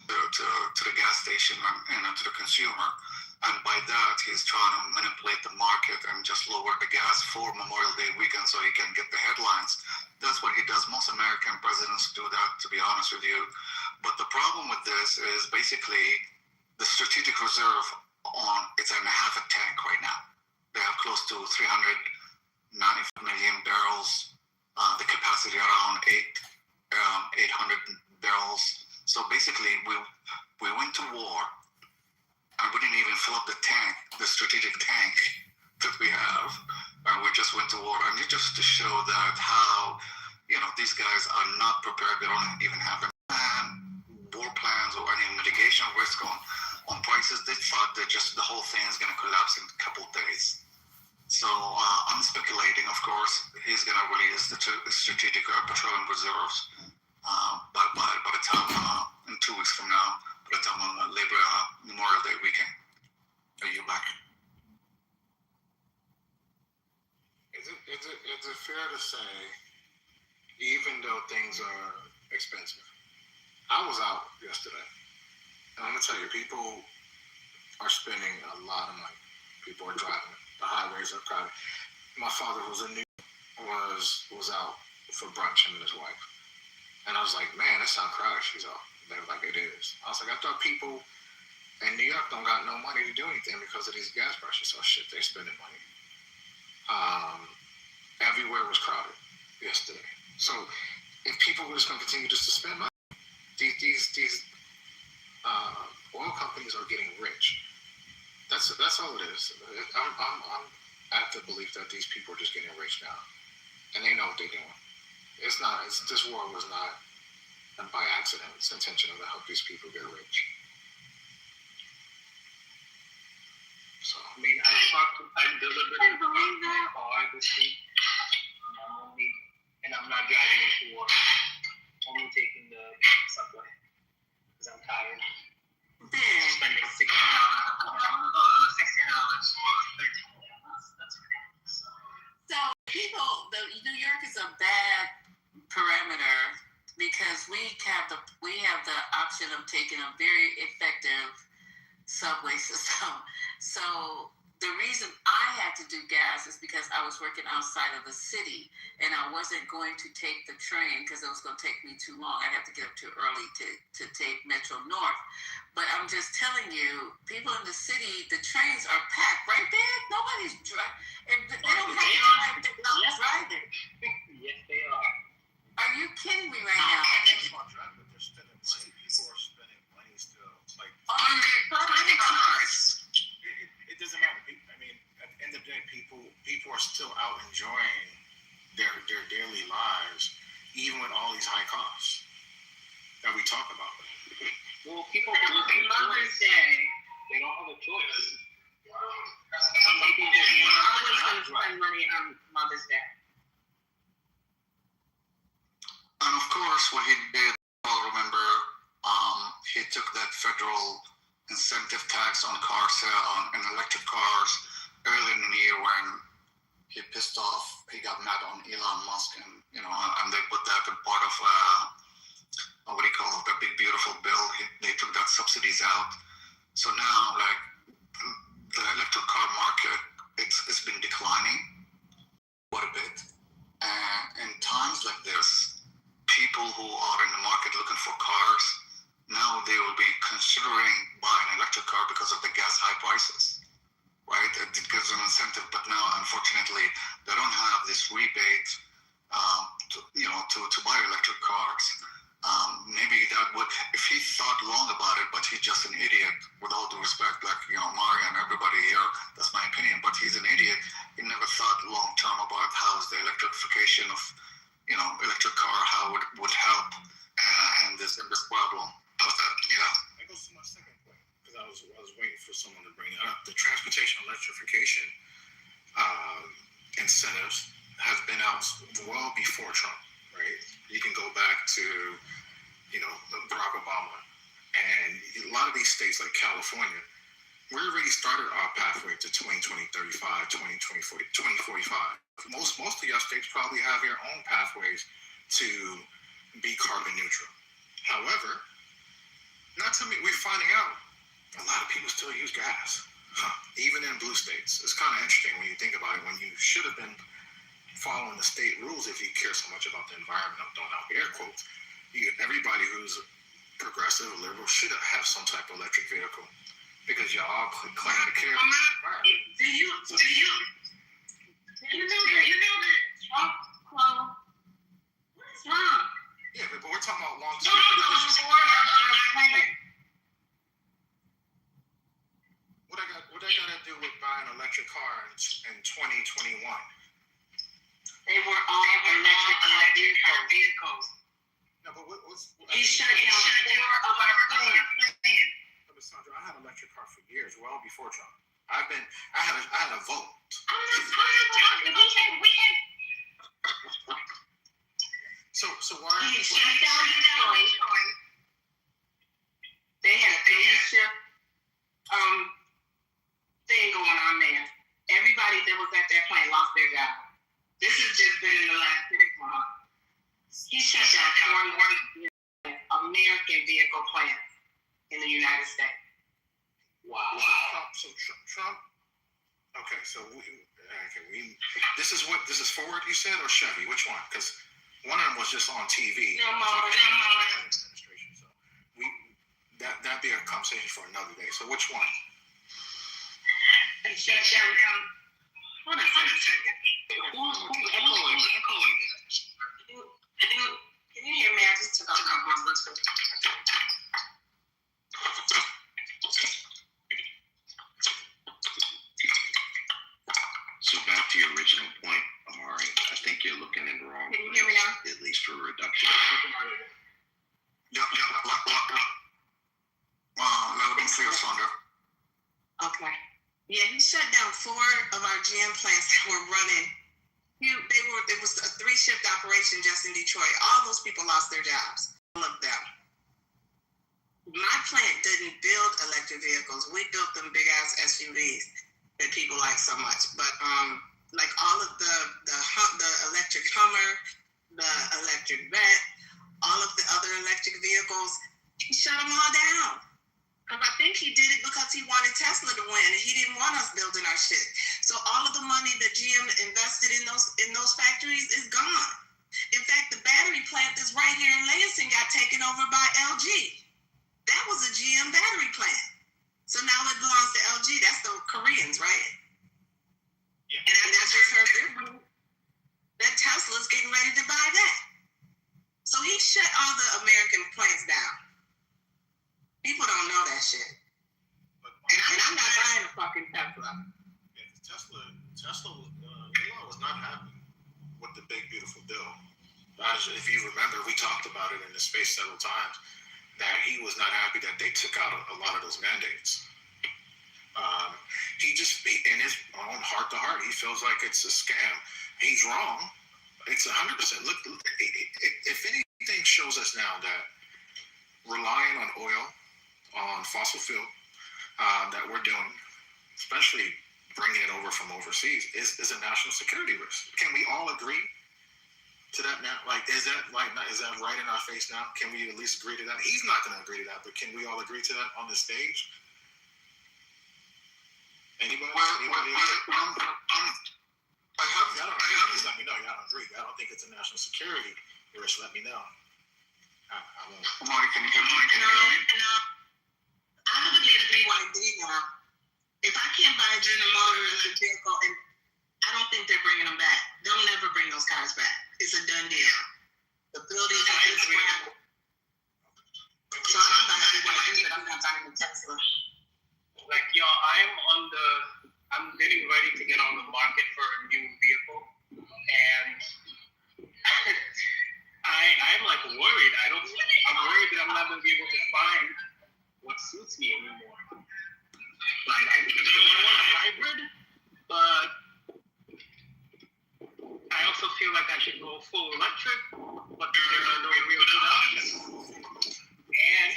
to the gas station and to the consumer. And by that, he's trying to manipulate the market and just lower the gas for Memorial Day weekend so he can get the headlines. That's what he does. Most American presidents do that, to be honest with you. But the problem with this is basically the strategic reserve it's in half a tank right now. They have close to 395 million barrels. The capacity around 800 barrels. So basically, we went to war, and we didn't even fill up the tank, the strategic tank that we have, and we just went to war. And it's just to show that how, these guys are not prepared. They don't even have a plan, war plans, or any mitigation risk on prices. They thought that just the whole thing is going to collapse in a couple of days. So I'm speculating, of course, he's going to release the strategic petroleum reserves by the time, in 2 weeks from now, by the time on Memorial Day weekend. Are you back? Is it fair to say, even though things are expensive, I was out yesterday, and I'm going to tell you, people are spending a lot of money. People are driving. The highways are crowded. My father, who's in New York, was out for brunch, him and his wife. And I was like, man, that sounds crowded. She's out. They were like, it is. I was like, I thought people in New York don't got no money to do anything because of these gas prices. So shit, they're spending money. Everywhere was crowded yesterday. So if people were just going to continue just to spend money, these oil companies are getting rich. That's all it is. I'm at the belief that these people are just getting rich now, and they know what they're doing. This war was not by accident. It's intentional to help these people get rich. So I mean, I'm delivering my car this week. I'm not driving into work. Only taking the subway because I'm tired. Spending $16 for 13 hours. That's ridiculous. So New York is a bad parameter because we have the option of taking a very effective subway system. So the reason I had to do gas is because I was working outside of the city and I wasn't going to take the train because it was going to take me too long. I'd have to get up too early to take Metro North. But I'm just telling you, people in the city, the trains are packed, right, Dad? Nobody's driving. They don't have to drive. They're not driving. Yes, they are. Are you kidding me right now? People are driving, but they're spending money. People are spending money still. Like on their public cars. It doesn't matter. I mean, at the end of the day, people are still out enjoying their daily lives, even with all these high costs that we talk about. Well, people looking Mother's Day, they don't have a choice. Some people always going to spend money on Mother's Day. And of course, what he did, I'll remember, he took that federal incentive tax on car sale on electric cars early in the year when he pissed off. He got mad on Elon Musk, and they put that as part of what do you call it, the big beautiful bill. They took that subsidies out. So now, like the electric car market, it's been declining quite a bit. And in times like this, people who are in the market looking for cars, now they will be considering buying an electric car because of the gas high prices, right? It gives them incentive, but now, unfortunately, they don't have this rebate to buy electric cars. Maybe that would, if he thought long about it, but he's just an idiot, with all due respect, like, Mario and everybody here, that's my opinion, but he's an idiot. He never thought long term about how is the electrification of, electric car, how it would help in this problem. That goes to my second point, because I was waiting for someone to bring it up. The transportation electrification incentives has been out well before Trump, right? You can go back to, Barack Obama, and a lot of these states like California, we already started our pathway to 2020, 35, 2020, 2045. Most of your states probably have your own pathways to be carbon neutral. However, not that to me, we're finding out a lot of people still use gas, even in blue states. It's kind of interesting when you think about it. When you should have been following the state rules, if you care so much about the environment, I'm throwing out air quotes. Everybody who's progressive, liberal, should have some type of electric vehicle because y'all claim to care about the environment. Do you know that Trump closed? What's wrong? Yeah, but we're talking about long Trump term. closed for our planet. What I gotta do with buying an electric car in 2021? They were all electric vehicles. No, but what's He shut down 4 of our plants. Sandra, I had an electric car for years, well before Trump. I had a vote. So why are He you shut down Detroit. They had a 3-shift thing going on there. Everybody that was at that plant lost their job. This has just been in the last 6 months. He shut down 4 American vehicle plants in the United States. Wow. So Trump. Okay, so this is Ford you said or Chevy? Which one? Because one of them was just on TV. Administration. So that'd be a conversation for another day. So which one? He shut down. Hold on a second. Who's echoing? Can you hear me? I just took off my Bluetooth. So back to your original point, Amari, I think you're looking in the wrong Can you hear me now? place, at least for a reduction. Yeah. Loud and clear, Sandra. Okay. Yeah, he shut down 4 of our GM plants that were running. It was a 3-shift operation just in Detroit. All those people lost their jobs. All of them. My plant didn't build electric vehicles. We built them big ass SUVs that people like so much. But like all of the electric Hummer, the electric Vet, all of the other electric vehicles, he shut them all down. Because I think he did it because he wanted Tesla to win, and he didn't want us building our shit. So all of the money that GM invested in those factories is gone. In fact, the battery plant that's right here in Lansing got taken over by LG. That was a GM battery plant. So now it belongs to LG. That's the Koreans, right? Yeah. And I just heard that Tesla's getting ready to buy that. So he shut all the American plants down. People don't know that shit. And I'm not buying a fucking Tesla. Yeah, Tesla Elon was not happy with the big beautiful bill. If you remember, we talked about it in the space several times that he was not happy that they took out a lot of those mandates. He in his own heart to heart, he feels like it's a scam. He's wrong. It's 100%. Look, if anything shows us now that relying on oil, on fossil fuel, that we're doing, especially bringing it over from overseas, is a national security risk. Can we all agree to that now? Is that right in our face now? Can we at least agree to that? He's not going to agree to that, but can we all agree to that on the stage? Anybody? Just let me know. Y'all don't agree. I don't think it's a national security risk. Let me know. I won't. Amari, can you hear me? I would get a B1D now. If I can't buy a General Motors vehicle, and I don't think they're bringing them back. They'll never bring those cars back. It's a done deal. The buildings are just scrambled. So I'm going to buy a B1D, but I'm not buying a Tesla. Like, I'm getting ready to get on the market for a new vehicle, and I'm like worried. I'm worried that I'm not going to be able to find what suits me anymore. Like, I want a hybrid, but I also feel like I should go full electric, but there's no real good option. And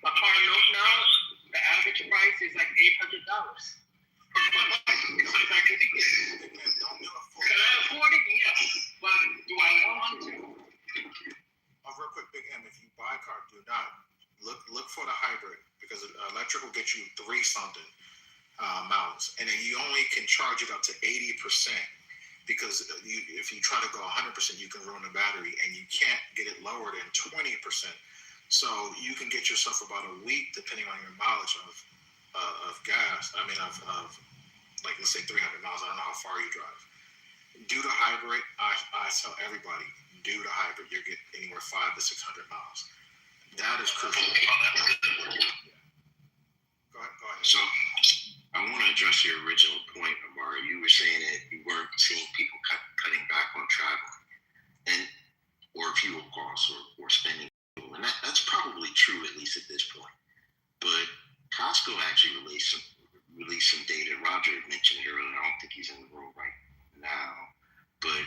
a car note now, the average price is like $800. It's like ridiculous. Can I afford it? Yes. But do I want to? Real quick, Big M, if you buy a car, do not look for for the hybrid because electric will get you 3 something miles, and then you only can charge it up to 80%. Because if you try to go 100%, you can ruin the battery, and you can't get it lower than 20%. So you can get yourself about a week, depending on your mileage of gas. I mean, of like, let's say 300 miles. I don't know how far you drive. Do the hybrid. I tell everybody, do the hybrid. You get anywhere 500 to 600 miles. That is crucial. Go ahead. So I want to address your original point, Amari. You were saying that you weren't seeing people cutting back on traveling or fuel costs or spending. And that's probably true, at least at this point. But Costco actually released some data. Roger had mentioned it earlier. I don't think he's in the room right now. But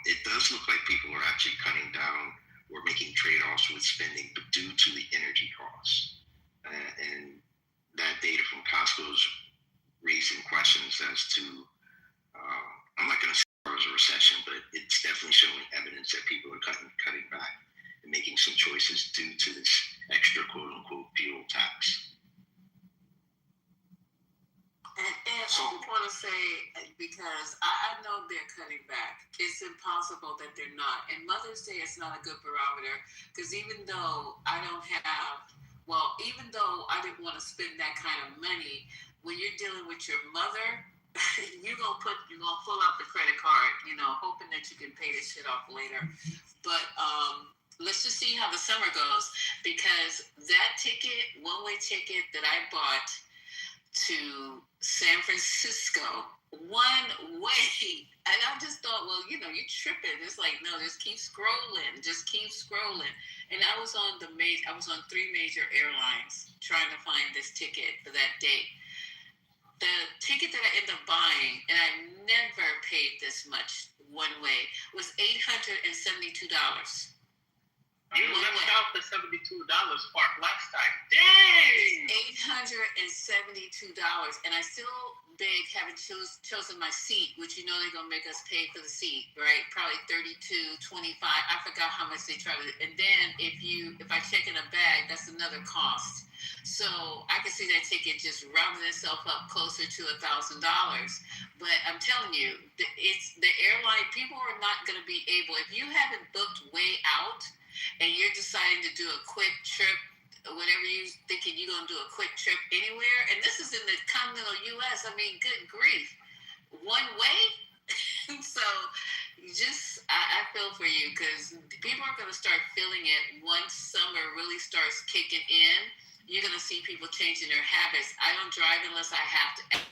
it does look like people are actually cutting down or making trade-offs with spending, but due to the energy costs. And that data from Costco is raising questions as to, I'm not going to say it was a recession, but it's definitely showing evidence that people are cutting back and making some choices due to this extra quote-unquote fuel tax. And I want to say, because I know they're cutting back. It's impossible that they're not. And Mother's Day is not a good barometer, because even though I didn't want to spend that kind of money, when you're dealing with your mother, you're gonna pull out the credit card, hoping that you can pay this shit off later. But let's just see how the summer goes, because that one-way ticket that I bought to San Francisco, one way, and I just thought, well, you're tripping. It's like, no, just keep scrolling. And I was on 3 major airlines trying to find this ticket for that date. The ticket that I ended up buying, and I never paid this much one way, was $872. You left out the $72 part last time. Dang! $872, and I still big haven't chosen my seat, which they're gonna make us pay for the seat, right? Probably $32, $25. I forgot how much they try to. And then if I check in a bag, that's another cost. So I can see that ticket just rounding itself up closer to $1,000. But I'm telling you, it's the airline. People are not gonna be able. If you haven't booked way out, and you're deciding to do a quick trip, whatever you're thinking you're going to do a quick trip anywhere, and this is in the continental U.S., I mean, good grief, one way? So I feel for you, because people are going to start feeling it once summer really starts kicking in. You're going to see people changing their habits. I don't drive unless I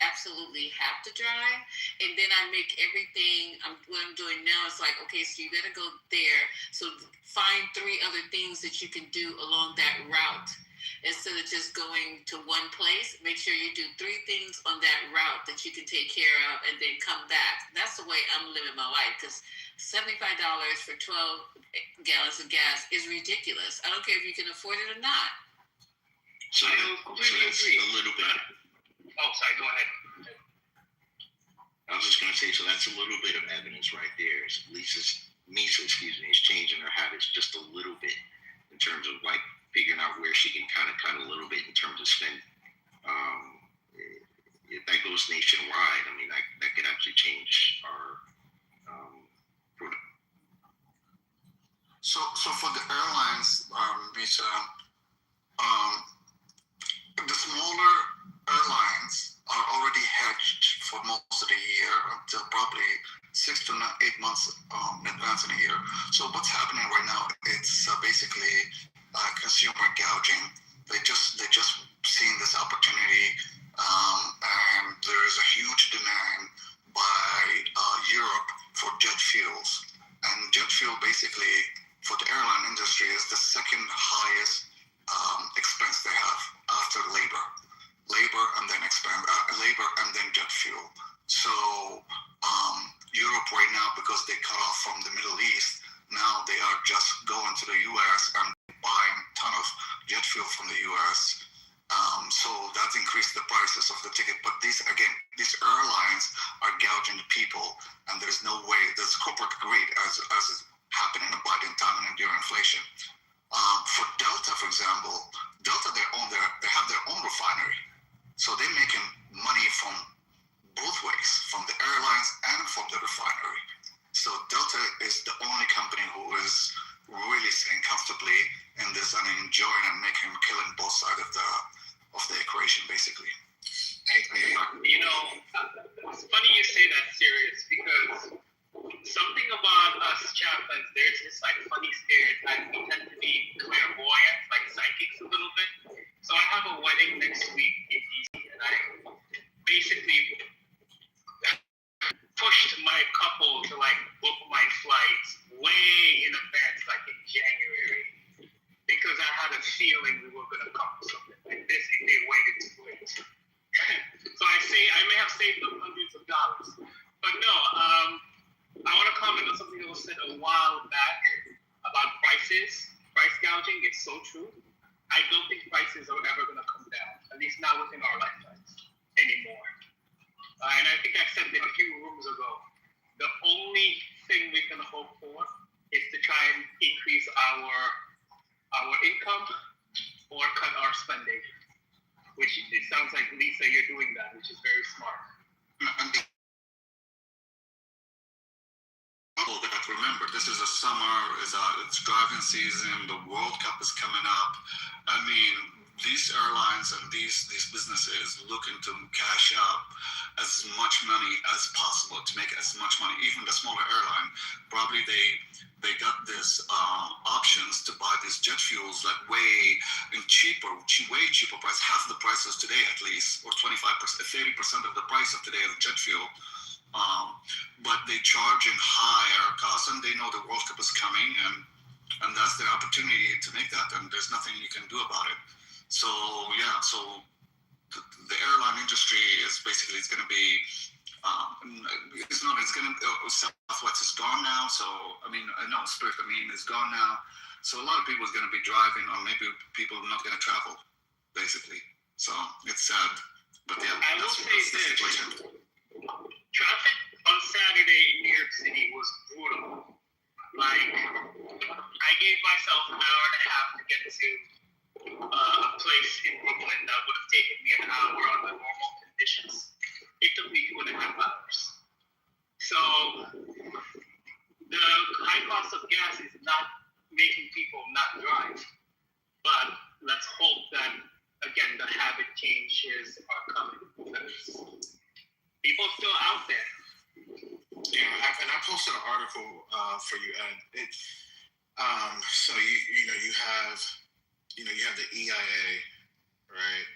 absolutely have to drive. And then I make everything, what I'm doing now is like, okay, so you got to go there. So find 3 other things that you can do along that route. Instead of just going to one place, make sure you do 3 things on that route that you can take care of and then come back. That's the way I'm living my life, because $75 for 12 gallons of gas is ridiculous. I don't care if you can afford it or not. So that's a little bit. Oh, sorry, go ahead. I was just going to say, so that's a little bit of evidence right there. Misa is changing her habits just a little bit in terms of like figuring out where she can kind of cut a little bit in terms of spending. If that goes nationwide, I mean, that could actually change our product. So for the airlines, Misa, the smaller airlines are already hedged for most of the year until probably 6 to 8 months in advance in a year. So what's happening right now? It's basically consumer gouging. They just seeing this opportunity, and there is a huge demand by Europe for jet fuels. And jet fuel basically for the airline industry is the second highest expense they have after labor and then jet fuel. So Europe right now, because they cut off from the Middle East, now they are just going to the U.S. and buying a ton of jet fuel from the U.S. So that's increased the prices of the ticket. But these airlines are gouging the people, and there's no way. There's corporate greed as is happening in the Biden time and during inflation. For Delta, for example, Delta, they have their own refinery, so they're making money from both ways, from the airlines and from the refinery. So Delta is the only company who is really sitting comfortably in this and enjoying and making killing both sides of the equation, basically. You know, it's funny you say that, serious, because something about us chaplains, there's this like funny stereotype. We tend to be clairvoyant, like psychics a little bit. So I have a wedding next week in DC, and I basically pushed my couple to like book my flights way in advance, like in January, because I had a feeling we were going to come to something like this if they waited too late. So I may have saved them hundreds of dollars. But no, I want to comment on something that was said a while back about price gouging. It's so true. I don't think prices are ever going to come down, at least not within our lifetimes anymore. And I think I said it a few rooms ago. The only thing we can hope for is to try and increase our income or cut our spending. Which it sounds like, Lisa, you're doing that, which is very smart. Remember, this is a summer, it's driving season, the World Cup is coming up. I mean, these airlines and these businesses looking to cash out as much money as possible to make as much money. Even the smaller airline, probably they got this options to buy these jet fuels like way cheaper price, half the prices today at least, or 25%, 30% of the price of today of jet fuel. But they charge in higher costs, and they know the World Cup is coming, and that's their opportunity to make that, and there's nothing you can do about it. So yeah, so the airline industry is basically, it's going to be, Southwest is gone now. So I mean, no, Spirit, is gone now. So a lot of people is going to be driving, or maybe people are not going to travel, basically. So it's sad, but yeah, I will say that's the this: situation. traffic on Saturday in New York City was brutal. Like, I gave myself an hour and a half to get to a place in Brooklyn that would have taken me an hour under normal conditions. It took me 2.5 hours. So the high cost of gas is not making people not drive. But let's hope that, again, the habit changes are coming. People still out there. Yeah, and I posted an article for you, and so you have the EIA, right?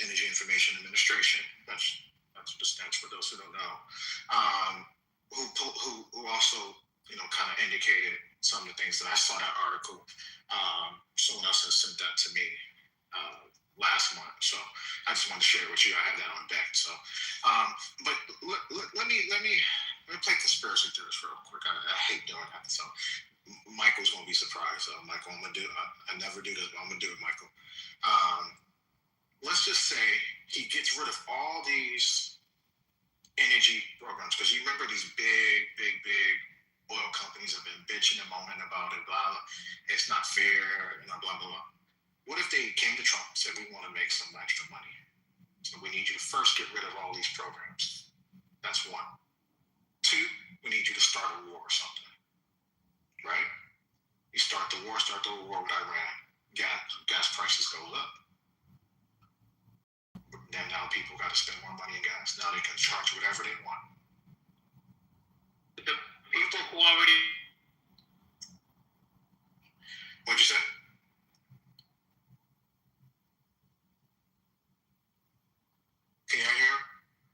Energy Information Administration. That's what it stands for. Those who don't know, who also kind of indicated some of the things that I saw in that article. Someone else has sent that to me last month, so I just wanted to share it with you. I have that on deck. So, but let me play conspiracy theorist real quick. I hate doing that. So, Michael's gonna be surprised. Michael, I'm gonna do. I never do this, but I'm gonna do it, Michael. Let's just say he gets rid of all these energy programs, because you remember these big oil companies have been bitching and moaning about it. Blah, it's not fair. Blah blah blah. What if they came to Trump and said, we want to make some extra money, so we need you to first get rid of all these programs? That's one. Two, we need you to start a war or something, right? You start the war with Iran, gas prices go up. Then now people got to spend more money in gas. Now they can charge whatever they want. The people who already... What'd you say? Can you hear?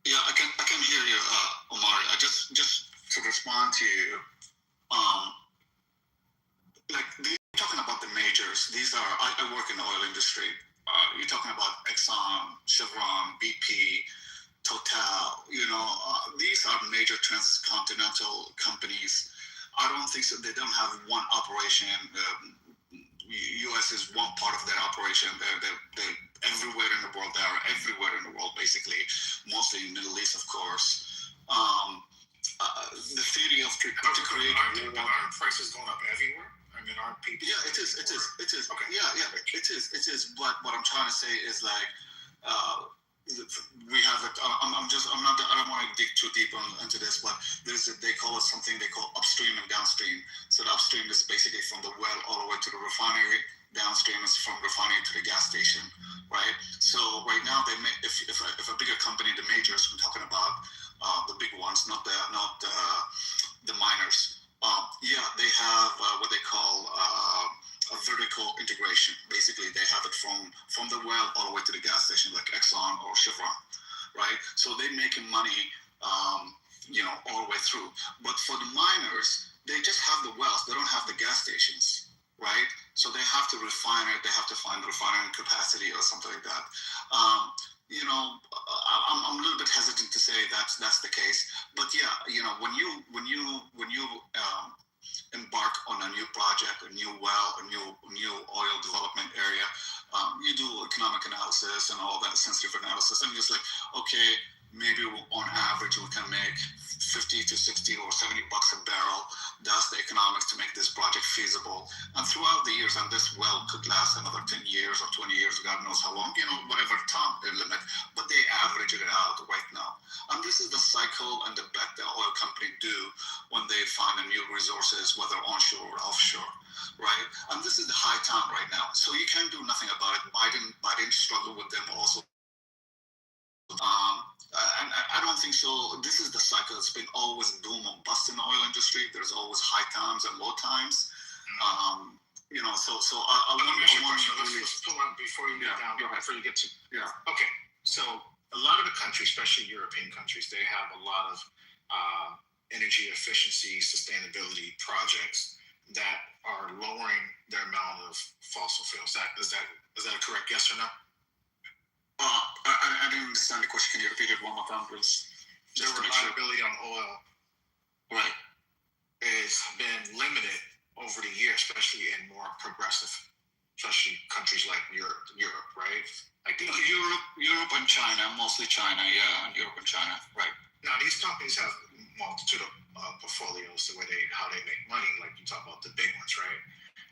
Yeah, I can hear you, Omari. I just to respond to you, like you're talking about the majors. These are I work in the oil industry. You're talking about Exxon, Chevron, BP, Total. These are major transcontinental companies. I don't think so. They don't have one operation. U.S. is one part of their operation. They're everywhere in the world. They are everywhere in the world, basically. Mostly in the Middle East, of course. The theory of to create are prices going up everywhere? I I mean, aren't people? Yeah, it is. Okay. Yeah, it is. But what I'm trying to say is like, we have it. I'm not. I don't want to dig too deep into this, but they call it something they call upstream and downstream. So the upstream is basically from the well all the way to the refinery. Downstream is from refinery to the gas station, right? So right now if a bigger company, the majors, we're talking about the big ones, not the miners. They have what they call a vertical integration. Basically, they have it from the well all the way to the gas station, like Exxon or Chevron, right? So they're making money, all the way through. But for the miners, they just have the wells. They don't have the gas stations, right? So they have to refine it. They have to find refining capacity or something like that. I'm a little bit hesitant to say that's the case, but yeah, when you embark on a new project, a new well, a new oil development area, you do economic analysis and all that sensitive analysis, and it's like, okay, maybe on average we can make 50 to 60 or 70 bucks a barrel. That's the economics to make this project feasible. And throughout the years, and this well could last another 10 years or 20 years, God knows how long, whatever time limit, but they average it out right now. And this is the cycle and the bet the oil company do when they find a new resources, whether onshore or offshore, right? And this is the high time right now. So you can't do nothing about it. Biden struggled with them also. And I don't think so. This is the cycle. It's been always boom and bust in the oil industry. There's always high times and low times. So I want to let's pull out before you get down. Go ahead. Before you get to Yeah. Okay, so a lot of the countries, especially European countries, they have a lot of energy efficiency, sustainability projects that are lowering their amount of fossil fuels. Is that a correct yes or no? I didn't understand the question. Can you repeat it one more time, please? The reliability on oil, right, has been limited over the years, especially in more progressive, especially countries like Europe, right? Like Europe and China, mostly China, yeah, and Europe and China, right. Now these companies have multitude of portfolios, how they make money, like you talk about the big ones, right?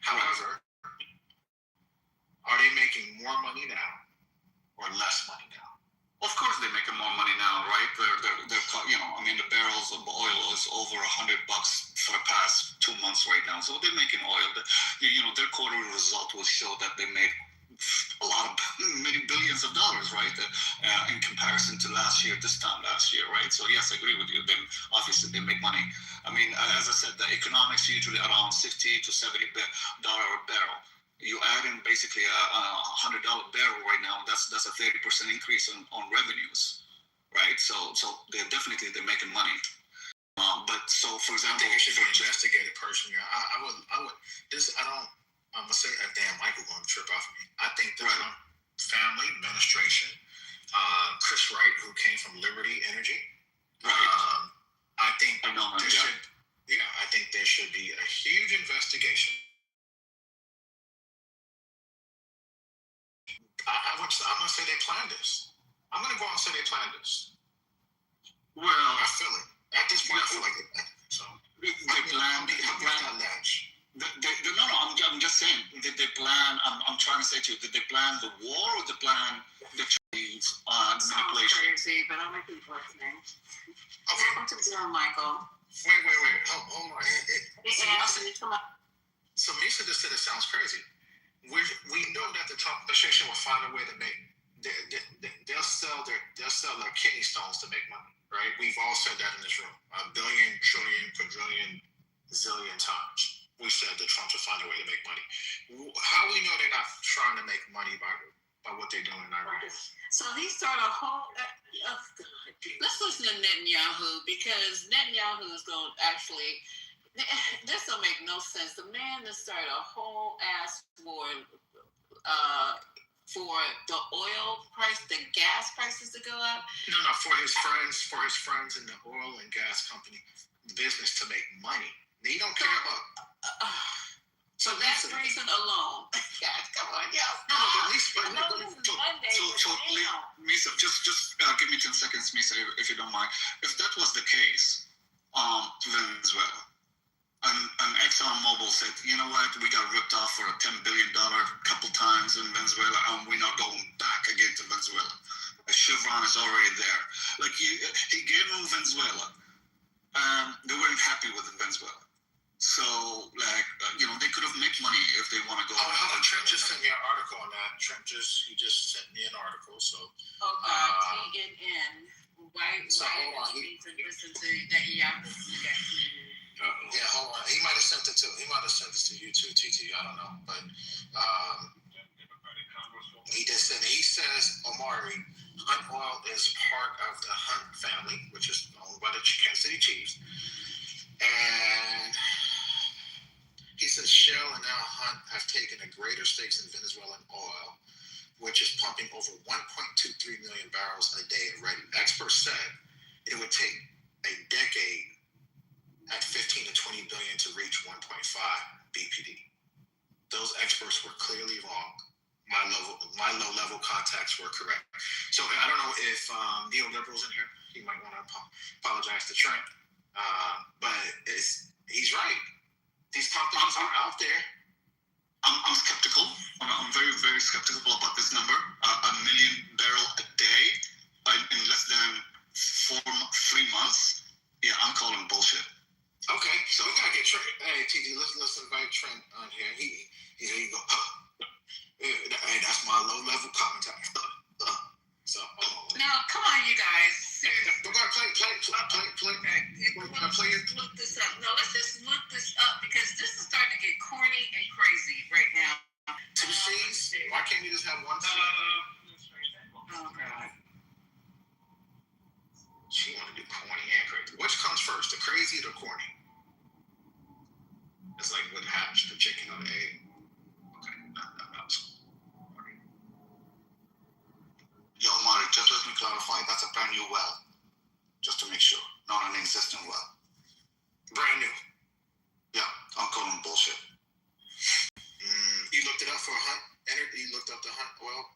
However, are they making more money now or less money now? Of course, they're making more money now, right? They're the barrels of oil is over $100 for the past 2 months right now. So they're making oil. Their quarterly result will show that they made many billions of dollars, right? In comparison to this time last year, right? So yes, I agree with you. Then obviously they make money. I mean, as I said, the economics usually around $60 to $70 a barrel. You add in basically a $100 barrel right now. That's a 30% increase on revenues, right? So they're making money. But so for example, I think it should be investigated personally. I would. I'm gonna say a damn Michael going to trip off of me. I think the Trump family administration, Chris Wright, who came from Liberty Energy, right. I think I think there should be a huge investigation. I'm gonna say they planned this. I'm gonna go out and say they planned this. Well, I feel it. At this point, I feel like it. So they planned. I'm just saying. Did they plan? I'm trying to say to you, did they plan the war or did they plan the Chinese manipulation? Crazy, but I'm making listening. Okay. Welcome to the room, Michael. Wait. Hold on. So Misa just said it sounds crazy. We know that the Trump administration will find a way to make. They'll sell their kidney stones to make money, right? We've all said that in this room a billion, trillion, quadrillion, zillion times. We said that Trump will find a way to make money. How we know they're not trying to make money by what they're doing in Iraq? So he started a whole. Let's listen to Netanyahu because Netanyahu is going to actually. This don't make no sense. The man that started a whole ass war for the oil price, the gas prices to go up. No, for his friends in the oil and gas company business to make money. They don't care about. So that's the reason alone. Guys, come on, y'all. No, at least. So Misa, just give me 10 seconds, Misa, if you don't mind. If that was the case, Venezuela. And ExxonMobil said, you know what, we got ripped off for a $10 billion couple times in Venezuela, and we're not going back again to Venezuela. Chevron is already there. Like, he gave them Venezuela, and they weren't happy with Venezuela. So, like, they could have made money if they want to go. Oh, Trent just sent me an article on that. He just sent me an article, so. Oh, God, TNN. Why So, hold on. you need to listen to that? Yeah, Yeah, hold on. He might have sent it to you too, TT. I don't know, but he just said, he says Omari, Hunt Oil is part of the Hunt family, which is owned by the Kansas City Chiefs, and he says Shell and now Hunt have taken a greater stakes in Venezuelan oil, which is pumping over 1.23 million barrels a day already. Experts said it would take a decade at 15 to 20 billion to reach 1.5 BPD. Those experts were clearly wrong. My low-level contacts were correct. So I don't know if neoliberal's in here. He might want to apologize to Trent. But he's right. These companies are out there. I'm skeptical. I'm very, very skeptical about this number. 1 million barrel a day in less than 3 months. Yeah, I'm calling bullshit. Okay, so we gotta get Trent. Hey, TD, let's invite Trent on here. He go. Hey, that's my low-level commentary. So, no, come on, you guys. Seriously. We're gonna play. Let's look this up. No, let's just look this up because this is starting to get corny and crazy right now. 2 C's? Why can't you just have 1 C? Oh God. She want to do corny and crazy. Which comes first, the crazy or the corny? It's like what happens to the chicken or the egg. Okay, not corny. Yo, Mari, just let me clarify. That's a brand new well. Just to make sure. Not an existing well. Brand new. Yeah, I'm calling bullshit. You looked it up for Hunt? You looked up the Hunt oil?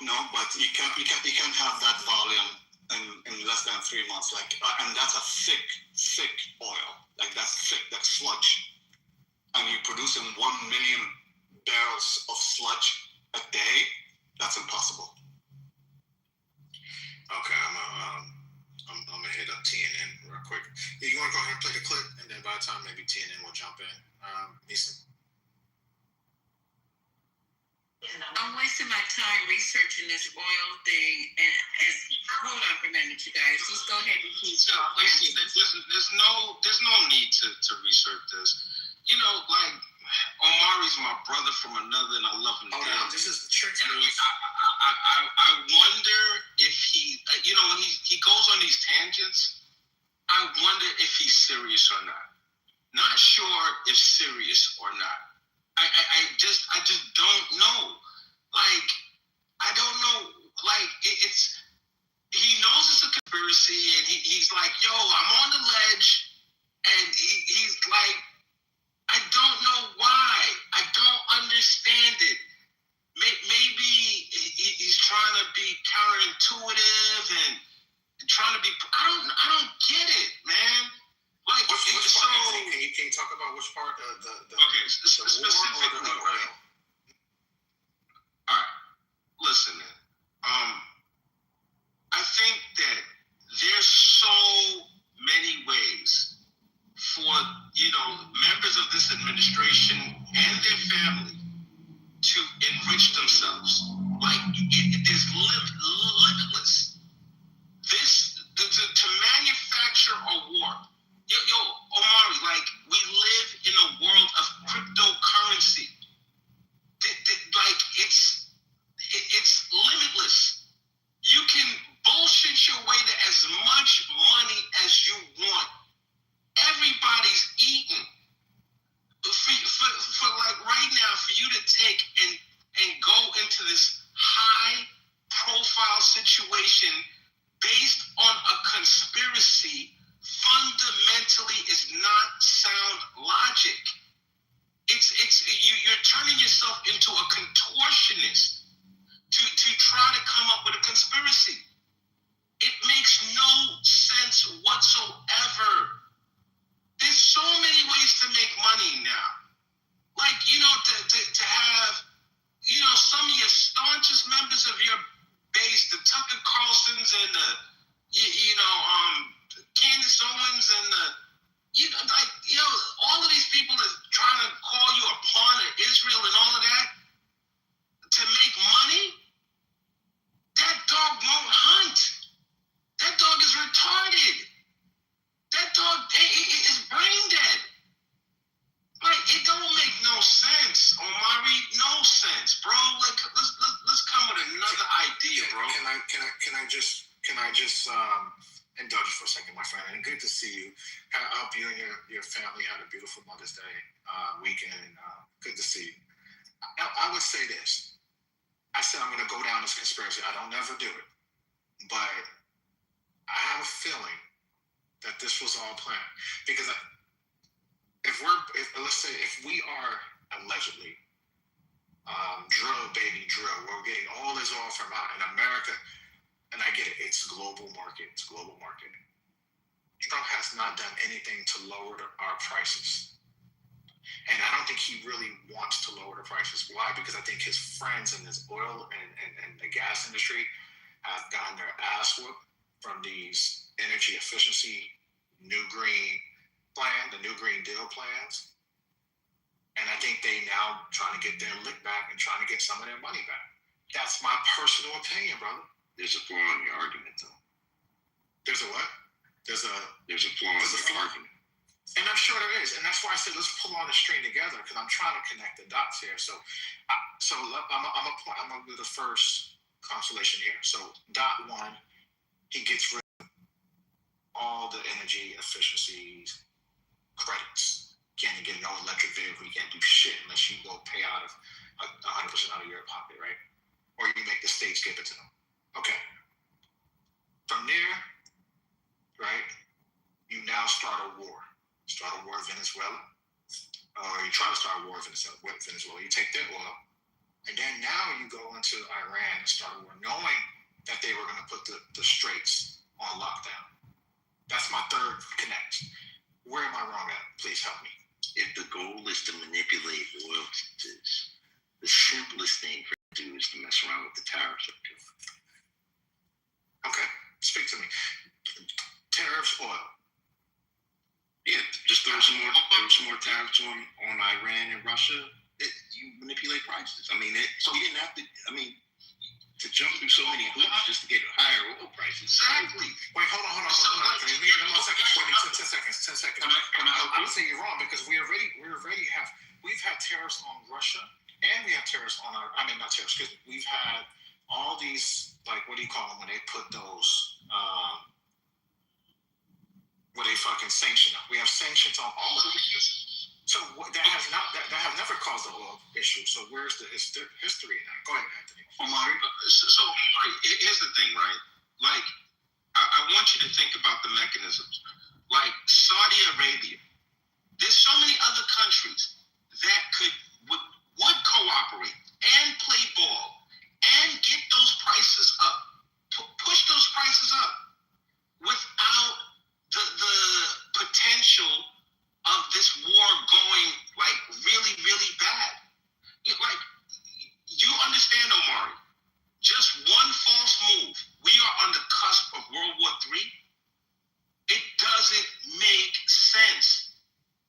No, but you can't have that volume in less than 3 months. Like, and that's a thick oil. Like, that's thick, that's sludge. And you're producing 1 million barrels of sludge a day. That's impossible. Okay, I'm gonna hit up TNN real quick. Yeah, you want to go ahead and play the clip, and then by the time maybe TNN will jump in. Nisa. I'm wasting my time researching this oil thing, and hold on for a minute, you guys. Just go ahead and keep talking. There's no need to research this. Like Omari's my brother from another, and I love him. Oh no, this is the trick. I wonder if he, when he goes on these tangents, I wonder if he's serious or not. Not sure if serious or not. I just don't know. Like, I don't know. Like, he knows it's a conspiracy, and he's like, yo, I'm on the ledge, and he's like, I don't know why. I don't understand it. Maybe he's trying to be counterintuitive and trying to be. I don't get it, man. Like, which part? Can you talk about which part of the okay, specifically, war or the oil? All right, listen, man. I think that there's so many ways for members of this administration and their family to enrich themselves. Like, it is limitless. To manufacture a war. Yo, Omari, like, we live in a world of cryptocurrency. Like, it's limitless. You can bullshit your way to as much money as you want. Everybody's eating. For like right now, for you to take and go into this high profile situation based on a conspiracy fundamentally is not sound logic. You're turning yourself into a contortionist to try to come up with a conspiracy. It makes no sense. sense whatsoever. There's so many ways to make money now. Like, to have, some of your staunchest members of your base, the Tucker Carlsons and the, Candace Owens and all of these people that trying to call you a pawn of Israel and all of that to make money. That dog won't hunt. That dog is retarded. That dog is brain dead. Like, it don't make no sense, Omari. No sense, bro. Like, let's come with another idea, bro. Can I just indulge you for a second, my friend? And good to see you. I hope you and your family had a beautiful Mother's Day weekend. Good to see you. I would say this. I said I'm going to go down this conspiracy. I don't never do it, but I have a feeling that this was all planned because if we are allegedly drill, we're getting all this oil from out in America, and I get it. It's global market. Trump has not done anything to lower our prices. And I don't think he really wants to lower the prices. Why? Because I think his friends in this oil and the gas industry have gotten their ass whooped from these energy efficiency, the New Green Deal plans. And I think they now trying to get their lick back and trying to get some of their money back. That's my personal opinion, brother. There's a flaw in your argument, though. There's a what? There's a flaw in the argument. And I'm sure there is, and that's why I said let's pull all the string together because I'm trying to connect the dots here. So I'm gonna do the first constellation here. So dot one, he gets rid of all the energy efficiencies credits. Can't get no electric vehicle. You can't do shit unless you go pay out of 100% out of your pocket, right? Or you make the states give it to them. Okay. From there, right? You now start a war. Start a war with Venezuela, or you try to start a war with Venezuela. You take their oil, and then now you go into Iran and start a war, knowing that they were going to put the straits on lockdown. That's my third connect. Where am I wrong at? Please help me. If the goal is to manipulate oil, the simplest thing for you to do is to mess around with the tariffs. Okay, speak to me. Tariffs, oil. Yeah, just throw some more tariffs on Iran and Russia. You manipulate prices. I mean, so you didn't have to. I mean, to jump through so many hoops just to get higher oil prices. Exactly. Wait, hold on. 10 seconds. Can I help I you? would say you're wrong because we've had tariffs on Russia and we have tariffs on not tariffs. Excuse me. We've had all these, like, what do you call them when they put those? Where they fucking sanction them. We have sanctions on all of them. So that has never caused an oil issue. So where's the history in that? Go ahead, Anthony. Omari, so here's the thing, right? Like, I want you to think about the mechanisms. Like Saudi Arabia, there's so many other countries that would cooperate and play ball and get those prices up, push those prices up without the potential of this war going like really, really bad. You understand, Omari, just one false move, we are on the cusp of World War III. It doesn't make sense.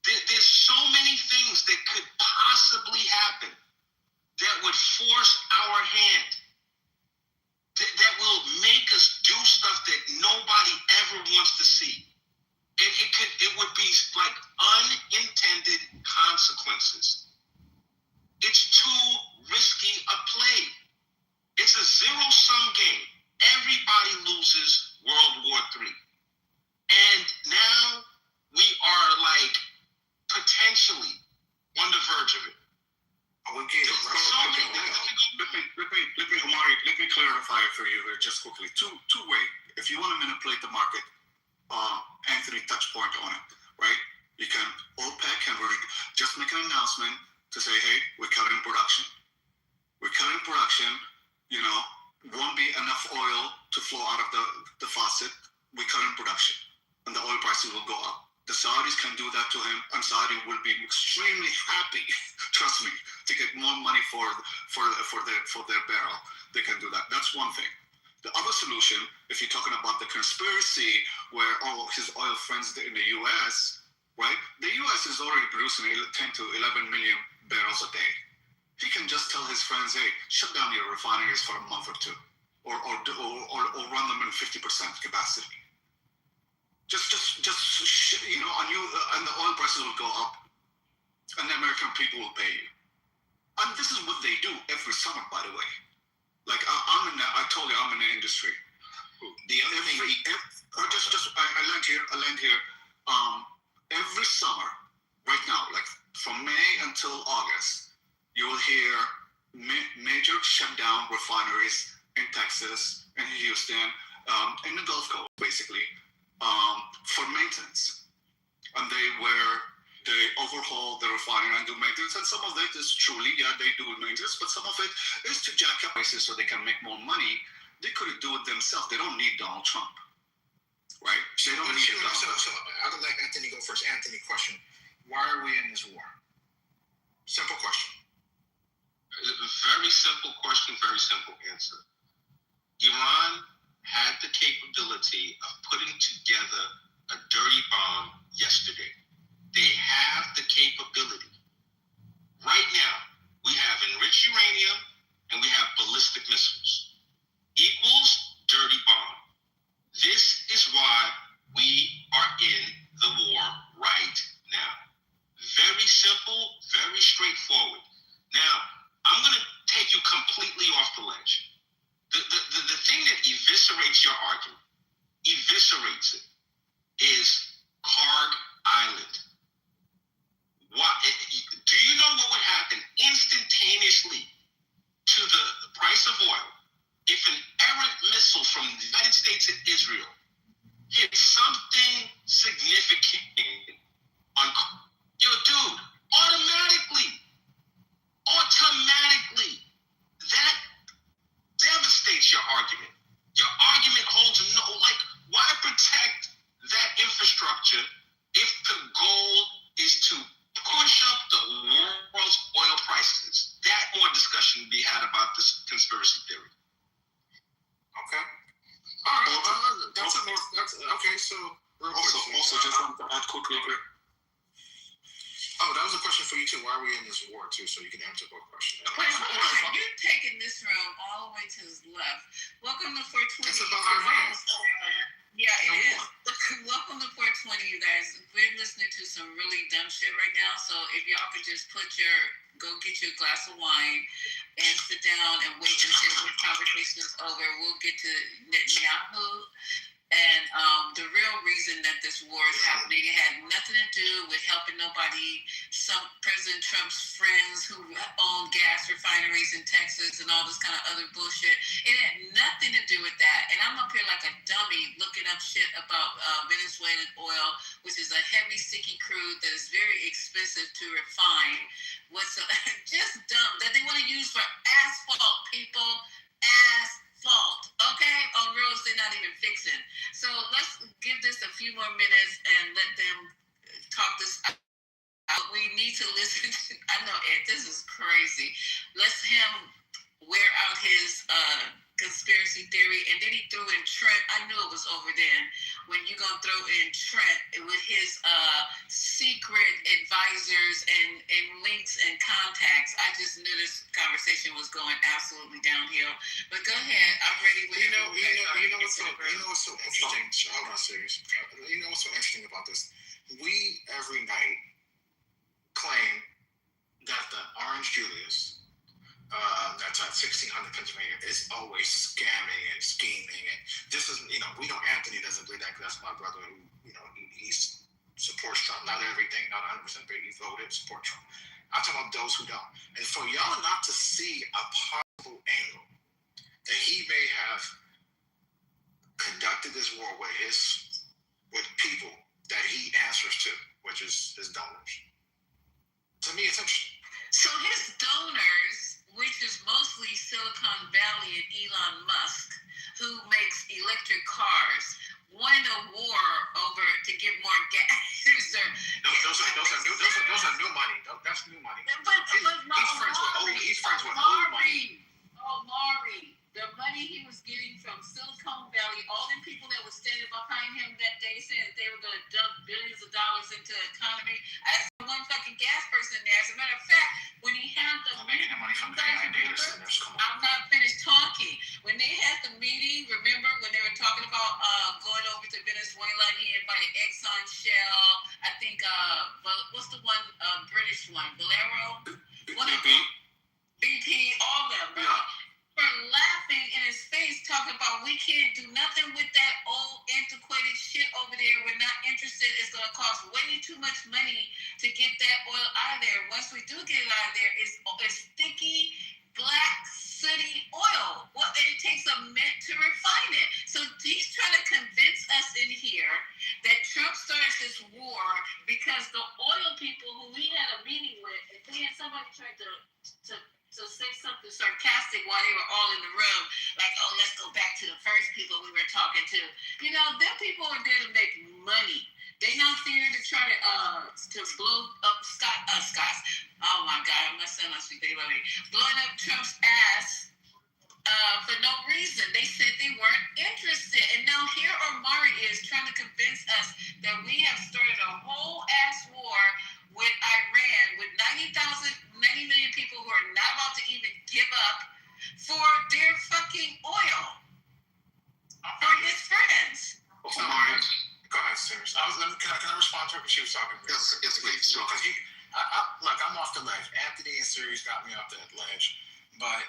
There's so many things that could possibly happen that would force our hand, that will make us do stuff that nobody ever wants to see. It would be like unintended consequences. It's too risky a play. It's a zero-sum game. Everybody loses World War III. And now we are like potentially on the verge of it. We get it. Let me clarify it for you just quickly. Two way. If you want to manipulate the market, Anthony touched point on it, right? You can OPEC can just make an announcement to say, hey, we're cutting production. Won't be enough oil to flow out of the faucet. We're cutting production. Saudi will be extremely happy, trust me, to get more money for their barrel. They can do that. That's one thing. The other solution, if you're talking about the conspiracy where all his oil friends in the U.S., right? The U.S. is already producing 10 to 11 million barrels a day. He can just tell his friends, hey, shut down your refineries for a month or two, or run them in 50% capacity. And the oil prices will go up, and the American people will pay you. And this is what they do every summer, by the way. Like I told you, I'm in the industry. The other thing, I land here. Every summer, right now, like from May until August, you will hear major shutdown refineries in Texas and Houston, in the Gulf Coast, basically. For maintenance, and they overhaul the refinery and do maintenance, and some of it is truly, they do maintenance, but some of it is to jack up prices so they can make more money. They could do it themselves. They don't need Donald Trump, right? They don't need Donald Trump. So I'll let Anthony go first. Anthony, question: why are we in this war? Simple question. Very simple question, very simple answer. Iran had the capability of putting together a dirty bomb yesterday. They have the capability. Right now, we have enriched uranium and we have ballistic missiles. Equals dirty bomb. This is why we are in the war right now. Very simple, very straightforward. Now, I'm going to take you completely off the ledge. The thing that eviscerates your argument, eviscerates it, is Karg Island. Do you know what would happen instantaneously to the price of oil if an errant missile from the United States and Israel hit something significant on dude, automatically, that devastates your argument. Your argument holds no, why protect that infrastructure if the goal is to push up the world's oil prices? That more discussion be had about this conspiracy theory. Okay. All right. That's okay. So Also, just want to add quickly. Oh, that was a question for you too. Why are we in this war too? So you can answer both questions. You're taking this room all the way to his left. Welcome to 420. It's about Iran. Yeah, it is. Welcome to 420, you guys. We're listening to some really dumb shit right now. So if y'all could just go get your glass of wine and sit down and wait until this conversation is over. We'll get to Netanyahu. And the real reason that this war is happening, it had nothing to do with helping nobody. Some President Trump's friends who own gas refineries in Texas and all this kind of other bullshit. It had nothing to do with that. And I'm up here like a dummy looking up shit about Venezuelan oil, which is a heavy, sticky crude that is very expensive to refine. Just dumb that they want to use for asphalt, people. Asphalt, okay? On roads they're not even fixing. So let's give this a few more minutes and let them talk this out. We need to listen to, I know, Ed, this is crazy. Let him wear out his conspiracy theory, and then he threw in Trent. I knew it was over then. When you gonna throw in Trent with his secret advisors and links and contacts, I just knew this conversation was going absolutely downhill. But go ahead, I'm ready. You know what's so interesting? Hold on, serious. You know what's so interesting about this? We every night claim that the Orange Julius, that's at 1600 Pennsylvania, is always scamming and scheming. And this is, we know Anthony doesn't believe that because that's my brother who, he supports Trump. Not everything, not 100%, but he voted support Trump. I'm talking about those who don't. And for y'all not to see a possible angle that he may have conducted this war with people that he answers to, which is his donors. To me, it's interesting. So his donors, which is mostly Silicon Valley and Elon Musk, who makes electric cars, wanted a war over to get more gas. Those are new can't do nothing with that old antiquated shit over there. We're not interested. It's going to cost way too much money to get that oil out of there. Once we do get it out of there, it's sticky, black, sooty oil. Well, and it takes a minute to refine it. So he's trying to convince us in here that Trump started this war because the oil people who we had a meeting with, and then somebody tried to say something sarcastic while they were all in the room, like, oh, let's go back to the first people we were talking to. You know, them people are there to make money. They're not there to try to blow up Scott's. Oh my God, I must sound like they were blowing up Trump's ass for no reason. They said they weren't interested. And now here Omari is trying to convince us that we have started a whole ass war with Iran with 90 million people who are not about to even give up for their fucking oil. For his friends. Omari, go ahead, Serious. Can I respond to her because she was talking to me? Yes, please. Because look, I'm off the ledge. Anthony and Sirius got me off that ledge. But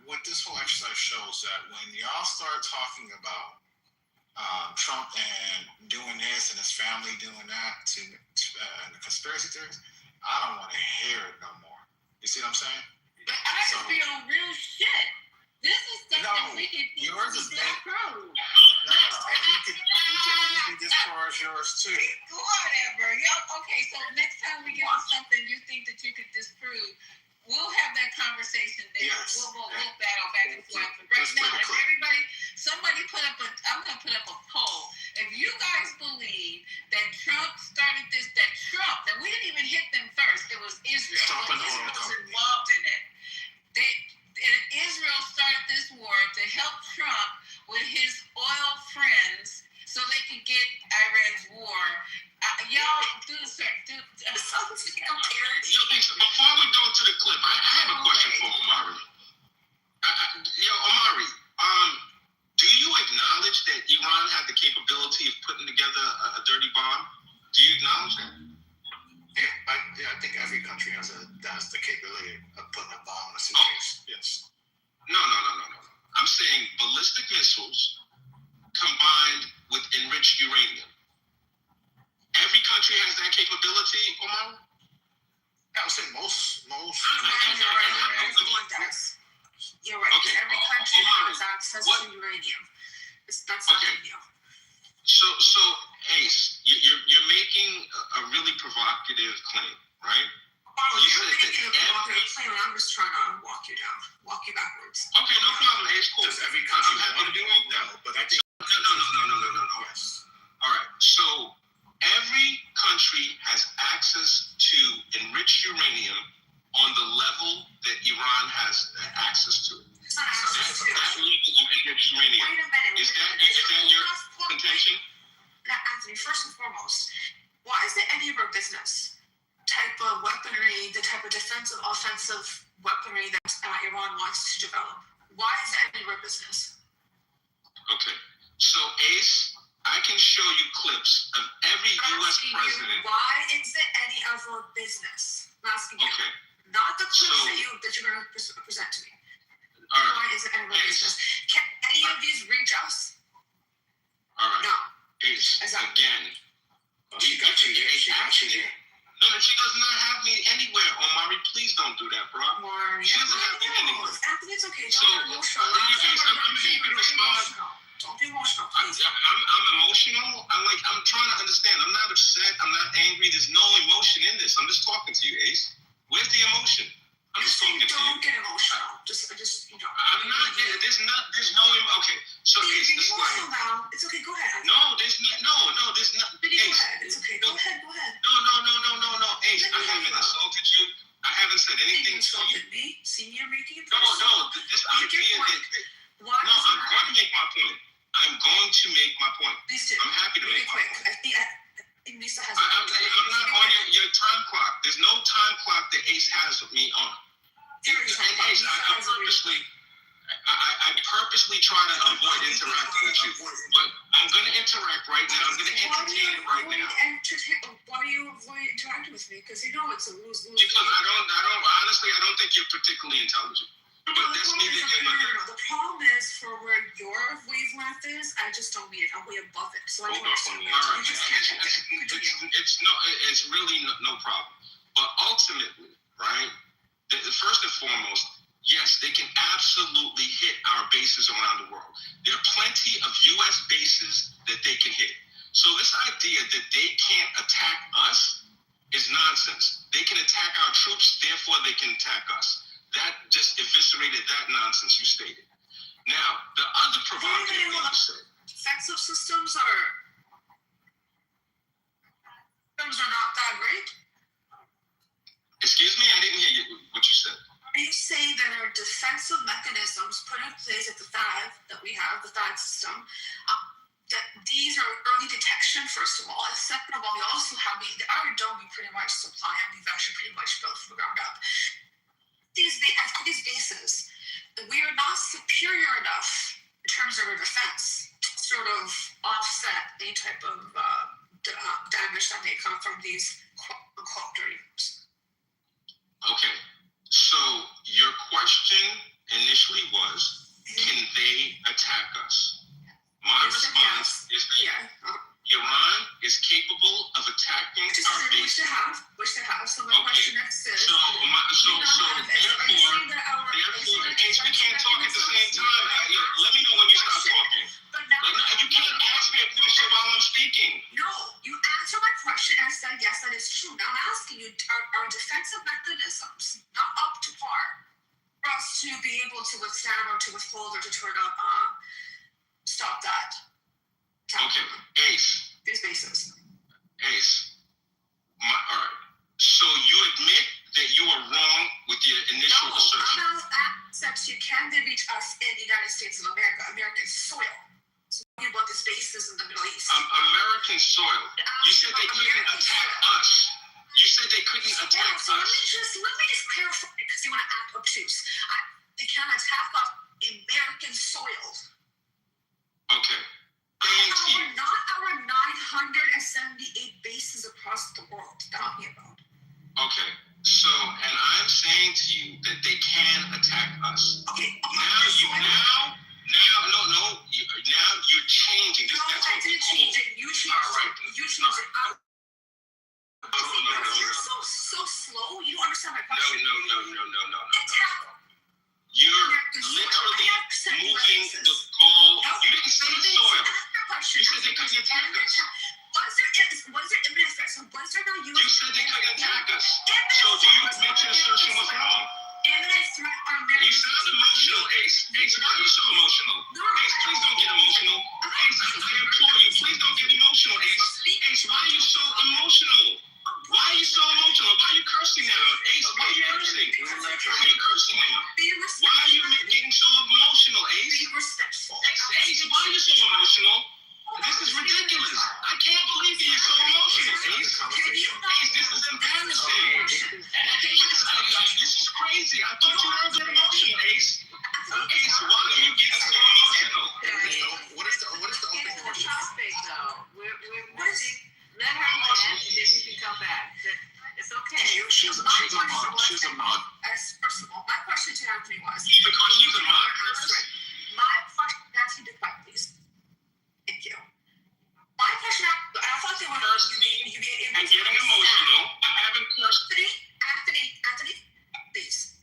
what this whole exercise shows that when y'all start talking about Trump and doing this and his family doing that to the conspiracy theories, I don't want to hear it no more. You see what I'm saying? But I just be on real shit. This is stuff that we can yours is disprove. No, and we can easily disprove yours too. Whatever. Y'all, okay, so next time we get on something you think that you could disprove, we'll have that conversation there. Yes. We'll battle back and forth. But right now, if somebody I'm going to put up a poll. If you guys believe that Trump started this, that we didn't even hit them first. It was Israel. Israel was involved in it. Israel started this war to help Trump with his oil friends so they could get Iran's war. Y'all do something. Before we go to the clip, I have a question for Omari. Omari, do you acknowledge that Iran had the capability of putting together a dirty bomb? Do you acknowledge that? Yeah, I think every country has the capability of putting a bomb in a suitcase. Yes. No. I'm saying ballistic missiles combined with enriched uranium. Every country has that capability, Omar? I would say most Everyone does. You're right. Okay. Every country has access to uranium. That's not new. So Ace, you're making a really provocative claim, right? You're making a provocative claim, and I'm just trying to walk you backwards. Okay, no problem, Ace. Cool. Does every country I'm happy to do it? No, but I think No. Yes. All right. So every country has access to enriched uranium on the level that Iran has access to. It's not access to. That level of enriched uranium. Wait a minute. Is that your contention? Now, Anthony, first and foremost, why is it any of our business type of weaponry, the type of defensive, offensive weaponry that Iran wants to develop? Why is it any of our business? Okay. So, Ace, I can show you clips of every U.S. president. Why is it any of our business? I'm asking you. Okay. Not the clips that you're going to present to me. All right. Why is it any of our business? Can any of these reach us? All right. No. Ace, again. She got you there. No, she does not have me anywhere, Omari. Please don't do that, bro. She doesn't have me anywhere. Anthony, it's okay. So, Don't be emotional. I'm happy to respond. Don't be emotional, I'm please. emotional. I'm trying to understand. I'm not upset. I'm not angry. There's no emotion in this. I'm just talking to you, Ace. Where's the emotion? I'm just talking to you. Don't get emotional. Just I'm not. There's no. Okay. So Ace, this line. Now. It's okay. Go ahead. No, there's not. There's not. Go Ace. ahead. It's okay. Go ahead. No. Ace, I haven't insulted you. I haven't said anything to you. Me? See, you're making it No. This idea that. Why? No, I'm going to make my point. I'm going to make my point. Please do. I'm happy to make my point. I think Lisa has. I'm not on your time clock. There's no time clock that Ace has with me on. And Ace, I purposely try to avoid interacting with you, but I'm going to interact right now. I'm going to entertain it right now. Why do you avoid interacting with me? Because you know it's a lose-lose. Because I don't. Honestly, I don't think you're particularly intelligent. But that's neither here nor there. The problem is for where your wavelength is, I just don't meet it. I'm way above it. So I Hold don't off on understand. the All right, You just can't get there. it's really no problem. But ultimately, right? First and foremost, yes, they can absolutely hit our bases around the world. There are plenty of U.S. bases that they can hit. So this idea that they can't attack us is nonsense. They can attack our troops, therefore they can attack us. That just eviscerated that nonsense you stated. Now, the other provocative thing you said. Defensive systems are not that great. Excuse me, I didn't hear what you said. Are you saying that our defensive mechanisms put in place at the THAAD that we have, the THAAD system, that these are early detection, first of all, and second of all, we also have our dome we pretty much supply, and we've actually pretty much built from the ground up. These bases, we are not superior enough in terms of our defense to sort of offset any type of damage that may come from these quote-unquote dirty rooms. Okay, so your question initially was, can they attack us? My response is Iran is capable of attacking our bases. Which they have. So my question next is, therefore, we can't talk at the same time. Let me know when you stop talking. But now, You can't ask me a question while I'm speaking. No, you answer my question and said yes, that is true. Now I'm asking you, are defensive mechanisms not up to par for us to be able to withstand or to withhold or to turn up, stop that? Okay, Ace. These bases. Ace. All right. So you admit that you were wrong with your initial assertion. No, I'm not you can they reach us in the United States of America, American soil. So talking about these bases in the Middle East. American soil. You said they couldn't attack us. You said they couldn't attack us. Let me just clarify because you want to act obtuse. They can't attack us American soil. Okay. Thank you. Not our 978 bases across the world talking about. Okay. So, and I'm saying to you that they can attack us. Okay. Now you're changing. No, I didn't change it. You changed it. You changed it. You're so slow. You don't understand my question. No. Attack. You're literally moving the goal. You didn't say soil. You said they couldn't attack us. Was there imminent threat? So was there no U.S. You said they couldn't attack us. So do you admit your assertion was wrong? Imminent threat or American. You sound emotional, Ace. Ace, why are you so emotional? Ace, please don't get emotional. Ace, I implore you, please don't get emotional, Ace. Ace, why are you so emotional? Why are you so emotional? Why are you cursing now? Ace, why are you cursing? Why are you cursing now? Why are you getting so emotional, Ace? Be respectful. Ace, why are you so emotional? This is ridiculous. I can't believe that you're so emotional, Ace. Ace, this is embarrassing. Ace, this is crazy. I thought you weren't that emotional, Ace. Ace, why are you getting so emotional? What is the open question? Topic though. Let her land and then you can come back. It's okay. She's a mod. First of all, my question to Anthony was. Because she's a mod. My question to Anthony, please. Thank you. My question, I thought they were you be able I'm getting emotional. I haven't cursed. Anthony, please.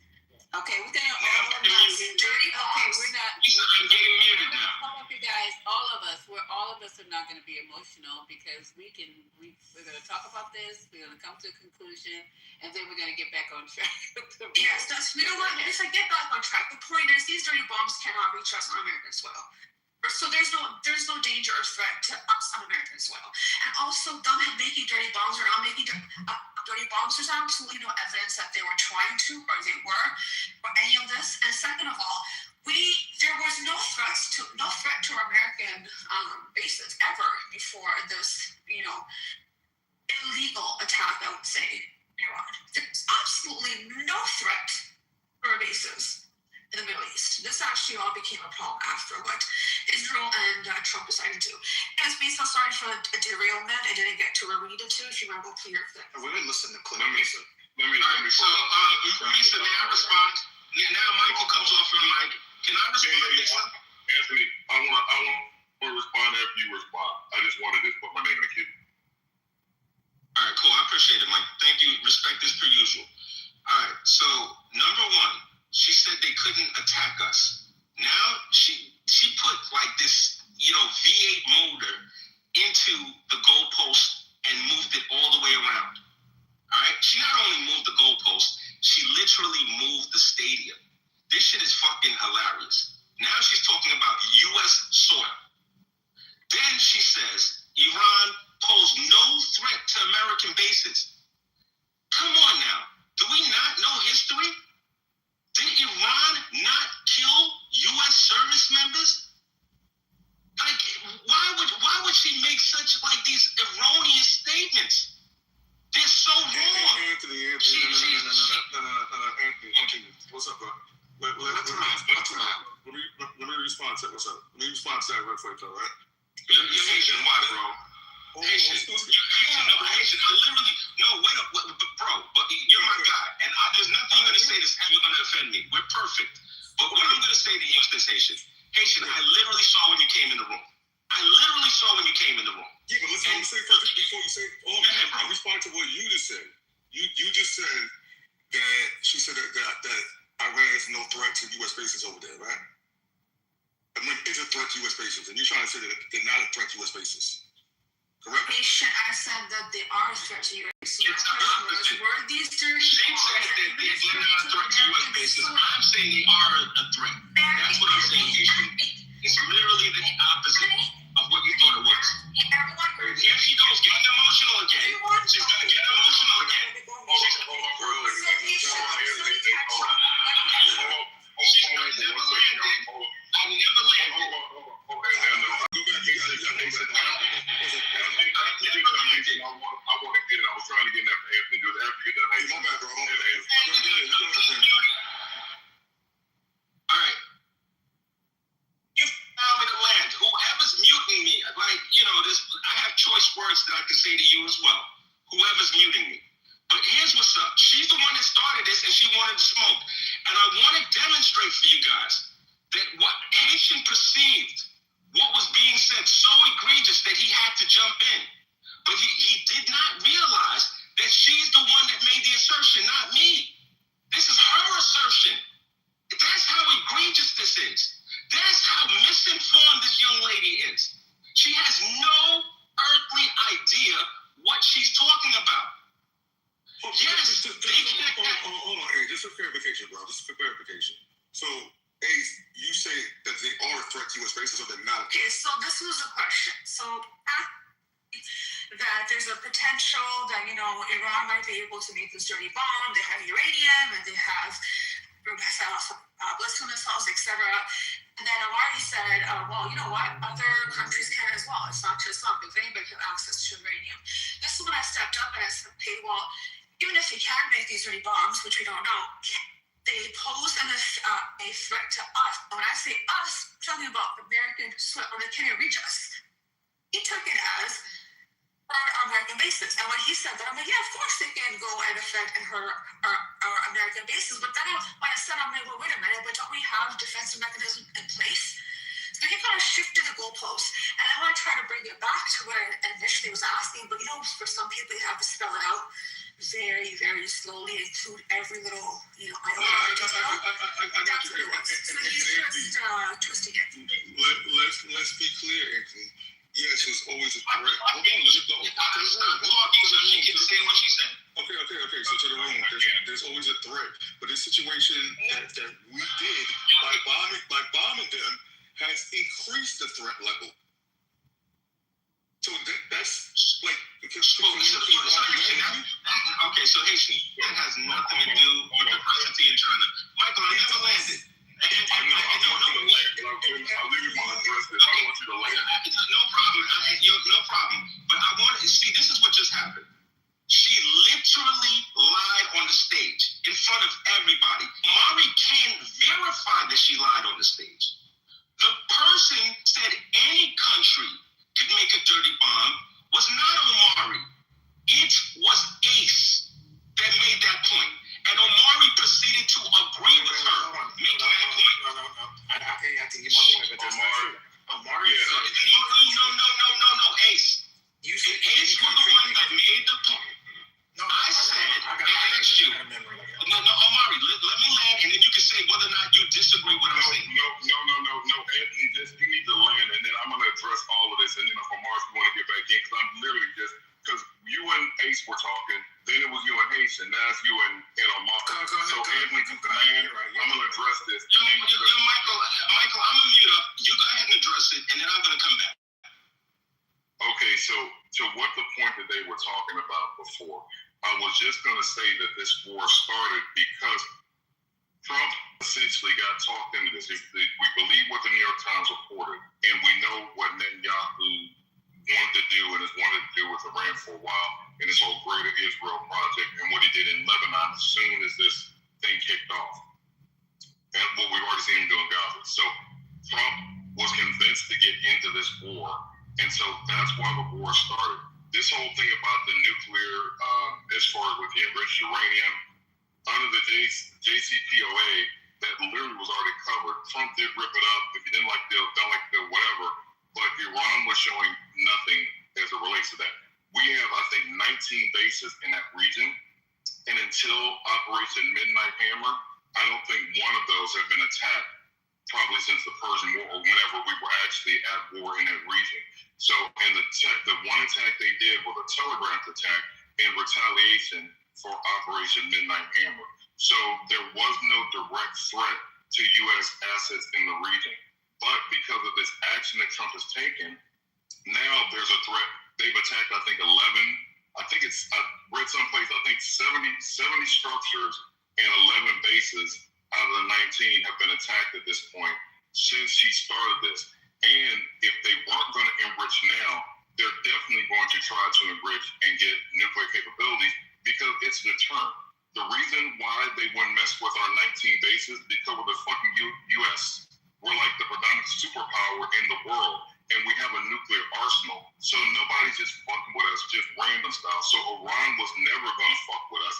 Okay, we're gonna all of us. Dirty Okay, we're not. I'm getting muted now. Hold up, you guys. All of us are not going to be emotional because we're going to talk about this. We're going to come to a conclusion, and then we're going to get back on track. Yes, you know what? If I get back on track, the point is these dirty bombs cannot reach us on American soil. So there's no danger or threat to us on American soil. And also, them making dirty bombs or not making dirty bombs, there's absolutely no evidence that they were trying to or they were or any of this. And second of all, there was no threat to our American bases ever before this, illegal attack. I would say, Iran. There's absolutely no threat to our bases in the Middle East. This actually all became a problem after what Israel and Trump decided to. Guys, please, I'm sorry for the derailment. I didn't get to where we needed to. If you remember, clear things. We've been listening to Clint. Lisa, may I respond? Now Michael comes off couldn't attack us. Now she put like this, V8 motor into the goalpost and moved it all the way around. All right? She not only moved the goalpost, she literally moved the stadium. This shit is fucking hilarious. Now she's talking about U.S. soil. Then she says Iran posed no threat to American bases. Come on now. Do we not know history? Did Iran not kill U.S. service members? Like, why would she make such like these erroneous statements? They're so wrong. Anthony, Anthony, what's up, bro? Let me respond to that. What's up? Let me respond to that real quick, though, right? You're Haitian, why, bro? Haitian. Haitian. I literally, wait up, bro. But you're my guy, and there's nothing you're gonna say that's ever gonna offend me. We're perfect. But what I'm gonna say to you is this, Haitian. Haitian, I literally saw when you came in the room. Yeah, but listen, let me say first before you say. I respond to what you just said. You just said that she said that Iran is no threat to U.S. bases over there, right? I mean, it's a threat to U.S. bases, and you're trying to say that they're not a threat to U.S. bases. Correct? I said that they are a threat to U.S. bases. My question was, were these dirty She said that they're not a threat to U.S. bases. I'm saying they are a threat. That's what I'm saying, Haitian. It's literally the opposite of what you thought it was. Here she goes, getting emotional again. She's going to get emotional again. I have choice words that I can say to you as well. Whoever's muting me. But here's what's up. She's the one that started this, and she wanted to smoke. And I want to demonstrate for you guys that what Haitian perceived, what was being said, so egregious that he had to jump in. But he did not realize that she's the one that made the assertion, not me. This is her assertion. That's how egregious this is. That's how misinformed this young lady is. She has no earthly idea what she's talking about. Yes, hold on, Ace. Just for clarification, bro. Just for clarification. So, Ace, you say that they are a threat to U.S. bases, or they're not? Okay, so this was the question. So, that there's a potential that, Iran might be able to make this dirty bomb. They have uranium, and they have ballistic missiles, etc. And then Amari said, well, you know what? Other countries can as well. It's not just some, because anybody can have access to uranium. This is when I stepped up and I said, okay, well, even if they can make these dirty bombs, which we don't know, they pose a threat to us. And when I say us, I'm talking about American soil, or they can't reach us. He took it as our American bases. And when he said that, I'm like, yeah, of course they can go and affect and hurt our American bases. But then when I said, I'm like, well, wait a minute, but don't we have defensive mechanisms in place? So he kind of shifted the goalpost. And I want to try to bring it back to what I initially was asking. But, for some people, you have to spell it out very, very slowly, include every little, iota. I got you. So he's just twisting it. Let's be clear, Anthony. Yes, it's always a threat. Hold on, stop talking so she can say what she said. Okay. So to the room, there's always a threat. But this situation that we did by bombing them has increased the threat level. So that's like because okay, so Haitian, that has nothing to do with the presidency in China. Michael, I never landed. I want you to land. No problem. But I want to see, this is what just happened. She literally lied on the stage in front of everybody. Mari can't verify that she lied on the stage. The person said any country could make a dirty bomb was not Omari. It was Ace that made that point. And Omari proceeded to agree with her. Making that point. I think you might want to, but that's not true. Omari No, Ace. Ace was the one that made the point. I asked you. No, Omari, let me land, and then you can say whether or not you disagree me what I'm saying. No, Anthony, you need to land, and then I'm going to address all of this, and then if Amar, you want to get back in, because I'm literally because you and Ace were talking, then it was you and Ace, and now it's you and Amar. So Anthony, you can land. I'm going to address this. Michael, I'm going to mute up. You go ahead and address it, and then I'm going to come back. Okay, so to what the point that they were talking about before, I was just going to say that this war started because Trump essentially got talked into this. We believe what the New York Times reported, and we know what Netanyahu wanted to do and has wanted to do with Iran for a while, and this whole Greater Israel project, and what he did in Lebanon as soon as this thing kicked off, and what we've already seen him do in Gaza. So Trump was convinced to get into this war, and so that's why the war started. This whole thing about the nuclear, as far as with the enriched uranium, under the JCPOA, that literally was already covered. Trump did rip it up. If you didn't like the deal, don't like the deal, whatever. But Iran was showing nothing as it relates to that. We have, I think, 19 bases in that region. And until Operation Midnight Hammer, I don't think one of those have been attacked probably since the Persian War or whenever we were actually at war in that region. So, and the one attack they did was a telegraph attack in retaliation for Operation Midnight Hammer. So there was no direct threat to U.S. assets in the region. But because of this action that Trump has taken, now there's a threat. They've attacked, I think, 11, I read someplace, I think 70 structures and 11 bases out of the 19 have been attacked at this point since she started this. And if they weren't going to enrich now, they're definitely going to try to enrich and get nuclear capabilities because it's a deterrent. The reason why they wouldn't mess with our 19 bases is because of the fucking U.S. We're like the predominant superpower in the world, and we have a nuclear arsenal. So nobody's just fucking with us, just random style. So Iran was never going to fuck with us.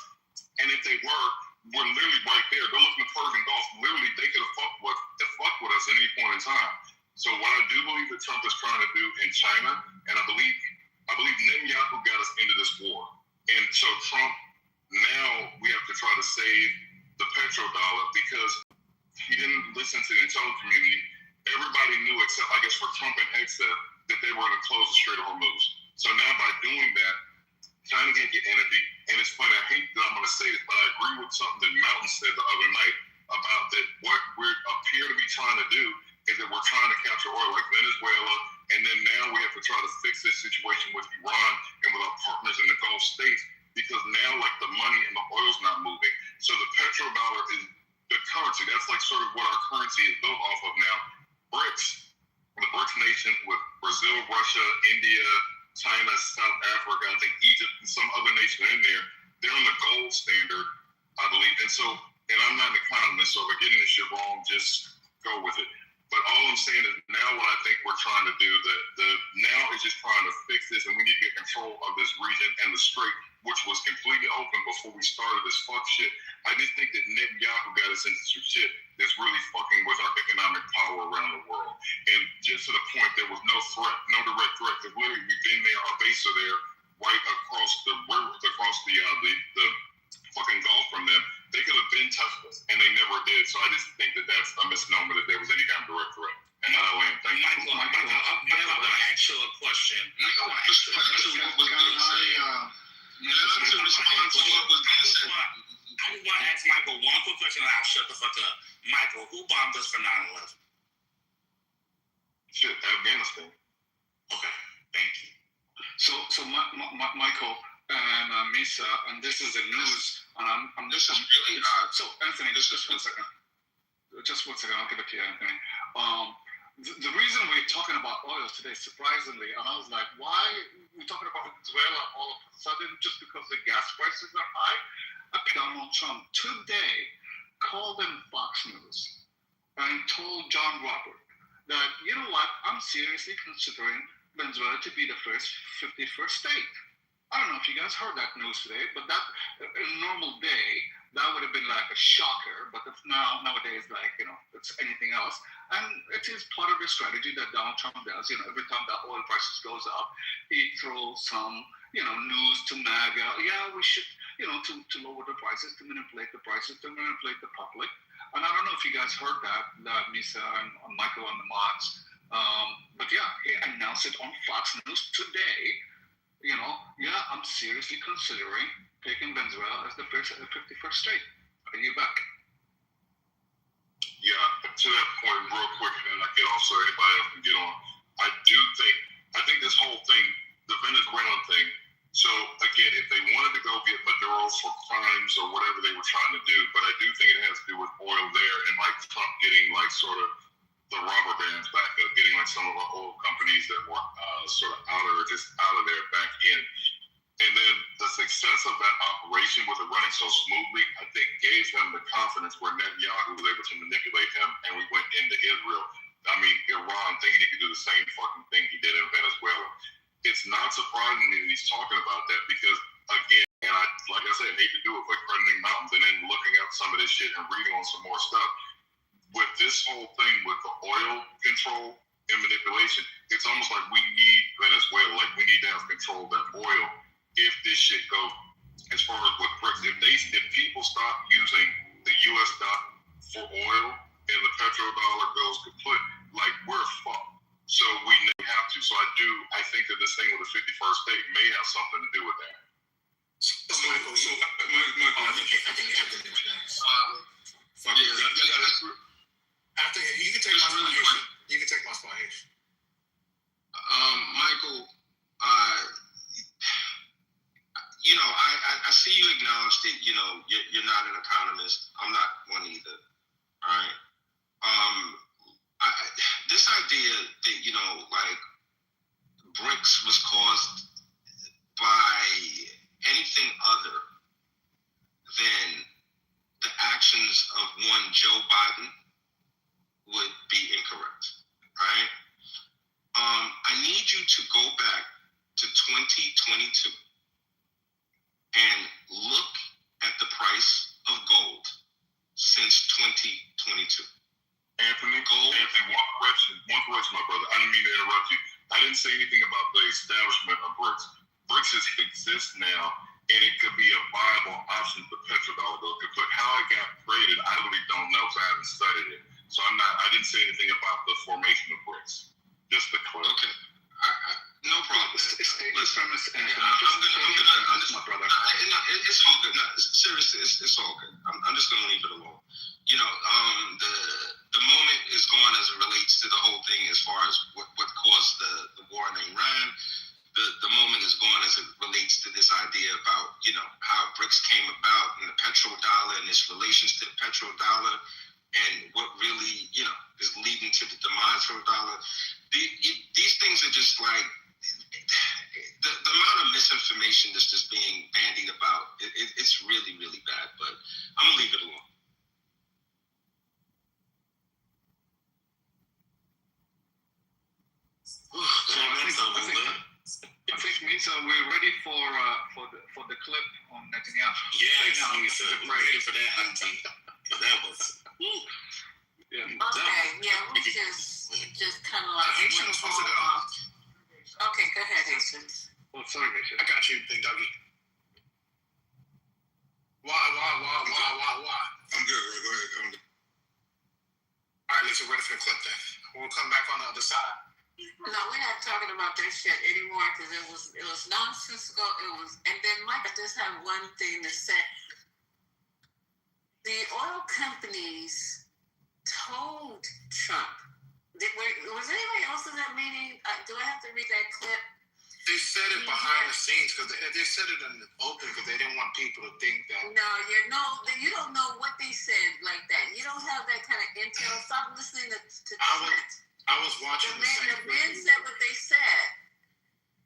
And if they were, we're literally right there. Go look in the Persian Gulf. Literally, they could have fucked with us at any point in time. So what I do believe that Trump is trying to do in China, and I believe Netanyahu got us into this war. And so Trump, now we have to try to save the petrodollar because he didn't listen to the intelligence community. Everybody knew, except I guess for Trump and Hegseth, that they were going to close the Strait of Hormuz. So now by doing that, China can't get energy. And it's funny, I hate that I'm going to say this, but I agree with something that Mountain said the other night about that what we appear to be trying to do is that we're trying to capture oil like Venezuela, and then now we have to try to fix this situation with Iran and with our partners in the Gulf states, because now like the money and the oil's not moving. So the petrodollar is the currency. That's like sort of what our currency is built off of now. The BRICS nations with Brazil, Russia, India, China, South Africa, I think Egypt, and some other nation in there, they're on the gold standard, I believe. And so, and I'm not an economist, so if I'm getting this shit wrong, just go with it. But all I'm saying is now what I think we're trying to do, now is just trying to fix this, and we need to get control of this region and the strait, which was completely open before we started this fuck shit. I just think that Netanyahu got us into some shit that's really fucking with our economic power around the world. And just to the point, there was no threat, no direct threat, because literally we've been there, our base are there, right across the river, across the fucking Gulf from them. They could have been touched us, and they never did. So I just think that that's a misnomer that there was any kind of direct threat. And I land. Thank you. Michael, I want to ask you a question. I want to ask Michael one quick question, and I'll shut the fuck up. Michael, who bombed us for 9/11? Shit, Afghanistan. Okay, thank you. So Michael and Misa, and this is the news. And this is really hard. So Anthony, just 1 second. Just 1 second. I'll give it to you, Anthony. The reason we're talking about oil today, surprisingly, and I was like, why are we talking about Venezuela all of a sudden just because the gas prices are high? Donald Trump today called in Fox News and told John Robert that, you know what, I'm seriously considering Venezuela to be the first 51st state. I don't know if you guys heard that news today, but that in a normal day, that would have been like a shocker. But it's nowadays, like, it's anything else. And it is part of the strategy that Donald Trump does. Every time that oil prices goes up, he throws some, news to MAGA. Yeah, we should, to lower the prices, to manipulate the prices, to manipulate the public. and I don't know if you guys heard that Misa and Michael and the mods. But yeah, he announced it on Fox News today. I'm seriously considering taking Venezuela as the 51st state. Are you back? Yeah, to that point, real quick, and then I get off so everybody else can get on. I think this whole thing, the Venezuelan thing, so again, if they wanted to go get Maduro for crimes or whatever they were trying to do, but I do think it has to do with oil there and like Trump getting like sort of the rubber bands back up, getting like some of our oil companies that were sort of out of there back in. And then the success of that operation with it running so smoothly, I think gave him the confidence where Netanyahu was able to manipulate him, and we went into Israel. I mean, Iran, thinking he could do the same fucking thing he did in Venezuela. It's not surprising that he's talking about that because, again, and like I said, I hate to do it, like running mountains and then looking up some of this shit and reading on some more stuff. With this whole thing with the oil control and manipulation, it's almost like we need Venezuela, like we need to have control of that oil. If this shit goes, as far as with BRICS, if people stop using the U.S. for oil and the petrodollar goes kaput, like we're fucked. So we have to. So I think that this thing with the 51st state may have something to do with that. Michael, I think Anthony was next. After you can take my spot. You can take my spot. Michael, I see you acknowledge that, you're not an economist. I'm not one either. All right. This idea that, like BRICS was caused by anything other than the actions of one Joe Biden would be incorrect. All right. I need you to go back to 2022 and look at the price of gold since 2022. Anthony, one correction, my brother. I didn't mean to interrupt you. I didn't say anything about the establishment of BRICS. BRICS exists now, and it could be a viable option for petrodollar gold. But how it got created, I really don't know because I haven't studied it. So I didn't say anything about the formation of BRICS. Just the clear. Okay. No problem. It's premise, and my brother. It's all good. No, seriously, it's all good. I'm just going to leave it alone. The moment is gone as it relates to the whole thing as far as what caused the war in Iran. The moment is gone as it relates to this idea about, how BRICS came about and the petrodollar and its relations to the petrodollar and what really, is leading to the demise of the dollar. These things are just like, the amount of misinformation that's just being bandied about, it's really, really bad. But I'm going to leave it alone. I think Misa, we're ready for the clip on Netanyahu. Yes, Misa, we're ready for that, auntie. That was. Okay, yeah, we just kind of like. Haitian was supposed to go. Okay, go ahead, Haitian. Oh, sorry, Haitian. I got you, Big Dougie. Why? I'm good, right? Go ahead. All right, let's get ready for the clip then. We'll come back on the other side. No, we're not talking about that shit anymore because it was nonsensical. And then Mike, I just have one thing to say. The oil companies told Trump. Was anybody else in that meeting? Do I have to read that clip? They said it behind the scenes because they said it in the open because they didn't want people to think that. No, you don't know what they said like that. You don't have that kind of intel. Stop listening to Trent. I was watching the men said what they said.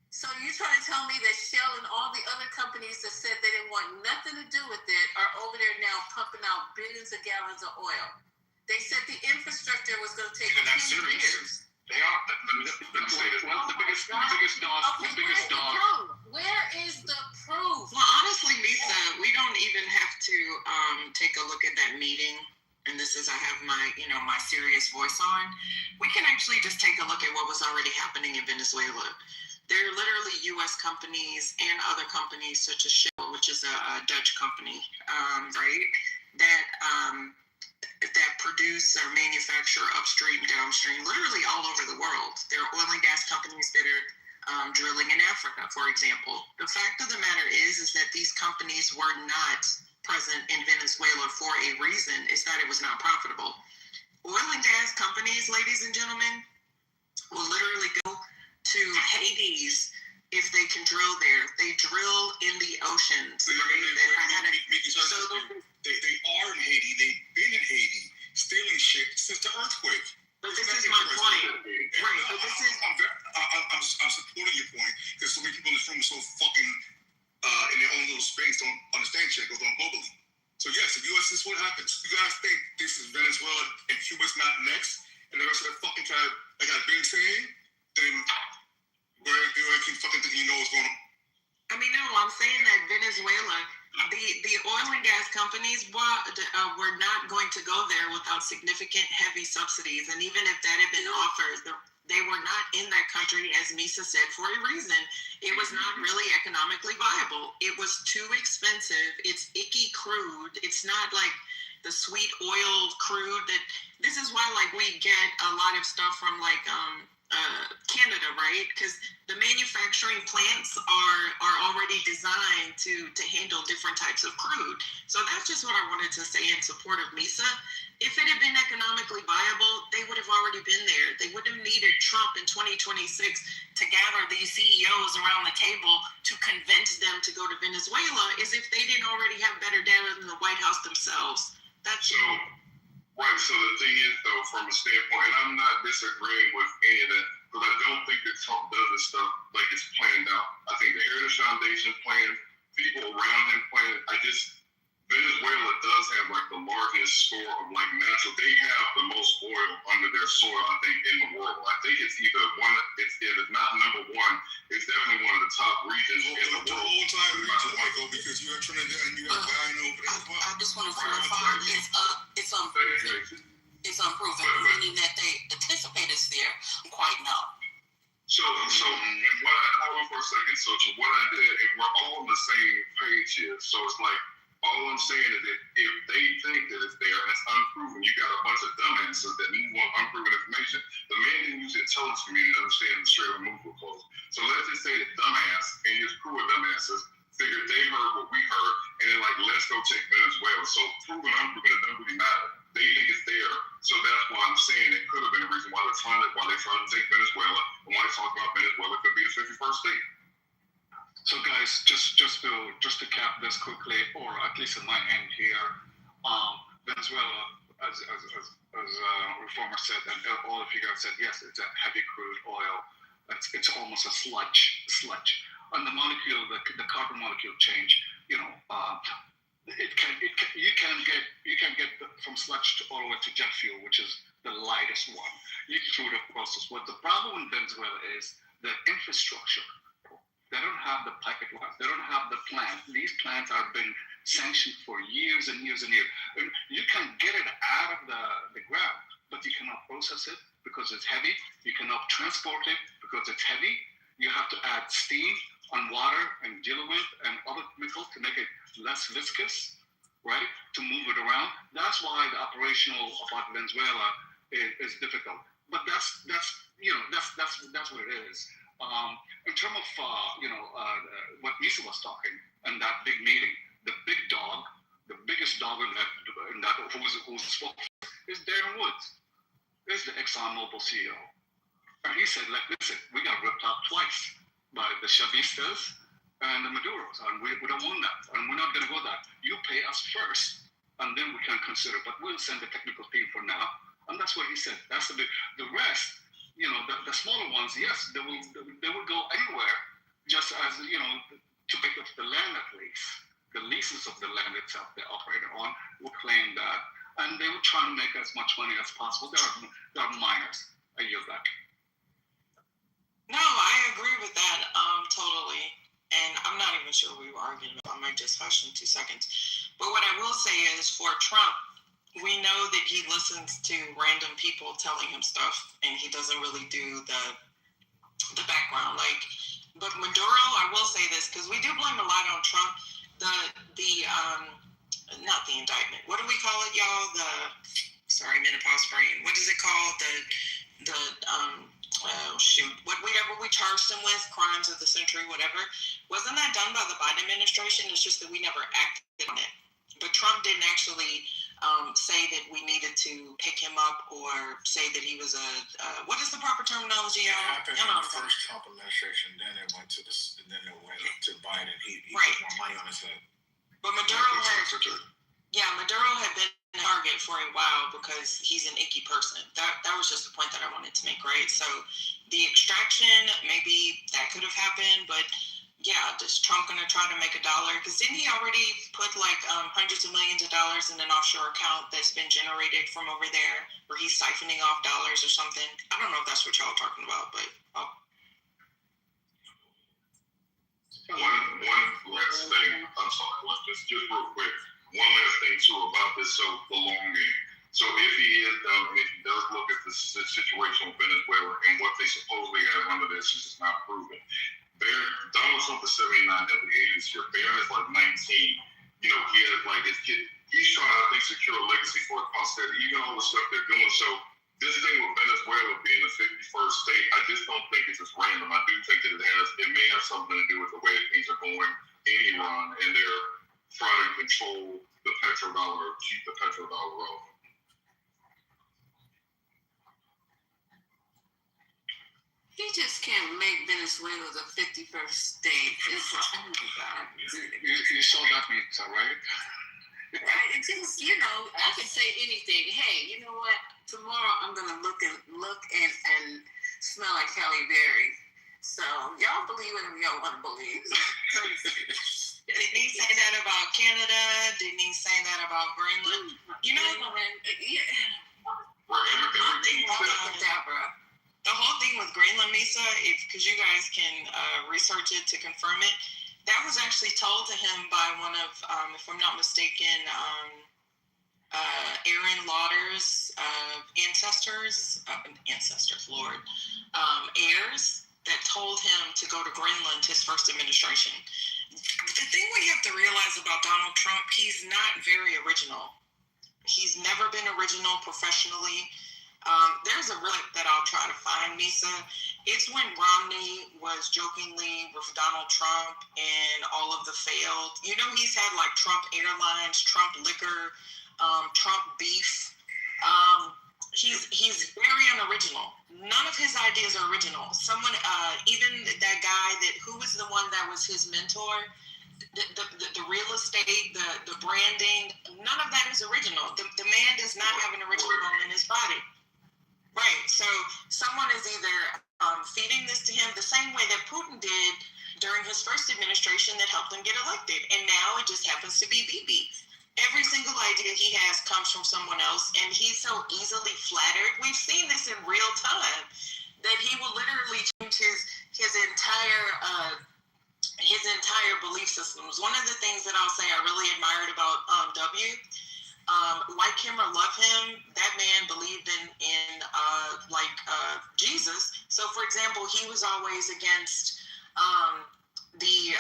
So you trying to tell me that Shell and all the other companies that said they didn't want nothing to do with it are over there now pumping out billions of gallons of oil? They said the infrastructure was going to take 2 years. They are. The biggest dog. Where is the proof? Well, honestly, Lisa, we don't even have to take a look at that meeting. And this is, I have my serious voice on. We can actually just take a look at what was already happening in Venezuela. There are literally U.S. companies and other companies such as Shell, which is a Dutch company, right? That that produce or manufacture upstream, downstream, literally all over the world. There are oil and gas companies that are drilling in Africa, for example. The fact of the matter is that these companies were not present in Venezuela for a reason, is that it was not profitable. Oil and gas companies, ladies and gentlemen, will literally go to Hades if they can drill there. They drill in the oceans. They are in Haiti. They've been in Haiti, stealing shit since the earthquake. But this is my point. Right, but this is... I'm supporting your point, because so many people in this room are so fucking in their own little space, don't understand shit goes on globally. So yes, the U.S. is what happens. You guys think this is Venezuela and Cuba's not next, and the rest of the fucking tribe, like I've been saying, then where do I keep fucking thinking you know what's going on? I mean, no, I'm saying that Venezuela, the oil and gas companies were not going to go there without significant heavy subsidies. And even if that had been offered, they were not in that country, as Misa said, for a reason. It was not really economically viable. It was too expensive. It's icky crude. It's not like the sweet oiled crude that... This is why, like, we get a lot of stuff from, like, Canada, right? Because the manufacturing plants are already designed to handle different types of crude. So that's just what I wanted to say in support of Misa. If it had been economically viable, they would have already been there. They wouldn't have needed Trump in 2026 to gather these CEOs around the table to convince them to go to Venezuela, as if they didn't already have better data than the White House themselves. That's so. Right, so the thing is, though, from a standpoint, and I'm not disagreeing with any of that, because I don't think that Trump does this stuff like it's planned out. I think the Heritage Foundation planned, people around him planned. Venezuela does have like the largest store of like natural. They have the most oil under their soil, I think, in the world. I think it's either one. If it's not number one, it's definitely one of the top regions in the world. The whole entire region, Michael, because you have Trinidad and you have Guyana over there as well. I just want to clarify. It's unproven. It's unproven, meaning that they anticipate it's there. Quite no. So hold on for a second. So to what I did, and we're all on the same page here. So it's like, all I'm saying is that if they think that it's there and it's unproven, you got a bunch of dumbasses that need more unproven information. The man didn't use the intelligence community to understand the straight removal clause. So let's just say that dumbass and his crew of dumbasses figured they heard what we heard, and they're like, let's go take Venezuela. So proven, unproven, it doesn't really matter. They think it's there. So that's why I'm saying it could have been a reason why they're trying to take Venezuela, and why they talk about Venezuela could be the 51st state. So guys, just to cap this quickly, or at least in my end here, Venezuela, as Reformer said, and all of you guys said, yes, it's a heavy crude oil. It's almost a sludge. And the molecule, the carbon molecule change, you can get from sludge all the way to jet fuel, which is the lightest one. You can through the process. What the problem in Venezuela is the infrastructure. They don't have the pipelines. They don't have the plant. These plants have been sanctioned for years and years and years. And you can get it out of the ground, but you cannot process it because it's heavy. You cannot transport it because it's heavy. You have to add steam and water and diluent and other chemicals to make it less viscous, right? To move it around. That's why the operational about Venezuela is difficult. But that's what it is. In terms of what Misa was talking and that big meeting, the biggest dog in that who's spoke is Darren Woods, is the ExxonMobil CEO, and he said, like, listen, we got ripped out twice by the Chavistas and the Maduros, and we don't want that, and we're not going to go that. You pay us first, and then we can consider, but we'll send the technical team for now, and that's what he said. That's the rest. The smaller ones, yes, they will go anywhere, just as, to pick up the land at least. The leases of the land itself they operate on will claim that, and they will try to make as much money as possible. There are minors. I yield back. No, I agree with that totally. And I'm not even sure we were arguing about. I might just hush in 2 seconds. But what I will say is, for Trump, we know that he listens to random people telling him stuff, and he doesn't really do the background. But Maduro, I will say this, because we do blame a lot on Trump. The not the indictment. What do we call it, y'all? Sorry, menopause brain. What is it called? Whatever we charged them with, crimes of the century, whatever. Wasn't that done by the Biden administration? It's just that we never acted on it. But Trump didn't actually say that we needed to pick him up or say that he was what is the proper terminology, y'all? It happened in the first Trump administration, then it went to to Biden. He right. put more money on his head. But Maduro had been a target for a while because he's an icky person. That was just the point that I wanted to make, right? So the extraction, maybe that could have happened, but yeah, is Trump going to try to make $1? Because didn't he already put like hundreds of millions of dollars in an offshore account that's been generated from over there where he's siphoning off dollars or something? I don't know if that's what y'all are talking about, but One last thing. I'm sorry. Just real quick. One last thing too about this. So the long game. So if he does look at the situation with Venezuela and what they supposedly have under this is not proven. Donald Trump is 79, heavily aged here. Barron is like 19. You know, he has like his kid. He's trying to, I think, secure a legacy for his posterity. Even all the stuff they're doing. So this thing with Venezuela being the 51st state, I just don't think it's just random. I do think that it may have something to do with the way things are going in Iran, and they're trying to control the petrodollar, keep the petrodollar low. He just can't make Venezuela the 51st state. It's oh my God. You saw that pizza, right? Right. It's just, you know, I can say anything. Hey, you know what? Tomorrow I'm gonna look and smell like Halle Berry. So y'all believe whatever y'all want to believe. Didn't he say that about Canada? Didn't he say that about Greenland? You know, the whole thing with Greenland, Misa, because you guys can research it to confirm it, that was actually told to him by one of, if I'm not mistaken, Aaron Lauder's heirs that told him to go to Greenland his first administration. The thing we have to realize about Donald Trump, he's not very original. He's never been original professionally. There's a relic that I'll try to find, Misa. It's when Romney was jokingly with Donald Trump and all of the failed. You know, he's had like Trump Airlines, Trump Liquor, Trump Beef. He's very unoriginal. None of his ideas are original. Someone, even that guy who was the one that was his mentor, the real estate, the branding, none of that is original. The man does not have an original bone in his body. Right. So someone is either feeding this to him the same way that Putin did during his first administration that helped him get elected. And now it just happens to be Bibi. Every single idea he has comes from someone else, and he's so easily flattered. We've seen this in real time that he will literally change his entire belief systems. One of the things that I'll say I really admired about W. Like him or love him, that man believed in Jesus. So, for example, he was always against the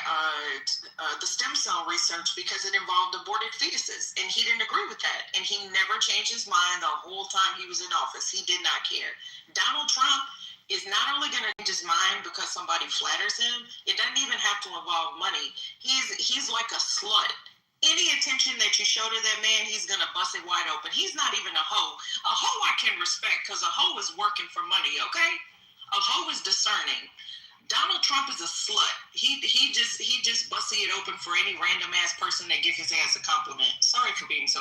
stem cell research because it involved aborted fetuses, and he didn't agree with that. And he never changed his mind the whole time he was in office. He did not care. Donald Trump is not only going to change his mind because somebody flatters him. It doesn't even have to involve money. He's like a slut. Any attention that you show to that man, he's going to bust it wide open. He's not even a hoe. A hoe I can respect because a hoe is working for money, okay? A hoe is discerning. Donald Trump is a slut. He just busted it open for any random ass person that gives his ass a compliment. Sorry for being so.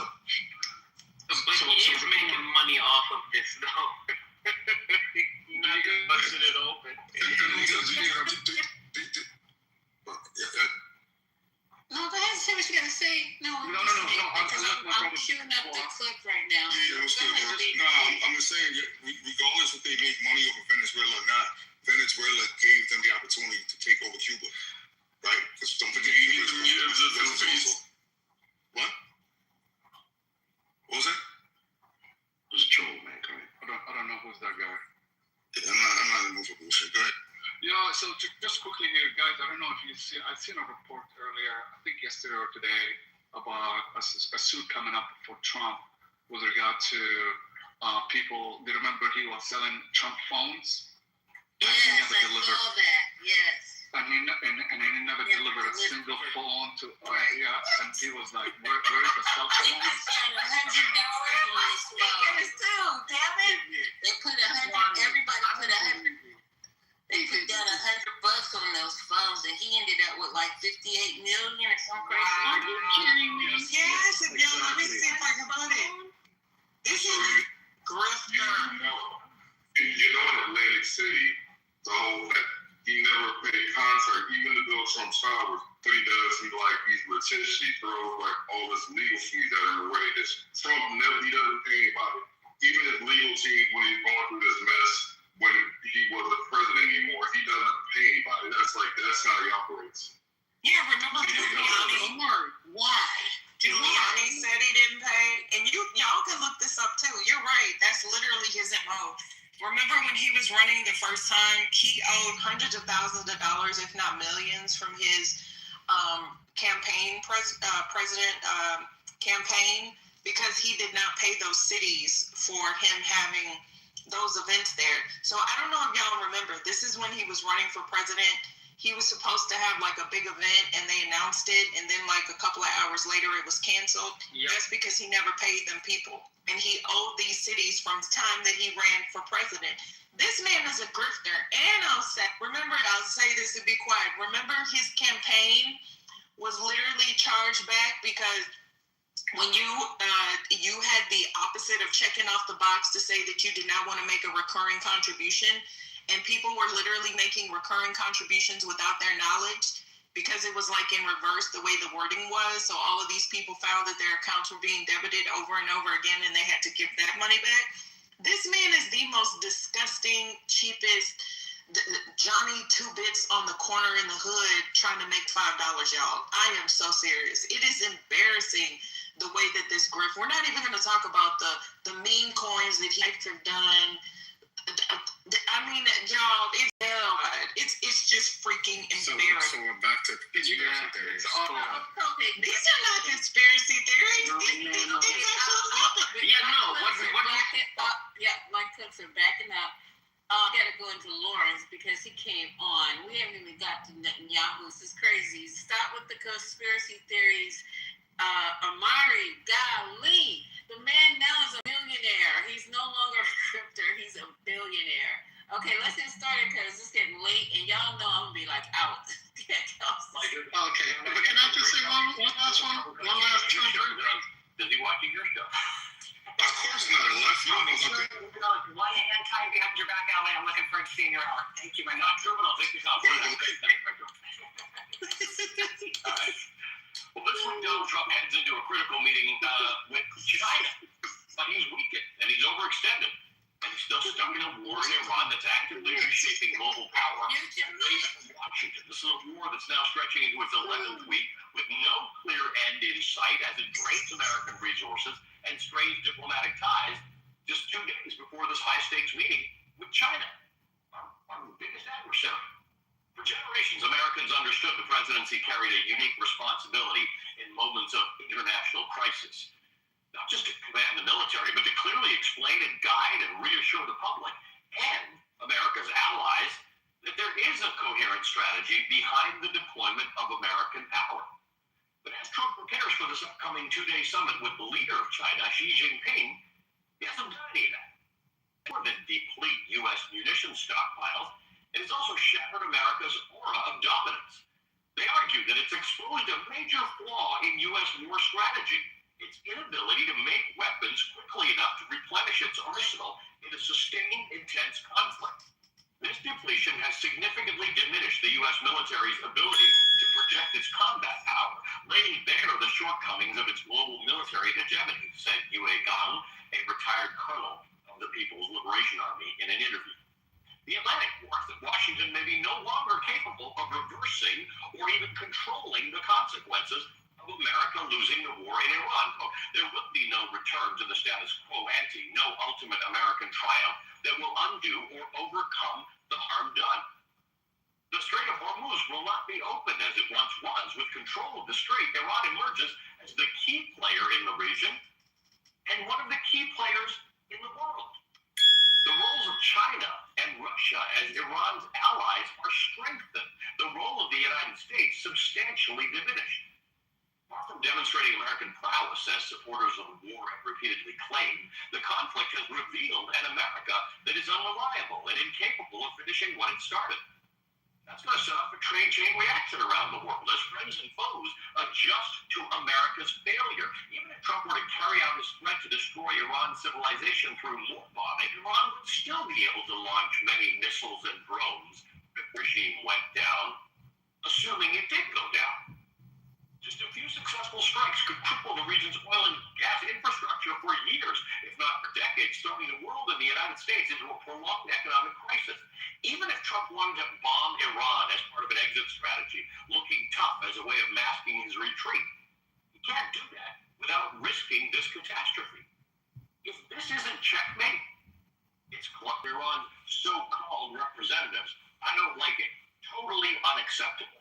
But he's making money off of this, though. He busted it open. No, go ahead and say what you gotta say. No, I'm queuing up the clip right now. I'm just saying, regardless if they make money off of Venezuela or not, Venezuela gave them the opportunity to take over Cuba, right? Because don't forget, what? What was that? It was a troll, man. I don't know who's that guy. Yeah, I'm not in the mood for bullshit. Go ahead. Yeah, so just quickly here, guys, I don't know if you've seen, I've seen a report earlier, I think yesterday or today, about a suit coming up for Trump with regard to people. They remember he was selling Trump phones. Yes, I saw that. Yes. And he never delivered a single phone to and he was like, where's the cell They phone? spent $100 on this phone. too, damn it. They put everybody put they put down $100 on those phones, and he ended up with like 58 million or some crazy. Are you kidding me? Yes, let me see if I can put it. This is grifter. You know, in Atlantic City, the whole that he never paid concert, even though Trump Towers, what he does, he's litigious, he throws like all his legal fees out in the way. Trump he doesn't pay anybody. Even his legal team, when he's going through this mess, when he wasn't president anymore, he doesn't pay anybody. That's how he operates. Yeah, remember Giuliani? Why? Giuliani said he didn't pay, and y'all can look this up too. You're right. That's literally his MO. Remember when he was running the first time, he owed hundreds of thousands of dollars, if not millions, from his president campaign, because he did not pay those cities for him having those events there. So I don't know if y'all remember, this is when he was running for president. He was supposed to have like a big event and they announced it, and then like a couple of hours later it was canceled. Yep. That's because he never paid them people. And he owed these cities from the time that he ran for president. This man is a grifter. And I'll say this and be quiet. Remember his campaign was literally charged back because when you had the opposite of checking off the box to say that you did not want to make a recurring contribution, and people were literally making recurring contributions without their knowledge because it was like in reverse the way the wording was. So all of these people found that their accounts were being debited over and over again and they had to give that money back. This man is the most disgusting, cheapest Johnny Two Bits on the corner in the hood trying to make $5, y'all. I am so serious. It is embarrassing the way that this grift. We're not even going to talk about the meme coins that he have done. I mean, y'all, it's just freaking embarrassing. So we're back to conspiracy theories. These are not conspiracy theories. Like Cooks are backing up. I gotta go into Lawrence because he came on. We haven't even got to Netanyahu. This is crazy. Stop with the conspiracy theories. Amari, golly, the man now is a millionaire. He's no longer a crypter. He's a billionaire. Okay, let's get started because it's getting late, and y'all know I'm gonna be like out. Okay, but can I just say one last term? Does he watching your show? Of course not. Unless you know. One hand tied behind your back alley. I'm looking for a senior hour. Thank you, my Not sure, but I'll take this off. All right. Well, this week, Donald Trump heads into a critical meeting with China, but he's weakened and he's overextended, and he's still stuck in a war in Iran that's actively reshaping global power based from Washington. This is a war that's now stretching into its 11th week with no clear end in sight as it drains American resources and strains diplomatic ties just 2 days before this high-stakes meeting with China, our biggest adversary. For generations, Americans understood the presidency carried a unique responsibility in moments of international crisis. Not just to command the military, but to clearly explain and guide and reassure the public and America's allies that there is a coherent strategy behind the deployment of American power. But as Trump prepares for this upcoming 2-day summit with the leader of China, Xi Jinping, he hasn't done any of that. More than deplete U.S. munition stockpiles, it has also shattered America's aura of dominance. They argue that it's exposed a major flaw in U.S. war strategy, its inability to make weapons quickly enough to replenish its arsenal in a sustained, intense conflict. This depletion has significantly diminished the U.S. military's ability to project its combat power, laying bare the shortcomings of its global military hegemony, said Yue Gang, a retired colonel of the People's Liberation Army, in an interview. The Atlantic warns that Washington may be no longer capable of reversing or even controlling the consequences of America losing the war in Iran. There will be no return to the status quo ante, no ultimate American triumph that will undo or overcome the harm done. The Strait of Hormuz will not be open as it once was. With control of the strait, Iran emerges as the key player in the region and one of the key players in the world. The roles of China and Russia as Iran's allies are strengthened. The role of the United States substantially diminished. Far from demonstrating American prowess, as supporters of the war have repeatedly claimed, the conflict has revealed an America that is unreliable and incapable of finishing what it started. That's going to set off a train chain reaction around the world as friends and foes adjust to America's failure. Even if Trump were to carry out his threat to destroy Iran's civilization through more bombing, Iran would still be able to launch many missiles and drones if the regime went down, assuming it did go down. Just a few successful strikes could cripple the region's oil and gas infrastructure for years, if not for decades, throwing the world and the United States into a prolonged economic crisis. Even if Trump wanted to bomb Iran as part of an exit strategy, looking tough as a way of masking his retreat, he can't do that without risking this catastrophe. If this isn't checkmate, it's Iran's so-called representatives. I don't like it. Totally unacceptable.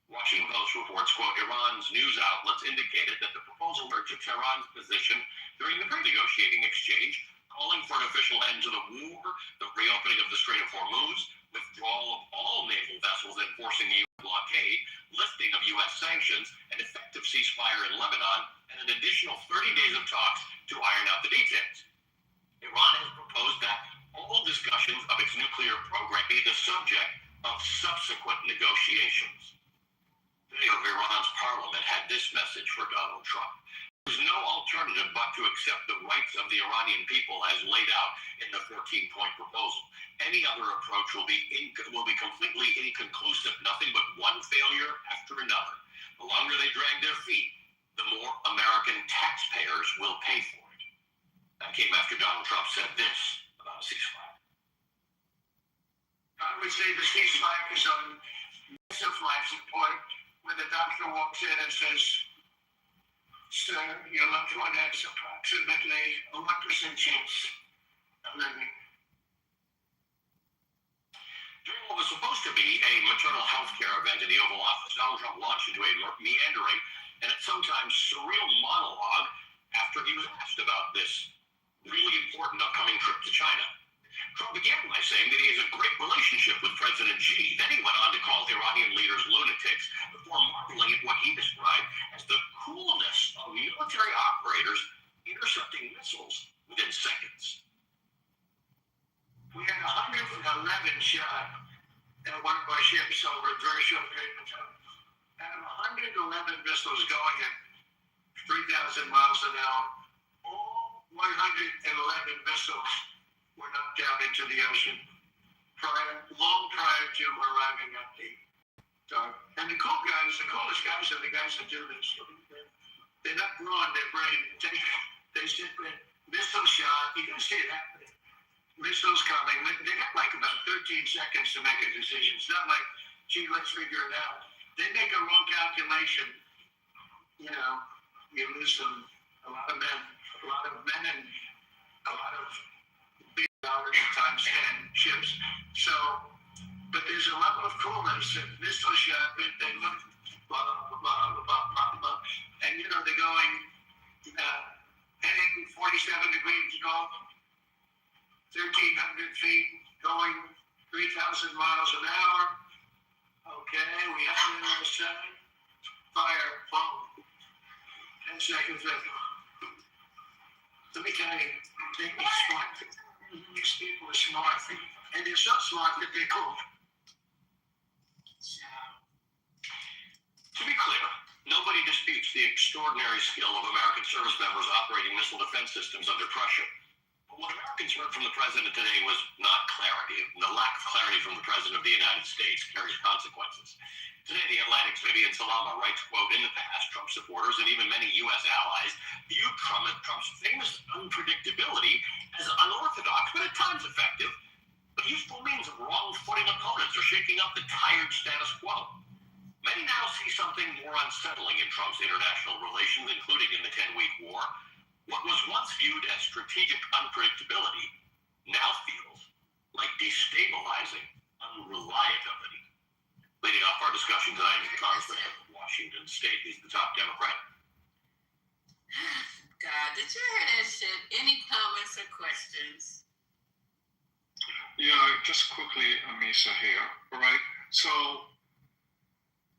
Washington Post reports, quote, Iran's news outlets indicated that the proposal urged Tehran's position during the pre-negotiating exchange, calling for an official end to the war, the reopening of the Strait of Hormuz, withdrawal of all naval vessels enforcing the U.S. blockade, lifting of U.S. sanctions, an effective ceasefire in Lebanon, and an additional 30 days of talks to iron out the details. Iran has proposed that all discussions of its nuclear program be the subject of subsequent negotiations. The leader of Iran's parliament had this message for Donald Trump. There is no alternative but to accept the rights of the Iranian people as laid out in the 14-point proposal. Any other approach will be completely inconclusive, nothing but one failure after another. The longer they drag their feet, the more American taxpayers will pay for it. That came after Donald Trump said this about a ceasefire. I would say the ceasefire is on massive life support. When the doctor walks in and says, sir, your loved one has approximately a 1% chance of living. During what was supposed to be a maternal health care event in the Oval Office, Donald Trump launched into a meandering and at sometimes surreal monologue after he was asked about this really important upcoming trip to China. Trump began by saying that he has a great relationship with President Xi. Then he went on to call Iranian leaders lunatics before marveling at what he described as the coolness of military operators intercepting missiles within seconds. We had 111 shot at one of our ships over a very short period of time. Out of 111 missiles going at 3,000 miles an hour, all 111 missiles were knocked down into the ocean long prior to arriving at the dock. And the coolest guys are the guys that do this. They're not blowing their brain. They sit there, missile shot. You can see that. Missiles coming. They got like about 13 seconds to make a decision. It's not like, gee, let's figure it out. They make a wrong calculation. You know, you lose a lot of men and a lot of times 10 ships. So, but there's a level of coolness. Missile shot, they look blah, blah, blah, blah, blah, blah. And, you know, they're going heading 47 degrees Gulf, 1,300 feet, going 3,000 miles an hour. Okay, we have it on the side. Fire, boom. 10 seconds later. Let me tell you, they're smart. These people are smart. And they're so smart that they're cool. To be clear, nobody disputes the extraordinary skill of American service members operating missile defense systems under pressure. But what Americans heard from the president today was not clarity. The lack of clarity from the president of the United States carries consequences. Today, the Atlantic's Vivian Salama writes, quote, in the past, Trump supporters and even many U.S. allies viewed Trump's famous unpredictability as unorthodox, but at times effective, but useful means of wrong-footing opponents or shaking up the tired status quo. Many now see something more unsettling in Trump's international relations, including in the 10-week war. What was once viewed as strategic unpredictability now feels like destabilizing unreliability. Leading off our discussion tonight is the Congressman of Washington State. He's the top Democrat God, did you hear that shit? Any comments or questions? Yeah, just quickly, Amisha here, right? So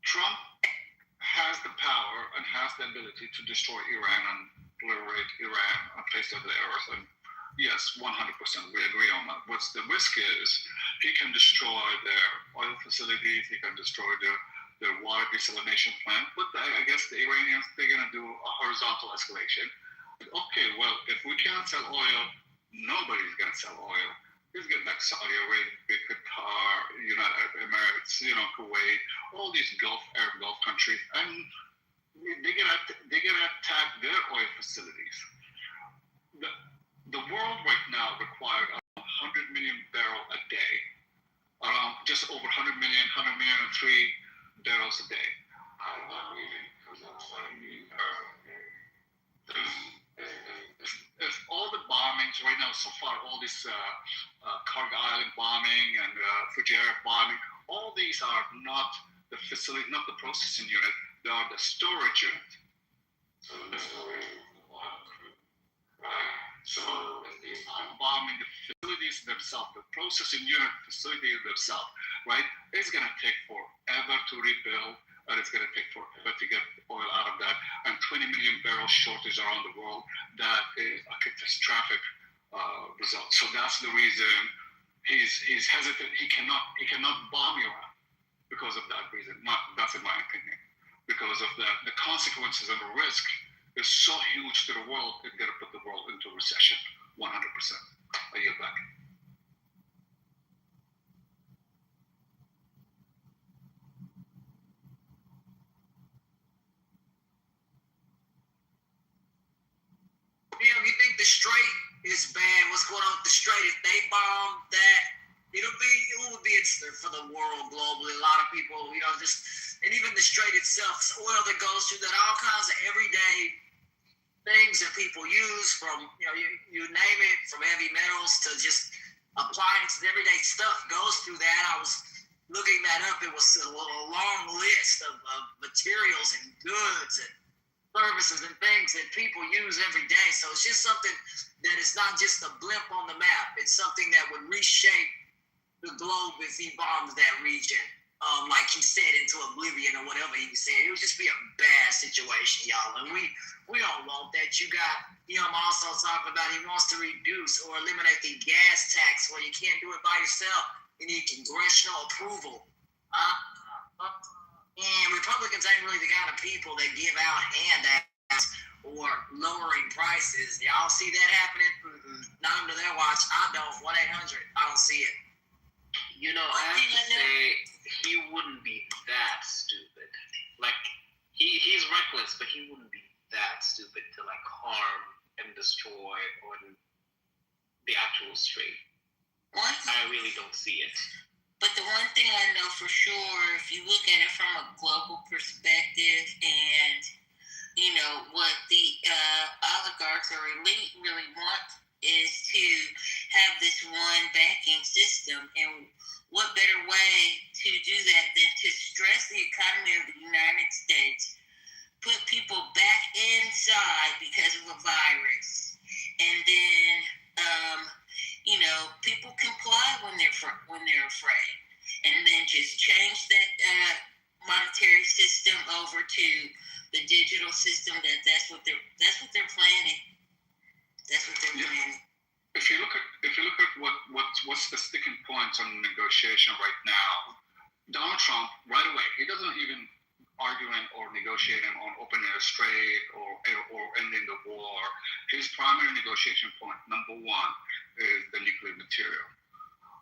Trump has the power and has the ability to destroy Iran and obliterate Iran on face of the earth. And yes, 100%, we agree on that. What's the risk is he can destroy their oil facilities, he can destroy their water desalination plant. But I guess the Iranians, they're going to do a horizontal escalation. Okay, well, if we can't sell oil, nobody's going to sell oil. He's getting like Saudi Arabia, Qatar, United Arab Emirates, Kuwait, all these Arab Gulf countries, and they're gonna attack their oil facilities. The world right now required 100 million barrel a day, around just over 100 million, 100 million and 3 barrels a day. If all the bombings right now, so far, all this Cargo Island bombing and Fujairah bombing, all these are not the facility, not the processing unit, they are the storage unit. So the storage So bombing the facilities themselves, the processing unit facilities themselves, right? It's going to take forever to rebuild, and it's going to take forever to get oil out of that. And 20 million barrel shortage around the world, that is a catastrophic result. So that's the reason he's hesitant. He cannot bomb Iran because of that reason. That's in my opinion. Because of the consequences and the risk is so huge to the world, it's going to put the world into recession 100%. I yield back. You think the Strait is bad? What's going on with the Strait? If they bomb that, it will be instant for the world globally. A lot of people, and even the Strait itself, it's oil that goes through that, all kinds of everyday things that people use, from you name it, from heavy metals to just appliances, everyday stuff goes through that. I was looking that up. It was a long list of materials and goods and services and things that people use every day. So it's just something that is not just a blip on the map. It's something that would reshape the globe if he bombs that region, like he said, into oblivion or whatever he said. It would just be a bad situation, y'all. And we don't want that. You got him also talking about he wants to reduce or eliminate the gas tax, where you can't do it by yourself. You need congressional approval. And Republicans ain't really the kind of people that give out handouts or lowering prices. Y'all see that happening? Not under their watch. I don't. 1-800. I don't see it. I have to say, he wouldn't be that stupid. Like, he's reckless, but he wouldn't be that stupid to harm and destroy on the actual Strait. I really don't see it. But the one thing I know for sure, if you look at it from a global perspective, and what the oligarchs or elite really want is to have this one banking system. And what better way to do that than to stress the economy of the United States, put people back inside because of a virus, and then people comply when they're afraid, and then just change that monetary system over to the digital system. That's what they're planning. That's what they're planning. If you look at what's the sticking points on negotiation right now, Donald Trump right away, he doesn't even arguing or negotiating on opening a strait or ending the war. His primary negotiation point, number one, is the nuclear material.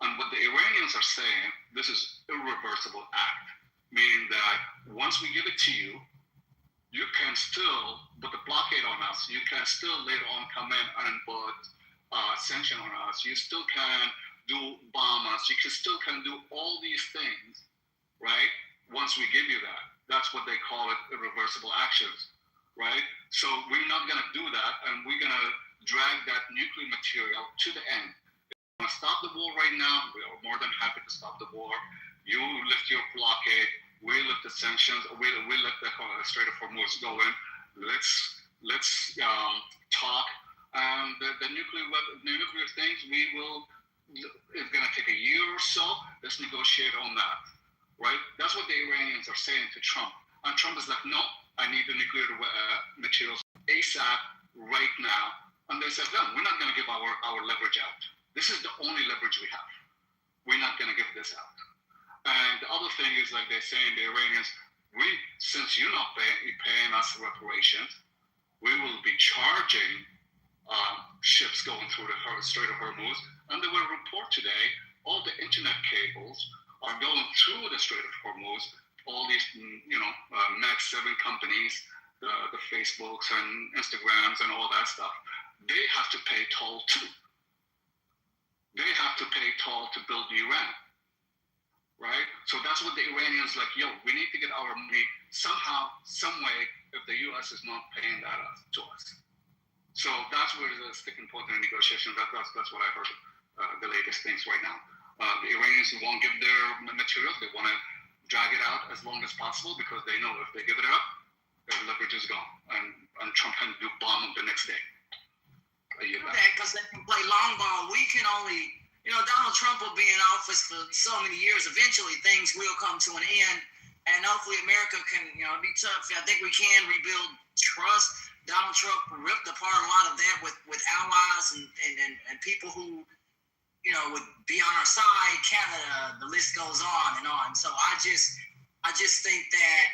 And what the Iranians are saying, this is irreversible act, meaning that once we give it to you, you can still put the blockade on us. You can still later on come in and put sanction on us. You still can bomb us. You still can do all these things, right? Once we give you that. That's what they call it, irreversible actions, right? So we're not going to do that, and we're going to drag that nuclear material to the end. If you want to stop the war right now, we are more than happy to stop the war. You lift your blockade, we lift the sanctions, we let the Strait of Hormuz go in. Let's let's talk. The nuclear things, it's going to take a year or so. Let's negotiate on that, right? That's what the Iranians are saying to Trump. And Trump is like, no, I need the nuclear materials ASAP right now. And they said, no, we're not going to give our leverage out. This is the only leverage we have. We're not going to give this out. And the other thing is, like they're saying, the Iranians, since you're not paying us reparations, we will be charging ships going through the Strait of Hormuz. And there were a report today, all the internet cables are going through the Strait of Hormuz. All these, Mag 7 companies, the Facebooks and Instagrams and all that stuff, they have to pay toll too. They have to pay toll to build Iran, right? So that's what the Iranians like, yo, we need to get our money somehow, some way, if the U.S. is not paying that to us. So that's where the sticking point in the negotiation. That's what I heard, the latest things right now. The Iranians won't give their materials. They want to drag it out as long as possible because they know if they give it up, their leverage is gone. And Trump can do bomb them the next day. Because they can play long ball. We can only, Donald Trump will be in office for so many years. Eventually, things will come to an end. And hopefully America can, be tough. I think we can rebuild trust. Donald Trump ripped apart a lot of that with allies and people who, would be on our side. Canada, the list goes on and on. So I just think that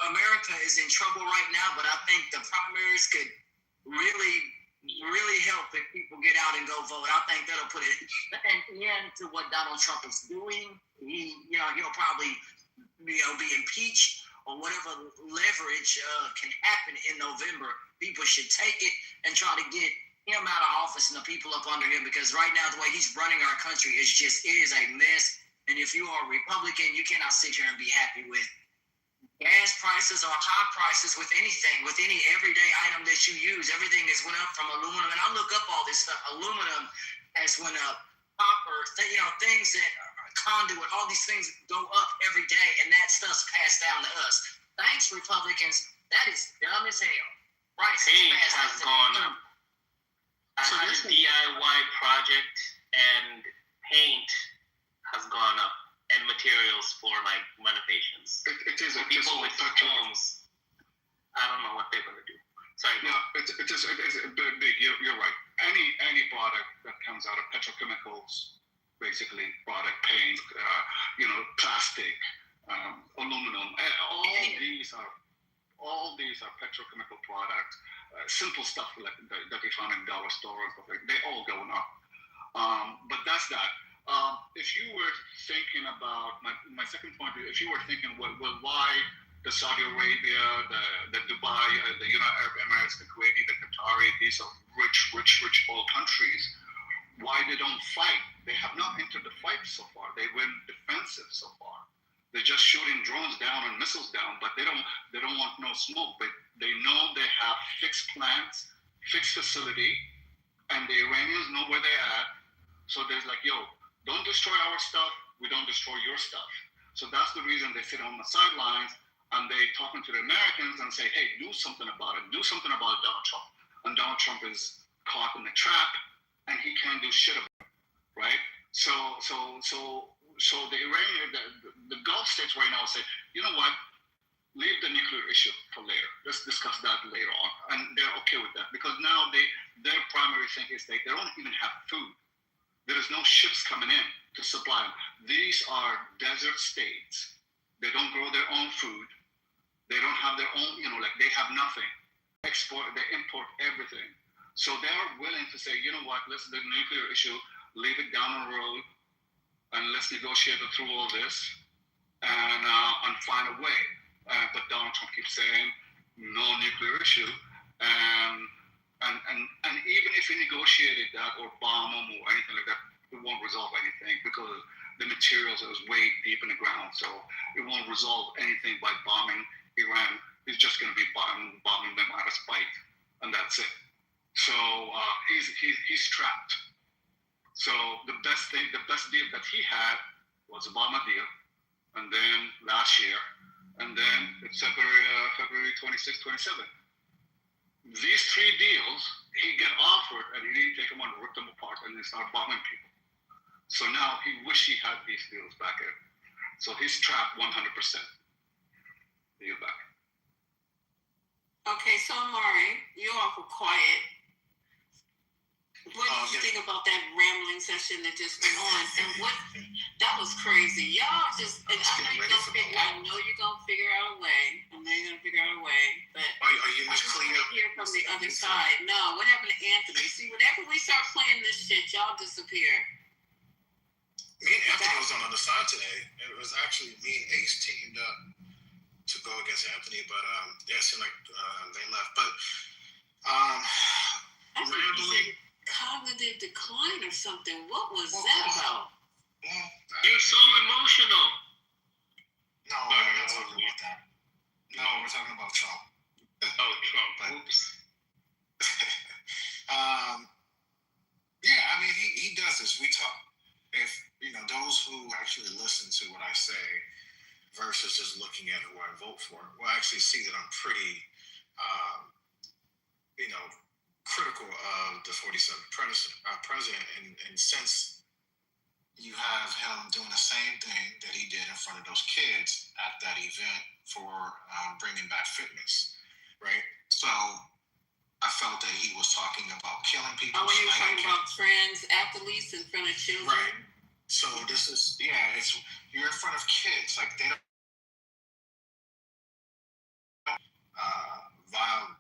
America is in trouble right now. But I think the primaries could really help if people get out and go vote. I think that'll put an end to what Donald Trump is doing. He'll probably, be impeached or whatever leverage can happen in November. People should take it and try to get him out of office and the people up under him, because right now the way he's running our country it is a mess. And if you are a Republican, you cannot sit here and be happy with gas prices or high prices with anything, with any everyday item that you use. Everything has went up from aluminum, and I look up all this stuff. Aluminum has went up, copper, things that are conduit, all these things go up every day, and that stuff's passed down to us. Thanks, Republicans. That is dumb as hell. Paint has gone up. I had a DIY project, and paint has gone up, and materials for like renovations. It is people with homes. I don't know what they're gonna do. Sorry. Yeah, it is big. You're right. Any product that comes out of petrochemicals, basically product, paint, plastic, aluminum, all these are petrochemical products. Simple stuff like that you find in dollar store and stuff like they all going up. But that's that. If you were thinking about my second point, if you were thinking, well, why the Saudi Arabia, the Dubai, the United Arab Emirates, the Kuwaiti, the Qatari, these are rich oil countries. Why they don't fight? They have not entered the fight so far. They went defensive so far. They're just shooting drones down and missiles down, but they don't want no smoke. But they know they have fixed plants, fixed facility, and the Iranians know where they're at. So there's like, yo, don't destroy our stuff. We don't destroy your stuff. So that's the reason they sit on the sidelines and they talking to the Americans and say, hey, do something about it. Do something about Donald Trump. And Donald Trump is caught in the trap, and he can't do shit about it, right? So the Iranian, the Gulf states right now say, you know what? Leave the nuclear issue for later. Let's discuss that later on. And they're okay with that because now their primary thing is they don't even have food. There is no ships coming in to supply them. These are desert states. They don't grow their own food. They don't have their own, they have nothing. They import everything. So they're willing to say, you know what, let's do the nuclear issue, leave it down the road, and let's negotiate through all this and find a way. But Donald Trump keeps saying no nuclear issue, and even if he negotiated that or bomb them or anything like that, it won't resolve anything because the materials is way deep in the ground. So it won't resolve anything by bombing Iran. It's just going to be bombing them out of spite, and that's it. So he's trapped. So the best deal that he had was Obama deal, and then last year, and then it's February 26, 27. these 3 deals, he get offered and he didn't take them on, rip them apart, and they start bombing people. So now he wish he had these deals back in. So he's trapped 100%. You're back. Okay, so Amari, you're awful quiet. What did you think about that rambling session that just went on? And that was crazy. Y'all just, and I know you're gonna figure out a way. But Are you I just clear? want to hear from the other side. No, what happened to Anthony? See, whenever we start playing this shit, y'all disappear. Me and Anthony was on the other side today. It was actually me and Ace teamed up to go against Anthony, but it seemed like they left. But I think he said cognitive decline or something. What was that about? You're so emotional. No, we're not talking about that. No, we're talking about Trump. Oh, Trump. Oops. Yeah, I mean, he does this. We talk, if, those who actually listen to what I say versus just looking at who I vote for, will actually see that I'm pretty, critical of the 47th president. And since you have him doing the same thing that he did in front of those kids at that event for bringing back fitness, right? So I felt that he was talking about killing people. Oh, when you were talking about trans athletes in front of children? Right. So this is, you're in front of kids. Like, they don't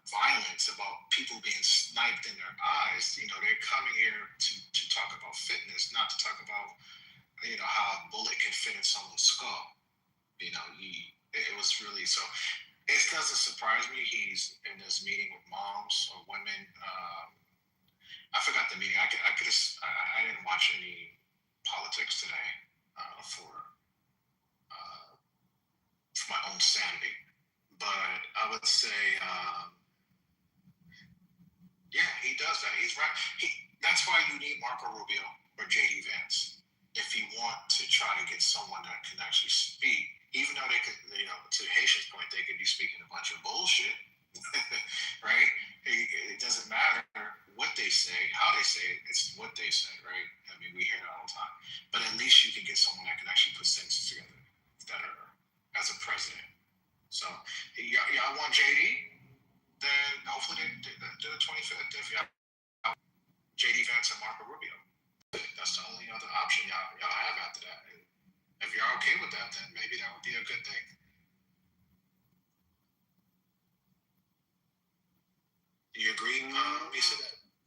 violence about people being sniped in their eyes. They're coming here to talk about fitness, not to talk about, how a bullet can fit in someone's skull. It was really, so it doesn't surprise me he's in this meeting with moms or women. I forgot the meeting. I didn't watch any politics today for my own sanity. But I would say, he does that. He's right. That's why you need Marco Rubio or J.D. Vance if you want to try to get someone that can actually speak. Even though they could, to Haitian's point, they could be speaking a bunch of bullshit, right? It doesn't matter what they say, how they say it. It's what they say, right? I mean, we hear it all the time. But at least you can get someone that can actually put sentences together that are as a president. So, y'all want JD? Then hopefully they do the 25th. If y'all JD Vance and Marco Rubio, that's the only other option y'all have after that. And if you're okay with that, then maybe that would be a good thing. Do you agree, Lisa,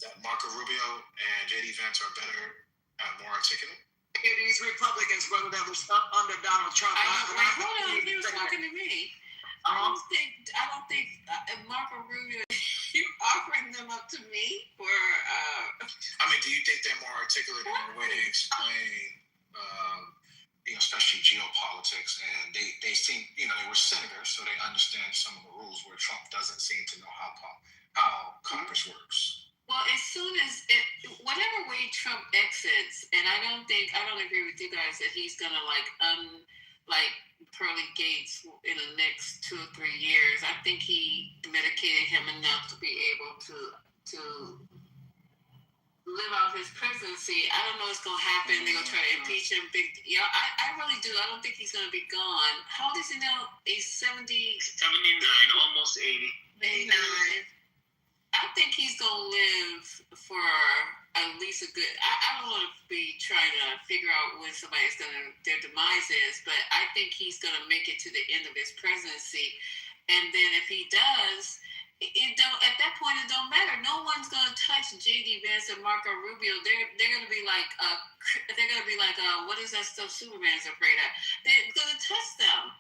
that Marco Rubio and JD Vance are better and more articulate? These Republicans, brother, that was up under Donald Trump. Hold on, he was talking to me. I don't think Marco Rubio, you offering them up to me for. I mean, do you think they're more articulate in the way they explain, especially geopolitics? And they seem, they were senators, so they understand some of the rules. Where Trump doesn't seem to know how Congress works. Well, as soon as whatever way Trump exits, and I don't agree with you guys that he's gonna like pearly gates in the next 2 or 3 years. I think he medicated him enough to be able to live out his presidency. I don't know what's gonna happen. They're gonna try to impeach him. I really do. I don't think he's gonna be gone. How old is he now? He's 79, almost 80. 89. I think he's gonna live for at least a good. I don't want to be trying to figure out when somebody's their demise is, but I think he's gonna make it to the end of his presidency, and then if he does, at that point it don't matter. No one's gonna touch J.D. Vance and Marco Rubio. They're gonna be like what is that stuff Superman's afraid of? They're gonna touch them.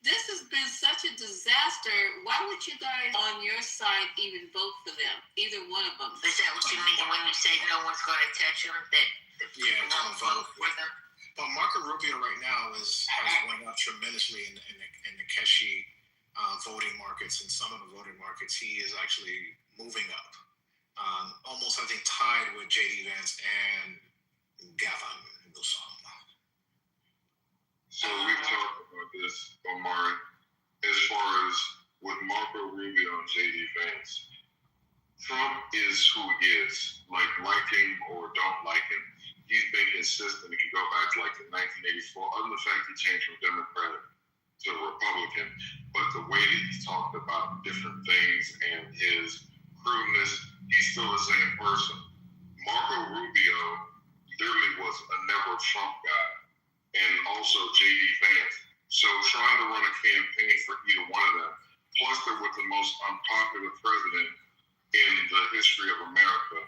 This has been such a disaster. Why would you guys on your side even vote for them? Either one of them. Is that what you mean when you say no one's going to touch them? That the people won't vote for them? But Marco Rubio right now has went up tremendously in the Keshi voting markets. In some of the voting markets, he is actually moving up. Almost, I think, tied with J.D. Vance and Gavin Newsom. So we've talked about this, Omari, as far as with Marco Rubio and J.D. Vance. 1984, other than the fact he changed from Democrat to Republican, but the way that he talked about different things and his crudeness, he's still the same person. Marco Rubio literally was a never Trump guy, and also J.D. Vance. So trying to run a campaign for either one of them, plus they're with the most unpopular president in the history of America,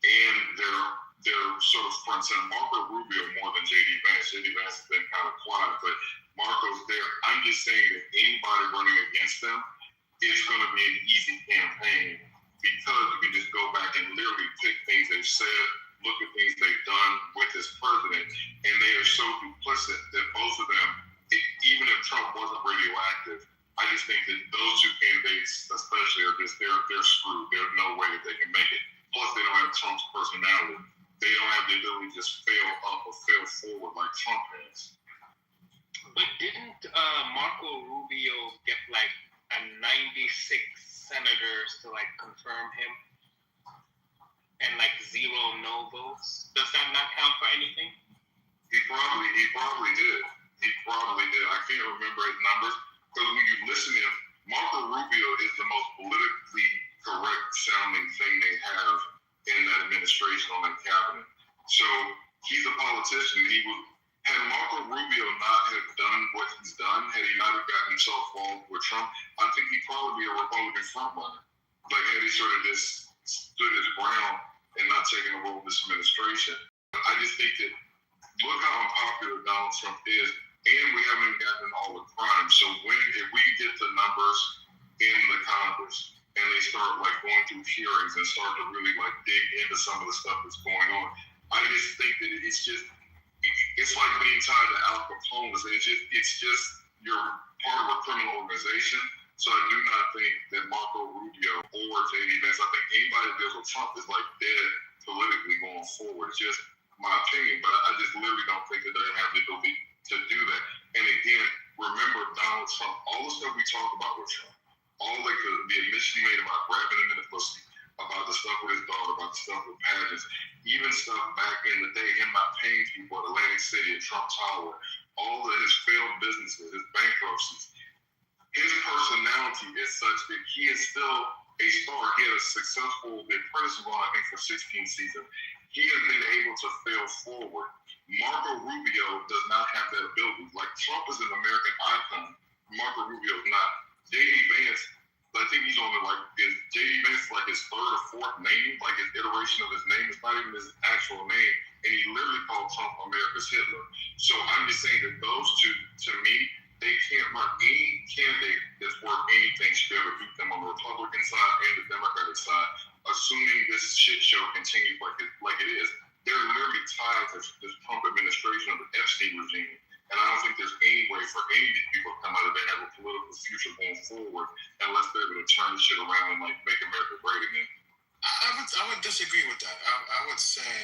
and they're sort of front center. Marco Rubio more than J.D. Vance. J.D. Vance has been kind of quiet, but Marco's there. I'm just saying that anybody running against them, it's going to be an easy campaign because you can just go back and literally pick things they've said, look at things they've done with this president, and they are so duplicit that both of them, even if Trump wasn't radioactive, I just think that those two candidates, especially, are just they're screwed. There's no way that they can make it. Plus, they don't have Trump's personality. They don't have the ability to just fail up or fail forward like Trump has. But didn't Marco Rubio get like a 96 senators to like confirm him, and like 0 no votes? Does that not count for anything? He probably did. He probably did. I can't remember his numbers because when you listen to him, Marco Rubio is the most politically correct sounding thing they have in that administration on that cabinet. So he's a politician. Had Marco Rubio not have done what he's done, had he not have gotten himself involved with Trump, I think he'd probably be a Republican frontrunner. Like had he sort of just stood his ground and not taken a role in this administration. I just think that look how unpopular Donald Trump is, and we haven't even gotten all the crime. So if we get the numbers in the Congress and they start like going through hearings and start to really like dig into some of the stuff that's going on, I just think that it's like being tied to Al Capone. It's just you're part of a criminal organization. So I do not think that Marco Rubio or J.D. Vance, I think anybody that deals with Trump is like dead politically going forward. It's just my opinion, but I just literally don't think that they're going to have the ability to do that. And again, remember Donald Trump, all the stuff we talk about with Trump, all like the admission he made about grabbing him in the pussy, about the stuff with his daughter, about the stuff with pageants, even stuff back in the day, him not paying people at Atlantic City and Trump Tower, all of his failed businesses, his bankruptcies. His personality is such that he is still a star. He had a successful The Apprentice run, I think, for 16 seasons. He has been able to fail forward. Marco Rubio does not have that ability. Like Trump is an American icon. Marco Rubio is not. J.D. Vance, I think he's on J.D. Vance like his third or fourth name, like his iteration of his name. It's not even his actual name. And he literally called Trump America's Hitler. So I'm just saying that those two, to me, they can't run any candidate that's worth anything should be able to beat them on the Republican side and the Democratic side, assuming this shit show continues like it is. They're literally tied to this Trump administration of the Epstein regime. And I don't think there's any way for any of these people to come out of there and have a political future going forward unless they're able to turn this shit around and like make America great again. I would disagree with that. I would say,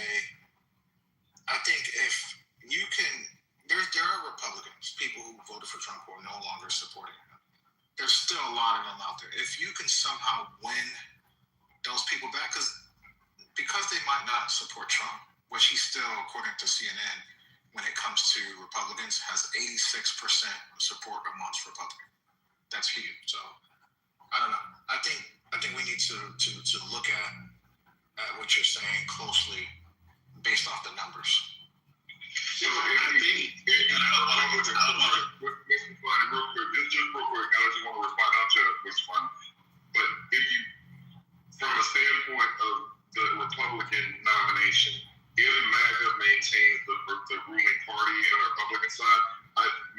I think if you can, there are Republicans, people who voted for Trump who are no longer supporting him. There's still a lot of them out there. If you can somehow win those people back, because they might not support Trump, which he still, according to CNN, when it comes to Republicans, has 86% support amongst Republicans. That's huge. So I don't know. I think we need to look at what you're saying closely based off the numbers. So I think real quick, just real quick, I just want to respond out to which one. But if you, from a standpoint of the Republican nomination, if MAGA maintains the ruling party on the Republican side,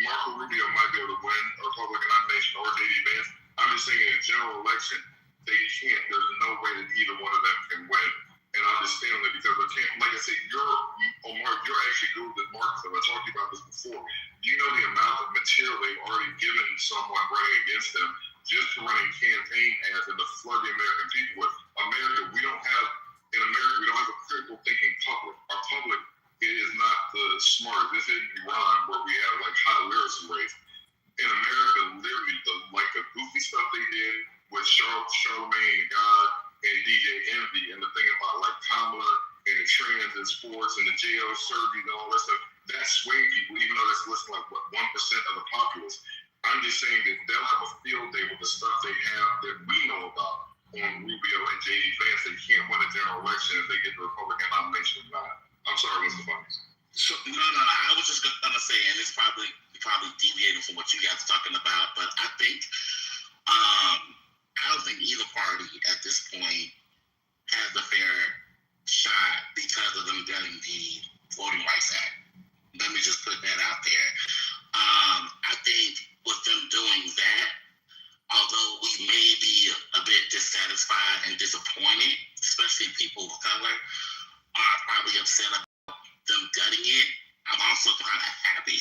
Marco Rubio might be able to win a Republican nomination or J.D. Vance. I'm just saying in a general election, they can't. There's no way that either one of them can win. And I understand that because they can't. Like I said, you're actually good with this market stuff. I talked to you about this before. You know the amount of material they've already given someone running against them just to running campaign ads and to flood the American people with. In America, we don't have a critical thinking public. Our public is not the smart. This isn't Iran where we have like high literacy rates. In America, literally, the goofy stuff they did with Charlemagne, God, and DJ Envy, and the thing about like Kamala and the trends and sports and the jail surgery and all that stuff, that that sway people, even though that's listed like what 1% of the populace. I'm just saying that they'll have a field day with the stuff they have that we know about on Rubio and JD Vance. They can't win a general election if they get the Republican nomination or not. I'm sorry, Mr. Fox. So, no. I was just gonna say, and it's probably deviating from what you guys are talking about, but I think I don't think either party at this point has a fair shot because of them getting the Voting Rights Act. Let me just put that out there. I think with them doing that, although we may be a bit dissatisfied and disappointed, especially people of color are probably upset about them gutting it, I'm also kind of happy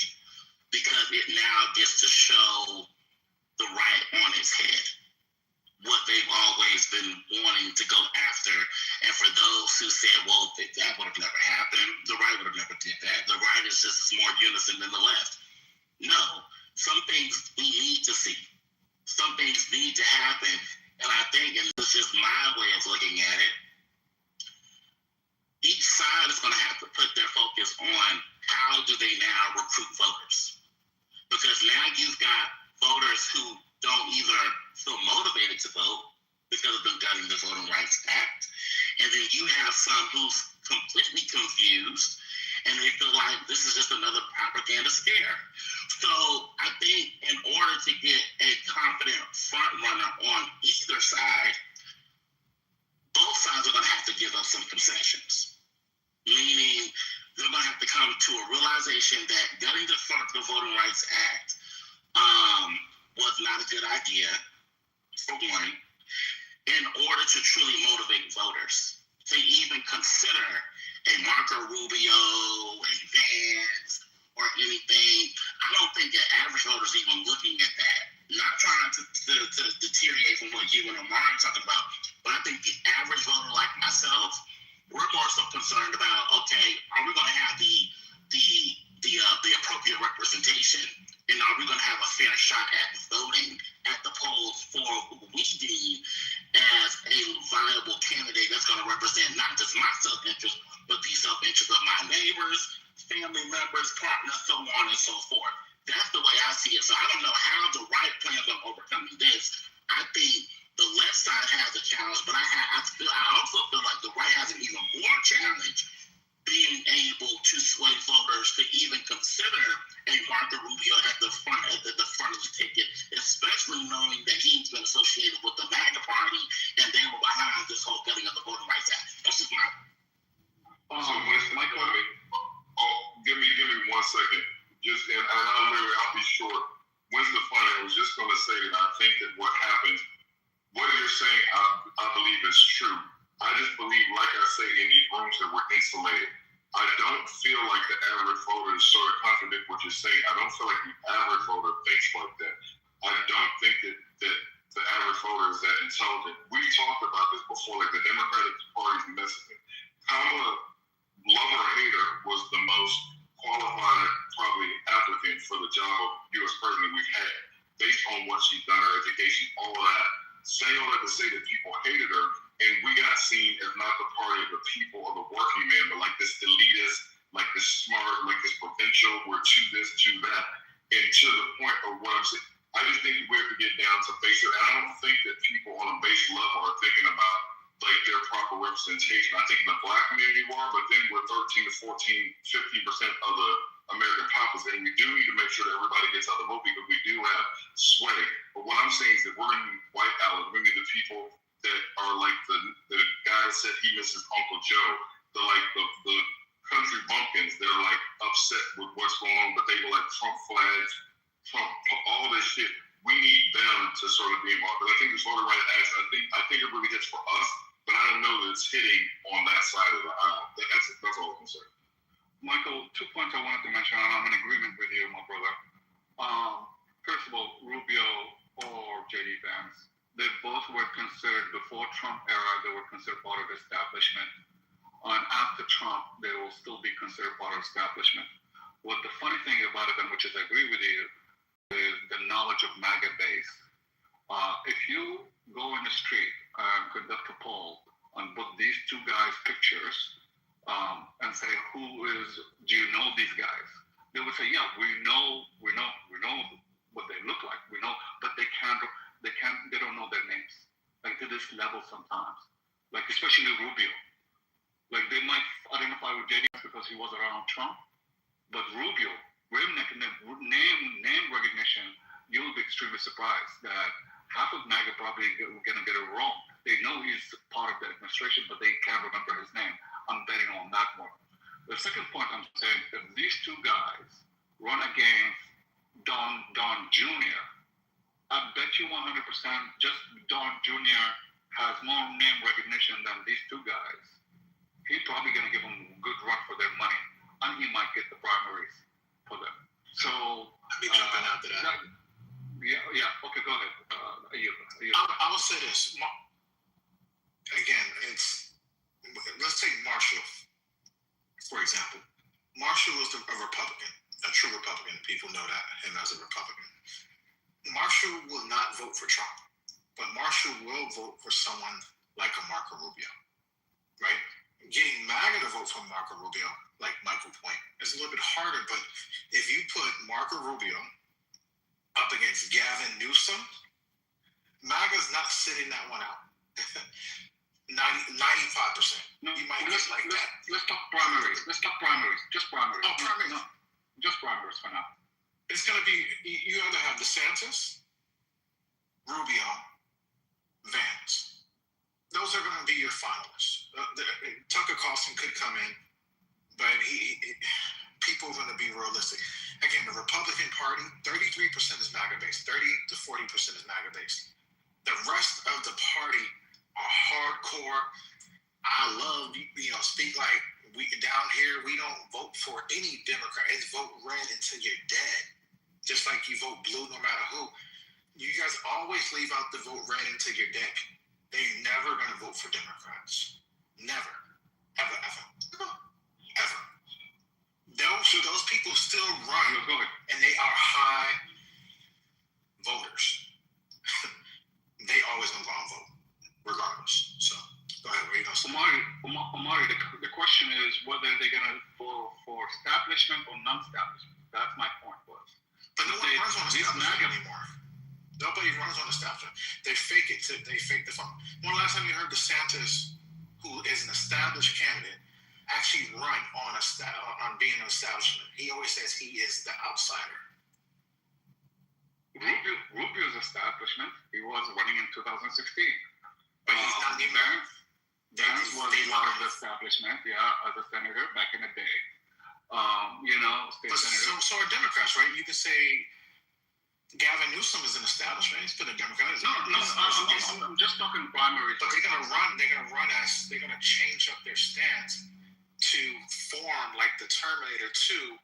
because it now gets to show the right on its head, what they've always been wanting to go after. And for those who said, well, that would have never happened, the right would have never did that. The right is just as more unison than the left. No, some things we need to see. Some things need to happen. And I think, and this is my way of looking at it, each side is going to have to put their focus on how do they now recruit voters. Because now you've got voters who don't either feel motivated to vote because of them gutting the Voting Rights Act, and then you have some who's completely confused and they feel like this is just another propaganda scare. So I think in order to get a confident front runner on either side, both sides are going to have to give up some concessions. Meaning they're going to have to come to a realization that gutting the Voting Rights Act was not a good idea, for one, in order to truly motivate voters to even consider a Marco Rubio, a Vance, or anything. I don't think the average voter is even looking at that. Not trying to deteriorate from what you and Omar are talking about, but I think the average voter like myself, we're more so concerned about, okay, are we going to have the appropriate representation? And are we going to have a fair shot at voting at the polls for who we deem as a viable candidate that's going to represent not just my self-interest, but the self-interest of my neighbors, family members, partners, so on and so forth. That's the way I see it. So I don't know how the right plans on overcoming this. I think the left side has a challenge, but I also feel like the right has an even more challenge being able to sway voters to even consider a Marco Rubio at the front of the ticket, especially knowing that he's been associated with the MAGA party and they were behind this whole gutting of the Voting Rights Act. That's just my. So Michael, give me 1 second. And I'll be short. Winston Funny, I was just going to say that I think that what happened, what you're saying, I believe is true. I just believe, like I say, in these rooms that we're insulated. I don't feel like the average voter is sort of contradict what you're saying. I don't feel like the average voter thinks like that. I don't think that the average voter is that intelligent. We talked about this before, like the Democratic Party's messaging. Kamala, love or hate her, was the most qualified, probably, applicant for the job of U.S. president we've had, based on what she's done, her education, all of that. Saying all that to say that people hated her, and we got seen as not the party of the people or the working man, but like this elitist, like this smart, like this provincial, we're to this, to that. And to the point of what I'm saying, I just think we have to get down to basic. And I don't think that people on a base level are thinking about like their proper representation. I think in the Black community are, but then we're 13 to 14, 15% of the American populace, and we do need to make sure that everybody gets out the vote because we do have sway. But what I'm saying is that we're going to need white allies. We're going to need the people that are like the guy that said he misses Uncle Joe, the country bumpkins that are like upset with what's going on, but they were like Trump flags, Trump, all this shit. We need them to sort of be involved. But I think this voter right act, I think it really hits for us, but I don't know that it's hitting on that side of the aisle. That's all I'm saying. Michael, 2 points I wanted to mention, and I'm in agreement with you, my brother. First of all, Rubio or J.D. Vance, they both were considered, before Trump era, they were considered part of the establishment. And after Trump, they will still be considered part of the establishment. What the funny thing about it, and which is I agree with you, is the knowledge of MAGA base. If you go in the street and conduct a poll and put these two guys' pictures and say, do you know these guys? they would say, yeah, we know what they look like. We know, but they don't know their names. Like to this level sometimes. Like especially Rubio. Like they might identify with JD because he was around Trump, but Rubio, name recognition, you'll be extremely surprised that half of MAGA probably gonna get it wrong. They know he's part of the administration, but they can't remember his name. I'm betting on that one. The second point I'm saying, if these two guys run against Don Jr., I bet you 100% just Don Jr. has more name recognition than these two guys. He's probably going to give them a good run for their money, and he might get the primaries for them. So, I'll be jumping after that. Yeah. Okay, go ahead. I will say this. Again, let's take Marshall, for example. Marshall was a Republican, a true Republican. People know him as a Republican. Marshall will not vote for Trump, but Marshall will vote for someone like a Marco Rubio, right? Getting MAGA to vote for Marco Rubio, like Michael Point, is a little bit harder, but if you put Marco Rubio up against Gavin Newsom, MAGA's not sitting that one out. 95%. No, you might get like that. Let's talk primaries. Just primaries. Oh, primaries. No, just primaries for now. It's going to be, you either have DeSantis, Rubio, Vance. Those are going to be your finalists. Tucker Carlson could come in, but people are going to be realistic. Again, the Republican Party, 33% is MAGA based, 30 to 40% is MAGA based. The rest of the party are hardcore. I love, speak like we down here, we don't vote for any Democrat. It's vote red until you're dead. Just like you vote blue no matter who. You guys always leave out the vote red until you're dead. They're never going to vote for Democrats. Never. Ever. Those people still run, and they are high voters. They always going to go and vote, regardless. So, go ahead. Where are you going to say? Omari, the question is whether they're going to vote for establishment or non-establishment. That's my point was. But no one runs on establishment anymore. Nobody runs on establishment. They fake it. They fake the phone. When the last time you heard DeSantis, who is an established candidate, actually run on being an establishment? He always says he is the outsider. Rubio's establishment. He was running in 2016. But he's not anymore. Vance was part of the establishment, as a senator back in the day. State senator. So are Democrats, right? You could say Gavin Newsom is an establishment. He's been a Democrat. I'm just talking primaries. But they're gonna change up their stance to form like the Terminator 2,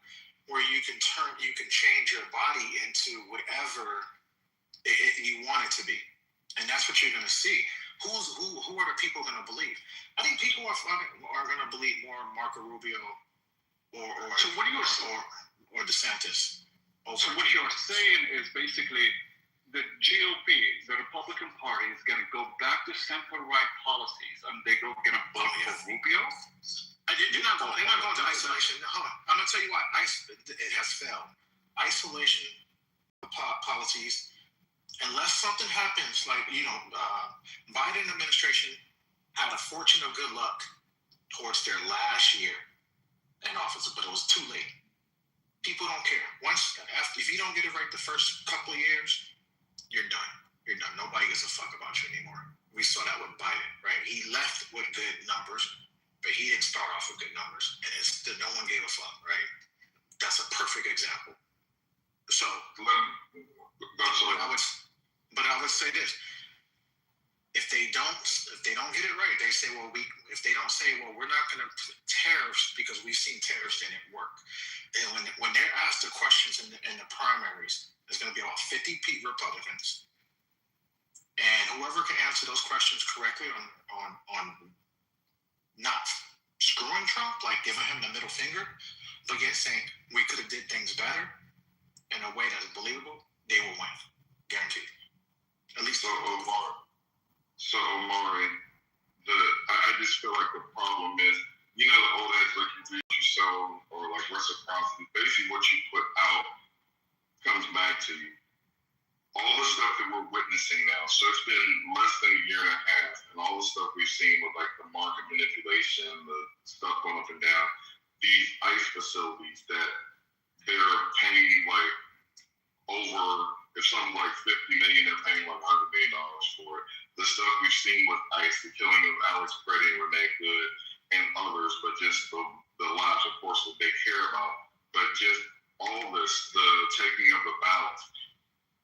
where you can change your body into whatever you want it to be, and that's what you're gonna see. Who are the people gonna believe? I think people are gonna believe more Marco Rubio or DeSantis. So what you're saying is basically the GOP, the Republican Party, is going to go back to center-right policies, and they're going to vote for Rubio? They're not going to isolation. Hold on. I'm going to tell you why. It has failed. Isolation policies, unless something happens, like, Biden administration had a fortune of good luck towards their last year in office, but it was too late. People don't care. If you don't get it right the first couple of years, you're done. Nobody gives a fuck about you anymore. We saw that with Biden, right? He left with good numbers, but he didn't start off with good numbers, and no one gave a fuck, right? That's a perfect example. So, but I would say this: if they don't get it right, they say, if they don't say, we're not going to put tariffs because we've seen tariffs didn't work. And when they're asked the questions in the primaries, there's going to be about 50 Republicans, and whoever can answer those questions correctly on not screwing Trump, like giving him the middle finger, but yet saying we could have did things better in a way that's believable, they will win, guaranteed. At least so Omari, I just feel like the problem is, the old adage, like you read, you tell or like reciprocity. Basically, what you put out comes back to you. All the stuff that we're witnessing now, so it's been less than a year and a half, and all the stuff we've seen with like the market manipulation, the stuff going up and down, these ICE facilities that they're paying like over, if something like $50 million, they're paying like $100 million for it. The stuff we've seen with ICE, the killing of Alex Preddy and Renee Good and others, but just the lives, of course, that they care about, but just all this, the taking of the ballots.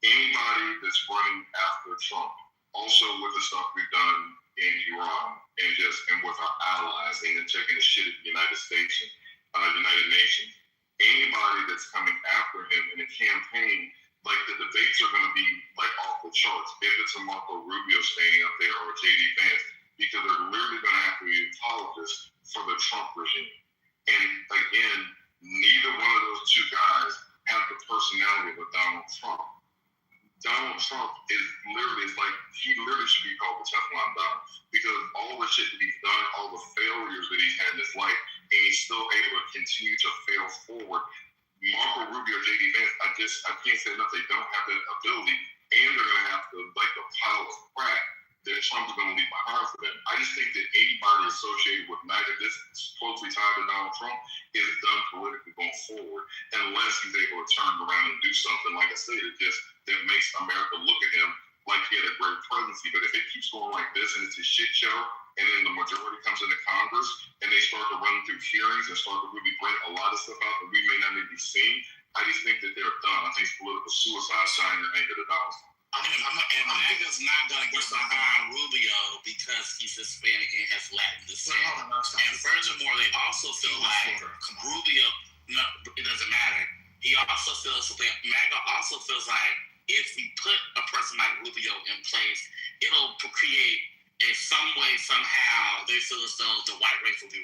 Anybody that's running after Trump, also with the stuff we've done in Iran and with our allies and then taking the shit at the United Nations, anybody that's coming after him in a campaign, like the debates are going to be like off the charts. If it's a Marco Rubio standing up there or J.D. Vance, because they're literally going to have to be apologists for the Trump regime. And again, neither one of those two guys have the personality of a Donald Trump. Donald Trump is like, he literally should be called the Teflon Don, because all the shit that he's done, all the failures that he's had in his life, and he's still able to continue to fail forward. Marco Rubio, J.D. Vance, I can't say enough, they don't have that ability, and they're going to have to, like, the pile of crap that Trump's going to leave behind for them. I just think that anybody associated with MAGA, this closely tied to Donald Trump, is done politically going forward, unless he's able to turn around and do something, like I said, that makes America look at him like he had a great presidency. But if it keeps going like this and it's a shit show, and then the majority comes into Congress and they start to run through hearings and start to really bring a lot of stuff out that we may not need to be seeing, I just think that they're done. I think it's political suicide signing their name to the Donald. And MAGA's not going to get behind Rubio because he's Hispanic and has Latin descent. And furthermore, they also feel like Rubio, no, it doesn't matter. He also feels that MAGA also feels like if we put a person like Rubio in place, it'll create in some way, somehow, they feel as though the white race will be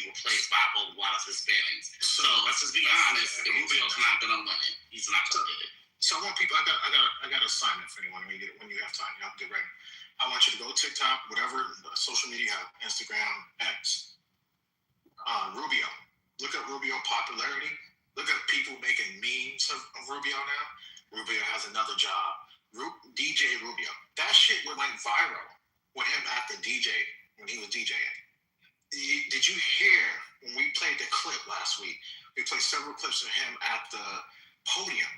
replaced by both white Hispanics. So let's just be honest, Rubio's not going to win it. He's not going to get it. So I want people. I got an assignment for anyone. When you have time, you have to get ready. I want you to go to TikTok, whatever social media you have, Instagram, X. Rubio. Look at Rubio popularity. Look at people making memes of Rubio now. Rubio has another job. DJ Rubio. That shit went viral with him at the DJ when he was DJing. Did you hear when we played the clip last week? We played several clips of him at the podium.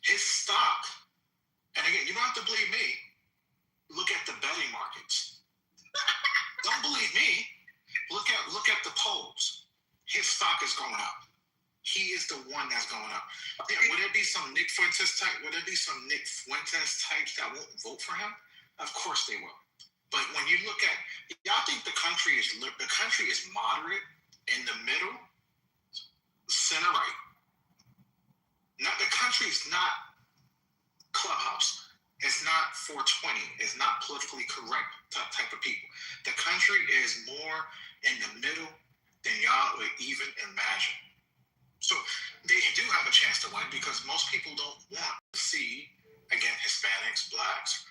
His stock, and again, you don't have to believe me. Look at the betting markets. Don't believe me. Look at the polls. His stock is going up. He is the one that's going up. Yeah, would there be some Nick Fuentes types that won't vote for him? Of course they will. But when you look at, y'all think the country is moderate, in the middle, center right. Now the country is not Clubhouse. It's not 420. It's not politically correct type of people. The country is more in the middle than y'all would even imagine. So they do have a chance to win because most people don't want to see, again, Hispanics, blacks,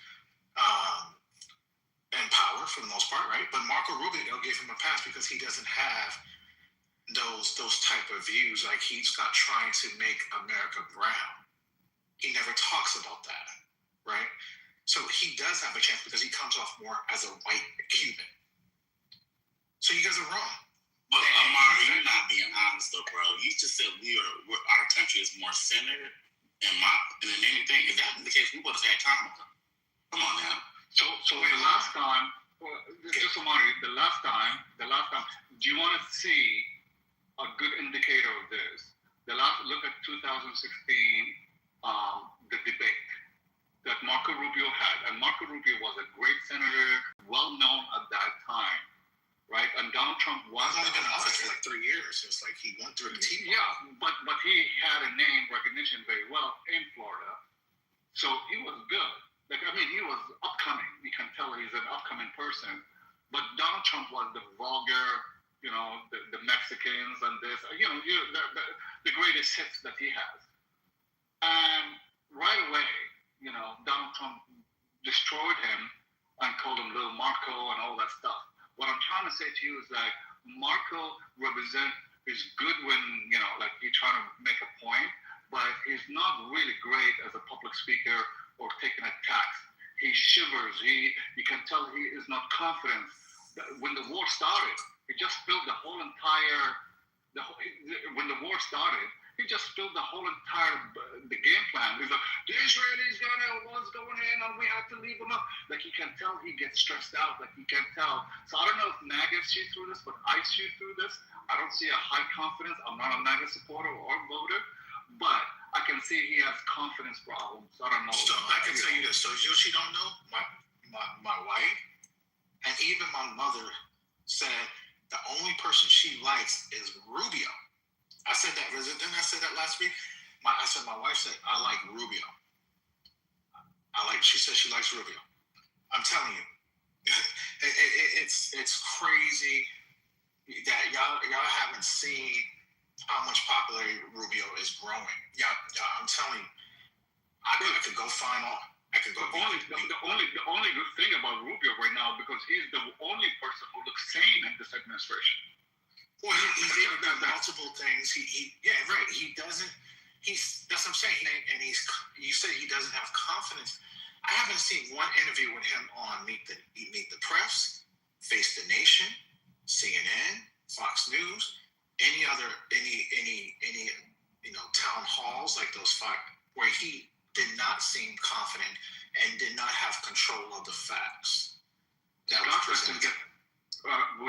in power for the most part, right? But Marco Rubio gave him a pass because he doesn't have those type of views. Like, he's not trying to make America brown. He never talks about that, right? So he does have a chance because he comes off more as a white Cuban. So you guys are wrong. But Amari, you're not being honest though, bro. You just said our country is more centered than anything. If that was the case, we would have had time. Come on now. So the last time, just Amari, the last time, do you want to see a good indicator of this? Look at 2016, the debate that Marco Rubio had. And Marco Rubio was a great senator, well known at that time. Right, and Donald Trump was only been in office for like 3 years. It's like he went through the TV. Yeah, but he had a name recognition very well in Florida, so he was good. Like, I mean, he was upcoming. You can tell he's an upcoming person. But Donald Trump was the vulgar, the Mexicans and this, the greatest hits that he has. And right away, Donald Trump destroyed him and called him Little Marco and all that stuff. What I'm trying to say to you is that Marco represents He's good when, like he's trying to make a point, but he's not really great as a public speaker or taking attacks. He shivers. You can tell he is not confident. When the war started, he just spilled the whole entire. When the war started, he just spilled the whole entire the game plan. He's like, the Israelis what's going on, and we have to leave them up. Like you can tell he gets stressed out. Like you can tell. So I don't know if MAGA sees through this, but I see through this. I don't see a high confidence. I'm not a MAGA supporter or voter, but I can see he has confidence problems. I don't know. So I can tell you this. So you don't know, my wife and even my mother said the only person she likes is Rubio. I said that. Didn't I say that last week? My wife said I like Rubio. She said she likes Rubio. I'm telling you, it's crazy that y'all haven't seen how much popularity Rubio is growing. Yeah, I'm telling you, I could go find all. The only good thing about Rubio right now, because he's the only person who looks sane in this administration. Well, he's even done multiple things. Right. He doesn't. That's what I'm saying. And you say he doesn't have confidence. I haven't seen one interview with him on Meet the Press, Face the Nation, CNN, Fox News, any town halls like those five, where he did not seem confident and did not have control of the facts. With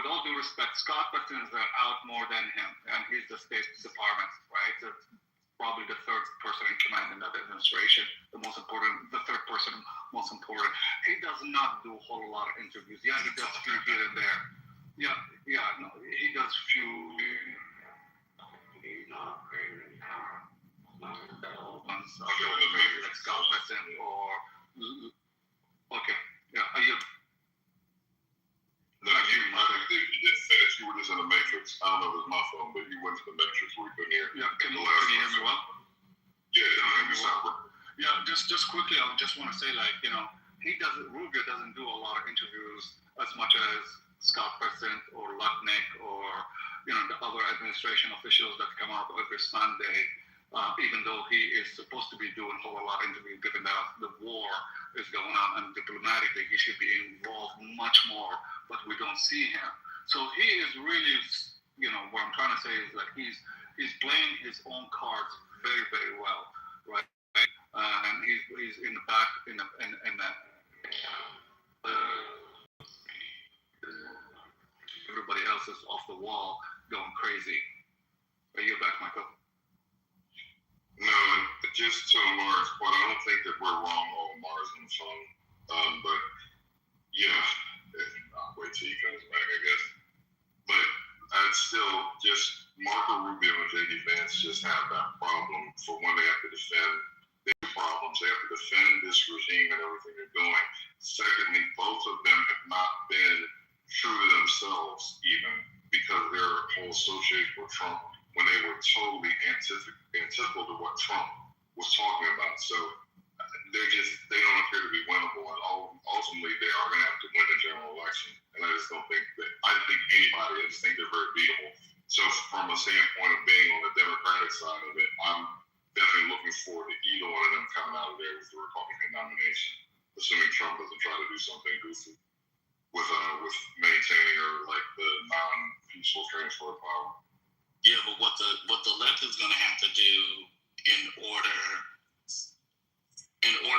all due respect, Scott Bessent is out more than him, and he's the State Department, right? So probably the third person in command in that administration, the third person most important. He does not do a whole lot of interviews. Yeah, he does few here and there. No, he does few. Like Scott Bessent or okay, yeah, you. No, you did say that you were just in the Matrix. I don't know if it was my phone, but you went to the Matrix where you couldn't hear. Yeah, can you hear me well? Yeah, Yeah, just quickly, I just want to say, Rubio doesn't do a lot of interviews as much as Scott Bessent or Lutnick or, the other administration officials that come out every Sunday, even though he is supposed to be doing a whole lot of interviews, given that the war is going on, and diplomatically he should be involved much more, but we don't see him. So he is really, what I'm trying to say is that he's playing his own cards very, very well, right? And he's in the back in the everybody else is off the wall going crazy. Are you back, Michael? No, just to Lamar's point, I don't think that we're wrong on Lamar's on the phone. But yeah, I'll wait till he comes back, I guess. But I'd still just Marco Rubio and JD Vance just have that problem for when they have to defend their problems. They have to defend this regime and everything they're doing. Secondly, both of them have not been true to themselves even, because they're whole associated with Trump when they were totally antithetical to what Trump was talking about. So they don't appear to be winnable, and ultimately they are going to have to win the general election. And I just don't think anybody. I just think they're very beatable. So from a standpoint of being on the Democratic side of it, I'm definitely looking forward to either one of them coming out of there with the Republican nomination, assuming Trump doesn't try to do something goofy with maintaining or like the non-peaceful transfer of power. Yeah, but what the left is going to have to do in order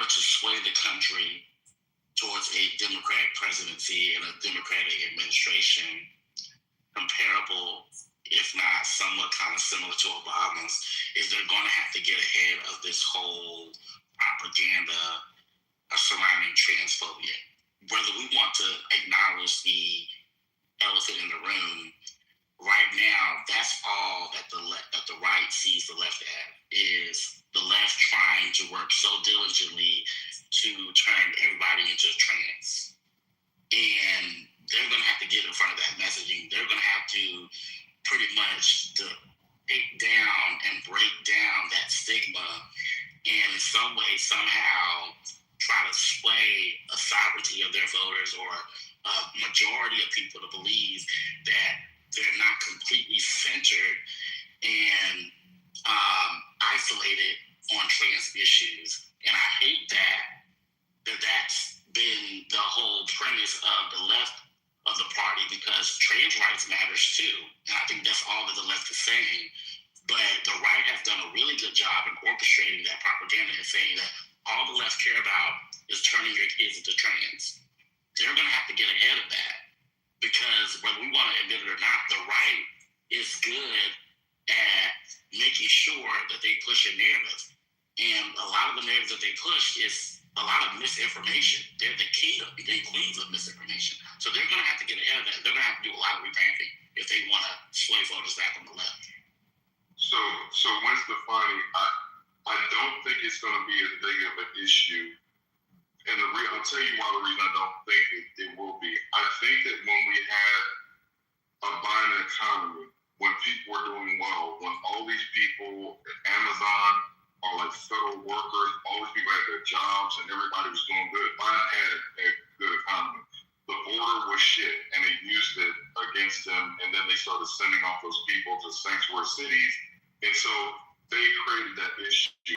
to sway the country towards a Democratic presidency and a Democratic administration comparable, if not somewhat kind of similar to Obama's, is they're going to have to get ahead of this whole propaganda surrounding transphobia. Whether we want to acknowledge the elephant in the room, right now, that's all that the right sees the left at, is the left trying to work so diligently to turn everybody into trans. And they're going to have to get in front of that messaging. They're going to have to pretty much take down and break down that stigma, and in some way, somehow try to sway a sovereignty of their voters or a majority of people to believe that they're not completely centered and isolated on trans issues. And I hate that's been the whole premise of the left of the party, because trans rights matters too. And I think that's all that the left is saying. But the right has done a really good job in orchestrating that propaganda and saying that all the left care about is turning your kids into trans. They're going to have to get ahead of that, because whether we want to admit it or not, the right is good at making sure that they push a narrative. And a lot of the narratives that they push is a lot of misinformation. They're the king of, the queens of misinformation. So they're going to have to get ahead of that. They're going to have to do a lot of revamping if they want to sway voters back on the left. So Gwen Stefani, I don't think it's going to be as big of an issue. And I'll tell you why the reason I don't think it will be. I think that when we had a buying economy, when people were doing well, when all these people at Amazon are like federal workers, all these people had their jobs and everybody was doing good, Biden had a good economy. The border was shit, and they used it against them, and then they started sending off those people to sanctuary cities, and so they created that issue.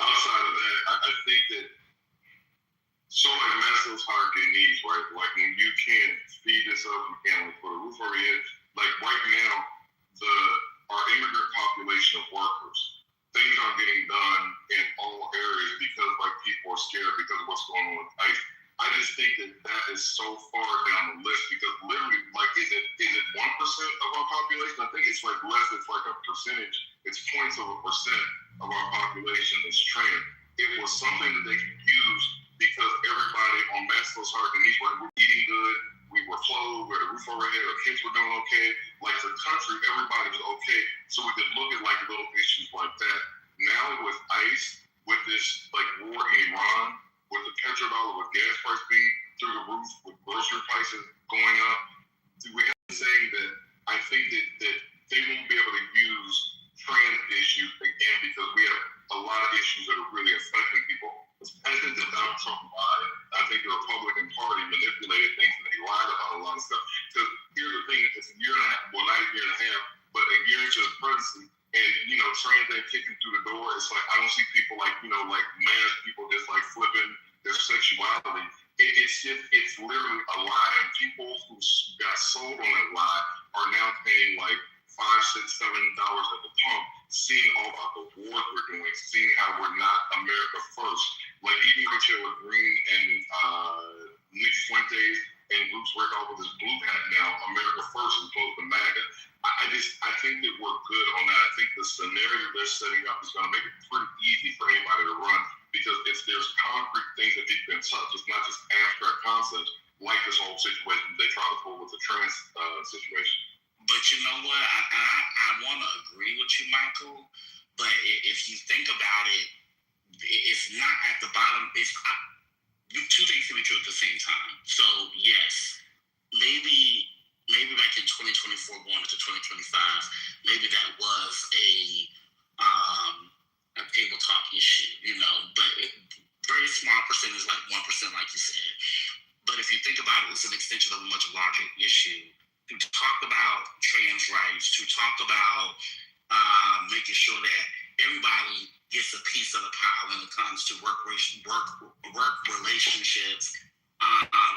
Outside of that, I think that so like Maslow's hierarchy of needs, right? Like when you can't feed yourself, you can't put a roof over your head. Like right now, our immigrant population of workers, things aren't getting done in all areas because like people are scared because of what's going on with ICE. I just think that is so far down the list, because literally, like, is it 1% of our population? I think it's like less. It's like a percentage. It's points of a percent of our population is trans. It was something that they could use because everybody on Maslow's hierarchy needs, were eating good, we were clothed, we had a roof over our head, our kids were doing okay. Like as a country, everybody was okay. So we could look at like little issues like that. Now with ICE, with this like war in Iran, with the petrodollar, with gas price being through the roof, with grocery prices going up, we have to say that I think that they won't be able to use trans issues again, because we have a lot of issues that are really affecting people. I think that Donald Trump lied. I think the Republican Party manipulated things, and they lied about a lot of stuff. Because here's the thing, it's a year and a half, well not a year and a half, but a year into his presidency, and trans ain't kicking through the door. It's like I don't see people like mad people just like flipping their sexuality. It's literally a lie, and people who got sold on that lie are now paying like $5, $6, $7 at the pump, seeing all about the wars we're doing, seeing how we're not America first. Like even Rachel Green and Nick Fuentes and Luke Rickard with his blue hat now, America first as opposed to MAGA. I think that we're good on that. I think the scenario they're setting up is going to make it pretty easy for anybody to run, because there's concrete things that people can touch. It's not just abstract concepts like this whole situation they try to pull with the trans situation. But you know what? I want to agree with you, Michael. But if you think about it, it's not at the bottom. Two things can be true at the same time. So yes, maybe back in 2024 going into 2025, maybe that was a table talk issue, but very small percentage, like 1%, like you said. But if you think about it, it's an extension of a much larger issue. To talk about trans rights, to talk about making sure that everybody gets a piece of the pie when it comes to work relationships,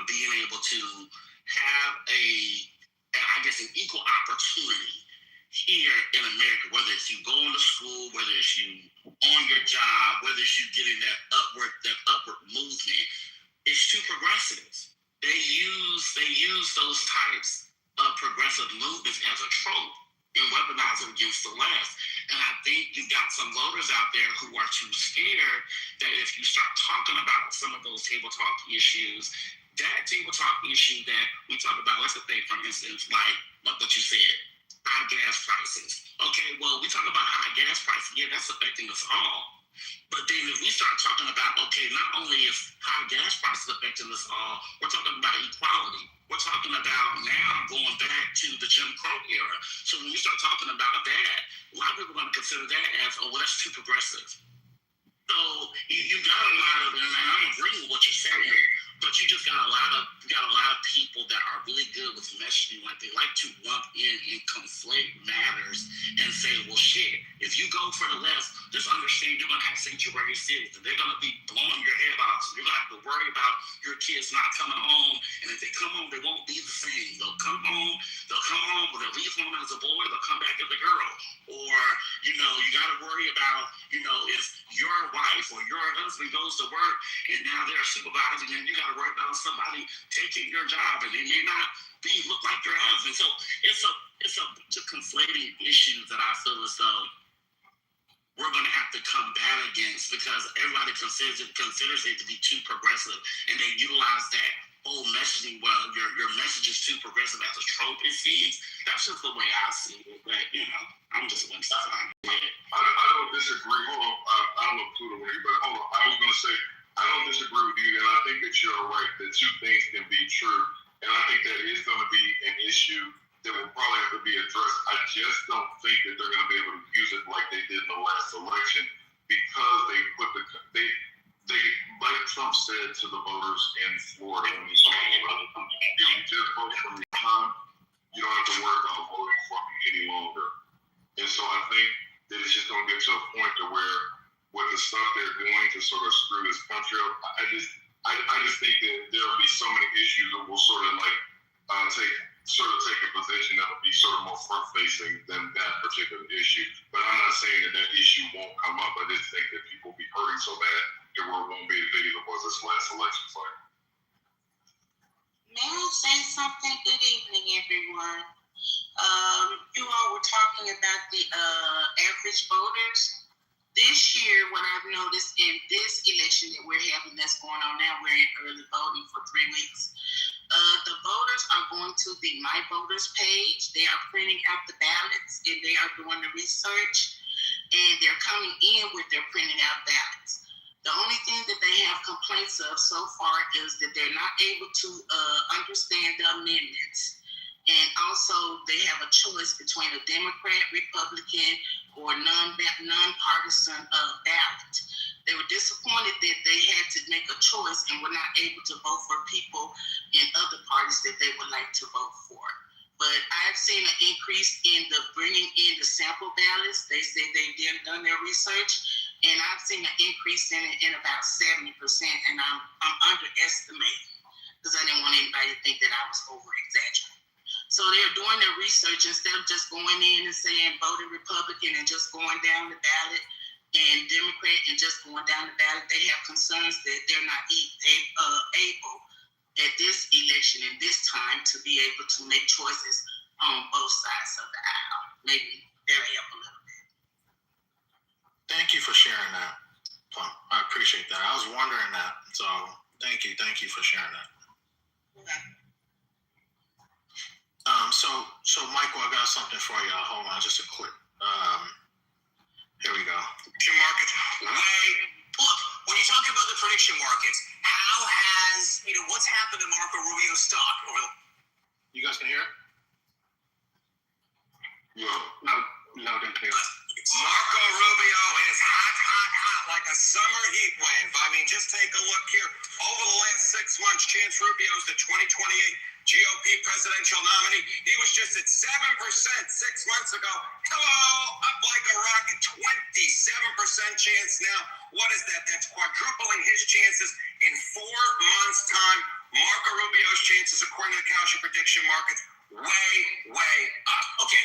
being able to have an equal opportunity here in America, whether it's you going to school, whether it's you on your job, whether it's you getting that upward movement. It's too progressives. They use those types of progressive movements as a trope and weaponize it against the left. And I think you've got some voters out there who are too scared that if you start talking about some of those table talk issues, that table talk issue that we talk about, let's say, for instance, like what you said, high gas prices. Okay, well, we talk about high gas prices. Yeah, that's affecting us all. But then if we start talking about, okay, not only is high gas prices affecting us all, we're talking about equality. We're talking about now going back to the Jim Crow era. So when we start talking about that, a lot of people are going to consider that as, oh, well, that's too progressive. So you got a lot of, and I'm agreeing with what you're saying, but but you just got a lot of people that are really good with messaging. Like they like to lump in and conflate matters and say, well, shit, if you go for the left, just understand you're gonna have sanctuary cities, and they're gonna be blowing your head off. So you're gonna have to worry about your kids not coming home, and if they come home, they won't be the same. They'll come home, but they'll leave home as a boy, they'll come back as a girl. Or, you know, you gotta worry about, you know, if your wife or your husband goes to work and now they're supervising, and you gotta worry about somebody taking your job, and they may not look like your husband. So it's a bunch of conflating issues that I feel as though we're going to have to combat against, because everybody considers it to be too progressive, and they utilize that whole messaging. Well, your message is too progressive as a trope, it seems. That's just the way I see it. But you know, I'm just one side. I don't disagree. Hold on, I don't know if Pluto went here, but hold on. I was going to say I don't disagree with you, and I think that you're right that two things can be true, and I think that is going to be an issue that will probably have to be addressed. I just don't think that they're going to be able to use it like they did in the last election, because they put they like Trump said to the voters in Florida, when he said, if you just vote for me time, you don't have to worry about voting for me any longer. And so I think that it's just going to get to a point to where with the stuff they're doing to sort of screw this country up, I just think that there will be so many issues that will sort of like take a position that will be sort of more front facing than that particular issue. But I'm not saying that issue won't come up. I just think that people will be hurting so bad that it won't be as big as it was this last election cycle. May I say something? Good evening, everyone. You all were talking about the average voters. This year, what I've noticed in this election that we're having that's going on now, we're in early voting for 3 weeks. The voters are going to the My Voters page. They are printing out the ballots, and they are doing the research, and they're coming in with their printed out ballots. The only thing that they have complaints of so far is that they're not able to understand the amendments. And also, they have a choice between a Democrat, Republican, or nonpartisan ballot. They were disappointed that they had to make a choice and were not able to vote for people in other parties that they would like to vote for. But I've seen an increase in the bringing in the sample ballots. They say they've done their research, and I've seen an increase in it in about 70%, and I'm underestimating, because I didn't want anybody to think that I was over-exaggerating. So they're doing their research instead of just going in and saying voting Republican and just going down the ballot, and Democrat and just going down the ballot. They have concerns that they're not able at this election and this time to be able to make choices on both sides of the aisle. Maybe that'll help a little bit. Thank you for sharing that. I appreciate that. I was wondering that. So thank you for sharing that. Okay. So Michael, I got something for you. Hold on, just a quick. Here we go. Prediction markets. Look, when you talk about the prediction markets, how has what's happened to Marco Rubio's stock over the? You guys can hear it? Yeah. Loud and clear. Marco Rubio is hot like a summer heat wave. I mean, just take a look here. Over the last 6 months, Chance Rubio is the 2028 GOP presidential nominee. He was just at 7% 6 months ago. Hello, up like a rocket. 27% chance now. What is that? That's quadrupling his chances in 4 months' time. Marco Rubio's chances, according to the Kalshi prediction markets, way up. Okay.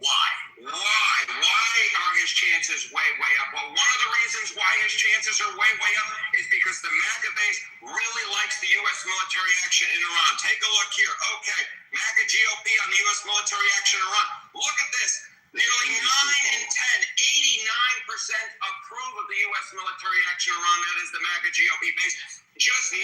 Why are his chances way up? Well, one of the reasons why his chances are way up is because the MAGA base really likes the U.S. military action in Iran. Take a look here. Okay, MAGA GOP on the U.S. military action in Iran. Look at this. Nearly 9 in 10, 89% approve of the U.S. military action in Iran. That is the MAGA GOP base. Just 9%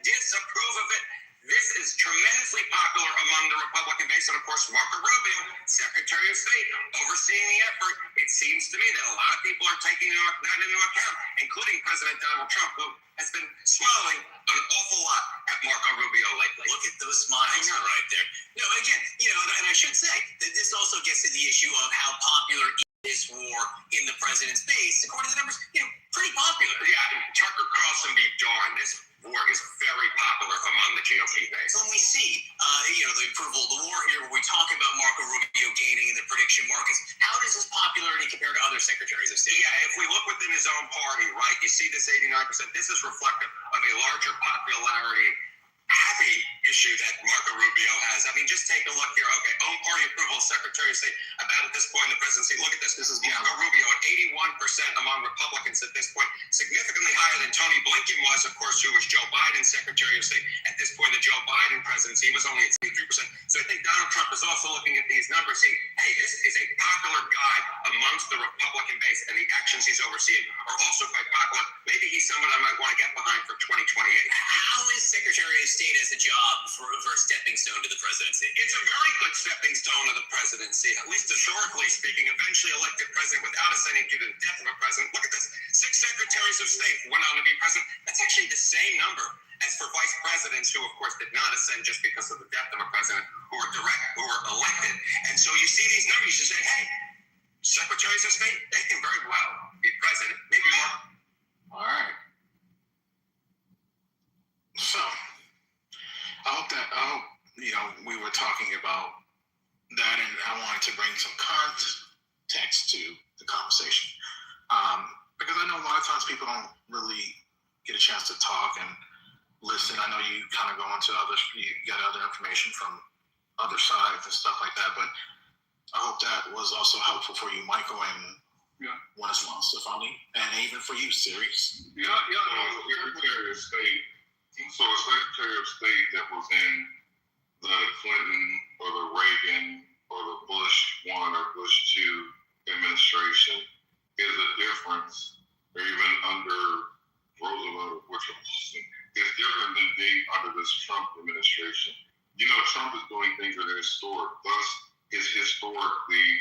disapprove of it. This is tremendously popular among the Republican base, and of course, Marco Rubio, Secretary of State, overseeing the effort. It seems to me that a lot of people are taking that into account, including President Donald Trump, who has been smiling an awful lot at Marco Rubio lately. Look at those smiles right there. No, again, and I should say that this also gets to the issue of how popular this war in the president's base. According to the numbers, pretty popular. Yeah, Tucker Carlson be darned. This war is very other secretaries of state. Yeah, if we look within his own party, right, you see this 89%. This is reflective of a larger popularity happy issue that Marco Rubio has. I mean, just take a look here. Okay, own party approval, Secretary of State about at this point in the presidency. Look at this. This is Marco Rubio at 81% among Republicans at this point, significantly higher than Tony Blinken was, of course, who was Joe Biden's Secretary of State at this point in the Joe Biden presidency. He was only at 63%. So I think Donald Trump is also looking at these numbers, saying, hey, this is a popular guy amongst the Republican base, and the actions he's overseeing are also quite popular. Maybe he's someone I might want to get behind for 2028. How is Secretary of State as a job for a stepping stone to the presidency? It's a very good stepping stone to the presidency, at least historically speaking. Eventually elected president without ascending due to the death of a president. Look at this. 6 secretaries of state went on to be president. That's actually the same number as for vice presidents who, of course, did not ascend just because of the death of a president, who were elected. And so you see these numbers, you say, hey, secretaries of state, they can very well be president, maybe more. All right. So, I hope we were talking about that, and I wanted to bring some context to the conversation. Because I know a lot of times people don't really get a chance to talk and listen. I know you kind of go into you got other information from other sides and stuff like that, but I hope that was also helpful for you, Michael, and Wenceslao, Stefani, and even for you, Sirius. Secretary of State. So a Secretary of State that was in the Clinton or the Reagan or the Bush 1 or Bush 2 administration is a difference, or even under Roosevelt, which is different than being under this Trump administration. You know, Trump is doing things that are historic, thus his historically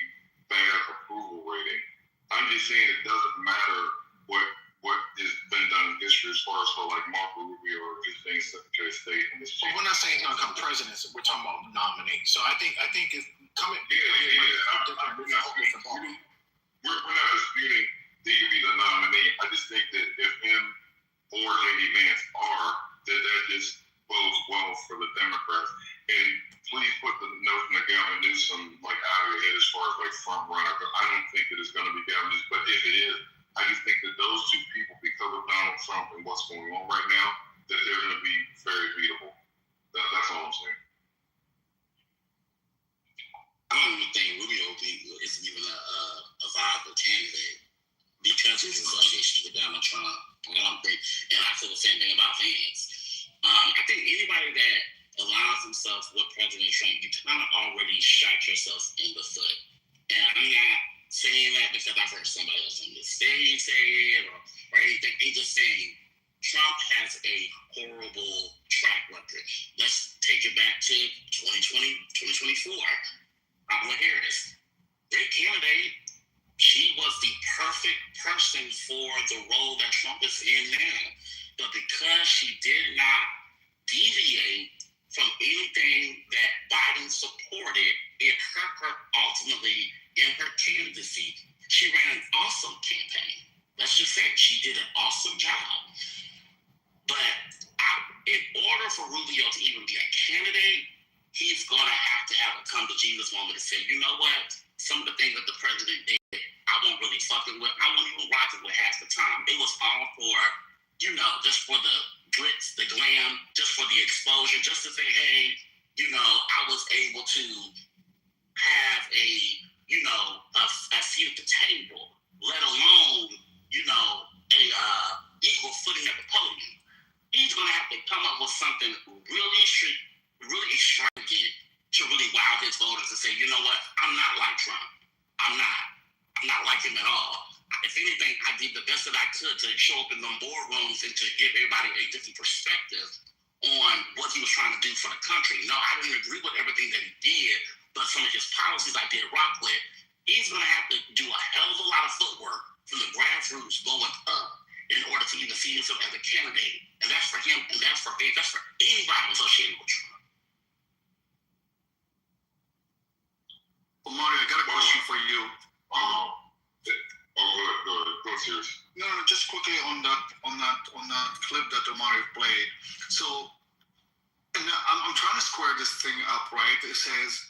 bad approval rating. I'm just saying it doesn't matter what has been done in history as far as for like Marco Rubio or just being Secretary of State in this. Well, we're not saying he's going to become president. So we're talking about nominee. So I think it's coming. We're not disputing he could be the nominee. I just think that if him or J.D. Vance are, that just bodes well for the Democrats. And please put the notion of Gavin Newsom like out of your head as far as like front runner. I don't think that it's going to be Gavin Newsom, but if it is, I just think that those two people, because of Donald Trump and what's going on right now, that they're going to be very beatable. That's all I'm saying. I don't even think Rubio isn't even a viable candidate because of his association with Donald Trump. And I feel the same thing about Vance. I think anybody that aligns himself with President Trump, you kind of already shot yourself in the foot. And I'm not saying that because I've heard somebody else on the stage say it or anything. I'm just saying Trump has a horrible track record. Let's take it back to 2020, 2024. Kamala Harris, great candidate. She was the perfect person for the role that Trump is in now. But because she did not deviate from anything that Biden supported, it hurt her ultimately in her candidacy. She ran an awesome campaign. Let's just say she did an awesome job. But in order for Rubio to even be a candidate, he's going to have a come to Jesus moment and say, you know what? Some of the things that the president did, I wasn't really fucking with. I wasn't even watching with half the time. It was all for, just for the glitz, the glam, just for the exposure, just to say, hey, I was able to have a seat at the table, let alone, a equal footing at the podium. He's going to have to come up with something really extravagant to really wow his voters and say, you know what, I'm not like Trump. I'm not like him at all. If anything, I did the best that I could to show up in them boardrooms and to give everybody a different perspective on what he was trying to do for the country. No, I didn't agree with everything that he did, but some of his policies I did rock with. He's going to have to do a hell of a lot of footwork from the grassroots going up in order to even see himself as a candidate. And that's for him, and that's for me, that's for anybody associated with Trump. Well, Mario, I got a question for you. Go serious. No, just quickly on that clip that Mario played. So, and I'm trying to square this thing up, right? It says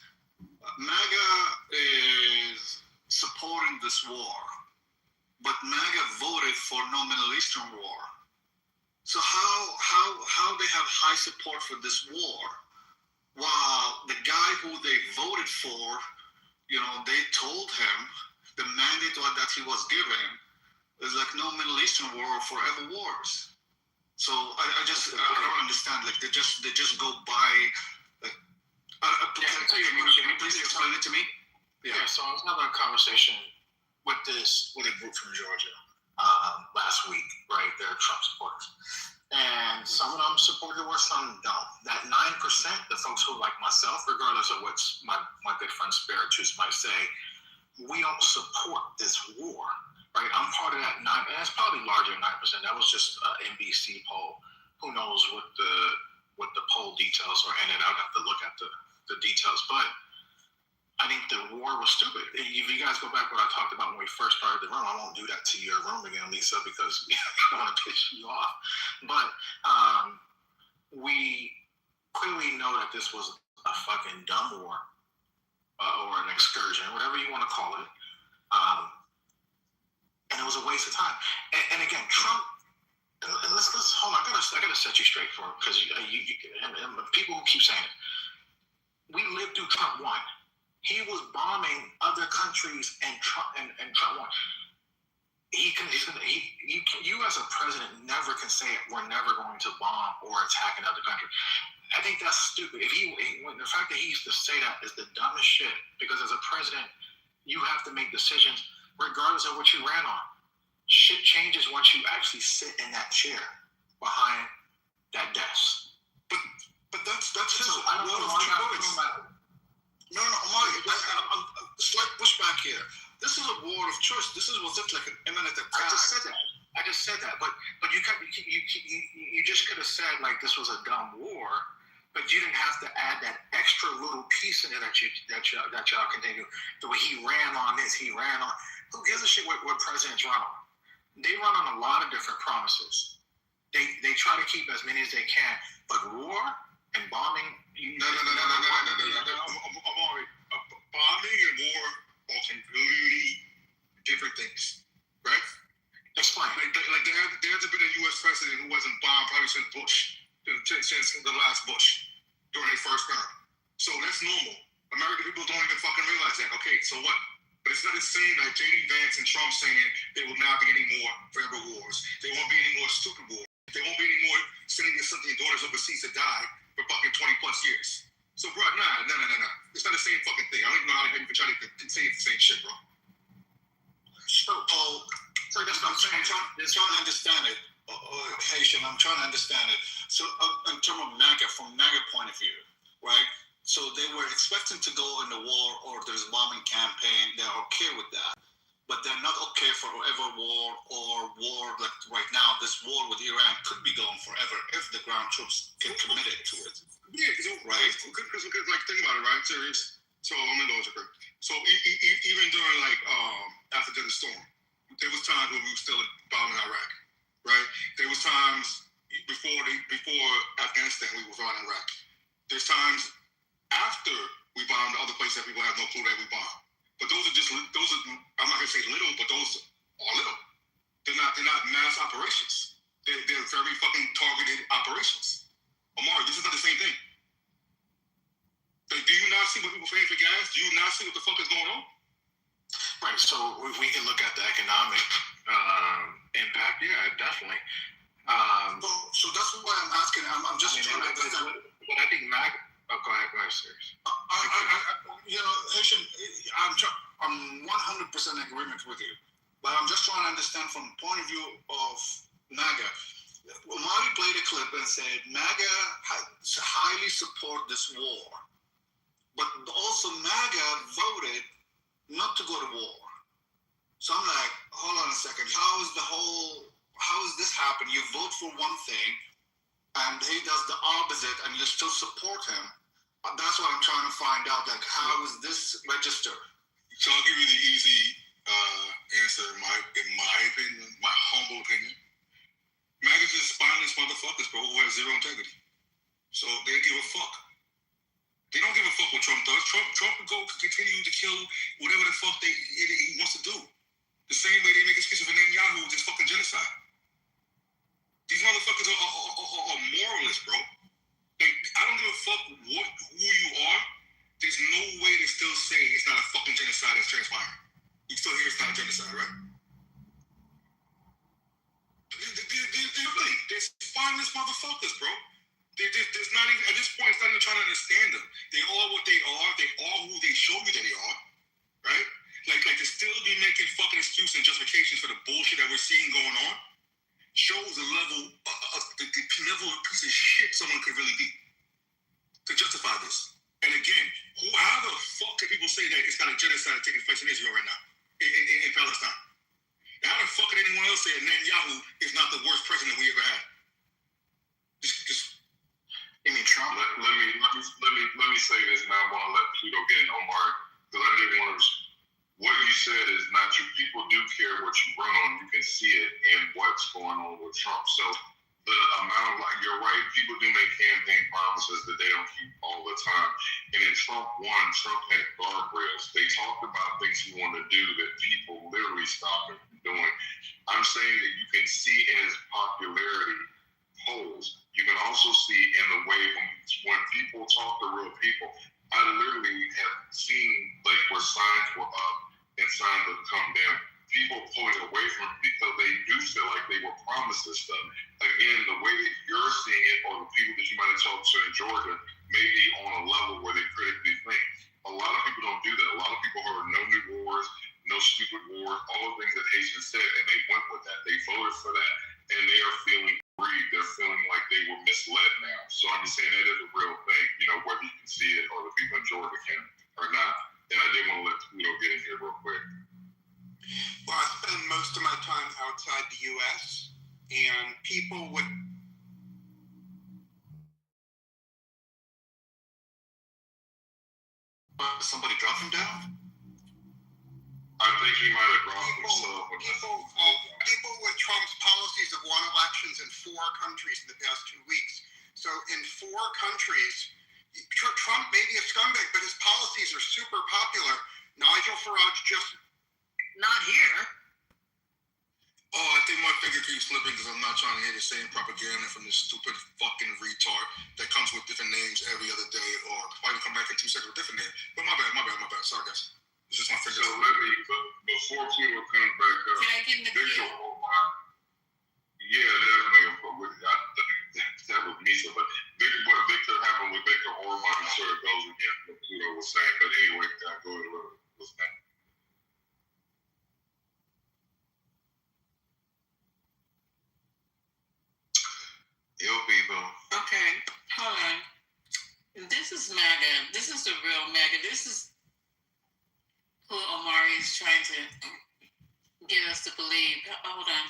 MAGA is supporting this war, but MAGA voted for no Middle Eastern war. So how they have high support for this war, while the guy who they voted for, they told him the mandate that he was given is like no Middle Eastern war or forever wars. So I don't understand. Like they just go by. Like, can you please explain it to me? Yeah. So I was having a conversation with a group from Georgia last week, right? They're Trump supporters, and some of them supported or some don't. That 9%, the folks who like myself, regardless of what my good friend Spiritus might say, we don't support this war. Right, I'm part of that 9%, and it's probably larger than 9%. That was just an NBC poll. Who knows what the poll details are in it? I'd have to look at the details. But I think the war was stupid. If you guys go back what I talked about when we first started the room, I won't do that to your room again, Lisa, because I don't want to piss you off. But we clearly know that this was a fucking dumb war or an excursion, whatever you want to call it. And it was a waste of time. And again, Trump. And let's hold on. I gotta set you straight for it, because you people who keep saying it. We lived through Trump 1. He was bombing other countries, and Trump won. You as a president never can say we're never going to bomb or attack another country. I think that's stupid. The fact that he used to say that is the dumbest shit. Because as a president, you have to make decisions regardless of what you ran on. Shit changes once you actually sit in that chair behind that desk. But that's his I don't know why No, Amari, I'm slight pushback here. This is a war of choice. This wasn't like an imminent attack. I just said that. But you just could have said like this was a dumb war, but you didn't have to add that extra little piece in it that y'all continue. The way he ran on this, he ran on. Who gives a shit what presidents run on? They run on a lot of different promises. They try to keep as many as they can, but war and bombing. No. Amari, bombing and war are completely different things, right? Explain. Like there hasn't been a U.S. president who wasn't bombed probably since Bush, since the last Bush during their first term. So that's normal. American people don't even fucking realize that. Okay, so what? But it's not the same like J.D. Vance and Trump saying there will not be any more forever wars. There won't be any more stupid wars. There won't be any more sending your sons and your daughters overseas to die for fucking 20 plus years. So, bro, nah. It's not the same fucking thing. I don't even know how to even try to say it's the same shit, bro. So that's what I'm saying. I'm trying to understand it. Haitian, I'm trying to understand it. So, in terms of MAGA, from MAGA point of view, right? So they were expecting to go in the war or there's a bombing campaign. They're okay with that. But they're not okay for forever war or war like right now. This war with Iran could be going forever if the ground troops get committed to it. Yeah, right? Because like, think about it, right? Serious. So I'm in those. So even during like after the storm, there was times when we were still bombing Iraq, right? There was times before Afghanistan we were bombing Iraq. There's times after we bombed the other places that people have no clue that we bombed. But those are I'm not gonna say little, but those are little. They're not mass operations. They're very fucking targeted operations. Omar, this is not the same thing. Like, do you not see what people paying for gas? Do you not see what the fuck is going on? Right. So we can look at the economic impact. Yeah, definitely. So that's why I'm asking. I'm just trying to understand. But I think MAGA. Oh, go ahead, serious. Haitian, I'm 100% in agreement with you, but I'm just trying to understand from the point of view of MAGA. Mari played a clip and said MAGA highly support this war, but also MAGA voted not to go to war. So I'm like, hold on a second. How is this happen? You vote for one thing, and he does the opposite, and you still support him. That's what I'm trying to find out. Like, how is this registered? So I'll give you the easy answer, in my opinion, my humble opinion. MAGA's just spineless motherfuckers, bro, who have zero integrity. So they give a fuck. They don't give a fuck what Trump does. Trump will go continue to kill whatever the fuck he wants to do. The same way they make a schizophrenic motherfuckers, bro. There's not even, at this point, it's not even trying to understand them. They are what they are. They are who they show you that they are, right? Like to still be making fucking excuses and justifications for the bullshit that we're seeing going on shows the level of the level of piece of shit someone could really be to justify this. And again, how the fuck can people say that it's not a genocide taking place in Israel right now, in Palestine? And how the fuck can anyone else say that Netanyahu is not the worst president we ever had? I mean, Trump. Let me say this, and I want to let Pluto get in, Omar, because I did want to. What you said is not true. People do care what you run on. You can see it in what's going on with Trump. So the amount of, like, you're right, people do make campaign promises that they don't keep all the time. And in Trump had guardrails. They talked about things he wanted to do that people literally stopped him from doing. I'm saying that you can see in his popularity polls. You can also see in the way when people talk to real people. I literally have seen like where signs were up and signs would come down. People pulling away from it because they do feel like they were promised this stuff. Again, the way that you're seeing it, or the people that you might have talked to in Georgia, may be on a level where they critically think. A lot of people don't do that. A lot of people heard no new wars, no stupid wars, all the things that Haitian said, and they went with that. They voted for that, and they are feeling grieved. They're feeling like they were misled now. So I'm just saying that is a real thing, whether you can see it or the people in Georgia can or not. And I did want to let Pluto get in here real quick. Well, I spend most of my time outside the U.S., and people would somebody drop him down? I think he might have dropped himself. People with Trump's policies have won elections in 4 countries in the past 2 weeks. So in 4 countries, Trump may be a scumbag, but his policies are super popular. Nigel Farage just not here. Oh, I think my finger keeps slipping because I'm not trying to hear the same propaganda from this stupid fucking retard that comes with different names every other day, or probably come back in 2 seconds with a different name. But my bad. Sorry, guys. It's just my finger. So let me, before Pluto comes back up, can I get in the queue? Yeah, definitely. That was Misa, but what Victor happened with Victor Orban sort of goes against what Pluto was saying. But anyway, go ahead. What's that? Yo, people. Okay, hold on. This is MAGA. This is the real MAGA. This is who Omari is trying to get us to believe. Hold on.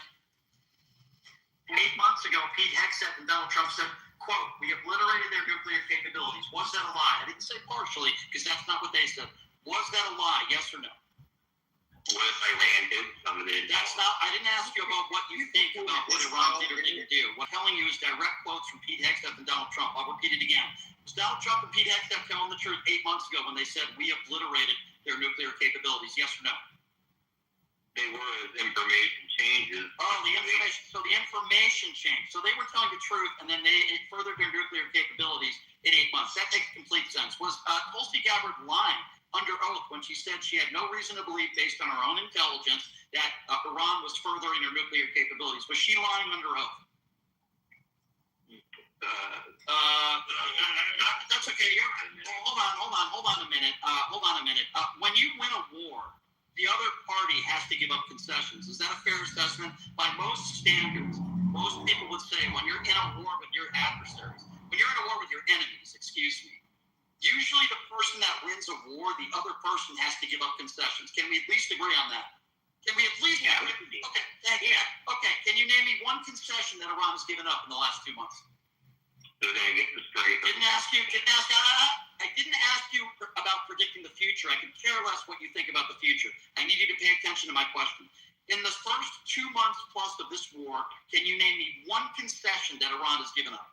8 months ago, Pete Hegseth and Donald Trump said, quote, we obliterated their nuclear capabilities. Was that a lie? I didn't say partially, because that's not what they said. Was that a lie? Yes or no? What if Iran did some of it? That's not, I didn't ask you about what you think about what Iran did or didn't do. What I'm telling you is direct quotes from Pete Hegseth and Donald Trump. I'll repeat it again. Was Donald Trump and Pete Hegseth telling the truth 8 months ago when they said we obliterated their nuclear capabilities? Yes or no? They were information changes. Oh, the information. So the information changed. So they were telling the truth, and then they furthered their nuclear capabilities in 8 months. That makes complete sense. Was Tulsi Gabbard lying under oath when she said she had no reason to believe, based on her own intelligence, that Iran was furthering their nuclear capabilities? Was she lying under oath? That's okay. Hold on a minute. When you win a war, the other party has to give up concessions. Is that a fair assessment? By most standards, most people would say when you're in a war with your adversaries, when you're in a war with your enemies, usually the person that wins a war, the other person has to give up concessions. Can we at least agree on that? Can we at least agree? Okay, thank you. Okay, can you name me one concession that Iran has given up in the last 2 months? I didn't ask you about predicting the future. I could care less what you think about the future. I need you to pay attention to my question. In the first 2 months plus of this war, can you name me one concession that Iran has given up?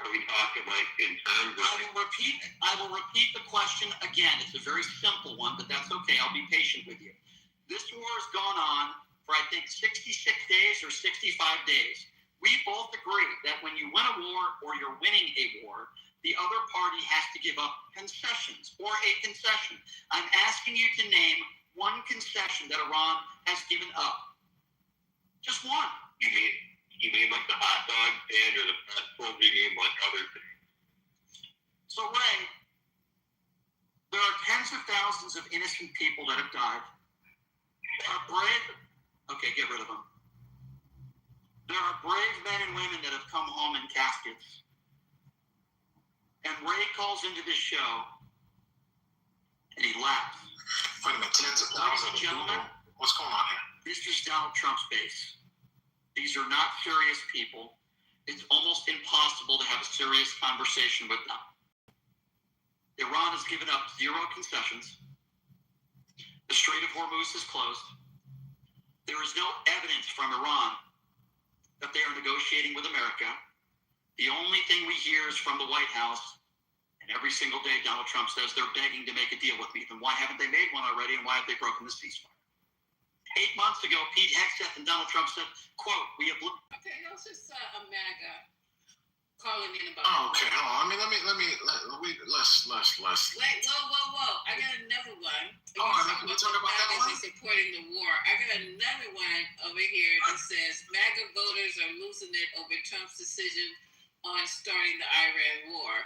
Are we talking like in terms of... I will repeat the question again. It's a very simple one, but that's okay. I'll be patient with you. This war has gone on for, I think, 66 days or 65 days. We both agree that when you win a war or you're winning a war, the other party has to give up concessions or a concession. I'm asking you to name one concession that Iran has given up. Just one. You You mean like the hot dog stand or the fast food? You mean like other things? So, Ray, there are tens of thousands of innocent people that have died. There are brave. Okay, get rid of them. There are brave men and women that have come home in caskets. And Ray calls into this show, and he laughs. Wait a minute, tens of Ladies thousands and of gentlemen, people. What's going on here? this is Donald Trump's base. These are not serious people. It's almost impossible to have a serious conversation with them. Iran has given up 0 concessions. The Strait of Hormuz is closed. There is no evidence from Iran that they are negotiating with America. The only thing we hear is from the White House, and every single day Donald Trump says they're begging to make a deal with me. Then why haven't they made one already, and why have they broken the ceasefire? 8 months ago, Pete Hegseth and Donald Trump said, quote, we have... Okay, that was just a MAGA calling in about... Oh, okay, hold on. Let's... Wait, whoa. I got another one. Oh, can we talk about that one? Supporting the war. I got another one over here that says MAGA voters are losing it over Trump's decision on starting the Iran war.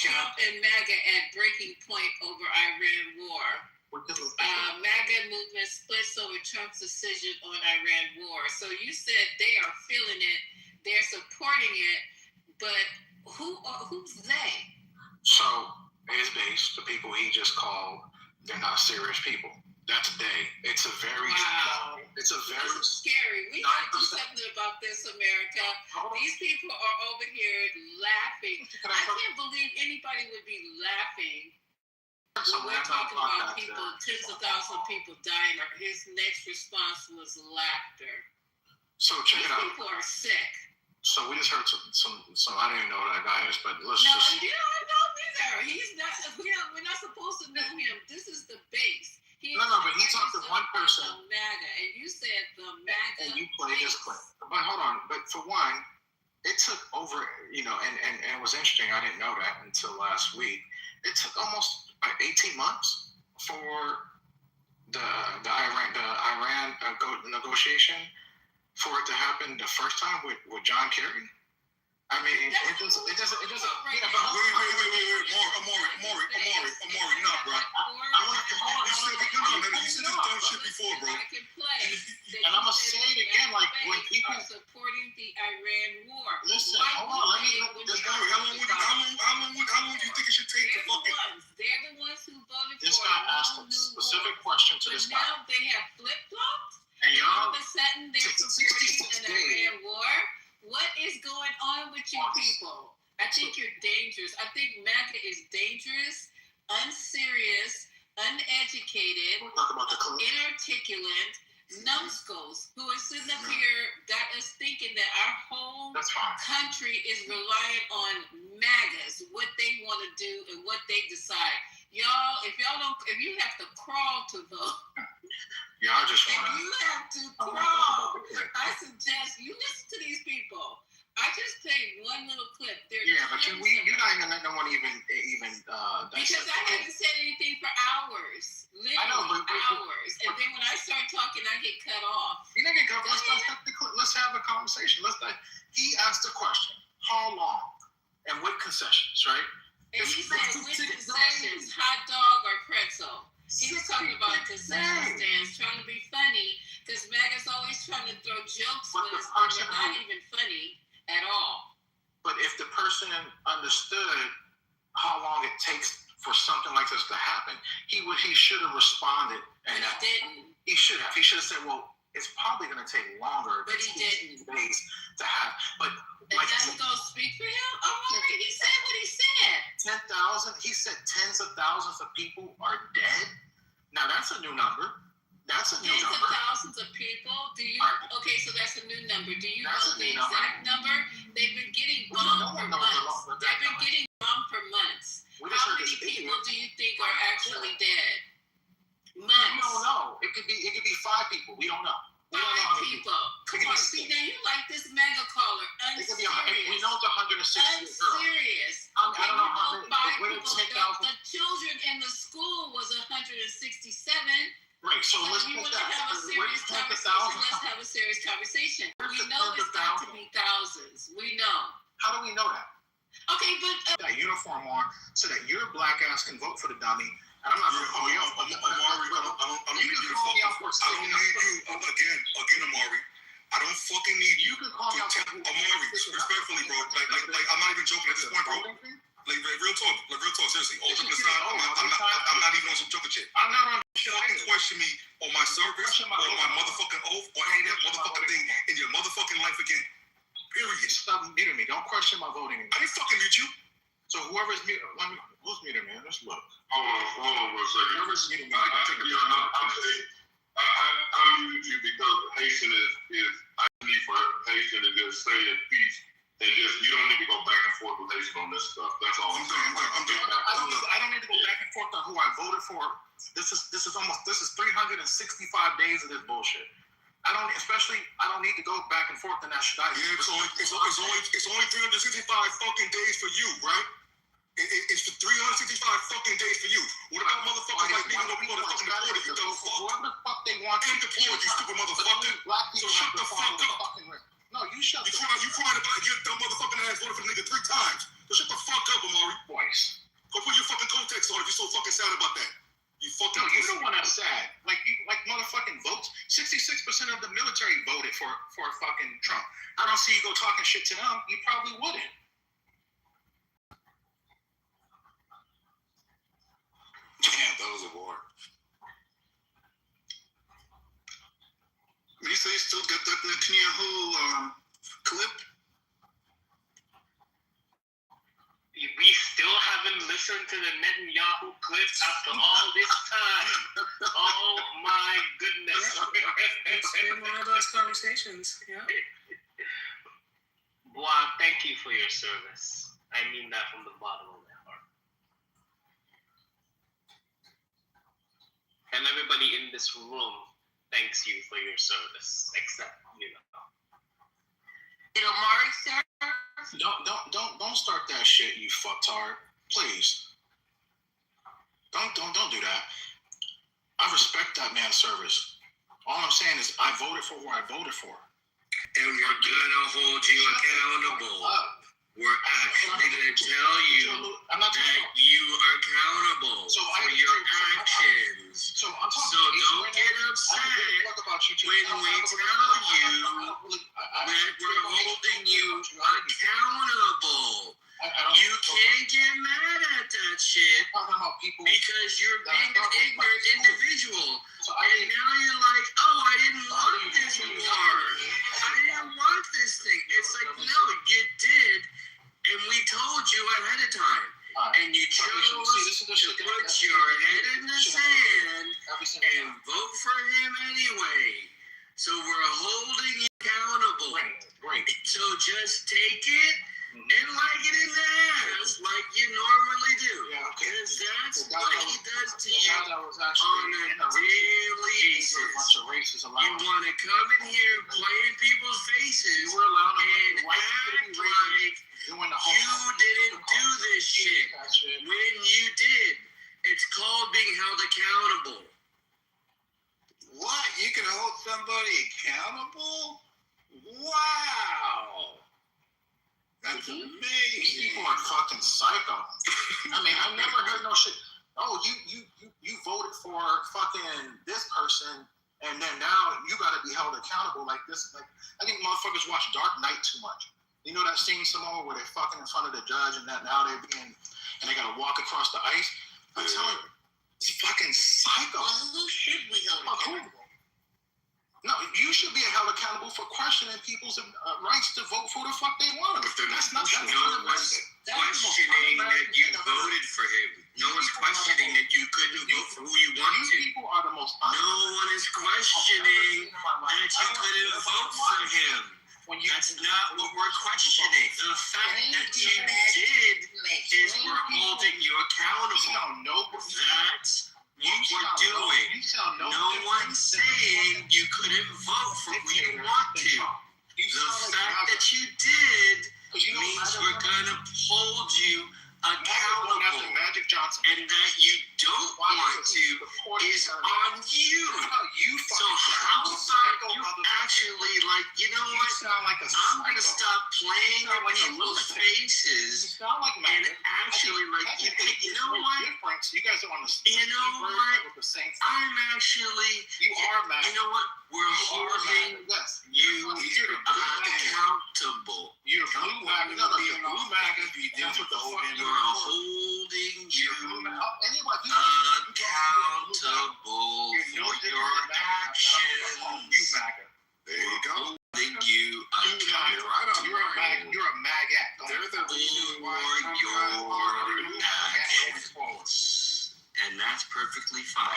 Trump and MAGA at breaking point over Iran war. MAGA movement splits over Trump's decision on Iran war. So you said they are feeling it, they're supporting it, but who's they? So his base, the people he just called, they're not serious people. That's they. It's a very This is scary. We got to do something about this, America. These people are over here laughing. I can't believe anybody would be laughing. When we're talking about people, tens of thousands of people dying, his next response was laughter. So check it out. These people are sick. So we just heard some. I don't even know who that guy is, but let's No, just. you don't know either. He's not. We're not supposed to know him. This is the base. But he talked to one person. The MAGA, and you said the MAGA. And you played this clip. But hold on. But for one, it took over. And it was interesting. I didn't know that until last week. It took almost 18 months for the Iran negotiation for it to happen the first time with John Kerry. I mean, it doesn't. Yeah, but Amori, no, bro. You said this dumb shit before, bro. And I'm gonna say it again, like when people are supporting the Iran war. Listen, hold on, how long do you think it should take to fucking? They're the ones who voted this for guy asked a specific question to this guy. Now they have flip-flopped. And all of a sudden they're supporting an Iran war. What is going on with you people? I think you're dangerous. I think MAGA is dangerous, unserious, uneducated, inarticulate, numbskulls who are sitting up here got us thinking that our whole country is relying on MAGAs, what they want to do and what they decide. Y'all, if you have to crawl to vote. Yeah, I just want to. You have to crawl. I suggest you listen to these people. I just played one little clip. But you're not even letting no one even. Because I haven't said anything for hours. Literally hours. And then when I start talking, I get cut off. You're not getting cut off. Let's have a conversation. He asked a question. How long? And with concessions, right? And he said with concessions, hot dog or pretzel. He was talking about concession stands, trying to be funny, because MAGA's always trying to throw jokes with us that are not even funny at all. But if the person understood how long it takes for something like this to happen, he should have responded. And he didn't. He should have. He should have said, well, it's probably going to take longer than 2 days to have. But like that's going to speak for him? He said what he said. 10,000? He said tens of thousands of people are dead? Now, that's a new number. That's a new number. Tens of thousands of people? Okay, so that's a new number. Do you know the exact number? They've been getting bombed for months. They've been getting bombed for months. How many people do you think are actually dead? Months. We don't know. It could be 5 people. We don't know. 5 people. Come on, see, now you like this mega caller. Unserious. We know the 160. Unserious. I don't know how many. The children in the school was 167. Right, so let's we want to have a serious conversation. Let's have a serious conversation. We know How do we know that? Okay, but That uniform on so that your black ass can vote for the dummy. And I'm not going to call you out. Amari, I don't need you to fucking. I don't need you again, Amari. I don't fucking need you. You can call me out. Amari, respectfully, bro. Like, I'm not even joking at this point, bro. Like real talk, seriously. All joking aside, I'm not even on some joking shit. I'm not on shit. I can question me on my service, or my motherfucking oath, or any of that motherfucking thing in your motherfucking life again. Period. Stop muting me. Don't question my voting. I didn't fucking mute you. So whoever's muted, who's muted me? Let's look. Hold on for a second. Whoever's muted me, I muted you because Haitian is I need for Haitian to just say in peace and just you don't need to go back and forth with Haitian on this stuff. That's all I'm saying. I don't need to go back and forth on who I voted for. This is 365 days of this bullshit. I don't need to go back and forth on that shit. It's only 365 fucking days for you, right? It's for 365 fucking days for you. What about motherfuckers like me when we go to fucking deport you, dumb fuck? Whoever the fuck they want and deport you, stupid motherfucker. So shut the fuck up. No, you shut the fuck up. You crying about your dumb motherfucking ass voted for the nigga 3 times. So shut the fuck up, Amari. Twice. Go put your fucking context on if you're so fucking sad about that. You fucking. No, you're the one that's sad. Like motherfucking votes. 66% of the military voted for fucking Trump. I don't see you go talking shit to them. You probably wouldn't. Damn, that was a war. You say you still got that Netanyahu clip? We still haven't listened to the Netanyahu clip after all this time. Oh my goodness. It's been one of those conversations, yeah. Bois, thank you for your service. I mean that from the bottom of my heart. And everybody in this room thanks you for your service, except Did Omari serve? Don't start that shit, you fucktard. Please. Don't do that. I respect that man's service. All I'm saying is I voted for who I voted for. And we're gonna hold you accountable. We're actually gonna tell you that you are accountable for your actions. So don't get upset when we tell you that we're holding you accountable. You can't get mad at that shit because you're being an ignorant individual. And now you're like, oh, I didn't want this war. I didn't want this thing. It's like, no, you did. And we told you ahead of time. And you chose to put your head in the sand and vote for him anyway. So we're holding you accountable. Great. So just take it and like it in the ass like you normally do. Because that's what he does to you on a daily basis. You want to come in here, play in people's faces, and act like you didn't do this shit. When you did, it's called being held accountable. What? You can hold somebody accountable? Wow. That's amazing. People are fucking psycho. I mean, I've never heard no shit. Oh, you voted for fucking this person, and then now you got to be held accountable like this. Like, I think motherfuckers watch Dark Knight too much. You know that scene, Simone, where they're fucking in front of the judge, and that now they're being, and they got to walk across the ice. I'm telling you, it's fucking psycho. Well, who should we hold accountable? No, you should be held accountable for questioning people's rights to vote for the fuck they want. That's not no one's questioning that you voted for him. No one's questioning that you couldn't vote for who you want to. No one is questioning that you couldn't vote for him. That's not what we're questioning. The fact that you did is we're holding you accountable. That's what we're doing. No one's saying you couldn't vote for who you want to. The fact that you did means we're gonna hold you accountable, and that you don't want to is on you. So how about you actually, like, you know what? sound like a I'm gonna stop playing sound with like a people's lunatic. faces You sound like and Maggot. actually like you There's know no what? difference. You guys are on the You know same version what? with the same thing. I'm actually You are Maggot. you know what? We're holding Yes. you accountable. You're blue Maggot. You're blue Maggot. That's what the fuck We're you are. holding you Anybody accountable for your actions. You Maggot. There you go. Holding you accountable. You're a Maggot. You're a Maggot. They're the reason why your actions. And that's perfectly fine.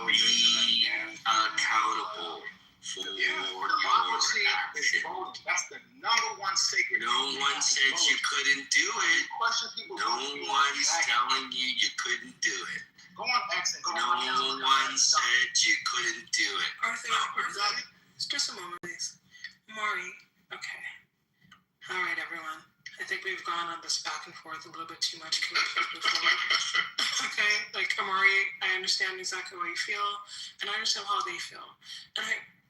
Be accountable for Democracy your is actions. voting. That's the number one sacred. No one said you couldn't do it. No one's telling you you couldn't do it. Go on X and go No one said you couldn't do it. Arthur, just a moment, please. Maury, okay. All right, everyone. I think we've gone on this back and forth a little bit too much. Can we please move forward? Okay, like Amari, I understand exactly how you feel, and I understand how they feel.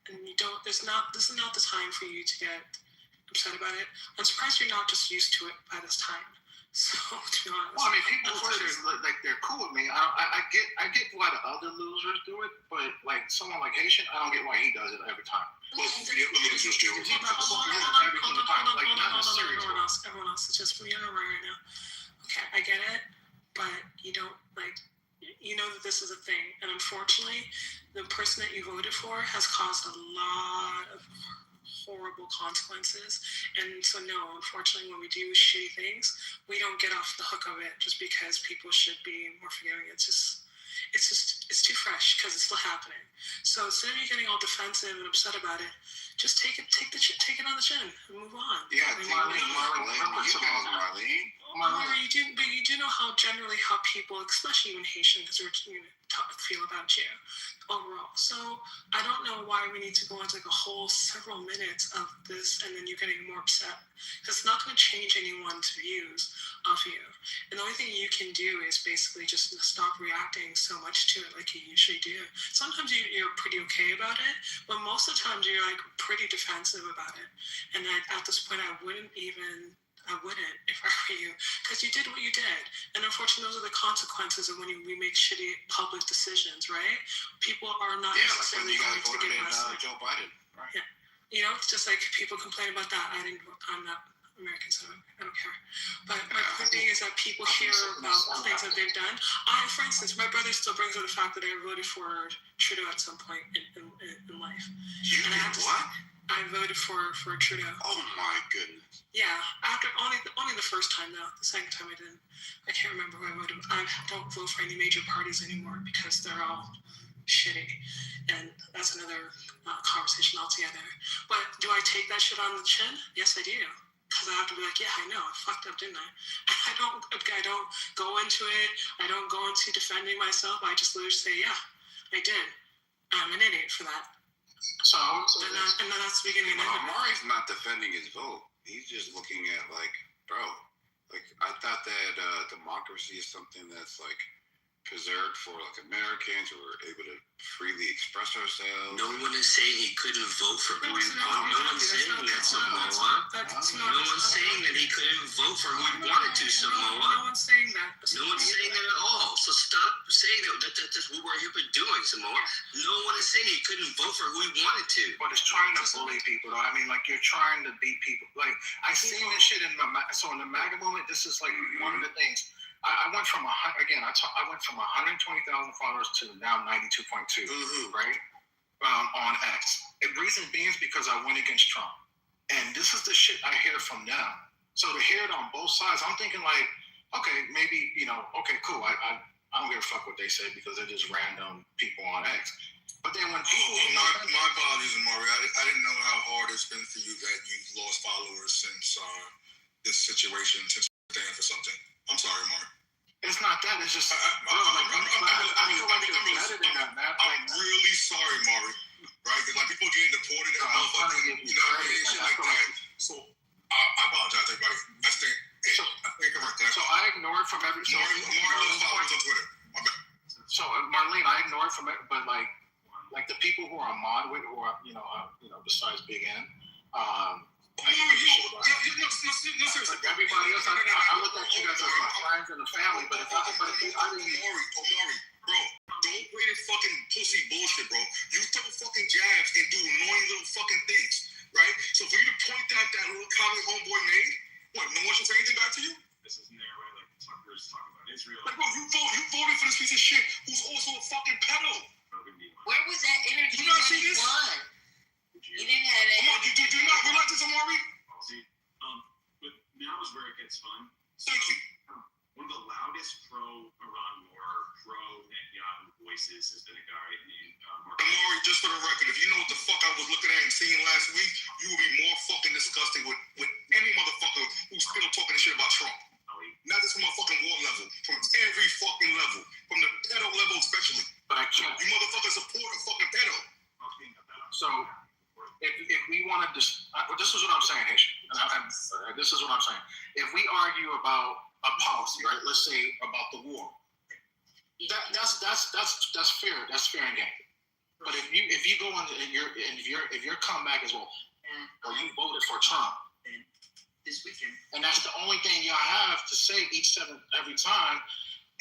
And you don't. This is not the time for you to get upset about it. I'm surprised you're not just used to it by this time. So to be honest, well, I mean, people they're cool with me. I get why the other losers do it, but like someone like Haitian, I don't get why he does it every time. Hold on. Everyone else, it's just me and Amari right now. Okay, I get it, but you don't like. You know that this is a thing, and unfortunately, the person that you voted for has caused a lot of horrible consequences. And so, no, unfortunately, when we do shitty things, we don't get off the hook of it just because people should be more forgiving. It's too fresh because it's still happening. So instead of you getting all defensive and upset about it, just take it on the chin and move on. Yeah, Marlene. You do know how generally how people, especially even Haitian, because feel about you overall. So I don't know why we need to go into like a whole several minutes of this and then you're getting more upset. Because it's not going to change anyone's views of you. And the only thing you can do is basically just stop reacting so much to it like you usually do. Sometimes you're pretty okay about it, but most of the times you're like pretty defensive about it. And at this point, I wouldn't if I were you, because you did what you did. And unfortunately, those are the consequences of when we make shitty public decisions, right? People are not necessarily going to give us Joe Biden, right? Yeah. You know, it's just like people complain about that. I'm not American, so I don't care. But my point being is that people hear about things that they've done. For instance, my brother still brings up the fact that I voted for Trudeau at some point in life. You did what? I voted for Trudeau. Oh my goodness. Yeah, after only the first time though. The second time I didn't. I can't remember who I voted. I don't vote for any major parties anymore because they're all shitty, and that's another conversation altogether. But do I take that shit on the chin? Yes, I do. Because I have to be like, yeah, I know, I fucked up, didn't I? I don't go into it. I don't go into defending myself. I just literally say, yeah, I did. I'm an idiot for that. So and then that's the beginning of it. Amari's not defending his vote. He's just looking at like, bro, like I thought that democracy is something that's like preserved for like Americans who are able to freely express ourselves. No one is saying he couldn't vote for who he wanted. No one's saying that, Samoa. No one's saying that he couldn't vote for who he wanted to, Samoa. No one's saying that. No one's saying that at all. So stop saying that. That's what we're doing, Samoa. No one is saying he couldn't vote for who he wanted to. But it's trying to bully people, though. I mean, like you're trying to beat people. Like I seen this shit in the MAGA movement. This is like one of the things. I went from I went from 120,000 followers to now 92.2, right? On X. The reason being is because I went against Trump, and this is the shit I hear from them. So to hear it on both sides, I'm thinking like, okay, maybe okay, cool. I don't give a fuck what they say because they're just random people on X. But then when people, my apologies, Amari. I didn't know how hard it's been for you that you've lost followers since this situation, since standing for something. I'm sorry, Mark. It's not that. It's just I'm really sorry, Mari. Right? Because like people getting deported and shit like that. So I apologize, everybody. I think I'm right there. So I ignored from every. Marlene followers on Twitter. So Marlene, I ignored from it, but like the people who are mod with, who are besides Big N, Seriously, everybody else, I look at you guys as my friends and a family, but if I didn't, Omari, bro, don't play this fucking pussy bullshit, bro. You throw fucking jabs and do annoying little fucking things, right? So for you to point out that little comment homeboy made, what, no one should say anything back to you? This isn't there, right? Like Tucker's talking about Israel. Like, bro, you voted for this piece of shit who's also a fucking pedo. Where was that energy You not when see he this? won? He didn't have that. Omar, do you not realize this, Omari? See, but now is where it gets fun. Thank you. One of the loudest pro-Iran war, pro-Netanyahu voices has been a guy named Mark. Omari, just for the record, if you know what the fuck I was looking at and seeing last week, you would be more fucking disgusted with any motherfucker who's still talking shit about Trump. Not just from a fucking war level, from every fucking level, from the pedo level especially. But I can't. You motherfuckers support a fucking pedo. So, if we want to this is what I'm saying, Haitian. This is what I'm saying. If we argue about a policy, right? Let's say about the war. That's fair. That's fair and game. But if you go on and your comeback is well, you voted for Trump this weekend, and that's the only thing y'all have to say every time.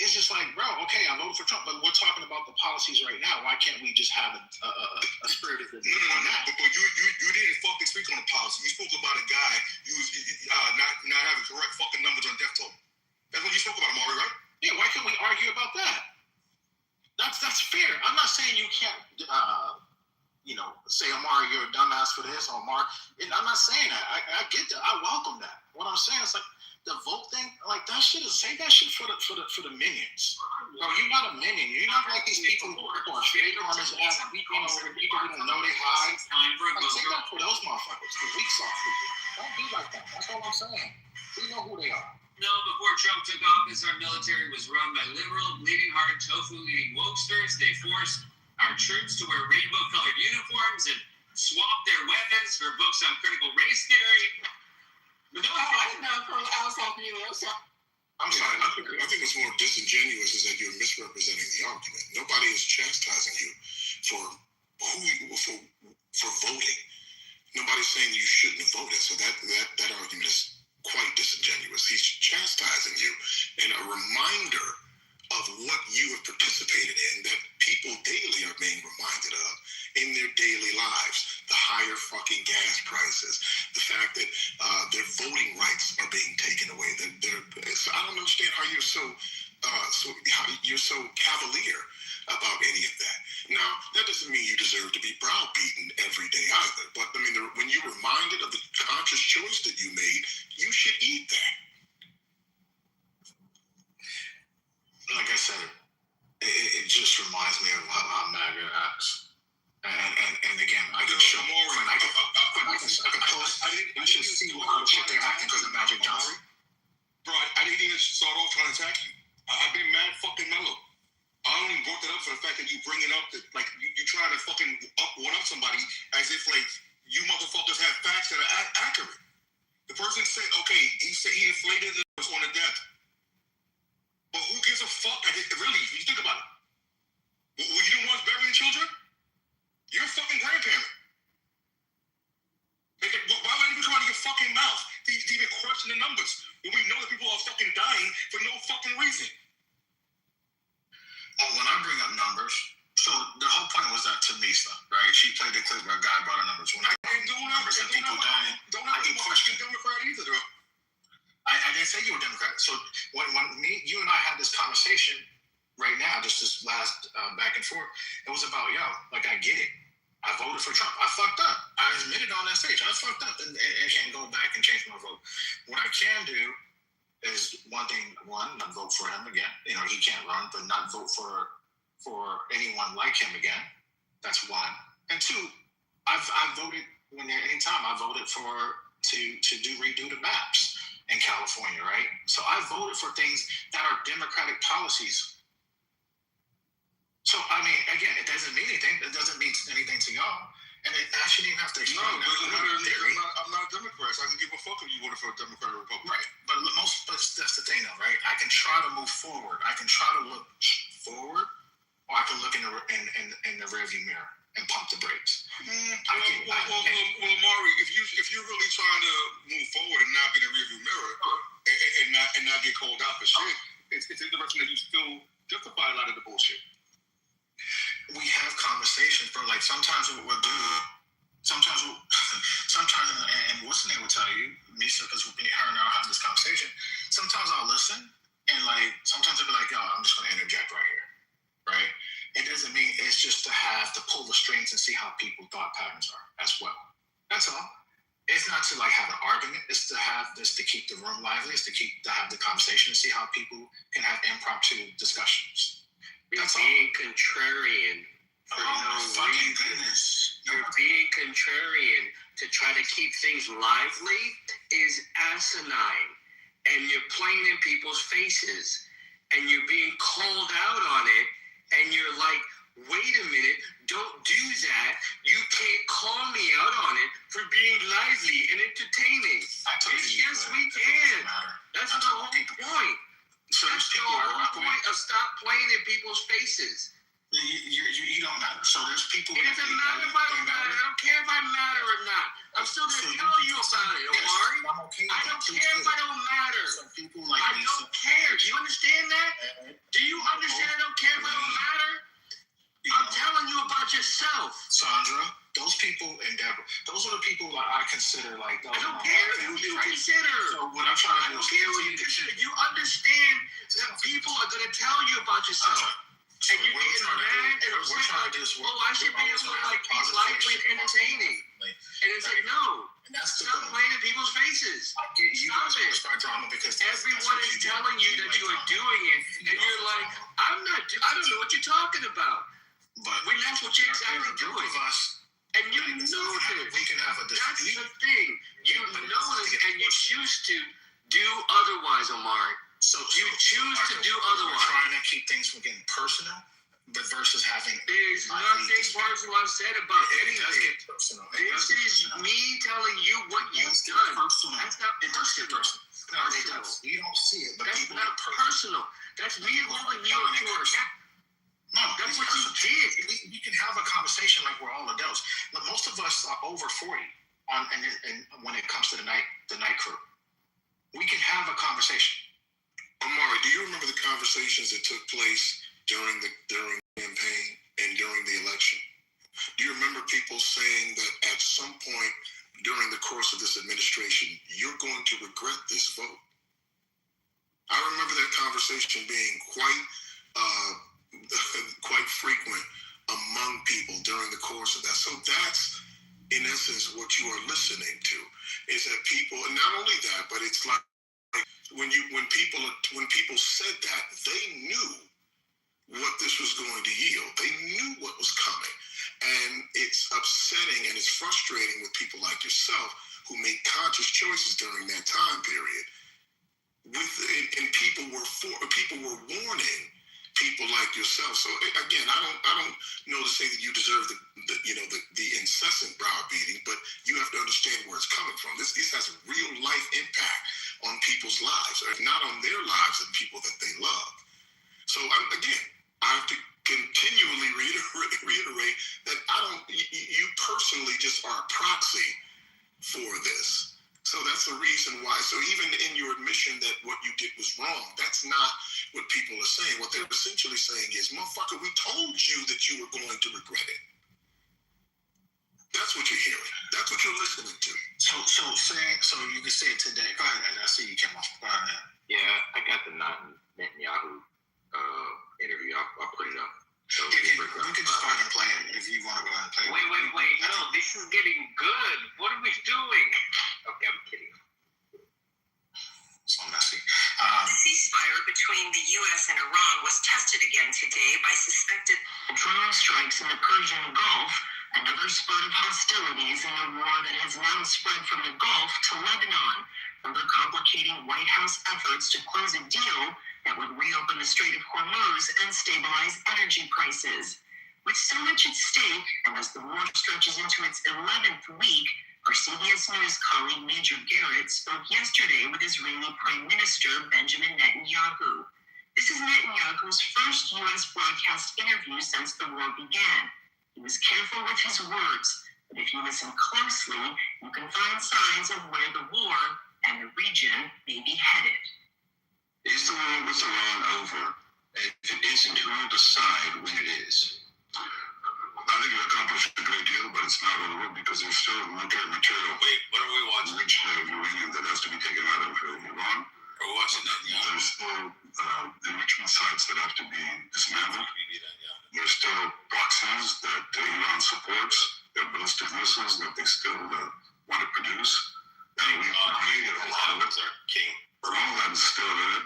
It's just like, bro, okay, I voted for Trump, but we're talking about the policies right now. Why can't we just have a spirited debate on that? But you didn't fucking speak on the policy. You spoke about a guy not having correct fucking numbers on death toll. That's what you spoke about, Amari, right? Yeah, why can't we argue about that? That's fair. I'm not saying you can't, say, Amari, you're a dumbass for this, or Amari. I'm not saying that. I get that. I welcome that. What I'm saying is like, the vote thing, like that shit is save that shit for the minions. Bro, you're not a minion. You're not like these people who are fake on this ass, weeping over people who don't know they hide. Like, take that for those motherfuckers, the weak soft people. Don't be like that. That's all I'm saying. We know who they are. No, before Trump took office, our military was run by liberal, bleeding-hearted, tofu-eating wokesters. They forced our troops to wear rainbow-colored uniforms and swap their weapons for books on critical race theory. But I'm sorry. I think what's more disingenuous is that you're misrepresenting the argument. Nobody is chastising you for voting. Nobody's saying you shouldn't have voted. So that argument is quite disingenuous. He's chastising you and a reminder of what you have participated in that people daily are being reminded of in their daily lives. The higher fucking gas prices, the fact that their voting rights are being taken away. So I don't understand how you're so cavalier about any of that. Now, that doesn't mean you deserve to be browbeaten every day either. But I mean, when you're reminded of the conscious choice that you made, you should eat that. Like I said, it just reminds me of how MAGA acts. And again, I can show more. I can post. You should see how the shit they're acting because of Magic Johnson. Bro, I didn't even start off trying to attack you. I've been mad fucking mellow. I only brought that up for the fact that you bring it up that like you trying to fucking one up somebody as if like you motherfuckers have facts that are accurate. The person said, okay, he said he inflated it on the death. But who gives a fuck? Really, if you think about it. Were you the ones burying children? You're a fucking grandparent. Why would you come out of your fucking mouth to even question the numbers when we know that people are fucking dying for no fucking reason? Oh, when I bring up numbers, so the whole point was that Tamisa, right? She played the clip where a guy brought up numbers. When I bring numbers and people dying, I get questioned. Democrat either, though. I didn't say you were Democrat. So when you and I had this conversation right now, just this last back and forth, it was about, like I get it. I voted for Trump. I fucked up. I admitted on that stage. I fucked up and can't go back and change my vote. What I can do is not vote for him again. He can't run, but not vote for anyone like him again. That's one. And two, I've voted anytime I voted to redo the maps in California, right? So I voted for things that are Democratic policies. So, I mean, again, it doesn't mean anything. It doesn't mean anything to y'all. And I shouldn't even have to explain that. I'm not a Democrat, so I can give a fuck if you voted for a Democrat or Republican. Right. But that's the thing, though, right? I can try to move forward. I can try to look forward, or I can look in the rearview mirror. and pump the brakes. Well, Maury, if you're really trying to move forward and not be in the rearview mirror and not get called out for shit, it's interesting that you still justify a lot of the bullshit. We have conversations, bro. Like sometimes what we'll do, sometimes, and what's the name will tell you, Misa, because her and I will have this conversation. Sometimes I'll listen, and like sometimes I'll be like, yo, I'm just gonna interject right here, right? It doesn't mean it's just to pull the strings and see how people thought patterns are as well. That's all. It's not to like have an argument. It's to have this to keep the room lively. It's to have the conversation and see how people can have impromptu discussions. You're being contrarian for no reason. You're being contrarian to try to keep things lively is asinine. And you're playing in people's faces. And you're being called out on it. And you're like, wait a minute, don't do that. You can't call me out on it for being lively and entertaining. Yes, we can. That's the whole point. So that's the whole point of stop playing in people's faces. You don't matter. So there's people. It doesn't matter if I don't matter. I don't care if I matter or not. I'm still going to tell you about it, Omari. I don't care if I don't matter. I don't care. Do you understand that? Do you understand I don't care if I don't matter? I'm telling you about yourself. Sandra, those people and Deborah, those are the people that I consider like. I don't care who you consider. So what I'm trying to do is. I don't care who you consider. You understand that people are going to tell you about yourself. And you're getting mad and upset like, oh, I should be able to like be lively and entertaining. And it's like, no, stop playing in people's faces. Stop it. Everyone is telling you that you are doing it, and you're like, I don't know what you're talking about. But that's what you're exactly doing. And you know this. We can have a That's the thing. You know this, and you choose to do otherwise, Omari. So you choose to do otherwise. We're trying to keep things from getting personal, but versus having. There's nothing personal I've said about anything. This is me telling you what you've done. That's not personal. No, it does. You don't see it, but that's people. Not personal. That's me holding you to account. No, that's what you did. We can have a conversation like we're all adults. But most of us are over 40 and when it comes to the night crew. We can have a conversation. Omari, do you remember the conversations that took place during the campaign and during the election? Do you remember people saying that at some point during the course of this administration, you're going to regret this vote? I remember that conversation being quite frequent among people during the course of that. So that's, in essence, what you are listening to, is that people, and not only that, but it's like, when people said that, they knew what this was going to yield. They knew what was coming. And it's upsetting and it's frustrating with people like yourself who made conscious choices during that time period. And people were warning people like yourself. So again, I don't know to say that you deserve the incessant browbeating, but you have to understand where it's coming from. This has a real life impact on people's lives, if not on their lives and people that they love. So I have to continually reiterate that you personally just are a proxy for this. So that's the reason why. So even in your admission that what you did was wrong, that's not what people are saying. What they're essentially saying is, motherfucker, we told you that you were going to regret it. That's what you're hearing. That's what you're listening to. So you can say it today. Go ahead, I see you came off. Go ahead. Yeah, I got the Netanyahu interview. I'll put it up. So you can just go ahead and play it if you want to go ahead and play it. Wait. No, this is getting good. What are we doing? Okay, I'm kidding. So messy. The ceasefire between the U.S. and Iran was tested again today by suspected drone strikes in the Persian Gulf, another spurt of hostilities in a war that has now spread from the Gulf to Lebanon, further complicating White House efforts to close a deal that would reopen the Strait of Hormuz and stabilize energy prices. With so much at stake, and as the war stretches into its 11th week, our CBS News colleague Major Garrett spoke yesterday with Israeli Prime Minister Benjamin Netanyahu. This is Netanyahu's first U.S. broadcast interview since the war began. He was careful with his words, but if you listen closely, you can find signs of where the war and the region may be headed. Is the war with Iran over? If it isn't, who will decide when it is? I think it accomplished a great deal, but it's not over because there's still military material. Wait, what are we watching? Rich uranium that has to be taken out of Iran. We're watching that, yeah. There's still enrichment sites that have to be dismantled. There's still proxies that Iran supports. There are ballistic missiles that they still want to produce. And we've created a lot of it. But all that is still in it,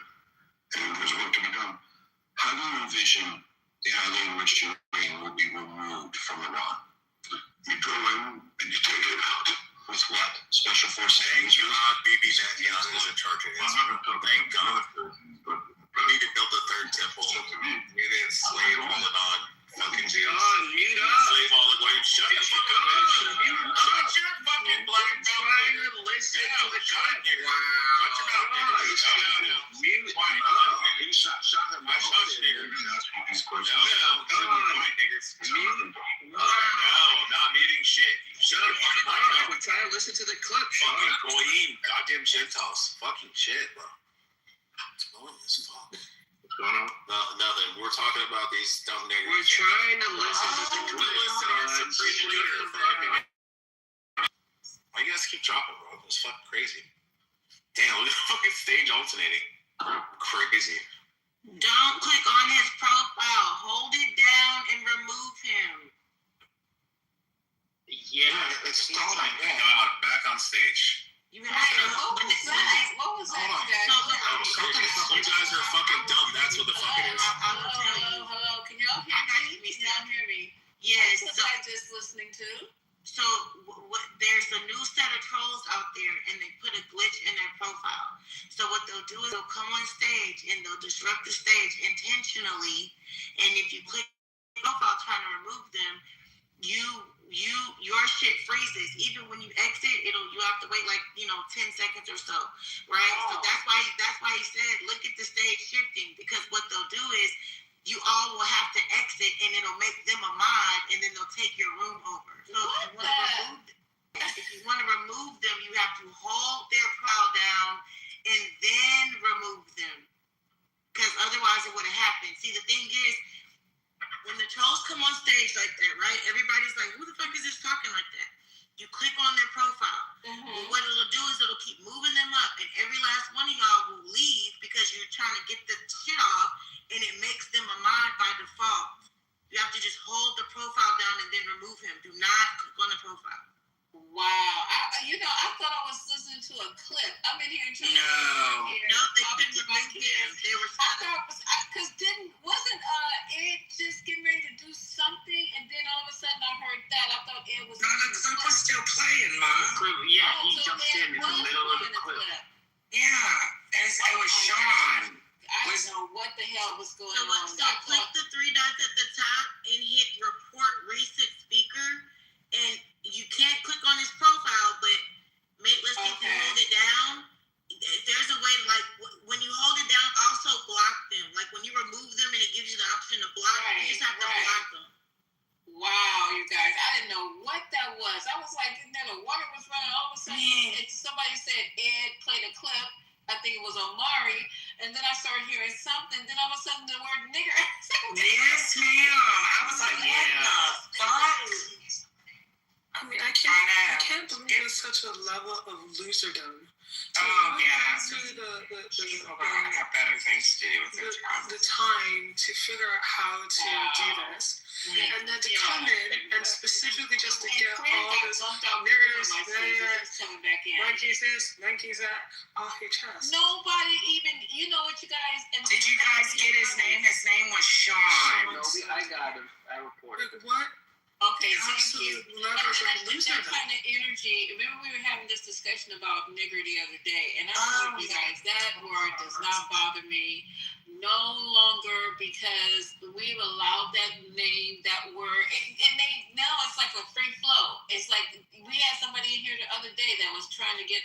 and there's work to be done. How do you envision the highly enriched uranium will be removed from Iran? You go in and you take it out. With what? Special forces? Thank God Bibi Netanyahu is in charge of Israel. Thank God. We need to build a third temple. We need to enslave all the non-fucking Jews. Enslave all the white. Shut the fuck up. Shut your fucking black mouth. Trying to listen to the clip. Shut your mouth, nigga. Mute. Shut him. I shot you, nigga. No, not muting shit. Shut your fucking mouth. We're trying to listen to the clip. Fucking goyim, goddamn Gentiles. Fucking shit, bro. What's going on? What's going on? Nothing. We're talking about these dumb niggas. We're trying to listen to the clip. Listen to our supreme leader. Fucking. Why you guys keep dropping, bro? It's fucking crazy. Damn, look at the fucking stage alternating. Crazy. Don't click on his profile. Hold it down and remove him. Yeah, it's stalling. Back on stage. You have to What was that? What was that, guys? You guys are fucking dumb. That's what the fuck it is. I will tell you. Hello, can y'all hear me? Can y'all hear me? Yes. What was I just listening to? So there's a new set of trolls out there, and they put a glitch in their profile. So what they'll do is they'll come on stage and they'll disrupt the stage intentionally. And if you click profile trying to remove them, your shit freezes. Even when you exit, you have to wait 10 seconds or so, right? So that's why he said look at the stage shifting, because what they'll do is you all will have to exit, and it'll make them a mod, and then they'll take your room over. So if you want to remove them, you have to hold their profile down and then remove them, because otherwise it would have happened. See, the thing is, when the trolls come on stage like that, right? Everybody's like, who the fuck is this talking like that? You click on their profile. Well, what it'll do is it'll keep moving them up, and every last one of y'all will leave because you're trying to get the shit off, and it makes them a mod by default. You have to just hold the profile down and then remove him. Do not click on the profile. Wow. I thought I was listening to a clip. I'm in here trying No, they couldn't remove him. They were because wasn't Ed just getting ready to do something, and then all of a sudden I heard that. I thought Ed was. No, the clip was still playing, Mom. Yeah, he jumps in the middle of the clip. Yeah, it was Sean. I didn't know what the hell was going on. So click the three dots at the top and hit report recent speaker, and you can't click on his profile, but let's see if you hold it down. There's a way to, when you hold it down, also block them. Like when you remove them and it gives you the option to block, you just have to block them. Wow, you guys, I didn't know what that was. I was like, and then the water was running. All of a sudden, somebody said Ed played a clip. I think it was Omari, and then I started hearing something. Then all of a sudden, the word nigger. Yes, ma'am. I was like, what the fuck? I mean, I can't believe there's such a level of loserdom. I have better things to do with the time to figure out how to do this, and then to come in and specifically just to get all this niggers, monkeys off your chest. Nobody even, you know what, you guys? And did you guys get his name? His name was Sean. No, I got him. I reported. What? Okay, thank you. That kind of energy. Remember, we were having this discussion about nigger the other day, and I told you guys that word does not bother me no longer, because we've allowed that name, that word, and now it's like a free flow. It's like we had somebody in here the other day that was trying to get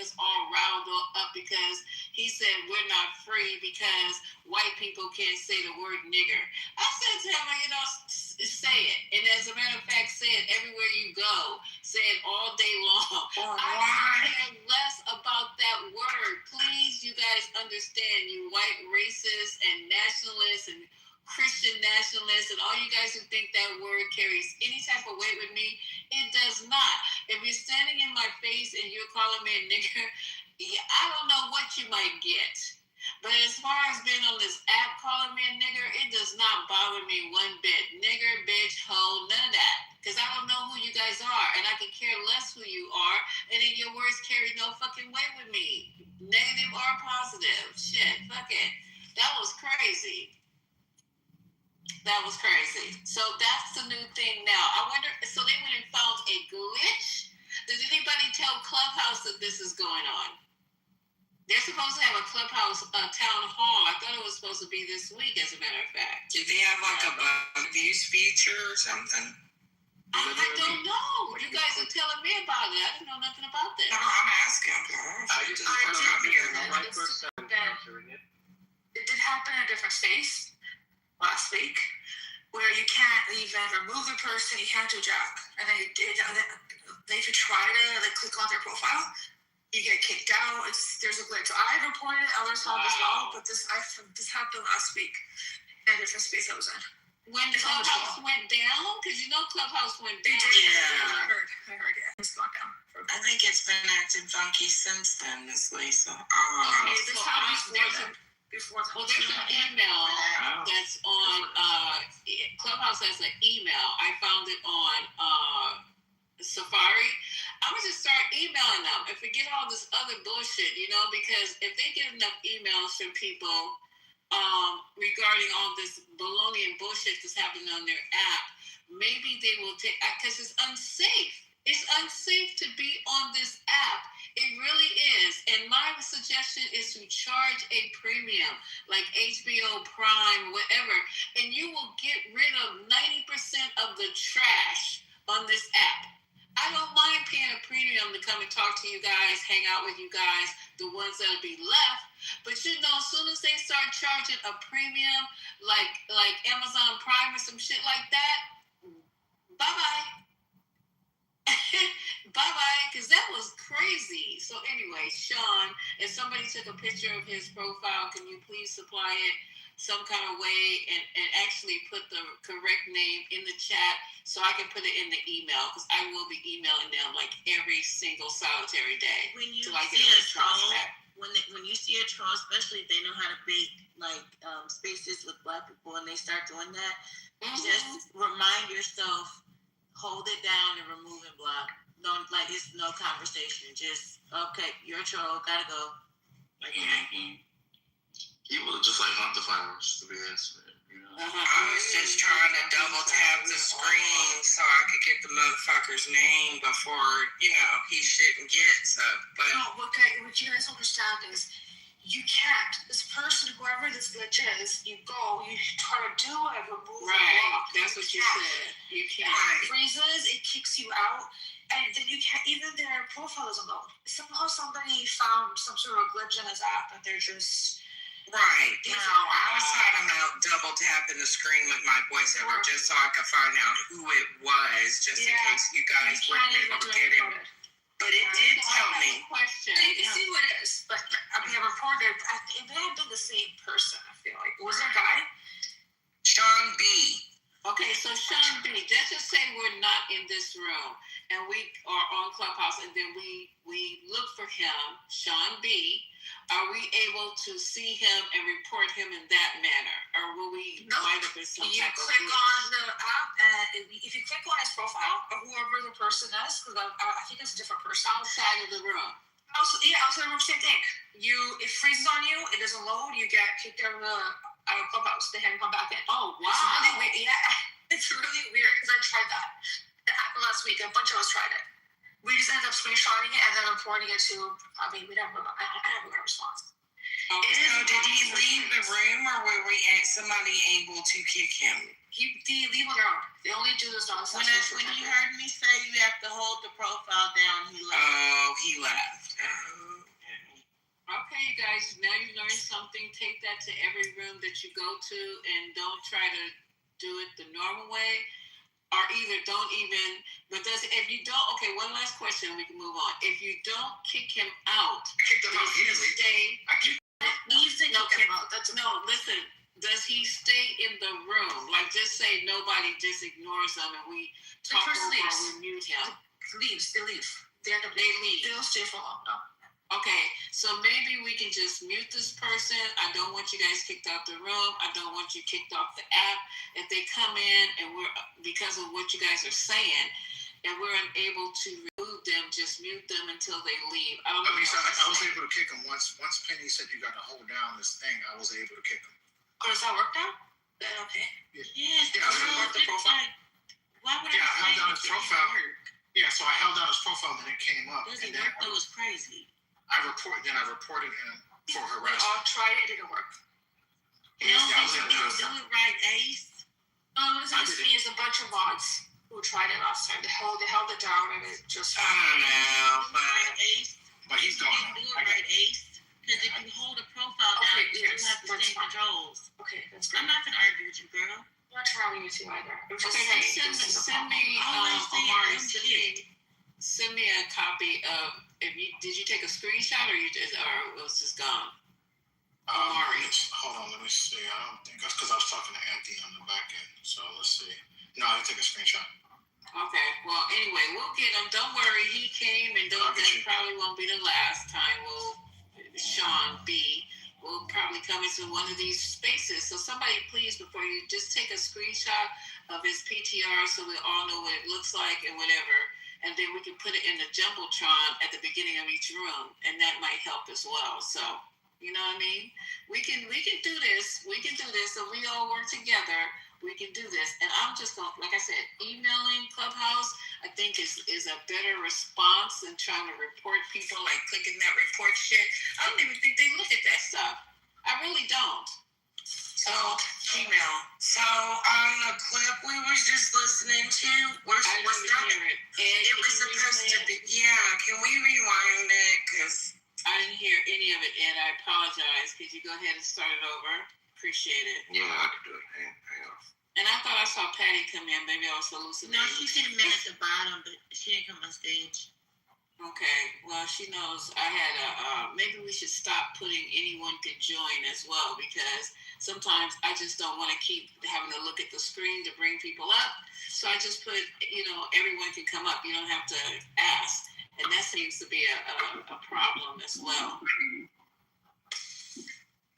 us all riled up because he said we're not free because white people can't say the word nigger. I said to him, say it. And as a matter of fact, say it everywhere you go. Say it all day long. I care less about that word. Please, you guys understand, you white racists and nationalists and Christian nationalists and all you guys who think that word carries any type of weight with me, it does not. If you're standing in my face and you're calling me a nigger, I don't know what you might get. But as far as being on this app calling me a nigger, it does not bother me one bit. Nigger, bitch, hoe, none of that. Because I don't know who you guys are, and I can care less who you are, and then your words carry no fucking weight with me. Negative or positive. Shit, fuck it. That was crazy. That was crazy. So that's the new thing now. I wonder, so they went and found a glitch? Did anybody tell Clubhouse that this is going on? They're supposed to have a Clubhouse town hall. I thought it was supposed to be this week, as a matter of fact. Did they have like a bug abuse feature or something? I don't know. You guys are telling me about it. I didn't know nothing about this. No, I'm asking. It did happen in a different space last week, where you can't even remove the person, you can't do jack. And if you try to click on their profile, you get kicked out. There's a glitch. So I reported it, others have as well, but this happened last week in a different space I was in. When Clubhouse went down? Because you know Clubhouse went down. Yeah. I heard it. It's gone down. I think it's been acting funky since then, Miss Lisa. Okay, this happened before Well, there's an email that's on Clubhouse has an email. I found it on Safari. I'm gonna just start emailing them and forget all this other bullshit, because if they get enough emails from people regarding all this baloney and bullshit that's happening on their app, maybe they will take, because it's unsafe. It's unsafe to be on this app. It really is. And my suggestion is to charge a premium, like HBO Prime, whatever, and you will get rid of 90% of the trash on this app. I don't mind paying a premium to come and talk to you guys, hang out with you guys, the ones that'll be left. But as soon as they start charging a premium, like Amazon Prime or some shit like that, bye-bye. Bye-bye, because that was crazy. So anyway, Sean, if somebody took a picture of his profile, can you please supply it some kind of way and actually put the correct name in the chat so I can put it in the email, because I will be emailing them like every single solitary day. When you till I get see a troll, back. when you see a troll, especially if they know how to bait spaces with Black people and they start doing that, just remind yourself, hold it down and remove and block. Don't it's no conversation. Just okay, you're a troll, gotta go. People are just like hantavirus, to be honest. I was just trying to double tap the screen so I could get the motherfucker's name before, he shouldn't get up. But no, what you guys understand is you can't. This person, whoever this glitch is, you go, you try to do it, remove it. Right, that's what you said. You can't. It freezes, it kicks you out, and then you can't, even their profile isn't load. Somehow somebody found some sort of glitch in his app and they're just... Right. I was talking about double tapping the screen with my voiceover just so I could find out who it was, just in case you guys weren't able to get it. But it did tell me. Question. You can see what it is, but I reported, it may have been the same person, I feel like. Was there a guy? Sean B. Okay, so Sean B, let's just say we're not in this room and we are on Clubhouse and then we look for him, Sean B. Are we able to see him and report him in that manner? Or will we wind up in some you type of click on the app, and if you click on his profile, or whoever the person is, because I think it's a different person. Outside of the room. Outside of the room, same thing. It freezes on you, it doesn't load, you get kicked out of Clubhouse. They haven't come back in. Oh, wow. It's really weird. Yeah, it's really weird, because I tried that. It happened last week, a bunch of us tried it. We just ended up screenshotting it and then reporting it to, I never got a response. Okay. So did he leave the room, or were somebody able to kick him? They leave on their own. They only do this on When you heard me say you have to hold the profile down, he left. Oh, he left. Okay, you guys, now you learned something. Take that to every room that you go to and don't try to do it the normal way, or either don't even. But if you don't, okay. One last question, we can move on. If you don't kick him out, kicked him out. He didn't leave. Stay. No, listen. Does he stay in the room? Like, just say nobody just ignores him and we talk over or we mute him. They leave. They leave. They don't stay for long. No. Okay, so maybe we can just mute this person. I don't want you guys kicked out the room. I don't want you kicked off the app. If they come in and we're, because of what you guys are saying, and we're unable to remove them, just mute them until they leave. I was able to kick him once. Once Penny said you got to hold down this thing, I was able to kick him. Oh, does that work now? Okay. Yes. Yeah, I work the profile. Why would I held down his profile. Yeah, so I held down his profile and it came up. Does it work? That was crazy. I reported him for harassment. I tried it. It didn't work. No, you didn't do it right, Ace. No, it was me. It's a bunch of bots who tried it last time. They held it down and it just. I don't know, Ace. But he's going. You didn't do it right, Ace. Because if you hold a profile down, you still have the same controls. Okay, that's great. I'm not going to argue with you, girl. I'm not trying you to either. Send me a copy of. Did you take a screenshot or it was just gone? Hold on, let me see. I don't think because I was talking to Anthony on the back end. So let's see. No, I didn't take a screenshot. Okay. Well, anyway, we'll get him. Don't worry, he came, and that probably won't be the last time. Sean B. will probably come into one of these spaces. So somebody, please, before you just take a screenshot of his PTR so we all know what it looks like and whatever. And then we can put it in the Jumbotron at the beginning of each room, and that might help as well. So, you know what I mean? We can do this. We can do this. So we all work together. We can do this. And I'm just going, like I said, emailing Clubhouse, I think is a better response than trying to report people, like clicking that report shit. I don't even think they look at that stuff. I really don't. So, email. So, on the clip we was just listening to, I didn't hear it. It was supposed to be, can we rewind it? Because I didn't hear any of it, Ed. I apologize. Could you go ahead and start it over? Appreciate it. Yeah, I could do it. Hang on. And I thought I saw Patty come in. Maybe I was hallucinating. No, she came in at the bottom, but she didn't come on stage. Okay, well, she knows I had maybe we should stop putting anyone could join as well, because sometimes I just don't want to keep having to look at the screen to bring people up. So I just put, everyone can come up. You don't have to ask. And that seems to be a problem as well.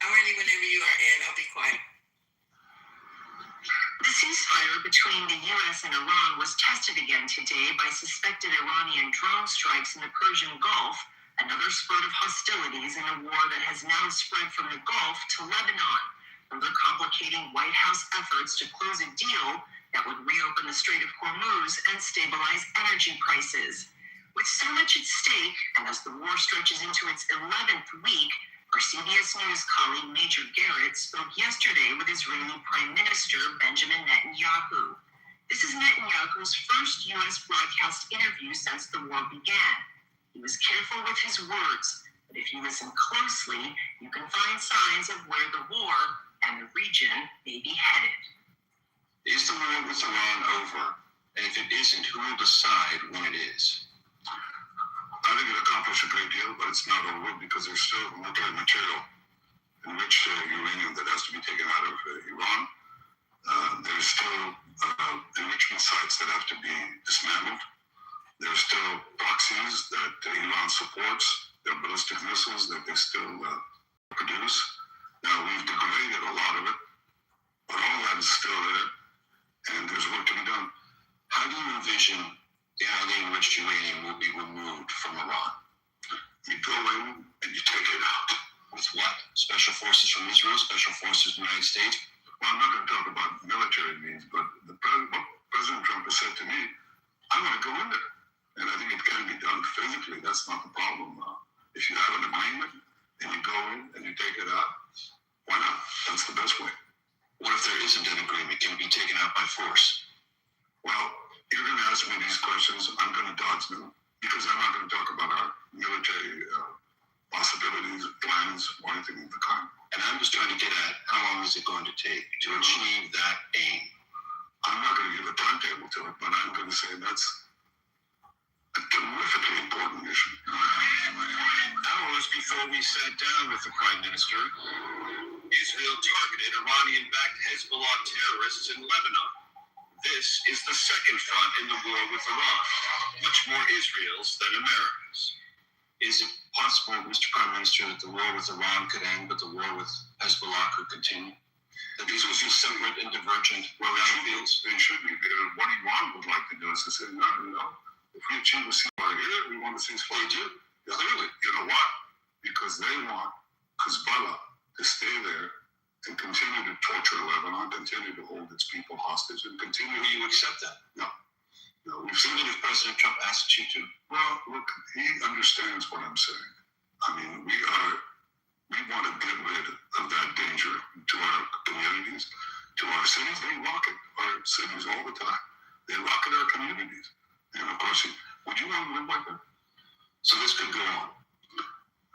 I'm ready whenever you are, Ed. I'll be quiet. The ceasefire between the U.S. and Iran was tested again today by suspected Iranian drone strikes in the Persian Gulf, another spurt of hostilities in a war that has now spread from the Gulf to Lebanon, further complicating White House efforts to close a deal that would reopen the Strait of Hormuz and stabilize energy prices. With so much at stake, and as the war stretches into its 11th week, our CBS News colleague Major Garrett spoke yesterday with Israeli Prime Minister Benjamin Netanyahu. This is Netanyahu's first U.S. broadcast interview since the war began. He was careful with his words, but if you listen closely, you can find signs of where the war and the region may be headed. Is the war with Iran over? And if it isn't, who will decide when it is? I think it accomplished a great deal, but it's not over because there's still nuclear material, enriched uranium that has to be taken out of Iran. There's still enrichment sites that have to be dismantled. There's still proxies that Iran supports. There are ballistic missiles that they still produce. Now, we've degraded a lot of it, but all that is still there, and there's work to be done. How do you envision the highly enriched uranium will be removed from Iran? You go in and you take it out. With what? Special forces from Israel? Special forces from the United States? Well, I'm not going to talk about military means, but what President Trump has said to me, I'm going to go in there. And I think it can be done physically. That's not the problem. If you have an agreement and you go in and you take it out, why not? That's the best way. What if there isn't an agreement? Can it be taken out by force? Well, you're going to ask me these questions. I'm going to dodge them because I'm not going to talk about our military possibilities, plans, or anything of the kind. And I'm just trying to get at how long is it going to take to achieve that aim? I'm not going to give a timetable to it, but I'm going to say that's a terrifically important issue. Hours before we sat down with the Prime Minister, Israel targeted Iranian-backed Hezbollah terrorists in Lebanon. This is the second front in the war with Iran, much more Israel's than America's. Is it possible, Mr. Prime Minister, that the war with Iran could end, but the war with Hezbollah could continue? That these would be separate and divergent battlefields? They should be. What Iran would like to do is to say, no. If we achieve a ceasefire here, we want a ceasefire too. Clearly. You know why? Because they want Hezbollah to stay there and continue to torture Lebanon, continue to hold its people hostage, and continue. Will you accept that? No. We've seen it if President Trump asked you to. Well, look, he understands what I'm saying. I mean, we want to get rid of that danger to our communities, to our cities. They rocket our cities all the time. They rocket our communities. And of course, would you want to live like that? So this could go on.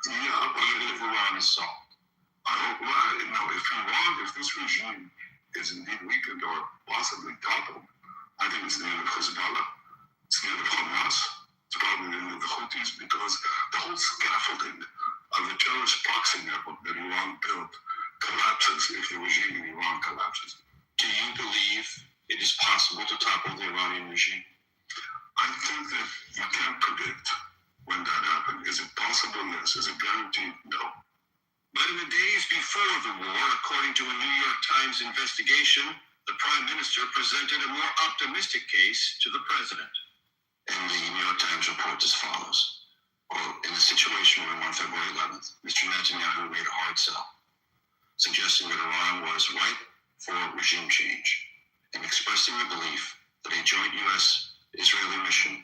Yeah, but even if Iran is solved. I hope not. If this regime is indeed weakened or possibly toppled, I think it's the end of Hezbollah. It's the end of Hamas. It's probably the end of the Houthis, because the whole scaffolding of the terrorist proxy network that Iran built collapses if the regime in Iran collapses. Do you believe it is possible to topple the Iranian regime? I think that you can't predict when that happens. Is it possible? Yes. Is it guaranteed? No. But in the days before the war, according to a New York Times investigation, the Prime Minister presented a more optimistic case to the President. And the New York Times reports as follows. Quote, in the situation where on February 11th, Mr. Netanyahu made a hard sell, suggesting that Iran was ripe for regime change and expressing the belief that a joint U.S.-Israeli mission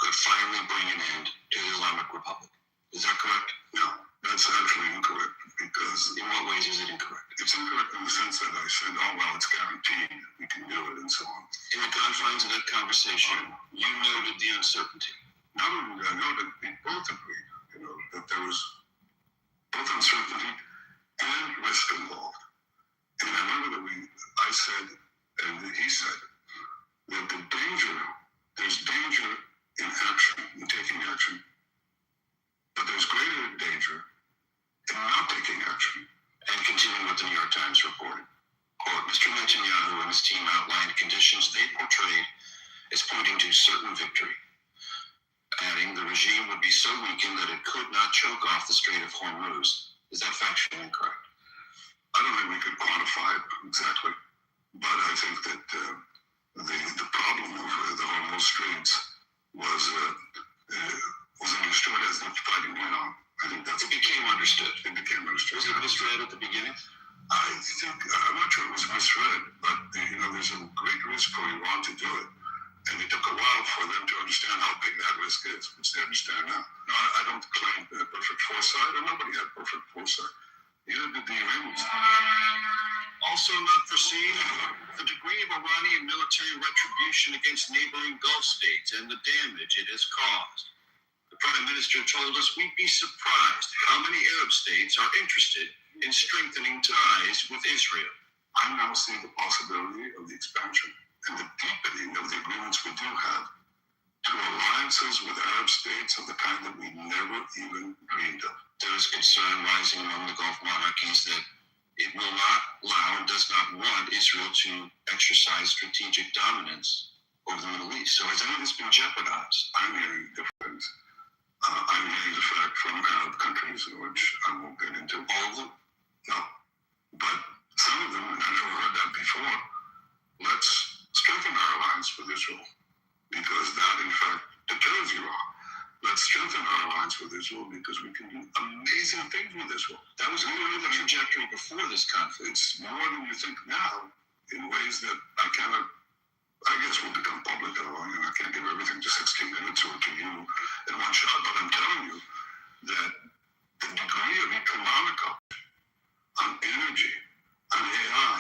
could finally bring an end to the Islamic Republic. Is that correct? No, that's actually incorrect. Because in what ways is it incorrect? It's incorrect in the sense that I said, it's guaranteed, we can do it, and so on. In the confines of that conversation, you noted the uncertainty. Not only that, I noted we both agreed, that there was both uncertainty and risk involved. And I remember that I said, and he said, that there's danger in action, in taking action, but there's greater danger in not taking action. And continuing what the New York Times reported. Quote, Mr. Netanyahu and his team outlined conditions they portrayed as pointing to certain victory, adding the regime would be so weakened that it could not choke off the Strait of Hormuz. Is that factually incorrect? I don't think we could quantify it exactly, but I think that the problem of the Hormuz Straits was understood as the fighting went on. I think it became understood. Was it misread at the beginning? I'm not sure it was misread, but there's a great risk for Iran to do it, and it took a while for them to understand how big that risk is, which they understand now. No, I don't claim perfect foresight, or nobody had perfect foresight. Neither did the Iranians. Also not foreseen, the degree of Iranian military retribution against neighboring Gulf states and the damage it has caused. The Prime Minister told us we'd be surprised how many Arab states are interested in strengthening ties with Israel. I now see the possibility of the expansion and the deepening of the agreements we do have to alliances with Arab states of the kind that we never even dreamed of. There is concern rising among the Gulf monarchies that it will not allow and does not want Israel to exercise strategic dominance over the Middle East. So has any of this been jeopardized? I'm hearing different things. I'm hearing the fact from Arab countries, which I won't get into. All of them? No. But some of them, and I never heard that before, let's strengthen our alliance with Israel, because that, in fact, deters Iran. Let's strengthen our alliance with Israel because we can do amazing things with Israel. That was really the trajectory before this conflict. It's more than you think now, in ways that I guess will become public. I can't give everything to 60 minutes or to you in one shot, but I'm telling you that the degree of economic on energy, on AI,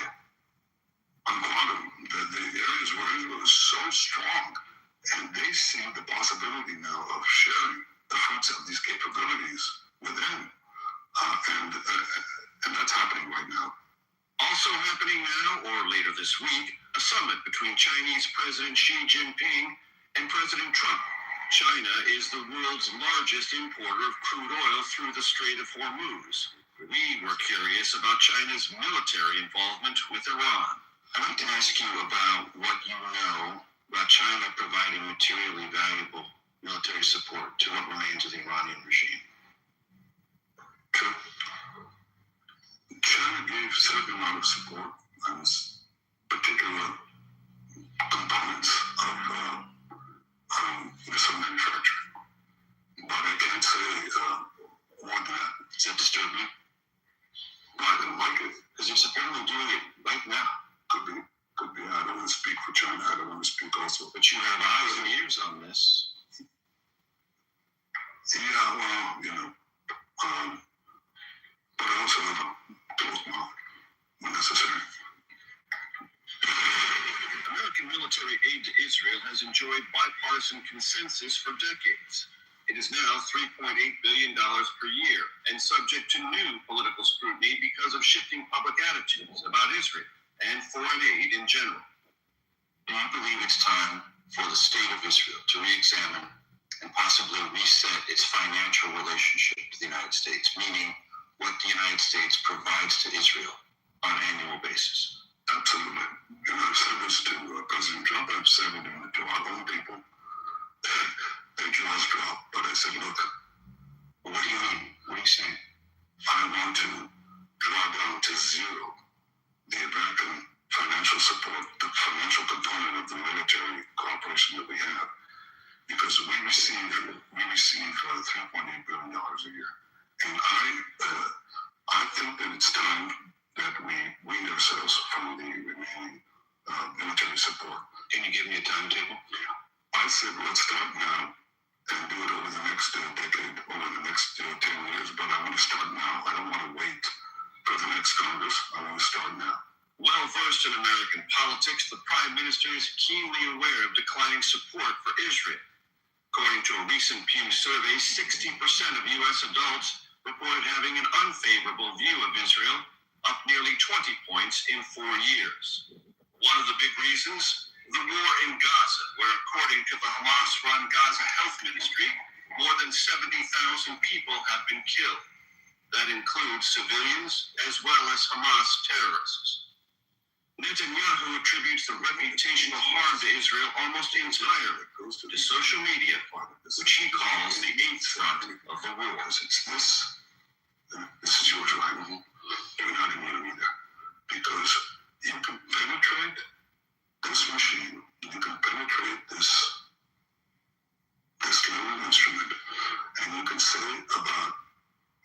on quantum, the areas where Israel is so strong, and they see the possibility now of sharing the fruits of these capabilities within, and that's happening right now. Also happening now, or later this week, a summit between Chinese President Xi Jinping and President Trump. China is the world's largest importer of crude oil through the Strait of Hormuz. We were curious about China's military involvement with Iran. I'd like to ask you about what you know about China providing materially valuable military support to what remains of the Iranian regime. China gave a certain amount of support on particular components of missile manufacturing. But I can't say more than that. Does that disturb you? I don't like it. Because it's apparently doing it right now. Could be. I don't want to speak for China. I don't want to speak also. But you have eyes and ears on this. Yeah, well, but I also have a closed mouth when necessary. American military aid to Israel has enjoyed bipartisan consensus for decades. It is now $3.8 billion per year and subject to new political scrutiny because of shifting public attitudes about Israel and foreign aid in general. Do you believe it's time for the state of Israel to re-examine and possibly reset its financial relationship to the United States, meaning what the United States provides to Israel on an annual basis? Absolutely. And I've said this to President Trump, I've said it to our own people. Their jaws drop, but I said, look, what do you mean? What are you saying? I want to draw down to zero the American financial support, the financial component of the military cooperation that we have, because we receive $3.8 billion a year. And I think that it's time that we wean ourselves from the remaining military support. Can you give me a timetable? I said, let's start now and do it over the next decade, over the next 10 years. But I want to start now. I don't want to wait for the next Congress. I want to start now. Well versed in American politics, the Prime Minister is keenly aware of declining support for Israel. According to a recent Pew survey, 60% of U.S. adults reported having an unfavorable view of Israel, up nearly 20 points in 4 years. One of the big reasons? The war in Gaza, where according to the Hamas-run Gaza Health Ministry, more than 70,000 people have been killed. That includes civilians as well as Hamas terrorists. Netanyahu attributes the reputational harm to Israel almost entirely to social media, which he calls the eighth front of the war. This is yours, right? You're not immune either. Because you can penetrate this machine, you can penetrate this little instrument, and you can say about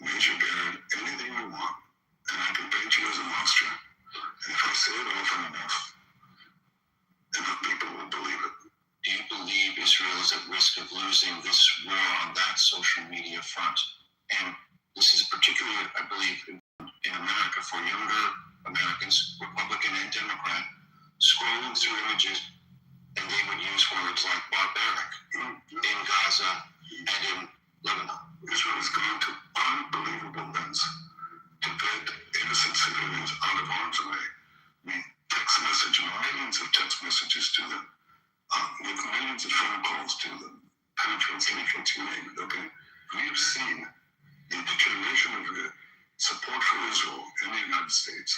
Major Garrett anything you want, and I can paint you as a monster. And if I say it often enough people will believe it. Do you believe Israel is at risk of losing this war on that social media front? And this is particularly, I believe, in America for younger Americans, Republican and Democrat, scrolling through images, and they would use words like barbaric in Gaza and in Lebanon. Israel has gone to unbelievable lengths to get innocent civilians out of harm's way. We text message millions of text messages to them, with millions of phone calls to them, penetrates, leaflets, you name it, okay? We have seen the deterioration of the support for Israel in the United States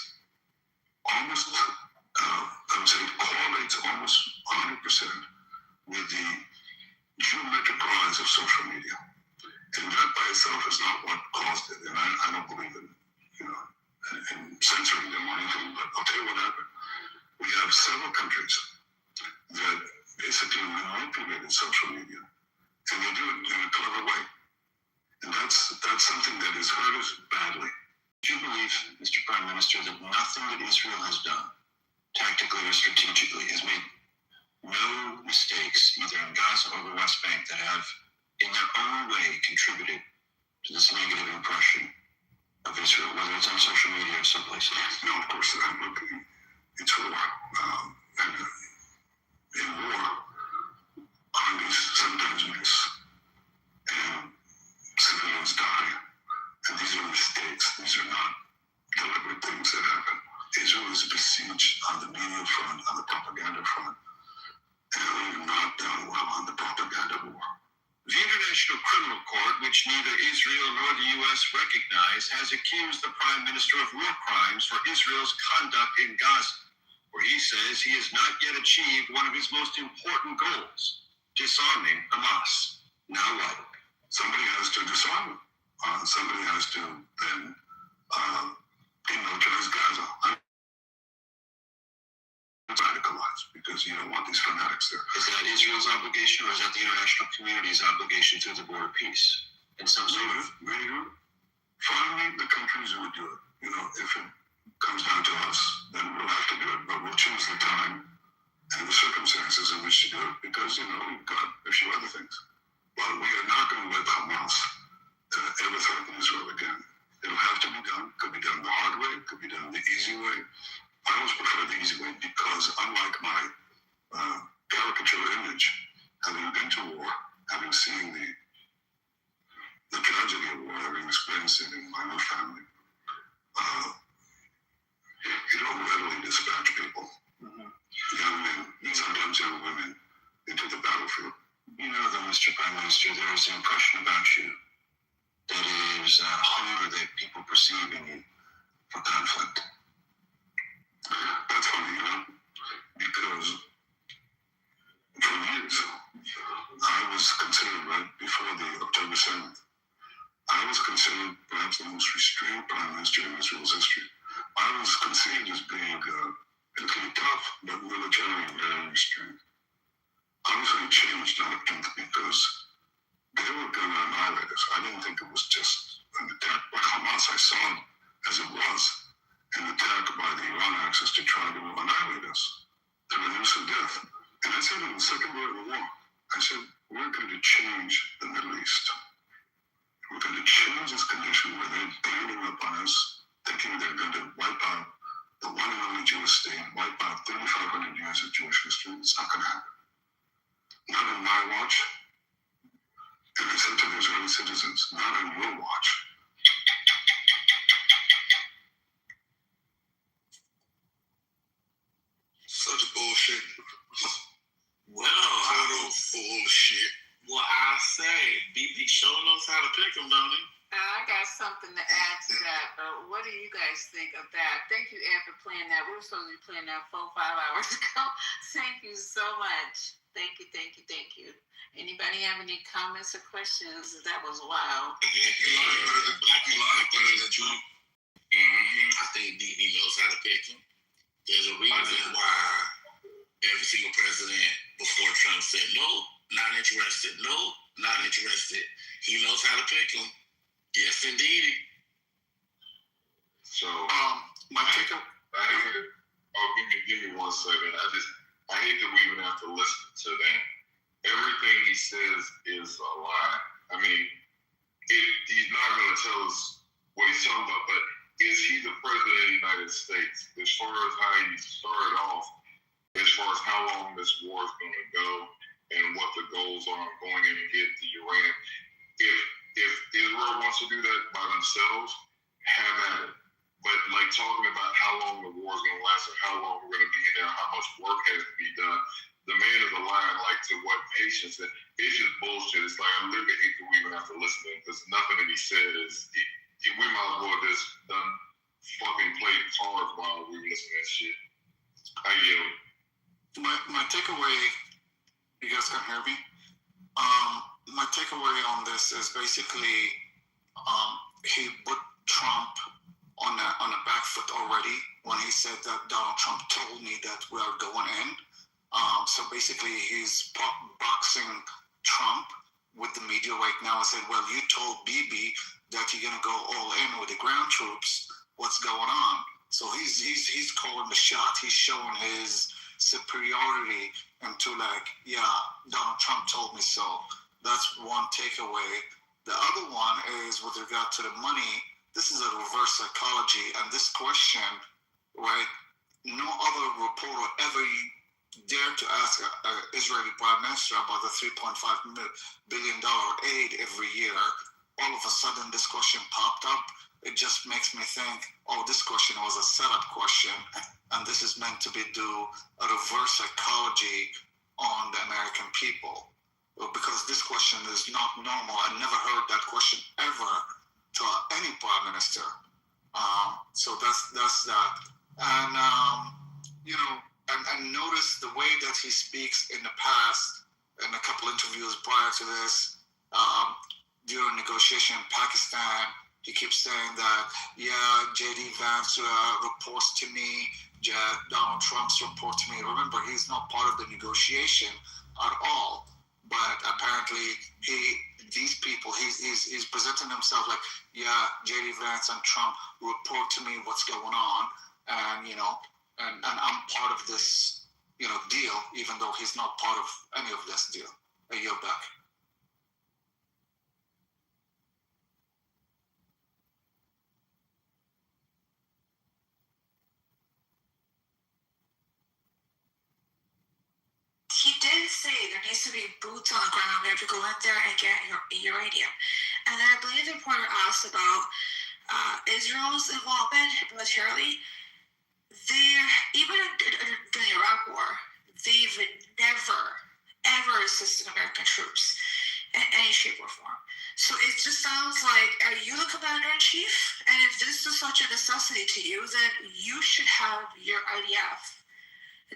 almost, I would say, correlates almost 100% with the geometric rise of social media. And that by itself is not what caused it. And I don't believe in, in censoring them or anything, but I'll tell you what happened. We have several countries that basically manipulated social media, and they do it in a clever way. And that's something that has hurt us badly. Do you believe, Mr. Prime Minister, that nothing that Israel has done, tactically or strategically, has made no mistakes, either in Gaza or the West Bank, that have, in their own way, contributed to this negative impression of Israel, whether it's on social media or someplace else? No, of course, look, it's war. And in war, armies sometimes miss, and civilians die. And these are mistakes. These are not deliberate things that happen. on the media front, on the propaganda front, and we've not done well on the propaganda war. The International Criminal Court, which neither Israel nor the U.S. recognize, has accused the Prime Minister of war crimes for Israel's conduct in Gaza, where he says he has not yet achieved one of his most important goals, disarming Hamas. Now what? Somebody has to disarm them. Somebody has to then demilitarize Gaza. Radicalized, because you don't want these fanatics there. Is that Israel's obligation, or is that the international community's obligation through the board of peace? In some sort of very good. Finally, the countries would do it. If it comes down to us, then we'll have to do it, but we'll choose the time and the circumstances in which to do it, because we've got a few other things. But we are not going to let Hamas ever threaten Israel again. It'll have to be done. Could be done the hard way. Could be done the easy way. I always prefer the easy way, because unlike my caricature image, having been to war, having seen the tragedy of war, having experienced it in my own family, you don't readily dispatch people, young men, and sometimes young women, into the battlefield. Though, Mr. Prime Minister, there is an impression about you that is a hunger that people perceive in you for conflict. That's funny, because for years, I was considered, right before the October 7th, I was considered perhaps the most restrained Prime Minister in Israel's history. I was conceived as being physically tough, but militarily very restrained. Obviously, it changed because they were going to annihilate us. I didn't think it was just an attack by Hamas. I saw it as it was. An attack by the Iran Axis to try to annihilate us, to reduce to death. And I said in the Second World War, I said, we're going to change the Middle East. We're going to change this condition where they're ganging up on us, thinking they're going to wipe out the one and only Jewish state, wipe out 3,500 years of Jewish history. It's not going to happen. Not on my watch. And I said to the Israeli citizens, not on your watch. Such bullshit. Well, total bullshit. Well, I say, BB show knows how to pick them, don't he? I got something to add to that. What do you guys think of that? Thank you, Ed, for playing that. We were supposed to be playing that 4-5 hours ago. Thank you so much. Thank you. Anybody have any comments or questions? That was wild. I think BB knows how to pick him. There's a reason why every single president before Trump said no, not interested, no, not interested. He knows how to pick them. Yes, indeed. So, my take. Give me 1 second. I hate that we even have to listen to that. Everything he says is a lie. I mean, he's not going to tell us what he's talking about, but is he the president of the United States? As far as how he started off, as far as how long this war is going to go, and what the goals are of going in and get the uranium. If Israel wants to do that by themselves, have at it. But like talking about how long the war is going to last, or how long we're going to be in there, how much work has to be done. The man is a liar, like to what patience. It's just bullshit. It's like I literally hate that we even have to listen to him, because nothing that he says. We might as well just done fucking play cards while we listen to that shit. I yield. My takeaway, you guys can hear me? My takeaway on this is basically he put Trump on a back foot already when he said that Donald Trump told me that we are going in. So basically he's boxing Trump with the media right now and said, well, you told Bibi that you're going to go all in with the ground troops. What's going on? So he's calling the shot. He's showing his superiority into like, yeah, Donald Trump told me so. That's one takeaway. The other one is with regard to the money. This is a reverse psychology. And this question, right, no other reporter ever dared to ask an Israeli prime minister about the $3.5 billion aid every year. All of a sudden, this question popped up. It just makes me think, oh, this question was a setup question. and this is meant to be do a reverse psychology on the American people. Because this question is not normal. I never heard that question ever to any prime minister. So that's that. And and notice the way that he speaks in the past, in a couple interviews prior to this, during negotiation in Pakistan, he keeps saying that, J.D. Vance reports to me, Donald Trump's report to me. Remember, he's not part of the negotiation at all. But apparently, these people, he's presenting himself like, J.D. Vance and Trump report to me what's going on, and and I'm part of this, deal, even though he's not part of any of this deal. A year back. He did say there needs to be boots on the ground. We have to go out there and get uranium. And then I believe the reporter asked about Israel's involvement militarily. Even in the Iraq War, they've never, ever assisted American troops in any shape or form. So it just sounds like, are you the commander-in-chief? And if this is such a necessity to you, then you should have your IDF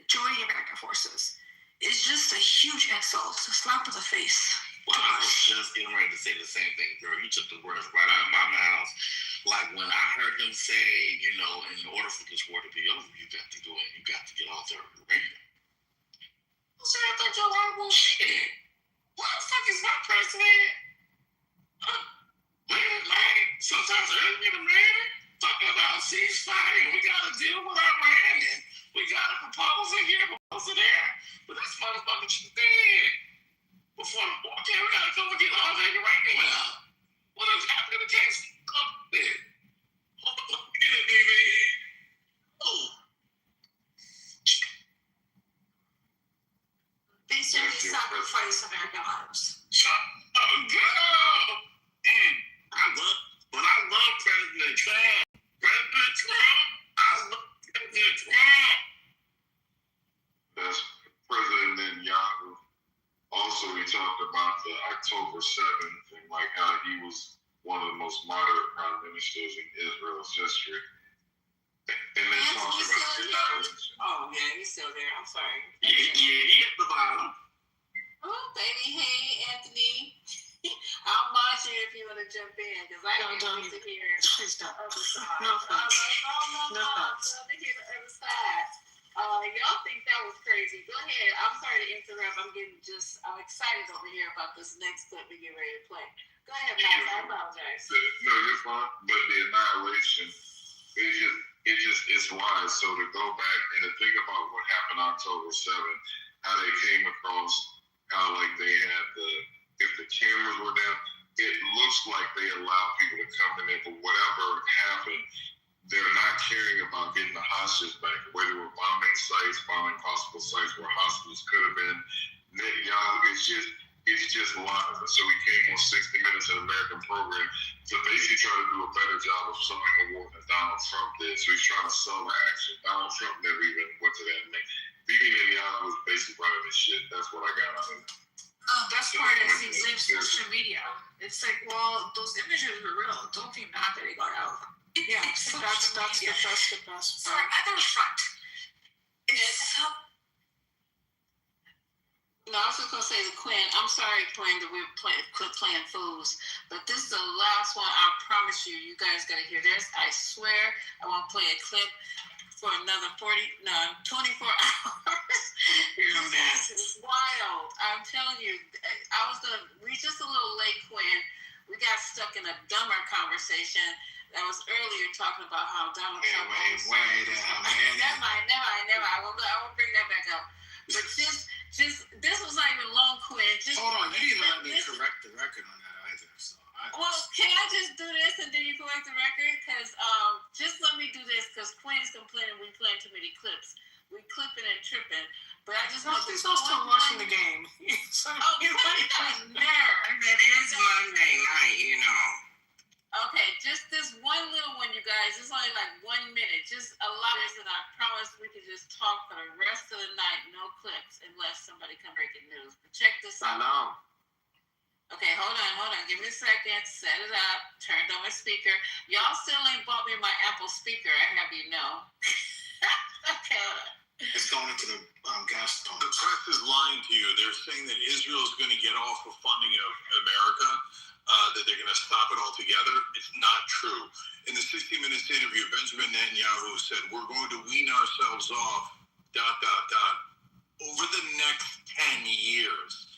join the American forces. It's just a huge insult, a slap in the face. Well, I was just getting ready to say the same thing, girl. You took the words right out of my mouth. Like when I heard him say, in order for this war to be over, you got to go in, you got to get off their uranium. So I thought y'all were bullshit. Why the fuck is my president? Sometimes earlier in the man talking about ceasefire, we got to deal with Iran, and we got a proposal here, proposal there. But this motherfucker just dead. Before the war came, we got to come and get all that uranium out. What is happening to case? Get it, baby. Oh. They seriously sacrifice American lives. Shut up, girl. I love President Trump. President Trump. I love President Trump. That's President Netanyahu. Also, he talked about the October 7th and like how he was one of the most moderate prime ministers in Israel's history. And then talked about the violence. Oh, yeah, he's still there. I'm sorry. Yeah, he at the bottom. Oh, baby. Hey, Anthony. I'll mod you if you want to jump in, because I don't need to hear the other side. No thanks. No, I love to hear the other side. Y'all think that was crazy. Go ahead. I'm sorry to interrupt. I'm excited over here about this next clip we get ready to play. Go ahead, Max. I apologize. No, you're fine. But the annihilation, it's wise. So to go back and to think about what happened October 7th, how they came across, how like they had if the cameras were down, it looks like they allowed people to come in, but whatever happened, they're not caring about getting the hostages back. Where they were bombing sites, bombing hospital sites where hospitals could have been. Netanyahu, it's just live. So he came on 60 Minutes, an American program, to basically try to do a better job of selling the war than Donald Trump did. So he's trying to sell the action. Donald Trump never even went to that. Bibi Netanyahu was basically running this shit. That's what I got out of it. Best part is he blames social media. It's like, well, those images were real. Don't be mad that he got out. Yeah, that's the best part. So other front. No, I was just going to say to Quinn, I'm sorry, Quinn, that we're quit playing fools, but this is the last one. I promise you, you guys got to hear this. I swear I won't play a clip for another 24 hours. This is wild. I'm telling you, I was going to reach just a little late, Quinn. We got stuck in a dumber conversation that was earlier talking about how Donald Trump. Never mind. I won't bring that back up. But just this was not even long, Quinn. Hold on, you didn't let me correct the record on that either. So can I just do this and then you correct the record? Because just let me do this because Quinn is complaining we playing too many clips. We clipping and tripping. But I just want to still watching the game. Quinn got nerve. It is Monday night, Okay, just this one little one you're guys. It's only like 1 minute. Just allow this, and I promise we can just talk for the rest of the night. No clips, unless somebody come breaking news. But check this out. I know. Okay, hold on. Give me a second. Set it up. Turned on my speaker. Y'all still ain't bought me my Apple speaker. I have you know. Okay, hold on. It's going into the gas pump. The press is lying to you. They're saying that Israel is going to get off of funding of America, that they're going to stop it altogether. It's not true. In the 60 Minutes interview, Benjamin Netanyahu said, we're going to wean ourselves off, ... over the next 10 years.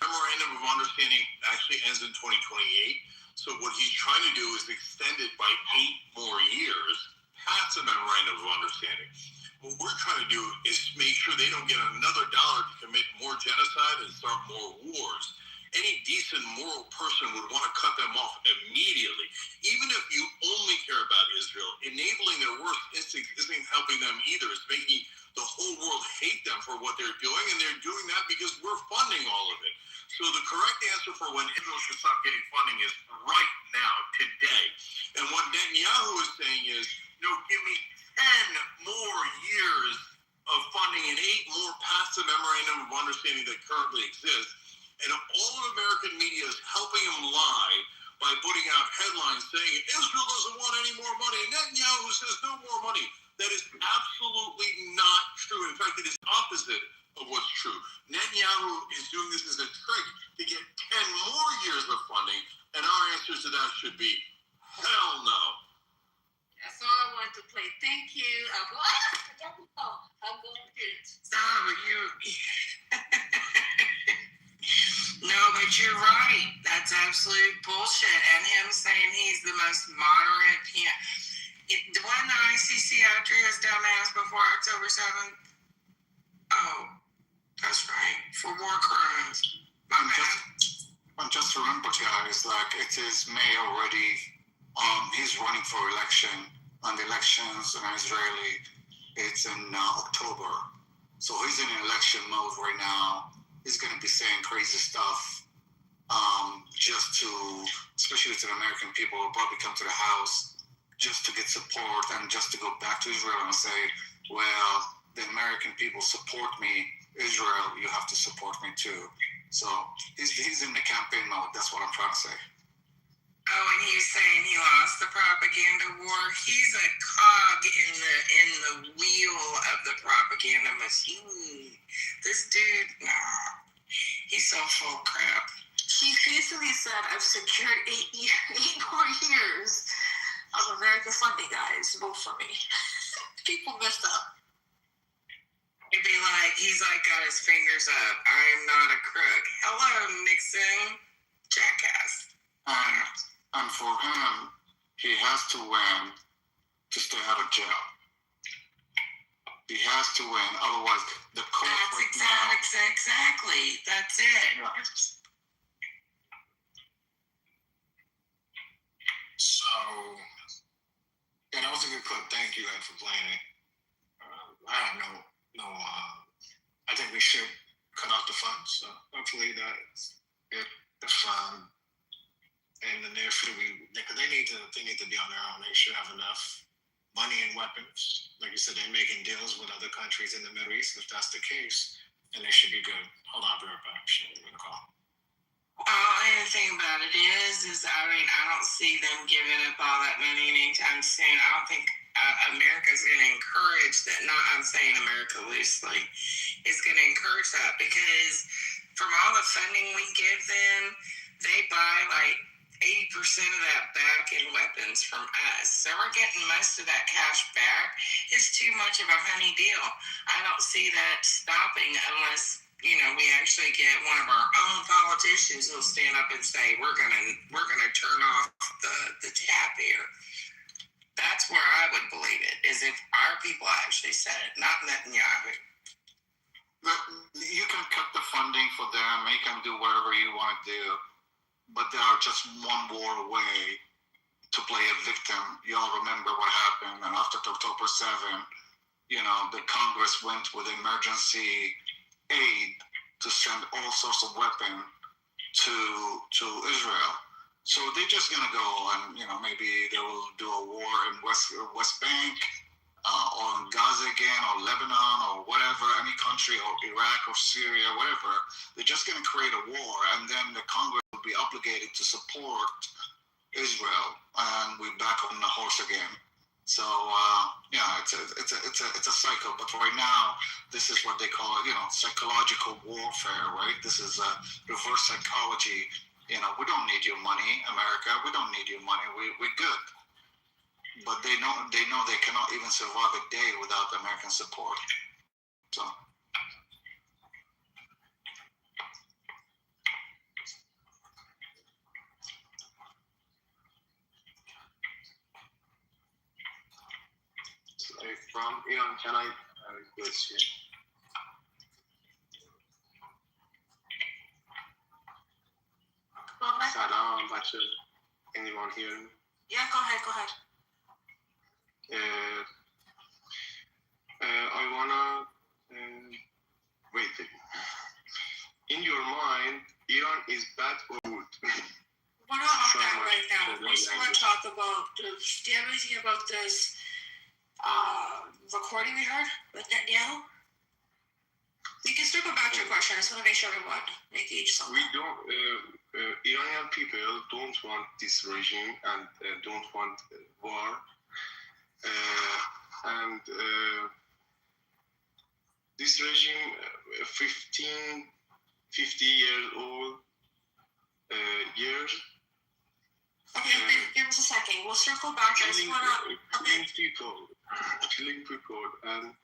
Memorandum of Understanding actually ends in 2028. So what he's trying to do is extend it by 8 more years past the Memorandum of Understanding. What we're trying to do is make sure they don't get another dollar to commit more genocide and start more wars. Any decent moral person would want to cut them off immediately. Even if you only care about Israel, enabling their worst instincts isn't helping them either. It's making the whole world hate them for what they're doing, and they're doing that because we're funding all of it. So the correct answer for when Israel should stop getting funding is right now, today. And what Netanyahu is saying is, give me 10 more years of funding and 8 more past the Memorandum of Understanding that currently exists. And all of American media is helping him lie by putting out headlines saying Israel doesn't want any more money. Netanyahu says no more money. That is absolutely not true. In fact, it is opposite of what's true. Netanyahu is doing this as a trick to get 10 more years of funding, and our answer to that should be hell no. That's all I wanted to play. Thank you. I'm going to do it. No, but you're right. That's absolute bullshit. And him saying he's the most moderate. Wasn't the ICC after his dumbass before October 7th? Oh, that's right. For war crimes. Just remember, guys, like it is May already. He's running for election, and the elections in Israeli, it's in October. So he's in election mode right now. He's going to be saying crazy stuff just to, especially to the American people, will probably come to the house just to get support and just to go back to Israel and say, well, the American people support me. Israel, you have to support me too. So he's in the campaign mode. That's what I'm trying to say. Oh, and he's saying he lost the propaganda war. He's a cog in the wheel of the propaganda machine. This dude, he's so full of crap. He basically said, I've secured 8 more years of American funding, guys. Vote for me. People messed up. It'd be like, he's like got his fingers up. I am not a crook. Hello, Nixon. Jackass. And for him, he has to win to stay out of jail. He has to win, otherwise the court. That's exactly. That's it. Yeah. So, yeah, that was a good clip. Thank you, Ed, for playing it. I don't know. I think we should cut off the funds. So hopefully that's it. If in the near future, because they need to be on their own. They should have enough money and weapons. Like you said, they're making deals with other countries in the Middle East. If that's the case, then they should be good. Hold on, I'll be right back. I'm gonna call. And the thing about it is I don't see them giving up all that money anytime soon. I don't think America's going to encourage that. I'm saying America loosely is going to encourage that because from all the funding we give them, they buy like 80% of that back in weapons from us. So we're getting most of that cash back. It's too much of a honey deal. I don't see that stopping unless we actually get one of our own politicians who'll stand up and say, we're gonna turn off the tap here. That's where I would believe it, is if our people actually said it, not Netanyahu. You can cut the funding for them, you can do whatever you want to do, but they are just one war away to play a victim. Y'all remember what happened, and after October 7, the Congress went with emergency aid to send all sorts of weapons to Israel. So they're just gonna go and maybe they will do a war in West Bank, or in Gaza again, or Lebanon, or whatever, any country, or Iraq, or Syria, whatever. They're just gonna create a war, and then the Congress will be obligated to support Israel, and we're back on the horse again. So it's a cycle. But right now, this is what they call psychological warfare, right? This is reverse psychology. We don't need your money, America. We don't need your money. We're good. But they know they cannot even survive a day without American support. So. From Iran, can I have a question? Salam, Bachel. Anyone hear me? Yeah, go ahead. I wanna wait. In your mind, Iran is bad or good? We're not on that right now. We just want to talk about. Do you have anything about this recording we heard with Netanyahu? We can circle back to your question. I just want to make sure everyone engaged something. We don't. Iranian people don't want this regime and don't want war. And this regime, 50 years old years. Okay, give us a second. We'll circle back. I just want to. Killing people, and.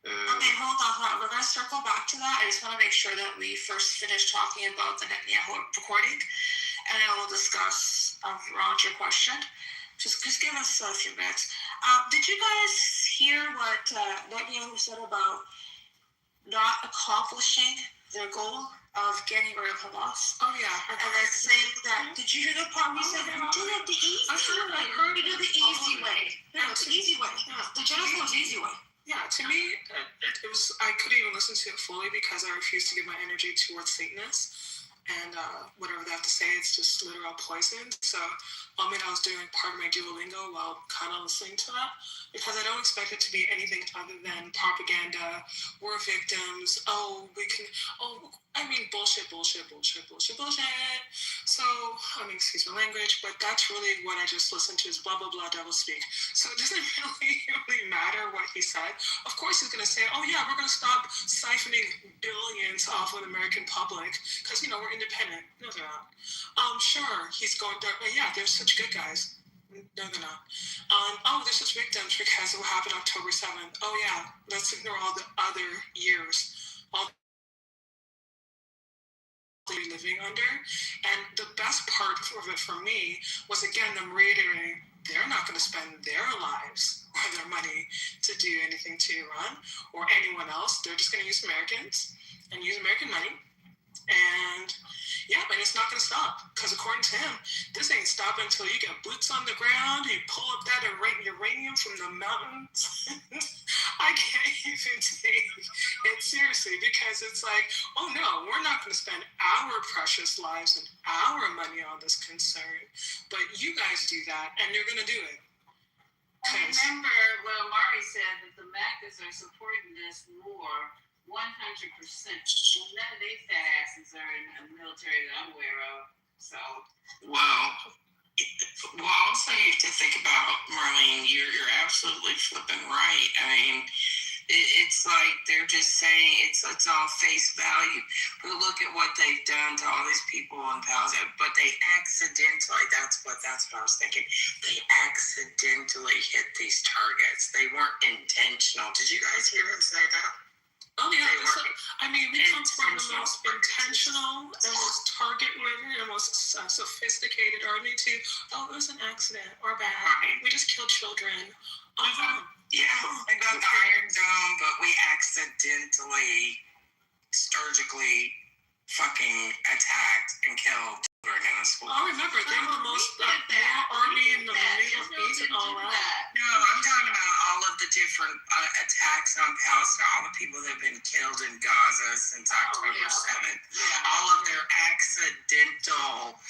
Okay, hold on. We're going to circle back to that. I just want to make sure that we first finish talking about the Netanyahu recording, and then we'll discuss around your question. Just give us a few minutes. Did you guys hear what Netanyahu said about not accomplishing their goal of getting rid of Hamas? Oh yeah. And then saying that. Did you hear the part he said that did it the easy way? He did the easy way. No, it's the easy way. The genocide was the easy way. Yeah, to me, it was. I couldn't even listen to it fully because I refused to give my energy towards Satanists, and whatever they have to say, it's just literal poison. So, I was doing part of my Duolingo while kind of listening to that because I don't expect it to be anything other than propaganda. We're victims. Bullshit. So, excuse my language, but that's really what I just listened to is blah, blah, blah, devil speak. So it doesn't really matter what he said. Of course he's going to say, oh yeah, we're going to stop siphoning billions off of the American public because, we're independent. No, they're not. Sure, he's going to, yeah, they're such good guys. No, they're not. They're such victims because of what happened October 7th. Oh yeah, let's ignore all the other years. All living under, and the best part of it for me was again them reiterating they're not going to spend their lives or their money to do anything to Iran or anyone else. They're just going to use Americans and use American money, and it's not going to stop because according to him, this ain't stopping until you get boots on the ground, you pull up that uranium from the mountains. I can't even take it seriously because it's like, oh no, we're not going to spend our precious lives and our money on this concern, but you guys do that and you're going to do it. I remember what Amari said that the MACAs are supporting this war 100%. None of their fat asses are in the military that I'm aware of. So. Well, also you have to think about, Marlene, you're absolutely flipping right. It's like they're just saying it's on face value. But look at what they've done to all these people in Palestine. But they accidentally, that's what I was thinking. They accidentally hit these targets. They weren't intentional. Did you guys hear him say that? Oh yeah, we come from the most intentional and most target-driven and most sophisticated army to, it was an accident or bad. We just killed children. We got the Iron Dome, but we accidentally, surgically fucking attacked and killed children in a school. I remember, they were the most army in the Middle East and all that. No, I'm talking about all of the different attacks on Palestine, all the people that have been killed in Gaza since October 7th, all of their accidental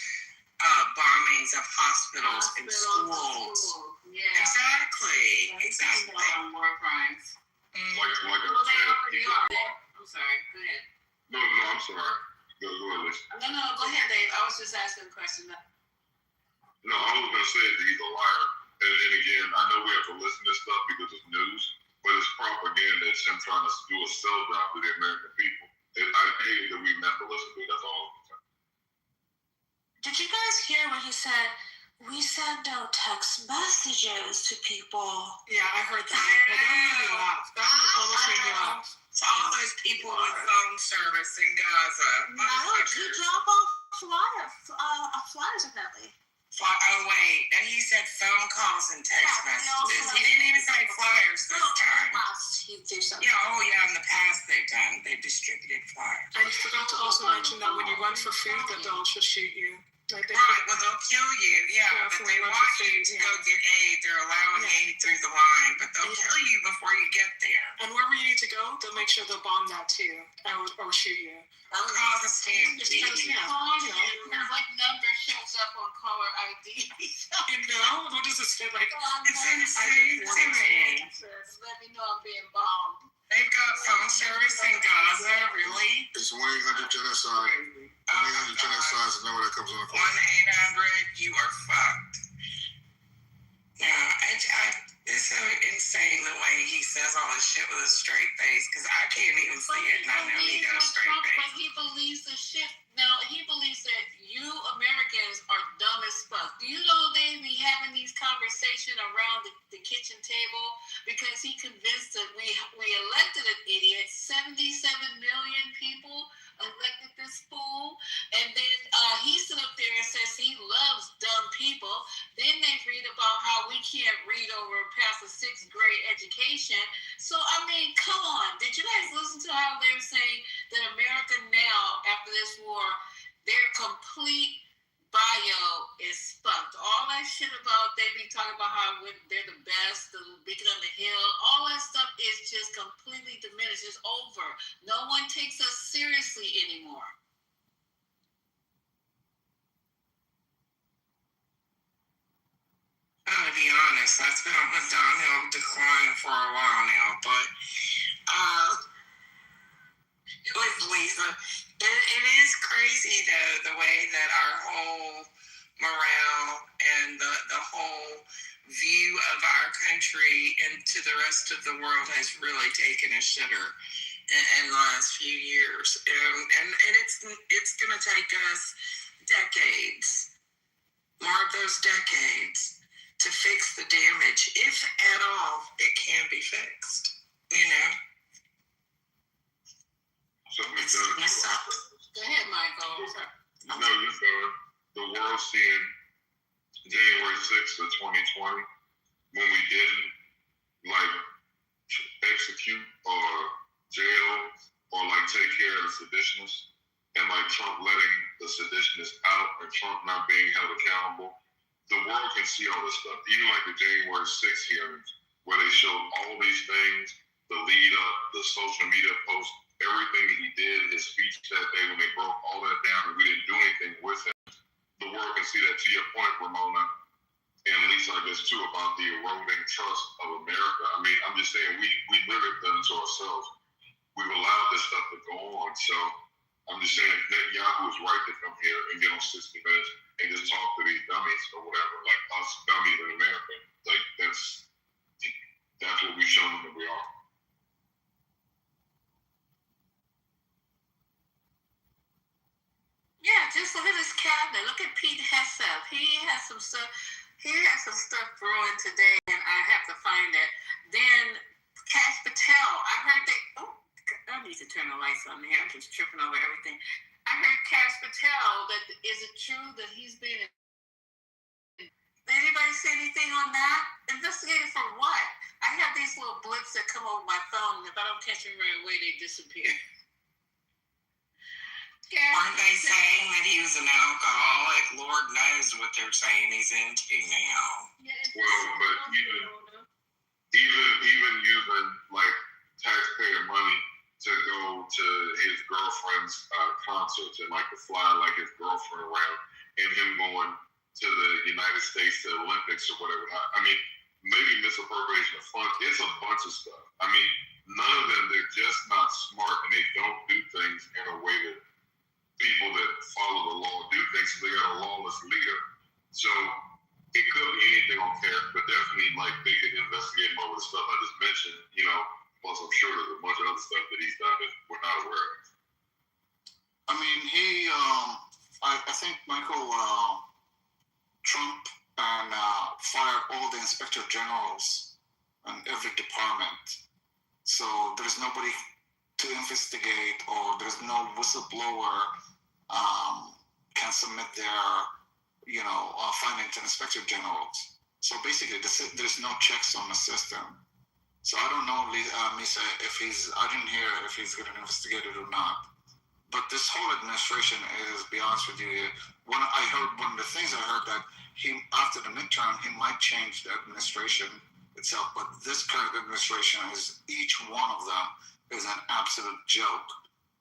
bombing hospitals and schools. Yeah. Exactly. War crimes. Like Well, they already are. I'm sorry. Go ahead. No, I'm sorry. Go ahead, Lisa. No, go ahead, Dave. I was just asking a question. No, I was gonna say that he's a liar. And then again, I know we have to listen to stuff because it's news, but it's propaganda. It's him trying to do a sell job to the American people. I hate that we have to listen to it. That's all. Did you guys hear what he said? We send out text messages to people. Yeah, I heard that. But that made me laugh. That almost made me laugh. So all those people with phone service in Gaza. No, you drop off flyers apparently. Oh wait, and he said phone calls and text messages. He didn't even say flyers this time. Yeah, in the past they've distributed flyers. And you forgot to also mention that when you run for food, that they'll also shoot you. Right, well they'll kill you. Yeah, but they want you to go get aid. They're allowing aid through the line, but they'll kill you before you get there. And wherever you need to go, they'll make sure they'll bomb that too, or shoot you. Or cause a stampede. What number shows up on caller ID? What does it say? Like, it's insane to me. Let me know I'm being bombed. They've got phone service in Gaza, really? It's 1-800-GENOCIDE. 1-800-GENOCIDE is the number that comes on the call. 1-800, you are fucked. Yeah, it's so insane the way he says all this shit with a straight face, because I can't even see it, and I know he got a straight face. But he believes the shit. Now, he believes that you Americans are dumb as fuck. Do you know they be having these conversations around the kitchen table? Because he convinced that we elected an idiot. 77 million people elected this fool. And then he stood up there and says he loves dumb people. Then they read about how we can't read over past a 6th grade education. So, I mean, come on. Did you guys listen to how they were saying that America now, after this war, their complete bio is fucked. All that shit about they be talking about how they're the best, the beacon on the hill, all that stuff is just completely diminished. It's over. No one takes us seriously anymore. To be honest, that's been on a downhill decline for a while now, but with Lisa, it is crazy though, the way that our whole morale and the whole view of our country into the rest of the world has really taken a shitter in the last few years, and it's going to take us decades, more of those decades, to fix the damage, if at all it can be fixed. So Go ahead, Michael. The world seeing January 6th of 2020 when we didn't execute or jail or take care of the seditionists, and Trump letting the seditionists out and Trump not being held accountable. The world can see all this stuff, even the January 6th hearings, where they showed all these things, the lead up, the social media posts, everything that he did, his speech that day when they broke all that down and we didn't do anything with him. The world can see that. To your point, Ramona, and Lisa, I guess too, about the eroding trust of America. I mean, I'm just saying, we literally done it to ourselves. We've allowed this stuff to go on. So I'm just saying, Netanyahu is right to come here and get on 60 Minutes and just talk to these dummies or whatever, like us dummies in America. That's what we've shown them that we are. Yeah, just look at his cabinet. Look at Pete Hegseth. He has some stuff. He has some stuff brewing today, and I have to find it. Then Kash Patel. I heard they. Oh, I need to turn the lights on here. I'm just tripping over everything. I heard Kash Patel. That is it true that he's been? Did anybody say anything on that? Investigated for what? I have these little blips that come over my phone, and if I don't catch them right away, they disappear. Aren't they saying that he was an alcoholic? Lord knows what they're saying he's into now. Well, but even using taxpayer money to go to his girlfriend's concerts and to fly his girlfriend around, and him going to the United States, to the Olympics or whatever. I mean, maybe misappropriation of funds. It's a bunch of stuff. I mean, none of them, they're just not smart, and they don't do things in a way that people that follow the law do things. So they got a lawless leader. So it could be anything on there, but definitely like they could investigate more of the stuff I just mentioned, you know, plus I'm sure there's a bunch of other stuff that he's done that we're not aware of. I mean, I think Michael Trump and fired all the inspector generals in every department. So there's nobody to investigate, or there's no whistleblower can submit their, finding to inspector generals. So basically, there's no checks on the system. So I don't know, Misa, if I didn't hear if he's getting investigated or not. But this whole administration is, be honest with you, one of the things I heard that after the midterm, he might change the administration itself. But this current administration each one of them is an absolute joke.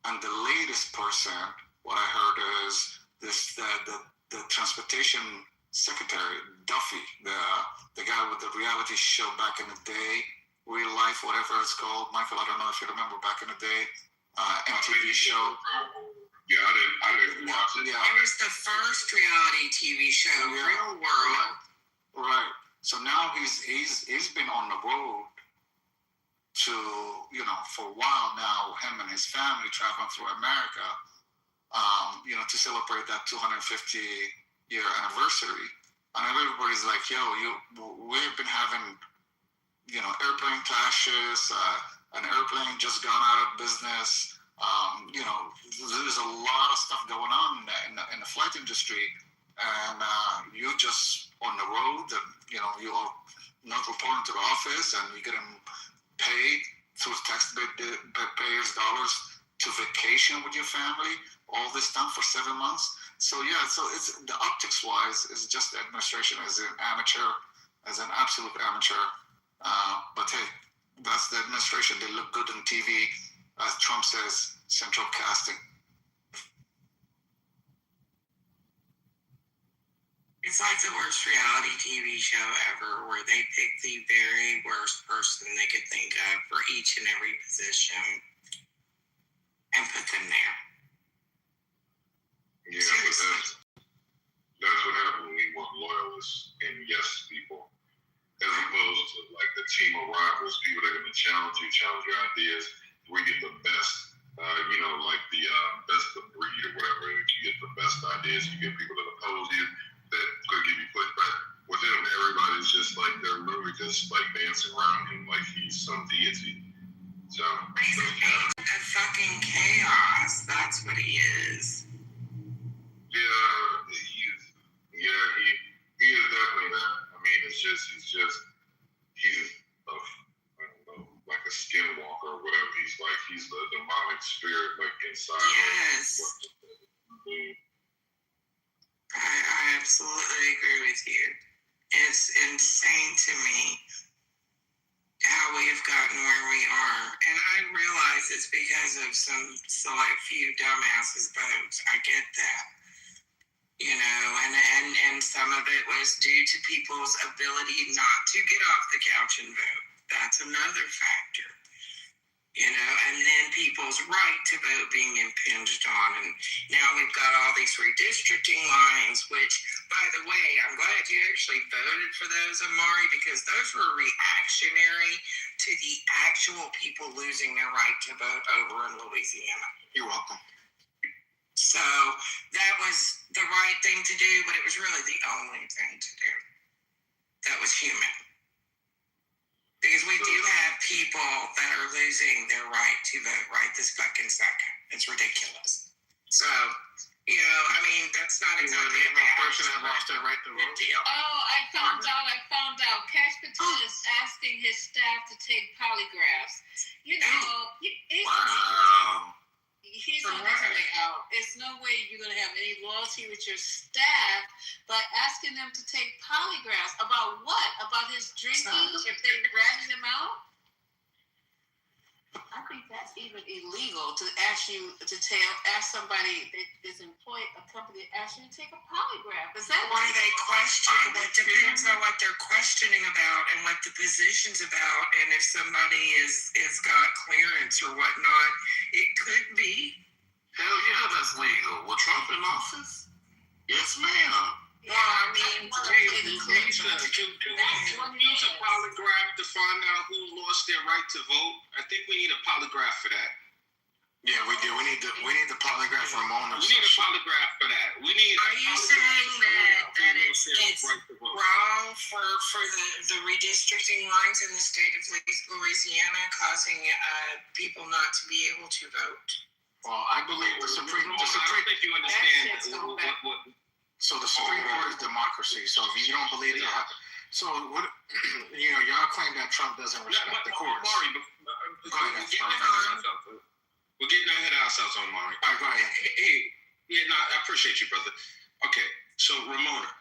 And the latest person, what I heard is the transportation secretary, Duffy, the guy with the reality show back in the day, Real Life, whatever it's called. Michael, I don't know if you remember back in the day. MTV show. Yeah, I didn't watch it. Yeah. It was the first reality TV show, Real World. Right. So now he's been on the road to, for a while now, him and his family traveling through America, to celebrate that 250-year anniversary. And everybody's like, we've been having, airplane crashes, an airplane just gone out of business. There's a lot of stuff going on in the flight industry, and you're just on the road, and you are not reporting to the office, and you're getting paid through taxpayers' dollars to vacation with your family, all this time for 7 months. So it's the optics wise, is just the administration is an absolute amateur. But hey, that's the administration. They look good on TV, as Trump says, central casting. It's like the worst reality TV show ever, where they pick the very worst person they could think of for each and every position and put them there. Yeah, but that's what happens when we want loyalists and yes people, as opposed to like the team of rivals, people that are going to challenge your ideas. We get the best, like the best of breed or whatever. You get the best ideas. You get people that oppose you, that could give you pushback. With him, everybody's just like, they're literally just like dancing around him like he's some deity. So he's a fucking chaos. That's what he is. Yeah, he is definitely that. I mean, he's a, I don't know, like a skinwalker or whatever. He's the demonic spirit, like inside. Yes. I absolutely agree with you. It's insane to me how we have gotten where we are. And I realize it's because of some select few dumbasses votes. I get that. And some of it was due to people's ability not to get off the couch and vote. That's another factor. And then people's right to vote being impinged on. And now we've got all these redistricting lines, which, by the way, I'm glad you actually voted for those, Amari, because those were reactionary to the actual people losing their right to vote over in Louisiana. You're welcome. So that was the right thing to do, but it was really the only thing to do that was human. Because we do have people that are losing their right to vote right this fucking second. It's ridiculous. So, that's not exactly a bad person that lost their right to vote. Oh, I found out. Cash Patel is asking his staff to take polygraphs. Wow. He's on his way out. There's no way you're going to have any loyalty with your staff, but asking them to take polygraphs about what? About his drinking? If they ratted him out? I think that's even illegal to ask somebody that is employed a company to ask you to take a polygraph. Is that or they question? It depends on what they're questioning about and what the position's about, and if somebody is got clearance or whatnot. It could be. Hell yeah, that's legal. With Trump in office? Yes, ma'am. Well, I mean, we need to use a polygraph to find out who lost their right to vote. I think we need a polygraph for that. Yeah, we do. We need the polygraph for Ramona. We need a polygraph for that. We need. Are you saying that it's wrong for the redistricting lines in the state of Louisiana causing people not to be able to vote? Well, I believe the Supreme. I don't think you understand what. So the Supreme Court is democracy. So if you don't believe it, so what? Y'all claim that Trump doesn't respect the courts. Mari, we're getting ahead of ourselves on Mari. All right, go ahead. I appreciate you, brother. Okay, so Ramona,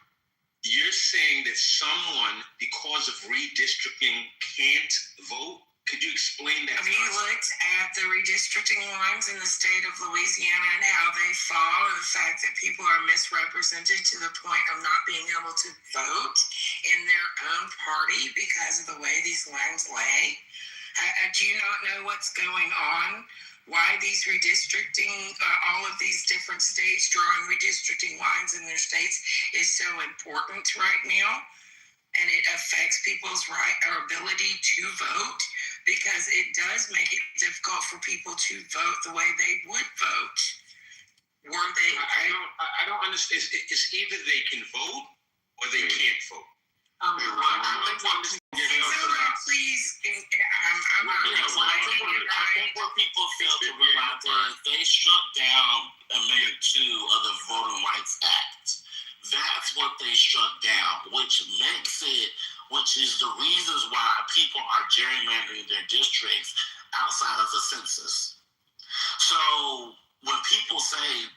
you're saying that someone, because of redistricting, can't vote? Could you explain that? Have you looked at the redistricting lines in the state of Louisiana and how they fall, and the fact that people are misrepresented to the point of not being able to vote in their own party because of the way these lines lay? Do you not know what's going on? Why these redistricting, all of these different states drawing redistricting lines in their states is so important right now? And it affects people's right or ability to vote, because it does make it difficult for people to vote the way they would vote. I don't understand. It's either they can vote or they can't vote. Please, I'm not explaining it I think what people fail to realize is they struck down Amendment 2 of the Voting Rights Act. That's what they struck down, which is the reasons why people are gerrymandering their districts outside of the census. So when people say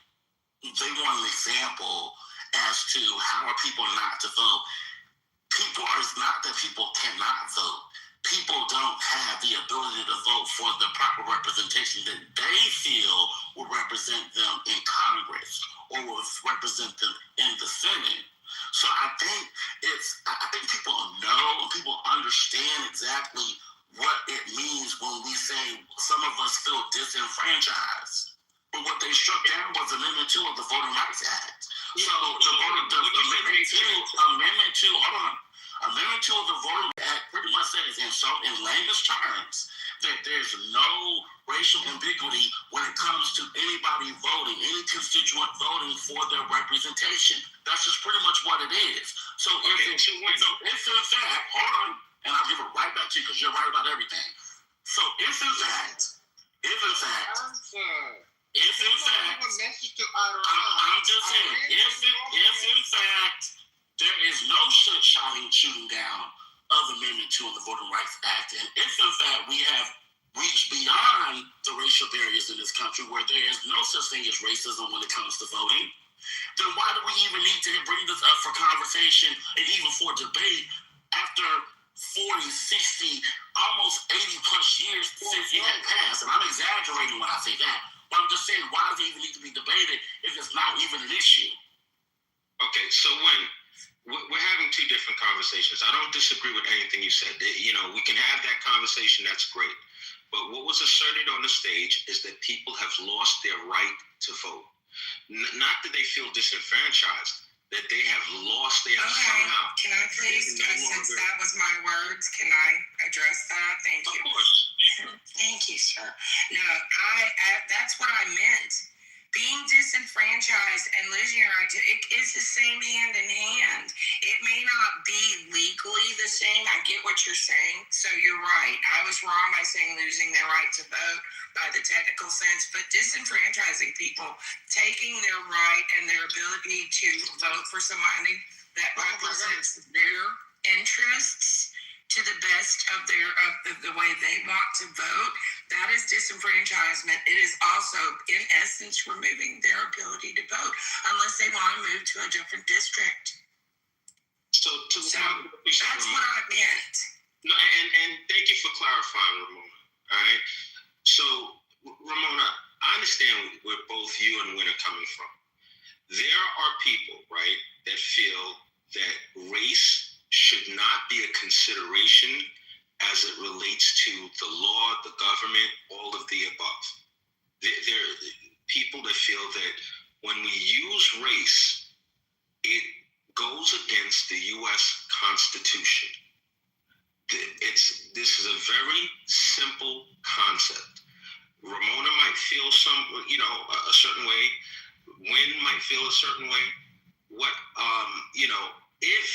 they want an example as to how are people not to vote, it's not that people cannot vote. People don't have the ability to vote for the proper representation that they feel will represent them in Congress or will represent them in the Senate. So I think people know, people understand exactly what it means when we say some of us feel disenfranchised. But what they struck down was Amendment 2 of the Voting Rights Act. So Amendment 2 of the Voting Act pretty much says in layman's terms that there's no racial ambiguity when it comes to anybody voting, any constituent voting for their representation. That's just pretty much what it is. So if in fact, hold on, and I'll give it right back to you because you're right about everything. So if in fact, I'm just saying, if in fact there is no shooting down of Amendment 2 of the Voting Rights Act, and if in fact we have reached beyond the racial barriers in this country where there is no such thing as racism when it comes to voting, then why do we even need to bring this up for conversation and even for debate after 40, 60, almost 80 plus years since it had passed? And I'm exaggerating when I say that, but I'm just saying, why does it even need to be debated if it's not even an issue? Okay, so we're having two different conversations. I don't disagree with anything you said. We can have that conversation, that's great. But what was asserted on the stage is that people have lost their right to vote. Not that they feel disenfranchised, that they have lost their somehow. Can I please, since that was my words, can I address that? Thank you. Of course. Thank you, sir. No, that's what I meant. Being disenfranchised and losing your right to it is the same hand in hand. It may not be legally the same. I get what you're saying. So you're right. I was wrong by saying losing their right to vote by the technical sense, but disenfranchising people, taking their right and their ability to vote for somebody that represents their interests to the best of the way they want to vote, that is disenfranchisement. It is also, in essence, removing their ability to vote unless they want to move to a different district. So that's what I meant. No, and thank you for clarifying, Ramona. All right. So, Ramona, I understand where both you and Win are coming from. There are people, right, that feel that race should not be a consideration as it relates to the law, the government, all of the above. There are people that feel that when we use race, it goes against the U.S. Constitution. This is a very simple concept. Ramona might feel a certain way. Win might feel a certain way. If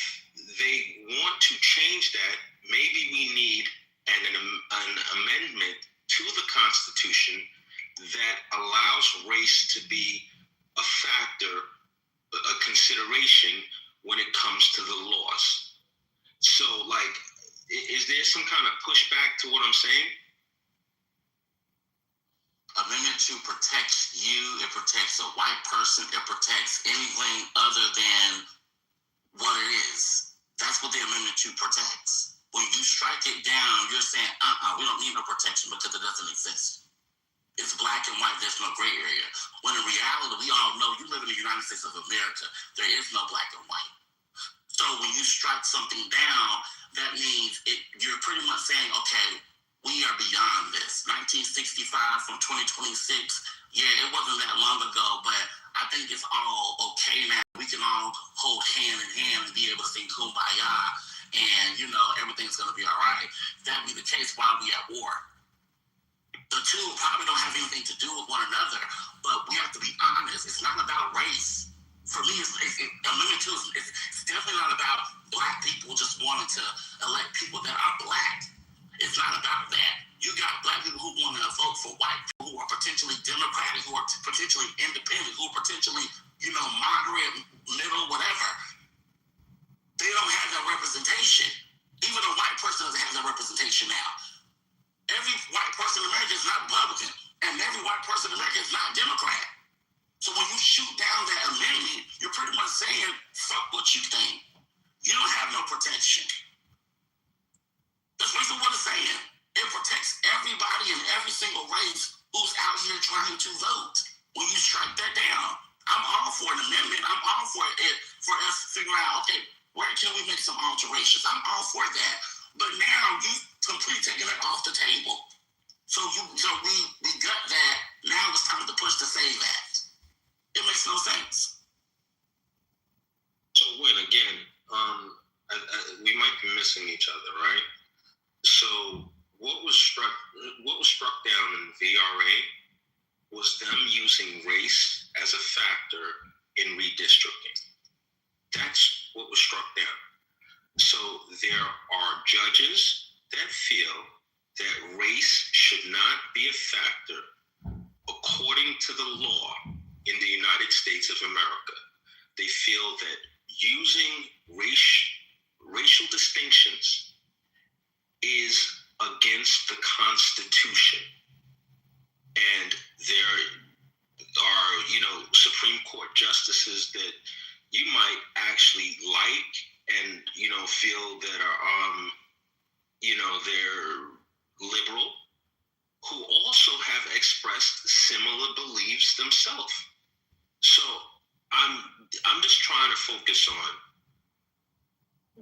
they want to change that, maybe we need an amendment to the Constitution that allows race to be a factor, a consideration when it comes to the laws. So, is there some kind of pushback to what I'm saying? Amendment 2 protects you, it protects a white person, it protects anything other than what it is. That's what the Amendment 2 protects. When you strike it down, you're saying, we don't need no protection because it doesn't exist. It's black and white, there's no gray area. When in reality, we all know you live in the United States of America, there is no black and white. So when you strike something down, that means you're pretty much saying, okay, we are beyond this. 1965 from 2026, yeah, it wasn't that long ago, but I think it's all okay now. We can all hold hand in hand and be able to sing Kumbaya, and, everything's going to be all right. If that be the case, why are we at war? The two probably don't have anything to do with one another, but we have to be honest. It's not about race. For me, Amendment 2 it's definitely not about black people just wanting to elect people that are black. It's not about that. You got black people who want to vote for white people who are potentially Democratic, who are potentially independent, who are potentially, moderate, middle, whatever. They don't have that representation. Even a white person doesn't have that representation now. Every white person in America is not Republican, and every white person in America is not Democrat. So when you shoot down that amendment, you're pretty much saying, fuck what you think. You don't have no protection. That's basically what it's saying. It protects everybody in every single race who's out here trying to vote. When you strike that down, I'm all for an amendment. I'm all for it, for us to figure out, okay, where can we make some alterations? I'm all for that. But now you've completely taken it off the table. So we got that. Now it's time to push to save that. It makes no sense. So, Win, again, we might be missing each other, right? So what was struck down in VRA was them using race as a factor in redistricting. That's what was struck down. So there are judges that feel that race should not be a factor according to the law in the United States of America. They feel that using racial distinctions is against the Constitution. And there are, Supreme Court justices that you might actually like and, feel that are, they're liberal, who also have expressed similar beliefs themselves. So I'm just trying to focus on,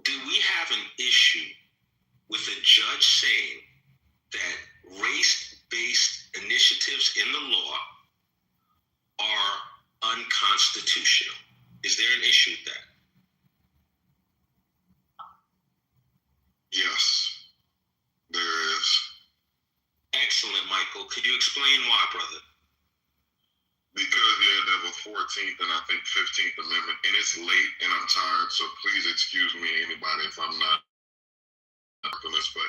do we have an issue with a judge saying that race-based initiatives in the law are unconstitutional? Is there an issue with that? Yes, there is. Excellent, Michael. Could you explain why, brother? Because there's a 14th and I think 15th Amendment, and it's late and I'm tired, so please excuse me, anybody, if I'm not on this, but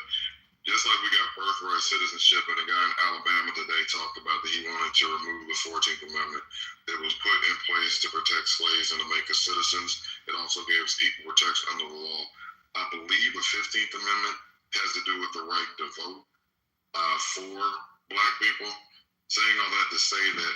just like we got birthright citizenship, and a guy in Alabama today talked about that he wanted to remove the 14th Amendment that was put in place to protect slaves and to make us citizens. It also gives equal protection under the law. I believe the 15th Amendment has to do with the right to vote for black people. Saying all that to say that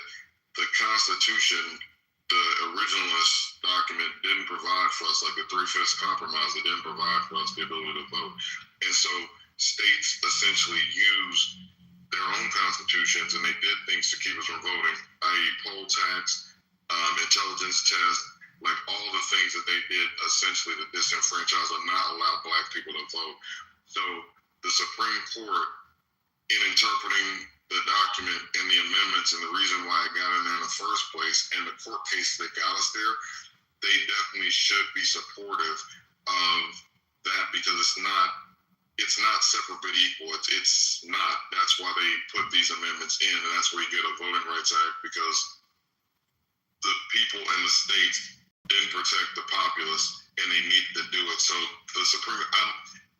the Constitution, the originalist document, didn't provide for us, like the 3/5 compromise, it didn't provide for us the ability to vote. And so states essentially use their own constitutions, and they did things to keep us from voting, i.e. poll tax, intelligence test, like all the things that they did essentially to disenfranchise or not allow Black people to vote. So the Supreme Court, in interpreting the document and the amendments and the reason why it got in there in the first place and the court case that got us there, they definitely should be supportive of that, because it's not separate but equal. It's not. That's why they put these amendments in, and that's where you get a Voting Rights Act, because the people in the states didn't protect the populace, and they needed to do it. So the Supreme,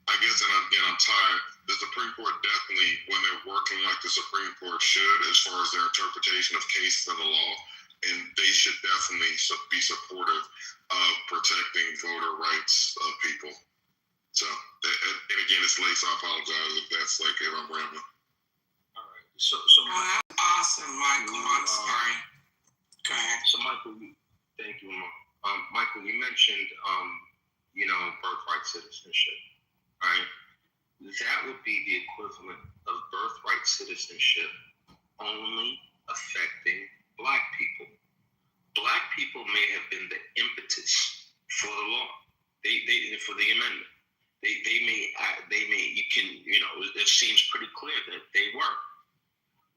I guess, and again, I'm tired. The Supreme Court definitely, when they're working like the Supreme Court should, as far as their interpretation of cases and the law, and they should definitely be supportive of protecting voter rights of people. So, and again, it's late, so I apologize if that's like if I'm rambling. All right. So that's awesome, Michael. I'm sorry. Go ahead. So, Michael, thank you, Michael. You mentioned, birthright citizenship, right? That would be the equivalent of birthright citizenship only affecting Black people. Black people may have been the impetus for the law, for the amendment. They may, you can, it seems pretty clear that they were,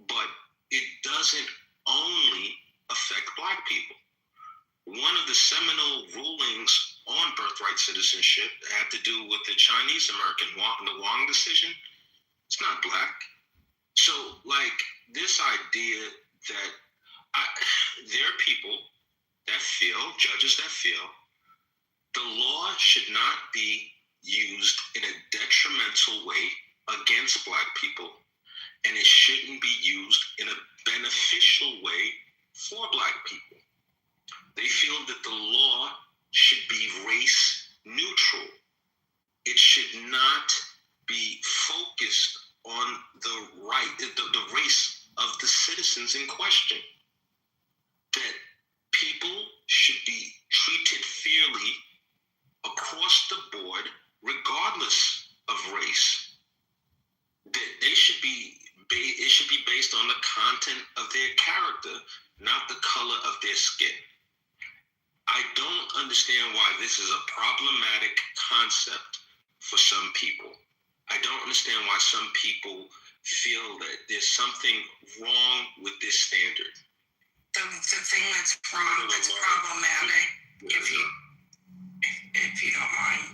but it doesn't only affect Black people. One of the seminal rulings on birthright citizenship had to do with the Chinese American, the Wong decision. It's not Black. So, like, this idea that there are people that feel, judges that feel, the law should not be used in a detrimental way against Black people, and it shouldn't be used in a beneficial way for Black people. They feel that the law should be race neutral. It should not be focused on the race of the citizens in question. That people should be treated fairly across the board, regardless of race. That it should be based on the content of their character, not the color of their skin. I don't understand why this is a problematic concept for some people. I don't understand why some people feel that there's something wrong with this standard. The thing that's problematic, if you don't mind,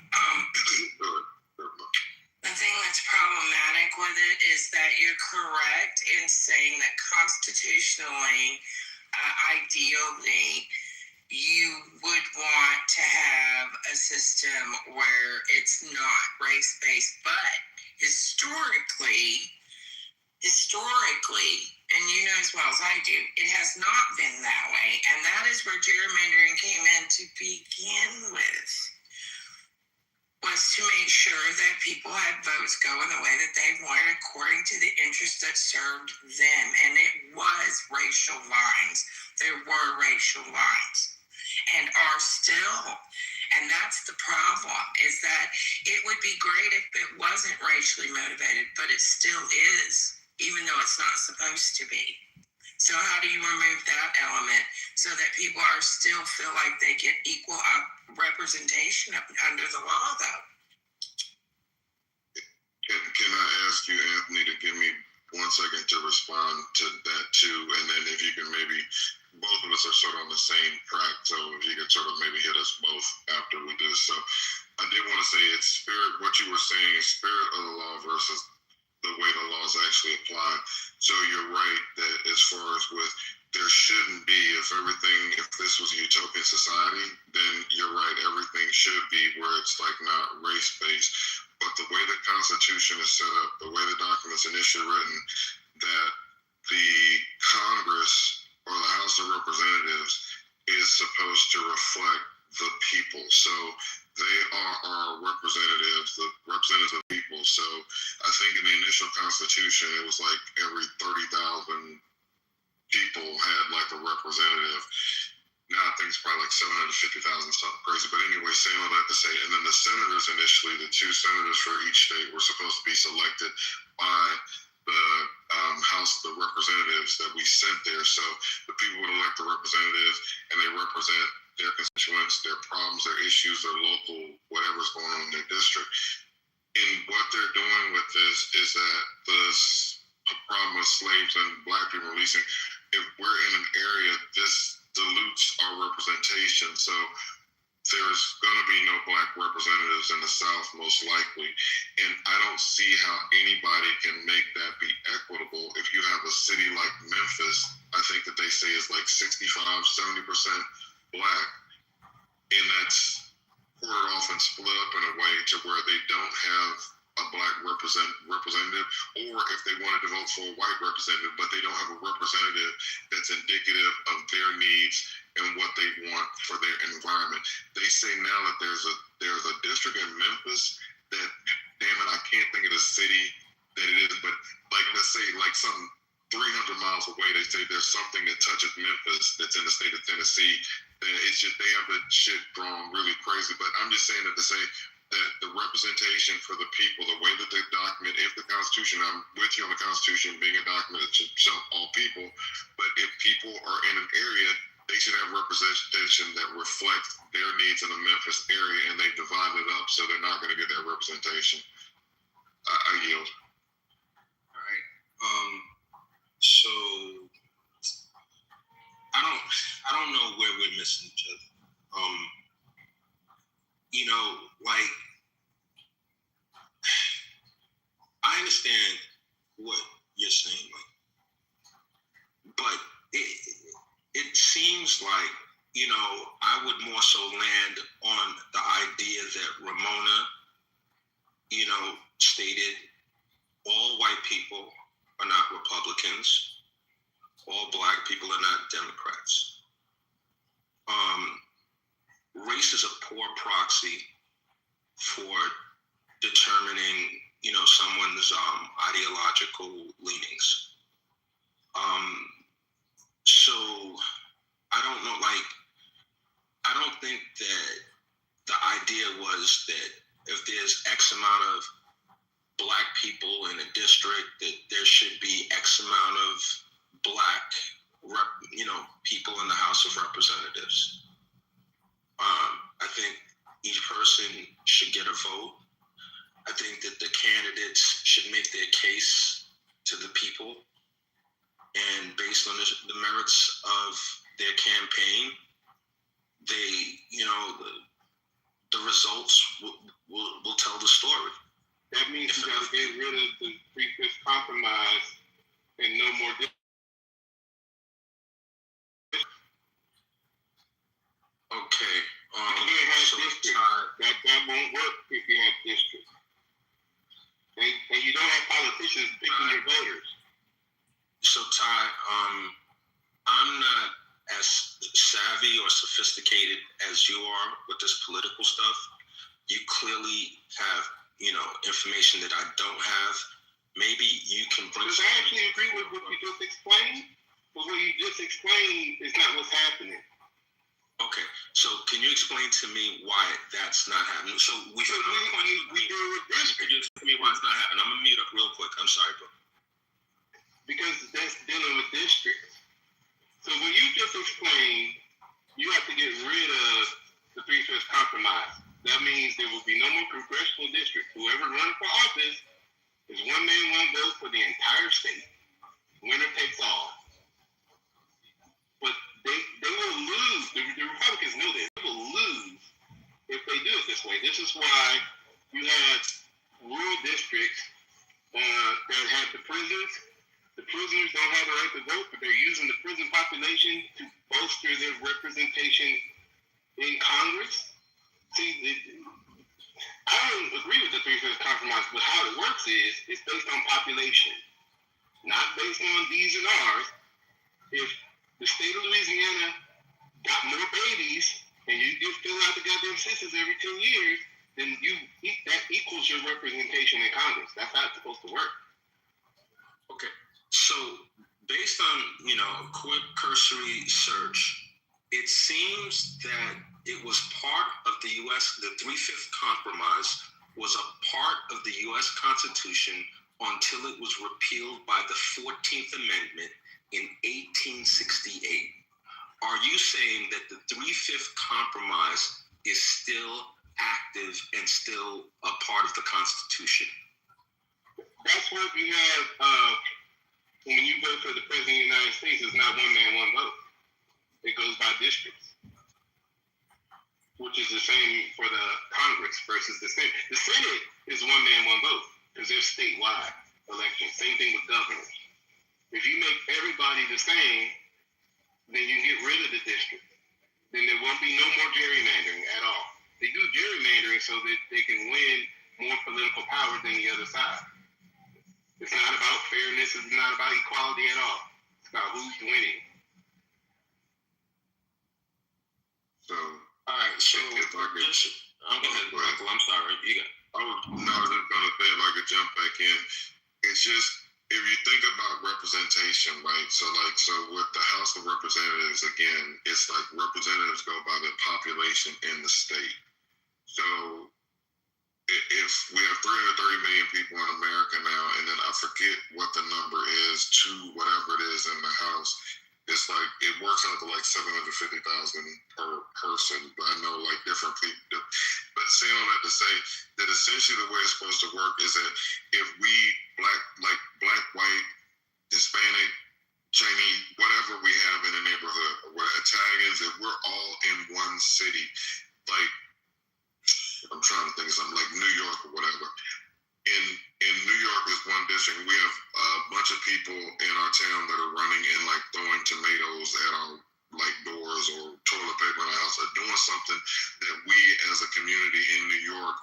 the thing that's problematic with it is that you're correct in saying that constitutionally, ideally, you would want to have a system where it's not race-based, but historically, and you know as well as I do, it has not been that way. And that is where gerrymandering came in to begin with, was to make sure that people had votes go in the way that they wanted according to the interests that served them. And it was racial lines. There were racial lines. And are still. And that's the problem, is that it would be great if it wasn't racially motivated, but it still is, even though it's not supposed to be. So how do you remove that element so that people are still feel like they get equal representation under the law, though? Can I ask you, Anthony, to give me 1 second to respond to that too, and then if you can maybe, both of us are sort of on the same track, so if you could sort of maybe hit us both after we do this. So I did want to say it's spirit, what you were saying is spirit of the law versus the way the law is actually applied. So you're right that as far as with, there shouldn't be, if this was a utopian society, then you're right, everything should be where it's like not race-based. But the way the Constitution is set up, the way the document's initially written, that the Congress or the House of Representatives is supposed to reflect the people. So they are our representatives, the representatives of the people. So I think in the initial Constitution, it was like every 30,000 people had like a representative. Now I think it's probably like 750,000, something crazy. But anyway, saying all that to say, and then the senators initially, the 2 senators for each state were supposed to be selected by the House of Representatives that we sent there. So the people would elect the representatives, and they represent their constituents, their problems, their issues, their local, whatever's going on in their district. And what they're doing with this is that the problem with slaves and black people releasing, if we're in an area, this dilutes our representation. So there's going to be no black representatives in the South, most likely. And I don't see how anybody can make that be equitable. If you have a city like Memphis, I think that they say is like 65-70% black, and that's quartered off and split up in a way to where they don't have a black representative, or if they wanted to vote for a white representative, but they don't have a representative that's indicative of their needs and what they want for their environment. They say now that there's a district in Memphis that, damn it, I can't think of the city that it is, but like let's say like some 300 miles away, they say there's something that touches Memphis that's in the state of Tennessee. That it's just they have the shit drawn really crazy. But I'm just saying that to say that the representation for the people, the way that they document, if the Constitution, I'm with you on the Constitution being a document that should show all people, but if people are in an area, they should have representation that reflects their needs in the Memphis area, and they divide it up so they're not going to get that representation. I yield. All right. So I don't know where we're missing each other. You know, like I understand what you're saying, like, but it seems like, you know, I would more so land on the idea that Ramona, you know, stated all white people are not Republicans, all black people are not Democrats. Race is a poor proxy for determining, you know, someone's ideological leanings. So I don't know, like, I don't think that the idea was that if there's X amount of black people in a district, that there should be X amount of black, people in the House of Representatives. I think each person should get a vote. I think that the candidates should make their case to the people, and based on the merits of their campaign, they, you know, the results will tell the story. That means you got to get rid of the 3/5 compromise and no more. Okay. So that won't work if you have districts. And you don't have politicians picking your voters. So Ty, I'm not as savvy or sophisticated as you are with this political stuff. You clearly have, you know, information that I don't have. Maybe you can bring. Because I actually agree with what you just explained, but what you just explained is not what's happening. Okay, so can you explain to me why that's not happening? So we deal with this. Can you explain to me why it's not happening? I'm gonna mute up real quick. I'm sorry, bro. Because that's dealing with districts. So what you just explained, you have to get rid of the 3/5 compromise. That means there will be no more congressional districts. Whoever runs for office is one man, one vote for the entire state. Winner takes all. But they will lose. The Republicans know this. They will lose if they do it this way. This is why you have rural districts that have the prisons. The prisoners don't have the right to vote, but they're using the prison population to bolster their representation in Congress. See, I don't agree with the 3/5 compromise, but how it works is it's based on population, not based on D's and R's. If the state of Louisiana got more babies and you just fill out the goddamn census every 2 years, then that equals your representation in Congress. That's how it's supposed to work. Okay, so based on, you know, a quick cursory search, it seems that it was part of the U.S., the 3/5 compromise was a part of the U.S. Constitution until it was repealed by the 14th Amendment in 1868. Are you saying that the 3/5 compromise is still active and still a part of the Constitution? That's what you have when you vote for the President of the United States. It's not one man, one vote. It goes by districts, which is the same for the Congress versus the Senate. The Senate is one man, one vote because they're statewide elections. Same thing with governors. If you make everybody the same, then you get rid of the district. Then there won't be no more gerrymandering at all. They do gerrymandering so that they can win more political power than the other side. It's not about fairness. It's not about equality at all. It's about who's winning. So, all right. So, if I could, Michael, I'm sorry. You got. I was just gonna say, if I could jump back in, it's just if you think about representation, right? So with the House of Representatives, again, it's like representatives go by the population in the state. So if we have 330 million people in America now, and then I forget what the number is to whatever it is in the House, it's like it works out to like 750,000 per person. But I know like different people. But saying all that to say that essentially the way it's supposed to work is that if we black, white, Hispanic, Chinese, whatever we have in the neighborhood, or Italians, if we're all in one city, like I'm trying to think of something like New York or whatever. In New York is one district. We have a bunch of people in our town that are running and like throwing tomatoes at our like doors or toilet paper in our house, or doing something that we as a community in New York,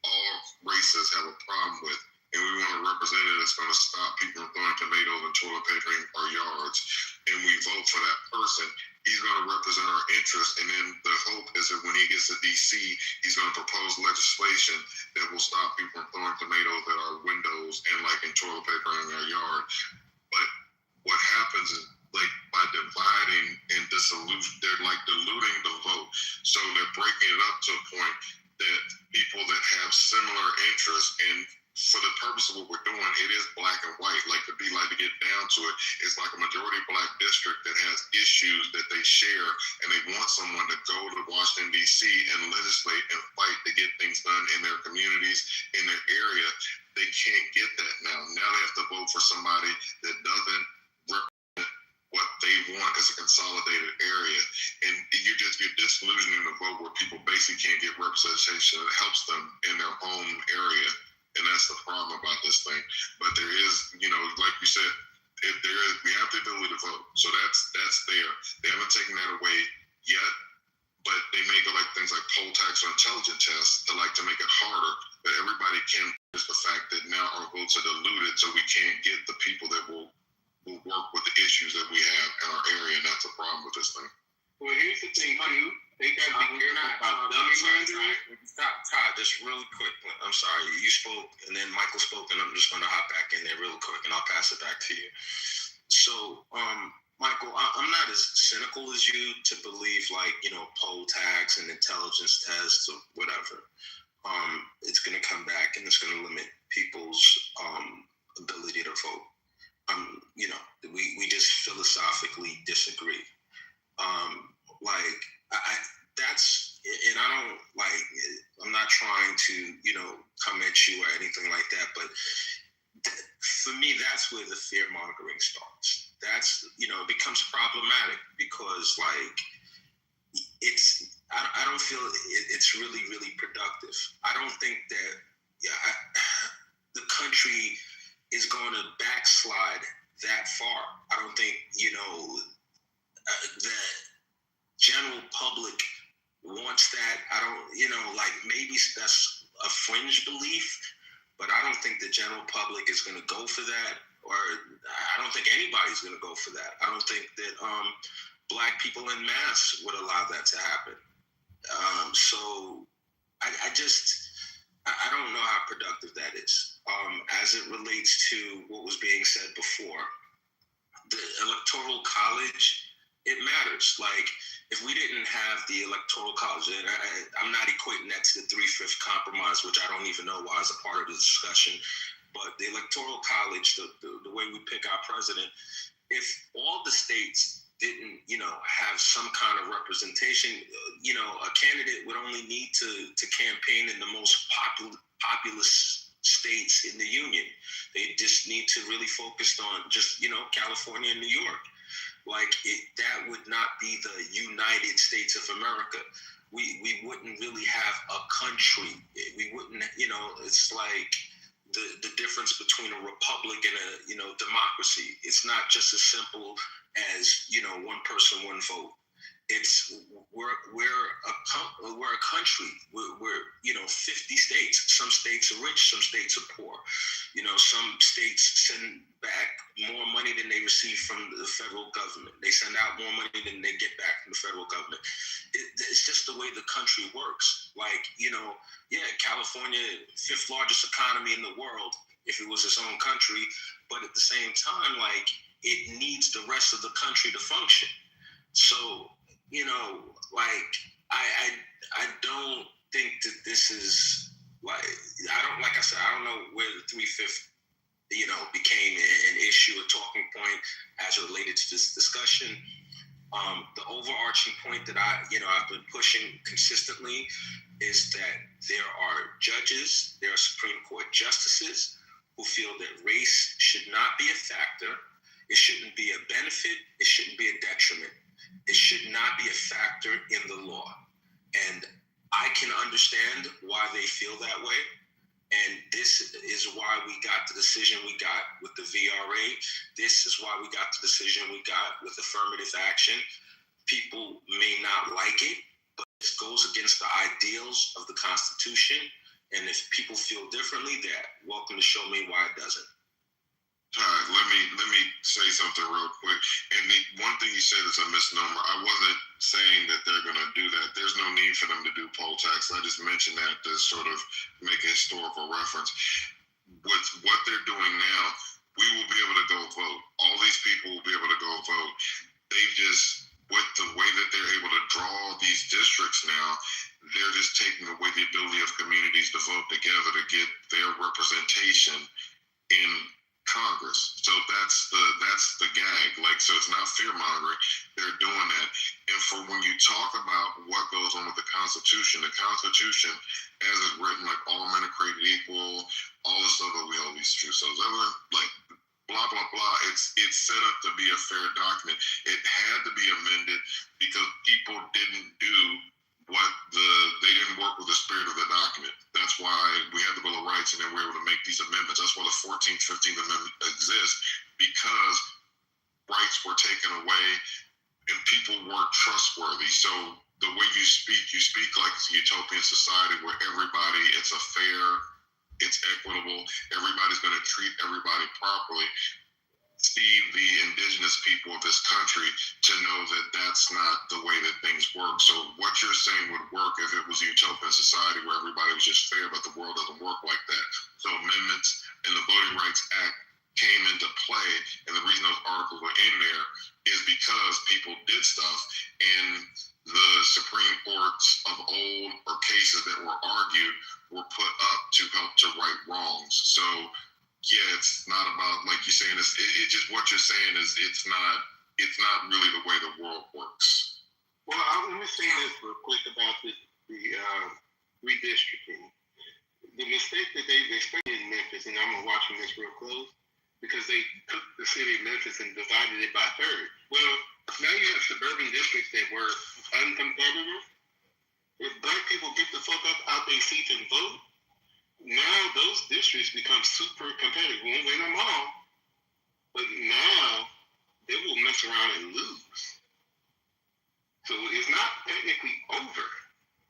all races have a problem with. And we want a representative that's going to stop people from throwing tomatoes and toilet paper in our yards. And we vote for that person. He's going to represent our interests. And then the hope is that when he gets to D.C., he's going to propose legislation that will stop people from throwing tomatoes at our windows and like in toilet paper in our yard. But what happens is like by dividing and they're like diluting the vote. So they're breaking it up to a point that people that have similar interests, and for the purpose of what we're doing, it is black and white. Like to get down to it, it's like a majority black district that has issues that they share, and they want someone to go to Washington, D.C. and legislate and fight to get things done in their communities, in their area. They can't get that now. Now they have to vote for somebody that doesn't represent what they want as a consolidated area. And you're disillusioning the vote where people basically can't get representation that helps them in their home area. And that's the problem about this thing. But there is, like you said, we have the ability to vote. So that's there. They haven't taken that away yet, but they may go like things like poll tax or intelligence tests to make it harder. But everybody can. It's the fact that now our votes are diluted, so we can't get the people that will work with the issues that we have in our area, and that's a problem with this thing. Well, here's the thing, too. They got to be careful about dummy laundering. Todd, just really quick. I'm sorry. You spoke, and then Michael spoke, and I'm just going to hop back in there real quick, and I'll pass it back to you. So, Michael, I'm not as cynical as you to believe, poll tax and intelligence tests or whatever. It's going to come back, and it's going to limit people's ability to vote. We just philosophically disagree. I'm not trying to, come at you or anything like that, but for me, that's where the fear mongering starts. That's, it becomes problematic because I don't feel it's really, really productive. I don't think that the country is going to backslide that far. I don't think, the general public wants that. I don't, maybe that's a fringe belief, but I don't think the general public is going to go for that, or I don't think anybody's going to go for that. I don't think that black people en masse would allow that to happen. So I don't know how productive that is. As it relates to what was being said before, the Electoral College, it matters. If we didn't have the Electoral College, and I'm not equating that to the 3/5 compromise, which I don't even know why is a part of the discussion. but the Electoral College, the way we pick our president, if all the states didn't, have some kind of representation, a candidate would only need to campaign in the most populous states in the union. They just need to really focus on just, California and New York. That would not be the United States of America. We wouldn't really have a country. We wouldn't, it's like the difference between a republic and a democracy. It's not just as simple as one person, one vote. It's we're a country. We're 50 states. Some states are rich, some states are poor. Some states send back more money than they receive from the federal government. They send out more money than they get back from the federal government. It's just the way the country works. California, 5th largest economy in the world, if it was its own country, but at the same time, it needs the rest of the country to function. So, I don't think that this is I don't know where the 3/5, became an issue, a talking point as related to this discussion. The overarching point that I've been pushing consistently is that there are judges, there are Supreme Court justices who feel that race should not be a factor. It shouldn't be a benefit. It shouldn't be a detriment. It should not be a factor in the law. And I can understand why they feel that way. And this is why we got the decision we got with the VRA. This is why we got the decision we got with affirmative action. People may not like it, but it goes against the ideals of the Constitution. And if people feel differently, they're welcome to show me why it doesn't. All right, let me say something real quick. And the one thing you said is a misnomer. I wasn't saying that they're going to do that. There's no need for them to do poll tax. I just mentioned that to sort of make a historical reference. With what they're doing now, we will be able to go vote. All these people will be able to go vote. They've just, with the way that they're able to draw these districts now, they're just taking away the ability of communities to vote together to get their representation in Congress. So that's the gag. So it's not fear mongering. They're doing that. And for when you talk about what goes on with the Constitution as is written, all men are created equal, all the stuff that we always choose. So blah blah blah. It's set up to be a fair document. It had to be amended because people didn't do they didn't work with the spirit of the document. That's why we had the Bill of Rights, and then we were able to make these amendments. That's why the 14th, 15th Amendment exists, because rights were taken away and people weren't trustworthy. So the way you speak like it's a utopian society where it's a fair, it's equitable, everybody's going to treat everybody properly. Steve, the indigenous people of this country, to know that that's not the way that things work. So what you're saying would work if it was a utopian society where everybody was just fair, but the world doesn't work like that. So amendments in the Voting Rights Act came into play, and the reason those articles were in there is because people did stuff, and the Supreme Courts of old, or cases that were argued, were put up to help to right wrongs. So yeah, it's not about, like you're saying, it's just what you're saying is it's not really the way the world works. Well, let me say this real quick about the redistricting. The mistake that they especially in Memphis, and I'm watching this real close, because they took the city of Memphis and divided it by third. Well, now you have suburban districts that were uncompetitive. If black people get the fuck up out their seats and vote, now those districts become super competitive. We won't win them all, but now they will mess around and lose. So it's not technically over.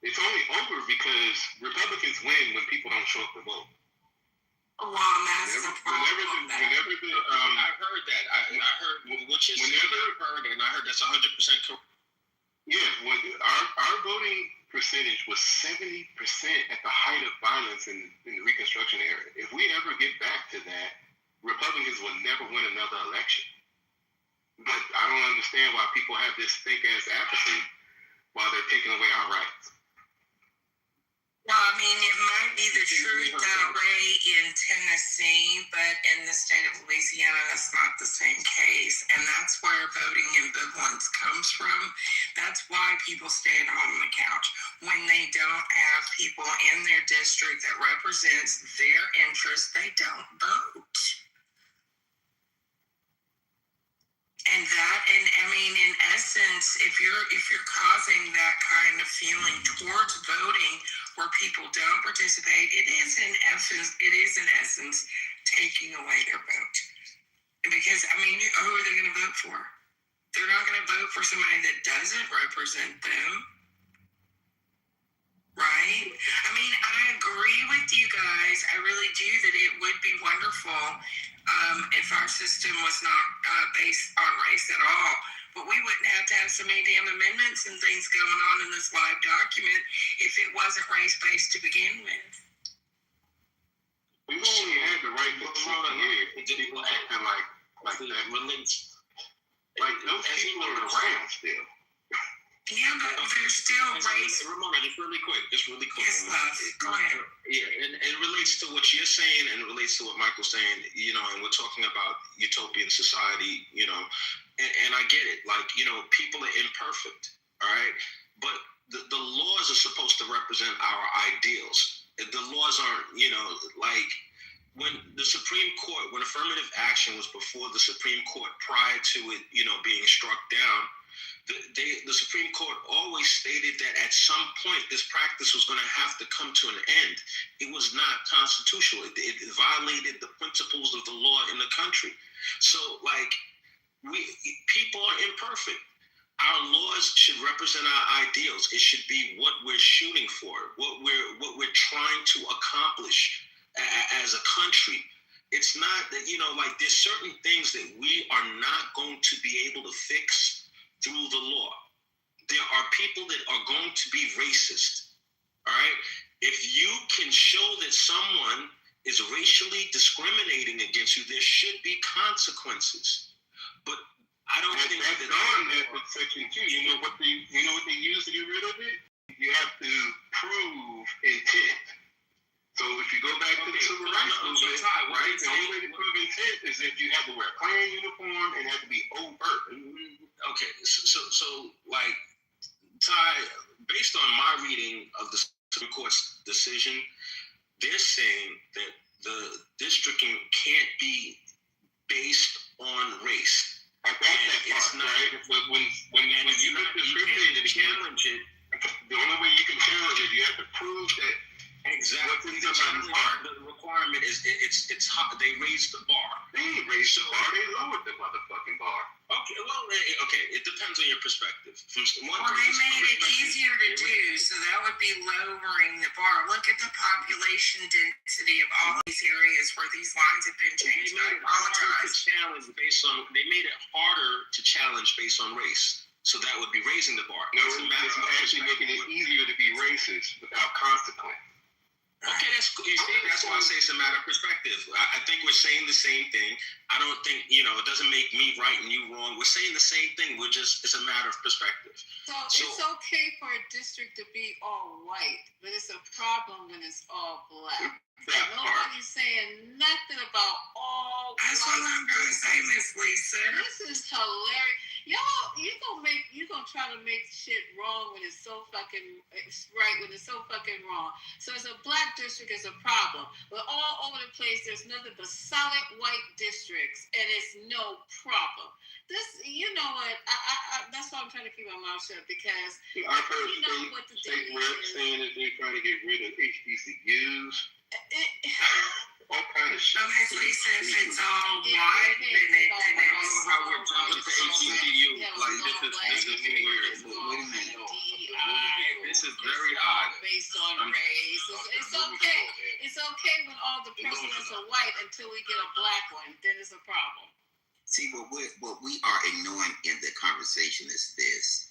It's only over because Republicans win when people don't show up to vote. Well, that's the problem. I heard that. I heard, which is heard, and I heard that's 100% correct. Yeah, our voting percentage was 70% at the height of violence in the Reconstruction era. If we ever get back to that, Republicans will never win another election. But I don't understand why people have this fake ass apathy while they're taking away our rights. Well, I mean, it might be the truth that way in Tennessee, but in the state of Louisiana, that's not the same case. And that's where voting ambivalence comes from. That's why people stay at home on the couch. When they don't have people in their district that represents their interests, they don't vote. And in essence, if you're causing that kind of feeling towards voting where people don't participate, it is in essence taking away their vote. Because who are they going to vote for? They're not going to vote for somebody that doesn't represent them. Right? I agree with you guys. I really do that it would be wonderful if our system was not based on race at all. But we wouldn't have to have so many damn amendments and things going on in this live document if it wasn't race-based to begin with. We've only had the right to 6 years. People acting like that relates. Like those people are around still. Yeah, but there's still race. Ramona, just really quick. Yes, love. Go ahead. Yeah, and it relates to what you're saying and it relates to what Michael's saying, and we're talking about utopian society, and I get it. Like, people are imperfect, all right? But the laws are supposed to represent our ideals. The laws aren't, like when the Supreme Court, when affirmative action was before the Supreme Court prior to it, being struck down, the Supreme Court always stated that at some point this practice was going to have to come to an end. It was not constitutional. It violated the principles of the law in the country. So, people are imperfect. Our laws should represent our ideals. It should be what we're shooting for, what we're trying to accomplish as a country. It's not that, there's certain things that we are not going to be able to fix through the law. There are people that are going to be racist, all right? If you can show that someone is racially discriminating against you, there should be consequences. But I don't think that's on that with Section 2. You know what they use to get rid of it? You have to prove intent. So if you go back to the civil rights movement, right, the only way to prove intent is if you have to wear a Klan uniform and have to be overt. Okay, so Ty, based on my reading of the Supreme Court's decision, they're saying that the districting can't be based on race. I got that part, right? But when you look discriminated against it, the only way you can challenge it, you have to prove that. Exactly. The requirement is it's hot. They raised the bar. They ain't raised the bar. They lowered the motherfucking bar. Okay. Well, it depends on your perspective. They made it easier to do, so that would be lowering the bar. Look at the population density of all these areas where these lines have been changed. I apologize. They made it harder to challenge based on race. So that would be raising the bar. No, it's actually making it easier to be racist without consequence. Okay, that's why I say it's a matter of perspective. I think we're saying the same thing. I don't think, it doesn't make me right and you wrong. We're saying the same thing. It's a matter of perspective. So it's okay for a district to be all white, but it's a problem when it's all black. Nobody's saying nothing about all white. That's what I'm going to say, Miss Lisa. This is hilarious. Y'all, you gonna try to make shit wrong when it's so fucking right, when it's so fucking wrong. So it's a black district is a problem. But all over the place, there's nothing but solid white districts, and it's no problem. This, you know what? I that's why I'm trying to keep my mouth shut because I've heard state reps saying that they're trying to get rid of HBCUs. All kind of shit. Okay, Lisa, if it's all white, then it's how we're jumping to HBCU. This is weird. Wait a minute. This is very odd. Based on race. It's okay. It's okay when all the presidents are white until we get a black one. Then it's a problem. See, what we are ignoring in the conversation is this.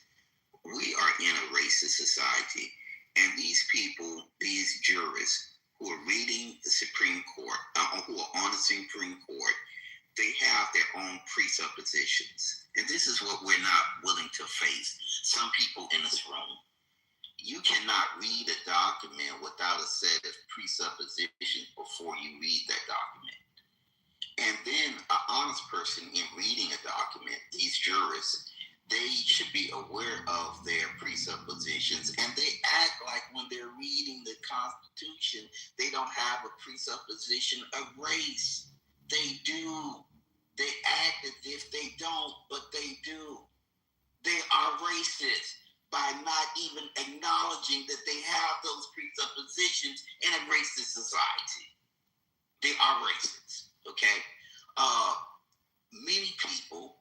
We are in a racist society, and these people, these jurists who are reading the Supreme Court, who are on the Supreme Court, they have their own presuppositions. And this is what we're not willing to face. Some people in this room. you cannot read a document without a set of presuppositions before you read that document. And then an honest person in reading a document, these jurists, they should be aware of their presuppositions, and they act like when they're reading the Constitution, they don't have a presupposition of race. They do. They act as if they don't, but they do. They are racist by not even acknowledging that they have those presuppositions in a racist society. They are racist. Okay, many people,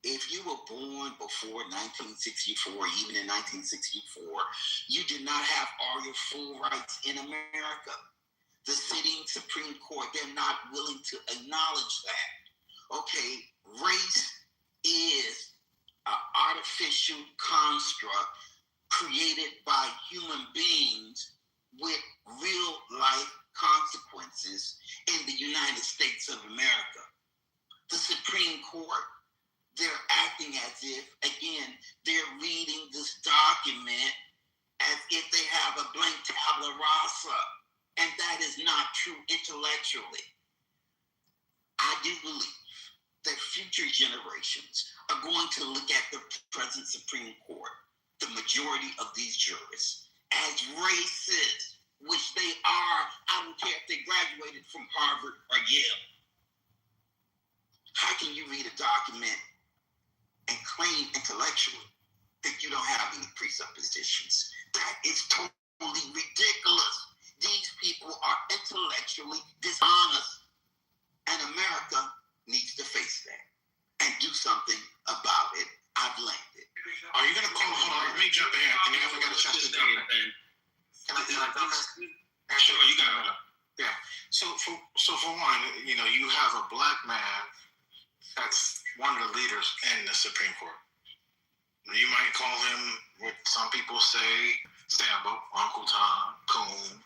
if you were born before 1964, even in 1964, you did not have all your full rights in America. The sitting Supreme Court, they're not willing to acknowledge that. Okay, race is an artificial construct created by human beings with real life consequences in the United States of America. The Supreme Court, they're acting as if, again, they're reading this document as if they have a blank tabula rasa, and that is not true intellectually. I do believe that future generations are going to look at the present Supreme Court, the majority of these jurists, as racist, which they are. I don't care if they graduated from Harvard or Yale. How can you read a document and claim intellectually that you don't have any presuppositions? That is totally ridiculous. These people are intellectually dishonest, and America needs to face that and do something about it. I've landed. Are you going to call? Hold on, let me jump in. And you haven't got a chance to jump in. Can I jump in? Sure, you got it. Yeah. So for one, you know, you have a black man that's one of the leaders in the Supreme Court. You might call him what some people say, Sambo, Uncle Tom, Coon,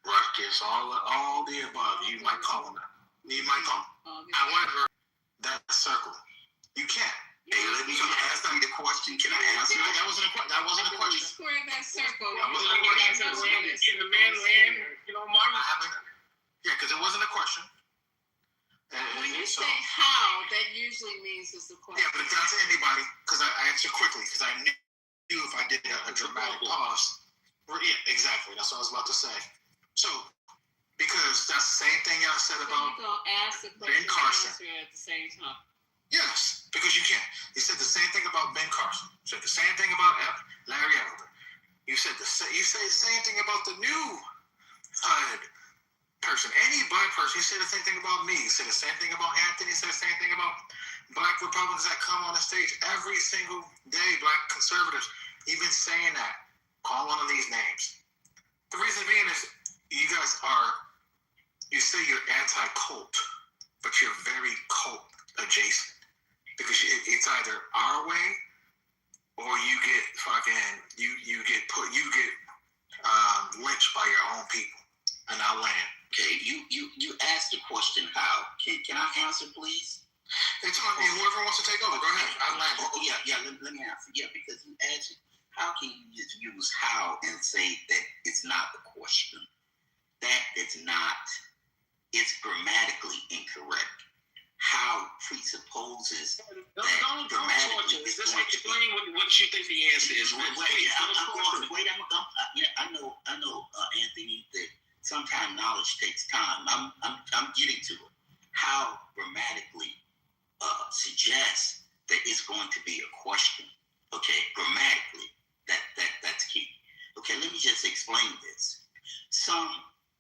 Ruckus, all the above. You might call him that. You might call him. However, that circle, you can't. Hey, let me ask you the question. Can I answer it? That wasn't a question. Square that circle. That wasn't a question. Can the man land? You know, Marvin. Yeah, because it wasn't a question. When you say how, that usually means it's a question. Yeah, but it's not to anybody, because I answered quickly, because I knew if I did a dramatic pause. Yeah, exactly. That's what I was about to say. So, because that's the same thing I said about you're going to ask the question Ben Carson. and answer it at the same time. Yes, because you can't. You said the same thing about Ben Carson. You said the same thing about Larry Elder. You say the same thing about the new person. Any black person. You say the same thing about me. You say the same thing about Anthony. You say the same thing about black Republicans that come on the stage every single day. Black conservatives, even saying that. Call one of these names. The reason being is you guys are. You say you're anti-cult, but you're very cult adjacent. Because it's either our way or you get lynched by your own people. And I'll land. Okay, you asked the question how. Can I answer, please? It's on me. Whoever wants to take over, go ahead. I'll land. Oh yeah. Let me answer. Yeah, because you asked, how can you just use how and say that it's not the question? That is not. It's grammatically incorrect. How presupposes that grammatically is going to explain what you think the answer is. I know, Anthony, that sometimes knowledge takes time. I'm getting to it. How grammatically suggests that it's going to be a question. Okay, grammatically, that's key. Okay, let me just explain this. Some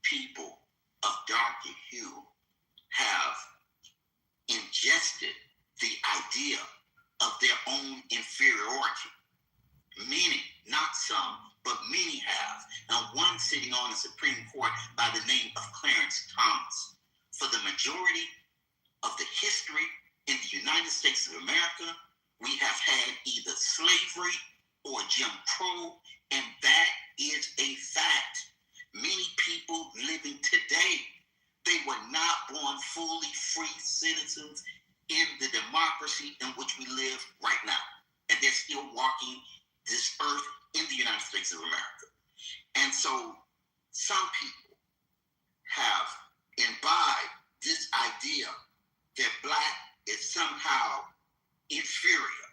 people of darker hue have ingested the idea of their own inferiority. Many, not some, but many have. Now, one sitting on the Supreme Court by the name of Clarence Thomas. For the majority of the history in the United States of America, we have had either slavery or Jim Crow, and that is a fact. Many people living today, they were not born fully free citizens in the democracy in which we live right now. And they're still walking this earth in the United States of America. And so some people have imbibed this idea that Black is somehow inferior.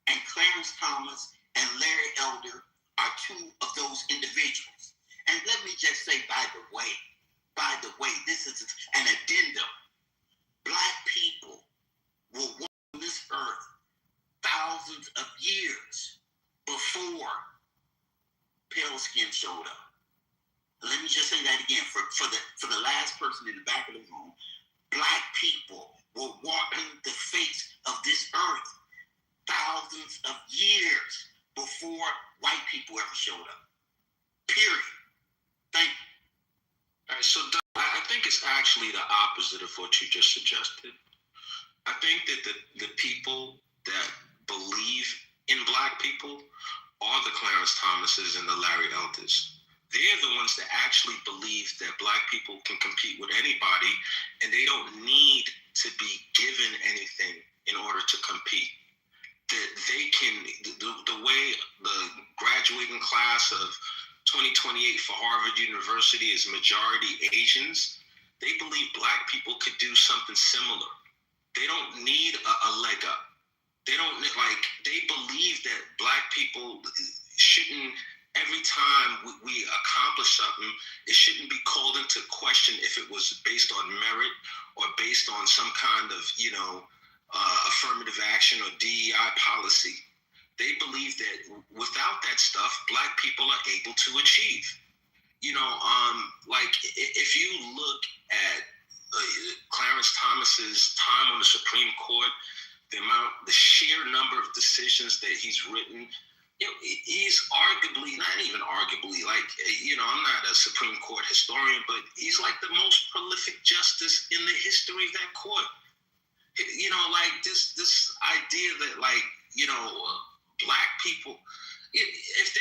And Clarence Thomas and Larry Elder are two of those individuals. And let me just say, by the way, this is an addendum. Black people will walk on this earth thousands of years before pale skin showed up. Let me just say that again for the last person in the back of the room. Black people were walking the face of this earth thousands of years before white people ever showed up. Period. Thank you. All right, so Doug, I think it's actually the opposite of what you just suggested. I think that the people that believe in Black people are the Clarence Thomases and the Larry Elders. They're the ones that actually believe that Black people can compete with anybody and they don't need to be given anything in order to compete. That they can, the way the graduating class of 2028 for Harvard University is majority Asians, they believe Black people could do something similar. They don't need a leg up. They don't, like, they believe that Black people shouldn't, every time we accomplish something, it shouldn't be called into question if it was based on merit or based on some kind of, affirmative action or DEI policy. They believe that without that stuff, Black people are able to achieve. Like if you look at Clarence Thomas's time on the Supreme Court, the sheer number of decisions that he's written, he's arguably, not even arguably, I'm not a Supreme Court historian, but he's like the most prolific justice in the history of that court. This idea that Black people, if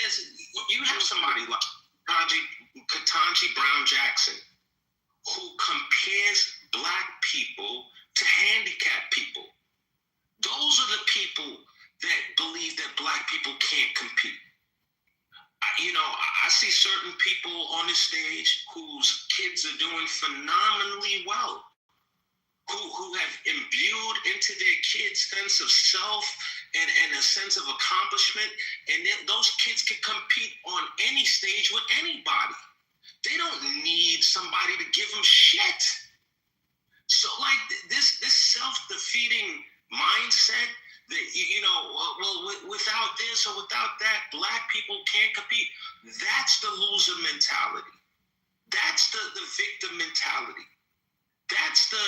you have somebody like Ketanji Brown Jackson who compares Black people to handicapped people, those are the people that believe that Black people can't compete. I see certain people on this stage whose kids are doing phenomenally well, who have imbued into their kids' sense of self and a sense of accomplishment, and those kids can compete on any stage with anybody. They don't need somebody to give them shit. So this self-defeating mindset that, without this or without that, Black people can't compete. That's the loser mentality. That's the victim mentality. That's the,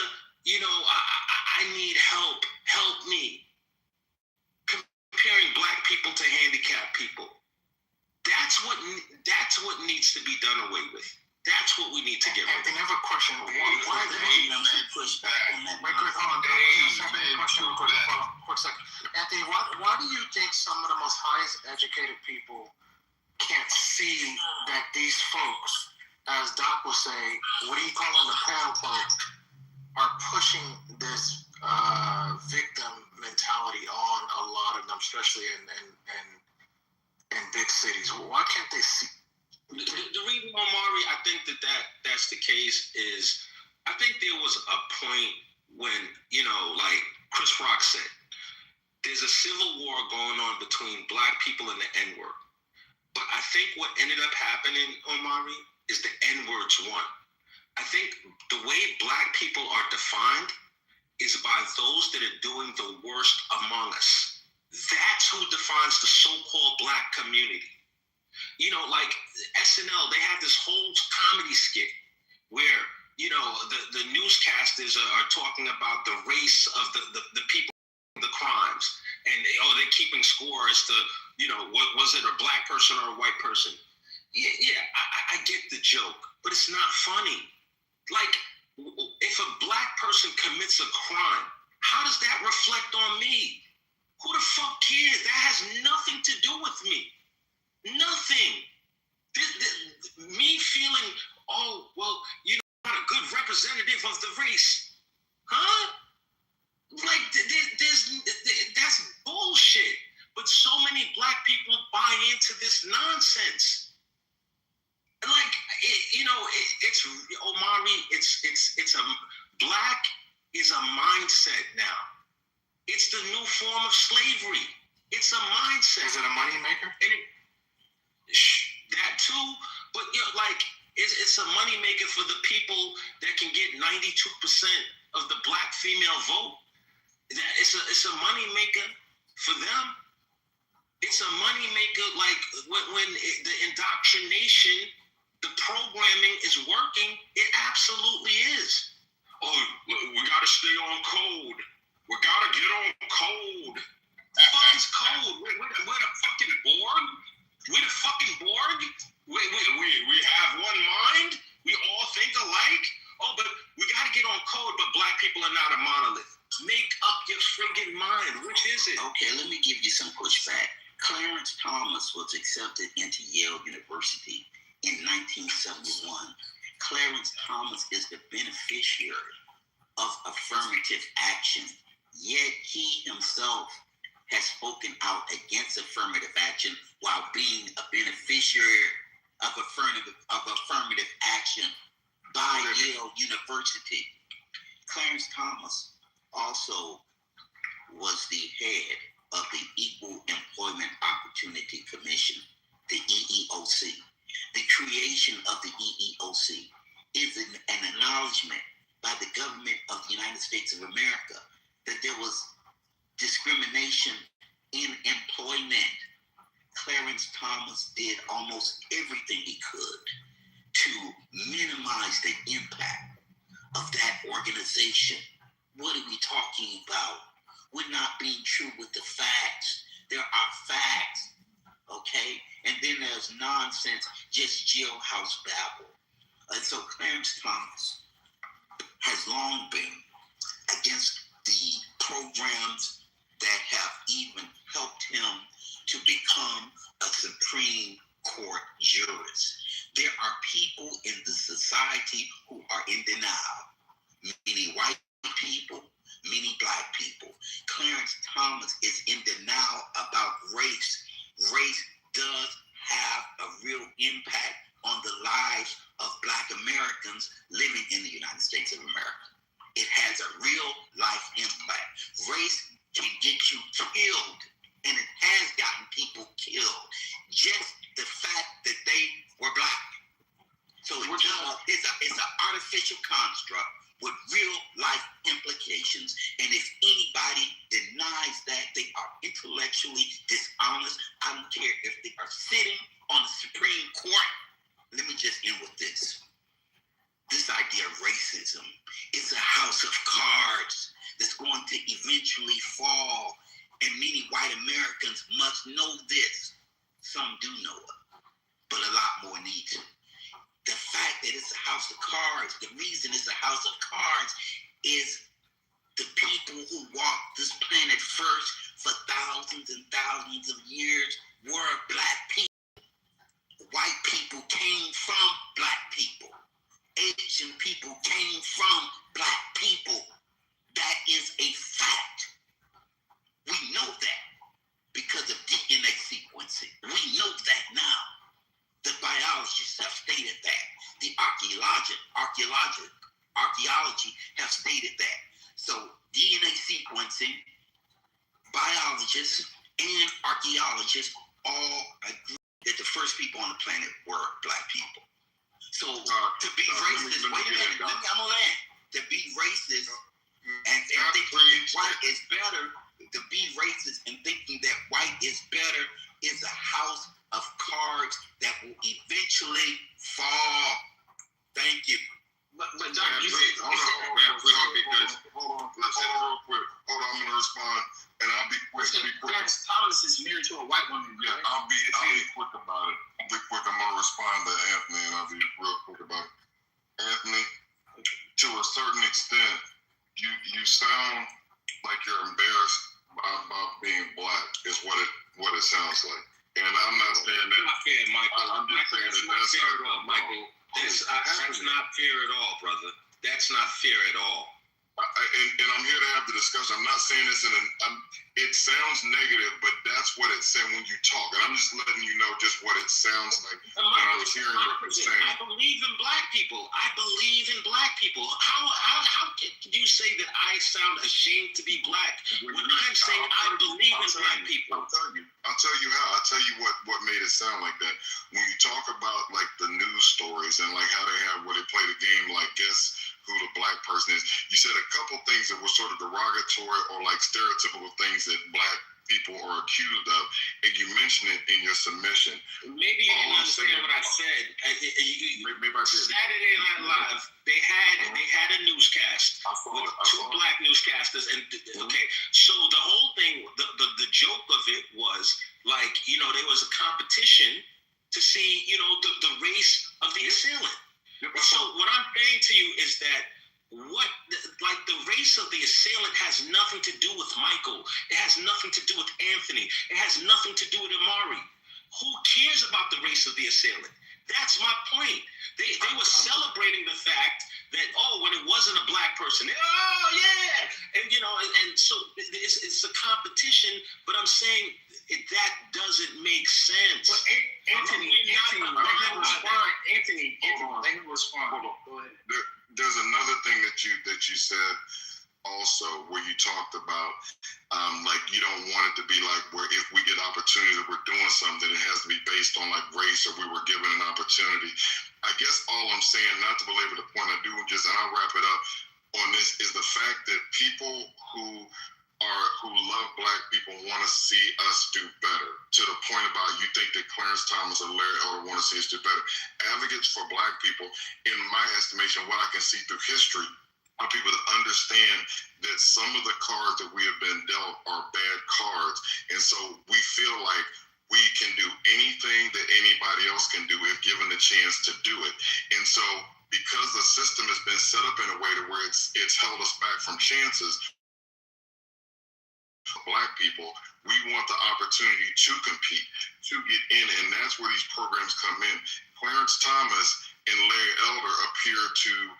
I need help me. Comparing Black people to handicapped people. That's what needs to be done away with. That's what we need to get rid of. I have a question. Why do you push back on that? Quick second. Anthony, why do you think some of the most highest educated people can't see that these folks, as Doc will say, what do you call them, the pound folks, are pushing this victim mentality on a lot of them, especially in big cities? Why can't they see? The reason, Omari, I think that's the case is I think there was a point when, like Chris Rock said, there's a civil war going on between Black people and the N-word. But I think what ended up happening, Omari, is the N-words won. I think the way Black people are defined is by those that are doing the worst among us. That's who defines the so-called Black community. Like SNL, they have this whole comedy skit where, the newscasters are talking about the race of the people, the crimes. And they're keeping score as to, was it a Black person or a white person? Yeah, I get the joke, but it's not funny. Like, if a Black person commits a crime, how does that reflect on me? Who the fuck cares? That has nothing to do with me. Nothing. Me feeling, you're not a good representative of the race. Huh? Like, that's bullshit. But so many black people buy into this nonsense. Like, it's Omari. It's a black is a mindset now. It's the new form of slavery. It's a mindset. Is it a moneymaker? That too, but it's a moneymaker for the people that can get 92% of the black female vote. It's a moneymaker for them. It's a moneymaker, like when the indoctrination, the programming is working. It absolutely is. Oh, we gotta stay on code. We gotta get on code. What the fuck is code? We're the fucking Borg? We're the fucking Borg? We have one mind? We all think alike? Oh, but we gotta get on code, but black people are not a monolith. Make up your friggin' mind. Which is it? Okay, let me give you some pushback. Clarence Thomas was accepted into Yale University in 1971. Clarence Thomas is the beneficiary of affirmative action, yet he himself has spoken out against affirmative action while being a beneficiary of affirmative action by Yale University. Clarence Thomas also was the head of the Equal Employment Opportunity Commission, the EEOC. The creation of the EEOC is an acknowledgement by the government of the United States of America that there was discrimination in employment. Clarence Thomas did almost everything he could to minimize the impact of that organization. What are we talking about? We're not being true with the facts. There are facts, okay? And then there's nonsense, just jailhouse babble. And so Clarence Thomas has long been against the programs that have even helped him to become a Supreme Court jurist. There are people in the society who are in denial, many white people, many black people. Clarence Thomas is in denial about race. Race does have a real impact on the lives of black Americans living in the United States of America. It has a real life impact. Race can get you killed, and it has gotten people killed. Just the fact that they were black. So it's an artificial construct with real life implications. And if anybody denies that, they are intellectually dishonest. I don't care if they are sitting on the Supreme Court. Let me just end with this. This idea of racism is a house of cards that's going to eventually fall. And many white Americans must know this. Some do know it, but a lot more need to. The fact that it's a house of cards, the reason it's a house of cards is the people who walked this planet first for thousands and thousands of years were black people. White people came from black people. Asian people came from black people. That is a fact. We know that because of DNA sequencing. We know that now. The biologists have stated that. The archaeology have stated that. So DNA sequencing, biologists and archaeologists all agree that the first people on the planet were black people. So to be racist, wait a minute, I'm gonna land. To be racist and thinking that white is better, to be racist and thinking that white is better is a house of cards that will eventually fall. Thank you. But Doc, hold on, because hold on, real quick. Hold on, I'm gonna respond, and I'll be quick. Clarence Thomas is married to a white woman. Yeah, I'll be quick about it. I'm gonna respond to Anthony, and I'll be real quick about it. Anthony, to a certain extent, you sound like you're embarrassed about being black. Is what it sounds like. And I'm not saying that. Not fair, Michael. I'm just saying that that's fair at all, Michael. That's not fair at all, brother. That's not fair at all. and I'm here to have the discussion. I'm not saying this it sounds negative, but that's what it said when you talk. And I'm just letting you know just what it sounds like when I'm hearing what you're saying. I believe in black people. I believe in black people. How can you say that I sound ashamed to be black when I'm saying I believe in black people? I'll tell you how. I'll tell you what made it sound like that. When you talk about like the news stories and like how they have where they play the game like guess who the black person is, you said a couple things that were sort of derogatory or like stereotypical things that black people are accused of, and you mentioned it in your submission. Maybe you didn't understand what I said. Maybe I did. Saturday Night Live, they had a newscast with two black newscasters, and okay, so the whole thing, the joke of it was like, there was a competition to see, the race of the assailant. So what I'm saying to you is that the race of the assailant has nothing to do with Michael. It has nothing to do with Anthony. It has nothing to do with Amari. Who cares about the race of the assailant? That's my point. They were celebrating the fact that, when it wasn't a black person, and so it's a competition. But I'm saying that doesn't make sense. But Anthony, let him respond. Go ahead. There's another thing that you said also where you talked about like you don't want it to be like where if we get opportunity that we're doing something, it has to be based on like race or we were given an opportunity. I guess all I'm saying, not to belabor the point, and I'll wrap it up on this, is the fact that people who love black people want to see us do better, to the point about you think that Clarence Thomas or Larry Elder want to see us do better. Advocates for black people, in my estimation, what I can see through history, are people that understand that some of the cards that we have been dealt are bad cards, and so we feel like we can do anything that anybody else can do if given the chance to do it. And so because the system has been set up in a way to where it's held us back from chances, black people, we want the opportunity to compete, to get in, and that's where these programs come in. Clarence Thomas and Larry Elder appear to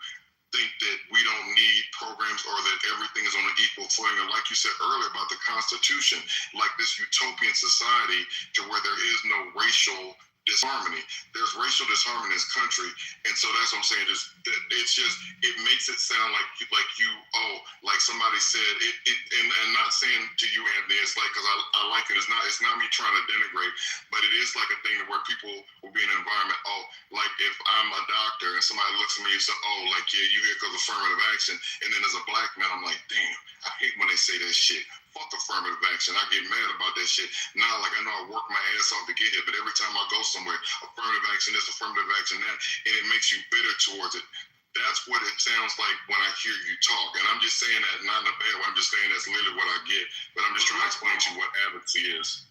think that we don't need programs or that everything is on an equal footing. And like you said earlier about the Constitution, like this utopian society to where there is no racial disharmony. There's racial disharmony in this country, and so that's what I'm saying. It makes it sound like like somebody said it and not saying to you, Anthony, it's like, because I like it. It's not me trying to denigrate, but it is like a thing where people will be in an environment. Like if I'm a doctor and somebody looks at me and says, you here because affirmative action, and then as a black man, I'm like, damn, I hate when they say that shit. Fuck affirmative action. I get mad about that shit. Now, like, I know I work my ass off to get here, but every time I go somewhere, affirmative action this, affirmative action that, and it makes you bitter towards it. That's what it sounds like when I hear you talk. And I'm just saying that not in a bad way. I'm just saying that's literally what I get. But I'm just trying to explain to you what advocacy is.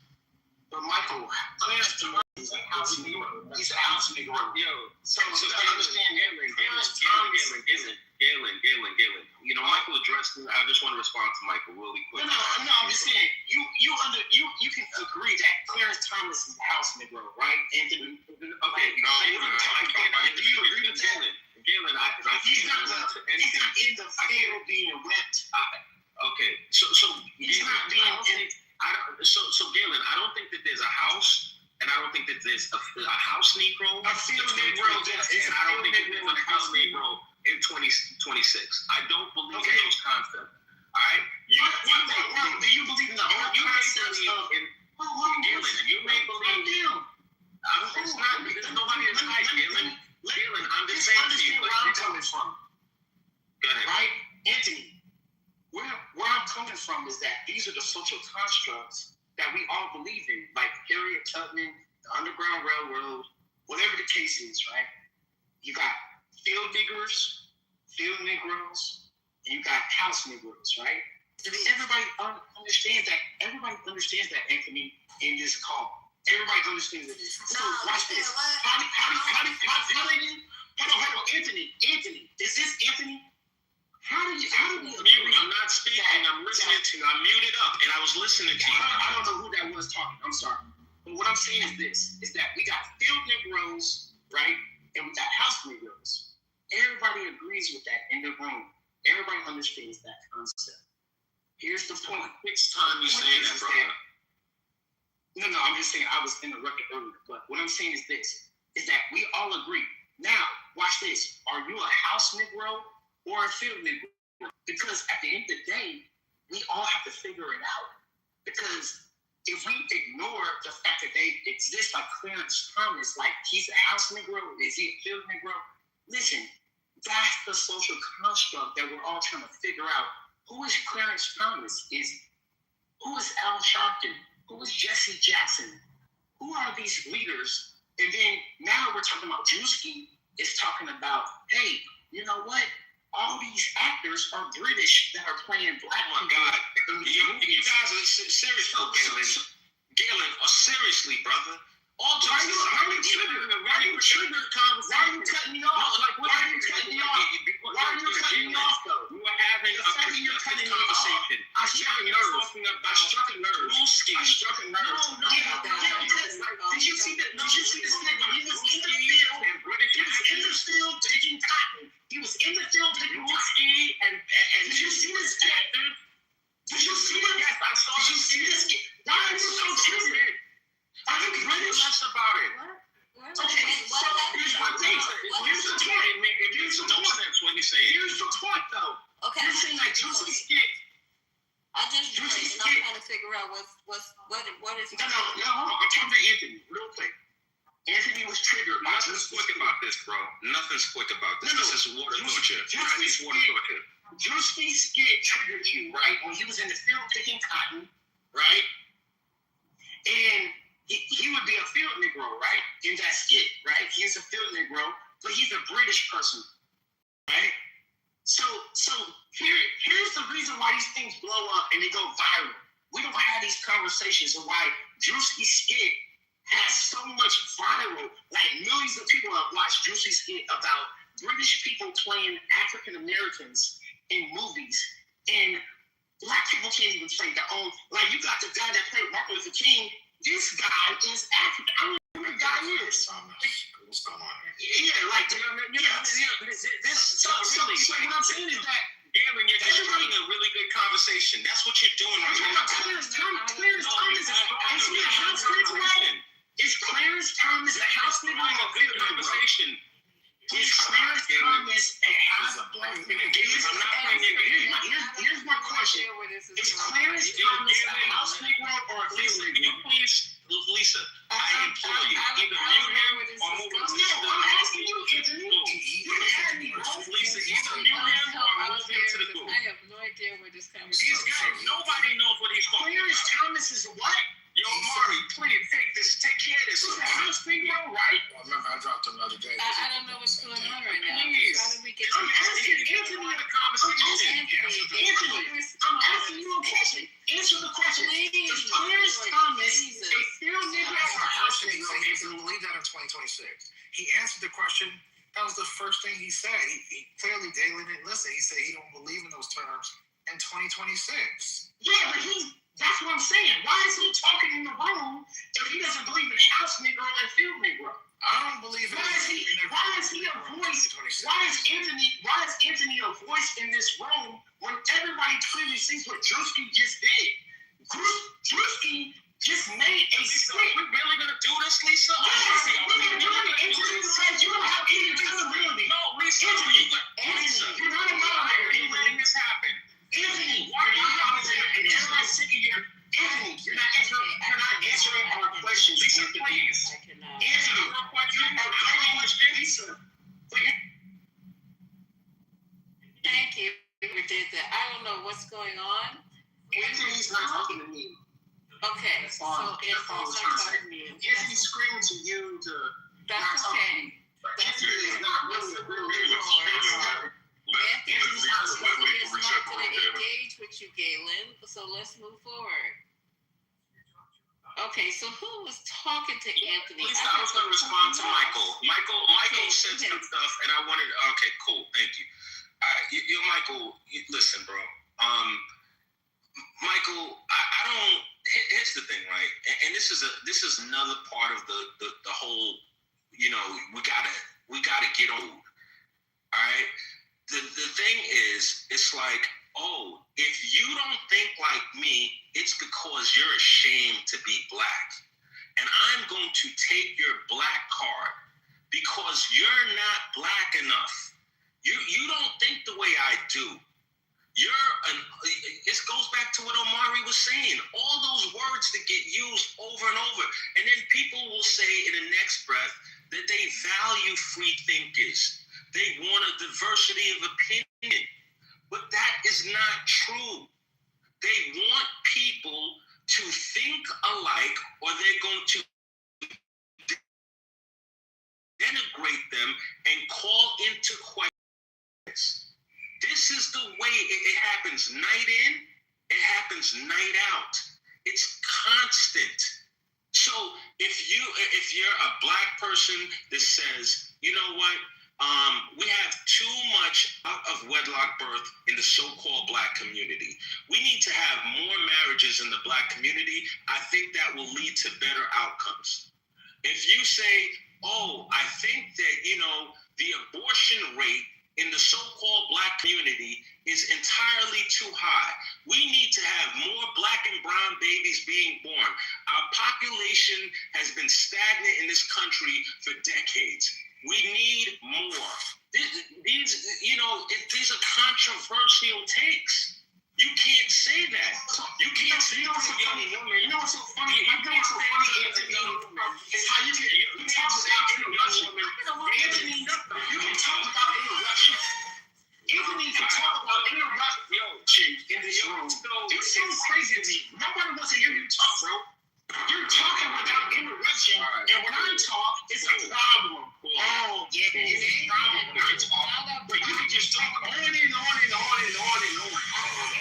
But Michael, Clarence Thomas is a house nigga. He's a house nigga. Yo, so understand Galen. Michael addressed it. I just want to respond to Michael really quick. No, I'm just saying, you can agree that Clarence Thomas is a house nigga, right, Anthony? Okay, no, do you agree with Galen? Galen, he's not in the field being whipped. Okay, so he's not being. So Galen, I don't think that there's a house, and I don't think that there's a house Negro. A field Negro, and I don't think that there's a house Negro in 2026. I don't believe in those concepts. All right? Do you believe in the whole concept of Galen, you may believe. It's not, there's nobody that's nice, Galen. Galen, I'm just saying to you. Where I'm coming from. Go ahead. Right? Anthony, where I'm coming from is that these are the social constructs that we all believe in, like Harriet Tubman, the Underground Railroad, whatever the case is, right? You got field niggers, field Negroes, and you got house Negroes, right? Everybody understands that. Everybody understands that, Anthony, in this call. Everybody understands it. So watch this. How do you? Hold on, Anthony, is this Anthony? How do you? I'm not speaking. I'm listening to you. I'm muted up, and I was listening to you. I don't know who that was talking. I'm sorry. But what I'm saying is this: is that we got field Negroes, right, and we got house Negroes. Everybody agrees with that in the room. Everybody understands that concept. Here's the point. Next time you say that, bro. No, I'm just saying I was in the record earlier. But what I'm saying is this, is that we all agree. Now, watch this. Are you a house Negro or a field Negro? Because at the end of the day, we all have to figure it out. Because if we ignore the fact that they exist, like Clarence Thomas, like he's a house Negro, is he a field Negro? Listen, that's the social construct that we're all trying to figure out. Who is Clarence Thomas? Who is Al Sharpton? Who is Jesse Jackson? Who are these leaders? And then now we're talking about Drewski is talking about, hey, you know what? All these actors are British that are playing black. Oh my God. You guys are seriously, Galen, seriously, brother. All why are you cutting me off? Why are you cutting me off? Why are you cutting me off, though? We were having a productive conversation. I struck a nerve. I struck a nerve. I struck a nerve. No. Did you see this nigga? He was in the field. He was in the field picking cotton. He was in the field picking cotton. And did you see this kid? Did you see this? Yes, I saw. Did you see this kid? Why are you so triggered? Are you British? Less about it. Okay, so here's my thing. Here's the point. Here's the point. What he's saying. Here's the point, though. Okay. You're saying like Juicy Skit. I just joined and I'm trying to figure out what is. No, hold on. I'm talking to Anthony real quick. Anthony was triggered. Nothing's quick about this, bro. Nothing's quick about this. This is water torture. Juicy Skit triggered you, right? When he was in the field picking cotton, right? And he would be a field Negro, right? In that skit, right? He's a field Negro, but he's a British person, right? So here's the reason why these things blow up and they go viral. We don't have these conversations and why Drewski Skit has so much viral, like millions of people have watched Drewski Skit about British people playing African Americans in movies, and black people can't even play their own. Like you got the guy that played Martin Luther King. This guy is African. I don't know who the guy is. What's going on So here? what I'm saying is that Galen, you're just having a really good conversation. That's what you're doing right now. Clarence Thomas is Clarence Thomas a house Negro or a field conversation? Is Clarence Thomas a house black Negro? Here's my question. Is Clarence Thomas a house Negro or a field Negro? Please, Lisa, I implore you, either mute him or move him to the group. I'm asking you, Anthony. You had me, bro. Lisa, either mute him or move him to the group. I have no idea where this conversation is going. Nobody knows what he's talking about. Clarence Thomas is what? Yo, Mari, please take care of this. He's a house Negro, right? I remember I dropped him the other day. I don't know what's going on right now. Please. How did we get I'm asking Anthony in the conversation. I'm asking you a question. Answer the question. Is Clarence Thomas a field Negro or a house Negro? He doesn't believe that in 2026. He answered the question. That was the first thing he said. He clearly, Galen didn't listen. He said he don't believe in those terms in 2026. Yeah, but that's what I'm saying. Why is he talking in the room if he doesn't believe in house Negro and field Negro? I don't believe in Why is he a voice? Why is Anthony a voice in this room when everybody clearly sees what Drewski just did? Drewski just made a skit. We're really gonna do this, Lisa? Yes, Anthony said you don't have any accountability. No, Lisa, you're not a moderator. You're letting this happen. Anthony, why are you moderator? And everybody's sick of your Anthony, you're not answering our questions. Lisa, please. Anthony, you are calling us Lisa. Thank you. We did that. I don't know what's going on. Anthony's not talking to me. Okay, so Anthony's not talking to me. Anthony's screaming to you to. That's okay. Anthony is not really a real Anthony's not going to engage with you, Galen. So let's move forward. Okay, so who was talking to Anthony? Lisa, I was going to respond to Michael. Michael said some stuff, and I wanted. Okay, cool. Thank you. Michael, listen, bro. Michael, I don't. Here's the thing, right? And this is another part of the whole. You know, we gotta get old. All right. The thing is it's like, oh, if you don't think like me, it's because you're ashamed to be black. And I'm going to take your black card because you're not black enough. You don't think the way I do. It goes back to what Omari was saying. All those words that get used over and over. And then people will say in the next breath that they value free thinkers. They want a diversity of opinion. But that is not true. They want people to think alike, or they're going to denigrate them and call into question. This is the way it happens night in, it happens night out. It's constant. So if you're a black person that says, you know what, we have too much out of wedlock birth in the so-called black community. We need to have more marriages in the black community. I think that will lead to better outcomes. If you say, oh, I think that, the abortion rate in the so-called black community is entirely too high. We need to have more black and brown babies being born. Our population has been stagnant in this country for decades. We need more. These are controversial takes. You can't say that. You can't say that to young women. You know what's so funny? Anthony, is how you can talk about interruption. Anthony, you can talk about interruption. Anthony can talk about interruption. In this room, it's so crazy to me. Nobody wants to hear you talk, bro. You're talking without interruption, and when I talk, it's a problem. Oh, yeah, it's a problem when I talk. But you can just talk on and on and on and on and on.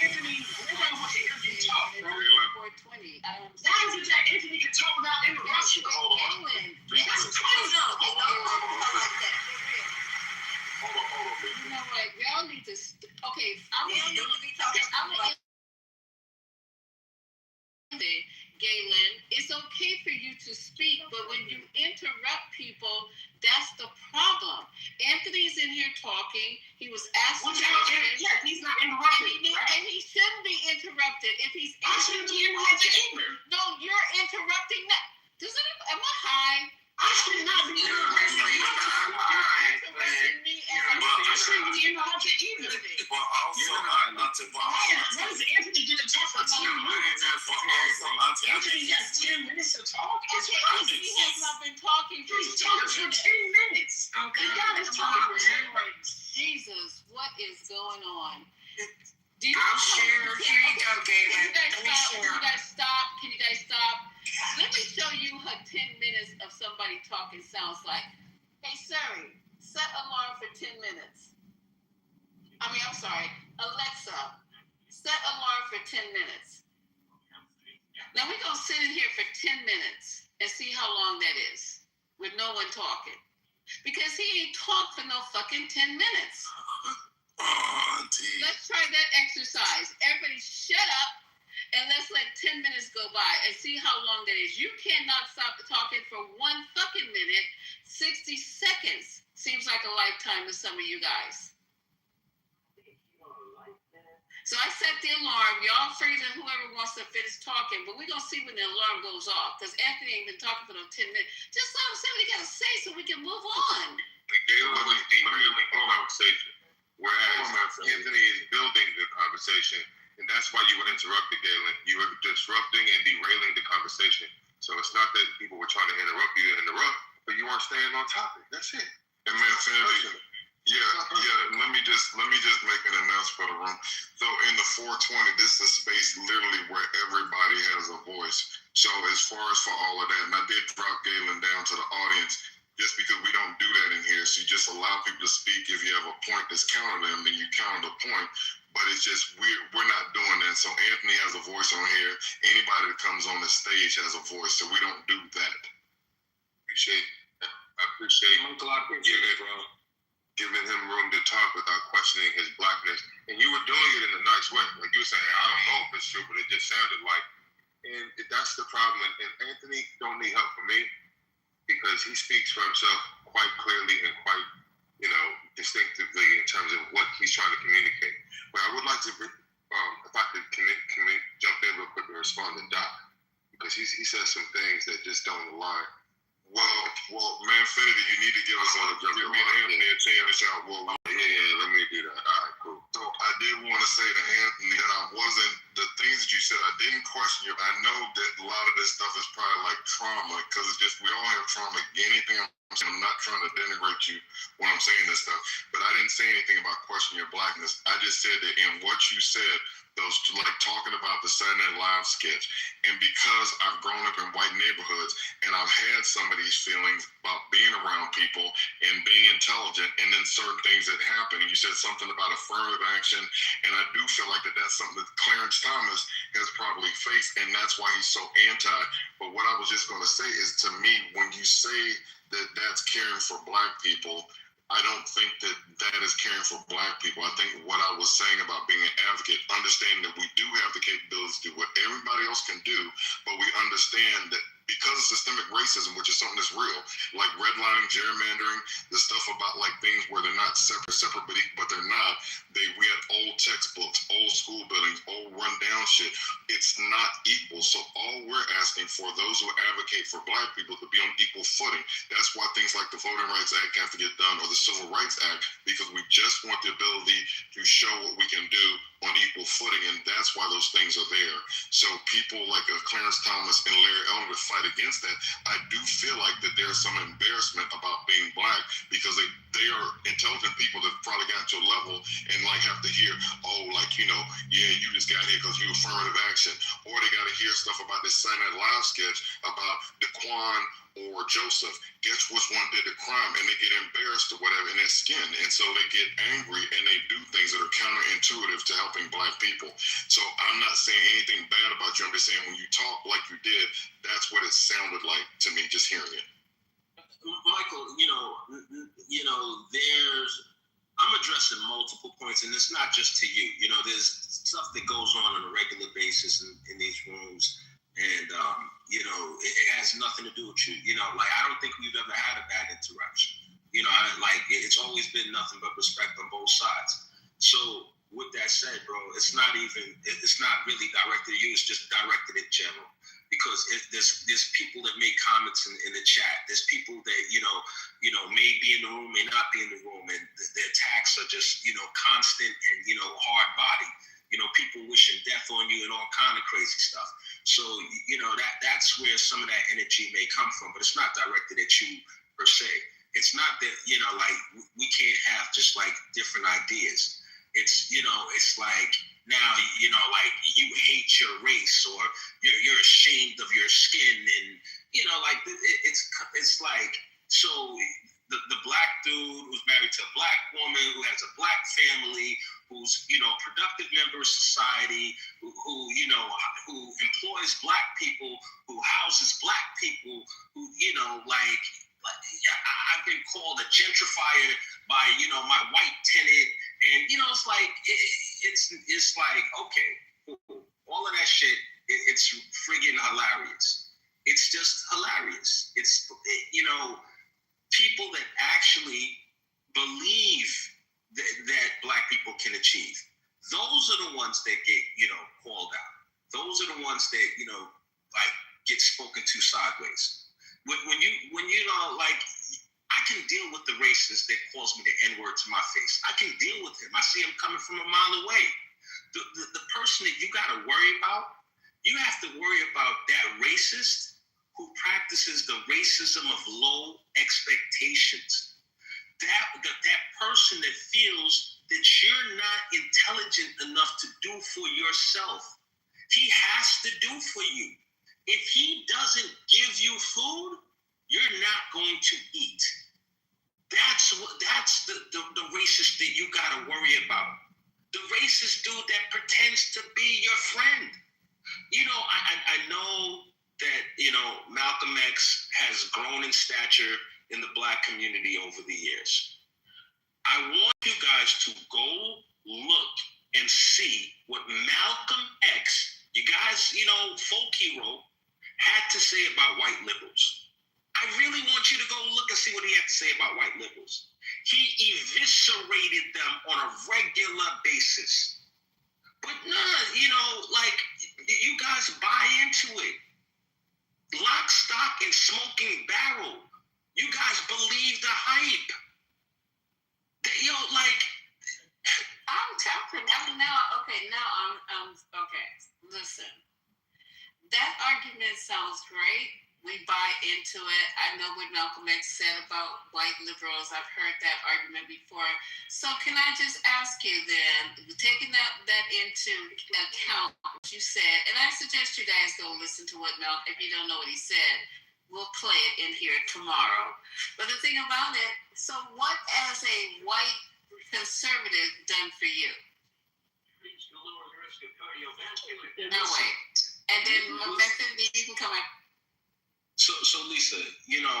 Anthony, nobody wants to hear you talk, bro. Why is it that Anthony can talk without interruption? Hold on. That's crazy. Hold on. You know what? Y'all need to. Okay, I'm going to be talking. Galen, it's okay for you to speak, but when you interrupt people, that's the problem. Anthony's in here talking. He was asking questions. Yeah, he's not interrupted. And he shouldn't be interrupted. If he's I shouldn't be interrupted either. No, you're interrupting that. Am I high? I should not be interrupted. I shouldn't be interrupted either. But also, what does Anthony get to talk for 10 minutes? Anthony has 10 minutes to talk. It's crazy. He has not been talking for He's talking for 10 minutes. Okay. The guy is talking, man. Jesus, what is going on? I'll share. Here you go, Galen. Can you guys stop? Let me show you how 10 minutes of somebody talking sounds like. Hey, Siri, set alarm for 10 minutes. I'm sorry. Alexa, set alarm for 10 minutes. Now we're going to sit in here for 10 minutes and see how long that is with no one talking. Because he ain't talked for no fucking 10 minutes. Let's try that exercise. Everybody shut up and let's let 10 minutes go by and see how long that is. You cannot stop talking for 1 fucking minute. 60 seconds seems like a lifetime to some of you guys. So I set the alarm. Y'all free to whoever wants to finish talking, but we're going to see when the alarm goes off because Anthony ain't been talking for no 10 minutes. Just let him say what he got to say so we can move on. Galen was derailing the conversation, whereas Anthony is building the conversation, and that's why you were interrupted, Galen. You were disrupting and derailing the conversation. So it's not that people were trying to interrupt you to interrupt, but you weren't staying on topic. That's it. And man, Sandy, let me just make an announcement for the room. So in the 420, this is a space literally where everybody has a voice. So as far as for all of that, and I did drop Galen down to the audience just because we don't do that in here. So you just allow people to speak. If you have a point that's counter them, then you counter the point. But it's just we're not doing that. So Anthony has a voice on here. Anybody that comes on the stage has a voice. So we don't do that. I appreciate giving him room to talk without questioning his blackness. And you were doing it in a nice way. Like you were saying, I don't know if it's true, but it just sounded like. And that's the problem. And Anthony don't need help from me because he speaks for himself quite clearly and quite, distinctively in terms of what he's trying to communicate. But I would like to, if I could, can we jump in real quick and respond to Doc, because he said some things that just don't align. Well, Manfinity, you need to give us give me and Anthony a chance to shout. Well, yeah, let me do that. All right, cool. So I did want to say to Anthony that I wasn't, the things that you said, I didn't question you. I know that a lot of this stuff is probably like trauma, because it's just, we all have trauma. Anything I'm not trying to denigrate you when I'm saying this stuff, but I didn't say anything about questioning your blackness. I just said that in what you said, those, like talking about the Saturday Night Live sketch, and because I've grown up in white neighborhoods and I've had some of these feelings about being around people and being intelligent, and then certain things that happen, and you said something about affirmative action, and I do feel like that's something that Clarence Thomas has probably faced, and that's why he's so anti. But what I was just going to say is, to me, when you say that that's caring for black people, I don't think that is caring for black people. I think what I was saying about being an advocate, understanding that we do have the capabilities to do what everybody else can do, but we understand that because of systemic racism, which is something that's real, like redlining, gerrymandering, the stuff about like things where they're not separate, but they're not. We had old textbooks, old school buildings, old rundown shit. It's not equal. So all we're asking for, those who advocate for black people, to be on equal footing. That's why things like the Voting Rights Act have to get done, or the Civil Rights Act, because we just want the ability to show what we can do on equal footing, and that's why those things are there. So people like Clarence Thomas and Larry Elder would fight against that. I do feel like that there's some embarrassment about being black, because they are intelligent people that probably got to a level and like have to hear, oh, like, you know, yeah, you just got here because you affirmative action, or they got to hear stuff about this Saturday Night Live sketch about Daquan or Joseph. Guess which one did the crime? And they get embarrassed or whatever in their skin, and so they get angry and they do things that are counterintuitive to helping black people. So I'm not saying anything bad about you. I'm just saying when you talk like you did, that's what it sounded like to me, just hearing it. Michael, I'm addressing multiple points, and it's not just to you. There's stuff that goes on a regular basis in these rooms, and it has nothing to do with you. I don't think we've ever had a bad interaction. It's always been nothing but respect on both sides. So with that said, bro, it's not really directed at you. It's just directed in general. Because if there's people that make comments in the chat, there's people that may be in the room, may not be in the room, and the attacks are just constant and hard body. People wishing death on you and all kind of crazy stuff. So that's where some of that energy may come from, but it's not directed at you per se. It's not that we can't have just like different ideas. It's it's like now you hate your race, or you're ashamed of your skin, and it's like, so the black dude who's married to a black woman, who has a black family, who's a productive member of society, who employs black people, who houses black people, who I've been called a gentrifier by my white tenant, and it's like it's like, okay, cool. All of that shit, it's friggin' hilarious. It's just hilarious. It's people that actually believe that black people can achieve. Those are the ones that get called out. Those are the ones that get spoken to sideways. When you I can deal with the racist that calls me the N-word to my face. I can deal with him. I see him coming from a mile away. The person that you got to worry about, you have to worry about that racist who practices the racism of low expectations. That person that feels that you're not intelligent enough to do for yourself. He has to do for you. If he doesn't give you food, you're not going to eat. That's the racist that you got to worry about. The racist dude that pretends to be your friend. I know that Malcolm X has grown in stature in the black community over the years. I want you guys to go look and see what Malcolm X, you guys, folk hero, had to say about white liberals. I really want you to go look and see what he had to say about white liberals. He eviscerated them on a regular basis. But nah, you know, like you guys buy into it. Lock, stock, and smoking barrel. You guys believe the hype. Yo, like I'm talking. Now I'm okay. Listen, that argument sounds great. We buy into it. I know what Malcolm X said about white liberals. I've heard that argument before. So can I just ask you then, taking that into account, what you said, and I suggest you guys go listen to what Malcolm, if you don't know what he said, we'll play it in here tomorrow. But the thing about it, so what as a white conservative done for you? No way. And then you can come back. So Lisa, you know,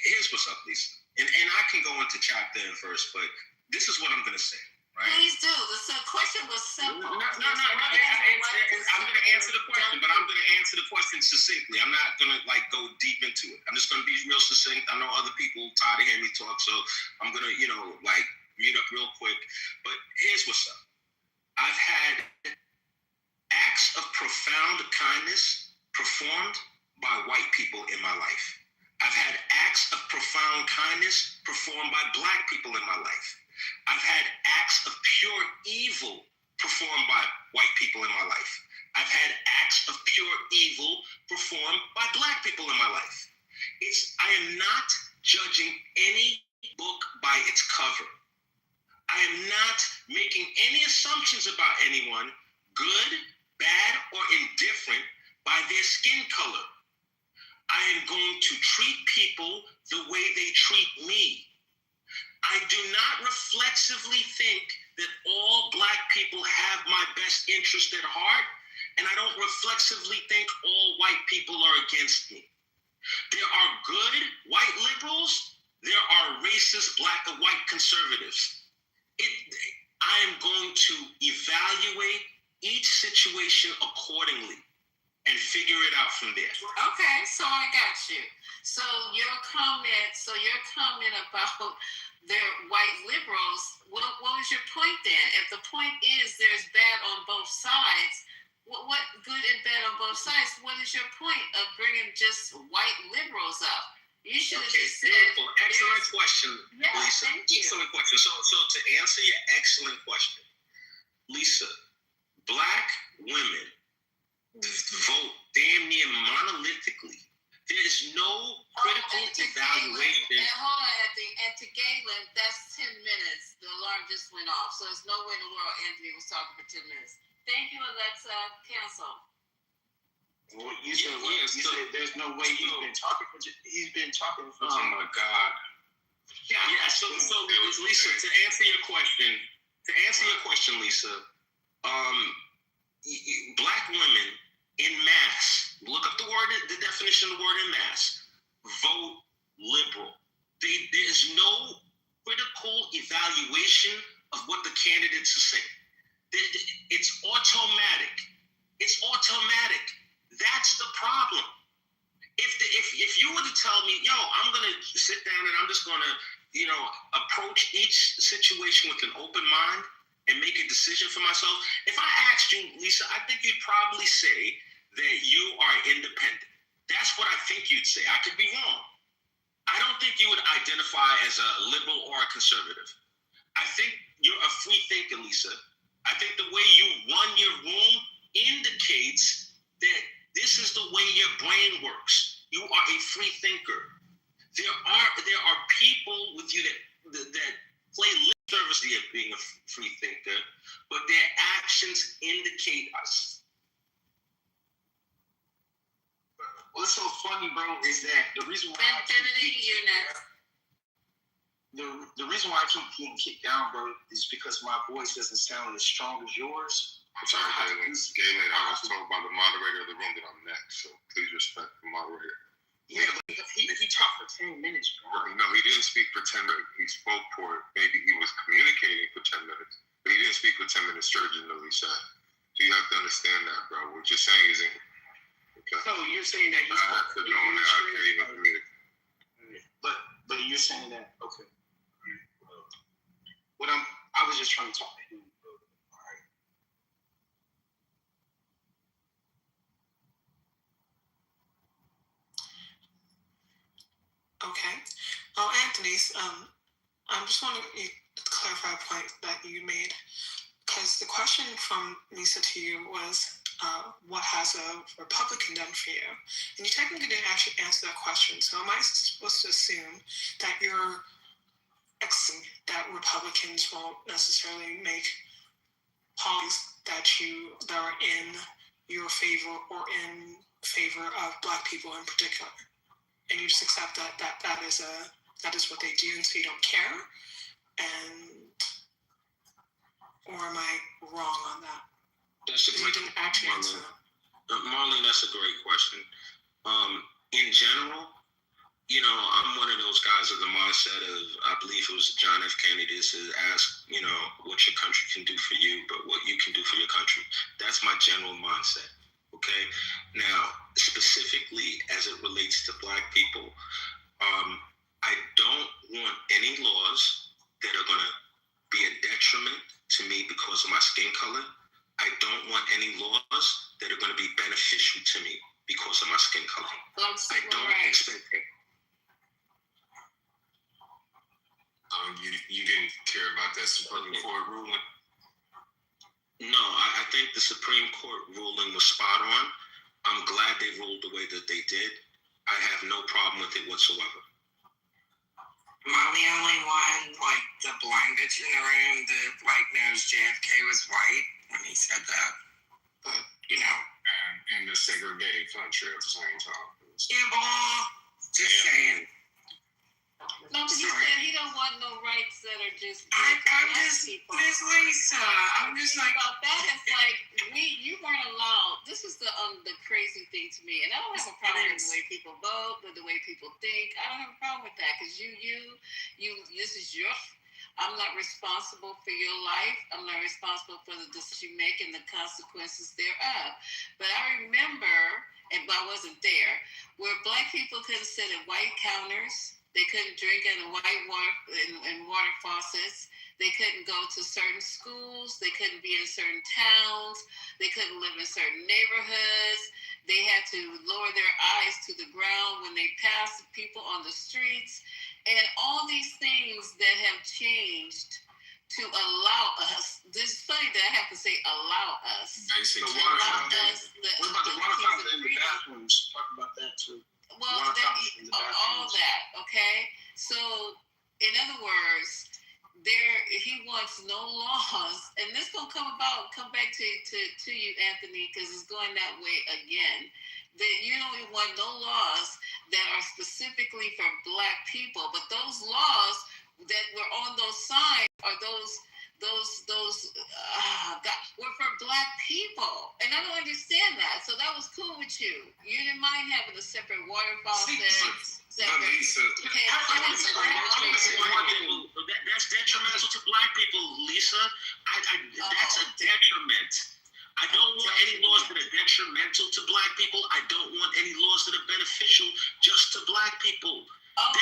here's what's up, Lisa. And I can go into chapter and verse, but this is what I'm gonna say, right? Please do. The question was simple. No. I'm gonna answer the question, but I'm gonna answer the question succinctly. I'm not gonna like go deep into it. I'm just gonna be real succinct. I know other people tired of hearing me talk, so I'm gonna, you know, like mute up real quick. But here's what's up. I've had acts of profound kindness performed by white people in my life. I've had acts of profound kindness performed by black people in my life. I've had acts of pure evil performed by white people in my life. I've had acts of pure evil performed by black people in my life. I am not judging any book by its cover. I am not making any assumptions about anyone, good, bad, or indifferent, by their skin color. I am going to treat people the way they treat me. I do not reflexively think that all black people have my best interest at heart, and I don't reflexively think all white people are against me. There are good white liberals, there are racist black and white conservatives. I am going to evaluate each situation accordingly and figure it out from there. Okay, so I got you. So your comment about their white liberals, what was your point then? If the point is there's bad on both sides, what good and bad on both sides? What is your point of bringing just white liberals up? You should have just said. Beautiful. Excellent question, yeah, Lisa. Thank you. Excellent question. So to answer your excellent question, Lisa, black women vote damn near monolithically. There is no critical evaluation. Hold on, and to Galen, that's 10 minutes. The alarm just went off. So there's no way in the world Anthony was talking for 10 minutes. Thank you, Alexa. Cancel. Well, you said there's no way he's been talking for. Oh my God. Yeah. So Lisa, to answer your question, Lisa, black women in mass, look up the definition of the word in mass, vote liberal. There is no critical evaluation of what the candidates are saying. It's automatic. That's the problem. If you were to tell me, yo, I'm gonna sit down and I'm just gonna, you know, approach each situation with an open mind and make a decision for myself. If I asked you, Lisa, I think you'd probably say that you are independent. That's what I think you'd say. I could be wrong. I don't think you would identify as a liberal or a conservative. I think you're a free thinker, Lisa. I think the way you run your room indicates that this is the way your brain works. You are a free thinker. There are people with you that play lip service of being a free thinker, but their actions indicate us. What's so funny, bro, is that the reason why the reason why I keep getting kicked down, bro, is because my voice doesn't sound as strong as yours. I'm sorry, Galen, I was told by the moderator of the room that I'm next, so please respect the moderator. Yeah, but he talked for 10 minutes, bro. No, he didn't speak for 10 minutes. He spoke for, maybe he was communicating for 10 minutes, but he didn't speak for 10 minutes straight, as Lily said. So you have to understand that, bro. What you're saying isn't. Okay. So you're saying that he's I have to know that I can't even communicate. But you're saying that, okay. I was just trying to talk to him. All right. Okay. Anthony, I just want to clarify a point that you made, because the question from Lisa to you was, what has a Republican done for you? And you technically didn't actually answer that question. So am I supposed to assume that you're accepting that Republicans won't necessarily make policies that are in your favor or in favor of Black people in particular, and you just accept that is what they do, and so you don't care? Or am I wrong on that? That's a great question, Marlene. That's a great question. In general, I'm one of those guys with the mindset of, I believe it was John F. Kennedy said, ask, what your country can do for you, but what you can do for your country. That's my general mindset. Okay. Now, specifically as it relates to Black people, I don't want any laws that are going to be a detriment to me because of my skin color. I don't want any laws that are going to be beneficial to me because of my skin color. I don't expect it. You didn't care about that Supreme Court ruling? No, I think the Supreme Court ruling was spot on. I'm glad they ruled the way that they did. I have no problem with it whatsoever. The only one, like the blind bitch in the room, that knows JFK was white when he said that. But, And the segregated country at the same time. Yeah, boy. Just saying. No, but he said he don't want no rights that are just people. Miss Lisa, I'm just like, about that. It's like you weren't allowed. This is the crazy thing to me, and I don't have a problem with the way people vote, with the way people think. I don't have a problem with that, because you. This is your. I'm not responsible for your life. I'm not responsible for the decisions you make and the consequences thereof. But I remember, but I wasn't there, where Black people couldn't sit at white counters. They couldn't drink in white water in water faucets. They couldn't go to certain schools. They couldn't be in certain towns. They couldn't live in certain neighborhoods. They had to lower their eyes to the ground when they passed people on the streets. And all these things that have changed to allow us. This is funny that I have to say allow us. Basically. What about the water fountain in the bathrooms? Talk about that too. Well, all that, okay? So, in other words, he wants no laws, and this gonna come back to you, Anthony, because it's going that way again. That you don't want no laws that are specifically for Black people, but those laws that were on those signs are those were for Black people, and I don't understand that. So that was cool with you. You didn't mind having a separate water faucet. Lisa. Okay, that's detrimental to Black people, Lisa. That's a detriment. I don't want any laws that are detrimental to Black people. I don't want any laws that are beneficial just to Black people. I'm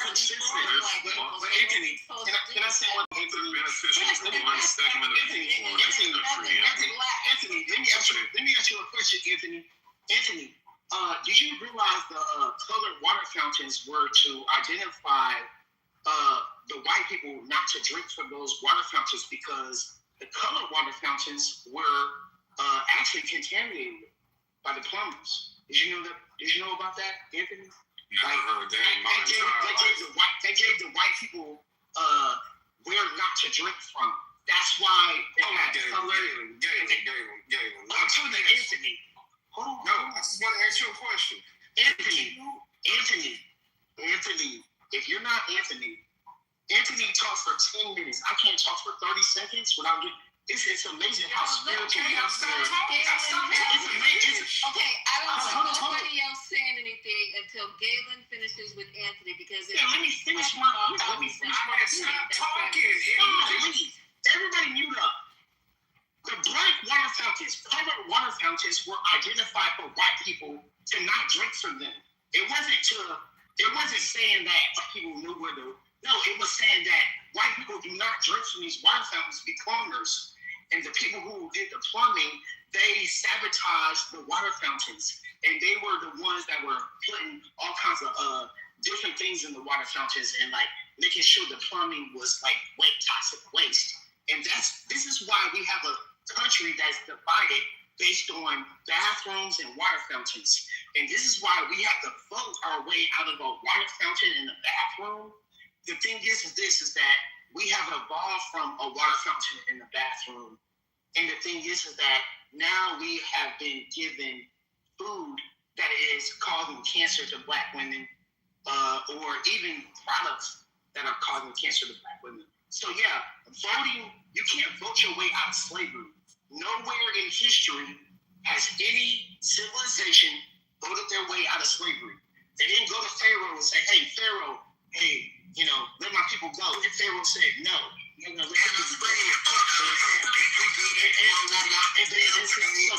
consistent. Anthony, can I say one thing? Anthony, let me ask you a question, Anthony. Anthony, did you realize the colored water fountains were to identify the white people not to drink from those water fountains, because the colored water fountains were actually contaminated by the plumbers? Did you know about that, Anthony? Never heard that in my entire life. They gave the white people where not to drink from. That's why they had colored. Galen. I'm talking to Anthony. No, I just want to ask you a question. Anthony, if you're not Anthony talks for 10 minutes. I can't talk for 30 seconds without getting. It's amazing how spiritual you are. It's amazing. Okay, I don't want nobody else saying anything until Galen finishes with Anthony, because let me finish my. Stop talking. Everybody mute up. The Black water fountains, colored water fountains, were identified for white people to not drink from them. It wasn't saying that people knew where to. No, it was saying that white people do not drink from these water fountains, be plumbers. And the people who did the plumbing, they sabotaged the water fountains. And they were the ones that were putting all kinds of different things in the water fountains and like making sure the plumbing was like toxic waste. And this is why we have a country that's divided based on bathrooms and water fountains. And this is why we have to vote our way out of a water fountain and a bathroom. The thing is that we have evolved from a water fountain in the bathroom. And the thing is that now we have been given food that is causing cancer to Black women, or even products that are causing cancer to Black women. So yeah, voting, you can't vote your way out of slavery. Nowhere in history has any civilization voted their way out of slavery. They didn't go to Pharaoh and say, hey, Pharaoh, let my people go. And Pharaoh said, no, you're going to let my people go.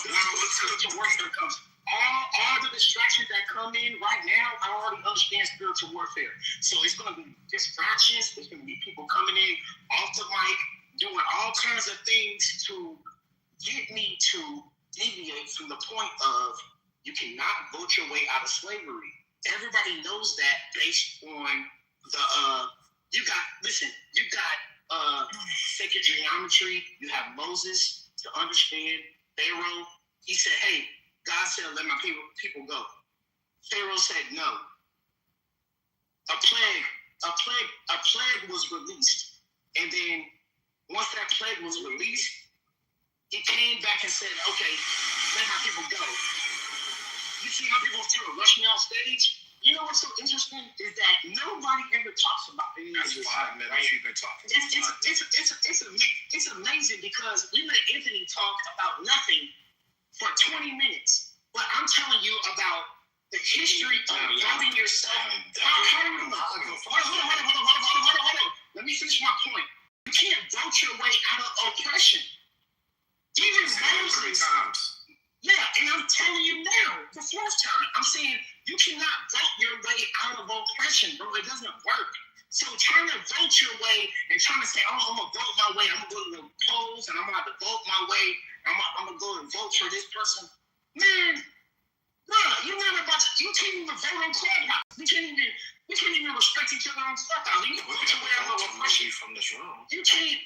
So warfare comes. All the distractions that come in right now, I already understand spiritual warfare. So it's going to be distractions. There's going to be people coming in off the mic, doing all kinds of things to get me to deviate from the point of you cannot vote your way out of slavery. Everybody knows that based on you got sacred geometry. You have Moses to understand Pharaoh. He said, hey, God said, let my people go. Pharaoh said no. A plague was released. And then once that plague was released, he came back and said, okay, let my people go. You see how people try to rush me off stage? You know what's so interesting is that nobody ever talks about any of this. 5 minutes right? You've been talking. It's amazing because we let Anthony talk about nothing for 20 minutes. But I'm telling you about the history of voting yourself. Hold on. Let me finish my point. You can't vote your way out of oppression. Even Moses. Yeah, and I'm telling you now, the fourth time, I'm saying you cannot vote your way out of oppression, bro. It doesn't work. So trying to vote your way and trying to say, oh, I'm going to vote my way. I'm going to go to the polls and I'm going to have to vote my way. I'm going to go and vote for this person. Man, bro, you're not about to, you can't even vote on Clubhouse. We can't even respect each other on Clubhouse. You can vote your way out of oppression. From this room. You can't.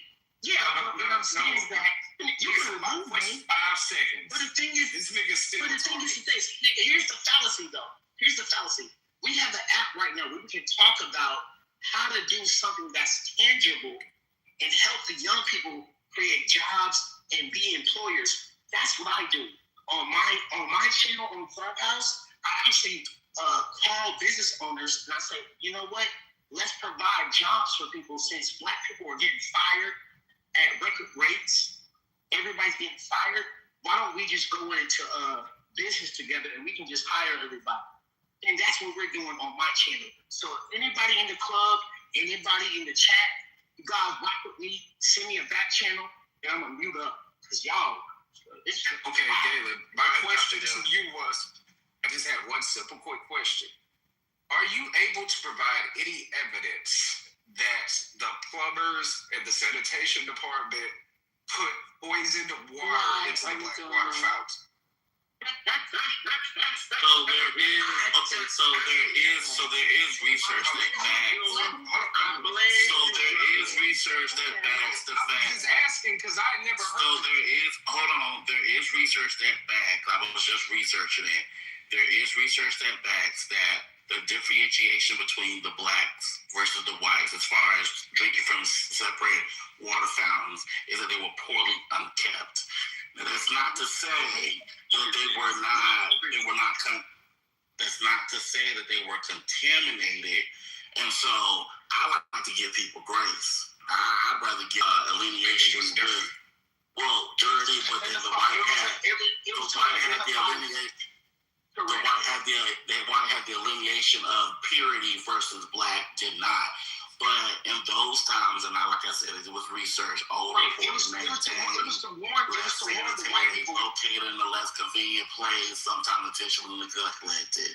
Yeah, what I'm saying is that you can remove me. 5 seconds. But the thing is, this here's the fallacy, though. Here's the fallacy. We have the app right now where we can talk about how to do something that's tangible and help the young people create jobs and be employers. That's what I do. On my channel on Clubhouse, I actually call business owners and I say, you know what? Let's provide jobs for people since Black people are getting fired at record rates. Everybody's getting fired. Why don't we just go into business together and we can just hire everybody? And that's what we're doing on my channel. So if anybody in the club, anybody in the chat, you guys rock with me, send me a back channel, and I'm going to mute up. Because y'all, it's okay, Galen, my question to you was, I just had one simple quick question. Are you able to provide any evidence that the plumbers and the sanitation department put poisoned water into the water fountain? So there is research that backs. The fact. Just asking because I never heard. There is research that backs. I was just researching it. There is research that backs that the differentiation between the Blacks versus the whites as far as drinking from separate water fountains is that they were poorly unkept. Now, that's not to say that that's not to say that they were contaminated. And so I like to give people grace. I'd rather give alienation dirty, but then the white had the alienation. The white had the elimination of purity versus Black did not. But in those times, and like I said, it was research, older folks maintained less sanitary, located in a less convenient place, sometimes intentionally neglected.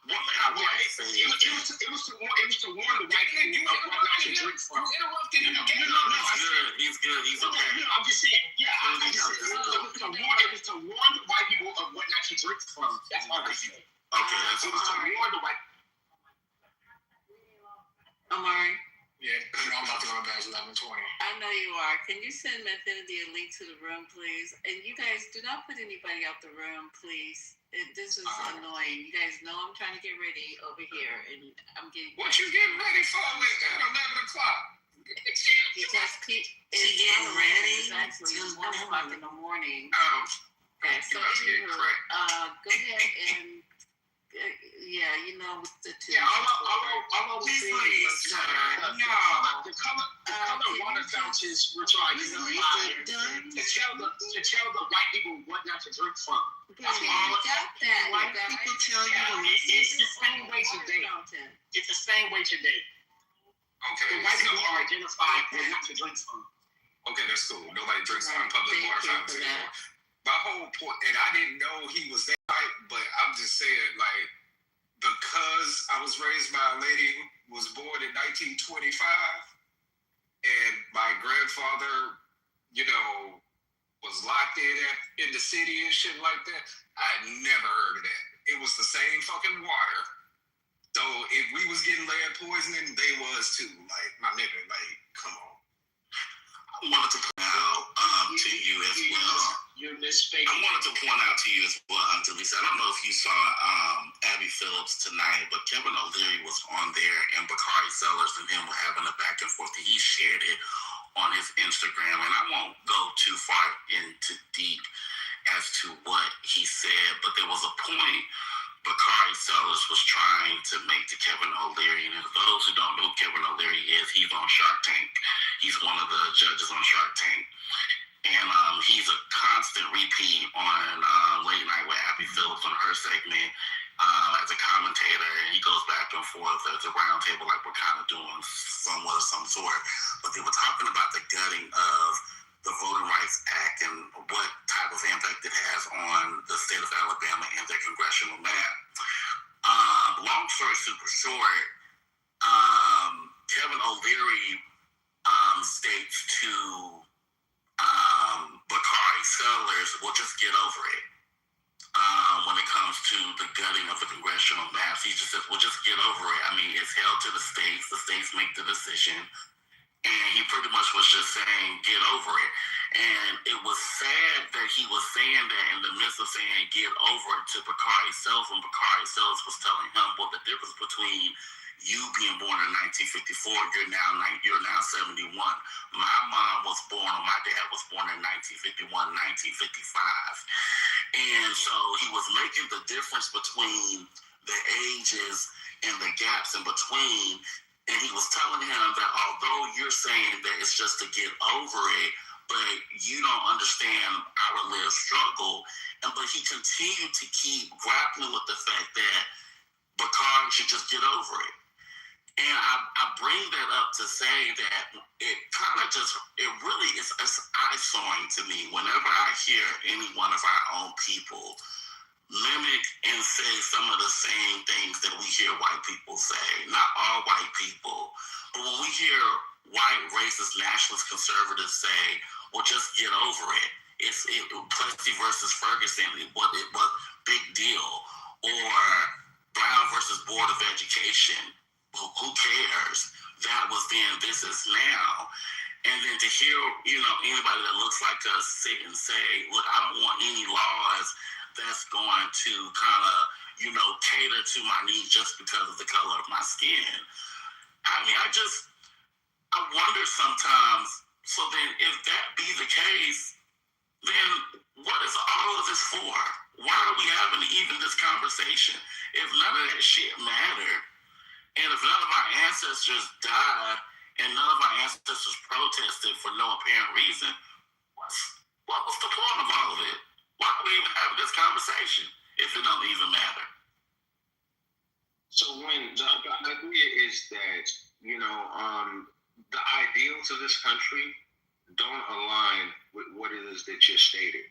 One thing I want to say is it was to warn the white people of what not to drink from. He's good. He's okay. I'm just saying, it was to warn the white people of what not to drink from. That's all I said. Okay, it was to warn the white. 11:20. I know you are. Can you send Infinity a link to the room, please? And you guys, do not put anybody out the room, please. This is annoying. You guys know I'm trying to get ready over here, and I'm getting. What you getting ready for at 11 o'clock? Because it's getting ready. It's actually 1 o'clock in the morning. Oh. Okay, so anywho, go ahead and yeah, you know the two. Yeah, all I'm saying is the color water fountains were trying to tell the white people what not to drink from. That's all. Got that. White people tell you It's the same way today. It's the same way today. Okay. The white people are identified what not to drink from. Okay, that's cool. Nobody drinks from public water fountains anymore. My whole point, and I didn't know he was that white, but I'm just saying, like, because I was raised by a lady who was born in 1925, and my grandfather, you know, was locked in the city and shit like that, I had never heard of that. It was the same fucking water. So if we was getting lead poisoning, they was too. Like, my nigga, like, come on. I wanted to point out to you as well. You're misspeaking. I wanted to point out to you as well, Auntie Lisa. I don't know if you saw Abby Phillips tonight, but Kevin O'Leary was on there, and Bakari Sellers and him were having a back and forth. He shared it on his Instagram, and I won't go too far into deep as to what he said, but there was a point Bakari Sellers was trying to make to Kevin O'Leary. And for those who don't know who Kevin O'Leary is, he's on Shark Tank. He's one of the judges on Shark Tank. And he's a constant repeat on Late Night with Abby Phillips on her segment as a commentator. And he goes back and forth as a round table like we're kind of doing somewhat of some sort. But they were talking about the gutting of the Voting Rights Act and what type of impact it has on the state of Alabama and their congressional map. Long story super short, Kevin O'Leary states to Bakari Sellers, well, just get over it. When it comes to the gutting of the congressional maps, he just says, well, just get over it. I mean, it's held to the states make the decision. And he pretty much was just saying, get over it. And it was sad that he was saying that in the midst of saying, get over it to Bakari Sellers, when Bakari Sellers was telling him, well, the difference between you being born in 1954, you're now 71. My mom was born, or my dad was born in 1951, 1955. And so he was making the difference between the ages and the gaps in between. And he was telling him that although you're saying that it's just to get over it, but you don't understand our lived struggle, but he continued to keep grappling with the fact that Bakari should just get over it. And I bring that up to say that it kind of just, it really is eye-sawing to me whenever I hear any one of our own people mimic and say some of the same things that we hear white people say. Not all white people, but when we hear white, racist, nationalist conservatives say, well, just get over it. It's Plessy versus Ferguson, what big deal? Or Brown versus Board of Education, who cares? That was then, this is now. And then to hear, anybody that looks like us sit and say, look, I don't want any laws that's going to kind of, cater to my needs just because of the color of my skin. I mean, I wonder sometimes, so then if that be the case, then what is all of this for? Why are we having even this conversation? If none of that shit mattered, and if none of our ancestors died, and none of our ancestors protested for no apparent reason, what was the point of all of it? Why are we even having this conversation if it don't even matter? So when the idea is that, the ideals of this country don't align with what it is that you're stating.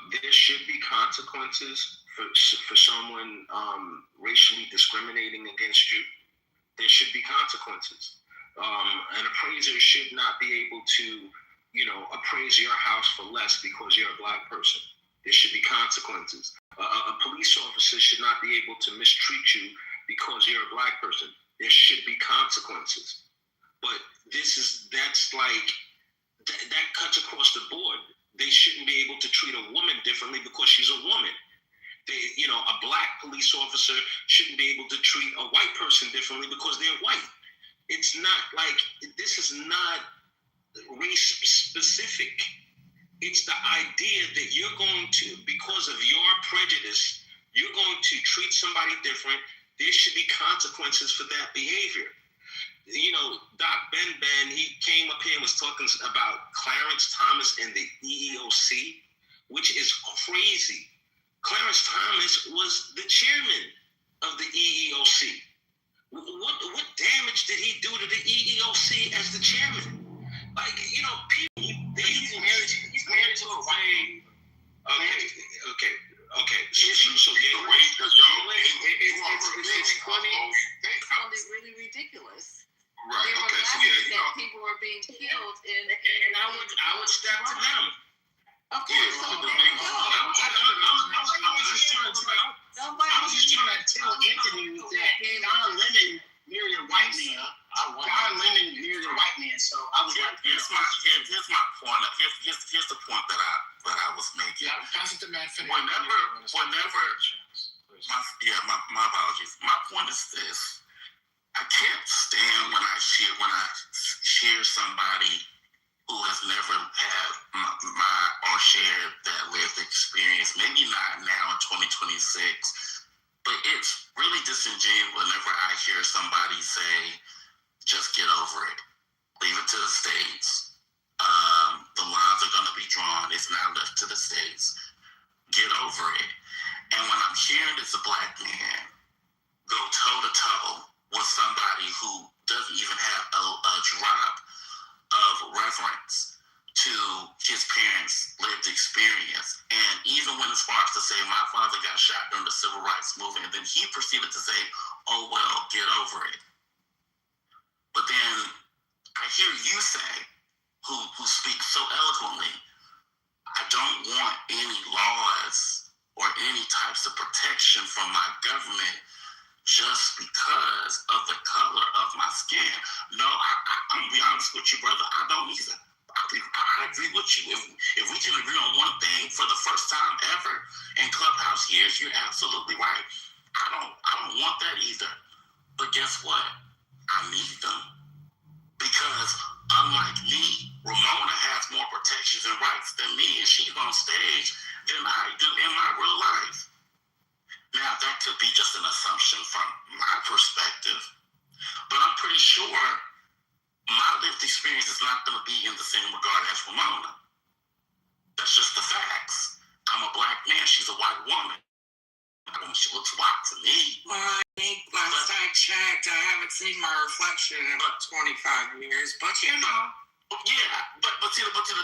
There should be consequences for someone racially discriminating against you. There should be consequences. An appraiser should not be able to, appraise your house for less because you're a Black person. There should be consequences. A police officer should not be able to mistreat you because you're a Black person. There should be consequences. But that's like, that cuts across the board. They shouldn't be able to treat a woman differently because she's a woman. A black police officer shouldn't be able to treat a white person differently because they're white. It's not like, this is not race specific. It's the idea that you're going to, because of your prejudice, you're going to treat somebody different. There should be consequences for that behavior. Doc Ben, he came up here and was talking about Clarence Thomas and the EEOC, which is crazy. Clarence Thomas was the chairman of the EEOC. What damage did he do to the EEOC as the chairman? Like, people, he's married to a white. Okay. So it's funny. It sounded really ridiculous. Right. They were laughing that people were being killed, and I would step to them. Okay, so there you go. I was just trying to tell Anthony that Don Lemon married a white man. Don Lemon married a white man, so I was like, here's my point. Here's the point that I was making. Pass it to man. My apologies. My point is this: I can't stand when I hear somebody who has never had or shared that lived experience, maybe not now in 2026, but it's really disingenuous whenever I hear somebody say, just get over it, leave it to the states, the lines are going to be drawn, it's now left to the states, get over it. And when I'm hearing this a black man go toe-to-toe with somebody who doesn't even have a drop of reverence to his parents' lived experience. And even when as far as to say, my father got shot during the civil rights movement, and then he proceeded to say, oh, well, get over it. But then I hear you say, who speak so eloquently, I don't want any laws or any types of protection from my government just because of the color of my skin. No, I'm going to be honest with you, brother. I don't either. I agree with you. If we can agree on one thing for the first time ever in Clubhouse years, you're absolutely right. I don't want that either. But guess what? I need them. Because unlike me, Ramona has more protections and rights than me, and she's on stage than I do in my real life. Now, that could be just an assumption from my perspective, but I'm pretty sure my lived experience is not going to be in the same regard as Ramona. That's just the facts. I'm a black man, she's a white woman. She looks white to me. Well, I think last I checked, I haven't seen my reflection in about 25 years, but Yeah, but the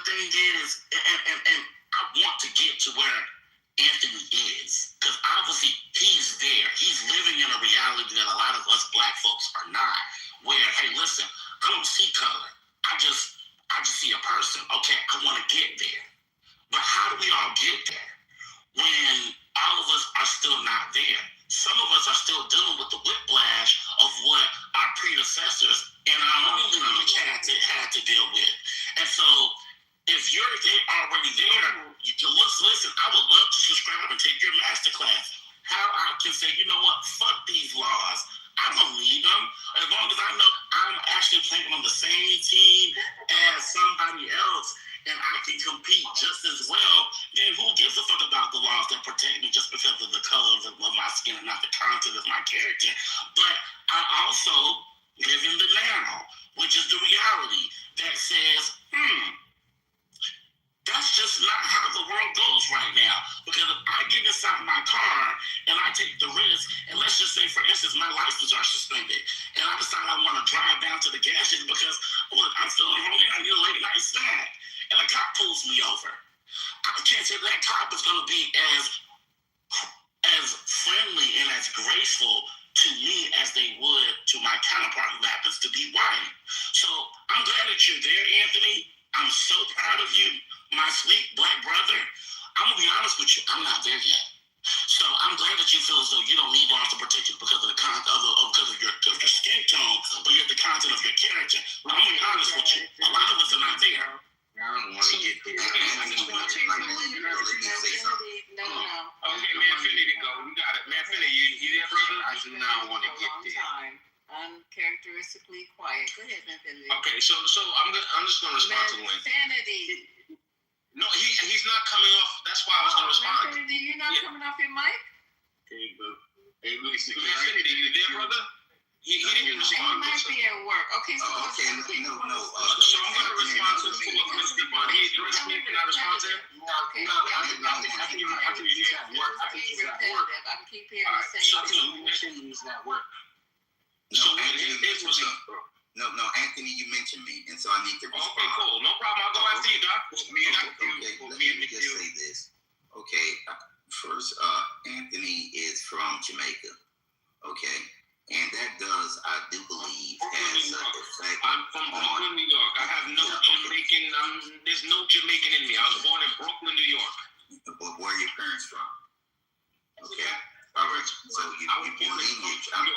thing is, and I want to get to where Anthony is, because obviously he's there. He's living in a reality that a lot of us black folks are not. Where, hey, listen, I don't see color. I just see a person. Okay, I want to get there. But how do we all get there when all of us are still not there? Some of us are still dealing with the whiplash of what our predecessors and our own lineage had to deal with. And so, if you're already there, listen, I would love to subscribe and take your masterclass. How I can say, you know what, fuck these laws. I don't need them. As long as I know I'm actually playing on the same team as somebody else and I can compete just as well, then who gives a fuck about the laws that protect me just because of the color of my skin and not the content of my character? But I also live in the now, which is the reality that says, that's just not how the world goes right now. Because if I get inside my car and I take the risk, and let's just say, for instance, my license are suspended, and I decide I want to drive down to the gas station because, look, I'm feeling hungry, I need a late night snack, and a cop pulls me over. I can't say that cop is going to be as friendly and as graceful to me as they would to my counterpart who happens to be white. So I'm glad that you're there, Anthony. I'm so proud of you, my sweet black brother. I'm going to be honest with you, I'm not there yet. So I'm glad that you feel as though you don't need laws to protect you because of your skin tone, but you have the content of your character. But I'm gonna be honest with you, a lot of us are not there. I don't want to get there. I just want to say something. No. Okay, man, Finny to go. We got it. Man, Finny, you there, brother? I do not want to get there. Uncharacteristically quiet. Go ahead, man. Okay, so I'm just gonna respond to Wendy. Insanity. No, he's not coming off. That's why I was gonna respond. Insanity, you're not coming off your mic? Hey, Luis, man, Finny, you there, brother? He didn't respond. He might be at work. Okay, so no. So I'm gonna respond to who I'm gonna speak on. He addressed me. Can I respond to him? Okay. I think he's at work. I think he's at work. I keep hearing the same thing. You mentioned he's at work. No, Anthony, you mentioned me, and so I need to respond. Okay, cool. No problem. I'll go after you, Doc. Let me just say this. Okay, first, Anthony is from Jamaica. Okay, and that does, I do believe, has an effect. I'm from Brooklyn, New York. I have no Jamaican. There's no Jamaican in me. I was born in Brooklyn, New York. But where are your parents from? Okay, all right. So your lineage. I'm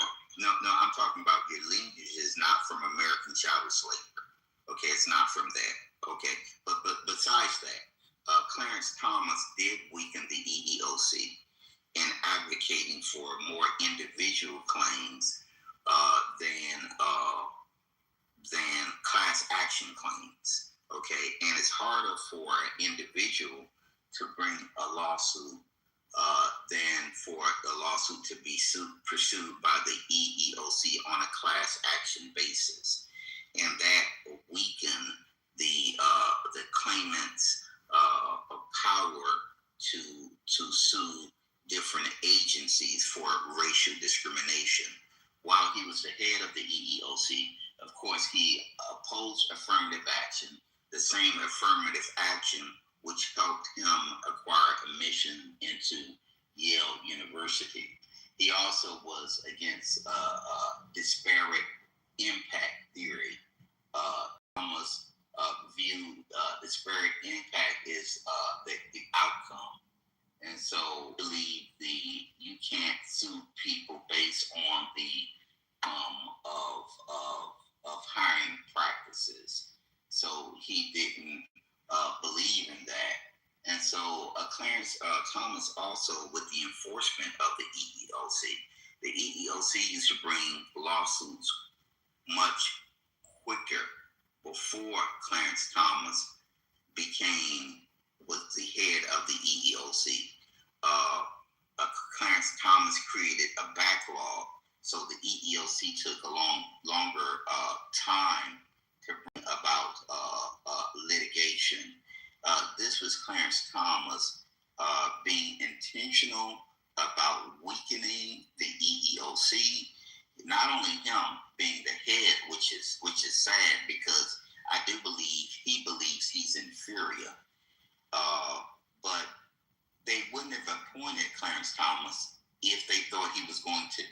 talking about your lineage is not from American chattel slavery. Okay, it's not from that. Okay, but besides that, Clarence Thomas did weaken the EEOC in advocating for more individual claims than class action claims. Okay, and it's harder for an individual to bring a lawsuit than for the lawsuit to be pursued by the EEOC on a class action basis, and that weaken the claimant's power to sue different agencies for racial discrimination. While he was the head of the EEOC, of course, he opposed affirmative action, the same affirmative action which helped him acquire admission into Yale University. He also was against disparate impact theory. Thomas viewed disparate impact is the outcome. And so believe you can't sue people based on the of hiring practices. So he didn't believe in that. And so Clarence Thomas also with the enforcement of the EEOC. The EEOC used to bring lawsuits much quicker before Clarence Thomas was the head of the EEOC. Clarence Thomas created a backlog, so the EEOC took a longer time to bring about litigation. This was Clarence Thomas being intentional about weakening the EEOC. Not only him being the head, which is sad because I do believe he believes he's inferior. But they wouldn't have appointed Clarence Thomas if they thought he was going to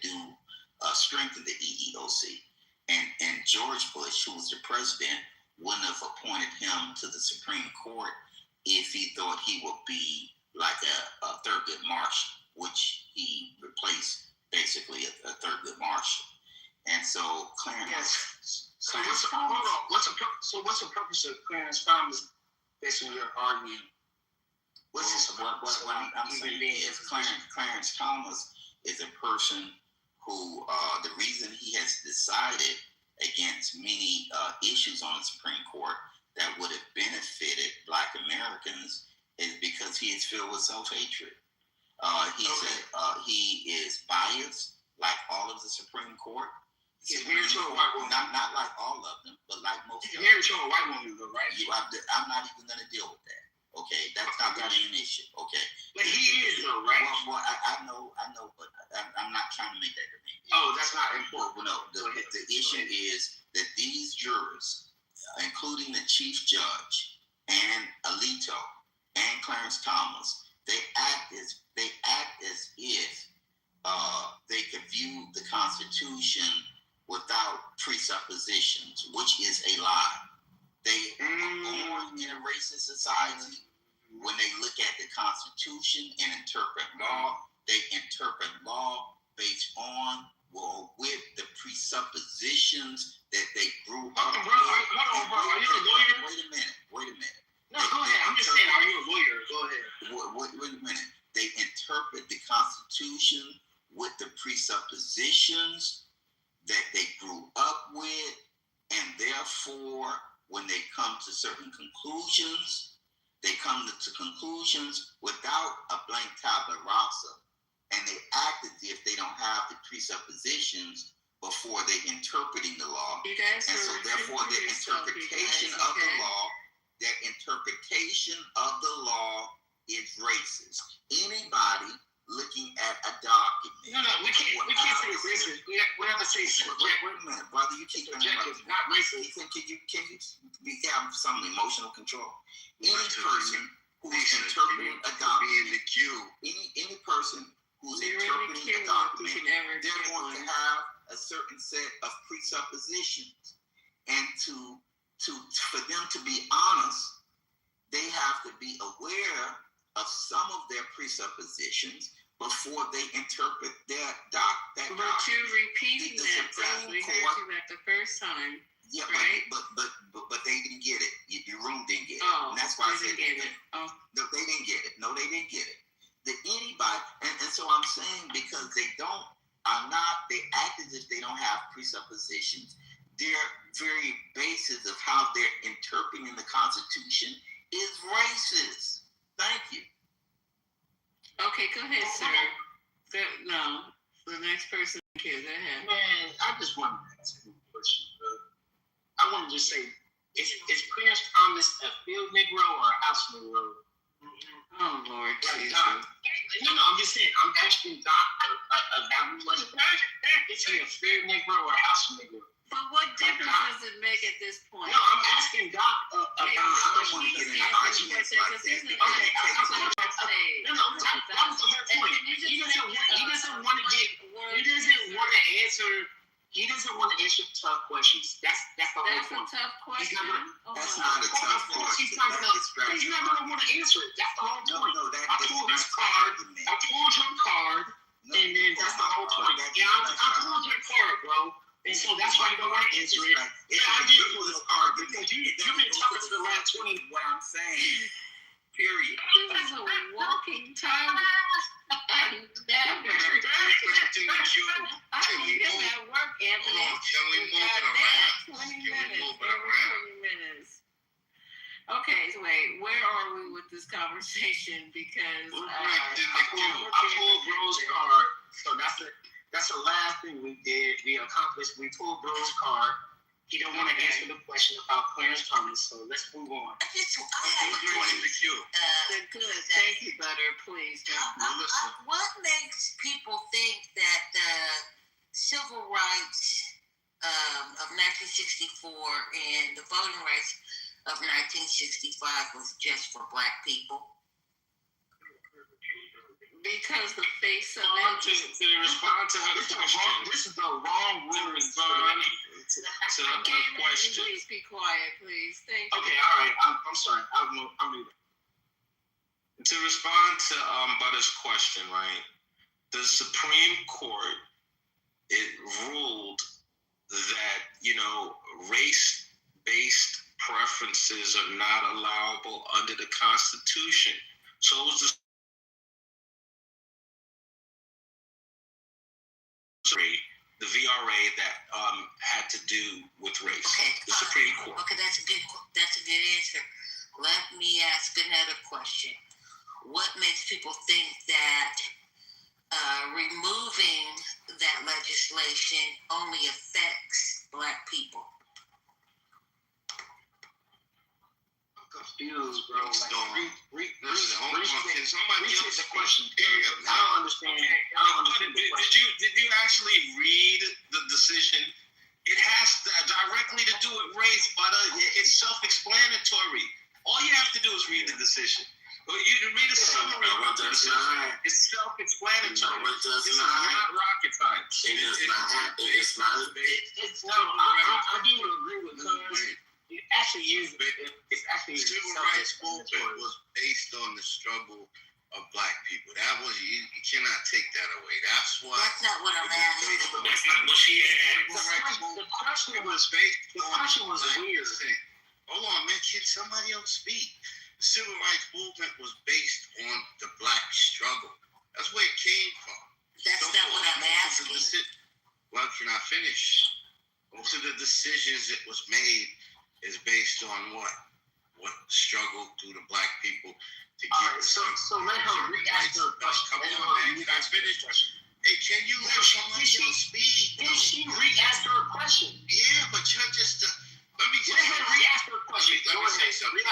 strengthen the EEOC. And George Bush, who was the president, wouldn't have appointed him to the Supreme Court if he thought he would be like a Thurgood Marshall, which he replaced basically a Thurgood Marshall. And so Clarence. Yes. So what's the purpose of Clarence Thomas? Basically, you're arguing. What I'm saying is Clarence Thomas is a person who the reason he has decided against many issues on the Supreme Court that would have benefited Black Americans is because he is filled with self-hatred. He is biased, like all of the Supreme Court. He's married to a white woman. Not like all of them, but like most of them. He's married to a white woman, though, right? I'm not even going to deal with that. Okay, that's not an issue. Okay, but he is though, right? Well, I know, but I'm not trying to make that debate. Oh, that's not important. Well, no, the issue is that these jurors, including the chief judge and Alito and Clarence Thomas, they act as if they could view the Constitution without presuppositions, which is a lie. They are born in a racist society. When they look at the Constitution and interpret law, they interpret law based on or with the presuppositions that they grew up with. Hold on, bro. Are you a lawyer? Wait a minute. No, go ahead. I'm just saying, are you a lawyer? Go ahead. Wait a minute. They interpret the Constitution with the presuppositions that they grew up with, and therefore, when they come to certain conclusions, they come to conclusions without a blank tabula rasa, and they act as if they don't have the presuppositions before they interpreting the law. And so therefore their interpretation of the law is racist. Anybody looking at a document. No, we can't say racist. We have to say subjective. Wait a minute, brother, you keep subjective, not racist. Can you have some emotional control? Any person who's interpreting a document, any person who's interpreting a document, they're going to have a certain set of presuppositions, and for them to be honest, they have to be aware of some of their presuppositions before they interpret that document. But you're repeating that, Doc. We heard you that the first time. Yeah, right? but they didn't get it. Your room didn't get it. Oh, and that's why I said they didn't get it. Oh. No, they didn't get it. No, they didn't get it. Anybody, and so I'm saying because they act as if they don't have presuppositions. Their very basis of how they're interpreting the Constitution is racist. Thank you. Okay, go ahead, sir. No, the next person. Okay, go ahead. Man, I just want to ask you a question. I want to just say, is Clarence Thomas a field Negro or a house Negro? Oh, Lord Jesus. No, I'm just saying. I'm asking Doc about what is he a field Negro or a house Negro? But what difference does it make at this point? No, I'm asking Doc about. I don't want to get into arguments like that. No, that was the whole point. He doesn't want to answer. He doesn't want to answer tough questions. That's the whole point. That's a tough question. That's not a tough question. He's not going to want to answer it. That's the whole point. I pulled his card. I pulled your card, and then that's the whole point. Yeah, I pulled your card, bro. And so that's why you don't want to answer it. Yeah, I did pull this card because you've been talking for the last 20. What I'm saying. Period. This is a walking time. I don't get that work, Anthony. Can we move it around? 20 minutes. Okay, so wait, where are we with this conversation? Because I pulled Bro's card. So that's the last thing we did. We accomplished. We pulled Bro's card. He don't want to answer the question about Clarence Thomas, so let's move on. Good. Thank you, Butter. Please. What makes people think that the civil rights of 1964 and the voting rights of 1965 was just for Black people? Because the face of to respond to her question. This is the wrong room to respond to her question. Please be quiet, please. Thank you. Okay, all right. I'm sorry. I'm reading. To respond to Butter's question, right? The Supreme Court, it ruled that, race-based preferences are not allowable under the Constitution. So it was the VRA that had to do with race. Okay, the Supreme Court. Okay, that's a good answer. Let me ask another question. What makes people think that removing that legislation only affects Black people? Confused, bro. Can somebody else the question? I don't understand. Did you actually read the decision? It has directly to do with race, but it's self-explanatory. All you have to do is read the decision. You can read a summary of the decision. It's self-explanatory. This is not rocket science. It's not. I do agree with Cuz. It actually is. It's actually civil rights movement was based on the struggle of black people. That was you cannot take that away. That's what. That's not what I'm asking. That's not what she asked. The question was based on weird. Hold on, man. Can somebody else speak? The civil rights movement was based on the black struggle. That's where it came from. That's not what I'm asking. Well, can I finish? Most of the decisions that was made is based on what struggle through the black people to get. So let her re-ask her question. Come on, man. Can I finish? Hey, can you let somebody else speak? Did she re-ask her question? Yeah, but you're just. Let me re-ask her question. Let me say something.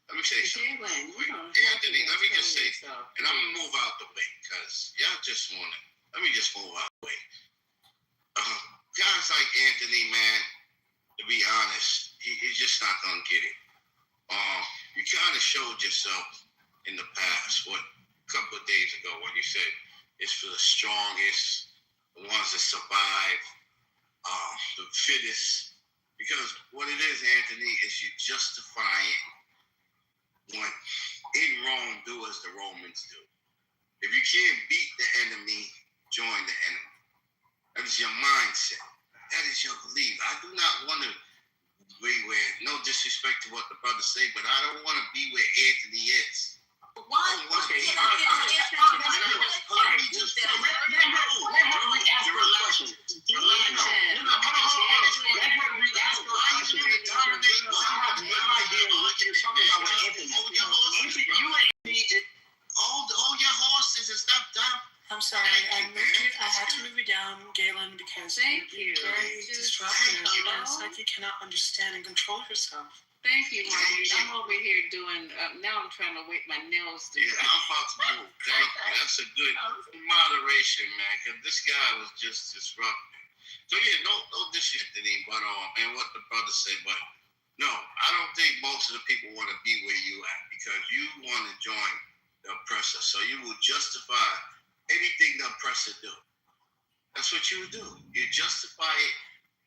Anthony, let me just say, and I'm gonna move out the way because y'all just wanna. Let me just move out the way. Guys like Anthony, man, to be honest, he's just not gonna get it. You kind of showed yourself in the past, a couple of days ago, when you said it's for the strongest, the ones that survive, the fittest. Because what it is, Anthony, is you justifying what in Rome do as the Romans do. If you can't beat the enemy, join the enemy. That is your mindset. That is your belief. I do not want to be where, no disrespect to what the brothers say, but I don't want to be where Anthony is. Why? Okay. Let her re-ask her question. All your horses and stuff down. I'm sorry, I had to move you down, Galen, because you're very disruptive. It's like you cannot understand and control yourself. Thank you, Marty. I'm over here doing, now I'm trying to wait my nails to I'm about to move. Thank you. That's a good moderation, man, because this guy was just disruptive. So, yeah, no disrespect to him, but, and what the brother said, but no, I don't think most of the people want to be where you at because you want to join the oppressor. So you will justify anything the oppressor do. That's what you would do. You justify it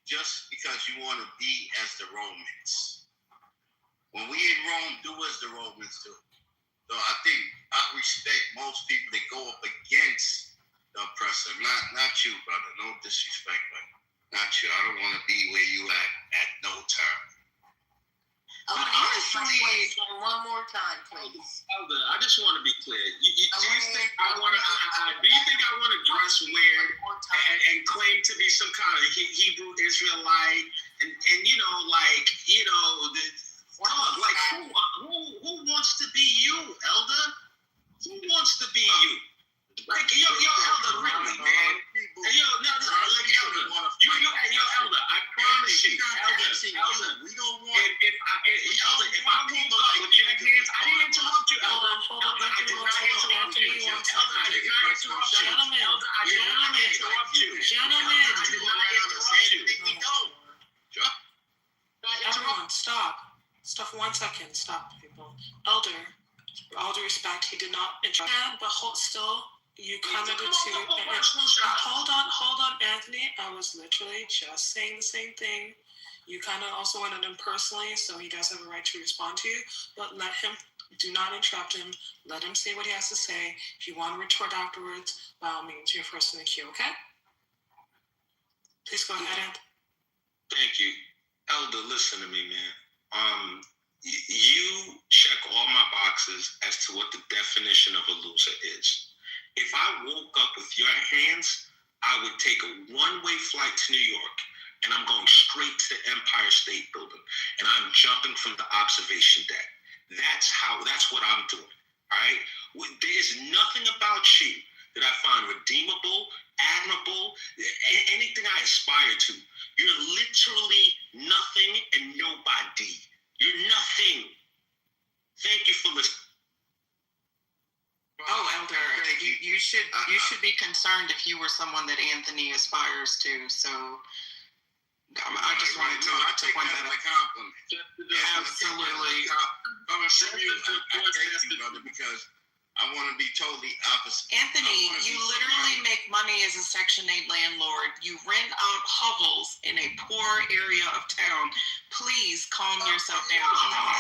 just because you want to be as the Romans. When we in Rome, do as the Romans do. So I think I respect most people that go up against the oppressor. Not you, brother. No disrespect, but not you. I don't want to be where you at no time. Okay, honestly, one more time, please. Elder, I just want to be clear. Do you think I want to dress weird and claim to be some kind of Hebrew Israelite and who wants to be you, Elder? Who wants to be you? Like, Elder, really, man. Elder, I promise you, Elder, we don't want. If I woke up with your hands, I didn't interrupt you, Elder. I did not interrupt you. Everyone, stop. Stop 1 second. Stop, people. Elder, with all due respect, he did not interrupt. But still, you commented to. Hold on, Anthony. I was literally just saying the same thing. You kind of also went at him personally, so he does have a right to respond to you. But do not interrupt him. Let him say what he has to say. If you want to retort afterwards, by all means, you're first in the queue, okay? Please go ahead, Anthony. Thank you. Elder, listen to me, man. You check all my boxes as to what the definition of a loser is. If I woke up with your hands, I would take a one-way flight to New York, and I'm going straight to the Empire State Building, and I'm jumping from the observation deck. That's what I'm doing, all right? There's nothing about you that I find redeemable, admirable, anything I aspire to. You're literally nothing and nobody. You're nothing. Thank you for listening. Oh, Elder, you should be concerned if you were someone that Anthony aspires to. So I just wanted to point that out. Absolutely. Because I want to be totally opposite. Anthony, you literally make money as a Section 8 landlord. You rent out hovels in a poor area of town. Please calm yourself down. No.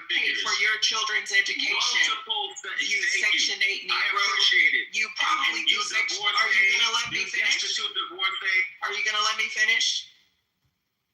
figures. for your children's education. Multiple things. You Thank Section 8 I Negro. appreciate it. You probably And do Section. Are you gonna let me finish? Destitute divorcee. Are you gonna let me finish?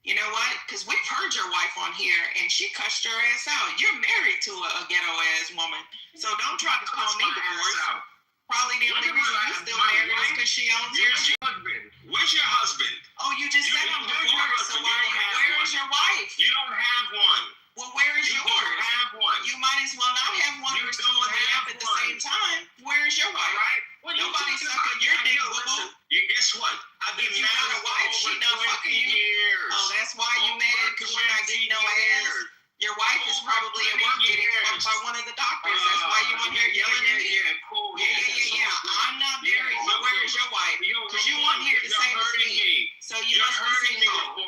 You know what? Because we've heard your wife on here, and she cussed your ass out. You're married to a ghetto ass woman, so don't try to call me divorced. Probably the only reason you're still married is because she owns your husband. Where's your husband? Oh, you just said I'm divorced, so where is your wife? You don't have one. Well, where is yours? You don't have one. You might as well not have one. We're still on the app at the same time. Where's your wife? Right? Well, nobody's sucking your dick, boo-boo. Guess what? I've been If you got a wife, she not fucking you. Years. Oh, that's why you mad? Because you're not getting no ass? Your wife is probably at work getting fucked by one of the doctors. That's why you on here yelling at me? Yeah, cool. Yeah. I'm not married, but where is your wife? Because you want here to say to me. So you must be single.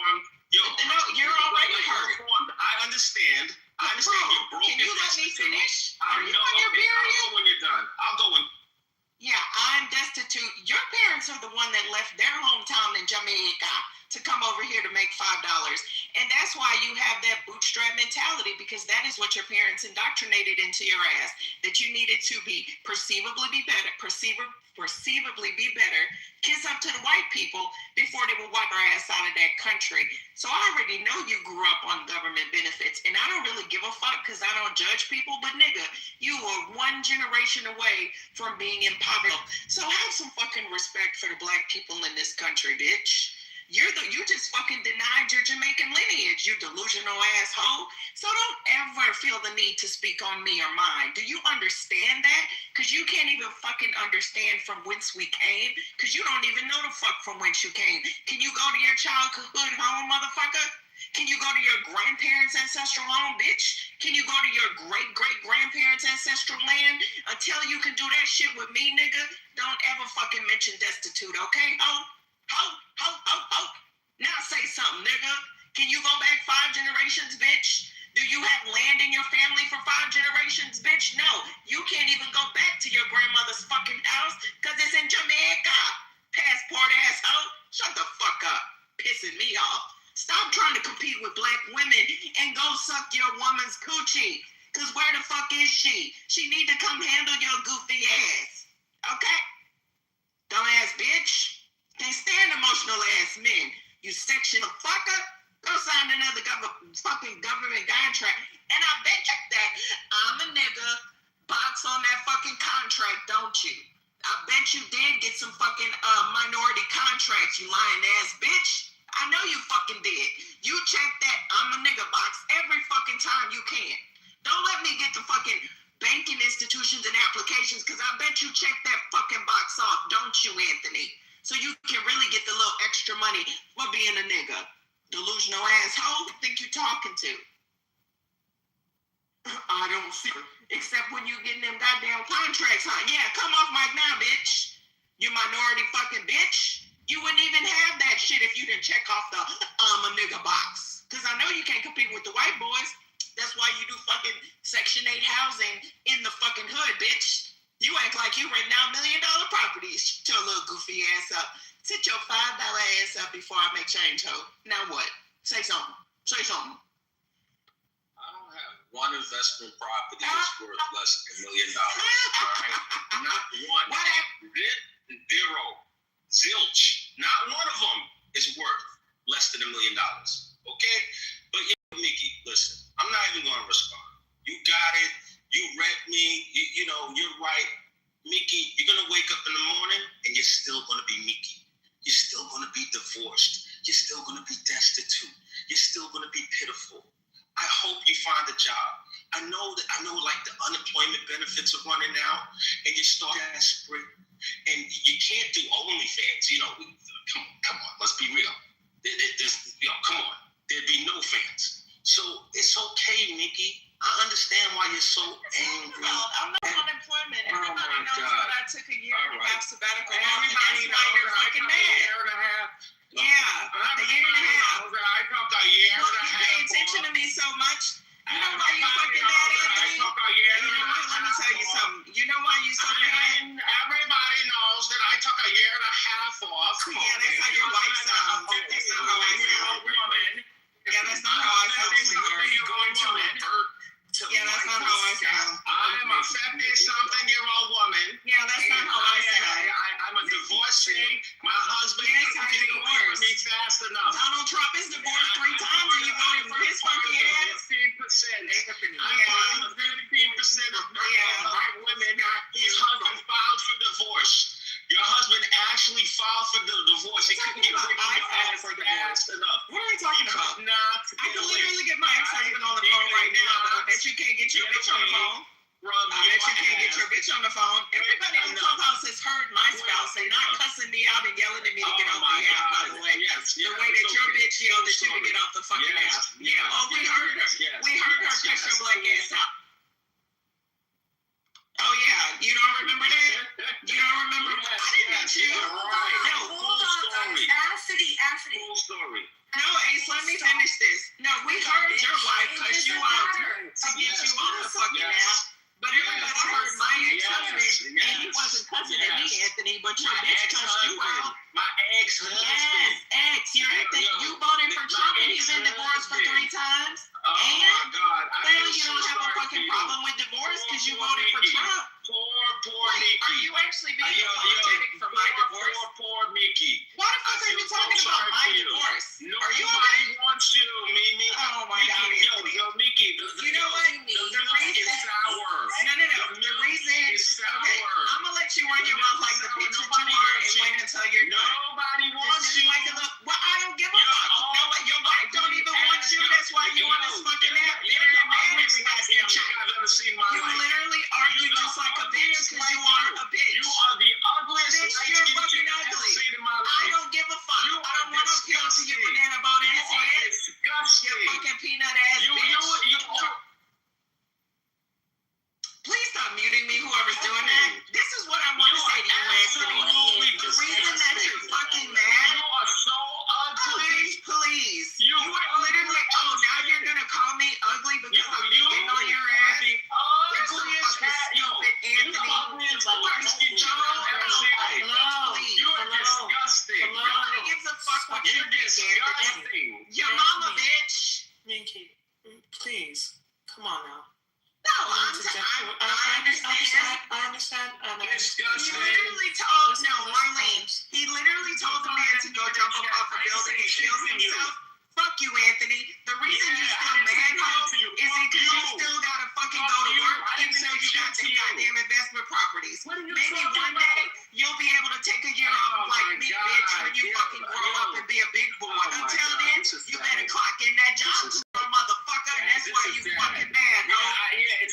No, you're already hurt. I understand. I understand. You're broken. Can you let me finish? Are you on your I'll period? go when you're done. I'll go when. Yeah, I'm destitute. Your parents are the one that left their hometown in Jamaica to come over here to make $5. And that's why you have that bootstrap mentality, because that is what your parents indoctrinated into your ass, that you needed to be perceivably be better, kiss up to the white people before they would wipe our ass out of that country. So I already know you grew up on government benefits, and I don't really give a fuck because I don't judge people, but nigga, you were one generation away from being in poverty. So have some fucking respect for the black people in this country, bitch. You just fucking denied your Jamaican lineage, you delusional asshole. So don't ever feel the need to speak on me or mine. Do you understand that? Because you can't even fucking understand from whence we came, because you don't even know the fuck from whence you came. Can you go to your childhood home, motherfucker? Can you go to your grandparents' ancestral home, bitch? Can you go to your great-great-grandparents' ancestral land? Until you can do that shit with me, nigga, don't ever fucking mention destitute, okay? Ho. Now say something, nigga. Can you go back 5 generations, bitch? Do you have land in your family for 5 generations, bitch? No. You can't even go back to your grandmother's fucking house because it's in Jamaica. Passport asshole. Shut the fuck up. Pissing me off. Stop trying to compete with black women and go suck your woman's coochie. Because where the fuck is she? She need to come handle your goofy ass. Okay? Dumbass bitch. Can't stand emotional ass men. You sectional fucker. Go sign another fucking government contract. And I bet you that I'm a nigga box on that fucking contract, don't you? I bet you did get some fucking minority contracts, you lying ass bitch. I know you fucking did. You check that I'm a nigga box every fucking time you can. Don't let me get the fucking banking institutions and applications, because I bet you check that fucking box off, don't you, Anthony? So you can really get the little extra money for being a nigga. Delusional asshole, think you talking to? I don't see her. Except when you getting them goddamn contracts, huh? Yeah, come off mic now, bitch. You minority fucking bitch. You wouldn't even have that shit if you didn't check off the a nigga box. Because I know you can't compete with the white boys. That's why you do fucking Section 8 housing in the fucking hood, bitch. You act like you renting out $1 million properties. Shut your little goofy ass up. Sit your $5 ass up before I make change, ho. Now what? Say something. Say something. I don't have one investment property that's worth less than $1 million. Right? Not one. What happened? Zero. Zilch. Not one of them is worth less than $1 million. Okay? But yeah, Mickey, listen. I'm not even going to respond. You got it. You read me. You know, you're right. Mickey, you're going to wake up in the morning and you're still going to be Mickey. You're still going to be divorced. You're still going to be destitute. You're still going to be pitiful. I hope you find a job. I know like the unemployment benefits are running out and you start desperate and you can't do OnlyFans. You know, come on, let's be real. Come on. There'd be no fans. So it's okay, Mickey. I understand why you're so angry. I'm not unemployment. Everybody knows that I took a year and a half sabbatical. Everybody knows you're fucking mad. Yeah, a year and a half. I took a year and a half. You pay attention to me so much. You know why you fucking mad, Anthony? You know what? Let me tell you something. You know why you so mad? Everybody knows that I took a year and a half off. Yeah, that's how your wife sounds. That's not how I sound. Yeah, that's not how I sound. Where are you going to Yeah, that's not how I sound. I am a 50-something-year-old woman. Yeah, that's not how I sound. I'm a divorcee. My husband Yes, couldn't I'm get away from divorced. me fast enough. Donald Trump is divorced 3 times and you voted for his funky ass. 15%. I'm part of the 15% of white women whose husband filed for divorce. Your husband actually filed for the divorce. He couldn't get away from your ass fast enough. What are we talking about? I can literally get my ex-husband on the phone right now, but I bet you can't get your bitch on the phone. I bet you can't get your bitch on the phone. Everybody on Clubhouse has heard my spouse and not cussing me out and yelling at me to get off the app, by the way. The way that your bitch yelled at you to get off the fucking app. Yeah, oh, we heard her. We heard her cuss your black ass out. Oh yeah, you don't remember that? You don't remember? I didn't meet you. No, Hold on, Acid. Full story. No, Ace, let me finish this. No, we heard your wife cuss you out to get you on the fucking app. But everybody heard my ex-husband, and he wasn't cussing at me, Anthony, but your bitch cussed you out. My ex-husband. Yes, you voted for Trump and he's been divorced for 3 times. Oh my God. Clearly you don't have a fucking problem with divorce because you voted for Trump. Poor Wait, Mickey. are you actually being apologetic for my divorce? Poor Mickey. Why the fuck are you talking about my divorce? Are you Nobody okay? wants you, Mimi. Oh my God, Anthony. Yo, Mickey. You know what? The reason is sour. No. The reason is sour. Okay, I'm gonna let you run your mouth like the bitch that you are and wait until you're done. Nobody wants you. Well, I don't give a fuck. No, but your wife don't even want you. That's why you on this fucking app. You're mad at me. I've ever seen my You life. literally argue just like a bitch because you are a bitch. You are the ugliest Bitch, light you're skinned fucking chick I've ever ugly. seen in my I life. don't give a fuck. You I don't want to appeal to your disgusting. banana boat You ass are head. disgusting. You fucking peanut ass bitch. Please stop muting me, whoever's doing that. This is what I want to say to you, Anthony. The reason that you're fucking mad. You are so ugly. Please. You are literally. Oh, now you're gonna call me ugly because I'm getting on your ass. The ugliest stupid Anthony. You are disgusting. Nobody gives a fuck what you think, Anthony. Your mama, bitch. Minky, please, come on now. No, I understand. I understand. He literally told Marlene. He literally told the man to go jump off a building and kill himself. Fuck you, Anthony. The reason you're still mad is because you still gotta fucking go to work, even though you got the goddamn investment properties. Maybe one day you'll be able to take a year off like me, bitch, when you fucking grow up and be a big boy. Until then, you better clock in that job tomorrow, motherfucker, and that's why you fucking mad, no?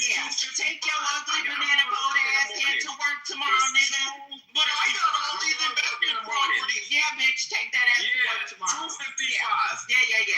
Yeah, take your ugly banana boat ass head to work tomorrow, nigga. But I got all these investment properties. Yeah, bitch, take that ass to work tomorrow. 255. Yeah. You and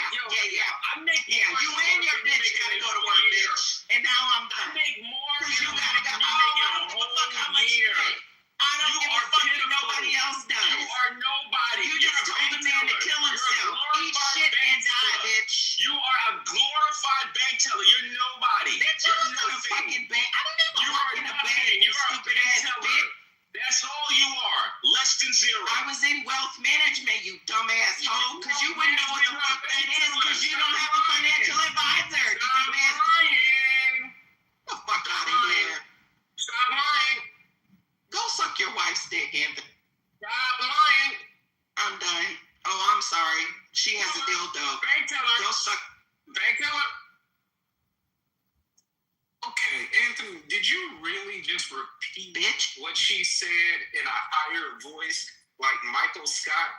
your bitch gotta go to work, bitch. And now I'm done. I make more than you gotta go. Oh, I don't give a fuck how much you make. I don't give a fuck if nobody else does. You are nobody. You just told a man to kill himself. Eat shit and die, bitch. You are a glorified bank teller. You're nobody. Bitch, I'm not a fucking bank. I don't ever work in a bank, you stupid ass bitch. That's all you are. Less than zero. I was in wealth management, you dumbass hoe. Because you wouldn't know what the fuck that is because you don't have a financial advisor. You dumbass. Lying. Get the fuck out of here. Stop lying. Go suck your wife's dick, Anthony. Stop lying. I'm done. Oh, I'm sorry. She has a dildo. Bank teller. Go suck. Bank teller. Okay, Anthony, did you really just repeat what she said in a higher voice, like Michael Scott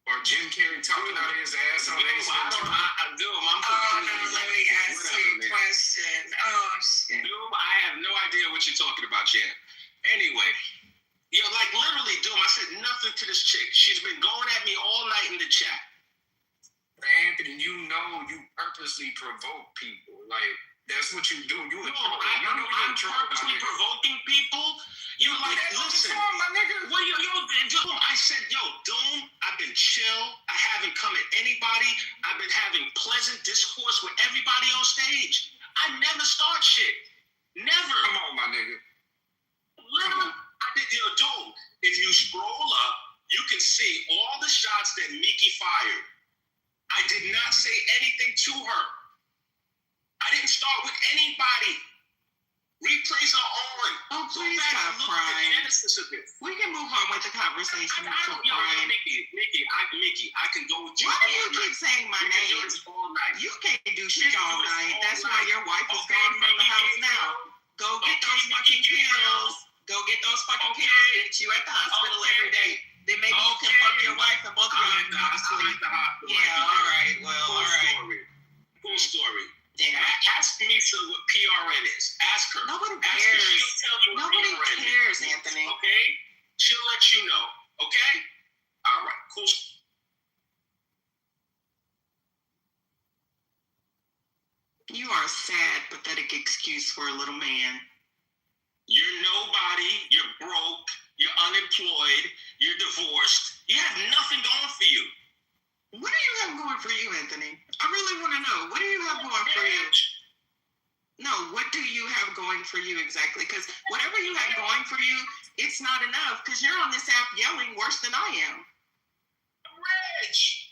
or Jim Carrey talking out of his ass on Ace Ventura? I do. Oh, no, let me ask you a question. Oh, shit. Doom, I have no idea what you're talking about yet. Anyway, like literally, Doom, I said nothing to this chick. She's been going at me all night in the chat. Anthony, you know you purposely provoke people. Like, that's what you do. You a troll. I'm purposely provoking people. You like, listen, my nigga. What Doom? I said, Doom, I've been chill. I haven't come at anybody. I've been having pleasant discourse with everybody on stage. I never start shit. Never. Come on, my nigga. Literally, I did, Doom, if you scroll up, you can see all the shots that Mickey fired. I did not say anything to her. I didn't start with anybody. Replays are on. Oh, please stop crying. The genesis of this. We can move on with the conversation. Mickey, I can go with you. Why do you keep saying my name? All night. You can't do shit all night. That's why your wife is gone from the house now. Go get those fucking pills. Go get those fucking pills, bitch. You at the hospital every day. Then maybe you can fuck your wife and both of y'all can go to sleep. Yeah, all right. Well, all right. Full story. Yeah. Ask Misa what PRN is. Ask her. Nobody Ask cares. her. She'll tell you what Nobody PRN cares, is. Anthony. Okay? She'll let you know. Okay? All right. Cool. You are a sad, pathetic excuse for a little man. You're nobody. You're broke. You're unemployed. You're divorced. You have nothing going for you. What do you have going for you, Anthony? I really want to know. What do you have going for you? No, what do you have going for you exactly? Because whatever you have going for you, it's not enough because you're on this app yelling worse than I am. I'm rich.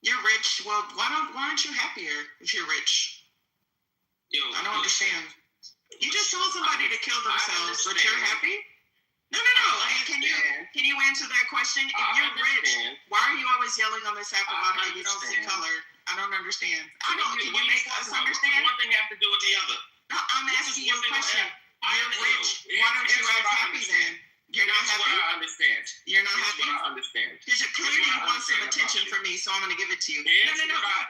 You're rich. Well, why aren't you happier if you're rich? Yo, I don't understand. You just told somebody to kill themselves, but you're happy? No. Can you answer that question? If you're rich, why are you always yelling on this app about how you don't see color? I don't understand. Can you make us understand? One thing have to do with the other. No, I'm asking you a question. You're rich. Why don't you act happy then? You're not happy. What I understand. You're not happy. What I understand. Because clearly you want some attention from me, so I'm going to give it to you. No.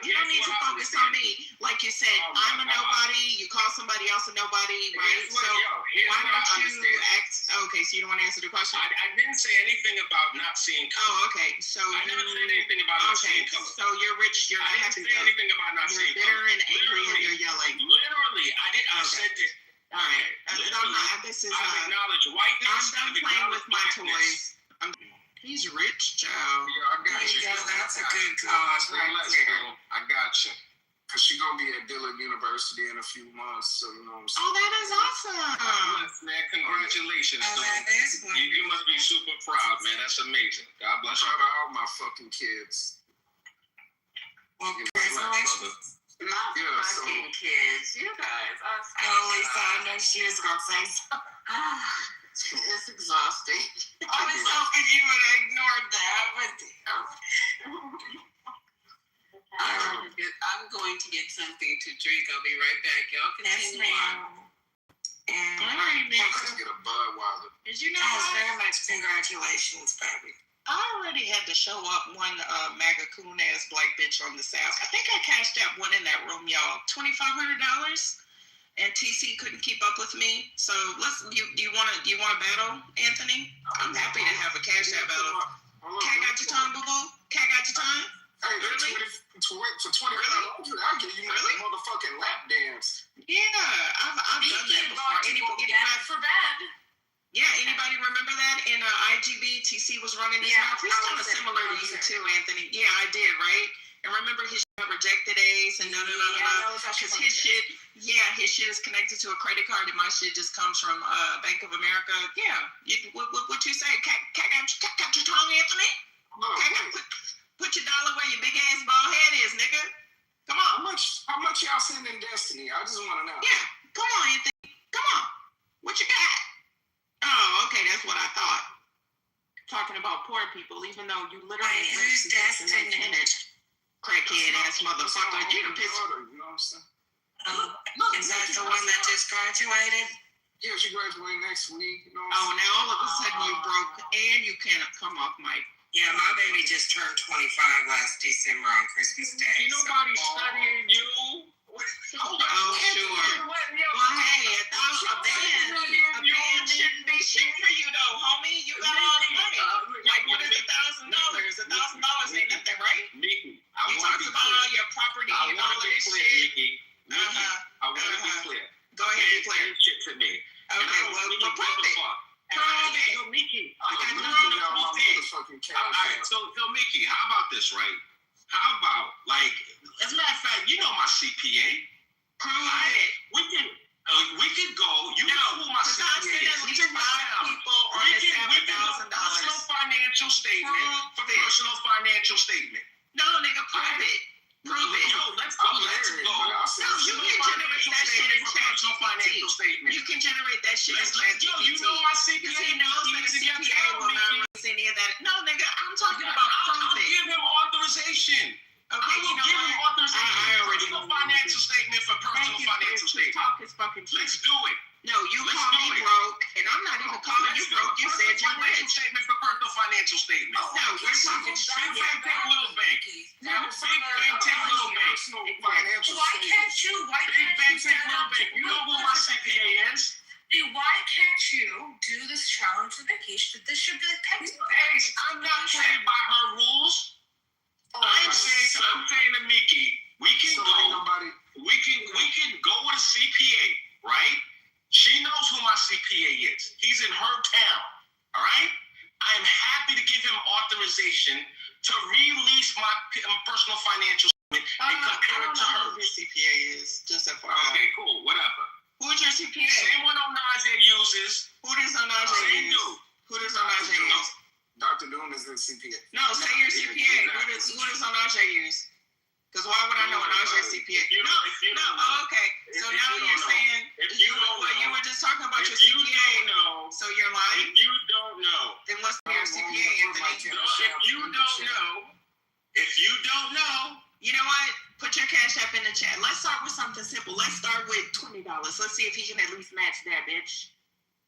You don't need to focus on me. Like you said, I'm a nobody. You call somebody else a nobody, right? So why don't you act? Okay, so you don't want to answer the question? I didn't say anything about not seeing color. Oh, okay. So I never said anything about not seeing color. So you're rich. You're not happy. I didn't say anything about not seeing color. You're bitter and angry and you're yelling. Literally, I said that. All right. This is. I acknowledge whiteness. I'm done playing with my toys. He's rich, Joe. Yeah, I got you. That's a good cause right there. I got you. Because she's going to be at Dillard University in a few months. So, you know what I'm saying? Oh, that is awesome. Bless, man. Congratulations. You must be super proud, man. That's amazing. God bless you. Shout out all my fucking kids. Well, congratulations. Not fucking kids. You guys are Lisa, I know she was going to say something. It's exhausting. I was hoping you would have ignored that, but I'm going to get something to drink. I'll be right back. Y'all continue on. All right, man. Let's get a Budweiser. Did you know very much congratulations, baby. I already had to show up one MAGA coon ass black bitch on this app. I think I cashed out one in that room, y'all. $2,500, and TC couldn't keep up with me. So you want to battle, Anthony? I'm happy to have a cash out battle. Cat got your tongue, boo boo? Cat got your tongue? Hey, really? For $20, I'll give you a motherfucking lap dance. Yeah, I've done that before. Anybody for bad. Yeah, anybody remember that in IGB? TC was running his mouth. He's kind of similar to you too, Anthony. Yeah, I did, right? And remember his rejected A's and because his shit is connected to a credit card and my shit just comes from Bank of America. Yeah, what you say? Cat got your tongue, Anthony? Put your dollar where your big ass bald head is, nigga. Come on. How much y'all sending Destiny? I just want to know. Yeah, come on, Anthony. Come on. What you got? Oh, okay, that's what I thought. Talking about poor people, even though you literally who's Destiny? Crackhead ass motherfucker. You the piss. You know what I'm saying? Look, is that the one that just graduated? Yeah, she graduated next week. You know now all of a sudden you broke and you can't come off mic. Yeah, my baby just turned 25 last December on Christmas Day. Ain't nobody studying you. Oh, sure. Well, hey, a band shouldn't be shit for you, though, homie. You got all the money. Like, what is $1,000? $1,000 ain't nothing, right? Mickey, you talked about all your property and all of this shit. I want to be clear. Go ahead, be clear. Shit to me. Okay, well, prove it. Mickey, I got so Mickey, how about this, right? How about, like, as a matter of fact, you know my CPA. Prove it. We could go. You know who my CPA is. We can personal financial statement for personal financial statement. No, nigga, prove it. Prove it. No, let's go. No, you can generate that shit in ChatGPT. You can generate that shit in ChatGPT. Yo, you know my CPA. He knows that the CPA will not release any of that. No, nigga, I'm talking about prove I'll it. give him authorization. Okay, I will give him authorization. I already personal financial statement for personal financial statement. Talk is fucking true. Let's do it. No, you call me broke, and I'm not even calling you broke. You said you financial rich. statement for personal financial statement. No, we're talking big bank take little bank. Big bank take little bank. Why can't you? Big bank take little bank. You know who my CPA is? Why can't you do this challenge with vacation? This should be the textbook. I'm not playing by her rules. I'm saying to Miki, we can go with a CPA, right? She knows who my CPA is. He's in her town, all right? I am happy to give him authorization to release my personal financial statement and compare it to hers. Who your CPA is, just FYI. Okay, cool, whatever. Who's your CPA? Same one Onaje uses. Who does Onaje use? Who does Onaje use? Dr. Doom is the CPA. No, say your CPA. Who does Onaje use? Because why would I know Onaje's CPA? Okay. So now you're saying you were just talking about your CPA. So you're lying? If you don't know. Then what's your CPA, Anthony? If you don't know. You know what? Put your Cash App in the chat. Let's start with something simple. Let's start with $20. Let's see if he can at least match that, bitch.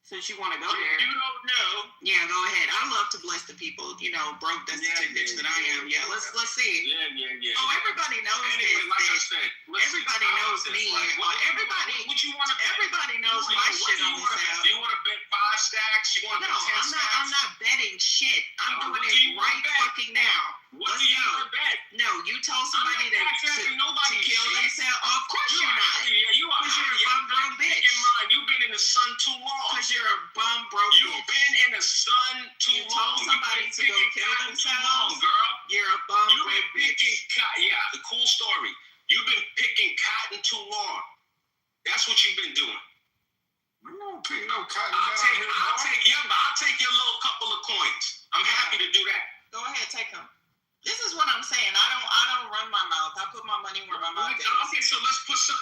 Since you want to go there. You don't know. Yeah, go ahead. I love to bless the people, broke, destitute bitch that I am. Yeah, let's see. Yeah. Oh, everybody knows anyway, this. Like I said, everybody knows me. Everybody knows my shit on this app. Do you want to bet 5 stacks? You want to bet 10 stacks? I'm not betting shit. I'm doing it right fucking now. What do you want to bet? No, you told somebody to kill themselves. Of course you're not. Yeah, you are. Because you're a bum broke bitch. You've been in the sun too long. Because you're a bum broke bitch. You've been in the sun too long. You told somebody to go kill themselves. Girl. You're a bum broke bitch. Yeah, the cool story. You've been picking cotton too long. That's what you've been doing. We don't pick no cotton. I'll take your little couple of coins. I'm happy to do that. Go ahead, take them. This is what I'm saying. I don't run my mouth. I put my money where my mouth is. Okay, so let's put some.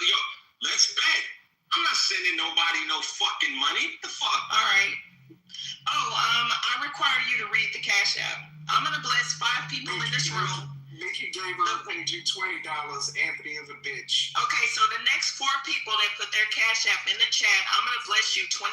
Let's bet. I'm not sending nobody no fucking money. What the fuck? All right. I require you to read the Cash App. I'm gonna bless 5 people in this room. Mickey gave up paid you $20. Anthony is a bitch. Okay, so the next 4 people that put their Cash App in the chat, I'm gonna bless you $20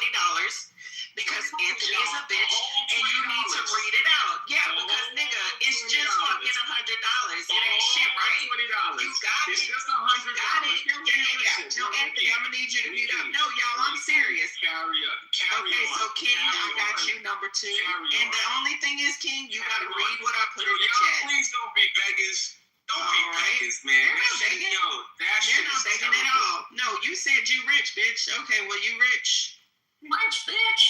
because Anthony is a bitch and you need to read it out. Yeah, because nigga, it's just fucking $100. It ain't shit, right? $20. You got it. It's just $100. Got it. Yeah. No, Anthony, I'm gonna need you to mute up. No, y'all, I'm serious. Okay, so King, I got you number 2. And the only thing is, King, you gotta read what I put in the chat. Please don't be beggars. Don't be beggars, man. They're not begging. They're not begging at all. No, you said you rich, bitch. Okay, well, you rich. Rich bitch.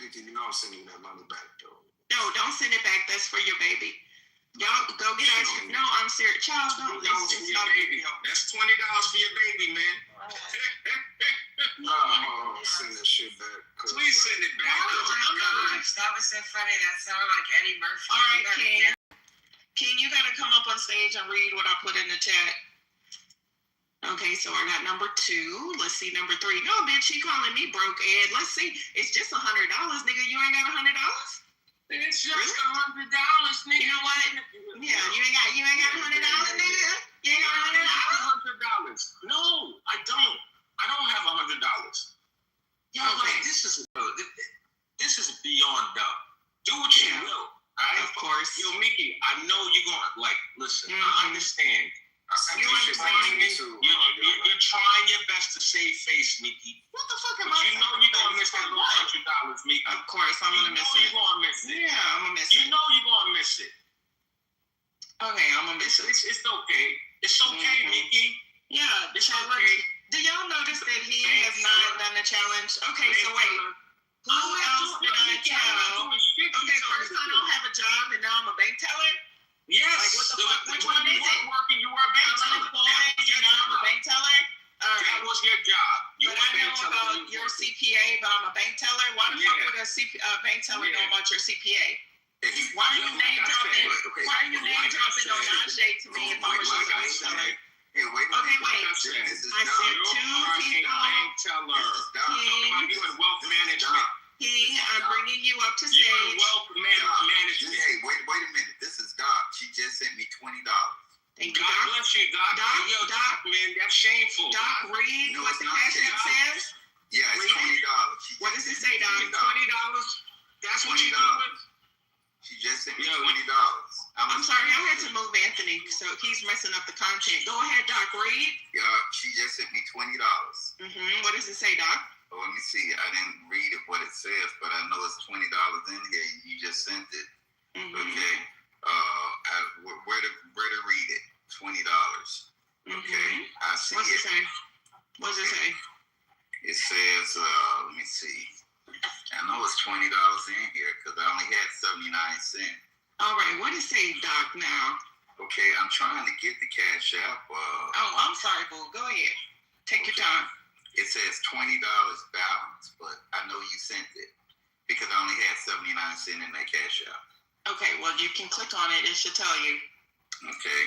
Mickey, you know I'm sending that money back, though. No, don't send it back. That's for your baby. Y'all go get ice cream. No, I'm serious. Child, don't. It's not a big deal. That's $20 for your baby, man. Send that shit back. Please send it back. That was so funny. That sounded like Eddie Murphy. All right, King. King, you gotta come up on stage and read what I put in the chat. Okay, so I got number 2. Let's see number 3. No, bitch, he calling me broke, Ed. Let's see. It's just $100, nigga. You ain't got $100? It's just $100, nigga. You know what? Yeah, you ain't got $100, nigga. You ain't got $100? No, I don't. I don't have $100. Yo, like this is beyond dumb. Do what you will. Right? Of course. Yo, Mickey, I know you're gonna listen. I understand. You understand me too. You're trying your best to save face, Mickey. What the fuck am I? I? You know you're gonna miss that little $100, Mickey. Of course, I'm gonna miss it. You're gonna miss it. Yeah, I'm gonna miss it. You know you're gonna miss it. Okay, I'm gonna miss it. It's okay. It's okay, Mickey. Yeah, the it's challenge. Okay. Do y'all notice that he has not done the challenge? Okay, so wait. Who else did I tell? Okay, first I don't have a job and now I'm a bank teller. Yes. Like what the fuck? Which one is it? Working, you were a bank teller. I'm unemployed and now I'm a bank teller. That was your job. But I know about your CPA, but I'm a bank teller. Why the fuck would a bank teller know about your CPA? Why are you name dropping? Why are you name dropping Onaje to me if I was like I just said, hey, wait a Okay, minute. wait. I said, this is I Doc. said two people. Bank teller. King, You in wealth management. King, I'm bringing you up to stage. You in wealth management. Hey, wait a minute. This is Doc. She just sent me $20. Thank you, God Doc. bless you, Doc. Doc, Yo, Doc, man, that's shameful. Doc, read No, what it's the not cash app shameful. says. Yeah, it's $20. What does it say, Doc? $20. That's what you doing? She just sent me $20. I'm sorry, I had to move Anthony, so he's messing up the content. Go ahead, Doc, read. Yeah, she just sent me $20. What does it say, Doc? Oh, let me see. I didn't read it what it says, but I know it's $20 in here. You just sent it. Okay. Where to read it? $20. Okay. I see What's it say? What does it say? It says, let me see. I know it's $20 in here because I only had 79 cents. All right, what does it say, Doc, now? Okay, I'm trying to get the cash app. I'm sorry, boo. Go ahead. Take your time. It says $20 balance, but I know you sent it because I only had 79 cents in that cash app. Okay, well, you can click on it. It should tell you. Okay.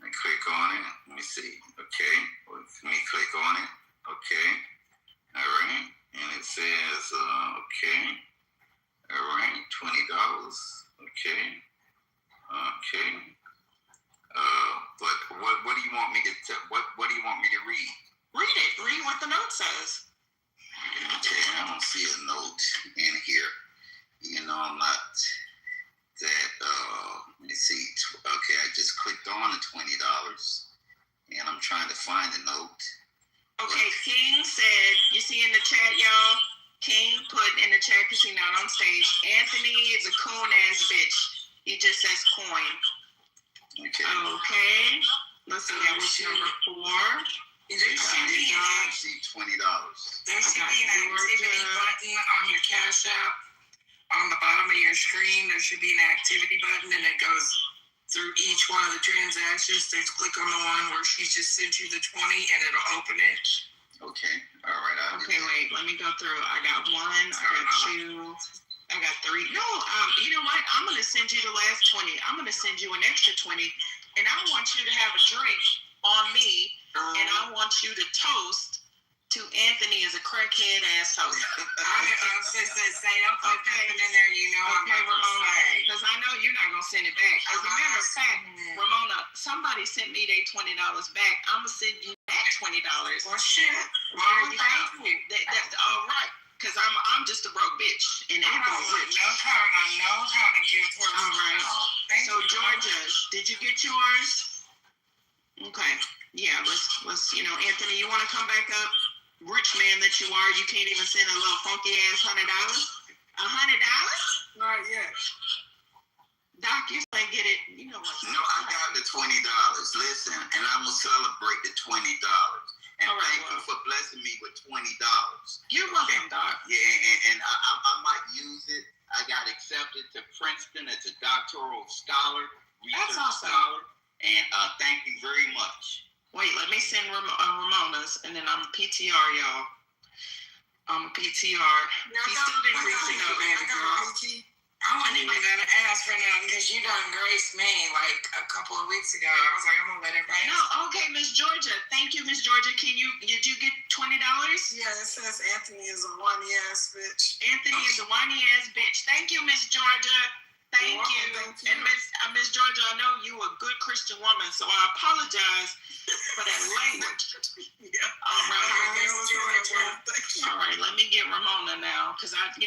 I click on it. Let me see. Okay. Let me click on it. Okay. All right. And it says, okay. All right. $20. Okay. Okay. But what do you want me to what do you want me to read? Read it. Read what the note says. Okay, I don't see a note in here. You know, I'm not that let me see. Okay, I just clicked on the $20 and I'm trying to find the note. Okay, King said, you see in the chat, y'all, King put in the chat because he's not on stage, Anthony is a coon ass bitch. He just says coin. Okay. Okay. Let's see, that was number 4. I see $20. There should be an activity button on your Cash App. On the bottom of your screen, there should be an activity button, and it goes through each one of the transactions. Then click on the one where she just sent you the 20, and it'll open it. Okay. All right. Okay, wait. Let me go through. I got 1. I got 2. I got 3. No, you know what? I'm gonna send you the last 20. I'm gonna send you an extra 20, and I want you to have a drink on me, and I want you to toast to Anthony as a crackhead asshole. I was just gonna say, don't put that in there. You know, okay, Ramona, because I know you're not gonna send it back. As a matter of fact, Ramona, somebody sent me their $20 back. I'm gonna send you that $20. Well, shit. Well, thank you. That's all right. Because I'm just a broke bitch. And Anthony's rich. No how to give towards. All right. So, Georgia, did you get yours? Okay. Yeah, let's Anthony, you want to come back up? Rich man that you are, you can't even send a little funky ass $100? $100? Not yet. Doc, you say get it. You know what? No, I got the $20. Listen, and I'm gonna celebrate the $20. And thank you for blessing me with $20. You're welcome, Doc. Yeah, and I might use it. I got accepted to Princeton as a doctoral scholar, research scholar, and thank you very much. Wait, let me send Ramona's, and then I'm a PTR, y'all. I'm a PTR. He still didn't reach the note, baby girl. I wasn't even gonna ask for nothing because you done graced me like a couple of weeks ago. I was like, I'm gonna let everybody. No, okay, Miss Georgia. Thank you, Miss Georgia. Did you get $20? Yeah, it says Anthony is a whiny ass bitch. Anthony is a whiny ass bitch. Thank you, Miss Georgia. Thank you. And Miss Georgia, I know you a good Christian woman, so I apologize for that language. All right, let me get Ramona now, because I do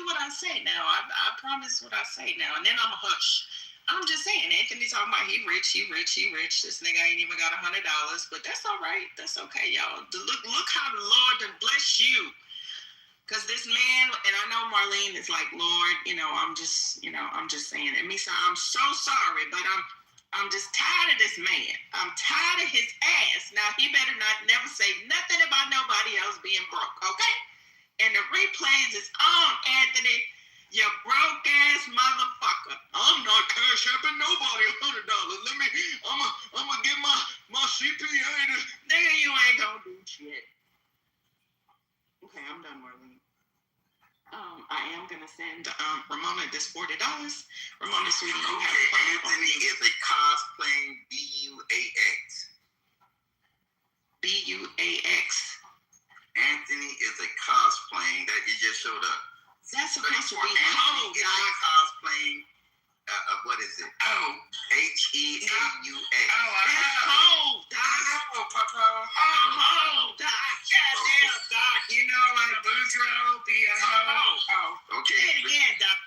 what I say now. I promise what I say now, and then I'm a hush. I'm just saying, Anthony's talking about he rich. This nigga ain't even got $100, but that's all right. That's okay, y'all. Look how the Lord done bless you. Because this man, and I know Marlene is like, Lord, I'm just saying it. Me, I'm so sorry, but I'm just tired of this man. I'm tired of his ass. Now, he better never say nothing about nobody else being broke, okay? And the replays is on, Anthony. You broke ass motherfucker. I'm not cash apping nobody $100. I'm gonna get my CPA to, nigga, you ain't gonna do shit. Okay, I'm done, Marlene. I I am gonna send Ramona this $40. Ramona, sweetie, you have Okay, fun. Anthony is a cosplaying BUAX. BUAX. Anthony is a cosplaying that you just showed up. That's supposed to be Anthony cold, is a cosplaying. What is it? Oh, HEAUX. that's cold, Doc. Papa. Oh, Doc. Goddamn, Doc. You know, like Boudreaux be a hoe. Okay. Say it again, Doc.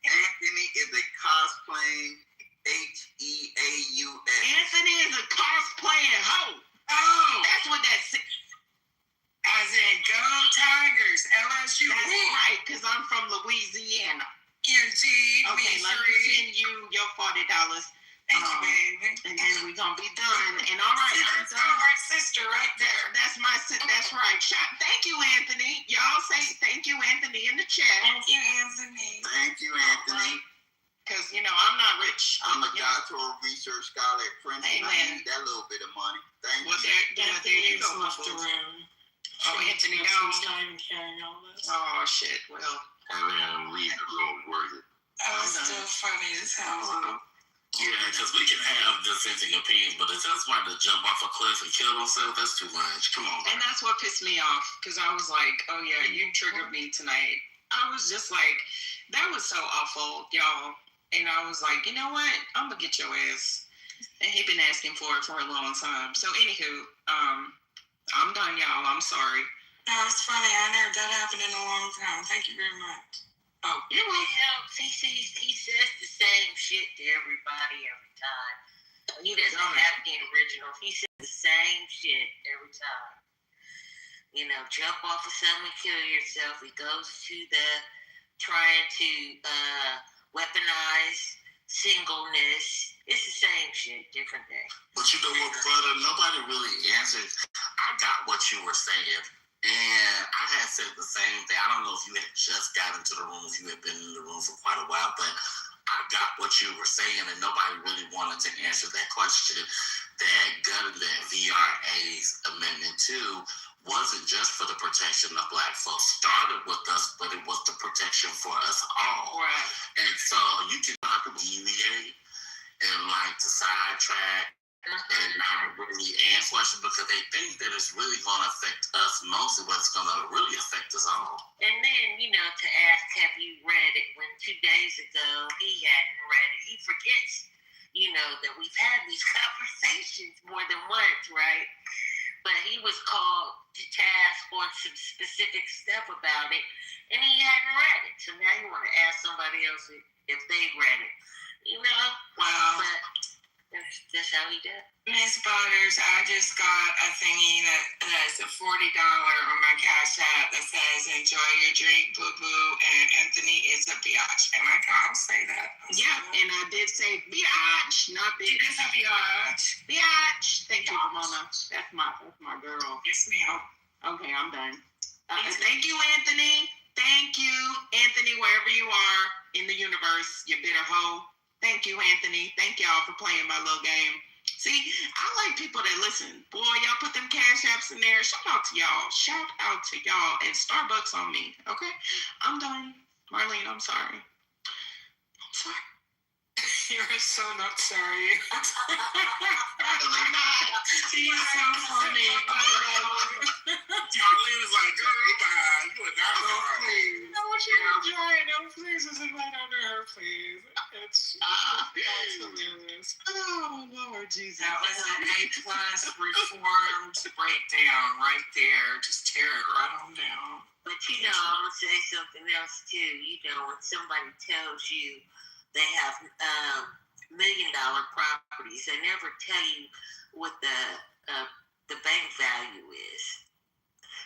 Anthony is a cosplaying HEAUX. Anthony is a cosplaying hoe. Oh, That's what that's. as in go Tigers, LSU. That's right, because I'm from Louisiana. Indeed. Okay, let me send you your $40. Thank you, baby. And then we're gonna be done. And all right, I'm That's done. our sister right there. That's my sister. That's right. Thank you, Anthony. Y'all say thank you, Anthony, in the chat. Thank you, Anthony. Thank you, Anthony. Because I'm not rich. I'm a doctoral research scholar at Princeton. Amen. I need that little bit of money. Thank Well, you. there you go. left the room. Oh, Anthony She's gone. not even carrying all this. Oh shit. Well, And then leave the room worthy. That was still funny as hell. Yeah, because we can have dissenting opinions, but to tell somebody to jump off a cliff and kill themselves, that's too much. Come on. and that's what pissed me off, because I was like, oh yeah, you triggered me tonight. I was just like, that was so awful, y'all. And I was like, you know what? I'm gonna get your ass. And he been asking for it for a long time. So anywho, I'm done, y'all. I'm sorry. That was funny. I never that happened in a long time. Thank you very much. Oh, You know, he says the same shit to everybody every time. He doesn't have the original. He says the same shit every time. You know, jump off of something and kill yourself. He goes to the trying to weaponize singleness. It's the same shit, different day. But you know what, brother? Nobody really answered. I got what you were saying. And I had said the same thing. I don't know if you had just got into the room, if you had been in the room for quite a while, but I got what you were saying, and nobody really wanted to answer that question. That gun, that VRA's Amendment 2 wasn't just for the protection of Black folks. Started with us, but it was the protection for us all. right. And so you can talk about deviate and like to sidetrack and not really answer questions because they think that it's really going to affect us mostly, but it's going to really affect us all. And then, you know, to ask, have you read it? When 2 days ago he hadn't read it. He forgets, you know, that we've had these conversations more than once, right? But he was called to task on some specific stuff about it, and he hadn't read it. So now you want to ask somebody else if they read it, you know? Wow. But that's how he did it. Miss Butters, I just got a thingy that has a $40 on my Cash App that says "Enjoy your drink, boo boo," and Anthony is a biatch. Am I gonna say that? Yeah, and I did say biatch, not It bitch. is a biatch. Biatch. Thank you, Ramona. That's my girl. Yes, ma'am. Okay, I'm done. Thank you, Anthony. Thank you, Anthony, wherever you are in the universe, you bitter hoe. Thank you, Anthony. Thank y'all for playing my little game. See, I like people that listen. Boy, y'all put them Cash Apps in there. Shout out to y'all. Shout out to y'all. And Starbucks on me, okay? I'm done. Marlene, I'm sorry. I'm sorry. You're so not sorry. I'm not. He's so funny. Marlene was like, girl, bye. You are not sorry. No, what you're not trying. No, please, just invite under her, please. It's hilarious. Oh, Lord Jesus. That was an A+ reformed breakdown right there. Just tear it right on down. But you know, I'm gonna say something else too. You know, when somebody tells you they have $1 million properties, they never tell you what the bank value is.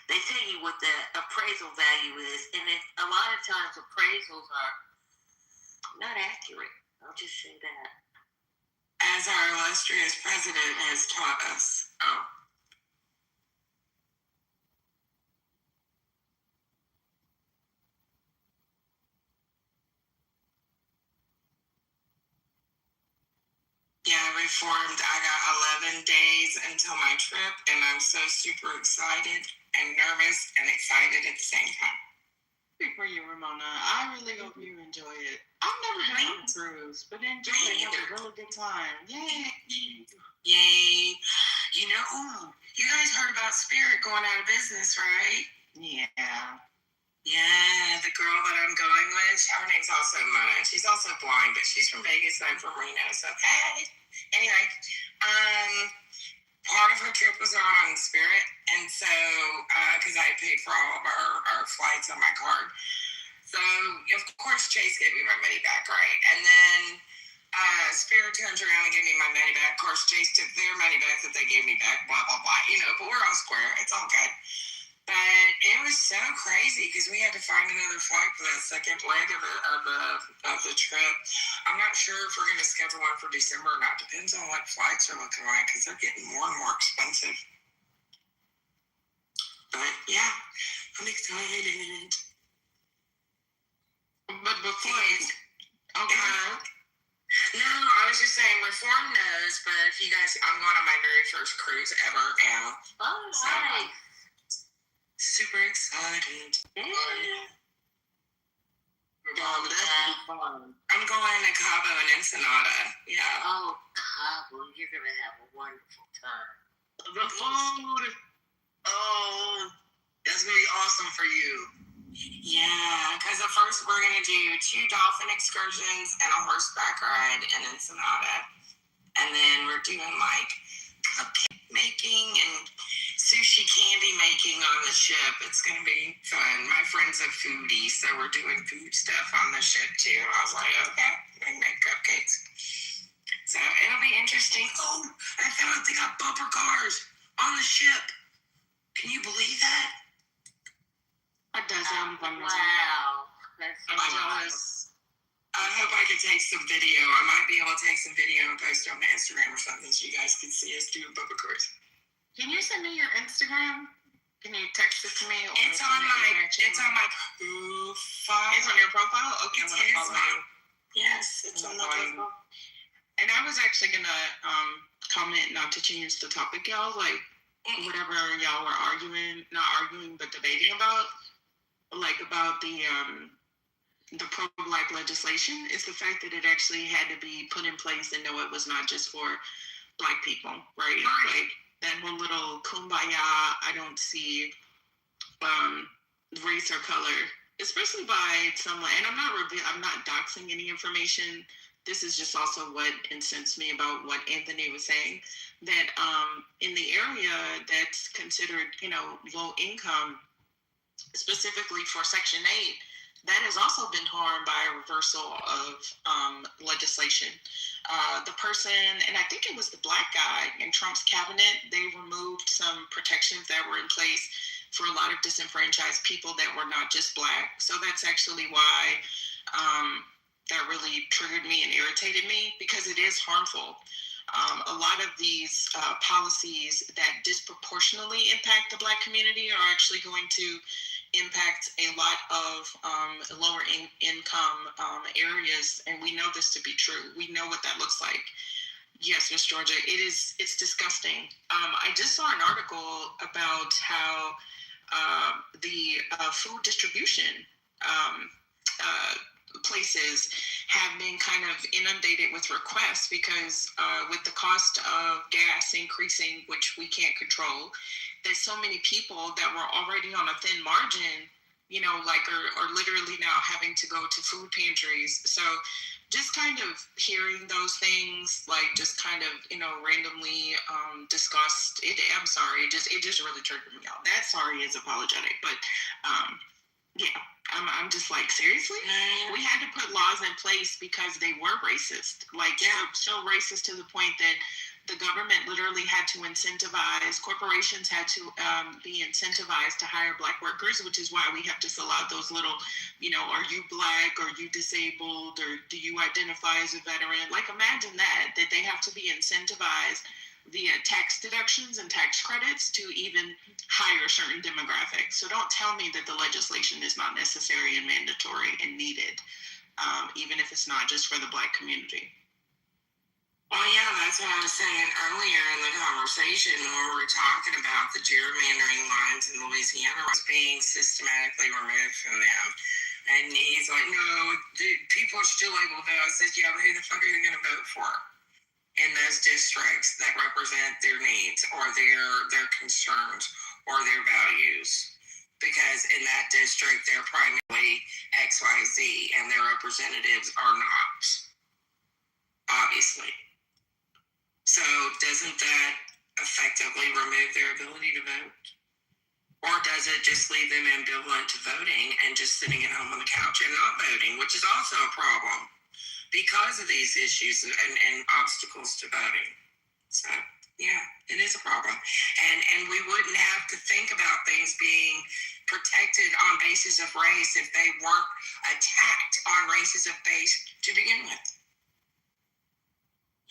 They tell you what the appraisal value is, and a lot of times appraisals are not accurate. I'll just say that. As our illustrious president has taught us. Oh. Yeah, reformed. I got 11 days until my trip, and I'm so super excited and nervous and excited at the same time. Good for you, Ramona. I really hope you enjoy it. I've never been on a cruise, but enjoy it. Have a really good time. Yay! Yay! You know, you guys heard about Spirit going out of business, right? Yeah. Yeah, the girl that I'm going with, her name's also Mona. She's also blind, but she's from Vegas and I'm from Reno. So hey. Anyway, part of her trip was on Spirit, and so because I paid for all of our flights on my card, so of course Chase gave me my money back, right? And then Spirit turns around and gave me my money back. Of course, Chase took their money back that they gave me back. Blah blah blah. You know, but we're all square. It's all good. But it was so crazy because we had to find another flight for that second leg of the trip. I'm not sure if we're going to schedule one for December or not. Depends on what flights are looking like because they're getting more and more expensive. But yeah, I'm excited. But before, no, I was just saying my form knows. But if you guys, I'm going on my very first cruise ever now. Oh, so, nice. Super excited. Yeah. I'm going to Cabo and Ensenada. Yeah. Oh, Cabo, you're going to have a wonderful time. The food. Oh, that's going to be awesome for you. Yeah, because at first we're going to do 2 dolphin excursions and a horseback ride in Ensenada. And then we're doing like cupcake making and sushi candy making on the ship. It's going to be fun. My friend's a foodie, so we're doing food stuff on the ship too. I was like, okay, we can make cupcakes. So it'll be interesting. Oh, I found out they got bumper cars on the ship. Can you believe that? That does sound fun. Wow. I'm jealous. I hope I can take some video. I might be able to take some video and post it on my Instagram or something so you guys can see us do bumper cars. Can you send me your Instagram? Can you text it to me? Or It's on my profile. It's on your profile? Okay, I'm gonna follow you. Yes, it's on my profile. And I was actually gonna comment, not to change the topic, y'all, like whatever y'all were but debating about, like about the pro-Black legislation, is the fact that it actually had to be put in place, and no, it was not just for Black people, right? Like that whole little kumbaya, I don't see race or color, especially by someone, and I'm not doxing any information. This is just also what incensed me about what Anthony was saying, that in the area that's considered, low income, specifically for Section 8, that has also been harmed by a reversal of legislation. The person, and I think it was the Black guy in Trump's cabinet, they removed some protections that were in place for a lot of disenfranchised people that were not just Black. So that's actually why that really triggered me and irritated me, because it is harmful. A lot of these policies that disproportionately impact the Black community are actually going to impact a lot of lower income areas, and we know this to be true. We know what that looks like. Yes, Miss Georgia, it's disgusting. I just saw an article about how the food distribution places have been kind of inundated with requests because with the cost of gas increasing, which we can't control, there's so many people that were already on a thin margin, are literally now having to go to food pantries. So just kind of hearing those things, like just kind of, randomly discussed, I'm sorry, it just really triggered me out. That sorry is apologetic, but yeah. I'm just like, seriously? We had to put laws in place because they were racist. Like, so racist to the point that the government literally had to incentivize, corporations had to be incentivized to hire Black workers, which is why we have to fill out those little, are you Black, are you disabled, or do you identify as a veteran? Like, imagine that they have to be incentivized via tax deductions and tax credits to even hire certain demographics. So don't tell me that the legislation is not necessary and mandatory and needed, even if it's not just for the Black community. Oh yeah, that's what I was saying earlier in the conversation when we were talking about the gerrymandering lines in Louisiana was being systematically removed from them. And he's like, no, people are still able to vote. I said, yeah, but who the fuck are you going to vote for in those districts that represent their needs or their concerns or their values? Because in that district, they're primarily XYZ and their representatives are not, obviously. So doesn't that effectively remove their ability to vote? Or does it just leave them ambivalent to voting and just sitting at home on the couch and not voting, which is also a problem because of these issues and obstacles to voting? So, yeah, it is a problem. And we wouldn't have to think about things being protected on basis of race if they weren't attacked on races of base to begin with.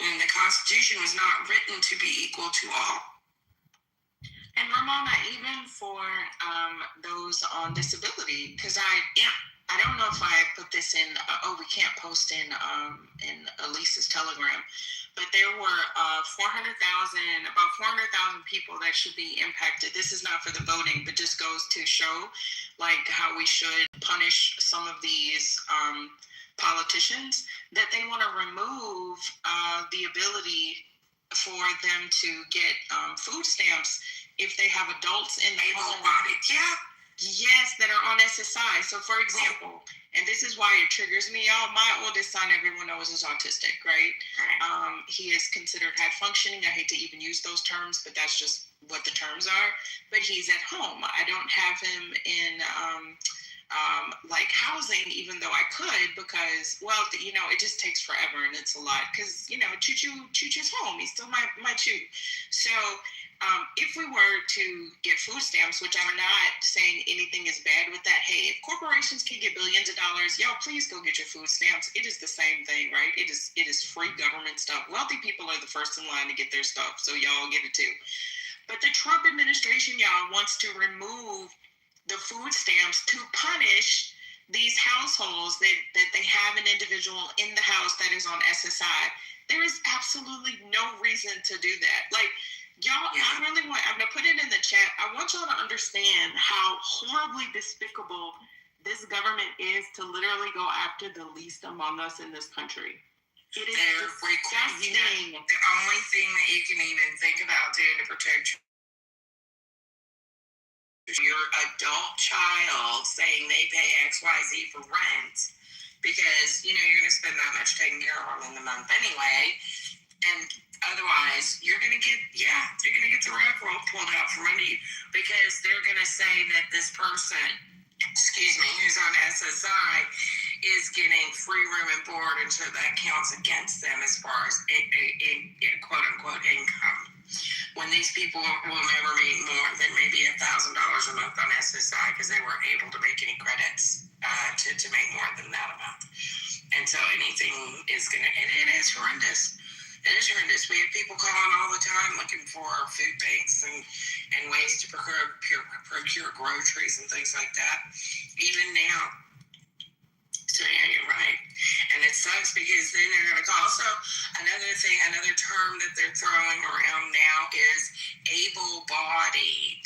And the Constitution was not written to be equal to all. And Ramona, even for those on disability, because I don't know if I put this in. We can't post in Elise's Telegram, but there were about 400,000 people that should be impacted. This is not for the voting, but just goes to show like how we should punish some of these politicians, that they want to remove the ability for them to get food stamps if they have adults in the home. Yes, that are on SSI. So, for example, and this is why it triggers me, y'all. My oldest son, everyone knows, is autistic, right? He is considered high functioning. I hate to even use those terms, but that's just what the terms are. But he's at home. I don't have him in like housing, even though I could, because, well, you know, it just takes forever and it's a lot. Because, you know, Choo-Choo's home. He's still my Choo. So if we were to get food stamps, which I'm not saying anything is bad with that. Hey, if corporations can get billions of dollars, y'all please go get your food stamps. It is the same thing, right? It is free government stuff. Wealthy people are the first in line to get their stuff, so y'all get it too. But the Trump administration, y'all, wants to remove the food stamps to punish these households that they have an individual in the house that is on SSI. There is absolutely no reason to do that. Like, y'all, I'm going to put it in the chat. I want y'all to understand how horribly despicable this government is to literally go after the least among us in this country. It is disgusting. The only thing that you can even think about doing to protect your adult child, saying they pay XYZ for rent because, you know, you're going to spend that much taking care of them in the month anyway. And otherwise, you're going to get the rug roll pulled out from under you because they're going to say that this person, who's on SSI is getting free room and board, and so that counts against them as far as a quote unquote income. When these people will never make more than maybe $1,000 a month on SSI because they weren't able to make any credits to make more than that amount. And so anything is it is horrendous. It is horrendous. We have people calling all the time looking for food banks and ways to procure groceries and things like that, even now. So yeah, you're right. And it sucks because then they're going to also, another term that they're throwing around now is able-bodied.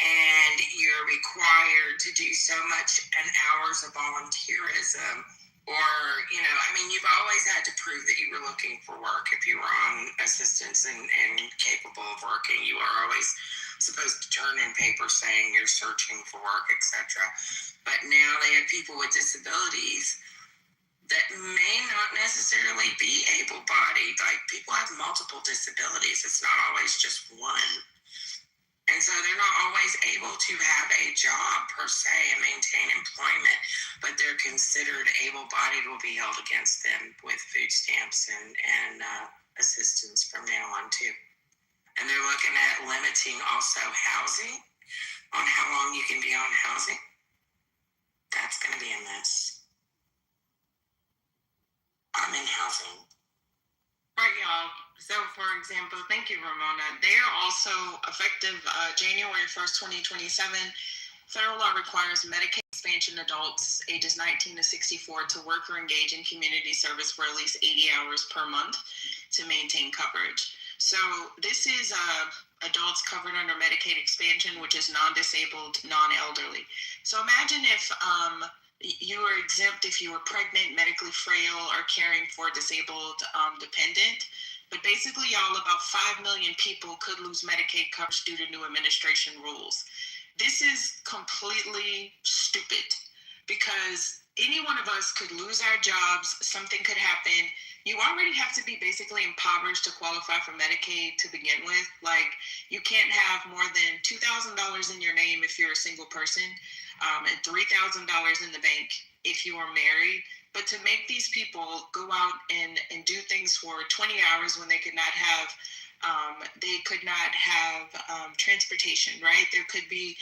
And you're required to do so much and hours of volunteerism. Or, you know, I mean, you've always had to prove that you were looking for work. If you were on assistance and capable of working, you were always supposed to turn in papers saying you're searching for work, etc. But now they have people with disabilities that may not necessarily be able-bodied. Like, people have multiple disabilities. It's not always just one. And so they're not always able to have a job per se and maintain employment, but they're considered able-bodied, will be held against them with food stamps and assistance from now on too. And they're looking at limiting also housing, on how long you can be on housing. That's going to be a mess. I'm in housing. Right, y'all. So, for example, thank you, Ramona. They are also effective January 1st, 2027. Federal law requires Medicaid expansion adults ages 19 to 64 to work or engage in community service for at least 80 hours per month to maintain coverage. So this is adults covered under Medicaid expansion, which is non-disabled, non-elderly. So imagine if you were exempt if you were pregnant, medically frail, or caring for a disabled dependent. But basically, y'all, about 5 million people could lose Medicaid coverage due to new administration rules. This is completely stupid because any one of us could lose our jobs, something could happen. You already have to be basically impoverished to qualify for Medicaid to begin with. Like, you can't have more than $2,000 in your name if you're a single person, and $3,000 in the bank if you are married. But to make these people go out and do things for 20 hours when they could not have transportation, right? There could be,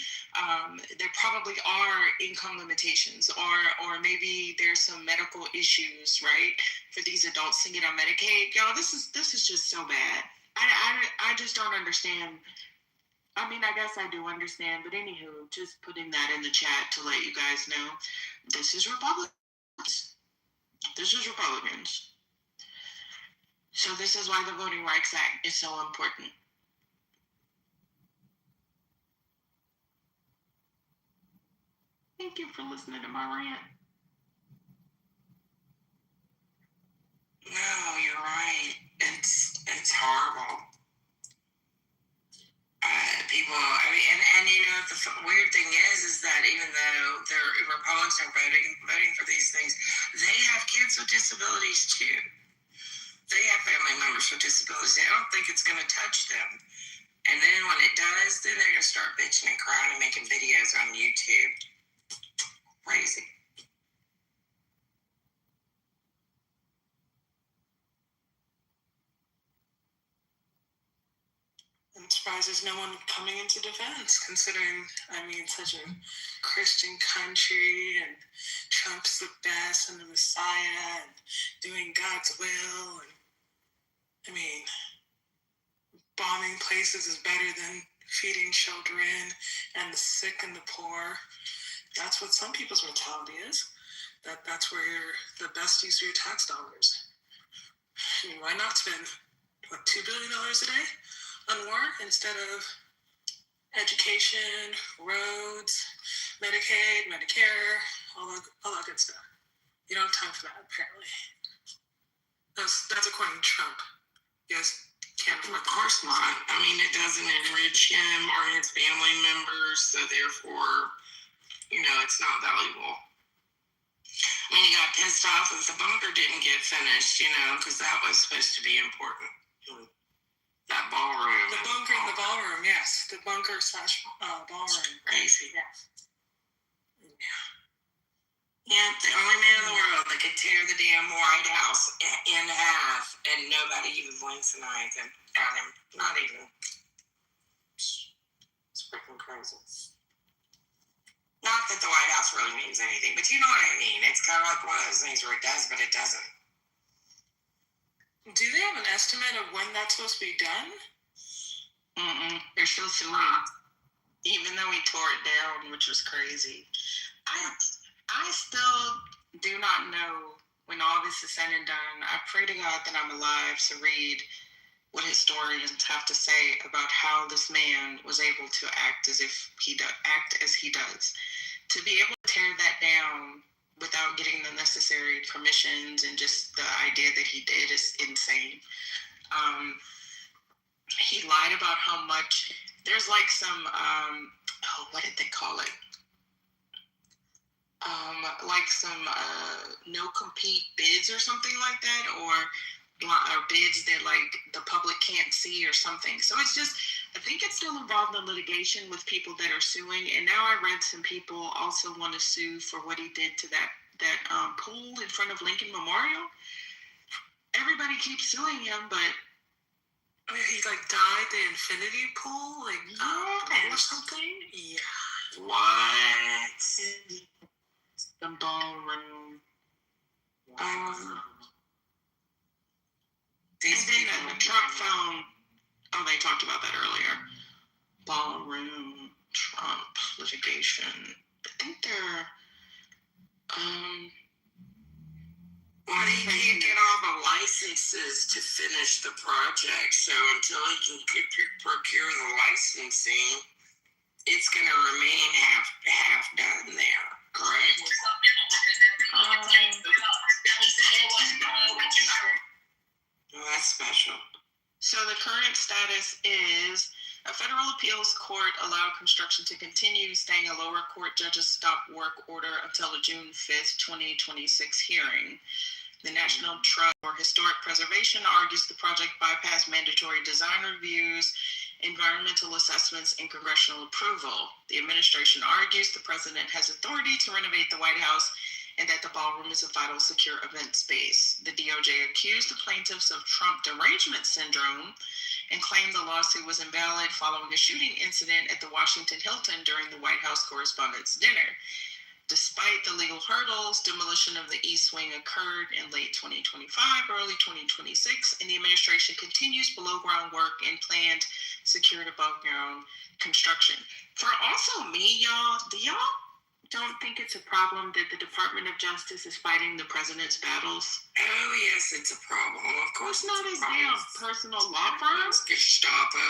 there probably are income limitations, or maybe there's some medical issues, right, for these adults to get on Medicaid. Y'all, this is just so bad. I just don't understand. I mean, I guess I do understand, but anywho, just putting that in the chat to let you guys know, this is Republicans. This is Republicans. So this is why the Voting Rights Act is so important. Thank you for listening to my rant. No, you're right. It's horrible. People, I mean, and you know, the weird thing is that even though the Republicans are voting for these things, they have kids with disabilities too. They have family members with disabilities. I don't think it's going to touch them. And then when it does, then they're going to start bitching and crying and making videos on YouTube. Crazy. I'm surprised there's no one coming into defense, considering, I mean, such a Christian country, and Trump's the best and the Messiah, and doing God's will, and I mean, bombing places is better than feeding children and the sick and the poor. That's what some people's mentality is. That's where you're the best use of your tax dollars. I mean, why not spend, what, $2 billion a day on war instead of education, roads, Medicaid, Medicare, all that good stuff? You don't have time for that, apparently. That's according to Trump. You guys can't afford that. Of course not. I mean, it doesn't enrich him or his family members, so therefore, you know, it's not valuable. I mean, he got pissed off if the bunker didn't get finished, you know, because that was supposed to be important. That ballroom. The bunker in the ballroom, yes. The bunker / ballroom. Crazy. Yes. Yeah, the only man in the world that could tear the damn White House in half, and nobody even blinks an eye at him. Not even. It's freaking crazy. Not that the White House really means anything, but you know what I mean. It's kind of like one of those things where it does, but it doesn't. Do they have an estimate of when that's supposed to be done? They're still suing, even though he tore it down, which was crazy. I still do not know when all this is said and done. I pray to God that I'm alive to read what historians have to say about how this man was able to act as he does. To be able to tear that down without getting the necessary permissions, and just the idea that he did is insane. He lied about how much. There's like some, what did they call it? Like some no-compete bids or something like that, or bids that like the public can't see or something. So it's just, I think it's still involved in litigation with people that are suing. And now I read some people also want to sue for what he did to that pool in front of Lincoln Memorial. Everybody keeps suing him, but I mean, he like dyed the infinity pool, like or something. Yeah. What? The ballroom. And then the Trump phone. Oh, they talked about that earlier. Ballroom, Trump, litigation. I think they're Well, he can't get all the licenses to finish the project, so until he can procure the licensing, it's going to remain half done there, correct? Well, that's special. So the current status is a federal appeals court allowed construction to continue, staying a lower court judge's stop work order until the June 5th, 2026 hearing. The National Trust for Historic Preservation argues the project bypassed mandatory design reviews, environmental assessments, and congressional approval. The administration argues the president has authority to renovate the White House and that the ballroom is a vital, secure event space. The DOJ accused the plaintiffs of Trump derangement syndrome and claimed the lawsuit was invalid following a shooting incident at the Washington Hilton during the White House Correspondents' Dinner. Despite the legal hurdles, demolition of the East Wing occurred in late 2025, early 2026, and the administration continues below-ground work and planned secured above-ground construction. For also me, y'all, do y'all don't think it's a problem that the Department of Justice is fighting the president's battles? Oh, yes, it's a problem. Of course, it's not his damn personal law firm. Gestapo.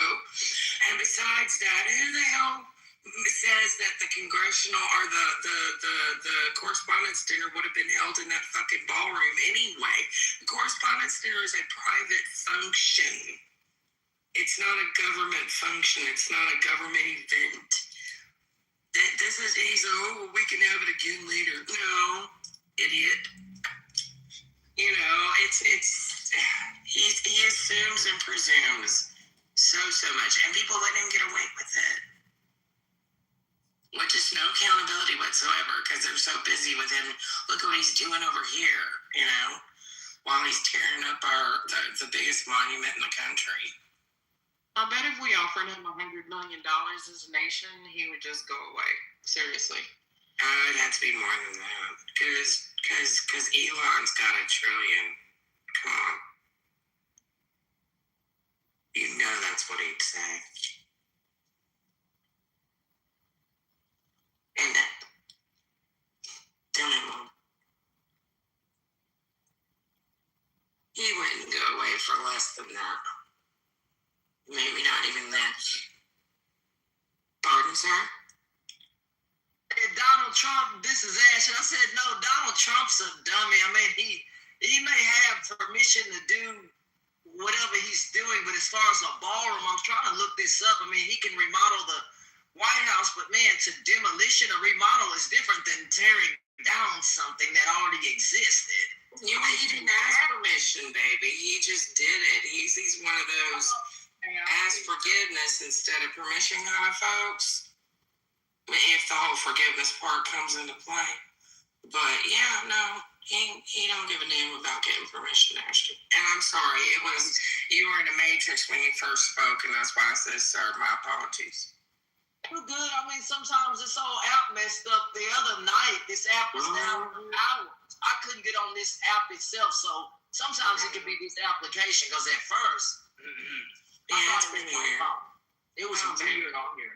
And besides that, who the hell says that the congressional or the correspondence dinner would have been held in that fucking ballroom anyway? The correspondence dinner is a private function. It's not a government function. It's not a government event. He's we can have it again later. No, idiot. You know, he assumes and presumes so much, and people let him get away with it. With just no accountability whatsoever, because they're so busy with him. Look what he's doing over here, you know, while he's tearing up the biggest monument in the country. I bet if we offered him $100 million as a nation, he would just go away. Seriously. It'd have to be more than that. Because Elon's got $1 trillion. Come on. You know that's what he'd say. And tell me, Mom. He wouldn't go away for less than that. Maybe not even that. Pardon, sir? Donald Trump, this is Ash, and I said, no, Donald Trump's a dummy. I mean, he may have permission to do whatever he's doing, but as far as a ballroom, I'm trying to look this up. I mean, he can remodel the White House, but man, to demolition or remodel is different than tearing down something that already existed. He didn't ask permission, baby. He just did it. He's one of those ask forgiveness instead of permission kind of folks. If the whole forgiveness part comes into play. But yeah, no, he don't give a damn about getting permission, Ashton. And I'm sorry, you were in the Matrix when you first spoke, and that's why I said, sir, my apologies. Well, good. I mean, sometimes this whole app messed up. The other night, this app was down for hours. I couldn't get on this app itself, so sometimes it could be this application, because at first, it's been weird. It was weird on here.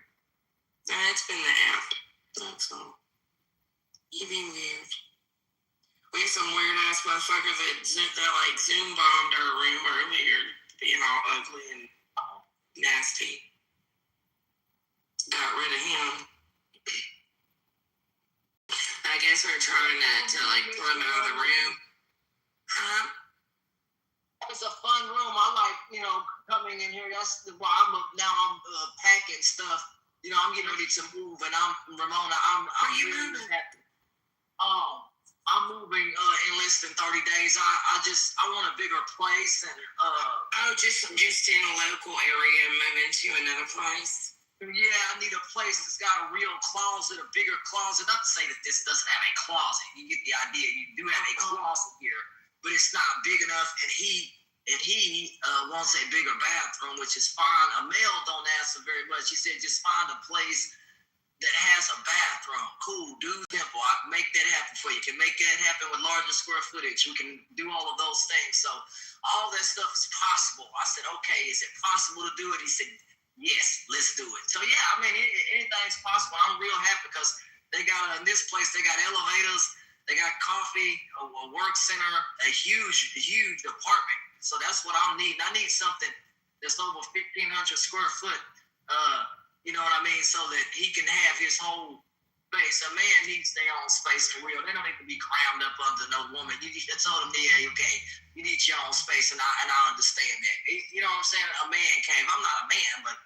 It's been the app. That's all. You being weird. We had some weird ass motherfucker that Zoom bombed our room earlier, being all ugly and nasty. Got rid of him. I guess we're trying to throw him out of the room. Huh? It's a fun room. I like, coming in here. That's why I'm packing stuff. I'm getting ready to move, and Ramona. I'm really happy. I'm moving in less than 30 days. I want a bigger place, and just in a local area, moving to another place. Yeah, I need a place that's got a real closet, a bigger closet. Not to say that this doesn't have a closet. You get the idea. You do have a closet here, but it's not big enough. And he wants a bigger bathroom, which is fine. A male don't ask for very much. He said, just find a place that has a bathroom. Cool, do simple. I can make that happen for you. Can make that happen with larger square footage. We can do all of those things. So all that stuff is possible. I said, okay, is it possible to do it? He said, yes, let's do it. So yeah, I mean, anything's possible. I'm real happy because they got in this place, they got elevators. They got coffee, a work center, a huge apartment. So that's what I'm needing. I need something that's over 1,500 square foot. You know what I mean? So that he can have his whole space. A man needs their own space for real. They don't need to be crammed up under no woman. I told him, yeah, okay, you need your own space, and I understand that. You know what I'm saying? A man cave. I'm not a man, but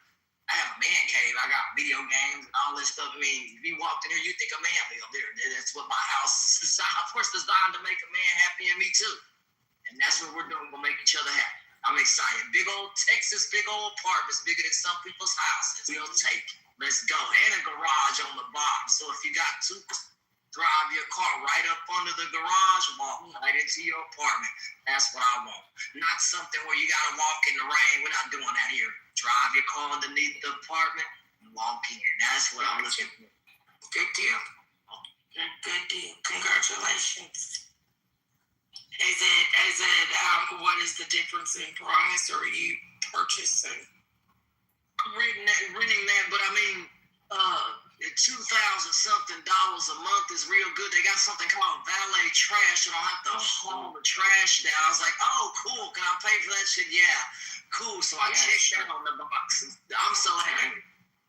I have a man cave. I got video games and all this stuff. I mean, if you walked in here, you think a man live there. That's what my house is designed to make a man happy, and me too. And that's what we're doing. We'll make each other happy. I'm excited. Big old Texas, big old apartments, bigger than some people's houses. We'll take it. Let's go. And a garage on the bottom. So if you got to drive your car right up under the garage, walk right into your apartment. That's what I want. Not something where you got to walk in the rain. We're not doing that here. Drive your car underneath the apartment and walk in. That's what I'm looking for. Good deal. Good deal. Congratulations. Is it what is the difference in price, or are you purchasing? Renting that, but I mean, $2,000 something a month is real good. They got something called valet trash. I don't have to haul the trash down. I was like, oh, cool. Can I pay for that shit? Yeah, cool. So I checked that on the box. I'm so happy.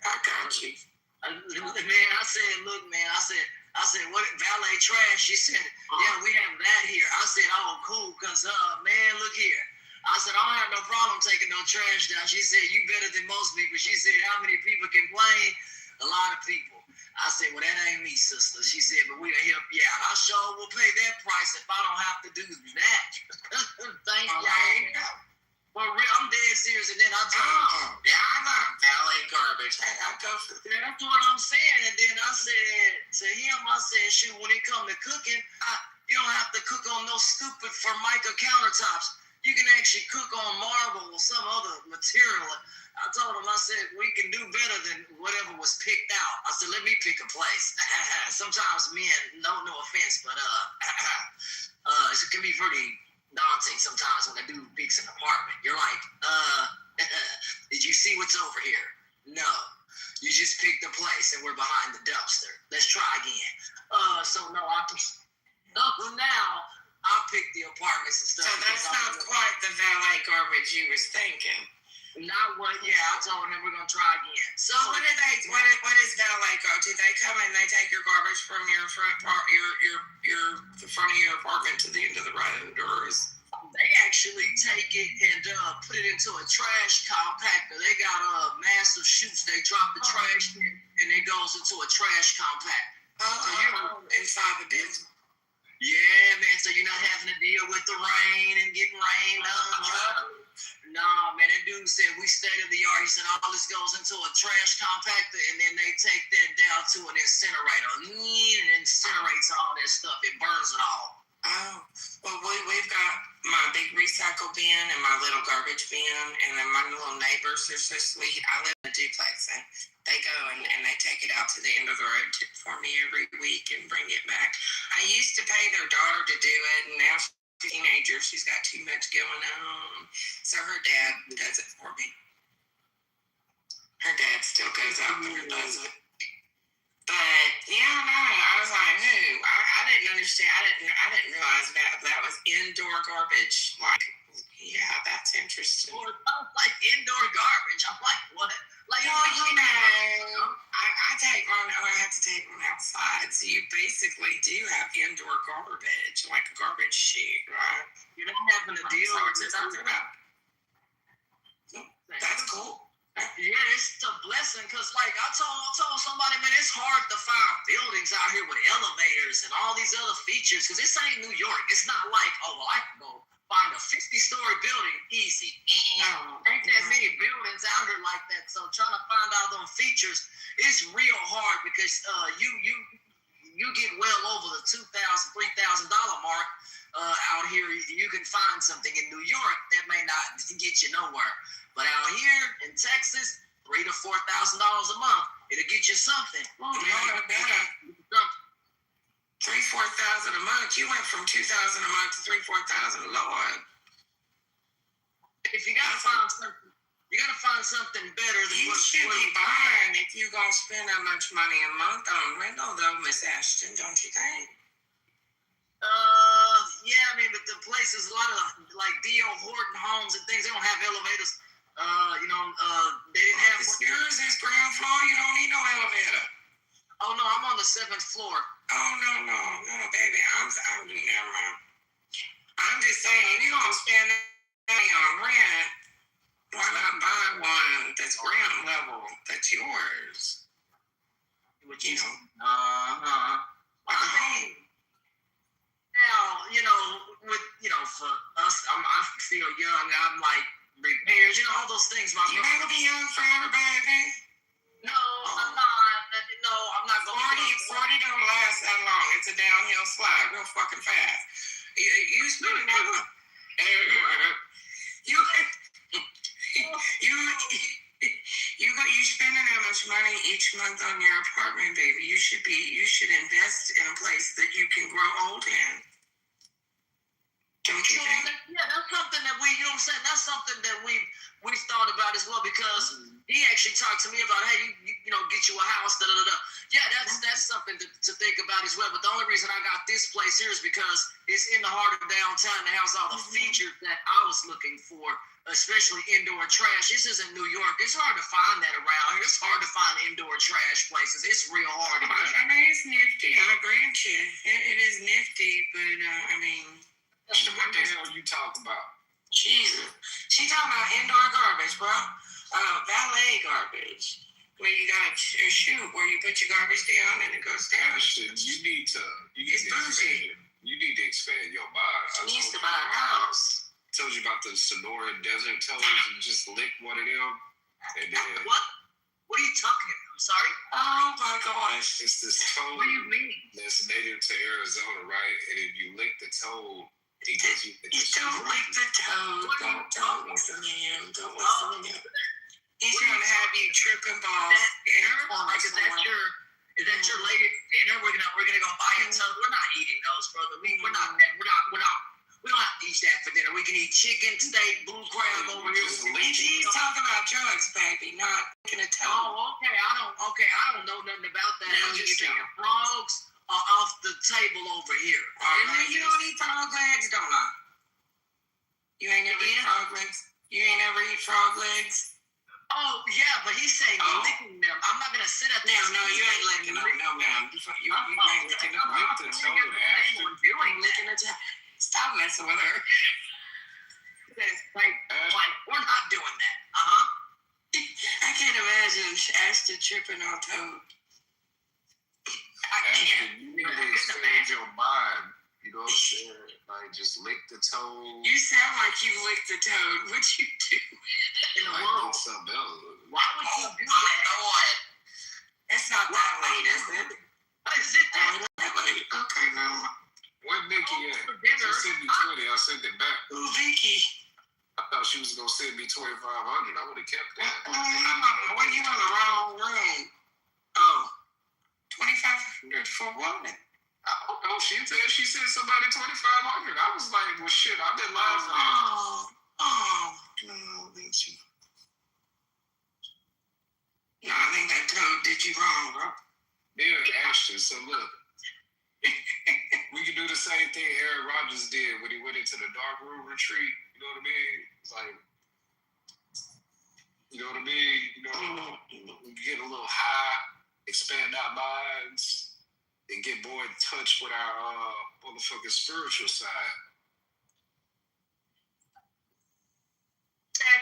I got you. Man, I said, look, man. I said, what valet trash? She said, yeah, we have that here. I said, oh, cool, cause man, look here. I said, I don't have no problem taking no trash down. She said, you better than most people. She said, how many people complain? A lot of people. I said, well, that ain't me, sister. She said, but we'll help you out. I sure will pay that price if I don't have to do that. Thank you. Well, I'm dead serious. And then I told him, yeah, I got valet garbage. I got to go for that. That's what I'm saying. And then I said to him, I said, shoot, when it come to cooking, you don't have to cook on no stupid Formica countertops. You can actually cook on marble or some other material. I told him, I said, we can do better than whatever was picked out. I said, let me pick a place. Sometimes men, no offense, but it can be pretty daunting sometimes when a dude picks an apartment. You're like, did you see what's over here? No. You just picked the place and we're behind the dumpster. Let's try again. Now I'll pick the apartments and stuff. So that's not quite the valet garbage you was thinking. Not what? Yeah, I told him we're gonna try again. So what is valet garbage? Do they come and they take your garbage from your front part, the front of your apartment to the end of the road, or is? They actually take it and put it into a trash compactor. They got massive chutes. They drop the trash in, and it goes into a trash compactor. Inside the business. Yeah, man. So you're not having to deal with the rain and getting rained on. Nah, man. That dude said we state of the art. He said all this goes into a trash compactor, and then they take that down to an incinerator, and it incinerates all that stuff. It burns it all. Oh, well, we've got my big recycle bin and my little garbage bin, and then my little neighbors are so sweet. I live in a duplex, and they go and they take it out to the end of the road for me every week and bring it back. I used to pay their daughter to do it, and now she's a teenager. She's got too much going on, so her dad does it for me. Her dad still goes out there and does it. But yeah, no, I was like, I didn't understand. I didn't realize that was indoor garbage. Like, yeah, that's interesting. Like indoor garbage. I'm like, what? Like, I take one. I have to take one outside. So you basically do have indoor garbage, like a garbage chute, right? You're not having to deal with it. That's cool. Yeah, it's a blessing because, like, I told somebody, man, it's hard to find buildings out here with elevators and all these other features because this ain't New York. It's not like, oh, well, I can go find a 50-story building easy. Ain't that many buildings out here like that. So trying to find out those features, it's real hard because you get well over the $2,000, $3,000 mark out here. You can find something in New York that may not get you nowhere. But out here in Texas, $3,000 to $4,000 a month, it'll get you something. Yeah, better. 3,000 to 4,000 a month. You went from 2,000 a month to 3,000 to 4,000. Lord. If you gotta find something better than you should be buying if you're gonna spend that much money a month on rental, though, Miss Ashton, don't you think? Yeah, I mean, but the place is a lot of like D.O. Horton homes and things. They don't have elevators. They didn't have. Yours is ground floor. You don't need no elevator. Oh no, I'm on the 7th floor. Oh no, baby. I'm never mind. I'm just saying, you gonna spend money on rent. Why not buy one that's ground level? That's yours. What you know? Like a home. Now, for us, I feel young. I'm like repairs, all those things. You never be young forever, baby. No, I'm not. No, I'm not going to. 40 don't last that long. It's a downhill slide real fucking fast. You spending that much. You spending that much money each month on your apartment, baby. You should invest in a place that you can grow old in. Don't you think? Yeah, that's something that that's something that we've thought about as well, because he actually talked to me about, hey, get you a house, da da da da. Yeah, that's something to think about as well. But the only reason I got this place here is because it's in the heart of downtown. It has all the features that I was looking for, especially indoor trash. This isn't New York. It's hard to find that around here. It's hard to find indoor trash places. It's real hard. I mean, it's nifty. I grant you. It is nifty, but what the hell are you talking about? Jesus. She talking about indoor garbage, bro. Valet garbage. Where you got a chute where you put your garbage down and it goes down. You need to expand your mind. She needs to buy a house. I told you about the Sonora Desert toads and just lick one of them. And then what? What are you talking about? I'm sorry? Oh my gosh. It's this toad. What do you mean? That's native to Arizona, right? And if you lick the toad, he gives you don't lick the toad. Don't listen to him. Don't listen to him. He's going to have you tripping balls. Is that your latest dinner? We're gonna go buy a toad. We're not eating those, brother. We don't have to eat that for dinner. We can eat chicken, steak, blue crab over here. He's talking about drugs, baby, not licking a toad. Oh, okay. I don't know nothing about that. I'm just saying frogs are off the table over here. You don't eat frog legs, don't I? You ain't never eat frog legs? You ain't ever eat frog legs? Oh, yeah, but he's saying licking them. I'm not going to sit up there. No, you ain't licking them. No, ma'am. You ain't licking them. You ain't licking the toad. Stop messing with her. We're not doing that. I can't imagine Ashton tripping on toad. I can't. You need to expand your mind. You know what I'm saying? Like, just lick the toad. You sound like you licked the toad. What'd you do in the world? Something else. Why would you do that? Lord. It's not that late, is it? Is it that late? Okay, no. Where Nikki at? She sent me 20. I sent it back. Who, Vicky? I thought she was going to send me 2,500. I would have kept that. Well, you in the wrong room. Oh. 2,500 for what? I don't know. She sent somebody 2,500. I was like, well, shit, I've been lying for you. No, Vinci. No, I think that toad did you wrong, bro. Yeah, Ashton. So look, we can do the same thing Aaron Rodgers did when he went into the dark room retreat. You know what I mean? It's like, you know what I mean? We get a little high, expand our minds, and get more in touch with our motherfucking spiritual side.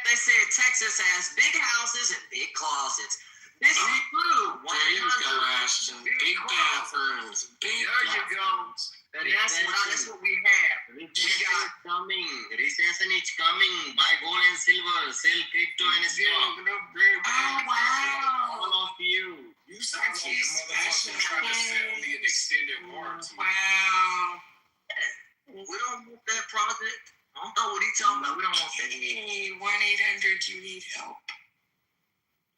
They said Texas has big houses and big closets. This is true. There you go, Ashton. Big bathrooms. There you go. That's what we have. Recession is coming. Recession is coming. Buy gold and silver. Sell crypto and stock. Oh, wow. All of you. You sound like the motherfucker trying to sell me an extended warranty. Wow. We don't want that project. I don't know what he's talking about. We don't want that. Hey, 1-800, you need help.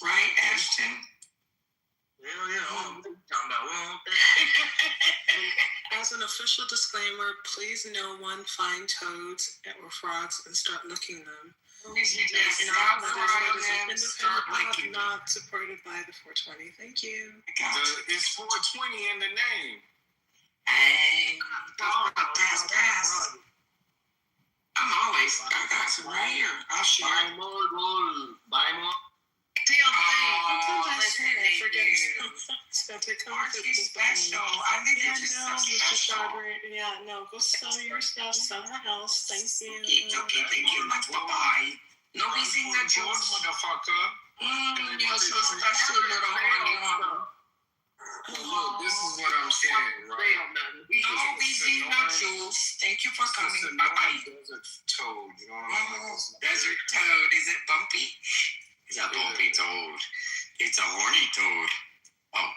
Right, Ashton? Hell yeah. I don't know what he's talking about. We don't want that. As an official disclaimer, please no one find toads or frogs and start licking them. Not supported by the 420. Thank you. It's 420 in the name. Hey, pass. I got some right here. I'll share. Buy more. Sometimes I forget to come Aren't you special? I think you're just so special. Go sell your stuff somewhere else. Thank you. Okay, thank you much. Bye-bye. Nobody's seen that juice. Motherfucker. You're so special, little honey. This is what I'm saying, right? No, BZ, no juice. Thank you for coming. Bye-bye. Desert toad, you know what I mean? Desert toad. Is it bumpy? It's a bumpy toad. It's a horny toad. Oh.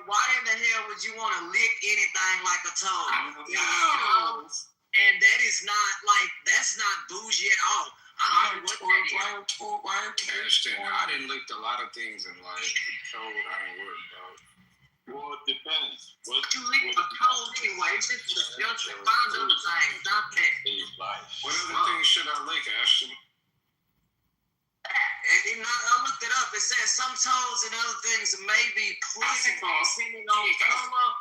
Why in the hell would you want to lick anything like a toad? No. And that is not like, that's not bougie at all. I don't know what that is. I done licked a lot of things in life. Toad, I ain't worried about. Well, it depends. What you lick a toad anyway? It's just disgusting. Find other things, not that. What other things should I lick, Ashton? I looked it up. It says some toads and other things may be poisonous depending on color.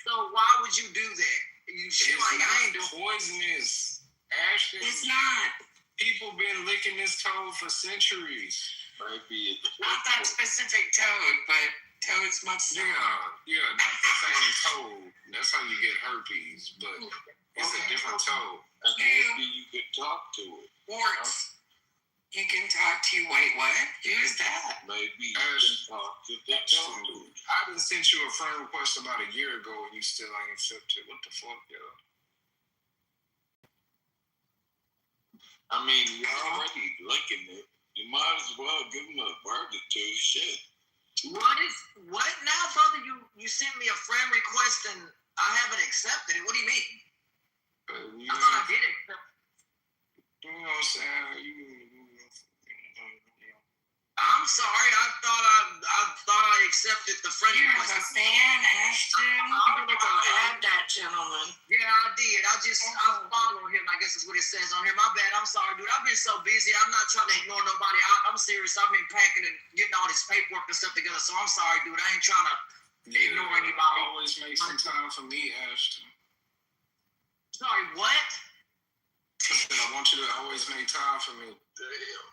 So why would you do that? You shit like I ain't doing poisonous. Ashton. It's not. People been licking this toad for centuries. Maybe not that specific toad, but toads much. Yeah, not the same toad. That's how you get herpes, but it's a different toad. Maybe you could talk to it. Warts. You can talk to. Wait, what? Who's that? Maybe you can talk to the toad. I done sent you a friend request about a year ago and you still ain't accepted. What the fuck, yo? I mean, you're already licking it. You might as well give him a burger too. Shit. What now, brother? You sent me a friend request and I haven't accepted it. What do you mean? I thought I did accept it. You know what I'm saying? I'm sorry. I thought I accepted the friend request. You're a fan, Ashton. You're gonna go add that gentleman. Yeah, I did. I follow him. I guess is what it says on here. My bad. I'm sorry, dude. I've been so busy. I'm not trying to ignore nobody. I'm serious. I've been packing and getting all this paperwork and stuff together. So I'm sorry, dude. I ain't trying to ignore anybody. Always make some time for me, Ashton. Sorry, what? I said I want you to always make time for me. Damn.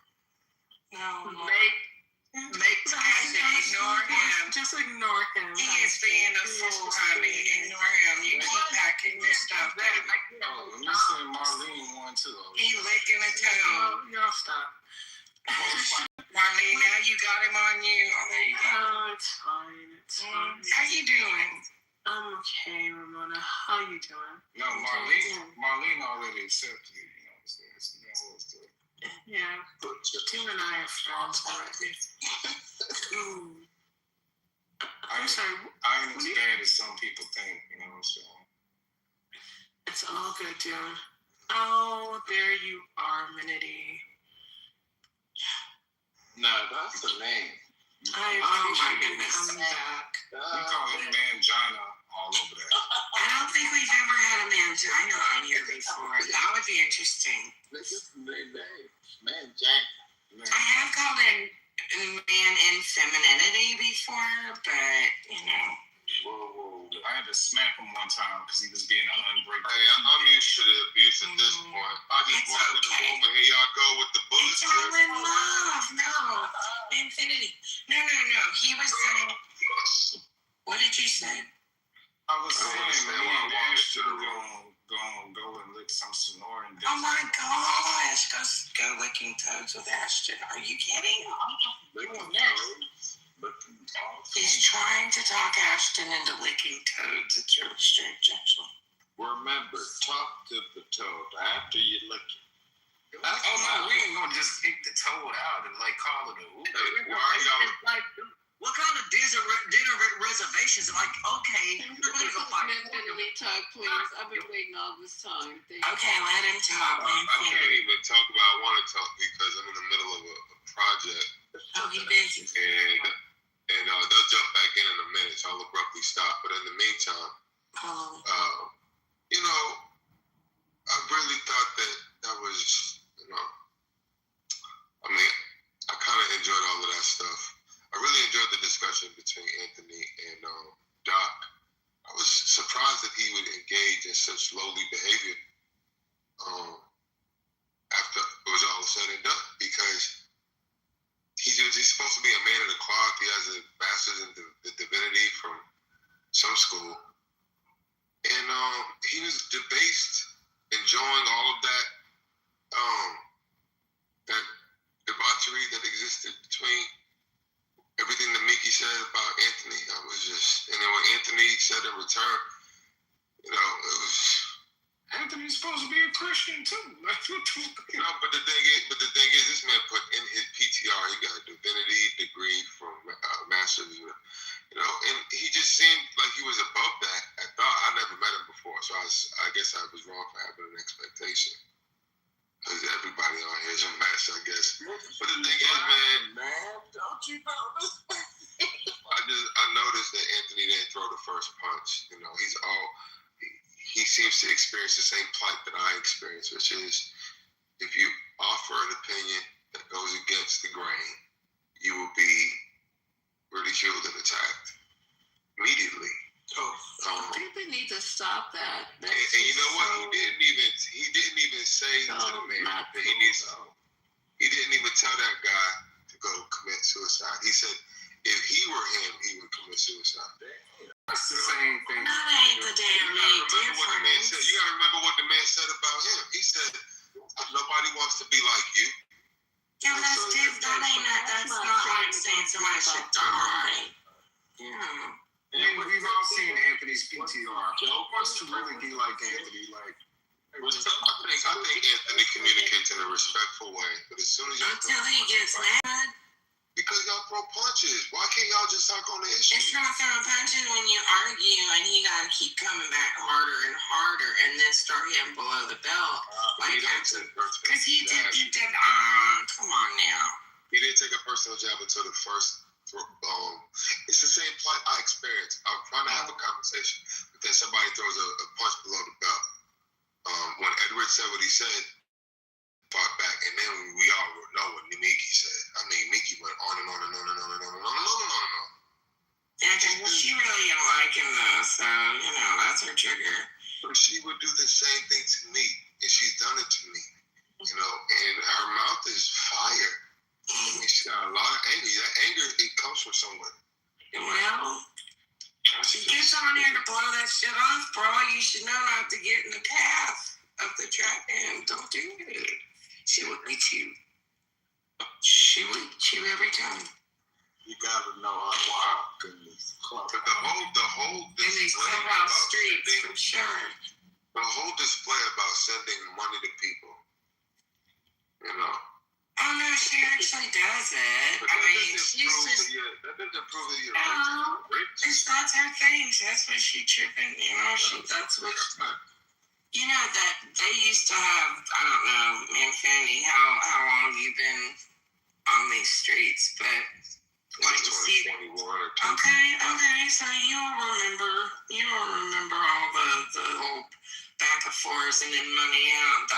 No. Make time to ignore him. Just ignore him. He is being a fool, honey. Ignore him. You keep packing your stuff. Let me send Marlene one too. He licking a toe. Y'all stop. Marlene, now you got him on you. Oh, there you go. It's fine. It's fine. How you doing? I'm okay, Ramona. How you doing? No, Marlene already accepted. You know what I'm saying? So that's what's good. Yeah, Tim and I are friends already. I'm sorry. I ain't as bad as some people think, you know what I'm saying? It's all good, dude. Oh, there you are, Minity. Nah, that's the name. Oh my goodness. I'm back. We call him Mangina all over there. I don't think we've ever had a mangina on here before. That would be interesting. This is the name. Mangina. I have called him man in femininity before, but you know. Whoa. I had to smack him one time because he was being an ungrateful. Hey, I'm used to the abuse at this point. I just walk in the room and here y'all go with the bullets. It's all in love. No. Infinity. No. He was saying. What did you say? I was saying, man, Ashton go and lick some Sonoran. Oh my gosh. Go licking toads with Ashton. Are you kidding? He's trying to talk Ashton into licking toads. It's really strange, actually. Remember, talk to the toad after you lick it. Oh no, we ain't gonna just take the toad out and like call it a hoop. What kind of dinner reservations? Like, okay, we're gonna go find Minute talk, please. I've been waiting all this time. Okay, let him talk. I can't even talk about I want to talk because I'm in the middle of a project. Oh, he busy. And they'll jump back in a minute, so I'll abruptly stop. But in the meantime, you know, I really thought that was, you know, I mean, I kind of enjoyed all of that stuff. I really enjoyed the discussion between Anthony and Doc. would engage in such lowly behavior after it was all said and done, because he's supposed to be a man of the cloth. He has a master's in divinity from some school, and he was debased, enjoying all of that that debauchery that existed between everything that Mickey said about Anthony. I was just, and then what Anthony said in return, it was. Anthony's supposed to be a Christian too. But the thing is, this man put in his PTR, he got a divinity degree from master's, and he just seemed like he was above that. I thought I never met him before, so I guess I was wrong for having an expectation. Because everybody on here is a mess, I guess. But the thing is, man, don't you know this? I noticed that Anthony didn't throw the first punch. He seems to experience the same plight that I experience, which is if you offer an opinion that goes against the grain, you will be ridiculed and attacked immediately. People need to stop that. And you know what? He didn't even say to the man that he needs. He didn't even tell that guy to go commit suicide. He said if he were him, he would commit suicide. That's the same thing. That ain't the damn difference. You gotta remember what the man said about him. He said nobody wants to be like you. Yeah, but that's different. That's not like saying somebody should die. Yeah. And we've all seen Anthony's PTR. Joe wants to really be like Anthony. I think Anthony communicates in a respectful way, but as soon as until he gets mad. Because y'all throw punches. Why can't y'all just talk on the issue? It's not throwing punches when you argue and he gotta keep coming back harder and harder and then start hitting below the belt. Because he did. Come on now. He didn't take a personal jab until the first. It's the same plight I experienced. I'm trying to have a conversation, but then somebody throws a punch below the belt. When Edward said what he said, fought back, and then we all know what Miki said. Miki went on and on and on and on and on and on and on and on. Yeah, she really don't like him though, so that's her trigger. But she would do the same thing to me, and she's done it to me. And her mouth is fire. She got a lot of anger. That anger, it comes from somewhere. Well, she gets on there to blow that shit off, bro. You should know not to get in the path of the trap, and don't do it. She would be chew. She would chew every time. You gotta know how to walk in these clubs. But the whole in these clubhouse streets, for sure. The whole display about sending money to people, Oh no, she actually does it. She's just. That doesn't prove that you're racist. That's her thing. That's what she tripping. That's what. That they used to have. I don't know, man, Fanny, how long you've been on these streets, but. Okay, so you don't remember all the whole back and forth and then money out,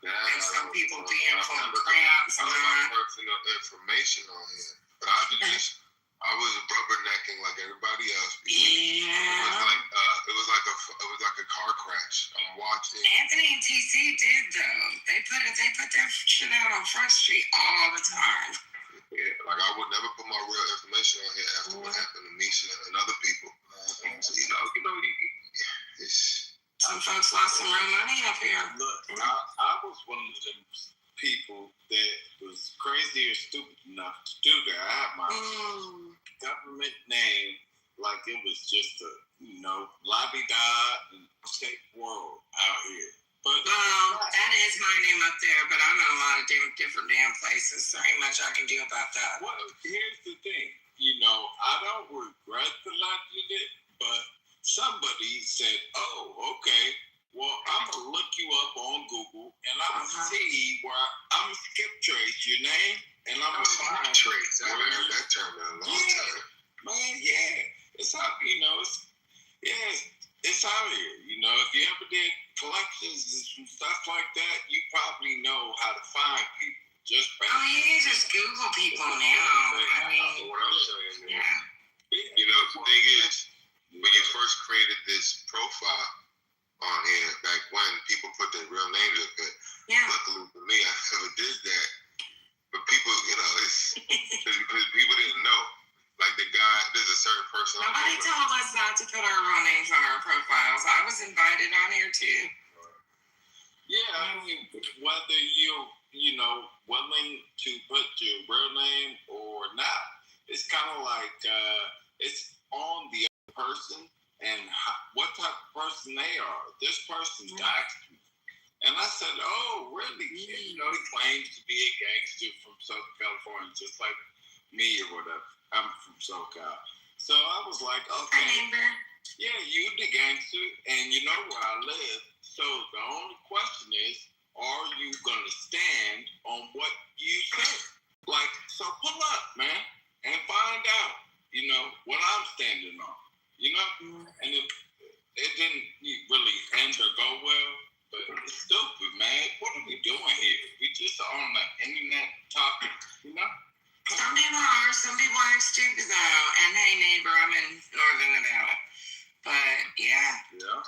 and some people being full of crap. I have personal information on here, but I was rubbernecking like everybody else. Yeah. It was like a car crash. I'm watching. Anthony and TC did though. They put their shit out on Front Street all the time. Yeah, I would never put my real information on here after what happened to Misha and other people. So, some folks lost some real money up here. Look, I was one of them people that was crazy or stupid enough to do that. I have my government name like it was just a, la-di-da and state world out here. But that is my name up there, but I know a lot of different damn places, so ain't much I can do about that. Well, here's the thing. I don't regret the lot you did, but somebody said, oh, okay, well, I'm going to look you up on Google, and I'm going to see where I'm going to skip trace your name, and I'm going to find trace. I haven't heard that term in a long time. Man, yeah. It's out, it's out here. If you ever did collections and stuff like that, you probably know how to find people. You can just Google people now. What I'm saying is, the thing is, when you first created this profile on here, back when people put their real names up there. Yeah. Luckily for me, I never did that. But people, it's because people didn't know. Like the guy, there's a certain person. Nobody told us not to put our real names on our profiles. I was invited on here too. Yeah, I mean, whether willing to put your real name or not, it's kind of like it's on the other person and what type of person they are. This person's asked me. And I said, oh, really? He claims to be a gangster from Southern California, just like me or whatever. I'm from SoCal. So I was like, okay. Yeah, you the gangster, and you know where I live. So the only question is, are you going to stand on what you say? Like, so pull up, man, and find out, what I'm standing on, And it didn't really end or go well. But it's stupid, man. What are we doing here? We just on the internet talking, Some people aren't stupid though. And hey, neighbor, I'm in Northern Nevada. But yeah. Yeah.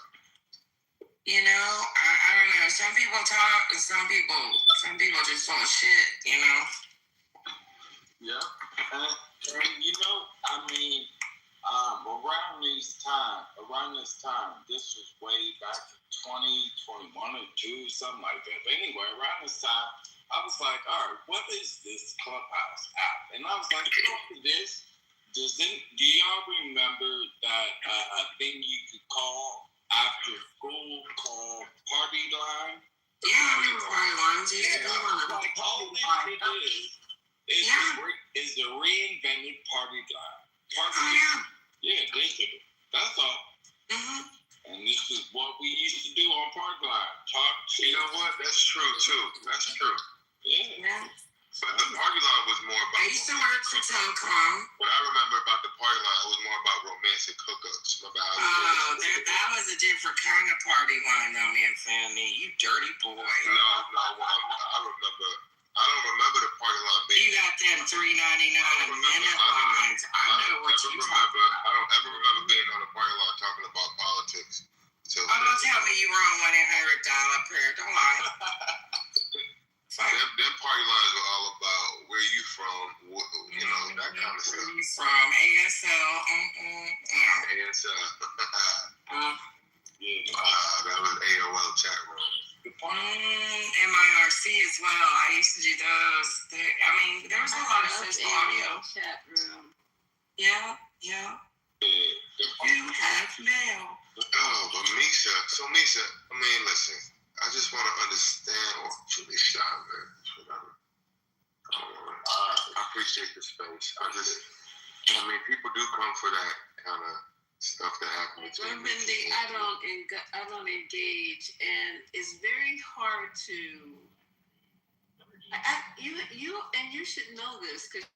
I don't know. Some people talk, and some people just full of shit. Yeah. Around this time, this was way back in 2021 or 2, something like that. But anyway, around this time, I was like, all right, what is this Clubhouse app? And I was like, this? Do y'all remember that thing you could call after school called Party Line? Yeah, I remember Party Lines. All this shit is a reinvented Party Line. Yeah, digital. That's all. Mm-hmm. And this is what we used to do on Party Line. Talk shit. You know what? That's true, too. That's true. Yeah. But the Party Line was more about... I used to work for Telecom. What I remember about the Party Line, it was more about romantic hookups. That was a different kind of Party Line, though, man, Fanny. You dirty boy. No, I don't remember the Party Line being... You got them $3.99 minute lines. I know what you're talking about. I don't ever remember being on the Party Line talking about politics. So don't tell me you were on $1-800 prayer. Don't lie. Them party lines were all about where you from, that kind of stuff. Where you from? ASL. ASL. That was AOL chat room. MIRC as well. I used to do those. There was a lot of physical audio. Chat room. Yeah. You have mail. Oh, but Misha, listen, I just want to understand Misha, man. Whatever. I appreciate the space. People do come for that kind of stuff that happens. Mindy, I don't engage, and it's very hard to. You should know this because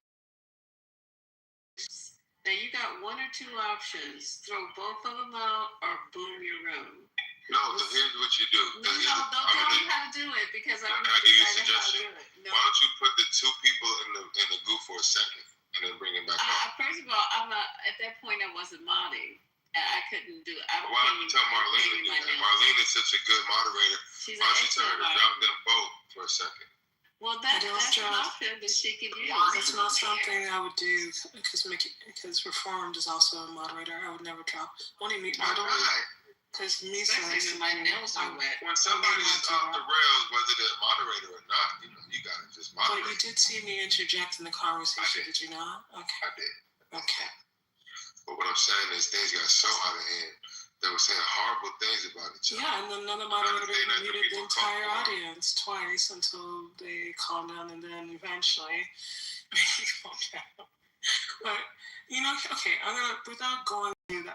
now you got one or two options: throw both of them out or boom your room. No, here's what you do. Don't tell me how to do it because I'm going to give you a suggestion. No. Why don't you put the two people in the goo for a second and then bring them back up? First of all, at that point I wasn't modding. I couldn't do it. Why don't you tell Marlene to do that? Marlene is such a good moderator. Why don't you tell her to drop them both for a second? Well, that's an option that she can use. It's not something I would do because Reformed is also a moderator. I would never drop. Because my nails are wet. When somebody's off the rails, whether they're a moderator or not, you gotta just moderate. But you did see me interject in the conversation, did you not? Okay. I did. Okay. But what I'm saying is things got so out of hand. They were saying horrible things about each other. Yeah, and then another moderator muted the entire audience twice until they calmed down, and then eventually they calmed down. But okay, I'm gonna without going into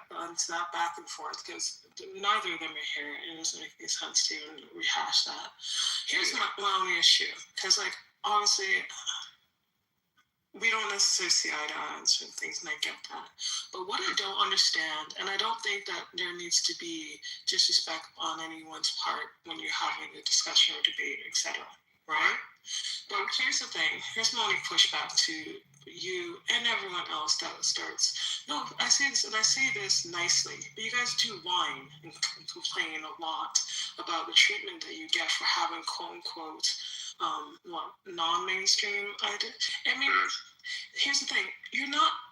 that back and forth because neither of them are here, and it doesn't make any sense to even rehash that. Here's my only issue, because obviously we don't necessarily see eye to eye on certain things, and I get that. But what I don't understand, and I don't think that there needs to be disrespect on anyone's part when you're having a discussion or debate, etc. right? But here's the thing. Here's my only pushback to you and everyone else that starts. No, I say this, and I say this nicely, but you guys do whine and complain a lot about the treatment that you get for having quote unquote non-mainstream ideas. I mean, here's the thing.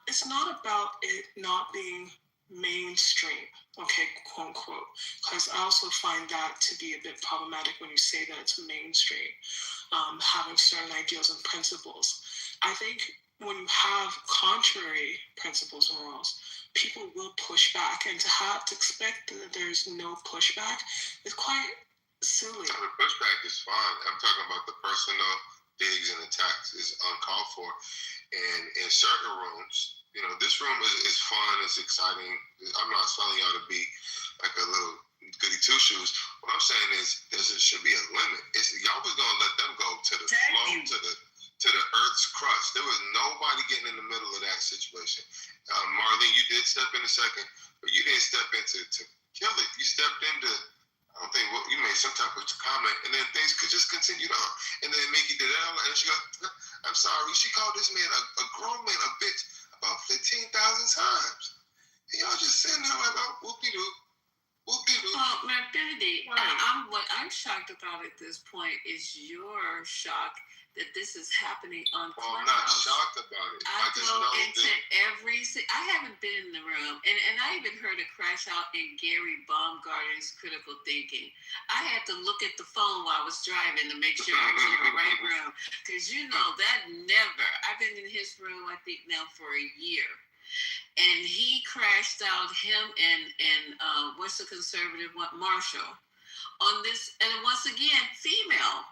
It's not about it not being mainstream, okay, quote unquote, because I also find that to be a bit problematic when you say that it's mainstream, having certain ideals and principles. I think when you have contrary principles and morals, people will push back, and to expect that there's no pushback is quite silly. The pushback is fine. I'm talking about the personal digs and attacks is uncalled for. And in certain rooms, this room is fun, it's exciting. I'm not telling y'all to be like a little goody two shoes. What I'm saying is there should be a limit. Y'all was gonna let them go to the flow, to the earth's crust. There was nobody getting in the middle of that situation. Marlene, you did step in a second, but you didn't step in to kill it. You stepped into, I don't think, you made some type of comment, and then things could just continue on. And then Mickey did that, and she goes, I'm sorry, she called this man a grown man a bitch about 15,000 times. And y'all just sitting there like, whoop-de-doo. Well, man, Benedict, what I'm shocked about at this point is your shock that this is happening on Clubhouse. Well, I'm not shocked about it. I go into I haven't been in the room, and I even heard a crash out in Gary Baumgarten's critical thinking. I had to look at the phone while I was driving to make sure I was in the right room, because that never. I've been in his room, I think now for a year. And he crashed out, him and what's the conservative one, Marshall, on this, and once again, female.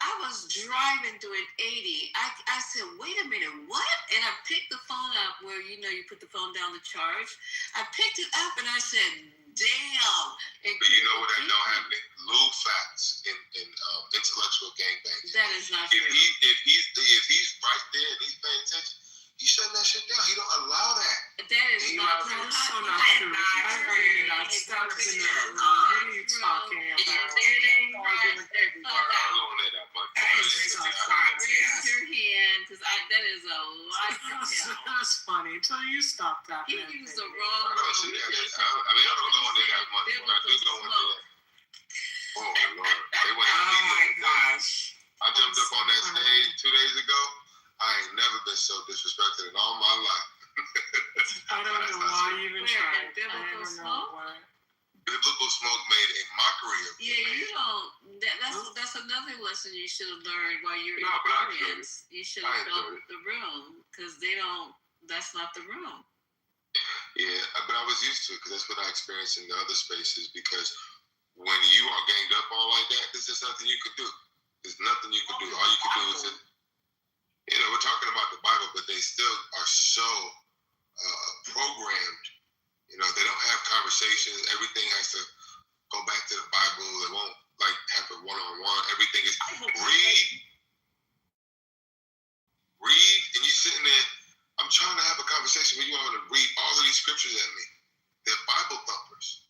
I was driving doing 80. I said, wait a minute, what? And I picked the phone up where, you put the phone down to charge. I picked it up and I said, damn. But you know what that don't happen? Low facts in intellectual gangbangs. That is not true. If he's right there and he's paying attention, he's shutting that shit down. He don't allow that. That is not true. That's so not true. I heard that stuff in there. What are you talking about? Raise your hand, because that is a lot to tell. That's funny. Until you stop that. He used the wrong word. I don't go into that much. When I do go into that. Oh, my Lord. Oh, my gosh. I jumped up on that stage 2 days ago. I ain't never been so disrespected in all my life. I don't know why you even tried. Biblical smoke? Biblical smoke made a mockery of you. Yeah, you don't. That's another lesson you should have learned while you're in the audience. You should have felt the room, because they don't. That's not the room. Yeah, but I was used to it, because that's what I experienced in the other spaces. Because when you are ganged up on like that, there's just nothing you could do. There's nothing you could do. All you could do is we're talking about the Bible, but they still are so programmed. They don't have conversations. Everything has to go back to the Bible. They won't have a one-on-one. Everything is read, and you're sitting there. I'm trying to have a conversation, but you want to read all of these scriptures at me. They're Bible thumpers.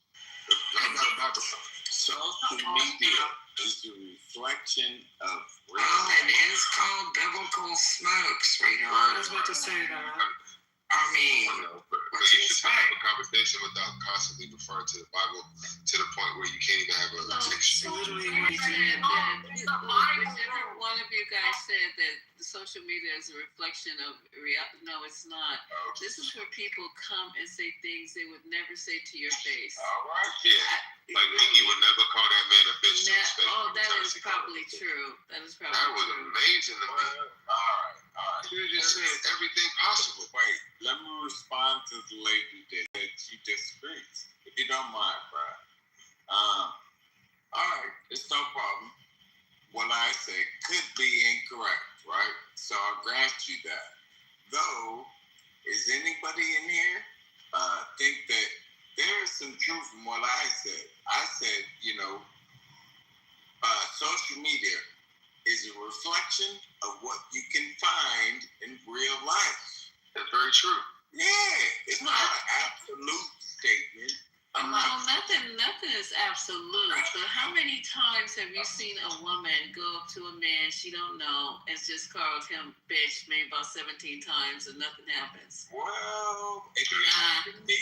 I'm not a Bible thumper. Social media is a reflection of real. It is called biblical smoke, sweetheart. I was about to say that. I mean, but you should have a conversation without constantly referring to the Bible to the point where you can't even have a conversation. Whichever one of you guys said that the social media is a reflection of reality. No, it's not. This is where people come and say things they would never say to your face. All right. Yeah. Like Nikki would never call that man a bitch to his face. Oh, that is probably true. That was amazing to me. All right. You just saying everything possible. Wait, let me respond to the lady that she disagrees. If you don't mind, bro. All right, it's no problem. What I say could be incorrect, right? So I'll grant you that. Though, is anybody in here think that there is some truth in what I said? I said, social media is a reflection of what you can find in real life. That's very true. Yeah, it's not an absolute statement. Nothing is absolute. But how many times have you seen a woman go up to a man she don't know and just called him bitch maybe about 17 times and nothing happens? Well, it depends on me.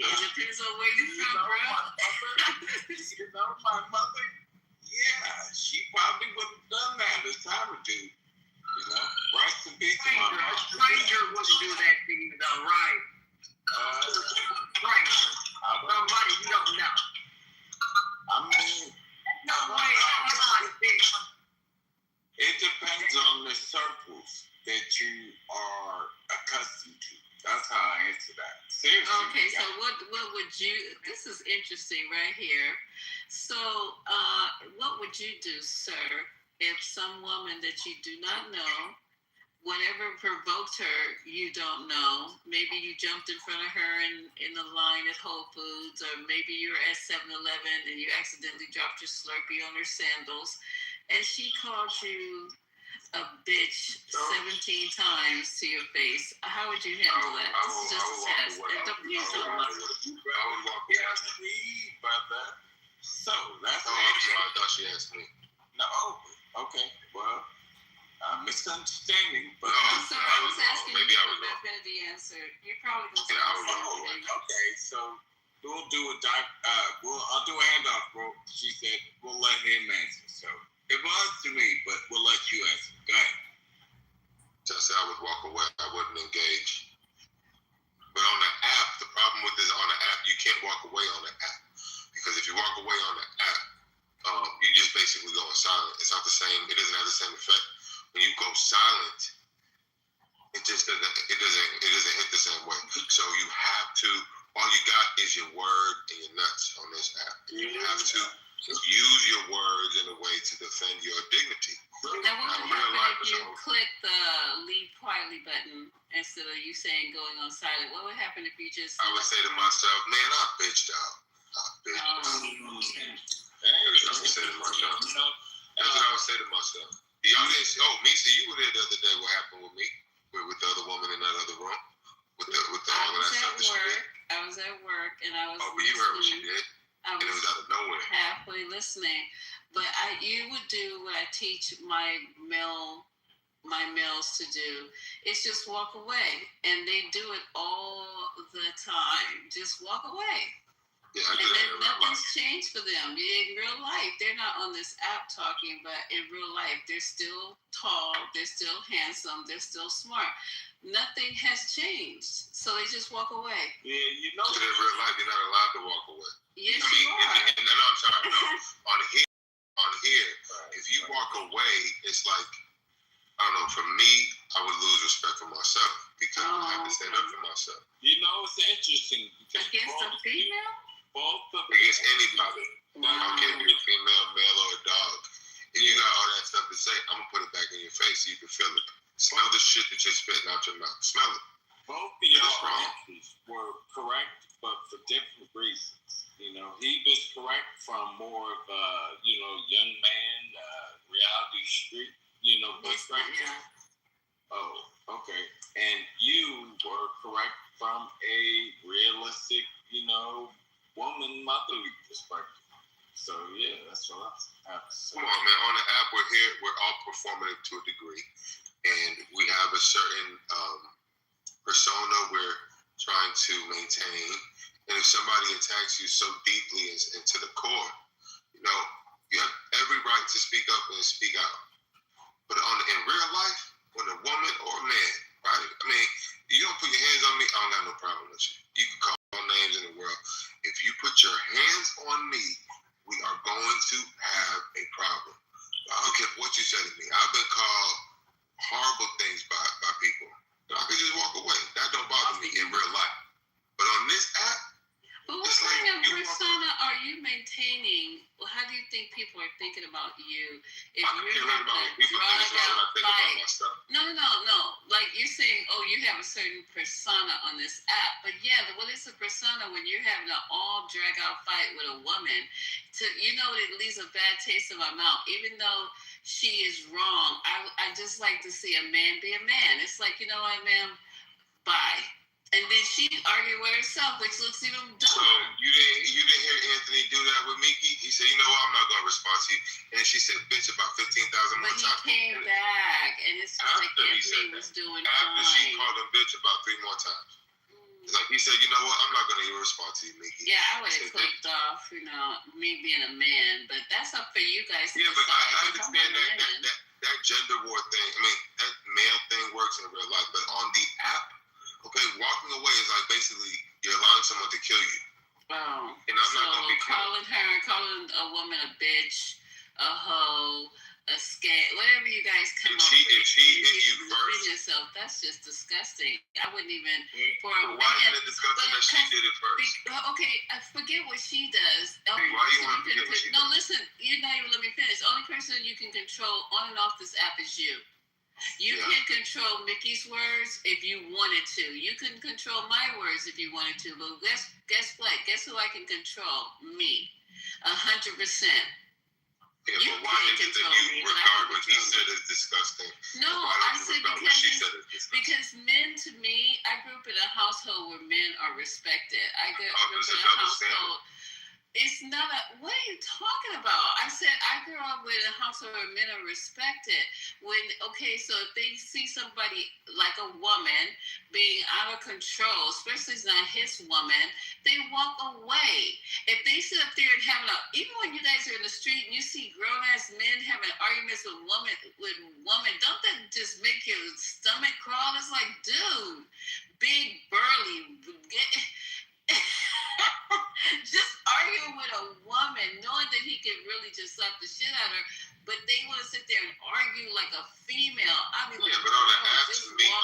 It depends on where you're from, bro. My mother, yeah, she probably would have done that this time or two. Rice and beans. A stranger wouldn't do that to you, though, right? Right. Somebody you don't know. I mean, No way. It depends on the circles that you are accustomed to. That's how I answer that. Seriously. Okay, so what would you? This is interesting right here. So, what would you do, sir, if some woman that you do not know, whatever provoked her, you don't know? Maybe you jumped in front of her in the line at Whole Foods, or maybe you're at 7-Eleven and you accidentally dropped your Slurpee on her sandals, and she called you a bitch 17 times to your face. How would you handle that? This is just a test. And don't use the Yes, me, brother. So that's I'm sorry. I thought she asked me. No. Okay. Well, misunderstanding. But I'm sorry. I was asking maybe you I was for wrong. the answer. You're probably going to Yeah, I was say wrong. Okay. So we'll do I'll do a handoff, bro. She said we'll let him answer. So it was to me, but we'll let you answer. Go ahead. Just say I would walk away. I wouldn't engage. But on the app, the problem with this on the app, you can't walk away on the app. Because if you walk away on the app, you just basically go silent. It's not the same. It doesn't have the same effect. When you go silent, it just doesn't hit the same way. So you have to. All you got is your word and your nuts on this app. You have to use your words in a way to defend your dignity. Now, what would happen if you click the leave quietly button instead of you saying going on silent? What would happen if you just... I would say to myself, man, I bitched out. That's what I would say to myself. That's what I would say to myself. Y'all didn't... Misa, you were there the other day. What happened with me? With the other woman in that other room? With all of that stuff that she did? I was at work and I was but you heard what she did? I was and it was out of nowhere. Halfway listening. But you would do what I teach my males to do. It's just walk away. And they do it all the time. Just walk away. Yeah, I do and that then nothing's changed for them. In real life, they're not on this app talking, but in real life, they're still tall, they're still handsome, they're still smart. Nothing has changed, so they just walk away. Yeah, in real life, you're not allowed to walk away. Yes, you are. No, I'm sorry. No, on here, if you walk away, it's like, I don't know. For me, I would lose respect for myself because I have to stand up for myself. It's interesting because against a female. Against anybody. I don't care if you're a female, male, or a dog. If you got all that stuff to say, I'm gonna put it back in your face so you can feel it. Smell the shit that you're spitting out your mouth. Smell it. Both of y'all answers were correct, but for different reasons. He was correct from more of a, young man, reality street, perspective. Oh, okay. And you were correct from a realistic, woman motherly perspective. So yeah, that's what I have to say. Come on, man. On the app, we're all performing to a degree, and we have a certain persona we're trying to maintain. And if somebody attacks you so deeply and to the core, you have every right to speak up and speak out. But in real life, when a woman or a man, right? I mean, you don't put your hands on me, I don't got no problem with you. You can call all names in the world. If you put your hands on me, we are going to have a problem. I don't care what you say to me. I've been called horrible things by people. But I can just walk away. That don't bother me in real life. But on this app, but what kind of persona are you maintaining? Well, how do you think people are thinking about you if you're having a drag-out fight? No. Like you're saying, you have a certain persona on this app. But yeah, what is a persona when you're having an all drag-out fight with a woman? It leaves a bad taste in my mouth. Even though she is wrong, I just like to see a man be a man. It's like, you know what, ma'am? Bye. And then she argued with herself, which looks even dumber. So you didn't hear Anthony do that with Mickey? He said, you know what, I'm not gonna respond to you. And she said bitch about 15,000 more times. But he came back, and it's just like Anthony was doing after fine. she called him bitch about 3 more times. It's like he said, you know what, I'm not gonna even respond to you, Mickey. Yeah, I would have clicked off, me being a man, but that's up for you guys to Yeah, but decide. I understand that gender war thing. I mean, that male thing works in real life, but on the app, okay, walking away is like basically you're allowing someone to kill you. Wow. And I'm not gonna be calling a woman a bitch, a hoe, a scat, whatever you guys come up with. If she hit you first, yourself, that's just disgusting. I wouldn't even for a why man. isn't it disgusting that she did it first? Okay, I forget what she does. Why you want to forget what she does? No, listen, you're not even let me finish. The only person you can control on and off this app is you. You can control Mickey's words if you wanted to. You can control my words if you wanted to. But guess what? Guess who I can control? Me. 100%. Yeah, but why is it that you regard what he said as disgusting? No, I said because men, to me, I grew up in a household where men are respected. I grew up in a household. It's not what are you talking about? I said I grew up with a household where men are respected. So if they see somebody like a woman being out of control, especially it's not his woman, they walk away. If they sit up there and even when you guys are in the street and you see grown ass men having arguments with woman, don't that just make your stomach crawl? It's like, dude, big burly, just arguing with a woman, knowing that he could really just slap the shit out of her, but they want to sit there and argue like a female. I mean, but on the app, to me, I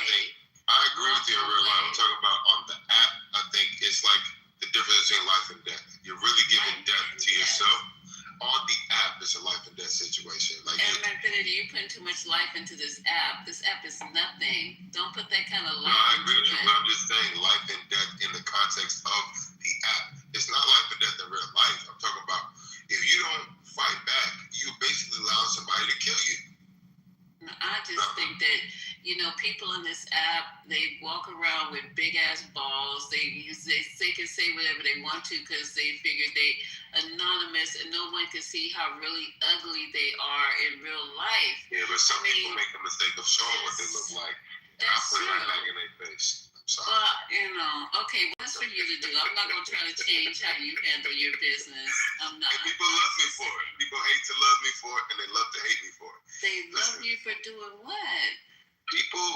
think I agree with you in real life. I'm talking about on the app. I think it's like the difference between life and death. You're really giving death to yourself. On the app, it's a life and death situation. Like, Infinity, you're putting too much life into this app. This app is nothing. Don't put that kind of life. No, I agree with you, but I'm just saying life and death in the context of the app. It's not life and death in real life. I'm talking about if you don't fight back, you basically allow somebody to kill you. I just think that, people in this app, they walk around with big ass balls. They can say whatever they want to because they figure they anonymous and no one can see how really ugly they are in real life. Yeah, but some people make the mistake of showing what they look like. I put it right back in their face. I'm sorry. Well, okay, what's for you to do? I'm not going to try to change how you handle your business. I'm not. And people love me for it. People hate to love me for it, and they love to hate me for it. They love you for doing what? People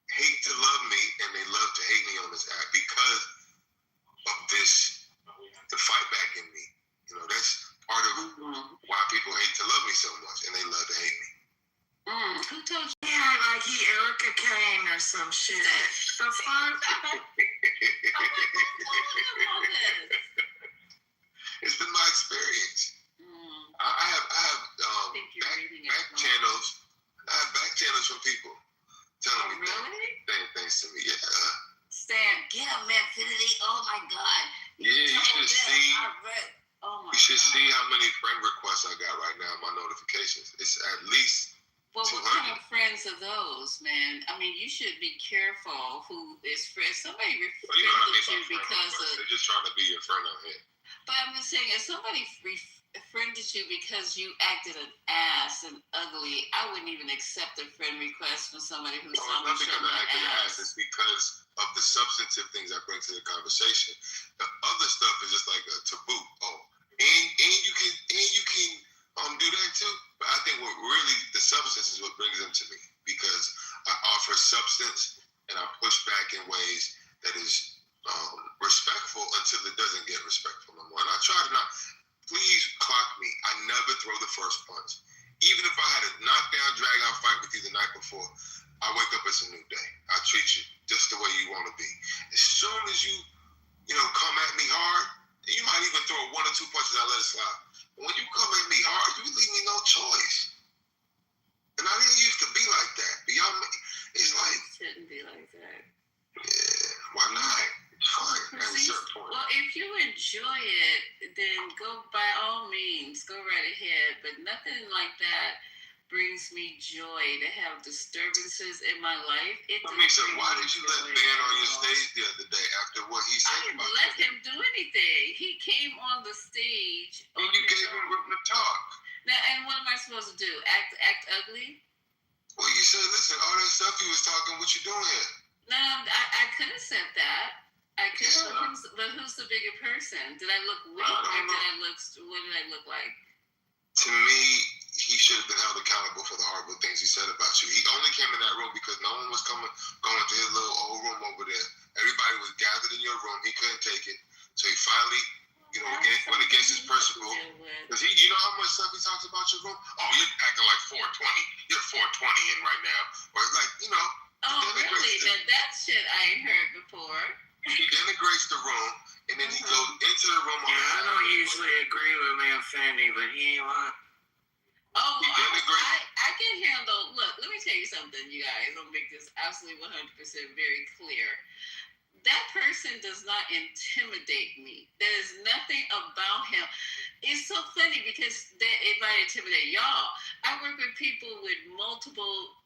hate to love me, and they love to hate me on this app because of the fight back in me. That's part of why people hate to love me so much, and they love to hate me. Who told you? Yeah, like he Erica Kane or some shit. The fuck? It's been my experience. I have back channels. I have back channels from people telling me saying things to me. Yeah. Stan, get him, Infinity. Oh my God. Yeah, you should see. You should see how many friend requests I got right now in my notifications. It's at least. Well, what kind of friends are those, man? I mean, you should be careful who is friends. Somebody befriended you because of. They're just trying to be your friend out here. But I'm just saying, if somebody befriended you because you acted an ass and ugly, I wouldn't even accept a friend request from somebody who's not because I acted an ass. It's because of the substantive things I bring to the conversation. The other stuff is just like a taboo. Oh, and you can do that too. But I think what really the substance is what brings them to me because I offer substance and I push back in ways that is respectful until it doesn't get respectful no more. And I try to not. Please clock me. I never throw the first punch. Even if I had a knockdown, drag out fight with you the night before, I wake up, it's a new day. I treat you just the way you want to be. As soon as you come at me hard, you might even throw 1 or 2 punches, I let it slide. But when you come at me hard, you leave me no choice. And I didn't used to be like that. But it's like. It shouldn't be like that. Yeah, why not? It's fine at a certain point. Well, if you enjoy it, then go by all means, go right ahead. But nothing like that brings me joy. To have disturbances in my life, it Lisa, why did you let Ben on your stage the other day after what he said? I didn't let him do anything. He came on the stage. And you gave him room to talk. Now, and what am I supposed to do? Act ugly? Well, you said, listen, all that stuff he was talking, what you doing? No, I could have said that. I could have, but who's the bigger person? Did I look weak, or did I look? What did I look like? To me, he should have been held accountable for the horrible things he said about you. He only came in that room because no one was going to his little old room over there. Everybody was gathered in your room. He couldn't take it, so he finally, went against his principle. Because you know how much stuff he talks about your room. Oh, you're acting like 420. You're 420 in right now, or like Oh, really? That shit I ain't heard before. He denigrates the room, and then he goes into the room. I don't usually agree with man Fanny, but he ain't lying. Oh, I can handle. Look, let me tell you something, you guys. I'll make this absolutely 100% very clear. That person does not intimidate me. There's nothing about him. It's so funny because if I intimidate y'all, I work with people with multiple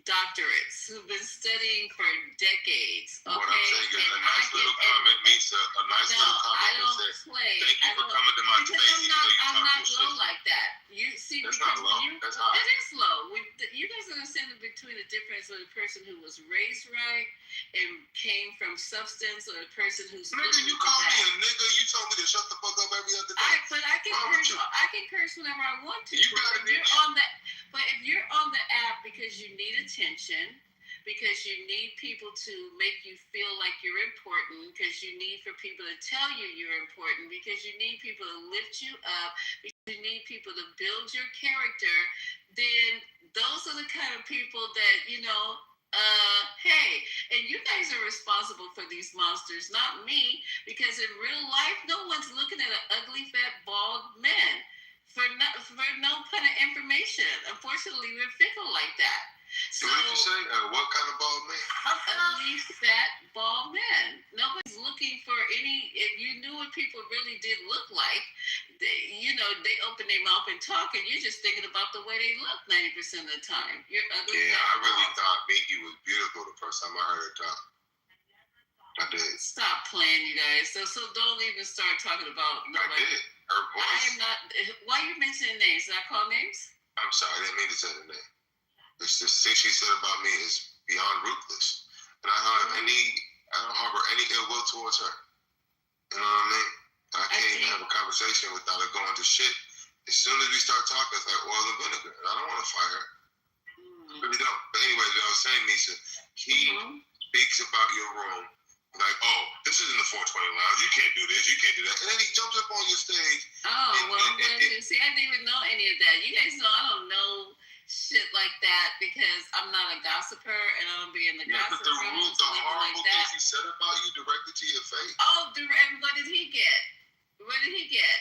doctorates who've been studying for decades. Okay? What I'm saying is a nice little comment means a nice little comment that says, thank you for coming to my space. I'm not low like that. You see, that's not low. That's high. It is low. You guys understand between the difference of a person who was raised right and came from substance, or a person who's nigga, you call me a nigga. You told me to shut the fuck up every other day. But I can curse. I can curse whenever I want to. But if you're on the app because you need attention, because you need people to make you feel like you're important, because you need for people to tell you you're important, because you need people to lift you up, because you need people to build your character, then those are the kind of people that, hey, and you guys are responsible for these monsters, not me, because in real life, no one's looking at an ugly, fat, bald man for no kind of information. Unfortunately, we're fickle like that. So, what did you say? What kind of bald man? Ugly, fat, bald men. Nobody's looking for any. If you knew what people really did look like, they open their mouth and talk, and you're just thinking about the way they look 90% of the time. You're ugly. Yeah, I really thought Mickey was beautiful the first time I heard her talk. I did. Stop playing, you guys. So don't even start talking about. I did. Her voice. I am not. Why are you mentioning names? Did I call names? I'm sorry, I didn't mean to say the name. The thing she said about me is beyond ruthless, and I don't harbor any ill will towards her. You know what I mean? I can't even have a conversation without her going to shit. As soon as we start talking, it's like oil and vinegar, and I don't want to fight her. I really don't. But anyway, I was saying, Misha, he speaks about your room like, oh, this isn't the 420 lounge. You can't do this. You can't do that. And then he jumps up on your stage. See, I didn't even know any of that. You guys know I don't know shit like that because I'm not a gossiper and I don't be in the gossip rooms the horrible things he said about you directed to your face. Oh, and what did he get? What did he get?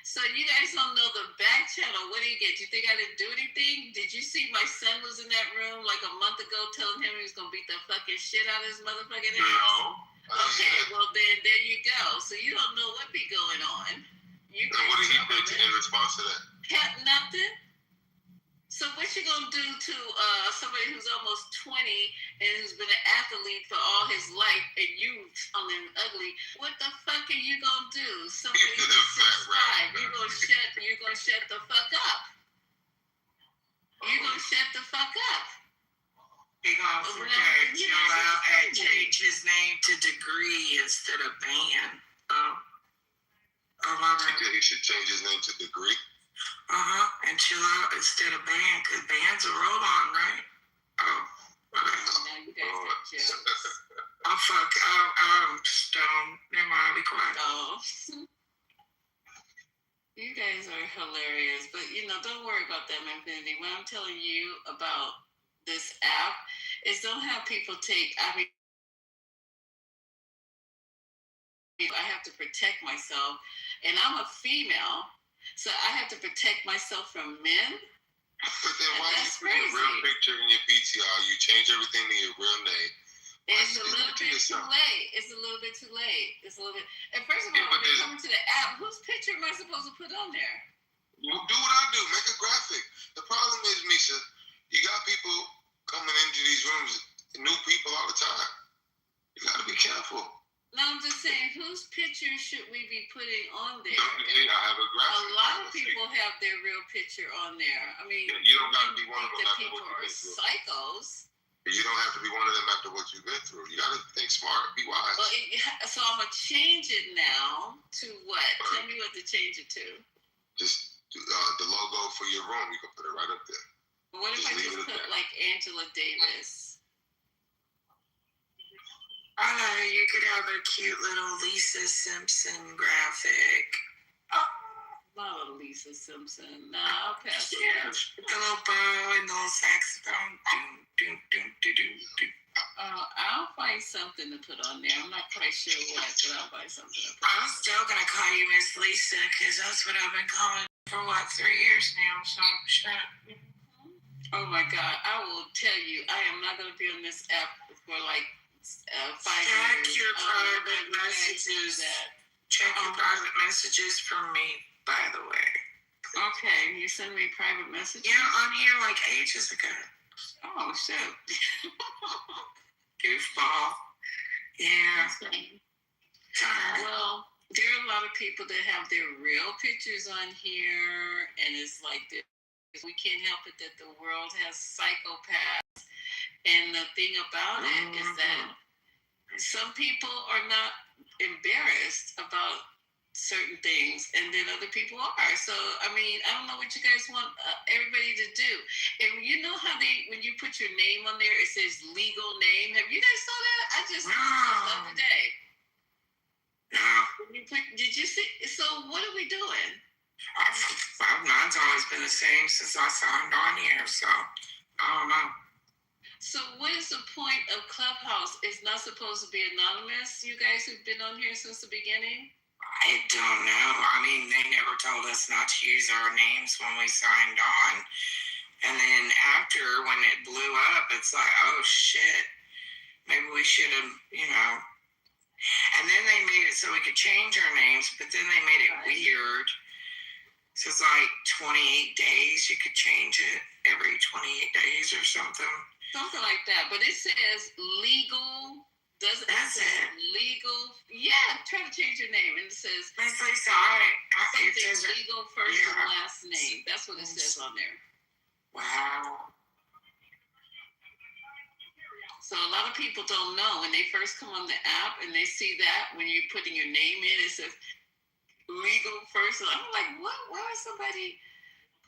So you guys don't know the back channel. What did he get? Do you think I didn't do anything? Did you see my son was in that room like a month ago telling him he was going to beat the fucking shit out of his motherfucking ass? No. Okay, well then there you go. So you don't know what be going on. And what did he say in response to that? Nothing. So what you gonna do to somebody who's almost 20 and who's been an athlete for all his life, and you feeling ugly? What the fuck are you gonna do? Somebody who's 6'5", you're gonna shut the fuck up. You're gonna shut the fuck up. He gonna forget, chill out, and change his name to Degree instead of Ban. He should change his name to Degree. And chill out instead of Ban, because Ban's a roll-on, right? Now you guys got jokes. I'm stoned. Never mind, I'll be quiet. You guys are hilarious, but don't worry about that, Infinity. What I'm telling you about this app is don't have people take. I have to protect myself, and I'm a female, so I have to protect myself from men. But then why you put a real picture in your PTR? You change everything to your real name. It's a little bit too late. It's a little bit too late. And first of all, when you're coming to the app, whose picture am I supposed to put on there? Well, do what I do. Make a graphic. The problem is, Misha, you got people coming into these rooms, new people all the time. You got to be careful. No, I'm just saying, whose picture should we be putting on there? I have a graphic. A lot of people have their real picture on there. I mean, you don't got to be one of them. The people are psychos. You don't have to be one of them after what you've been through. You got to think smart, be wise. Well, so I'm gonna change it now to what? Right. Tell me what to change it to. Just the logo for your room. You can put it right up there. But what if I just put like Angela Davis? You could have a cute little Lisa Simpson graphic. Not a Lisa Simpson. Nah, I'll pass it. Yeah, the little bow and the little saxophone. I'll find something to put on there. I'm not quite sure what, but I'll find something to put I'm still going to call you Miss Lisa because that's what I've been calling for, 3 years now. So, shit. Oh, my God. I will tell you, I am not going to be on this app for like 5 years. Check your private messages. Check your private messages from me, by the way. Okay, you send me private messages? Yeah, on here like ages ago. Oh, shit. Goofball. Yeah. Okay. Well, there are a lot of people that have their real pictures on here, and it's like we can't help it that the world has psychopaths. And the thing about it is that some people are not embarrassed about certain things, and then other people are. So, I mean, I don't know what you guys want everybody to do. And you know how when you put your name on there, it says legal name. Have you guys saw that? I just saw it the other day. Did you see? So, what are we doing? Mine's always been the same since I signed on here, so I don't know. So what is the point of Clubhouse? It's not supposed to be anonymous, you guys who've been on here since the beginning? I don't know. I mean, they never told us not to use our names when we signed on. And then after, when it blew up, it's like, oh shit, maybe we should have, And then they made it so we could change our names, but then they made it weird. So it's like 28 days, you could change it every 28 days or something. Something like that, but it says legal. Doesn't it say legal? Yeah, try to change your name, and it says something legal first and last name. That's what it says on there. Wow. So a lot of people don't know when they first come on the app and they see that when you're putting your name in, it says legal first. I'm like, what? Why would somebody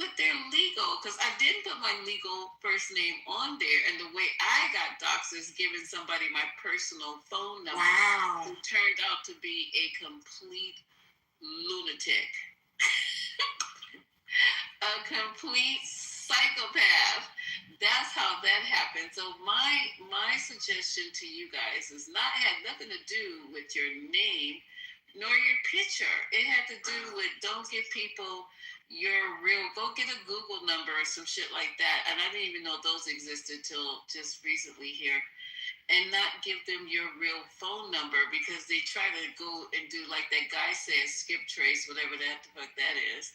put their legal? Because I didn't put my legal first name on there, and the way I got doxxed is giving somebody my personal phone number, who turned out to be a complete lunatic, a complete psychopath. That's how that happened. So my suggestion to you guys is had nothing to do with your name nor your picture. It had to do with don't give people go get a Google number or some shit like that. And I didn't even know those existed till just recently here. And not give them your real phone number, because they try to go and do like that guy says, skip trace, whatever the fuck that is.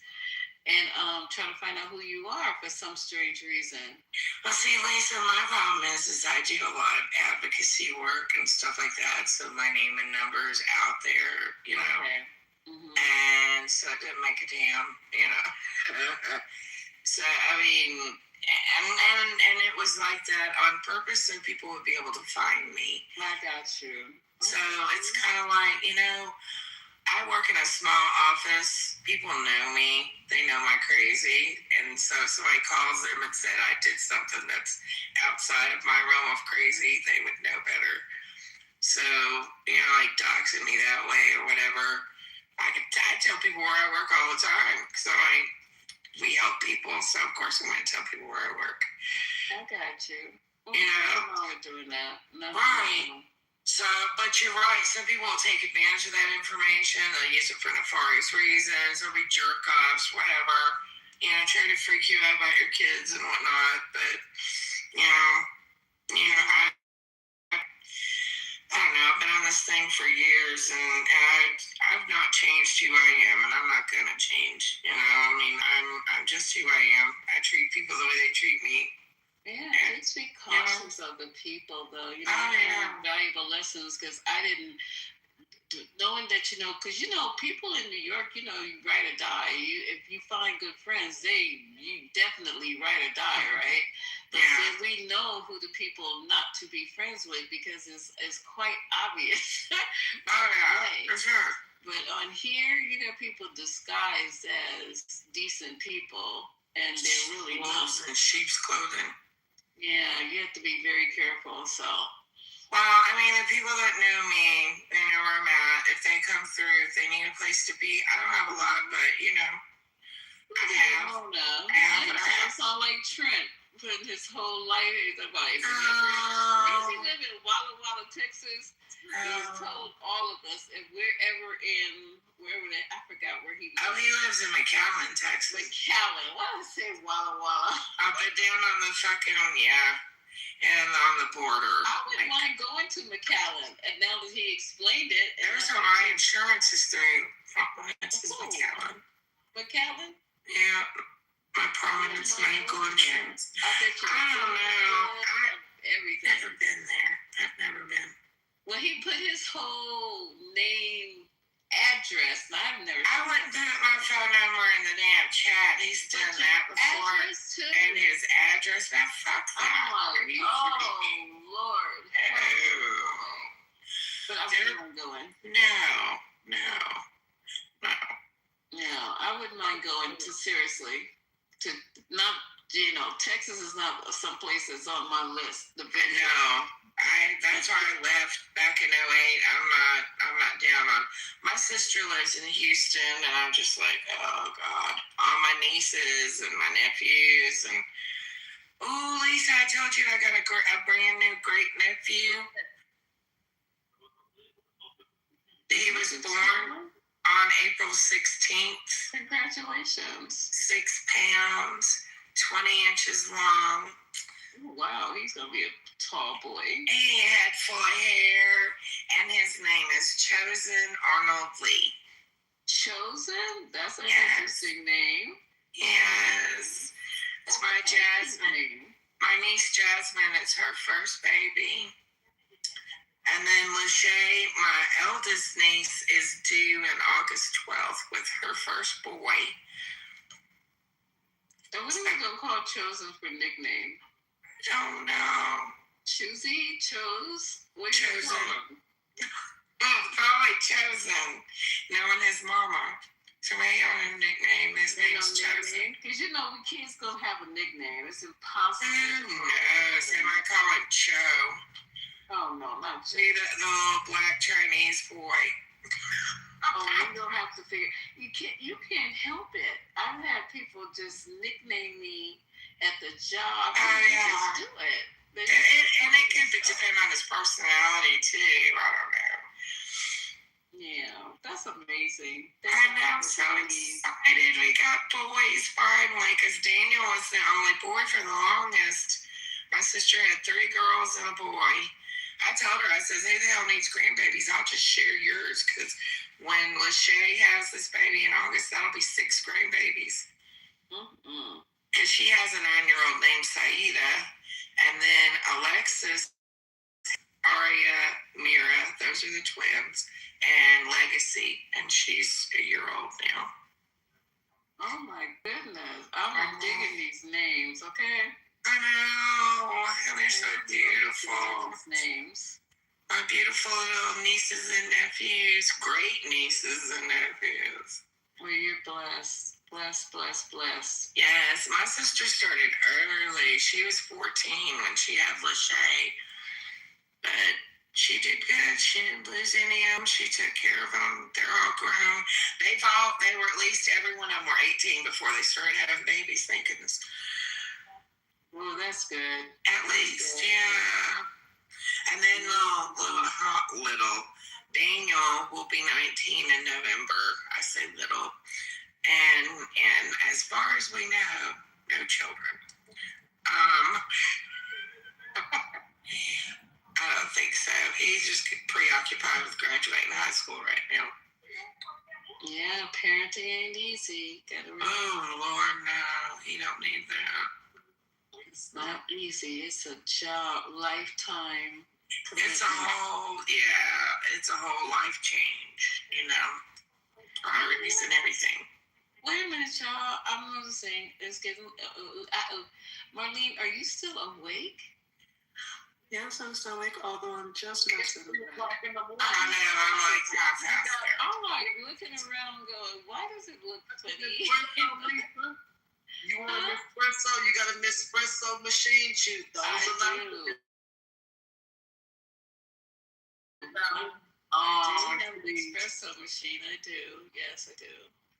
And try to find out who you are for some strange reason. Well, see, Lisa, my problem is I do a lot of advocacy work and stuff like that. So my name and number is out there, Okay. Mm-hmm. And so it didn't make a damn, So, I mean, and it was like that on purpose so people would be able to find me. I got you. So it's kind of like, I work in a small office. People know me. They know my crazy. And so if somebody calls them and said I did something that's outside of my realm of crazy, they would know better. So, like doxing me that way or whatever, I tell people where I work all the time. So we help people. So of course I'm going to tell people where I work. I got you. I'm not doing that. Right. So, but you're right. Some people will take advantage of that information. They'll use it for nefarious reasons. They'll be jerk-offs, whatever. Trying to freak you out about your kids and whatnot. But, I don't know. I've been on this thing for years, and I've not changed who I am, and I'm not going to change. I'm just who I am. I treat people people the way they treat me. Yeah, let's be cautious of the people, though. You know, valuable lessons, because I didn't, knowing that, because, people in New York, you ride or die. If you find good friends, you definitely ride or die, right? But then we know who the people not to be friends with, because it's quite obvious. For sure. But on here, people disguised as decent people, and they're really wolves in sheep's clothing. Yeah, you have to be very careful. So, well, I mean, the people that know me, they know where I'm at. If they come through, if they need a place to be, I don't have a lot, but I have. It's all like Trent putting his whole life. He's about. Does he live in Walla Walla, Texas? He's told all of us if we're ever in wherever I forgot where he lives. Oh, he lives in McAllen, Texas. McAllen. Why did I say Walla Walla? Up and down on the fucking and on the border. I wouldn't mind going to McAllen, and now that he explained it, there's where my insurance is through. This is McAllen. McAllen? Yeah. My Providence Medical Insurance. I don't know. Everything. Never been there. I've never been. Well, he put his whole name, address. I've never. I wouldn't put my phone number in the damn chat. He's done that before. And his address. Now, fuck that. Oh, Lord. But I wouldn't mind going. No. I wouldn't mind going to, seriously, to not, Texas is not some place that's on my list. No. That's why I left back in 08. I'm not down on. My sister lives in Houston, and I'm just like, oh God, all my nieces and my nephews, and Lisa, I told you I got a brand new great nephew. He was born on April 16th. Congratulations. 6 pounds, 20 inches long. Wow, he's gonna be a tall boy. He had full hair, and his name is Chosen Arnold Lee. Chosen? That's an interesting name. Yes. It's my Jasmine. My niece Jasmine, it's her first baby. And then Lachey, my eldest niece, is due in August 12th with her first boy. And what are we gonna call Chosen for nickname? Don't know. Choosy? Chose? What Chosen. Probably Chosen. Knowing his mama. So maybe on a nickname. His name's Chosen. Because we kids gonna have a nickname. It's impossible. Yes, they might call it Cho. Oh no, not Cho. See the little black Chinese boy. You don't have to figure. You can't help it. I've had people just nickname me at the job. Just do it. And it could depend on his personality too. I don't know. Yeah, that's amazing. I'm so excited. We got boys finally, because Daniel was the only boy for the longest. My sister had 3 girls and a boy. I told her, I said, who the hell needs grandbabies? I'll just share yours, because when Lachey has this baby in August, that'll be 6 grandbabies. Because she has a 9-year-old named Saida, and then Alexis, Aria, Mira, those are the twins, and Legacy, and she's a year old now. Oh my goodness. I'm digging these names, okay? I know, and they're so beautiful. Names. My beautiful little nieces and nephews, great nieces and nephews. Well, you're blessed. Blessed. Yes, my sister started early. She was 14 when she had Lachey. But she did good. She didn't lose any of them. She took care of them. They're all grown. They were at least, every one of them were 18 before they started having babies, thank goodness. Well, that's good. At least, yeah. And then little Daniel will be 19 in November. I say little. And as far as we know, no children. I don't think so. He's just preoccupied with graduating high school right now. Yeah, parenting ain't easy. Oh, Lord, no. He don't need that. not easy. It's a job, lifetime. It's a whole life change, priorities and everything. Wait a minute, y'all. I'm noticing it's getting. Marlene, are you still awake? Yes, I'm still awake, although I'm just about to go to bed. I know, I'm like half there. I'm like looking around going, why does it look funny? You want an espresso? You got an espresso machine, shoot. Those I are do. I have an espresso machine. I do. Yes, I do.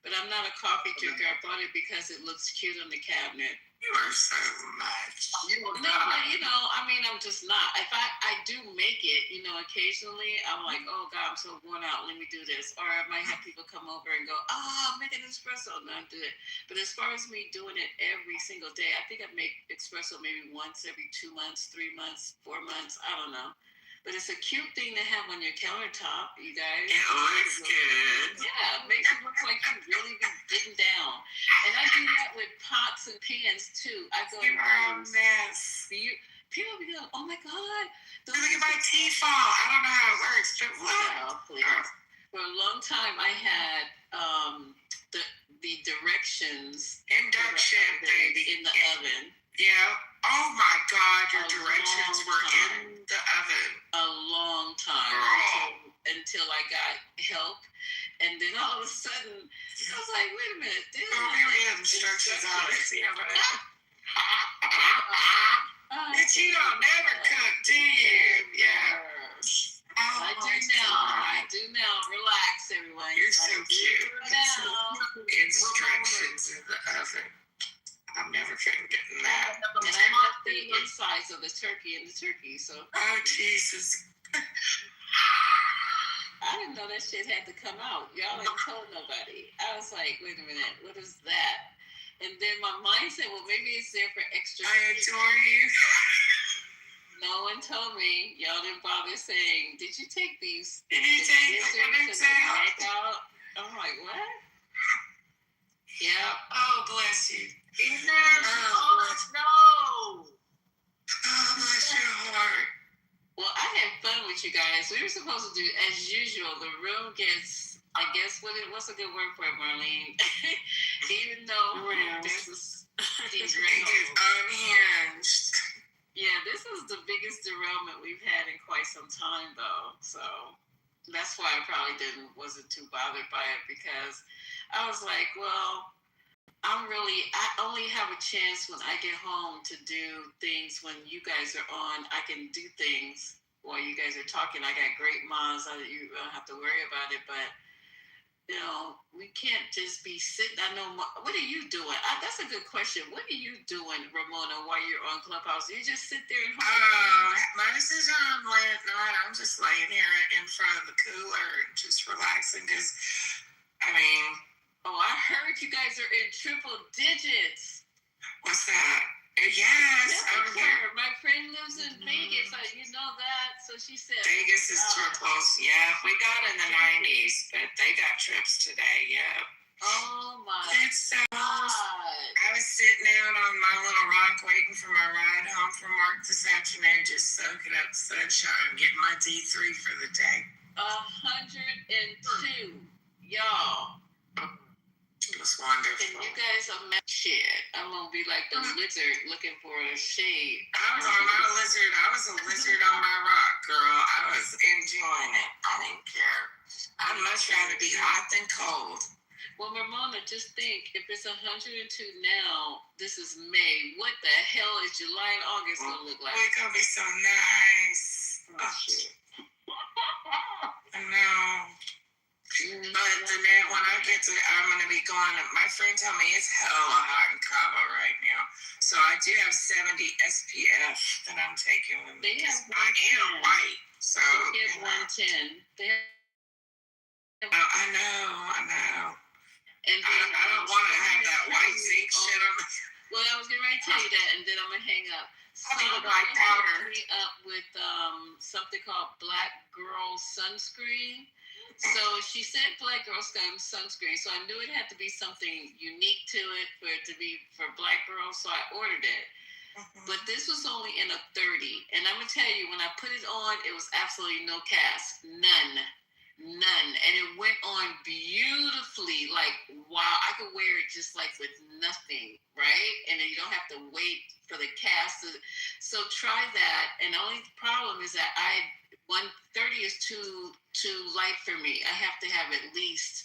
But I'm not a coffee drinker. I bought it because it looks cute on the cabinet. You are so much. No, I'm just not. If I do make it, occasionally, I'm like, oh God, I'm so worn out. Let me do this. Or I might have people come over and go, oh, make an espresso. And I'll do it. But as far as me doing it every single day, I think I make espresso maybe once every 2 months, 3 months, 4 months. I don't know. But it's a cute thing to have on your countertop, you guys. It looks good. Yeah, it makes it look like you really be getting down. And I do that with pots and pans too. I go, you're a mess. People be going, oh my God. Look at my tea fall. I don't know how it works, but please. For a long time, I had the directions. Induction, baby. In the oven. Yeah. Oh my God, your directions were in the oven. A long time. Until I got help. And then all of a sudden, I was like, wait a minute. We have instructions on it. But you don't never cook, do you? Yeah. I do now. Relax, everyone. You're so cute. Instructions in the oven. I'm never forgetting that. And I left the insides of the turkey in the turkey, so. Oh, Jesus. I didn't know that shit had to come out. Y'all ain't told nobody. I was like, wait a minute, what is that? And then my mind said, well, maybe it's there for extra. I adore you. No one told me. Y'all didn't bother saying, did you take these? Did you take the out? I'm like, what? Yeah. Oh, bless you. No. Oh, bless your heart. Well, I had fun with you guys. We were supposed to do, as usual, the room gets, I guess, what's a good word for it, Marlene? Even though there's unhinged. Yeah, this is the biggest derailment we've had in quite some time, though. So that's why I probably wasn't too bothered by it, because I was like, well, I only have a chance when I get home to do things when you guys are on. I can do things while you guys are talking. I got great minds. You don't have to worry about it, but we can't just be sitting. I know. What are you doing? That's a good question. What are you doing, Ramona, while you're on Clubhouse? You just sit there and mine is on late at night. I'm just laying here in front of the cooler and just relaxing because, oh, I heard you guys are in triple digits. What's that? Yes. My friend lives in Vegas. You know that. So she said. Vegas is triples. Yeah, we got in the 90s, but they got trips today. Yeah. Oh my. It's so God. I was sitting out on my little rock waiting for my ride home from work this afternoon, just soaking up sunshine, getting my D3 for the day. 102. Y'all. It was wonderful. And you guys are shit. I'm gonna be like the lizard looking for a shade. I was not a lizard. I was a lizard on my rock, girl. I was enjoying it. I didn't care. I'd much rather be hot than cold. Well, Ramona, just think, if it's 102 now, this is May. What the hell is July and August gonna look like? It's gonna be so nice. Oh shit. I know. But then when I get to, I'm going to be going, my friend told me it's hella hot in Cabo right now. So I do have 70 SPF that I'm taking with me. I am white. So they have 110. I know. And then, I don't want to have that white zinc shit on me. Well, I was getting ready to tell you that, and then I'm going to hang up. I need a white powder. Me up with something called Black Girl Sunscreen. So she said Black Girl Sunscreen, so I knew it had to be something unique to it for it to be for Black girls, so I ordered it. But this was only in a 30. And I'm going to tell you, when I put it on, it was absolutely no cast. None. And it went on beautifully. Like, wow, I could wear it just like with nothing, right? And then you don't have to wait for the cast. So try that. And the only problem is that 130 is too light for me. I have to have at least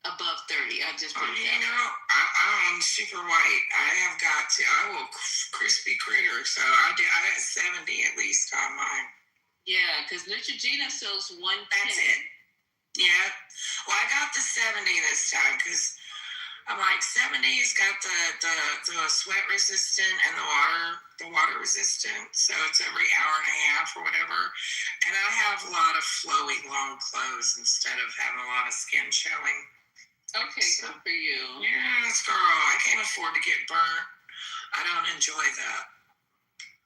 above 30. I just put it down. I'm super white. I will crispy critter. So I had 70 at least on mine. Yeah, because Neutrogena sells 110. That's it. Yeah. Well, I got the 70 this time because I'm like 70's got the sweat resistant and the water resistant. So it's every hour and a half or whatever. And I have a lot of flowy long clothes instead of having a lot of skin showing. Okay, good for you. Yes, girl. I can't afford to get burnt. I don't enjoy that.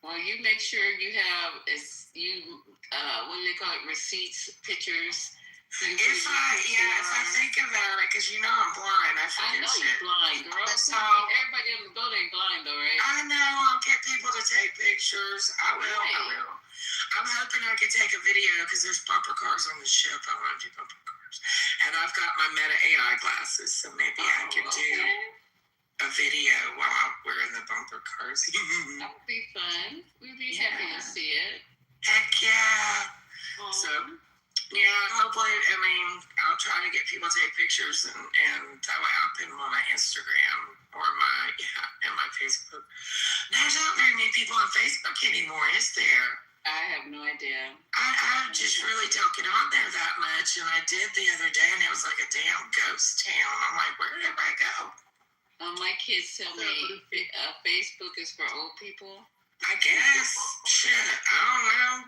Well, you make sure you have what do they call it? Receipts, pictures. If I think about it, because I'm blind. I know you're blind, girl. So everybody in the building blind, though, right? I know. I'll get people to take pictures. I will. I'm hoping I can take a video because there's bumper cars on the ship. I want to do bumper cars. And I've got my Meta AI glasses, so maybe I can do a video while I'm wearing the bumper cars. That would be fun. We'd be happy to see it. Heck yeah. So, hopefully, I'll try to get people to take pictures and that way I'll put them on my Instagram or my Facebook. There's not very many people on Facebook anymore, is there? I have no idea. I just really don't get on there that much, and I did the other day, and it was like a damn ghost town. I'm like, where did everybody go? My kids tell me Facebook is for old people. I guess. Shit, I don't know.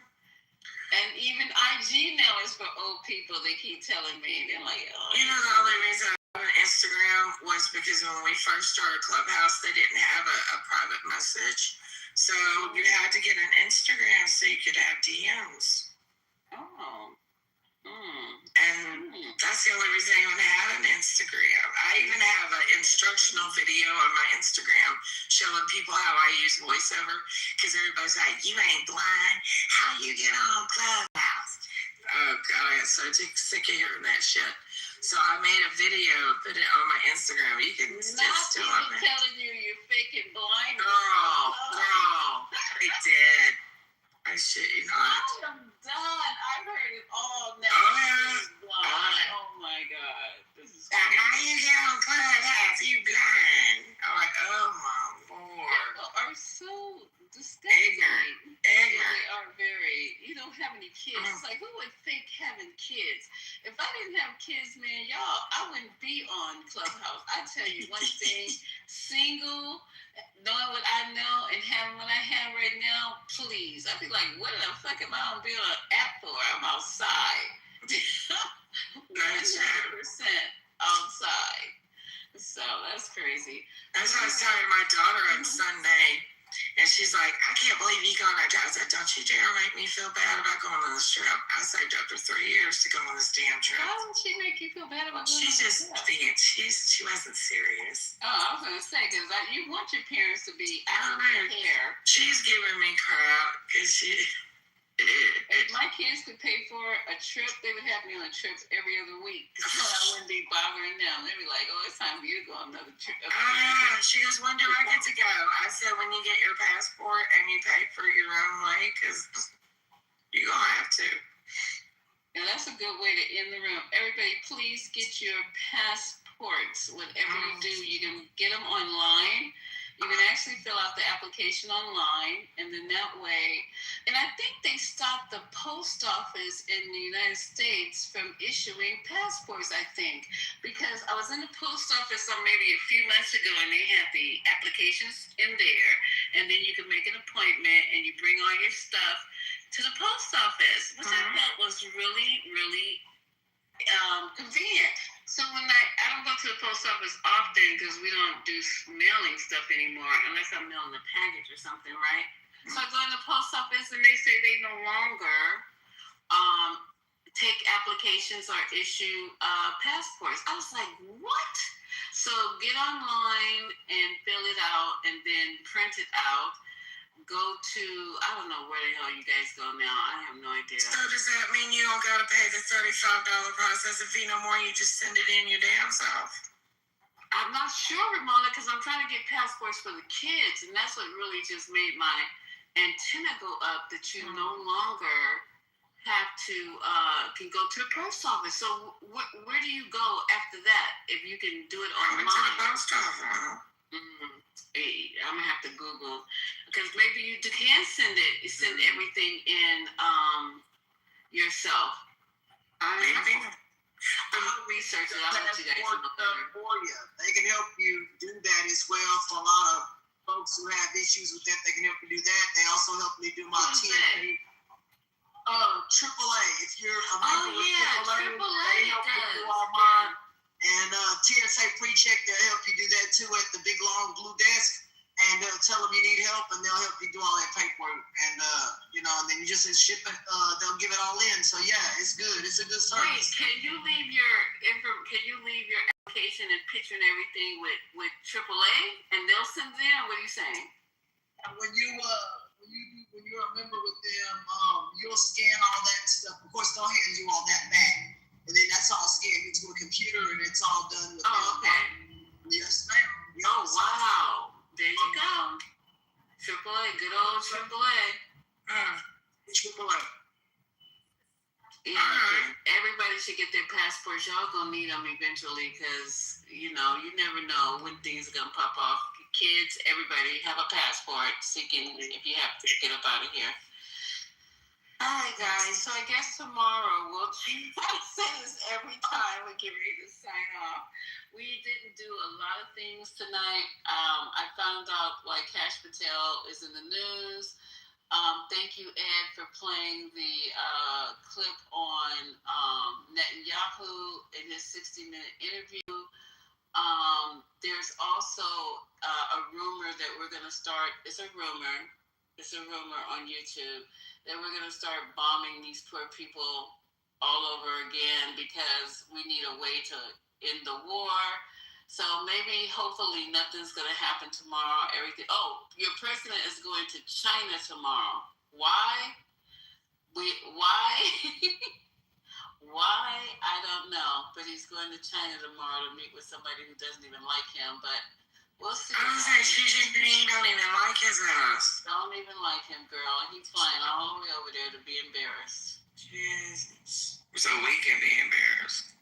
And even IG now is for old people. They keep telling me. They're like, oh. The only reason I have an Instagram was because when we first started Clubhouse, they didn't have a private message. So you had to get an Instagram so you could have DMs. Oh. And that's the only reason I even had an Instagram. I even have an instructional video on my Instagram showing people how I use voiceover because everybody's like, you ain't blind. How you get on Clubhouse? Oh, God, I got so sick of hearing that shit. So I made a video, put it on my Instagram. You can still on there. Telling you you're faking blind. Girl, they did. I shit you not. I am done. I've heard it all now. Blind. Oh my God. This is crazy. How you get on Clubhouse? You blind. I'm like, oh my Lord. People are so disgusting. Ignorant. They are very. You don't have any kids. It's like, who would think having kids? If I didn't have kids, man, y'all, I wouldn't be on Clubhouse. I tell you one thing, single, knowing what I know and having what I have right now, please. I'd be like, what the fuck am I on be on an app for? I'm outside. 100% outside. So that's crazy. That's what I was telling my daughter on Sunday. And she's like, I can't believe you going on a trip. I said, don't you dare make me feel bad about going on this trip. I saved up for 3 years to go on this damn trip. How would she make you feel bad about going She's just being, she wasn't serious. Oh, I was going to say, because you want your parents to be out of their hair. She's giving me crap because if my kids could pay for a trip, they would have me on a trip every other week. So I wouldn't be bothering them. They'd be like, oh, it's time for you to go on another trip. She goes, when do I get to go? I said, when you get your passport and you pay for your own way, because you're going to have to. And that's a good way to end the room. Everybody, please get your passports. Whatever you do, you can get them online. You can actually fill out the application online, and then that way, and I think they stopped the post office in the United States from issuing passports, I think, because I was in the post office maybe a few months ago, and they had the applications in there, and then you could make an appointment, and you bring all your stuff to the post office, which I thought was really, really convenient. So when I don't go to the post office often because we don't do mailing stuff anymore unless I'm mailing a package or something, right? So I go to the post office and they say they no longer take applications or issue passports. I was like, what? So get online and fill it out and then print it out. Go to, I don't know where the hell you guys go now. I have no idea. So does that mean you don't gotta pay the $35 processing fee no more? You just send it in your damn self? I'm not sure, Ramona, because I'm trying to get passports for the kids, and that's what really just made my antenna go up. That you no longer have to can go to the post office. So where do you go after that if you can do it online? To the post office. I'm gonna have to Google, because maybe you can send everything in yourself. I'll research it. I'll let you guys know. For you. They can help you do that as well. For a lot of folks who have issues with that, they can help you do that. They also help me do my TSA. AAA. If you're a member with AAA, they help you do all mine. And TSA pre-check, they'll help you do that too at the big long blue desk. And tell them you need help, and they'll help you do all that paperwork. And and then you just ship it. They'll give it all in. So yeah, it's good. It's a good service. Wait, can you leave your application and picture and everything with AAA, and they'll send it in? What are you saying? When you're a member with them, you'll scan all that stuff. Of course, they'll hand you all that back, and then that's all scanned into a computer, and it's all done with. Oh, okay. Yes, ma'am. Oh, wow. There you go. AAA, good old AAA. AAA. Yeah, everybody should get their passports. Y'all gonna need them eventually, because you never know when things are gonna pop off. Kids, everybody have a passport, so you can, if you have to get up out of here. All right, guys. So I guess tomorrow we'll say this every time we get ready to sign off. We didn't do a lot of things tonight. I found out why Kash Patel is in the news. Thank you, Ed, for playing the clip on Netanyahu in his 60-minute interview. There's also a rumor that we're going to start. It's a rumor on YouTube that we're going to start bombing these poor people all over again, because we need a way to end the war. So maybe, hopefully, nothing's going to happen tomorrow. Everything. Oh, your president is going to China tomorrow. Why? Why? Why? I don't know. But he's going to China tomorrow to meet with somebody who doesn't even like him. But we'll see. I was like, Xi Jinping don't even like his ass. Don't even like him, girl. And he's flying all the way over there to be embarrassed. Jesus. So we can be embarrassed.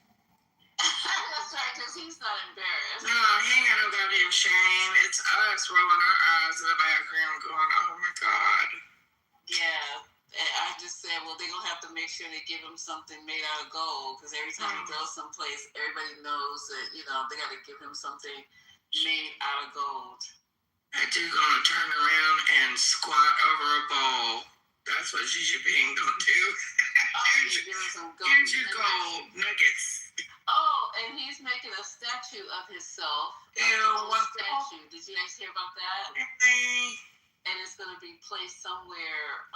That's right, because he's not embarrassed. No, he ain't got no goddamn shame. It's us rolling our eyes in the background going, oh my God. Yeah. I just said, well, they're going to have to make sure they give him something made out of gold, because every time he goes someplace, everybody knows that, they got to give him something made out of gold. That dude gonna turn around and squat over a bowl. That's what Xi Jinping gonna do. Here's your gold nuggets. Oh, and he's making a statue of himself. Statue. Did you guys hear about that? And it's going to be placed somewhere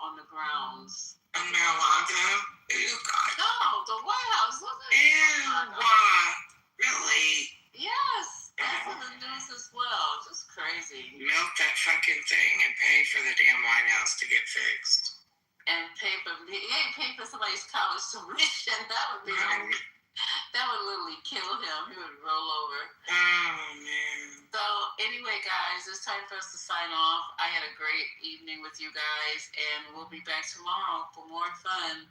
on the grounds. In Mar-a-Lago? Ew, God. No, the White House. Ew, why? Really? Yes. That's in the news as well. Just crazy. Melt that fucking thing and pay for the damn White House to get fixed. And pay for somebody's college tuition. That would be... That would literally kill him. He would roll over. Oh, man. So, anyway, guys, it's time for us to sign off. I had a great evening with you guys, and we'll be back tomorrow for more fun.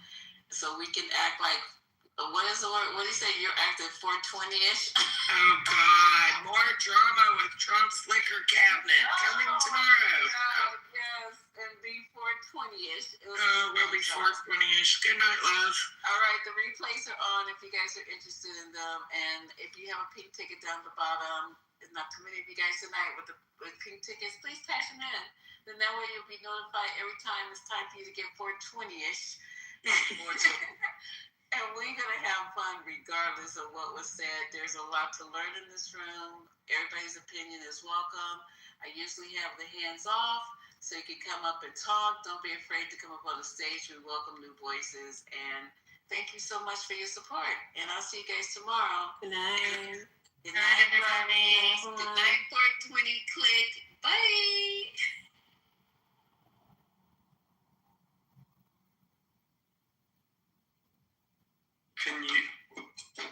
So we can act like, what is the word? What do you say? You're acting 420-ish? Oh, God. More drama with Trump's liquor cabinet coming tomorrow. God, yes. And be 420-ish. We'll be 420-ish. Good night, love. All right, the replays are on if you guys are interested in them. And if you have a pink ticket down the bottom, it's not too many of you guys tonight with pink tickets, please cash them in. Then that way you'll be notified every time it's time for you to get 420-ish. And we're going to have fun regardless of what was said. There's a lot to learn in this room. Everybody's opinion is welcome. I usually have the hands off, so you can come up and talk. Don't be afraid to come up on the stage. We welcome new voices. And thank you so much for your support. And I'll see you guys tomorrow. Good night. Good night, everybody. Good night, 420 Click. Bye. Bye. Can you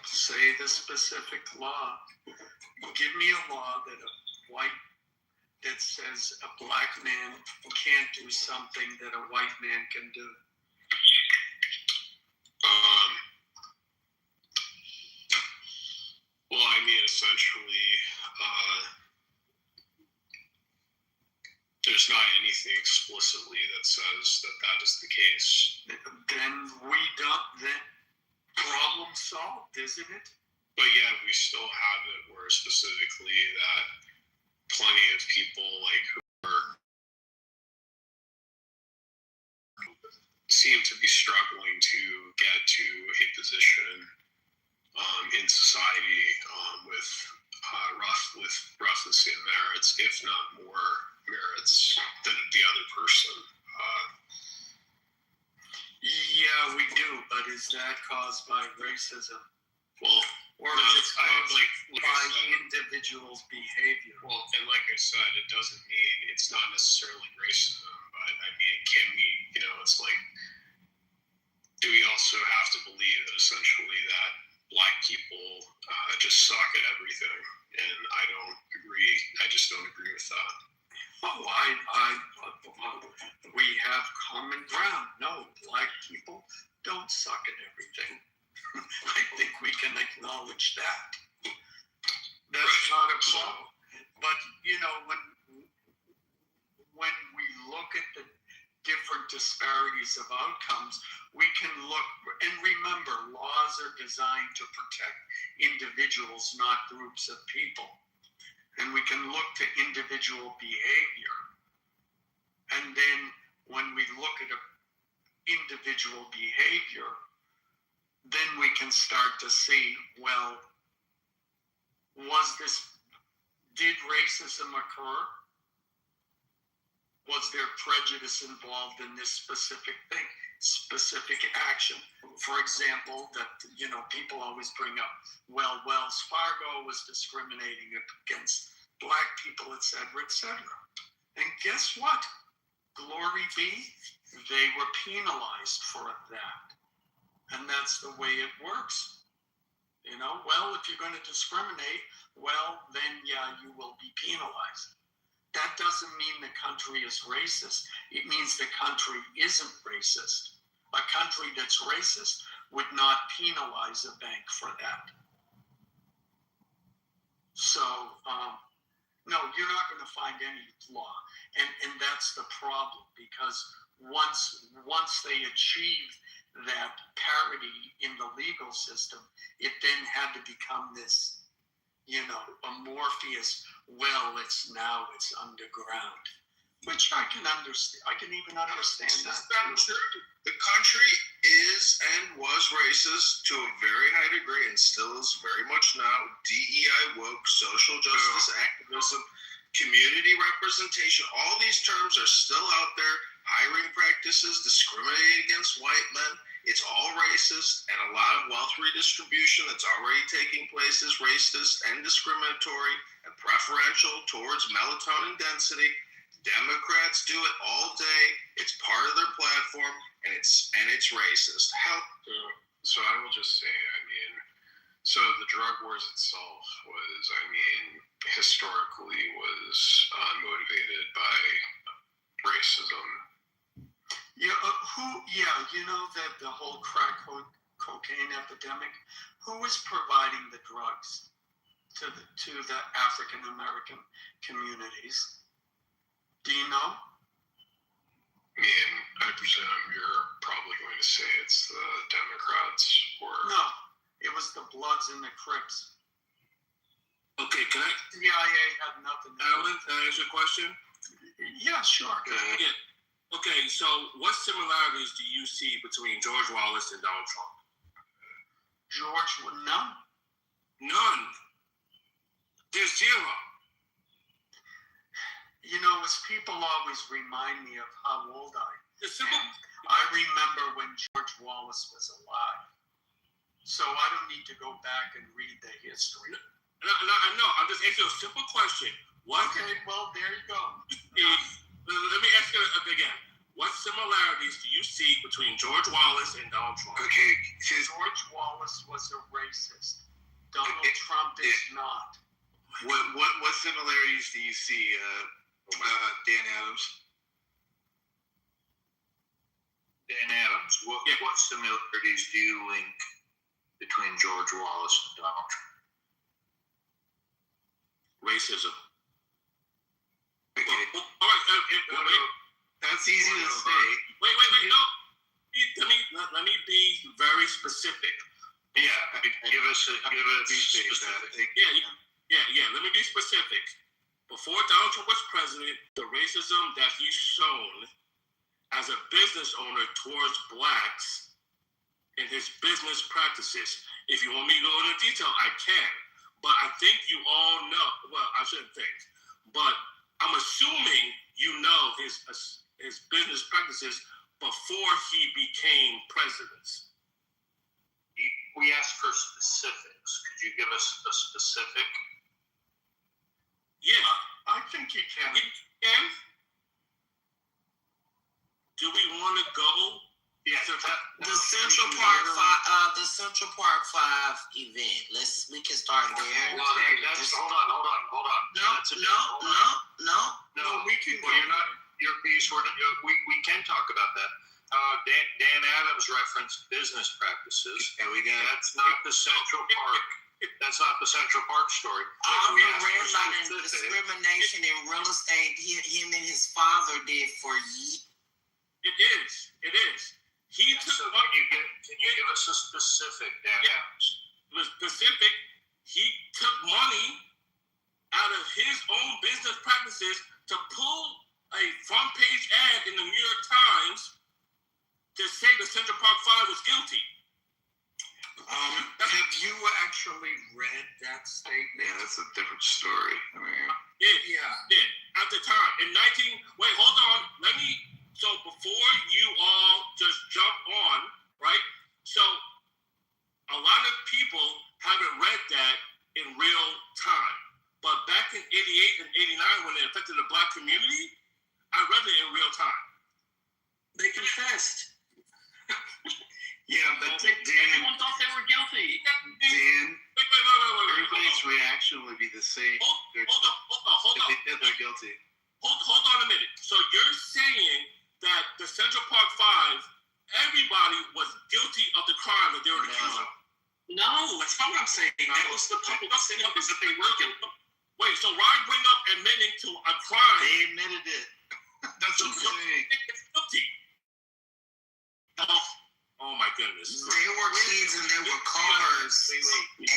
say the specific law? Give me a law that says a black man can't do something that a white man can do. Well, I mean, essentially, there's not anything explicitly that says that is the case. Then problem solved, isn't it? But yeah, we still have it where specifically that plenty of people who seem to be struggling to get to a position in society with roughly the same merits, if not more merits than the other person. Yeah, we do, but is that caused by racism? Well, or is it caused by individuals' behavior? Well, and like I said, it doesn't mean it's not necessarily racism, but I mean, can we, it's like, do we also have to believe that essentially that black people just suck at everything? And I don't agree. I just don't agree with that. Oh, we have common ground. No, black people don't suck at everything. I think we can acknowledge that. That's not a problem. But, when we look at the different disparities of outcomes, we can look, and remember, laws are designed to protect individuals, not groups of people. And we can look to individual behavior. And then when we look at individual behavior, then we can start to see, well, did racism occur? Was there prejudice involved in this specific thing, specific action? For example, that, people always bring up, well, Wells Fargo was discriminating against black people, et cetera, and guess what? Glory be, they were penalized for that. And that's the way it works. Well, if you're going to discriminate, well, then, yeah, you will be penalized. That doesn't mean the country is racist. It means the country isn't racist. A country that's racist would not penalize a bank for that. So, no, you're not going to find any law. And that's the problem, because once they achieve that parity in the legal system, it then had to become this, amorphous, well, it's underground, which I can understand. I can even understand that. The country is and was racist to a very high degree, and still is very much now. DEI, woke, social justice activism, community representation, all these terms are still out there. Hiring practices, discriminating against white men, it's all racist, and a lot of wealth redistribution that's already taking place is racist and discriminatory and preferential towards melatonin density. Democrats do it all day. It's part of their platform, and it's racist. So I will just say, so the drug wars itself was, historically was motivated by racism. That the whole crack cocaine epidemic, who was providing the drugs to the African American communities? Do you know? I presume you're probably going to say it's the Democrats, or no, it was the Bloods and the Crips. Okay, can I? CIA had nothing to do. Alan, can I ask you a question? Yeah, sure. Yeah. Okay, so what similarities do you see between George Wallace and Donald Trump? None. None. There's zero. As people always remind me of how old I am. I remember when George Wallace was alive. So I don't need to go back and read the history. No, I know. I'm just asking a simple question. What? Okay, well, there you go. Let me ask you again. What similarities do you see between George Wallace and Donald Trump? Okay, George Wallace was a racist. Donald Trump is not. What similarities do you see, Dan Adams? Dan Adams, what similarities do you link between George Wallace and Donald Trump? Racism. Okay. All right. That's easy to say. Wait. No. Let me be very specific. Yeah. Give us specific. Yeah. Let me be specific. Before Donald Trump was president, the racism that he's shown as a business owner towards blacks in his business practices. If you want me to go into detail, I can. But I think you all know. Well, I shouldn't think. But I'm assuming you know his business practices before he became president. We asked for specifics. Could you give us a specific? Yeah. I think you can. And do we want to go? Yeah. The Central Park 5 event. We can start there. Well, hold on. No. We can. Well, you're not. We can talk about that. Dan Adams referenced business practices. And that's not the Central Park. That's not the Central Park story. Redlining discrimination in real estate. Him and his father did for years. It is. Can you give us a specific, Dan Adams? Specific. He took money out of his own business practices to pull a front page ad in the New York Times to say the Central Park 5 was guilty. Have you actually read that statement? Yeah, that's a different story. I mean, did at the time in 19. Wait, hold on. So before you all just jump on, right? So a lot of people haven't read that in real time. But back in 88 and 89, when it affected the black community, I read it in real time. They confessed. Yeah, but everyone thought they were guilty. Dan, Wait. everybody's reaction would be the same. Hold on. They're guilty. Hold on a minute. So you're saying that the Central Park 5, everybody was guilty of the crime that they were accused of? No, that's not what I'm saying. That was the public sentiment that they were guilty. Wait, so why bring up admitting to a crime? They admitted it. That's what I'm saying. It's guilty. Oh my goodness. They were kids and they were cars. Wait.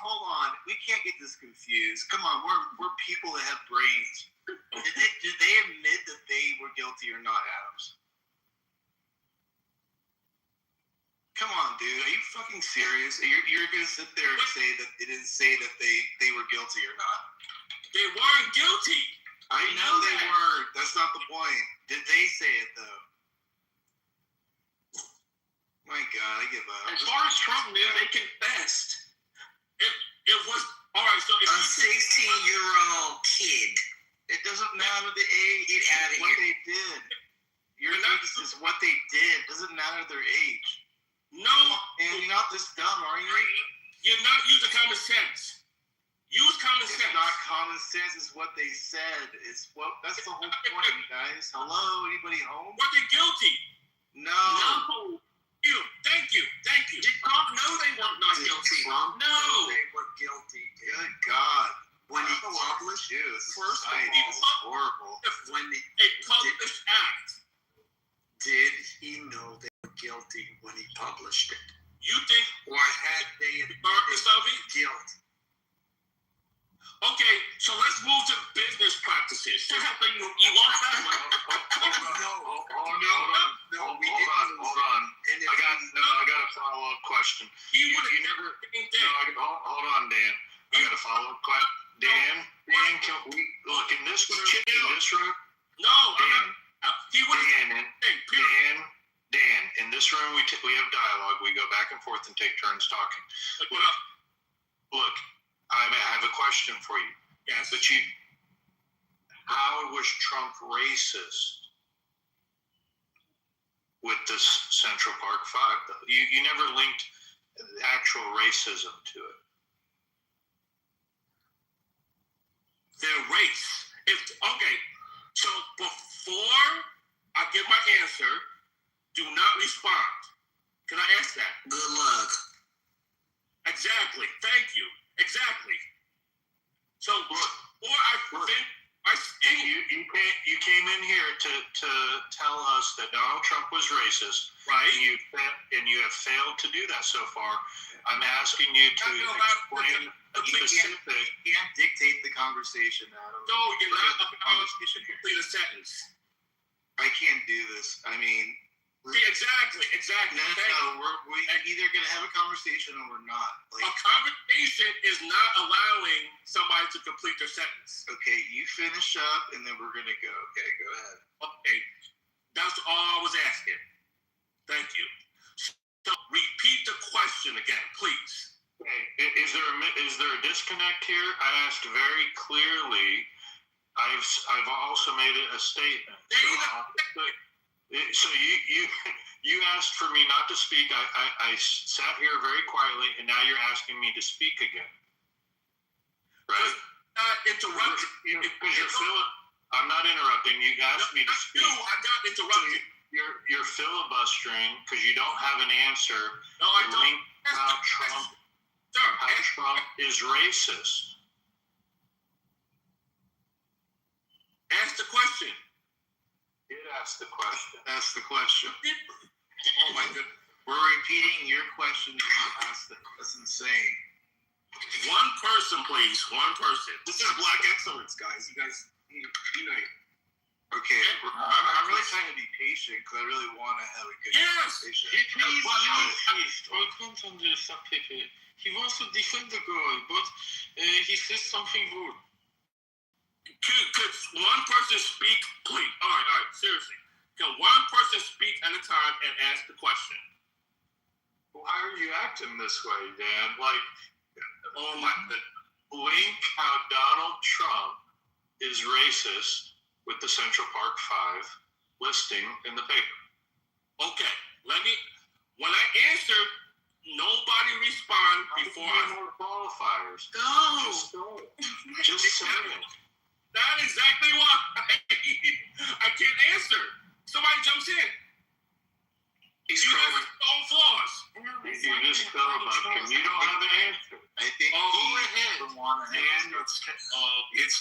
Hold on. We can't get this confused. Come on, we're people that have brains. Did they admit that they were guilty or not, Adams? Come on, dude. Are you fucking serious? You're gonna sit there and say that they didn't say that they were guilty or not? They weren't guilty. I know they weren't. That's not the point. Did they say it though? My God, I give up. As far as Trump knew, they confessed. It was all right. So a 16-year-old kid. It doesn't matter the age. Get out of what here. they did. Your age is what they did. Doesn't matter their age. No. And you're not this dumb, are you? You're not using common sense. Use common sense. It's not common sense. It's what they said. That's the whole point, you guys. Hello, anybody home? Were they guilty? No. Thank you. Did Trump know they were not guilty? No. They were guilty. Good God. When he published, first of all, horrible. When a published act. Did he know they were guilty when he published it? You think? Or had they admitted guilt? Okay, so let's move to business practices. You want that one? No, we didn't. Hold on. I got a follow-up question. Hold on, Dan. I got a follow-up question. Dan, can we look in this room? No, Dan, in this room we have dialogue. We go back and forth and take turns talking. Look, I have a question for you. Yes. But how was Trump racist with this Central Park 5, though? You never linked actual racism to it. Their race. So before I give my answer, do not respond. Can I ask that? Good luck. Exactly. Thank you. Exactly. So before I finish my statement, you came in here to tell us that Donald Trump was racist, right? And you have failed to do that so far. I'm asking you to explain specific. You can't dictate the conversation, Adam. No, you're not allowed to complete a sentence. I can't do this. I mean, exactly. No, we're either going to have a conversation or we're not. A conversation is not allowing somebody to complete their sentence. Okay, you finish up, and then we're going to go. Okay, go ahead. Okay, that's all I was asking. Thank you. So repeat the question again, please. Okay. Is there a disconnect here? I asked very clearly. I've also made it a statement. So you asked for me not to speak. I sat here very quietly, and now you're asking me to speak again. Right? Interrupting. I'm not interrupting. You asked me to speak. I got interrupted. So you're filibustering because you don't have an answer. No, I don't. How Trump is racist. Ask the question. Did ask the question. Ask the question. Oh my goodness. We're repeating your question. That's insane. One person, please. One person. This is black excellence, guys. You guys unite. Okay, I'm really trying to be patient because I really want to have a good conversation. He wants to defend the girl, but he says something rude. Could one person speak, please? All right, seriously. Can one person speak at a time and ask the question? Why are you acting this way, Dan? Oh my goodness. Link how Donald Trump is racist with the Central Park 5 listing in the paper. Okay, when I answer, nobody respond before more qualifiers. Go. Just say it. That's exactly why I can't answer. Somebody jumps in. He's you have your own flaws. You just filibustering. You don't have an answer. I think go ahead. And it's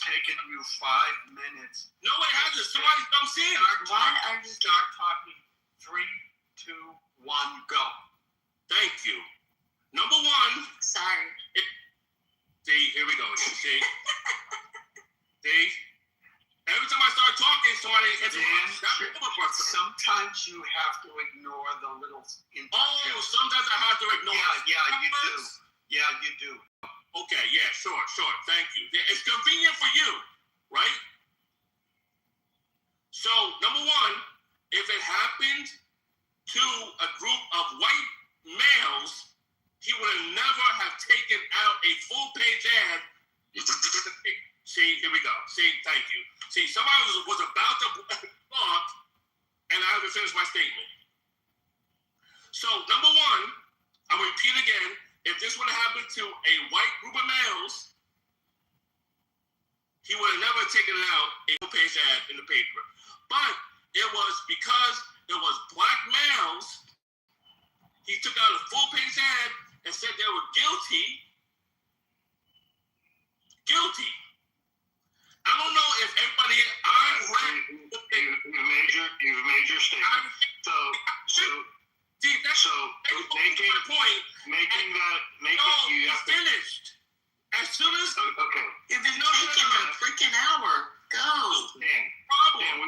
taken you 5 minutes. No, it hasn't. Somebody jumps in. Start talking. 3, 2, 1, go. Thank you. Number one. Sorry. See, here we go. See? Every time I start talking, somebody sometimes you have to ignore the little sometimes I have to ignore Yeah, you do. Okay, yeah, sure. Thank you. It's convenient for you, right? So, number one, if it happened to a group of white males, he would have never have taken out a full-page ad. See, here we go. See, thank you. See, somebody was about to block, and I haven't finished my statement. So, number one, I'll repeat again. If this would have happened to a white group of males, he would have never taken out a full-page ad in the paper. But it was because it was black males, he took out a full-page ad and said they were guilty. I don't know if everybody. You've made your statement. You finished. As soon as you've been taking a freaking hour. Go. Dan,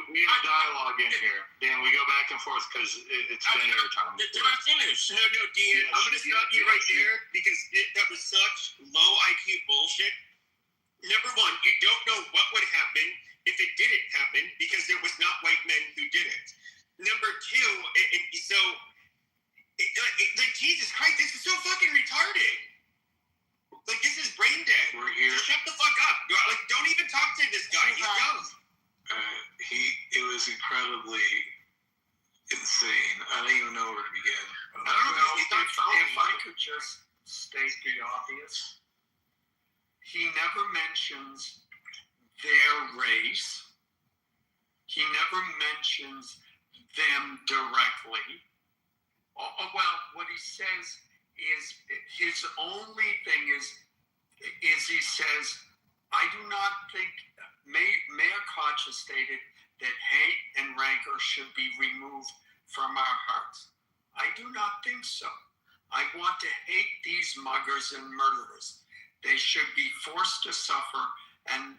we have dialogue in here. Dan, we go back and forth because it's been air time. Did I finish? No, Dan. I'm going to stop you right there because that was such low IQ bullshit. Number one, you don't know what would happen if it didn't happen because there was not white men who did it. Number two, Jesus Christ, this is so fucking retarded. This is brain dead. We're here. So shut the fuck up. incredibly insane. I don't even know where to begin. I don't know if I could just state the obvious. He never mentions their race. He never mentions them directly. Well, what he says is his only thing is he says, I do not think, Mayor Koch has stated that hate and rancor should be removed from our hearts. I do not think so. I want to hate these muggers and murderers. They should be forced to suffer, and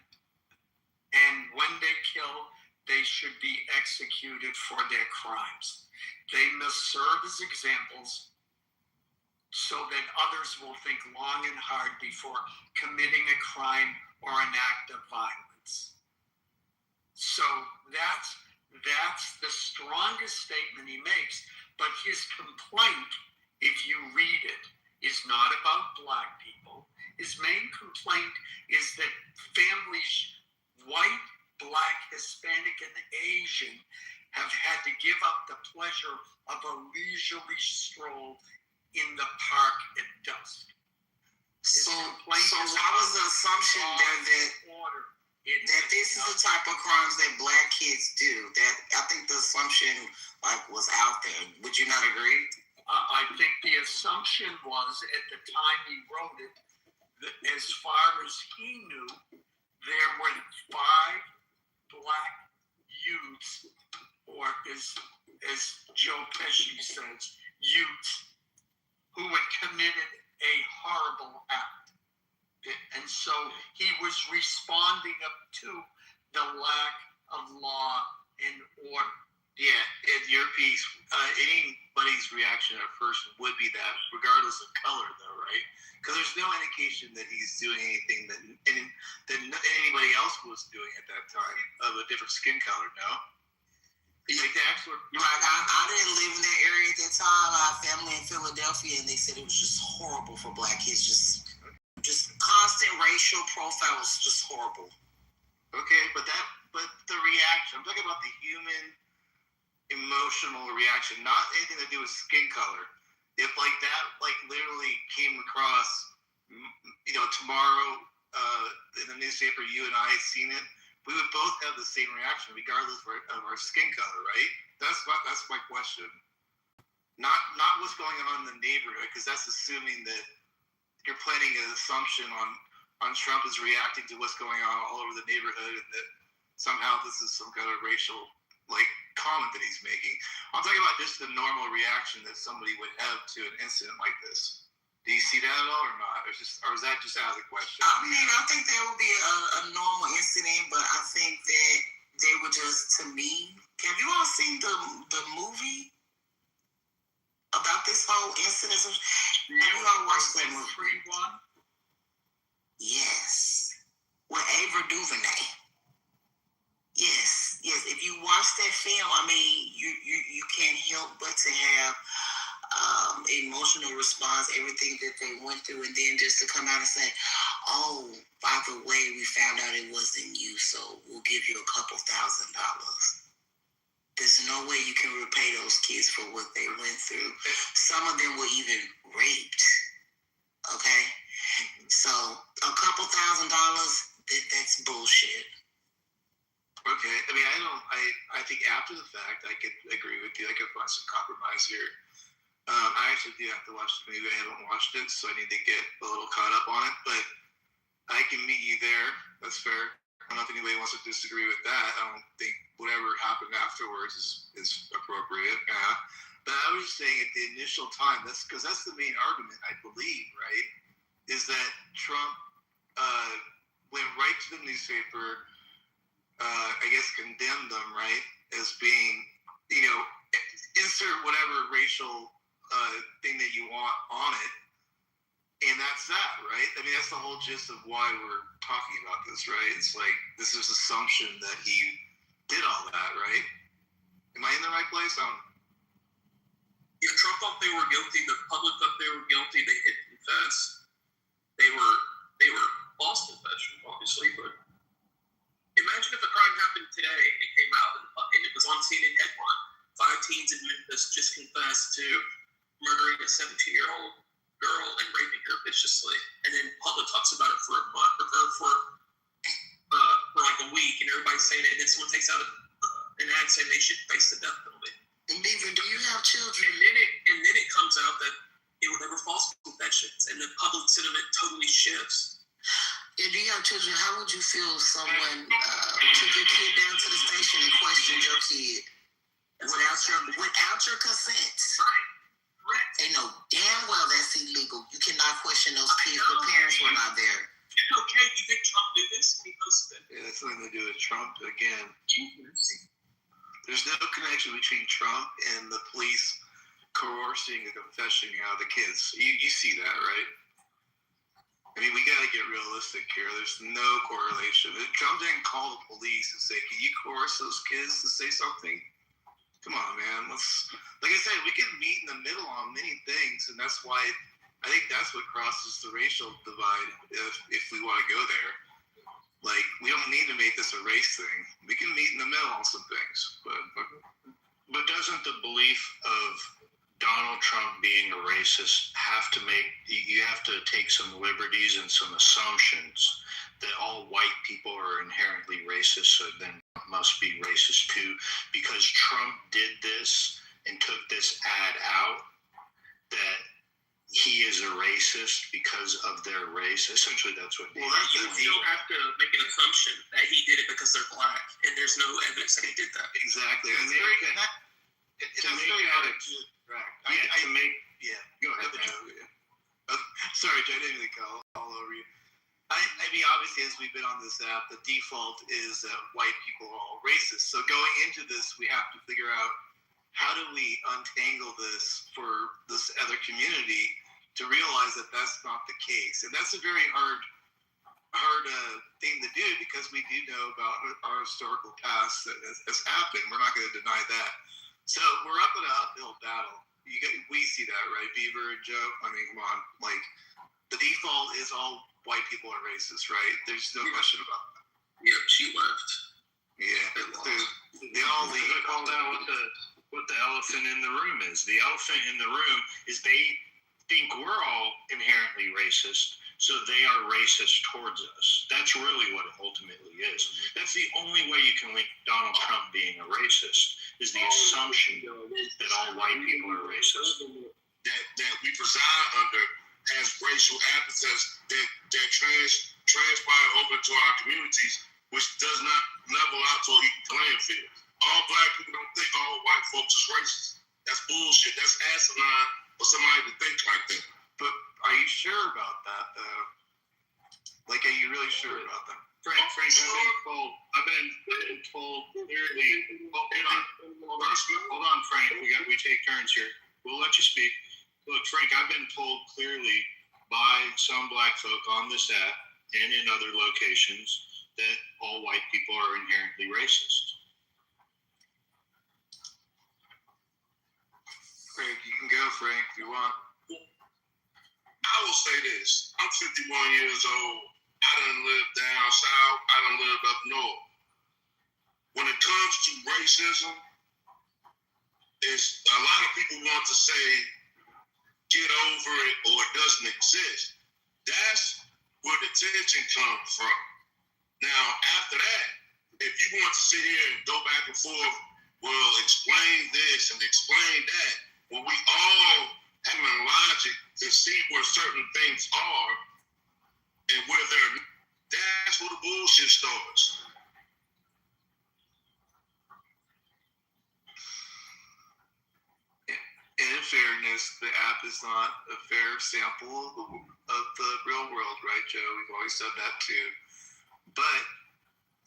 when they kill, they should be executed for their crimes. They must serve as examples so that others will think long and hard before committing a crime or an act of violence. So that's the strongest statement he makes. But his complaint, if you read it, is not about Black people. His main complaint is that families, white, Black, Hispanic, and Asian, have had to give up the pleasure of a leisurely stroll in the park at dusk. So why was the assumption there that this is the type of crimes that Black kids do? That I think the assumption was out there. Would you not agree? I think the assumption was at the time he wrote it that as far as he knew, there were 5 Black youths, or as Joe Pesci says, youths, who had committed a horrible act. And so he was responding up to the lack of law and order. Yeah, in your piece, anybody's reaction at first would be that, regardless of color, though, right? Because there's no indication that he's doing anything that anybody else was doing at that time of a different skin color, no? Like that's what. I didn't live in that area at that time. I have family in Philadelphia, and they said it was just horrible for Black kids. Just constant racial profile was just horrible. Okay, but the reaction. I'm talking about the human emotional reaction, not anything to do with skin color. If that literally came across, tomorrow in the newspaper, you and I had seen it, we would both have the same reaction regardless of our skin color, right? That's my question. Not what's going on in the neighborhood, because that's assuming that you're planting an assumption on Trump is reacting to what's going on all over the neighborhood, and that somehow this is some kind of racial comment that he's making. I'm talking about just the normal reaction that somebody would have to an incident like this. Do you see that at all or not? Or is that just out of the question? I mean, I think that would be a normal incident, but I think that they were just, to me, have you all seen the movie about this whole incident? Have you all watched that movie? Yes. With Ava DuVernay. Yes. If you watch that film, I mean, you can't help but to have emotional response, everything that they went through, and then just to come out and say, oh, by the way, we found out it wasn't you, so we'll give you a couple $1,000. There's no way you can repay those kids for what they went through. Some of them were even raped. Okay? So a couple $1,000, that's bullshit. Okay. I mean, I think after the fact, I could agree with you. I could find some compromise here. I actually do have to watch the movie. I haven't watched it, so I need to get a little caught up on it. But I can meet you there. That's fair. I don't know if anybody wants to disagree with that. I don't think whatever happened afterwards is appropriate. But I was just saying at the initial time, that's because that's the main argument, I believe, right? Is that Trump went right to the newspaper, I guess condemned them, right, as being, insert whatever racial thing that you want on it. And that's that, right? I mean, that's the whole gist of why we're talking about this, right? It's like this is assumption that he did all that, right? Am I in the right place? Yeah, Trump thought they were guilty. The public thought they were guilty. They didn't confess. They were false confession, obviously. But imagine if a crime happened today and it came out and it was to murdering a 17-year-old girl and raping her viciously, and then public talks about it for a month or for like a week, and everybody's saying it, and then someone takes out an ad saying they should face the death penalty. And Beaver, do you have children? And then it comes out that they were false confessions, and the public sentiment totally shifts. If you have children, how would you feel if someone took your kid down to the station and questioned your kid without your consent? Right. They know damn well that's illegal. You cannot question those kids. The parents were not there. Okay, you think Trump did this? He posted it. Yeah, that's nothing to do with Trump. Again, there's no connection between Trump and the police coercing a confession out of the kids. You see that, right? I mean, we got to get realistic here. There's no correlation. Trump didn't call the police and say, "Can you coerce those kids to say something?" Come on, man. Like I said, we can meet in the middle on many things, and that's why I think that's what crosses the racial divide. If we want to go there, like we don't need to make this a race thing. We can meet in the middle on some things, But doesn't the belief of Donald Trump being a racist you have to take some liberties and some assumptions that all white people are inherently racist, so then must be racist too, because Trump did this and took this ad out that he is a racist because of their race. Essentially, that's what. Well, you don't have to make an assumption that he did it because they're black, and there's no evidence that he did that. Exactly. Go ahead. Sorry, Joe, I didn't mean to call all over you. I mean, obviously, as we've been on this app, the default is that white people are all racist. So going into this, we have to figure out how do we untangle this for this other community to realize that that's not the case. And that's a very hard thing to do because we do know about our historical past that has happened. We're not going to deny that. So we're up in an uphill battle. We see that, right, Beaver and Joe? I mean, come on. Like, the default is all white people are racist, right? There's no question about that. Yeah, she left. Yeah, they all leave. I called out what the elephant in the room is. The elephant in the room is they think we're all inherently racist, so they are racist towards us. That's really what it ultimately is. That's the only way you can link Donald Trump being a racist, is the assumption that all white people are racist. That we preside under has racial epithets that transpire over to our communities, which does not level out to an equal playing field. All black people don't think all white folks is racist. That's bullshit. That's asinine for somebody to think like that. But are you sure about that, though? Like, are you really sure about that? Frank, I've been told clearly. Hold on, Frank. We take turns here. We'll let you speak. Look, Frank, I've been told clearly by some black folk on this app and in other locations that all white people are inherently racist. Frank, you can go, Frank, if you want. I will say this. I'm 51 years old. I done lived down south. I done lived up north. When it comes to racism, it's a lot of people want to say, get over it or it doesn't exist. That's where the tension comes from. Now, after that, if you want to sit here and go back and forth, well, explain this and explain that, when we all have a logic to see where certain things are and where they're, that's where the bullshit starts. And in fairness, the app is not a fair sample of the real world, right, Joe? We've always said that too. But,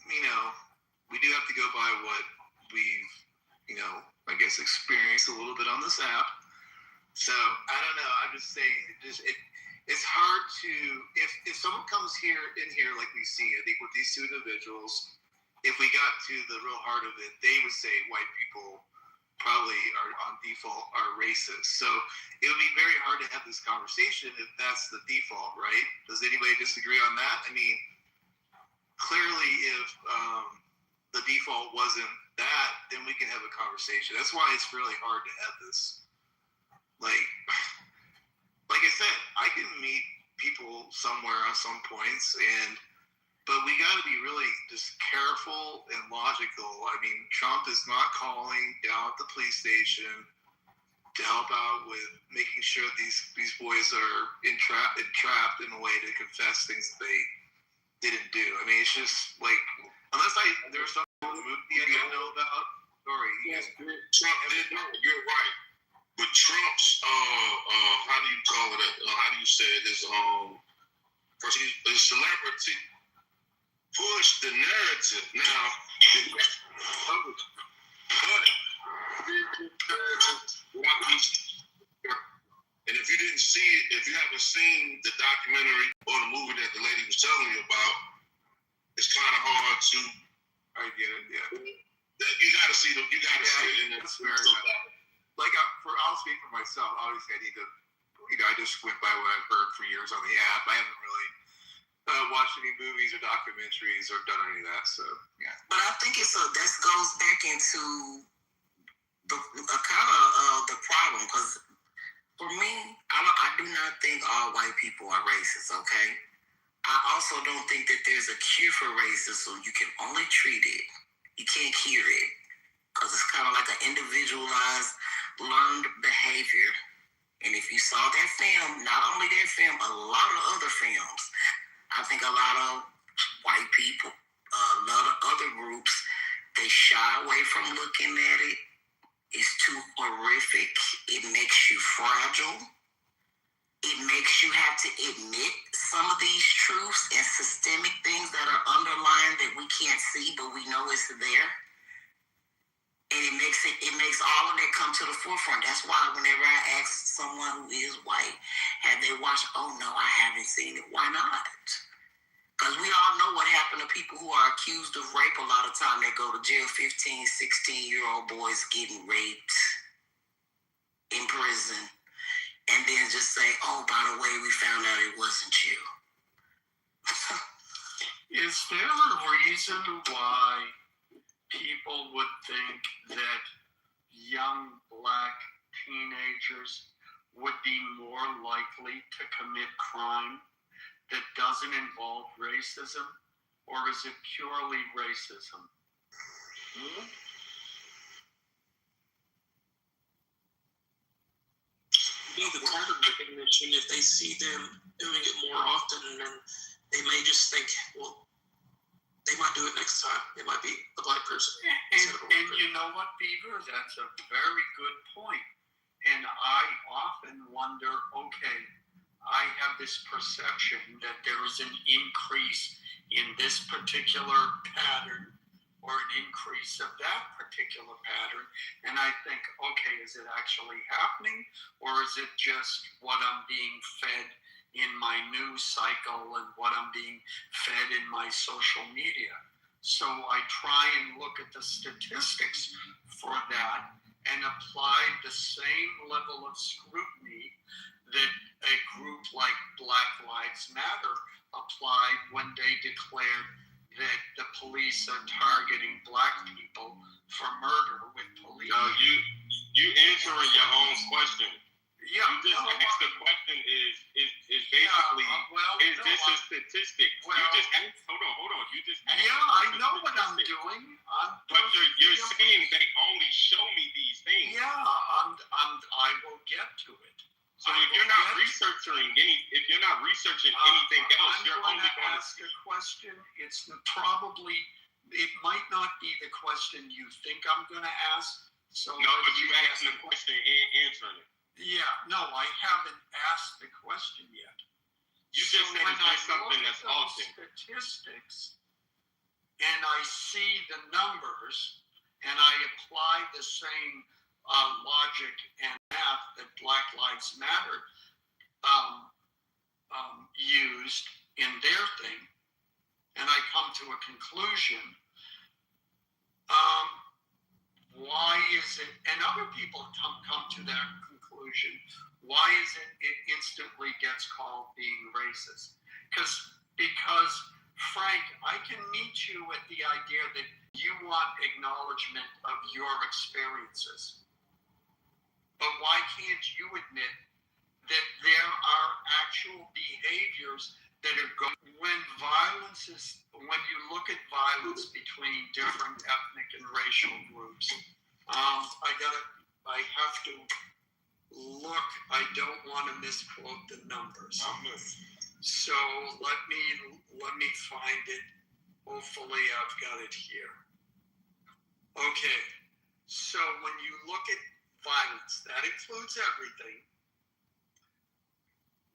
we do have to go by what we've, I guess, experienced a little bit on this app. So, I don't know. I'm just saying, it's hard to, if someone comes in here like we see, I think with these two individuals, if we got to the real heart of it, they would say white people probably are on default are racist. So it would be very hard to have this conversation if that's the default, right? Does anybody disagree on that? I mean, clearly if the default wasn't that, then we can have a conversation. That's why it's really hard to have this like I said, I can meet people somewhere on some points, but we got to be really just careful and logical. I mean, Trump is not calling down at the police station to help out with making sure these boys are entrapped in a way to confess things that they didn't do. I mean, it's just like, unless there's something in the movie I didn't know about. Sorry. Yes, Trump did know. You're right. But Trump's, how do you call it? How do you say it? His celebrity pushed the narrative. Now, and if you didn't see it, if you haven't seen the documentary or the movie that the lady was telling you about, it's kind of hard to. I get it. Yeah. You got to see them. You got to see it. And that's very like I'll speak for myself. Obviously, I need to. I just went by what I've heard for years on the app. I haven't really watched any movies or documentaries or done any of that. So yeah. But I think this goes back into the kind of the problem, because for me, I do not think all white people are racist. Okay. I also don't think that there's a cure for racism. You can only treat it. You can't cure it, because it's kind of like an individualized, learned behavior. And if you saw that film, not only that film, a lot of other films, I think a lot of white people, a lot of other groups, they shy away from looking at it. It's too horrific. It makes you fragile. It makes you have to admit some of these truths and systemic things that are underlying that we can't see, but we know it's there. And it makes all of that come to the forefront. That's why whenever I ask someone who is white, have they watched? Oh no, I haven't seen it. Why not? Because we all know what happened to people who are accused of rape. A lot of time they go to jail. 15, 16-year-old boys getting raped in prison. And then just say, oh, by the way, we found out it wasn't you. Is there a reason why people would think that young black teenagers would be more likely to commit crime that doesn't involve racism? Or is it purely racism? Be the pattern recognition. If they see them doing it more often, and then they may just think, well, they might do it next time. It might be a black person. And you know what, Beaver? That's a very good point. And I often wonder, okay, I have this perception that there is an increase in this particular pattern or an increase of that particular pattern. And I think, okay, is it actually happening? Or is it just what I'm being fed in my news cycle and what I'm being fed in my social media? So I try and look at the statistics for that and apply the same level of scrutiny that a group like Black Lives Matter applied when they declared that the police are targeting black people for murder with police. No, you answering your own question. Yeah, you just asked the question is basically is this a statistic? Well, you just asked, hold on. You just asked. Yeah, I know what I'm doing. But you're saying they only show me these things. Yeah, I will get to it. So if you're not researching anything else, you're only going to ask a question. It might not be the question you think I'm going to ask. So no, but you asked the question and answering it. Yeah, no, I haven't asked the question yet. You just said it's something that's often. Statistics, and I see the numbers, and I apply the same logic and math that Black Lives Matter used in their thing, and I come to a conclusion. Why is it, and other people come to that conclusion, why is it instantly gets called being racist? Because Frank, I can meet you at the idea that you want acknowledgement of your experiences. but why can't you admit that there are actual behaviors that are going when you look at violence between different ethnic and racial groups? I have to look. I don't want to misquote the numbers. So let me find it. Hopefully I've got it here. Okay. So when you look at violence, that includes everything.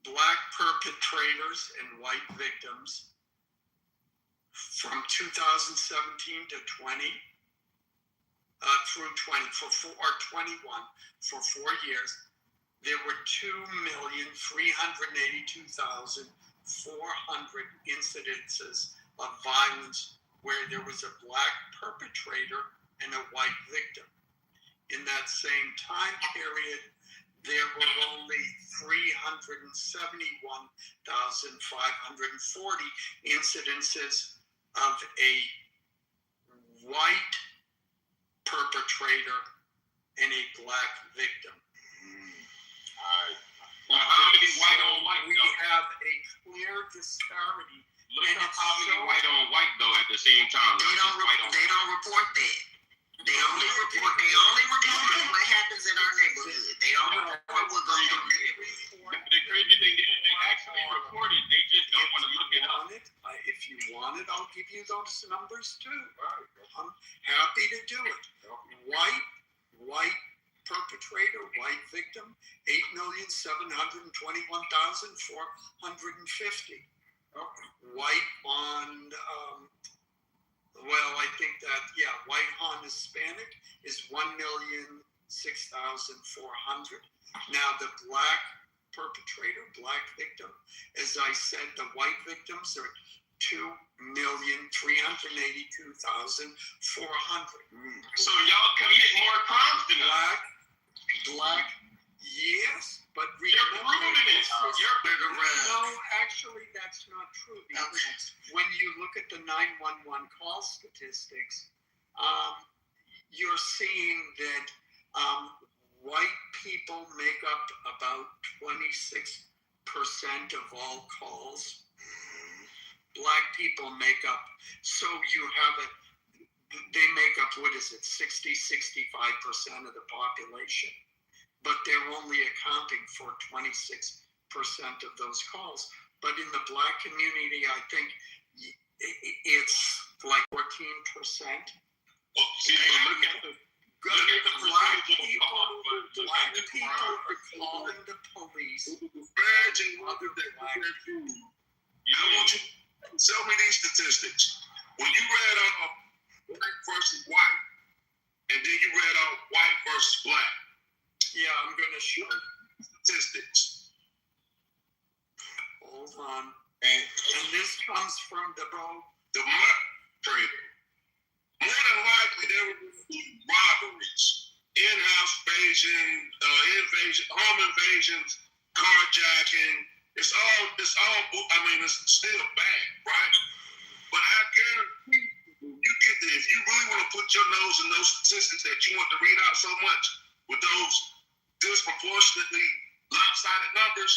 Black perpetrators and white victims from 2017 to 20 through 21 for 4 years, there were 2,382,400 incidences of violence where there was a black perpetrator and a white victim. In that same time period, there were only 371,540 incidences of a white perpetrator and a black victim. How many white on white? We have a clear disparity. Look up how many white on white though at the same time. They don't report that. They only report what happens in our neighborhood. They don't report what goes on in the neighborhood. The crazy thing is they actually report it. They just don't want to look it up. If you want it, I'll give you those numbers too. I'm happy to do it. White perpetrator, white victim, 8,721,450. White on, I think that, white on Hispanic is 1,006,400. Now the black perpetrator, black victim, as I said, the white victims are 2,382,400. So y'all commit more crimes than us. Black, yes, but remember, you're bigger. No, actually, that's not true. Because when you look at the 911 call statistics, you're seeing that white people make up about 26% of all calls. Black people make up, so you have they make up, 60, 65% of the population, but they're only accounting for 26% of those calls. But in the black community, I think it's like 14%. Look at the Black people are calling the police. I want you to tell me these statistics. When you read white versus white, and then you read white versus black. Yeah, I'm going to show you statistics. Hold on. And this comes from the perpetrator. More than likely, there were robberies, in-house home invasions, carjacking. It's still bad, right? But I guarantee if you really want to put your nose in those statistics that you want to read out so much with those disproportionately lopsided numbers,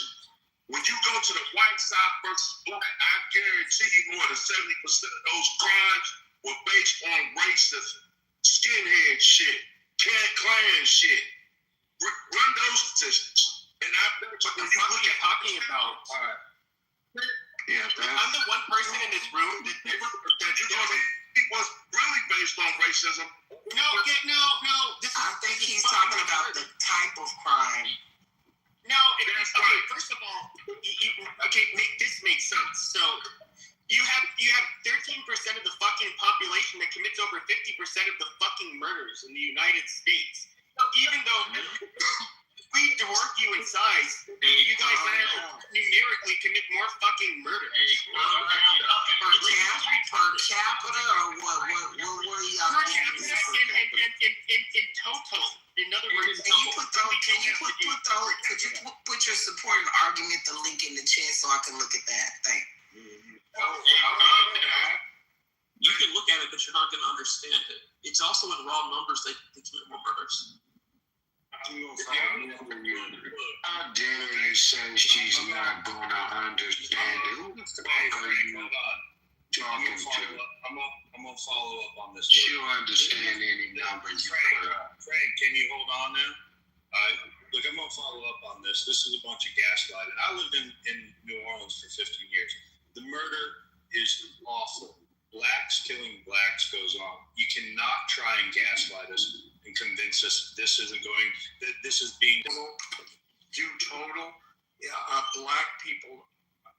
when you go to the white side versus black, I guarantee you more than 70% of those crimes were based on racism, skinhead shit, Klan shit. Run those statistics. And I bet when you look at talking about. I'm the one person in this room that you know it was really based on racism. No. I think he's talking about the type of crime. No, okay. First of all, make this make sense. So you have 13% of the fucking population that commits over 50% of the fucking murders in the United States. So even though we dwarf you in size, you guys numerically commit more fucking murder. Per capita or what were y'all? Per capita in total. In other words, could you put your supporting argument, the link in the chat so I can look at that? Thank you. You can look at it, but you're not going to understand it. It's also in raw numbers they commit more murders. How dare you say she's not gonna understand it? Who the fuck are you talking to? I'm gonna follow up on this. She'll understand any number you put up. Frank, can you hold on now? Look, I'm gonna follow up on this. This is a bunch of gaslighting. I lived in New Orleans for 15 years. The murder is awful. Blacks killing blacks goes on. You cannot try and gaslight us and convince us this isn't going. That this is being total. Black people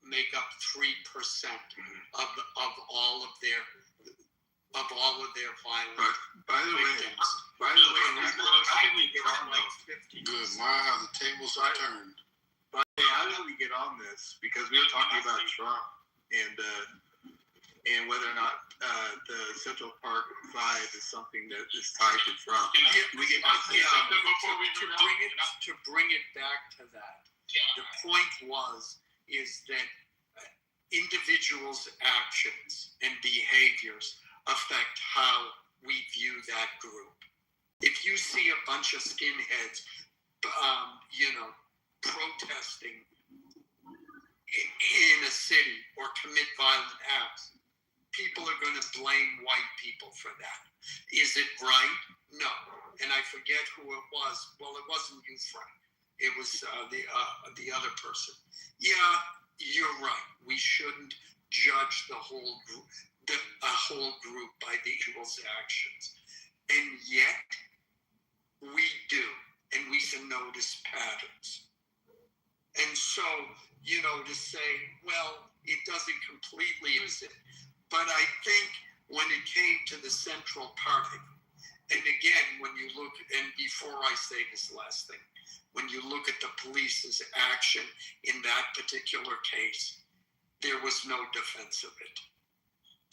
make up 3% of all of their violence. By the way, how did we get on this? Good. Wow, how the tables are turned. But how did we get on this? Because we were talking about Trump and whether or not the Central Park 5 is something that is tied to Trump. To bring it back to that, the point is that individuals' actions and behaviors affect how we view that group. If you see a bunch of skinheads, protesting in a city or commit violent acts, people are going to blame white people for that. Is it right? No. And I forget who it was. Well, it wasn't you, Frank. It was the other person. Yeah, you're right. We shouldn't judge the whole group, a whole group by the individual's actions. And yet, we do. And we can notice patterns. And so, to say, well, it doesn't completely use it. But I think when it came to the Central Park, and again, when you look, and before I say this last thing, when you look at the police's action in that particular case, there was no defense of it.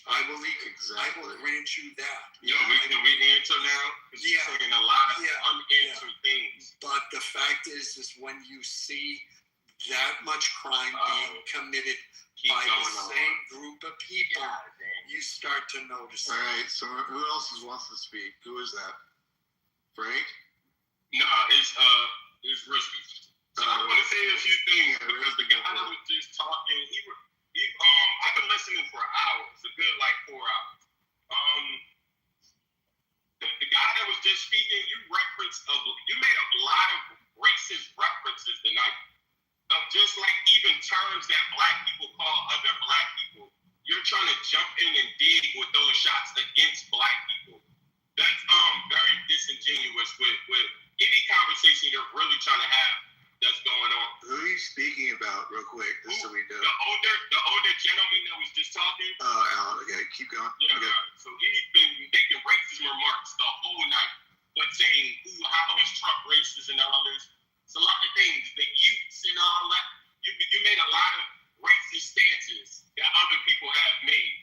I will grant you that. Can we answer now? Yeah. Saying a lot of unanswered things. But the fact is when you see that much crime being committed by the same group of people, you start to notice. All right, so who else wants to speak? Who is that? Frank? It's risky. So I want to say a few things because the guy that was just talking, I've been listening for hours, a good 4 hours. The guy that was just speaking, you made a lot of racist references tonight. Just like even terms that black people call other black people, you're trying to jump in and dig with those shots against black people. That's very disingenuous with any conversation you're really trying to have that's going on. Who are you speaking about, real quick, just so we know? The older gentleman that was just talking. Oh, Alan, okay, keep going. Yeah, okay. So he's been making racist remarks the whole night, but saying, how is Trump racist and all this? It's a lot of things, the youths and all that. You made a lot of racist stances that other people have made.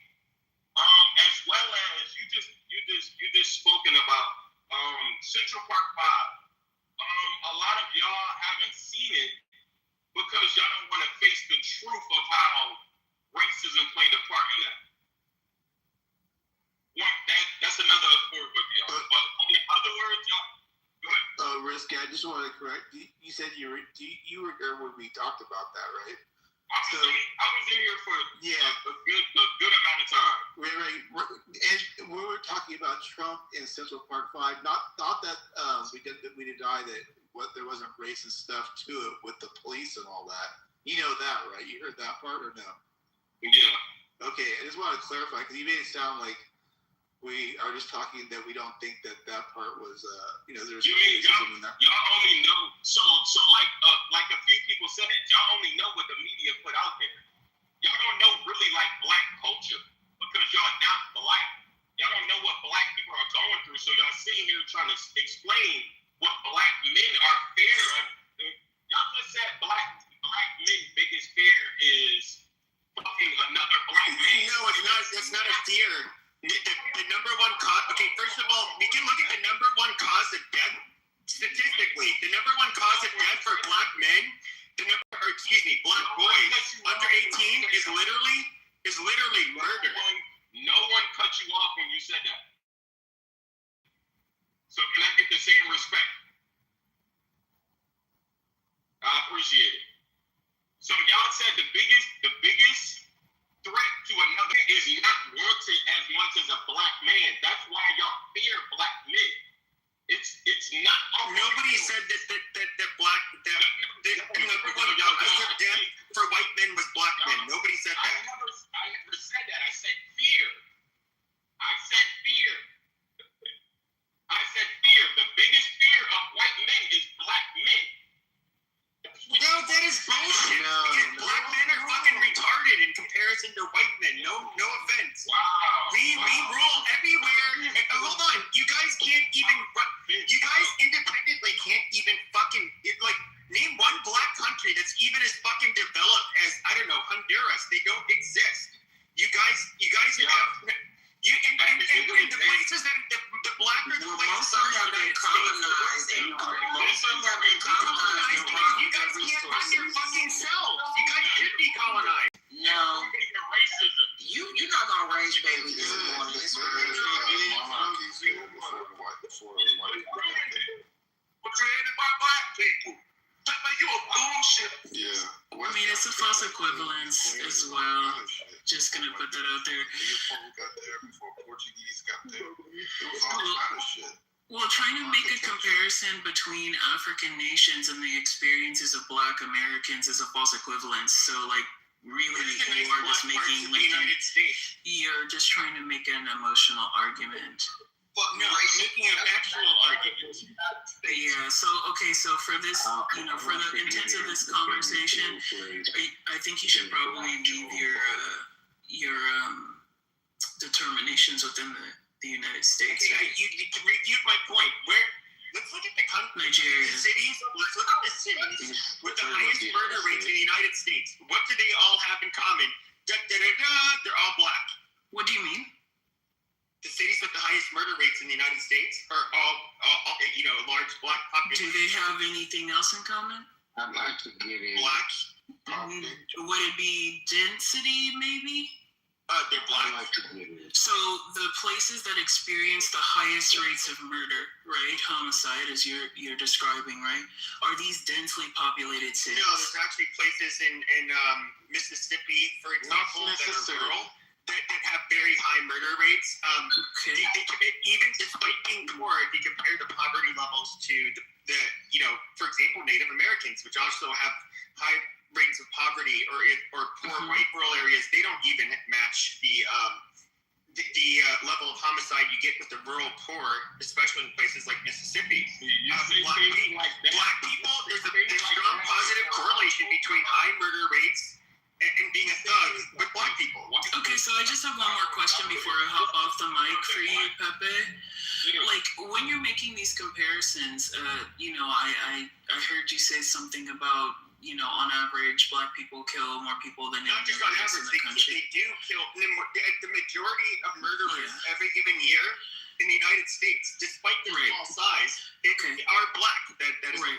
As well as you just spoken about Central Park 5. A lot of y'all haven't seen it because y'all don't want to face the truth of how racism played a part in that. That's another authority with y'all. But in other words, y'all. Risky, I just want to correct. You said you were here when we talked about that, right? I was in here for a good amount of time. Right. And we were talking about Trump in Central Park 5. Not that we deny that there wasn't racist stuff to it with the police and all that. You know that, right? You heard that part or no? Yeah. Okay, I just want to clarify because you made it sound like we are just talking that we don't think that part was, there's. You mean y'all only know? So like a few people said it. Y'all only know what the media put out there. Y'all don't know really black culture because y'all not black. Y'all don't know what black people are going through. So y'all sitting here trying to explain what black men are fear of. Y'all just said black men's biggest fear is fucking another black man. No, it's not. That's not a fear. The number one cause, okay, first of all, you can look at the number one cause of death statistically. The number one cause of death for black men, black boys under 18 is literally murder. No one cut you off when you said that. So can I get the same respect? said that the number one cause of death for white men was black men. Nobody said that. I never said that. I said fear. I said fear. I said fear. The biggest fear of white men is black men. No, that is bullshit. Because black men are fucking retarded in comparison to white men. No offense. Wow. We rule everywhere. Hold on, you guys can't even. You guys independently can't even fucking name one black country that's even as fucking developed as Honduras. They don't exist. You guys have. And the places that the blacker the places most of them have been colonized. Most of them have been colonized. You guys can't run your fucking selves. You guys should be colonized. No. You're not gonna raise baby this morning. It's created by black people. You a bullshit. Yeah. I mean, it's a false equivalence as well. Just gonna put that out there. Leopold got there before Portuguese got there. It was all kind of shit. Well, trying to make a comparison between African nations and the experiences of Black Americans is a false equivalence. So, really, you are just making you're just trying to make an emotional argument. But no, making an actual argument. Yeah. So for this, for the intent of this conversation, I think you should probably leave your determinations within the United States. Okay, you can refute my point. Let's look at the country, Nigeria. the cities. Let's look at the cities with the highest murder rates in the United States. What do they all have in common? They're all black. What do you mean? The cities with the highest murder rates in the United States are all large black population. Do they have anything else in common? I'd like to get in. Black? Would it be density, maybe? They're black. I'd like to get in. So the places that experience the highest rates of murder, right, homicide, as you're describing, right, are these densely populated cities? No, there's actually places in Mississippi, for example, that are rural. That have very high murder rates. They commit, even despite being poor, if you compare the poverty levels to the for example, Native Americans, which also have high rates of poverty, or poor white rural areas, they don't even match the level of homicide you get with the rural poor, especially in places like Mississippi. Black people, there's a strong positive correlation between high murder rates and being a thug with black people. Okay, so I just have one more question before I hop off the mic for you, Pepe. When you're making these comparisons, I heard you say something about, on average, black people kill more people than not just on average, in the country. They do kill. The majority of murderers every given year in the United States, despite their small size, are black. That is right.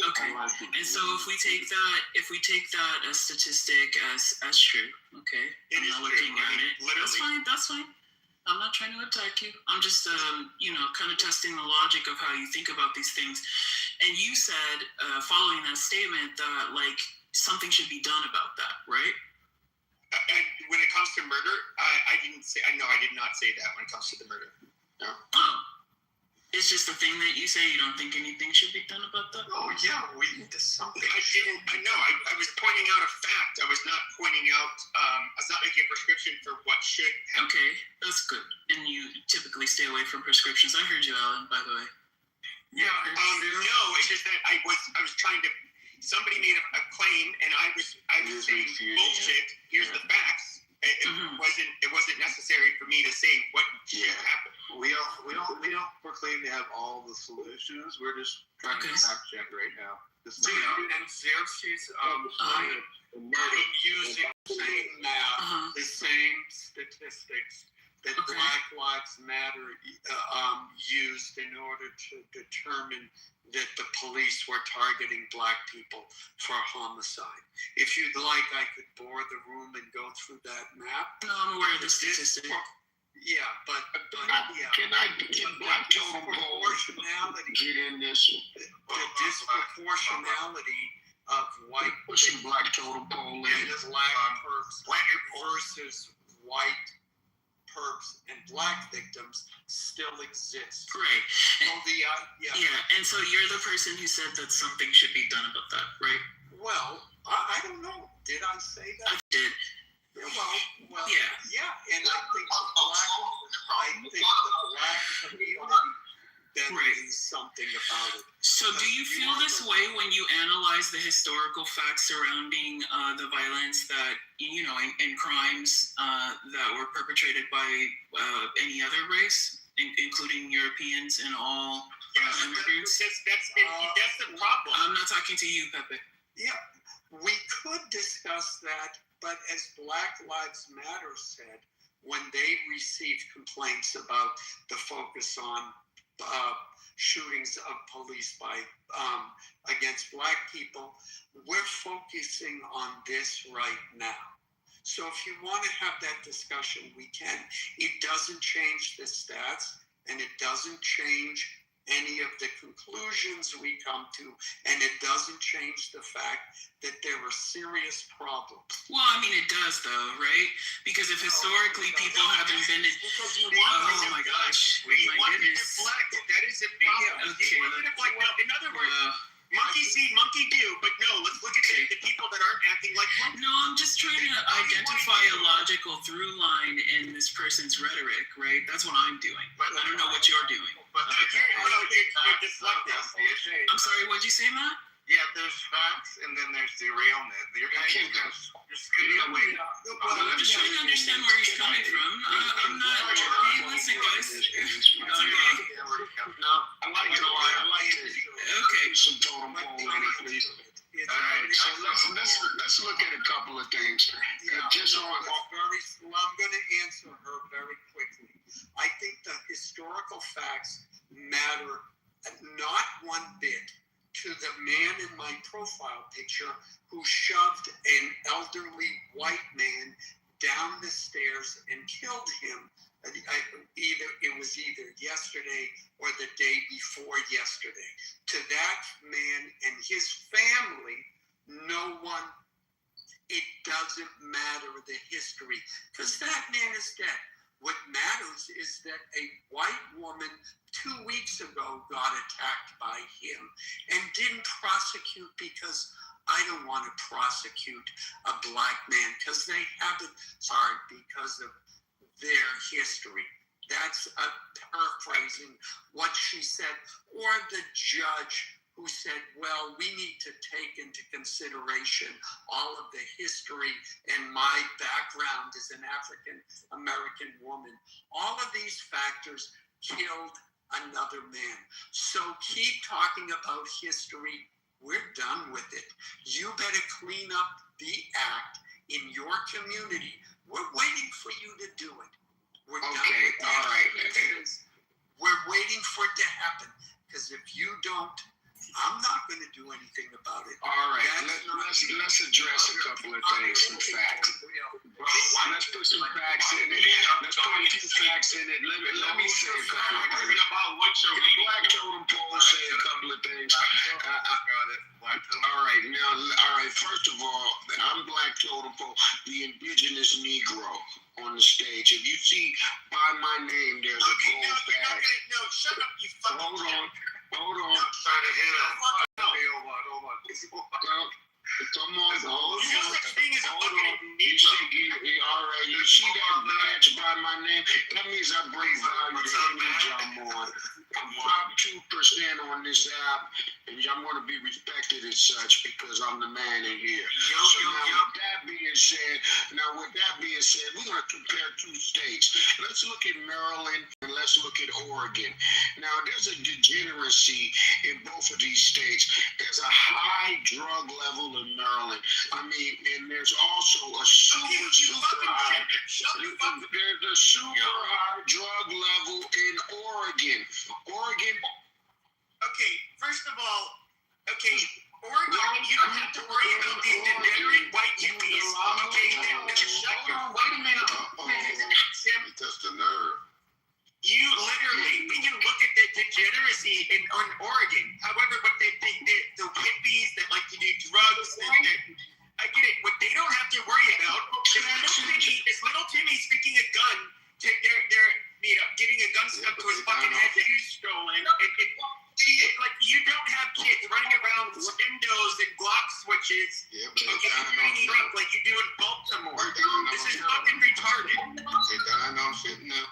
Okay. And so if we take that as statistic as true, okay, it is looking true. at it. Literally. That's fine. I'm not trying to attack you. I'm just kind of testing the logic of how you think about these things. And you said, following that statement, that something should be done about that, right? When it comes to murder, I did not say that when it comes to the murder. No. Oh. It's just a thing that you say you don't think anything should be done about that? Oh, yeah, we need to something. I was pointing out a fact. I was not pointing out, I was not making a prescription for what should happen. Okay, that's good. And you typically stay away from prescriptions. I heard you, Alan, by the way. Yeah, no, it's just that I was trying to, somebody made a claim, and I was saying bullshit. Here's the facts. It wasn't necessary for me to say what should happen. We don't proclaim to have all the solutions. We're just trying to fact check right now. And Xerxes using the same math, the same statistics that Black Lives Matter used in order to determine that the police were targeting black people for homicide. If you'd like, I could bore the room and go through that map. No, I'm aware of the statistic. Yeah, but Can black total proportionality get in this? The disproportionality of white black total poll black versus white perps and black victims still exist. Right. So And so you're the person who said that something should be done about that, right? Well, I don't know. Did I say that? I did. Yeah, and I think the black community then do something about it. So do you feel this way when you analyze the historical facts surrounding the violence that, and crimes that were perpetrated by any other race, including Europeans and all immigrants? That's the problem. I'm not talking to you, Pepe. Yeah, we could discuss that, but as Black Lives Matter said, when they received complaints about the focus on shootings of police by against black people, we're focusing on this right now. So if you want to have that discussion, we can. It doesn't change the stats, and it doesn't change any of the conclusions we come to, and it doesn't change the fact that there are serious problems. Well, I mean, it does, though, right? Because if historically people haven't been... Because you want oh, my gosh. You want to deflect. That is a problem. Okay. You want to deflect. In other words, monkey see, monkey do. But no, let's look at the people that aren't acting like monkeys. No, I'm just trying to identify a logical through line in this person's rhetoric, right? That's what I'm doing. But I don't know what you're doing. You're deflecting. I'm sorry, what'd you say, Matt? Yeah, there's facts and then there's derailment. You're scooting away. I'm just trying to understand where he's coming from. I'm not. Hey, listen, guys. I like it. Okay. Some totem pole in it, please. All right, so let's look at a couple of things. I'm going to answer her very quickly. I think the historical facts matter not one bit to the man in my profile picture who shoved an elderly white man down the stairs and killed him. It was either yesterday or the day before yesterday. To that man and his family, it doesn't matter the history, because that man is dead. What matters is that a white woman 2 weeks ago got attacked by him and didn't prosecute because I don't want to prosecute a black man because they haven't, because of their history. That's paraphrasing what she said. Or the judge who said, well, we need to take into consideration all of the history and my background as an African-American woman. All of these factors killed another man. So keep talking about history. We're done with it. You better clean up the act in your community. We're waiting for you to do it. We're done with that. All right. We're waiting for it to happen. Because if you don't, I'm not going to do anything about it. All right, let's address a couple of things, some facts. Let's put some facts in it. Let's put a few facts in it. Let me say a couple of things. Black Totem Pole say a couple of things. All right. First of all, I'm Black Totem Pole, the indigenous Negro on the stage. If you see by my name, there's a gold badge. No, shut up, you fucking Hold on. Come on. Hold on. You see that badge by my name? That means I bring value to image I'm on. I'm top 2% on this app, and I'm going to be respected as such because I'm the man in here. With that being said, we're going to compare two states. Let's look at Maryland and let's look at Oregon. Now, there's a degeneracy in both of these states. There's a high drug level in Maryland. And there's also a super high. There's a super high drug level in Oregon. Okay, first of all, Oregon, you don't have to worry about these degenerate white hippies. Shut your wait a minute. That's the nerve. We can look at the degeneracy in Oregon. However, what the hippies that like to do drugs, I get it. What they don't have to worry about is little Timmy sticking a gun to their stolen. Like you don't have kids running around with windows and Glock switches. Cleaning up like you do in Baltimore. This is fucking retarded. They dying on shit now.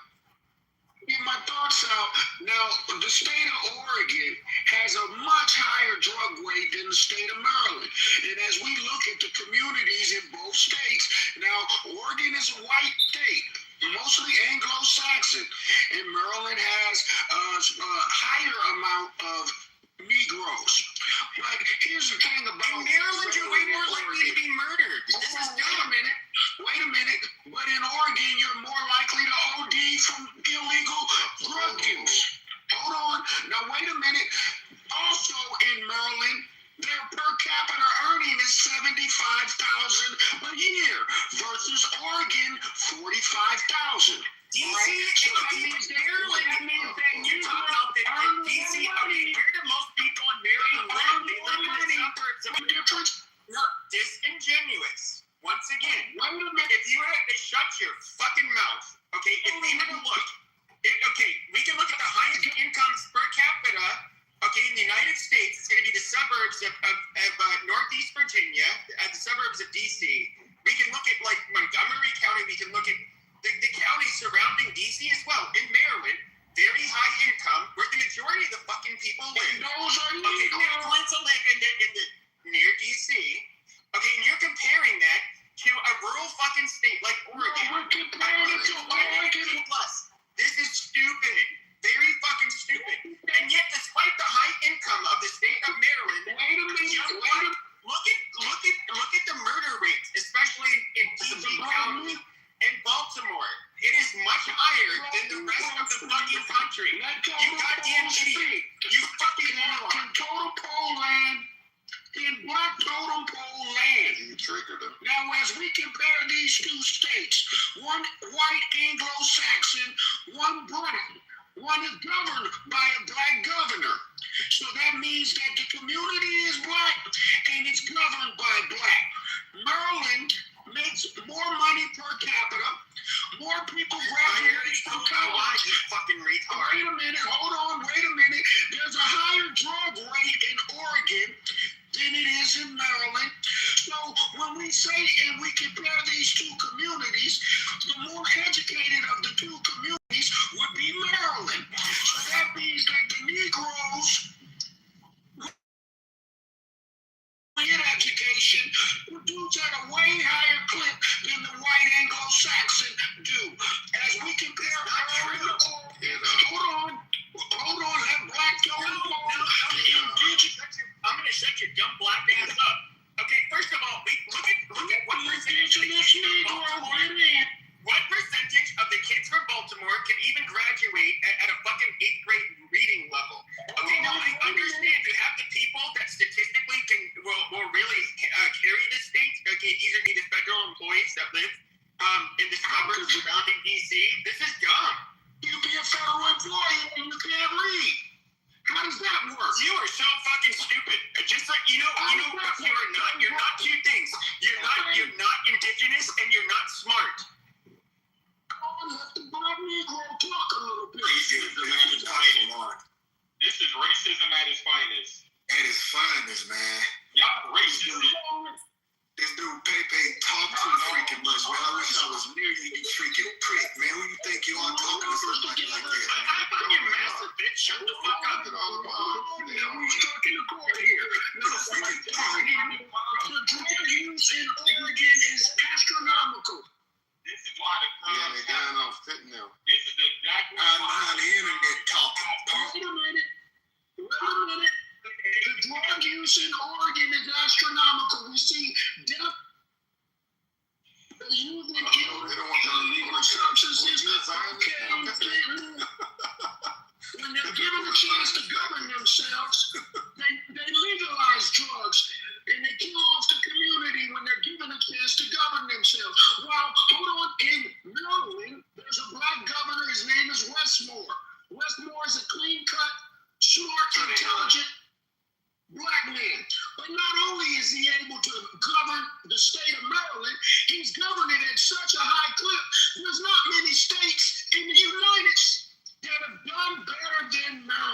Get my thoughts out. Now, the state of Oregon has a much higher drug rate than the state of Maryland. And as we look at the communities in both states, now, Oregon is a white state, mostly Anglo-Saxon, and Maryland has a higher amount of Negroes. But here's the thing about in Maryland, you're way more likely to be murdered. This is dumb. Wait a minute. But in Oregon, you're more likely to OD from illegal drug use. Hold on. Now, wait a minute. Also in Maryland, their per capita earning is $75,000 a year versus Oregon, $45,000. DC, Maryland, that means that you talk about the DC, okay, where do most people in Maryland live? They live in the suburbs of different. You're disingenuous. Once again, if you had to shut your fucking mouth, okay, if we were to look, we can look at the highest incomes per capita, okay, in the United States, it's going to be the suburbs of Northeast Virginia, the suburbs of DC. We can look at, like, Montgomery County, we can look at the counties surrounding DC as well. In Maryland, very high income, where the majority of the fucking people live. Those are legal. They're going to live in the near DC. Okay, and you're comparing that to a rural fucking state like Oregon. We're comparing it to Oregon. Plus, this is stupid. Very fucking stupid. And yet, despite the high income of the state of Maryland, look at the murder rates, especially in PG County and Baltimore. It is much higher than the rest of the fucking country. You goddamn idiot. You fucking moron. Total poll land. In black totem pole land. Now, as we compare these two states, one white Anglo-Saxon, one black, one is governed by a black governor. So that means that the community is black and it's governed by black. Maryland makes more money per capita, more people graduate from college. You fucking retard. Wait a minute, hold on, wait a minute. There's a higher drug rate in Oregon than it is in Maryland. So when we say and we compare these two communities, the more educated of the two communities would be Maryland. So that means that the Negroes get education produce at a way higher clip than the white Anglo-Saxon do. As we compare Maryland, hold on, have black I'm going to shut your dumb black ass up. Okay, first of all, look at what percentage of the kids from Baltimore, what percentage of the kids from Baltimore can even graduate at a fucking 8th grade reading level? Okay, now I understand you have the people that statistically will really carry the state. Okay, these are the federal employees that live in the suburbs surrounding DC. This is dumb. You be a federal employee and you can't read. How does that work? You are so fucking stupid. Just like you're not two things. You're not indigenous and you're not smart. Let the black Negro talk a little bit. This is racism at its finest. At its finest, man. Y'all racist. This dude Pepe talk too freaking much, man. I wish I was near you, you freaking prick, man. Who you think you are talking to somebody like that? I'm your master, bitch. Shut the fuck up. Who's talking to court here? The drug use in Oregon is astronomical. This is why the crime they down on fentanyl. This is exactly I'm behind the internet talking. Wait a minute. The drug use in Oregon is astronomical. We see death. They're using illegal substances. When they're given a chance to govern themselves, they legalize drugs and they kill off the community when they're given a chance to govern themselves. Well, hold on. In Maryland, there's a black governor. His name is Westmore. Westmore is a clean-cut, smart, intelligent black man. But not only is he able to govern the state of Maryland, he's governed it at such a high clip. There's not many states in the United States that have done better than Maryland.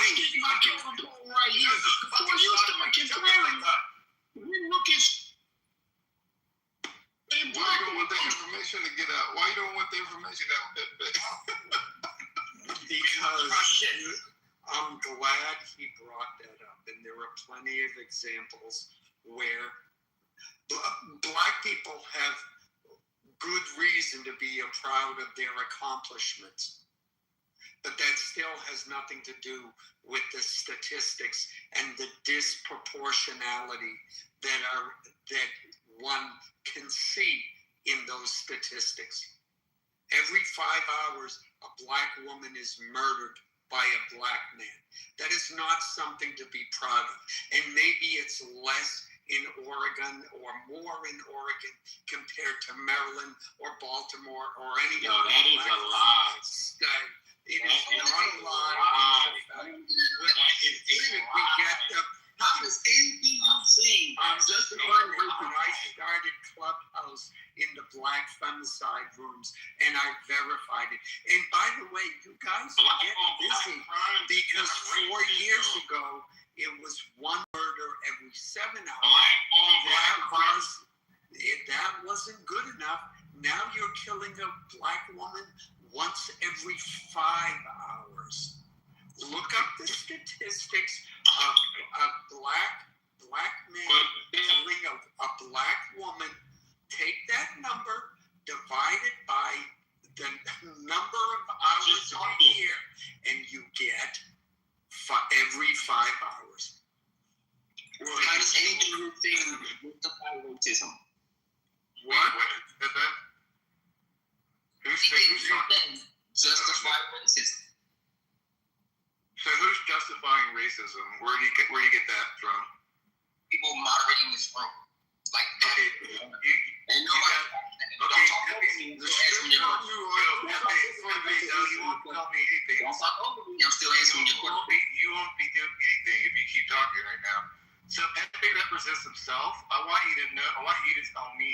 stick my camera pole right here. Before you start comparing, we look at Why you don't want that information to get out? Why you don't want the information out? Because I'm glad he brought that up, and there are plenty of examples where black people have good reason to be proud of their accomplishments. But that still has nothing to do with the statistics and the disproportionality that one can see in those statistics. Every 5 hours, a black woman is murdered by a black man. That is not something to be proud of. And maybe it's less in Oregon or more in Oregon compared to Maryland or Baltimore or any other. That is a lie. It is not a lie. How does anything you say justify rape? I started Clubhouse in the black femicide rooms, and I verified it. And by the way, you guys are getting busy because 4 years ago, it was one murder every 7 hours. That wasn't good enough. Now you're killing a black woman once every 5 hours. Look up the statistics of a black man killing a black woman. Take that number, divide it by the number of hours a year, and you get every 5 hours. Well, how does anything you say justify racism? What? Who's talking? Justify racism. So who's justifying racism? Where do you get that from? People moderating this room. Like, and nobody. Okay, I'm still answering your question. You won't be doing anything if you keep talking right now. So Pepe represents himself. I want you to tell me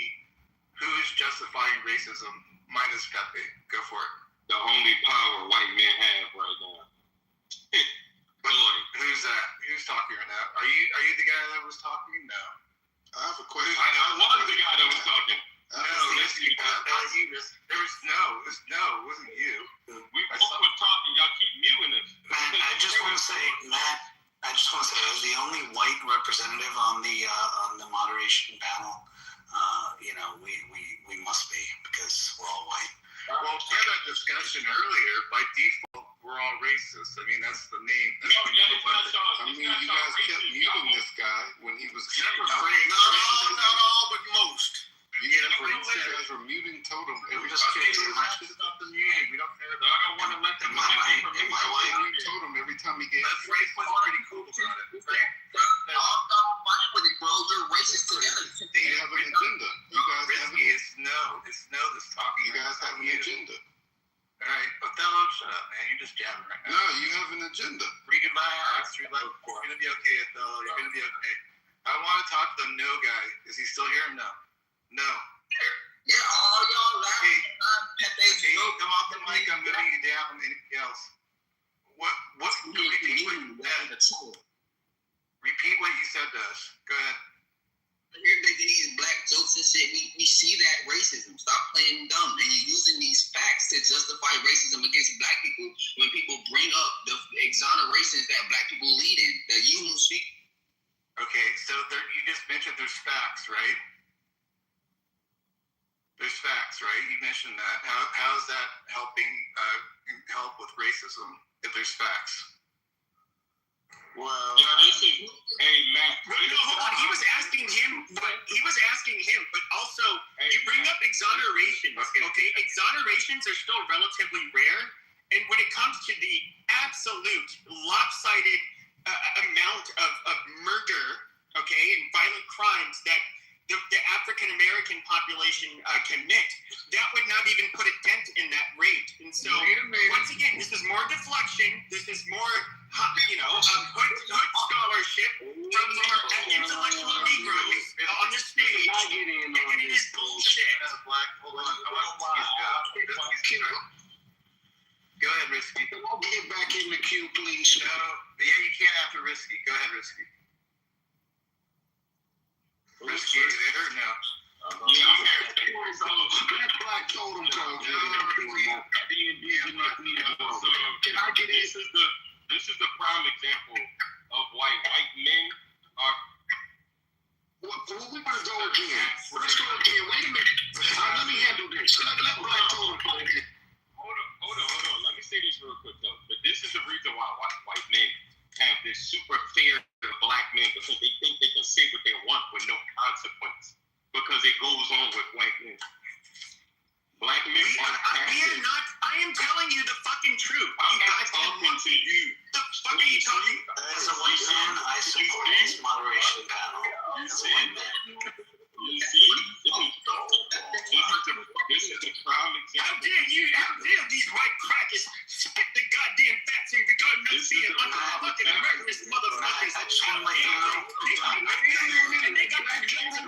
who is justifying racism minus Pepe. Go for it. The only power white men have right now. Who's that? Who's talking right now? Are you the guy that was talking? No. I have a question. I was the guy that was talking. No, it wasn't you. We both were talking. Y'all keep muting us. Matt, I just want to say, as the only white representative on the moderation panel, we must be, because we're all white. Well, we had that discussion earlier. By default, we're all racist. I mean, that's the name. You guys kept muting this guy when he was never afraid. Not all, but most. You guys were muting Totem every time. About the muting. We don't care about. I don't want to let them. Totem every time he gave. That's Frank was pretty cool about it. Bro, you're racist together. You have an agenda. You guys have this talking. You guys have an agenda. All right, Othello, shut up, man. You're just jabbing right now. No, you have an agenda. Read your minds. You're gonna be okay, Othello. You're gonna be okay. I want to talk to the no guy. Is he still here or no? No. Yeah, all y'all laughing. Okay, come off the mic. I'm moving you down. Anything else? Repeat what you said to us. Go ahead. You're making these black jokes and shit. We see that racism. Stop playing dumb. And you're using these facts to justify racism against black people when people bring up the exonerations that black people lead in. That you won't speak. Okay, so you just mentioned there's facts, right? There's facts, right? You mentioned that. How is that helping help with racism if there's facts? Well, hey, Matt. No, hold on. He was asking him, but also you bring up exonerations. Okay, exonerations are still relatively rare, and when it comes to the absolute lopsided amount of murder, okay, and violent crimes that the African American population commit, that would not even put a dent in that rate. And so, once again, this is more deflection. This is more, hood scholarship from our intellectual Negroes on the stage, and it is bullshit. Go ahead, Risky. I'll get back in the queue, please. No, yeah, Risky. Go ahead, Risky. Risky, are you there or no? That black totem pole. Can I get in? This is the prime example of why white men are. Well, we're gonna go again. Let's go again. Wait a minute. Let me handle this. Let black totem pole. Hold on. Let me say this real quick though. But this is the reason why white men have this super fear of black men, because they think they can say what they want with no consequence. Because it goes on with white men. Black men are passive. I am telling you the fucking truth. I'm not talking to you. The fuck are you talking about? As a white man, I support this moderation panel. As a white man. You see? This is the prime example. How dare these white crackers spit the goddamn facts and regard us being fucking murderous motherfuckers. And they got black totem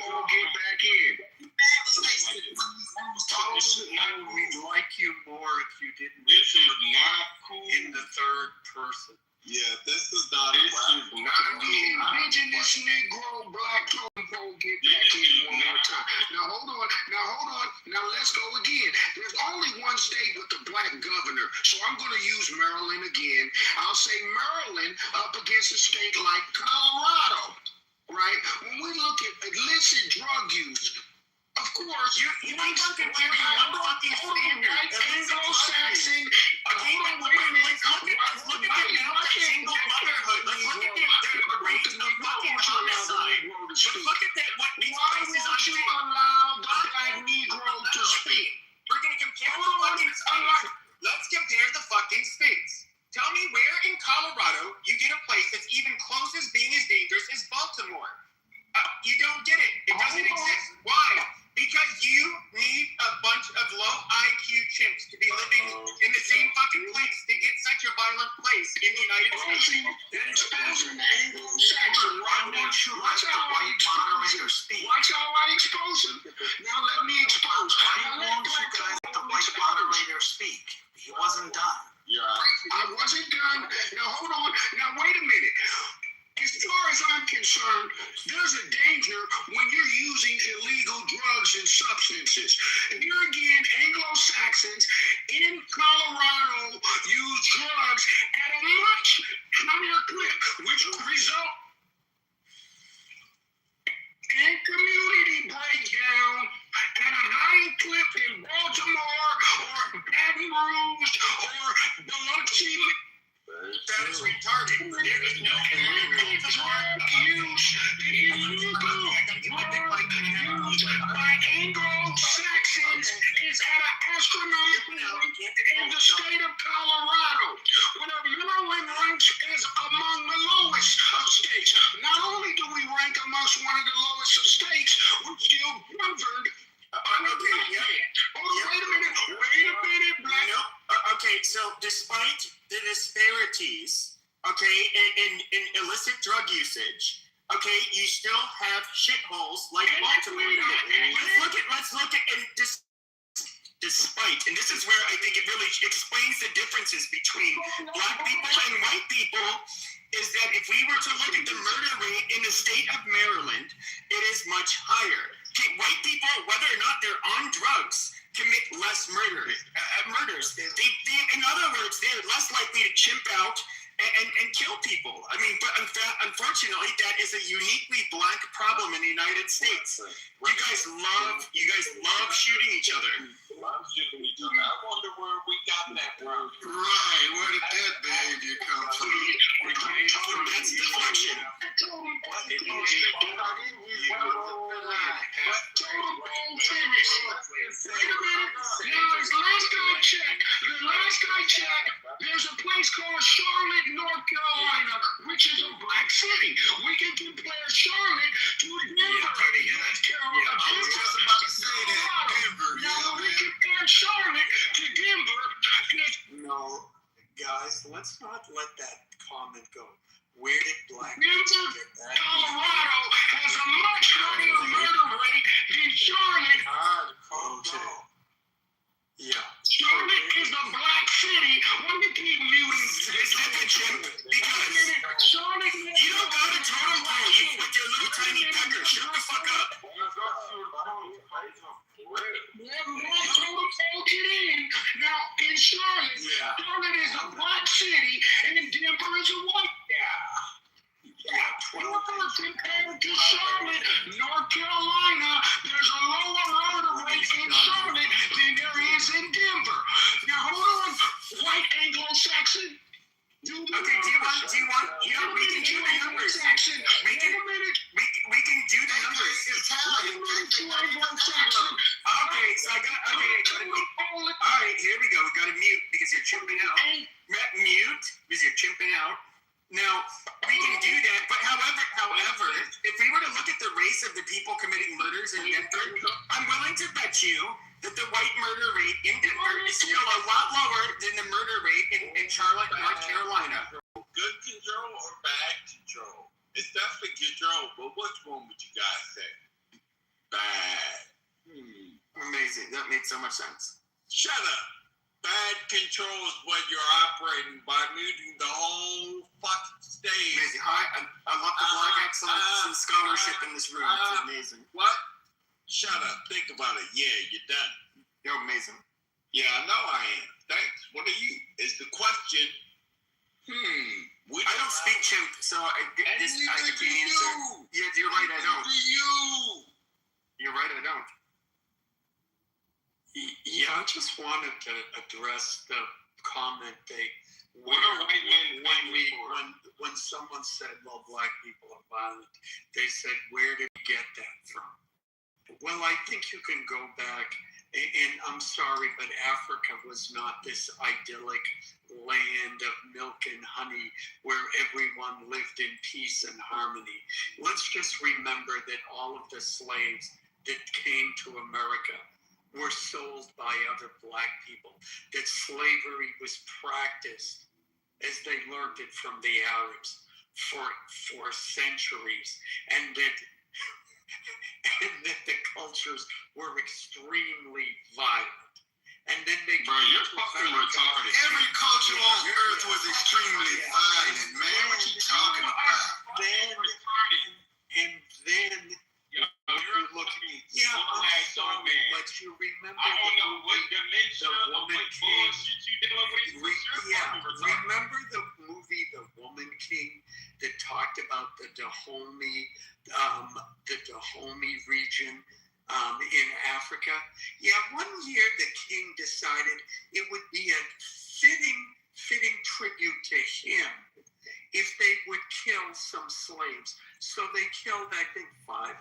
pole get back in. We'd like you more if you didn't This is not cool. in the third person. Yeah, this is not Indigenous Negro black totem pole get back in one more time. Now hold on. Now let's go again. There's only one state with a black governor, so I'm going to use Maryland again. I'll say Maryland up against a state like Colorado, right? When we look at illicit drug use, of course, you think I'm comparing one fucking standard? Anglo-Saxon. Okay, but wait a minute. Let's look at the amount of single motherhood. Let's look at the rate of fucking homicide. Let's look at that. What these places won't you allow the black Negro to speak? We're gonna compare the fucking states. Let's compare the fucking states. Tell me where in Colorado you get a place that's even close as being as dangerous as Baltimore. You don't get it. It doesn't exist. Why? Because you need a bunch of low IQ chimps to be living in the same fucking place to get such a violent place in the United States. Exposing the Anglo-Saxon. Watch how I expose him. Now let me expose. Why won't you guys let the white moderator speak? He wasn't done. Yeah. I wasn't done. Now hold on. Now wait a minute. As far as I'm concerned, there's a danger when you're using illegal drugs and substances. And here again, Anglo-Saxons in Colorado use drugs at a much higher clip, which will result in community breakdown at a higher clip in Baltimore or Baton Rouge or Biloxi. That is retarded. There is no drug use by Anglo-Saxons is at an astronomical rate in the state of Colorado, where Maryland ranks as among the lowest of states. Not only do we rank amongst one of the lowest of states, we're still governed. Wait a minute, Black. Okay, so despite the disparities, okay, in illicit drug usage, okay, you still have shitholes like Baltimore. Let's look at despite, and this is where I think it really explains the differences between black people and white people, is that if we were to look at the murder rate in the state of Maryland, it is much higher. Okay, white people, whether or not they're on drugs, commit less murders. In other words, they're less likely to chimp out and kill people. I mean, but unfortunately, that is a uniquely black problem in the United States. You guys love shooting each other. I wonder where we got that from. Right, where did that behavior come from? That's deflection. Now, last I checked, there's a place called Charlotte, North Carolina, which is a black city. We can compare Charlotte to Denver, North Carolina. I was just about to say that. Denver. Now, we compare Charlotte to Denver. No, guys, let's not let that comment go. Where did black Denver, Colorado has a much higher murder rate than Charlotte. Okay. Yeah. Charlotte is a black city. Why you keep muting? Because Charlotte, you don't go to totem pole, you with your little tiny pecker. Shut the fuck up. Now, in Charlotte, Charlotte is a black city, and Denver is a white. Compared to Charlotte, North Carolina, there's a lower murder rate in Charlotte than there is in Denver. Now, hold on, white Anglo-Saxon. Okay, do you want, we can do the numbers. We can do the numbers. Okay, so I got to mute. All right, here we go. We got to mute because you're chimping out. Mute because you're chimping out. Now, we can do that, but however, if we were to look at the race of the people committing murders in Denver, I'm willing to bet you that the white murder rate in Denver is still a lot lower than the murder rate in Charlotte, North Carolina. Good control or bad control? It's definitely control, but which one would you guys say? Bad. Amazing. That makes so much sense. Shut up. Bad control is when you're operating by muting the whole fucking stage. Amazing. I love the black excellence and scholarship in this room. It's amazing. What? Shut up. Think about it. Yeah, you're done. You're amazing. Yeah, I know I am. Thanks. What are you? Is the question. I don't speak chimp, so I get the answer. Yeah, you're right. I don't. You're right. I don't. Yeah, I just wanted to address the comment when someone said, well, black people are violent, they said, where did we get that from? Well, I think you can go back, and I'm sorry, but Africa was not this idyllic land of milk and honey where everyone lived in peace and harmony. Let's just remember that all of the slaves that came to America were sold by other black people, that slavery was practiced as they learned it from the Arabs for centuries, and that the cultures were extremely violent. And then they you're fucking retarded. Every culture on earth was extremely violent, man. What you talking about? And then you look at me. Yeah, I'm sorry, but you remember I don't know what dimension of what bullshit you dealing with. Remember the movie The Woman King that talked about the Dahomey region in Africa? Yeah, one year the king decided it would be a fitting tribute to him if they would kill some slaves. So they killed, I think, 500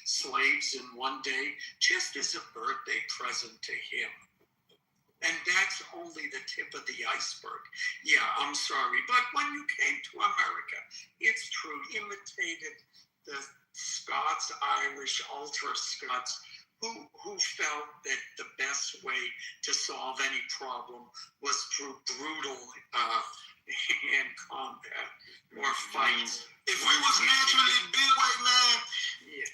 slaves in one day, just as a birthday present to him. And that's only the tip of the iceberg. Yeah, I'm sorry. But when you came to America, it's true, imitated the Scots, Irish, ultra-Scots, who felt that the best way to solve any problem was through brutal hand combat or fights. If we was naturally built, white man,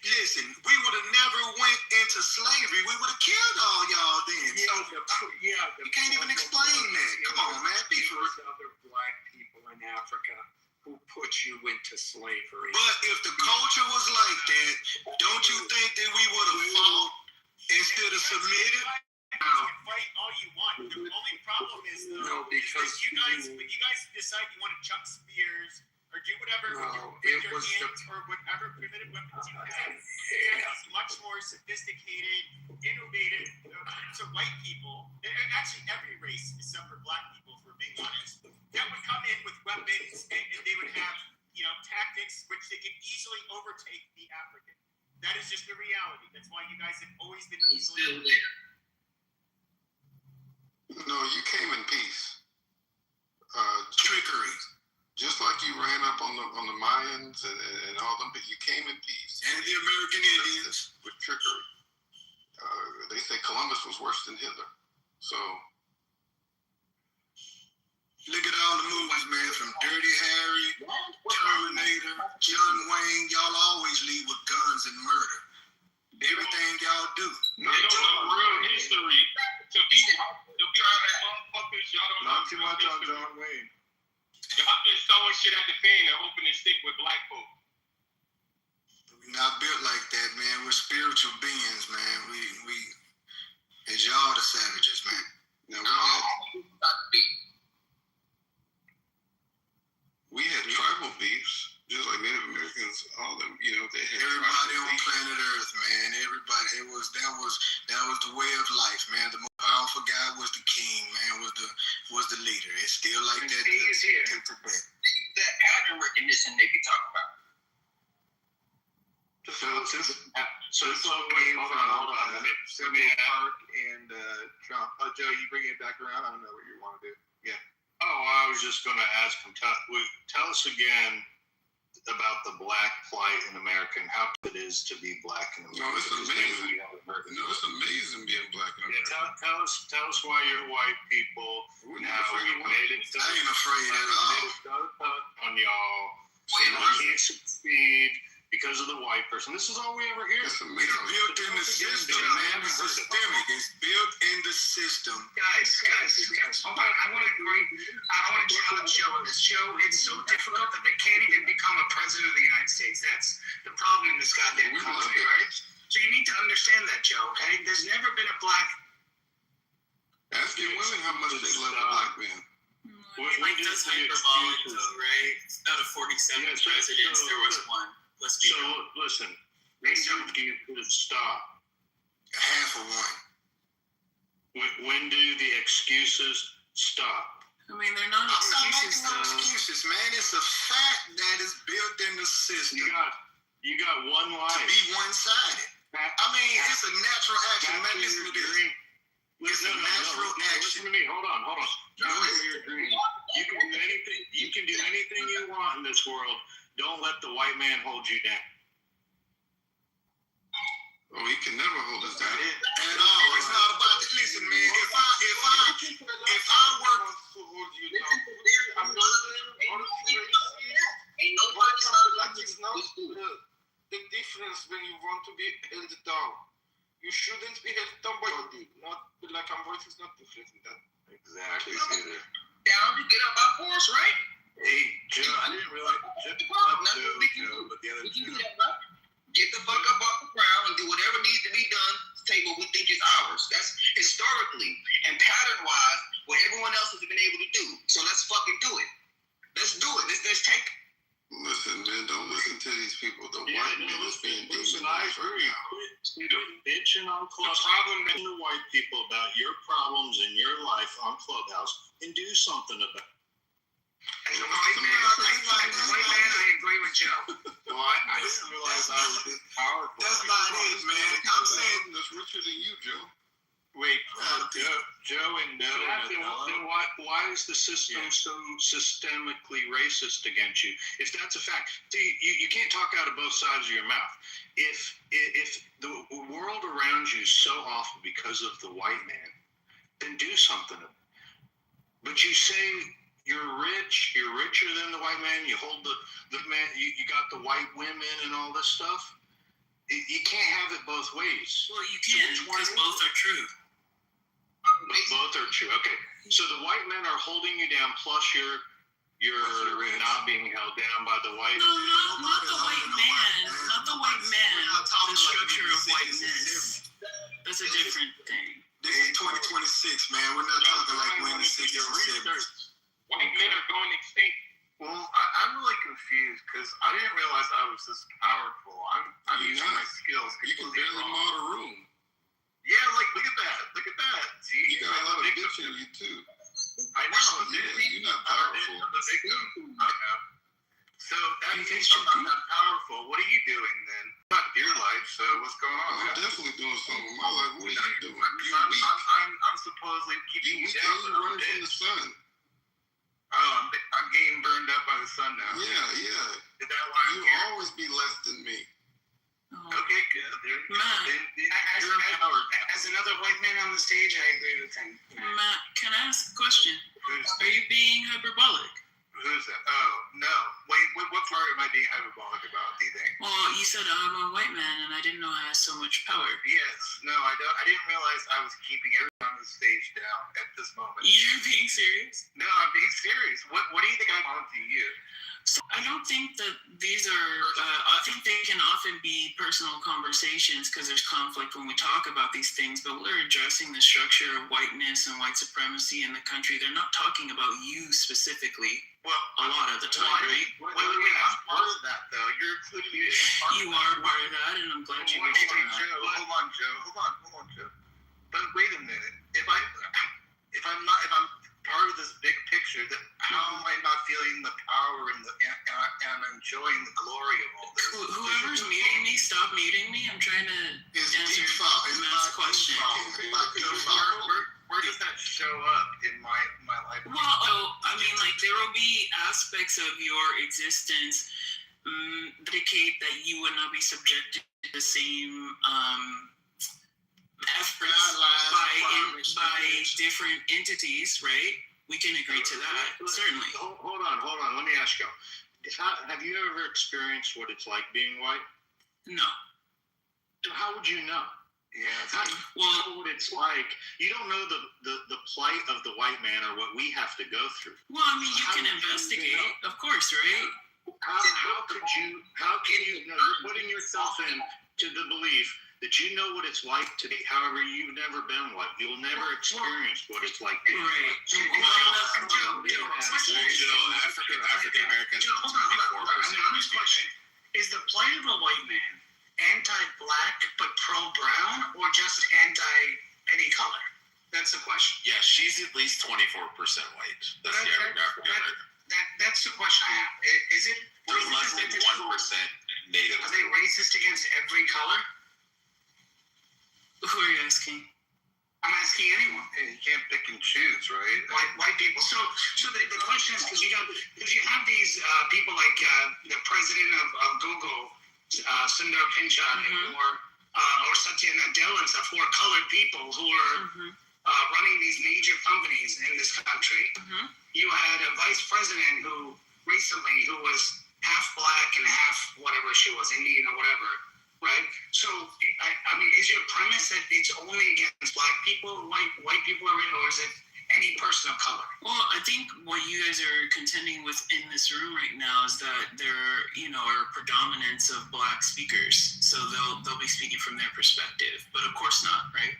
listen, we would have never went into slavery. We would have killed all y'all then. You can't even explain that. Come on, man. Be for real. Other black people in Africa who put you into slavery. But if the culture was like that, don't you think that we would have fought instead of submitted? You can fight all you want. The only problem is because you guys decide you want to chuck spears or do whatever with your hands or whatever primitive weapons you have. It's much more sophisticated, innovative. So white people, actually every race except for black people, if we're being honest, that would come in with weapons and they would have tactics which they could easily overtake the African. That is just the reality. That's why you guys have always been easily. No, you came in peace. Trickery. Just like you ran up on the Mayans and all them, but you came in peace. And the American Indians. With trickery. They say Columbus was worse than Hitler. So. Look at all the movies, man, from Dirty Harry, Terminator, John Wayne. Y'all always lead with guns and murder. Everything y'all do. No, real history. To be Motherfuckers, y'all don't Not too much on John Wayne. Y'all just throwing shit at the fan and hoping it stick with black folk. We're not built like that, man. We're spiritual beings, man. It's y'all the savages, man. Now we had tribal beefs, just like Native Americans. All them, they had everybody on planet Earth, man. Everybody. That was the way of life, man. The most powerful guy was the king, man. Was the leader. It's still like that. He is here. That pattern recognition they be talking about. So this all came from Central Park and Trump. Joe, you bring it back around? I don't know what you want to do. Yeah. Oh, I was just going to ask him, tell us again about the black plight in America and how it is to be black in America. No, it's amazing. It's amazing being black in America. Yeah, tell us why you're white people. I ain't afraid at all. On y'all. You can't succeed because of the white person. This is all we ever hear. It's built in the system, man. It's systemic. It's built in the system. Guys, hold on. I want to challenge Joe on this. Joe, it's so difficult that they can't even become a president of the United States. That's the problem in this goddamn country, right? So you need to understand that, Joe, okay? There's never been a black... Ask your women how much they love a black man. Like that's hyperbolic, though, right? Out of 47 presidents, there was one. Listen, when do you stop? Half of one. When do the excuses stop? I mean, they're not excuses, though. Excuses, man. It's a fact that is built in the system. You got one life. To be one-sided. I mean, it's a natural action. Man, listen to this. It's a natural action. Listen to me. Hold on. Your dream. You can do anything you want in this world. Don't let the white man hold you down. Oh, he can never hold us down. At all. It's not about that. Listen, man. If I work to hold you down, I'm not. Ain't nobody like it's not the difference when you want to be held down. You shouldn't be held down by your dick. Not like I'm voice is not different in that. Exactly. Down, you get up by force, right? Hey, Joe, I didn't realize. Joe, but the other two. Get the fuck up off the ground and do whatever needs to be done to take what we think is ours. That's historically and pattern-wise what everyone else has been able to do. So let's fucking do it. Let's do it. Let's take. Listen, man, don't listen to these people. The white man is being demonized right now. Quit bitching on Clubhouse. The problem is the white people about your problems in your life on Clubhouse and do something about it. As a white man, I agree with Joe. Well, I didn't realize I was this powerful. That's not it, man. I'm saying that's richer than you, Joe. Wait, Joe and no. Then why is the system so systemically racist against you? If that's a fact, see, you can't talk out of both sides of your mouth. If the world around you is so awful because of the white man, then do something. But you say you're rich, you're richer than the white man, you hold the man, you got the white women and all this stuff. You can't have it both ways. Well, you can, because both are true. Both are true. Okay. So the white men are holding you down, plus you're not being held down by the white. No, not the white man. Not the white man. The structure of whiteness. That's a different thing. This is 2026, man. We're not talking like we're in the 60s and 70s. White men are going extinct. Well, I'm really confused because I didn't realize I was this powerful. I'm using my skills. You can barely model a room. Yeah, like look at that. See, you got a lot of bitch in you too. I know. You're not powerful. I know. So that means I'm not powerful. What are you doing then? Not your life. So what's going on? I'm definitely doing something in my life. What are you doing? I'm supposedly keeping you down. You running from the sun. I'm getting burned up by the sun now. Yeah. Is that why you always be less than me. Okay, good. As another white man on the stage, I agree with him. Matt, can I ask a question? Are you being hyperbolic? Who's that? Oh, no. Wait, what part am I being hyperbolic about, do you think? Well, you said I'm a white man and I didn't know I had so much power. Yes. No, I didn't realize I was keeping everyone on the stage down at this You're being serious? No, I'm being serious. What do you think I'm on to you? So I don't think that these are, I think they can often be personal conversations because there's conflict when we talk about these things, but we're addressing the structure of whiteness and white supremacy in the country. They're not talking about you specifically a lot of the time, right? Wait, I'm part of that, though. You're including me in part You are part of that, and I'm glad you were Hold on, Joe. But wait a minute. If I'm part of this big picture, then how am I not feeling the power and enjoying the glory of all this? Whoever's muting me, stop muting me. I'm trying to answer Matt's question. Where does that show up in my life? Well, I mean, like, there will be aspects of your existence indicate that you would not be subjected to the same efforts by different entities, right? We can agree to that, certainly. Hold on. Let me ask you. Have you ever experienced what it's like being white? No. How would you know? Yeah. Well, know what it's like. You don't know the plight of the white man or what we have to go through. Well, I mean, you can investigate, of course, right? How can you know, you're putting yourself in to the belief that you know what it's like to be. However, you've never been white. You'll never experience what it's like being white. African Americans. Hold on. Is the plight of a white man anti-black but pro-brown, or just anti any color? That's the question. Yeah, she's at least 24% white. That's the African American. That's the question I have. Is it less than 1% Native? Are they racist against every color? Who are you asking? I'm asking anyone. You can't pick and choose, right? White people. So the question is because you have these people like the president of Google, Sundar Pichai, or Satya Nadella and stuff, who are colored people who are running these major companies in this country. You had a vice president who was half black and half whatever she was, Indian or whatever. Right. So, I mean, is your premise that it's only against black people, white people, or is it any person of color? Well, I think what you guys are contending with in this room right now is that there, are a predominance of black speakers, so they'll be speaking from their perspective. But of course not, right?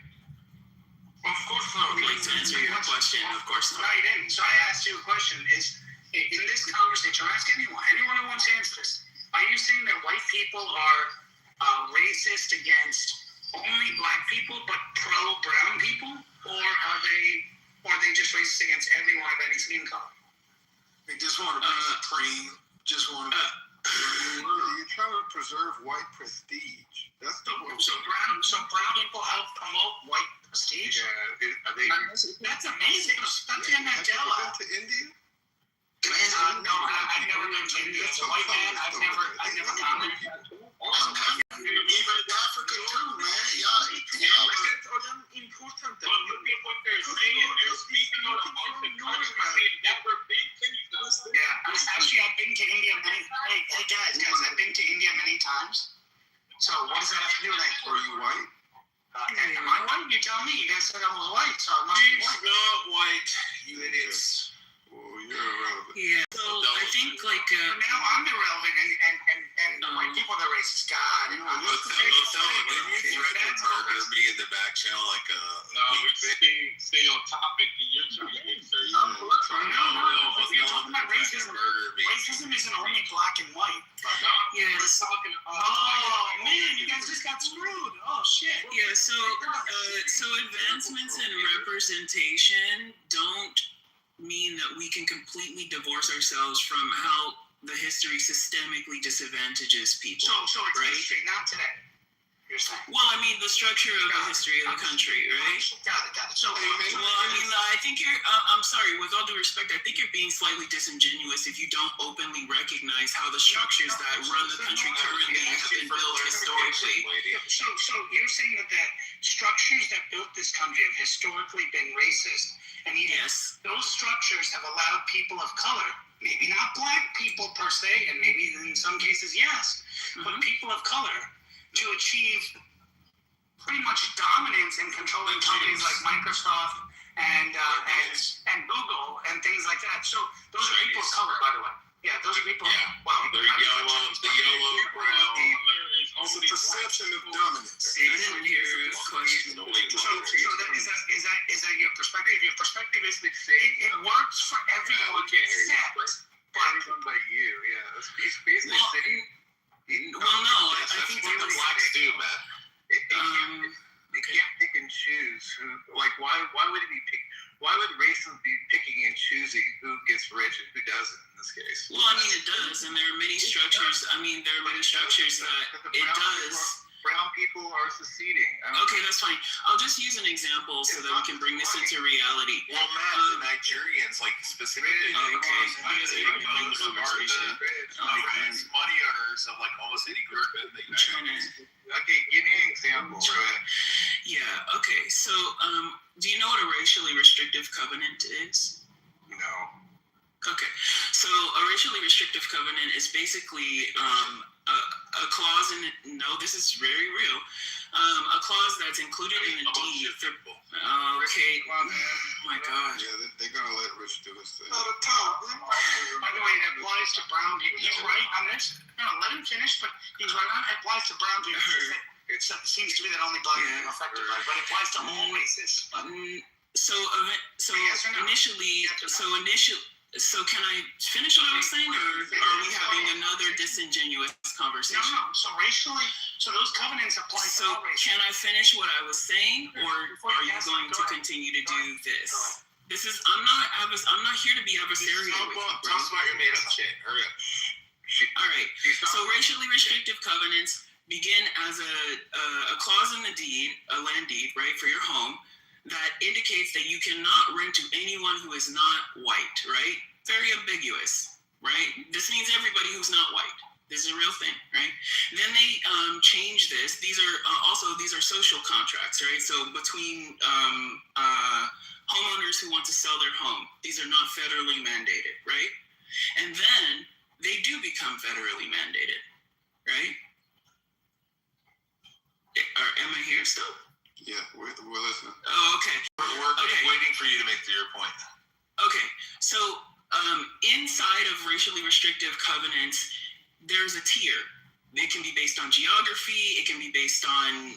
Of course not. I would like to answer your question. Of course not. Right in. So I asked you a question: is in this conversation, ask anyone who wants to answer this. Are you saying that white people are racist against only black people but pro-brown people, or are they just racist against everyone of any skin color? They just want to be supreme. Just want to. You're trying to preserve white prestige. That's the word. So brown people help promote white prestige. Yeah. That's amazing. Satya Nadella. Have you been to India? No, I've never been to India. As a white man, I've never gone there. Even Africa too, man. Y'all important. What they're saying, they're speaking on the country they've never been to. Yeah, actually, I've been to India many. Hey guys, I've been to India many times. So what does that have to do with that? Are you white? Am I white? You tell me. You guys said I was white, so I must be white. He's not white. You idiots. Well, you're irrelevant. Yeah. So I think now I'm irrelevant, and white people are racist. God, Didn't you threaten to murder me in the back channel like a? No, stay on topic. You're trying to insert. No. You're talking about racism. Racism isn't only black and white. Yeah. We're talking. Oh man, you guys just got screwed. Oh shit. Yeah. So advancements in representation don't mean that we can completely divorce ourselves from how the history systemically disadvantages people. So it's right? history, not today. You're saying. Well, I mean the structure of the history of the country, right? Got it. So, I think you're. I'm sorry. With all due respect, I think you're being slightly disingenuous if you don't openly recognize how the structures that run the country currently have been built historically. So you're saying that the structures that built this country have historically been racist, and those structures have allowed people of color, maybe not black people per se, and maybe in some cases yes, but people of color, to achieve pretty much dominance in controlling companies like Microsoft and Google and things like that. So those are people of color, by the way. Yeah, those are people. Yeah. Well, the yellow, brown. It's a perception of dominance. I didn't hear a question. So is that your perspective? Your perspective is that it works for everyone except everyone but you. Yeah, it's basically saying. Well, no, I think what the blacks do, Matt. They can't pick and choose who. Like, why would it be pick? Why would racism be picking and choosing who gets rich and who doesn't in this case? Well, I mean, it does, and there are many structures. I mean, there are many structures that it does. Brown people are seceding. Okay, that's fine. I'll just use an example so that we can bring this into reality. Well, Matt, the Nigerians, like specifically, okay. money owners of like almost any group. Okay, give me an example. Yeah. Okay. So, do you know what a racially restrictive covenant is? No. Okay. So, a racially restrictive covenant is basically a clause in no, this is very real. A clause that's included in the deed. Okay. Oh my God. Yeah, they're gonna let Rich do his thing. By the way, it applies to brown people. He's right on this. No, let him finish, but he's right on. It applies to brown people. It seems to me that only black people are affected by it, but it applies to all races. So initially, so can I finish what I was saying, or are we having another disingenuous conversation? No. So racially, so those covenants apply to all races. Can I finish what I was saying, or are you going to continue to do this? This is I'm not here to be adversarial. Tell us about your made up shit. Hurry up. All right. So racially restrictive covenants begin as a clause in the deed, a land deed, right, for your home, that indicates that you cannot rent to anyone who is not white, right? Very ambiguous, right? This means everybody who's not white. This is a real thing, right? Then they change this. These are social contracts, right? So between homeowners who want to sell their home, these are not federally mandated, right? And then they do become federally mandated, right? Am I here still? Yeah, we're listening. Oh, okay. We're waiting for you to make your point. Okay, so inside of racially restrictive covenants, there's a tier. It can be based on geography. It can be based on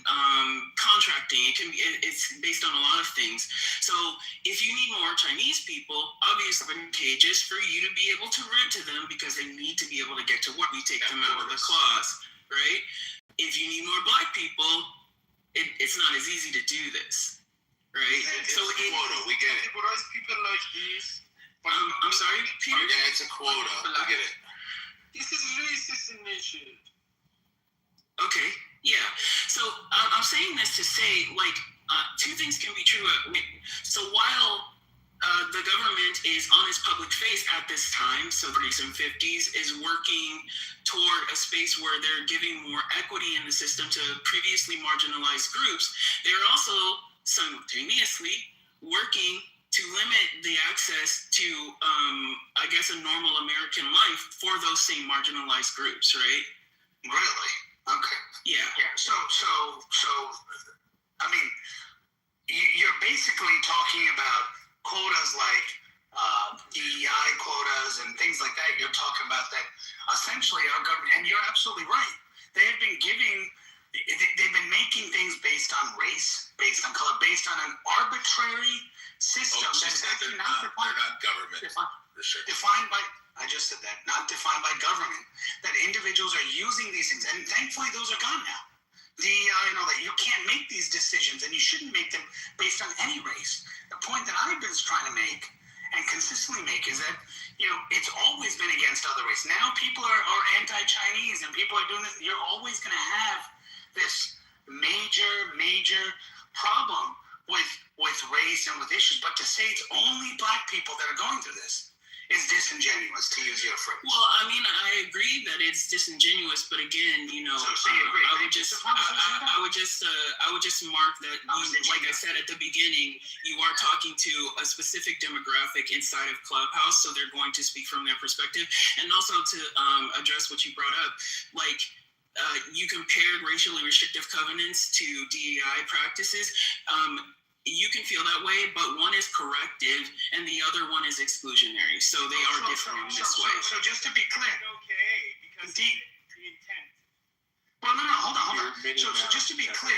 contracting. It's based on a lot of things. So if you need more Chinese people, obviously advantageous for you to be able to rent to them because they need to be able to get to work. You take them out of the clause, right? If you need more black people, it's not as easy to do this, right? So it's a quota. We get it. People like this. I'm sorry, Peter? Yeah, it's a quota. We get it. This is racist initiative. Okay, yeah. So I'm saying this to say, like, two things can be true. So while the government is on its public face at this time, so the recent 50s, is working toward a space where they're giving more equity in the system to previously marginalized groups, they're also simultaneously working to limit the access to, I guess, a normal American life for those same marginalized groups, right? Really? Okay. Yeah. So, I mean, you're basically talking about quotas like DEI quotas and things like that. You're talking about that essentially our government, and you're absolutely right. They've been making things based on race, based on color, based on an arbitrary system that's actually not government defined by. I just said that, not defined by government. That individuals are using these things, and thankfully those are gone now. That you can't make these decisions, and you shouldn't make them based on any race. The point that I've been trying to make and consistently make is that it's always been against other races. Now people are anti-Chinese, and people are doing this. You're always going to have this major problem with race and with issues. But to say it's only black people that are going through this is disingenuous, to use your phrase. Well, I mean, I agree that it's disingenuous, but again, So you agree? I would just mark that, like I said at the beginning, you are talking to a specific demographic inside of Clubhouse, so they're going to speak from their perspective, and also to address what you brought up, like. You compared racially restrictive covenants to DEI practices. you can feel that way, but one is corrective and the other one is exclusionary. So they are different in this way. So just to be clear, Okay, because the intent. well, no, hold on. So just to be clear,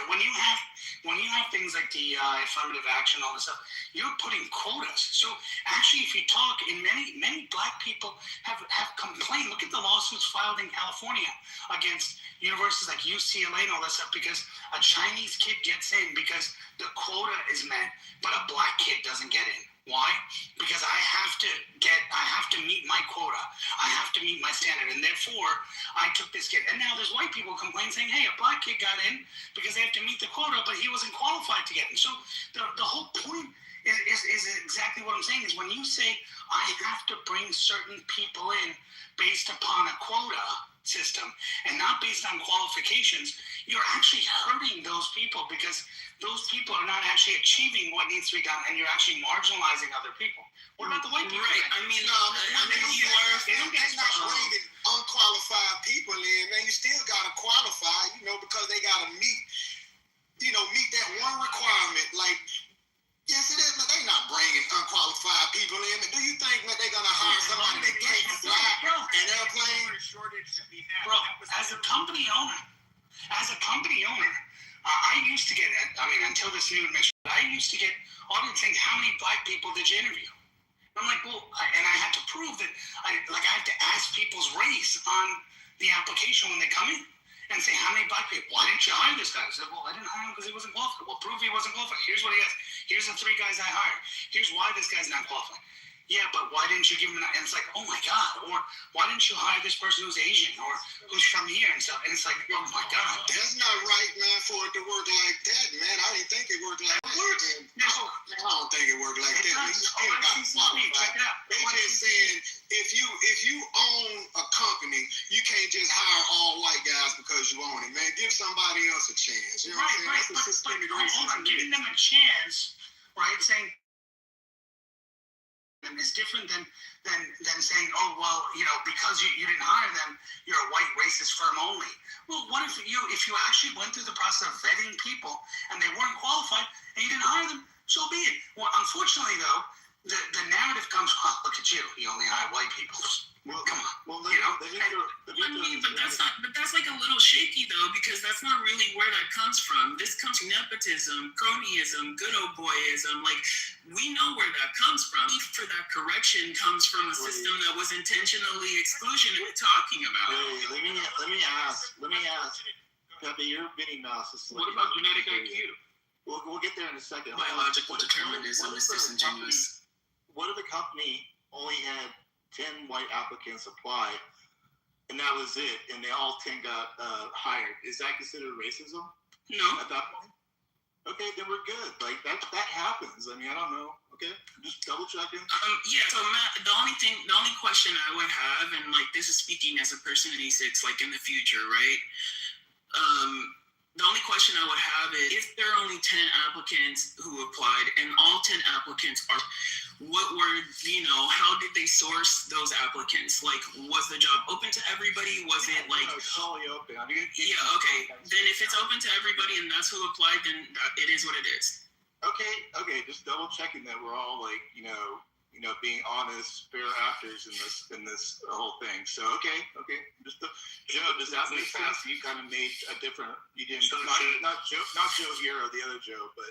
when you have things like DEI, affirmative action, all this stuff, you're putting quotas. So actually, if you talk, in many Black people have complained. Look at the lawsuits filed in California against universities like UCLA and all that stuff because a Chinese kid gets in because the quota is met, but a Black kid doesn't get in. Why? Because I have to meet my quota. I have to meet my standard. And therefore, I took this kid. And now there's white people complain saying, hey, a Black kid got in because they have to meet the quota, but he wasn't qualified to get in. So the whole point is exactly what I'm saying is when you say I have to bring certain people in based upon a quota system and not based on qualifications, you're actually hurting those people because those people are not actually achieving what needs to be done, and you're actually marginalizing other people. What about the white people? Right. I mean, they don't get bringing unqualified people in, man. You still gotta qualify, because they gotta meet that one requirement. Like, yes, it is, but they not bringing unqualified people in. Do you think that they're gonna hire somebody that can't fly an airplane? Bro, as a company owner, I used to get, until this new administration, I used to get audited saying, how many Black people did you interview? And I'm like, and I had to prove that, I had to ask people's race on the application when they come in and say, how many Black people? Why didn't you hire this guy? I said, well, I didn't hire him because he wasn't qualified. Well, prove he wasn't qualified. Here's what he has. Here's the 3 guys I hired. Here's why this guy's not qualified. Yeah, but why didn't you give him an, and it's like, oh my God, or why didn't you hire this person who's Asian or who's from here and stuff? And it's like, oh my God. That's not right, man, for it to work like that, man. I didn't think it worked like that. I don't think it worked like that. You still got to qualify. They just saying, if you own a company, you can't just hire all white guys because you own it, man. Give somebody else a chance. You know what I'm saying? That's a systemic racism. Giving them a chance, right, saying, is different than saying, oh, well, because you didn't hire them, you're a white racist firm only. Well, what if you actually went through the process of vetting people and they weren't qualified and you didn't hire them? So be it. Well, unfortunately, though, the narrative comes, oh, look at you. You only hire white people. Well, come on. But that's like a little shaky though, because that's not really where that comes from. This comes from nepotism, cronyism, good old boyism. Like, we know where that comes from. For that correction comes from a system that was intentionally exclusionary talking about. Hey, let me ask. Pepe, you're being analysis. What about genetic IQ? We'll get there in a second. Biological determinism is disingenuous. What if the company only had 10 white applicants apply, and that was it, and they all 10 got hired? Is that considered racism? No. At that point? Okay, then we're good. Like, that happens. I mean, I don't know. Okay, just double checking. Yeah. So Matt, the only question I would have, and like this is speaking as a person in E6, like in the future, right? The only question I would have is, if there are only 10 applicants who applied, and all 10 applicants are, how did they source those applicants? Like, was the job open to everybody? Was it like... No, it's totally open. Yeah, okay. Then if it's open to everybody and that's who applied, then it is what it is. Okay, just double checking that we're all like, being honest, fair actors in this whole thing. So okay. Just Joe, does that make sense? You kind of made a different. You didn't not Joe Hero, the other Joe, but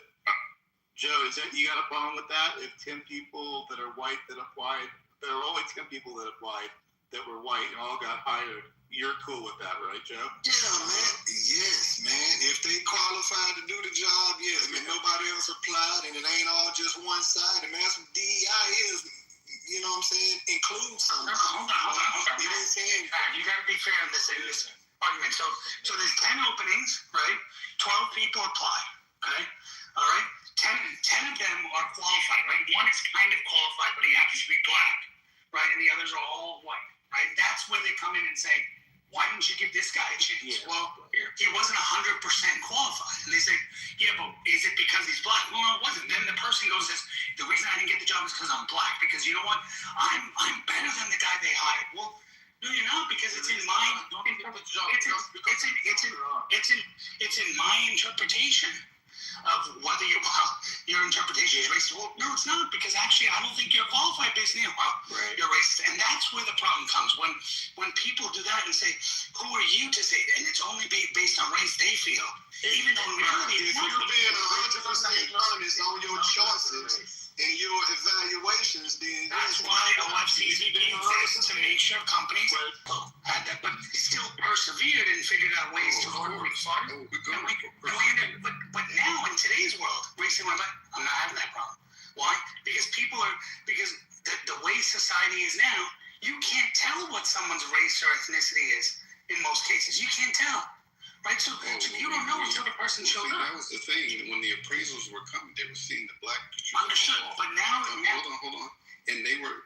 Joe, you got a problem with that? If 10 people that are white that applied, there are only 10 people that applied that were white and all got hired, you're cool with that, right, Joe? Yeah, man. Yes, man. If they qualified to do the job, yes. Man, nobody else applied, and it ain't all just one side. And that's what DEI is. You know what I'm saying? Include something. Hold on. You know what I'm saying? You got to be fair in this argument. So there's 10 openings, right? 12 people apply, okay? All right? 10 of them are qualified, right? One is kind of qualified, but he happens to be Black, right? And the others are all white, right? That's where they come in and say, why didn't you give this guy a chance? Yeah. Well, he wasn't 100% qualified. And they say, yeah, but is it because he's Black? Well, no, it wasn't. Then the person goes, the reason I didn't get the job is because I'm Black. Because you know what? I'm better than the guy they hired. Well, no, you're not, because it's in my interpretation. of whether your interpretation is racist. Well, no, it's not, because actually I don't think you're qualified based on you're racist. And that's where the problem comes. When people do that and say, who are you to say that? And it's only based on race they feel. Even though in reality, if you're being 100% honest on your choices and your evaluations, then that's why OFCCB exists, to make sure companies had that, but still persevered and figured out ways to avoid fraud. But now in today's world, recently, I'm not having that problem. Why? Because the way society is now, you can't tell what someone's race or ethnicity is in most cases. You can't tell. Right, so you don't know until the person shows up. That was the thing. When the appraisals were coming, they were seeing the black picture. Understood, but now hold on, and they were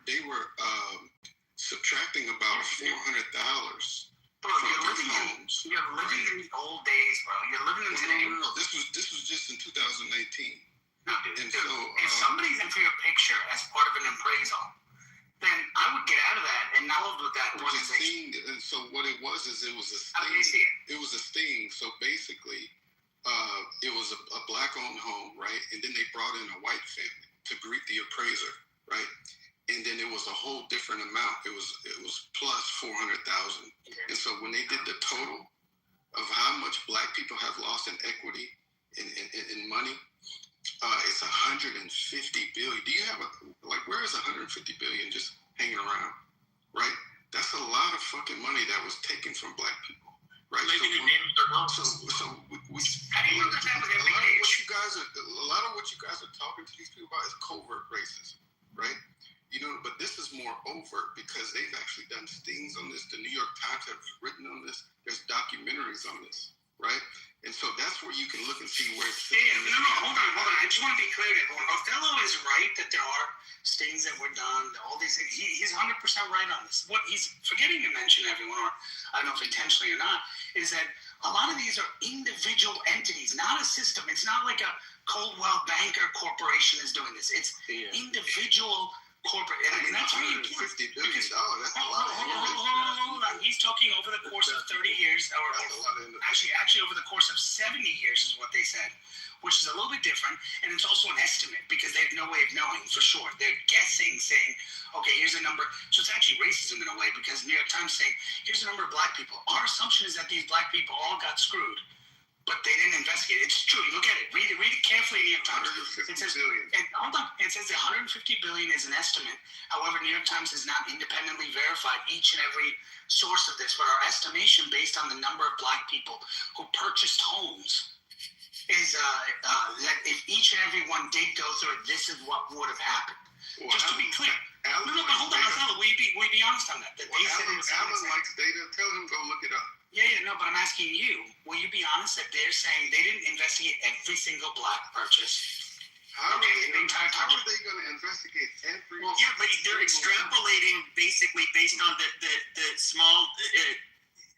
subtracting about $400 Bro, you're living in the old days, bro. You're living in today. No. This was just in 2019. No, dude. So if somebody's in for your picture as part of an appraisal, then I would get out of that and not live with that organization. So what it was is it was a sting. How do you see it? It was a sting. So basically, it was a black-owned home, right? And then they brought in a white family to greet the appraiser, right? And then it was a whole different amount. It was plus 400,000. And so when they did the total of how much black people have lost in equity in money, it's 150 billion. Do you have where is 150 billion just hanging around, right? That's a lot of fucking money that was taken from black people, right? How do you look at that with every case? A lot of what you guys are talking to these people about is covert racism, right? You know, but this is more overt because they've actually done stings on this. The New York Times have written on this. There's documentaries on this, right? And so that's where you can look and see where it's... Hold on. I just want to be clear that Othello is right that there are stings that were done, all these things. He's 100% right on this. What he's forgetting to mention, everyone, or I don't know if intentionally or not, is that a lot of these are individual entities, not a system. It's not like a Coldwell Banker Corporation is doing this. It's individual corporate, and that's really important. $50 billion, that's a lot. Hold on. He's talking over the course of 30 years, or actually over the course of 70 years is what they said, which is a little bit different, and it's also an estimate because they have no way of knowing for sure. They're guessing, saying, okay, here's a number. So it's actually racism in a way because New York Times saying, here's the number of black people. Our assumption is that these black people all got screwed, but they didn't investigate. It's true. Look at it. Read it carefully. New York Times. It says, hold on. It says 150 billion is an estimate. However, New York Times has not independently verified each and every source of this, but our estimation based on the number of black people who purchased homes is that if each and every one did go through it, this is what would have happened. Well, just to be clear. Hold on. Will you be honest on that? That they said it was Alan likes data. Tell him go look it up. No, but I'm asking you, will you be honest that they're saying they didn't investigate every single black purchase? How are they going to investigate every? Well, yeah, but they're extrapolating basically based on the small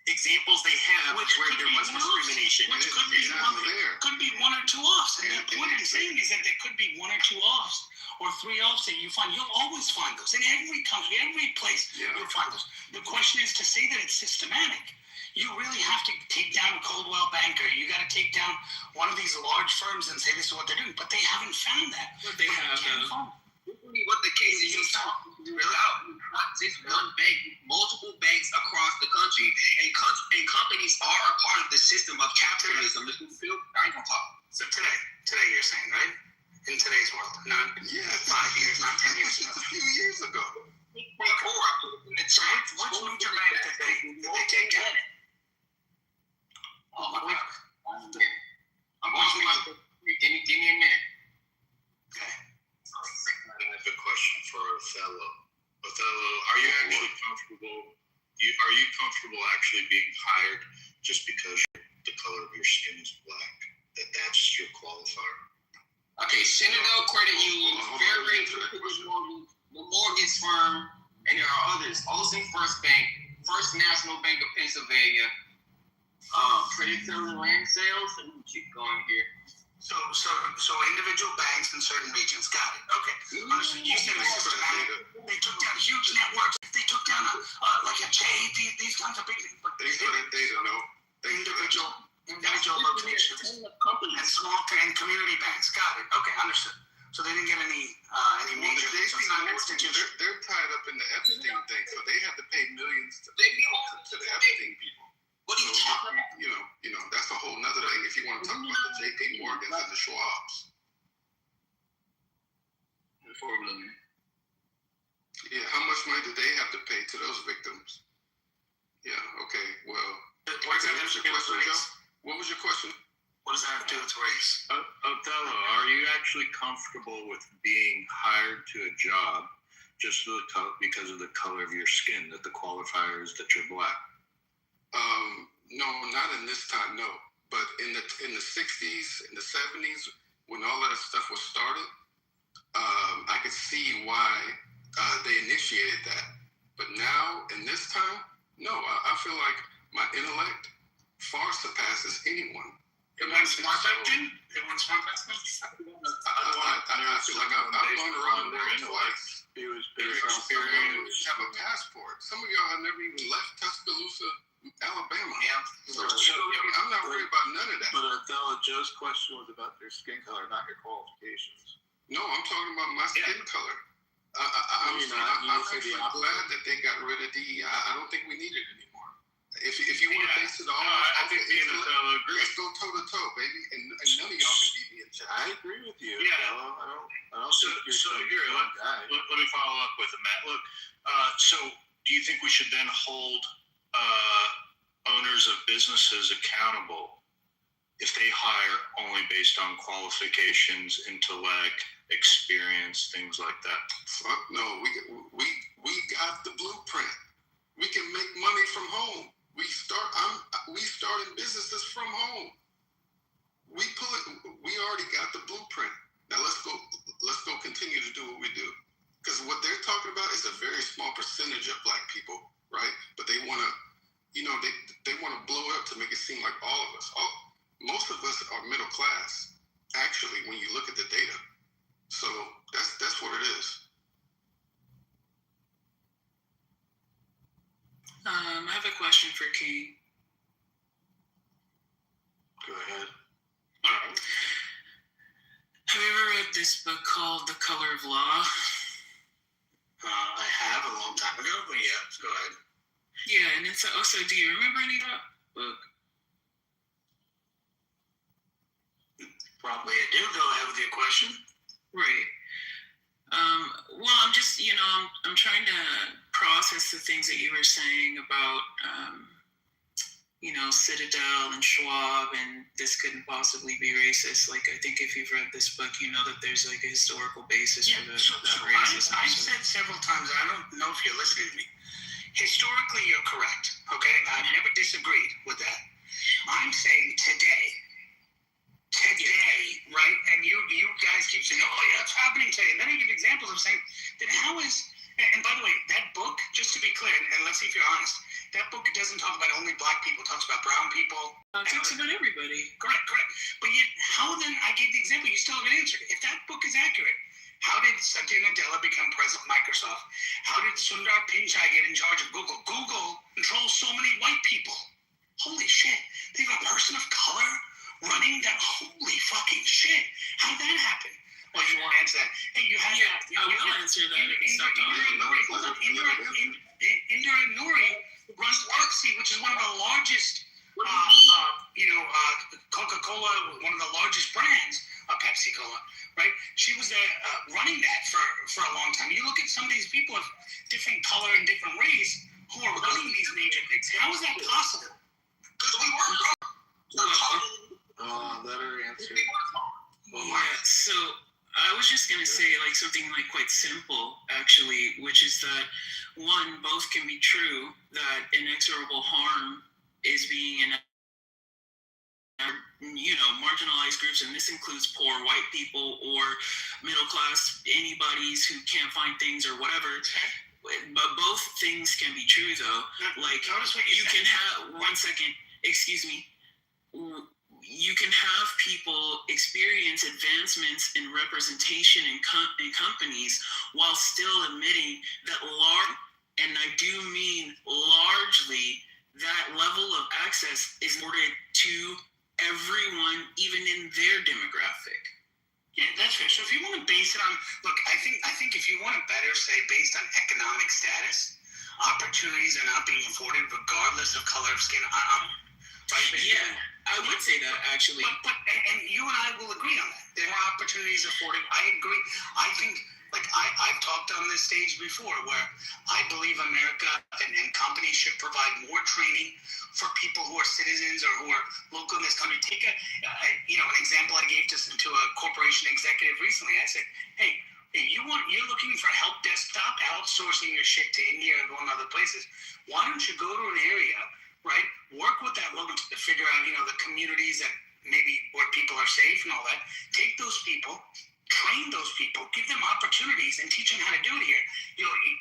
examples they have where there was discrimination. Which could be one or two offs. And the point I'm saying is that there could be one or two offs or three offs that you find. You'll always find those. In every country, every place, you'll find those. The question is to say that it's systematic. You really have to take down Coldwell Banker. You got to take down one of these large firms and say this is what they're doing. But they haven't found that. But they have. What the case is, you talk about not just one bank, multiple banks across the country, and companies are a part of the system of capitalism. I ain't gonna talk. So today you're saying, right? In today's world, not 5 years, not 10 years ago. A few years ago. So which major bank did they take down? Oh my God. I'm watching my. Give me a minute. Okay. I have a question for Othello. Othello, are you actually comfortable? Are you comfortable actually being hired just because the color of your skin is black? That's your qualifier. Okay, Citadel Credit Union, Fairway, the mortgage firm, and there are others. Olsen First Bank, First National Bank of Pennsylvania, Predatory Land Sales, and we'll keep going here. So individual banks in certain regions. Got it. Okay. You said it was systematic. They took down huge networks. They took down like a J, these kinds of big things. But they put in data, no? Individual individual locations and small and community banks. Got it. Okay, understood. So they didn't get any major. So it's not an institution. They're tied up in the Epstein thing, so they have to pay millions to the Epstein people. What are you talking about? You know, that's a whole nother thing. If you want to talk about the J.P. Morgans and the Schwabs. Yeah, how much money did they have to pay to those victims? Yeah. Okay. Well. What was your question? What does that have to do with race? Othello, are you actually comfortable with being hired to a job just because of the color of your skin, that the qualifier is that you're black? No, not in this time, no. But in the 60s, in the 70s, when all of that stuff was started, I could see why they initiated that. But now, in this time, no, I feel like my intellect far surpasses anyone. It went smart back then? It went smart back then? I feel like I've gone around the world twice. You have a passport. Some of y'all have never even left Tuscaloosa, Alabama. Yeah. So I'm not worried about none of that. But Othello, Joe's question was about your skin color, not your qualifications. No, I'm talking about my skin color. I'm actually glad that they got rid of DEI. I don't think we need it anymore. If you want to base it all, I think let's go toe to toe, baby, and none of y'all can beat me in check. I agree with you. Yeah. I don't think you're so here, let me follow up with it, Matt. Look, so do you think we should then hold owners of businesses accountable if they hire only based on qualifications, intellect, experience, things like that? Fuck no. We got the blueprint. We can make money from home. We starting businesses from home. We already got the blueprint. Now let's go continue to do what we do. Because what they're talking about is a very small percentage of black people, right? But they want to, they want to blow it up to make it seem like all of us. Most of us are middle class, actually, when you look at the data. So that's what it is. I have a question for King. Go ahead. Have you ever read this book called The Color of Law? I have a long time ago, but yeah, go ahead. Yeah, and it's also, do you remember any of that book? Probably I do. Go ahead with your question. Right. Well, I'm just, I'm trying to process the things that you were saying about, Citadel and Schwab, and this couldn't possibly be racist. Like, I think if you've read this book, you know that there's like a historical basis for that racism. I've said several times, I don't know if you're listening to me. Historically, you're correct. Okay, I've never disagreed with that. I'm saying today, right? And you guys keep saying, oh yeah, it's happening today. And then I give examples of saying, then how is, and by the way, that book, just to be clear, and let's see if you're honest, that book doesn't talk about only black people, it talks about brown people. It talks about everybody. Correct. But yet, how then, I gave the example, you still haven't answered. If that book is accurate, how did Satya Nadella become president of Microsoft? How did Sundar Pichai get in charge of Google? Google controls so many white people. Holy shit. They have a person of color running that. Holy fucking shit. How did that happen? Well, you won't answer that. Hey, you had I will answer that if you stop talking. Indira Nooyi runs Pepsi, which is one of the largest, Coca-Cola, one of the largest brands, Pepsi Cola, right? She was running that for a long time. You look at some of these people of different color and different race who are running these major things. How is that possible? Because we weren't Let her answer. Yeah, so I was just going to say like something like quite simple, actually, which is that one, both can be true, that inexorable harm is being marginalized groups, and this includes poor white people or middle class, anybody's who can't find things or whatever. But both things can be true, though. Like, you can have, 1 second, excuse me, you can have people experience advancements in representation in companies while still admitting that and I do mean largely, that level of access is awarded to everyone, even in their demographic. Yeah, that's fair. So if you want to base it on, look, I think if you want to better say based on economic status, opportunities are not being afforded regardless of color of skin. Right? Yeah, I would say that actually. But and you and I will agree on that. There are opportunities afforded. I agree. I think, like I've talked on this stage before, where I believe America and companies should provide more training for people who are citizens or who are local in this country. Take an example I gave to a corporation executive recently. I said, hey, you're looking for help desktop outsourcing your shit to India and going other places. Why don't you go to an area, right? Work with that local to figure out, the communities that maybe where people are safe and all that. Take those people, train those people, give them opportunities, and teach them how to do it here.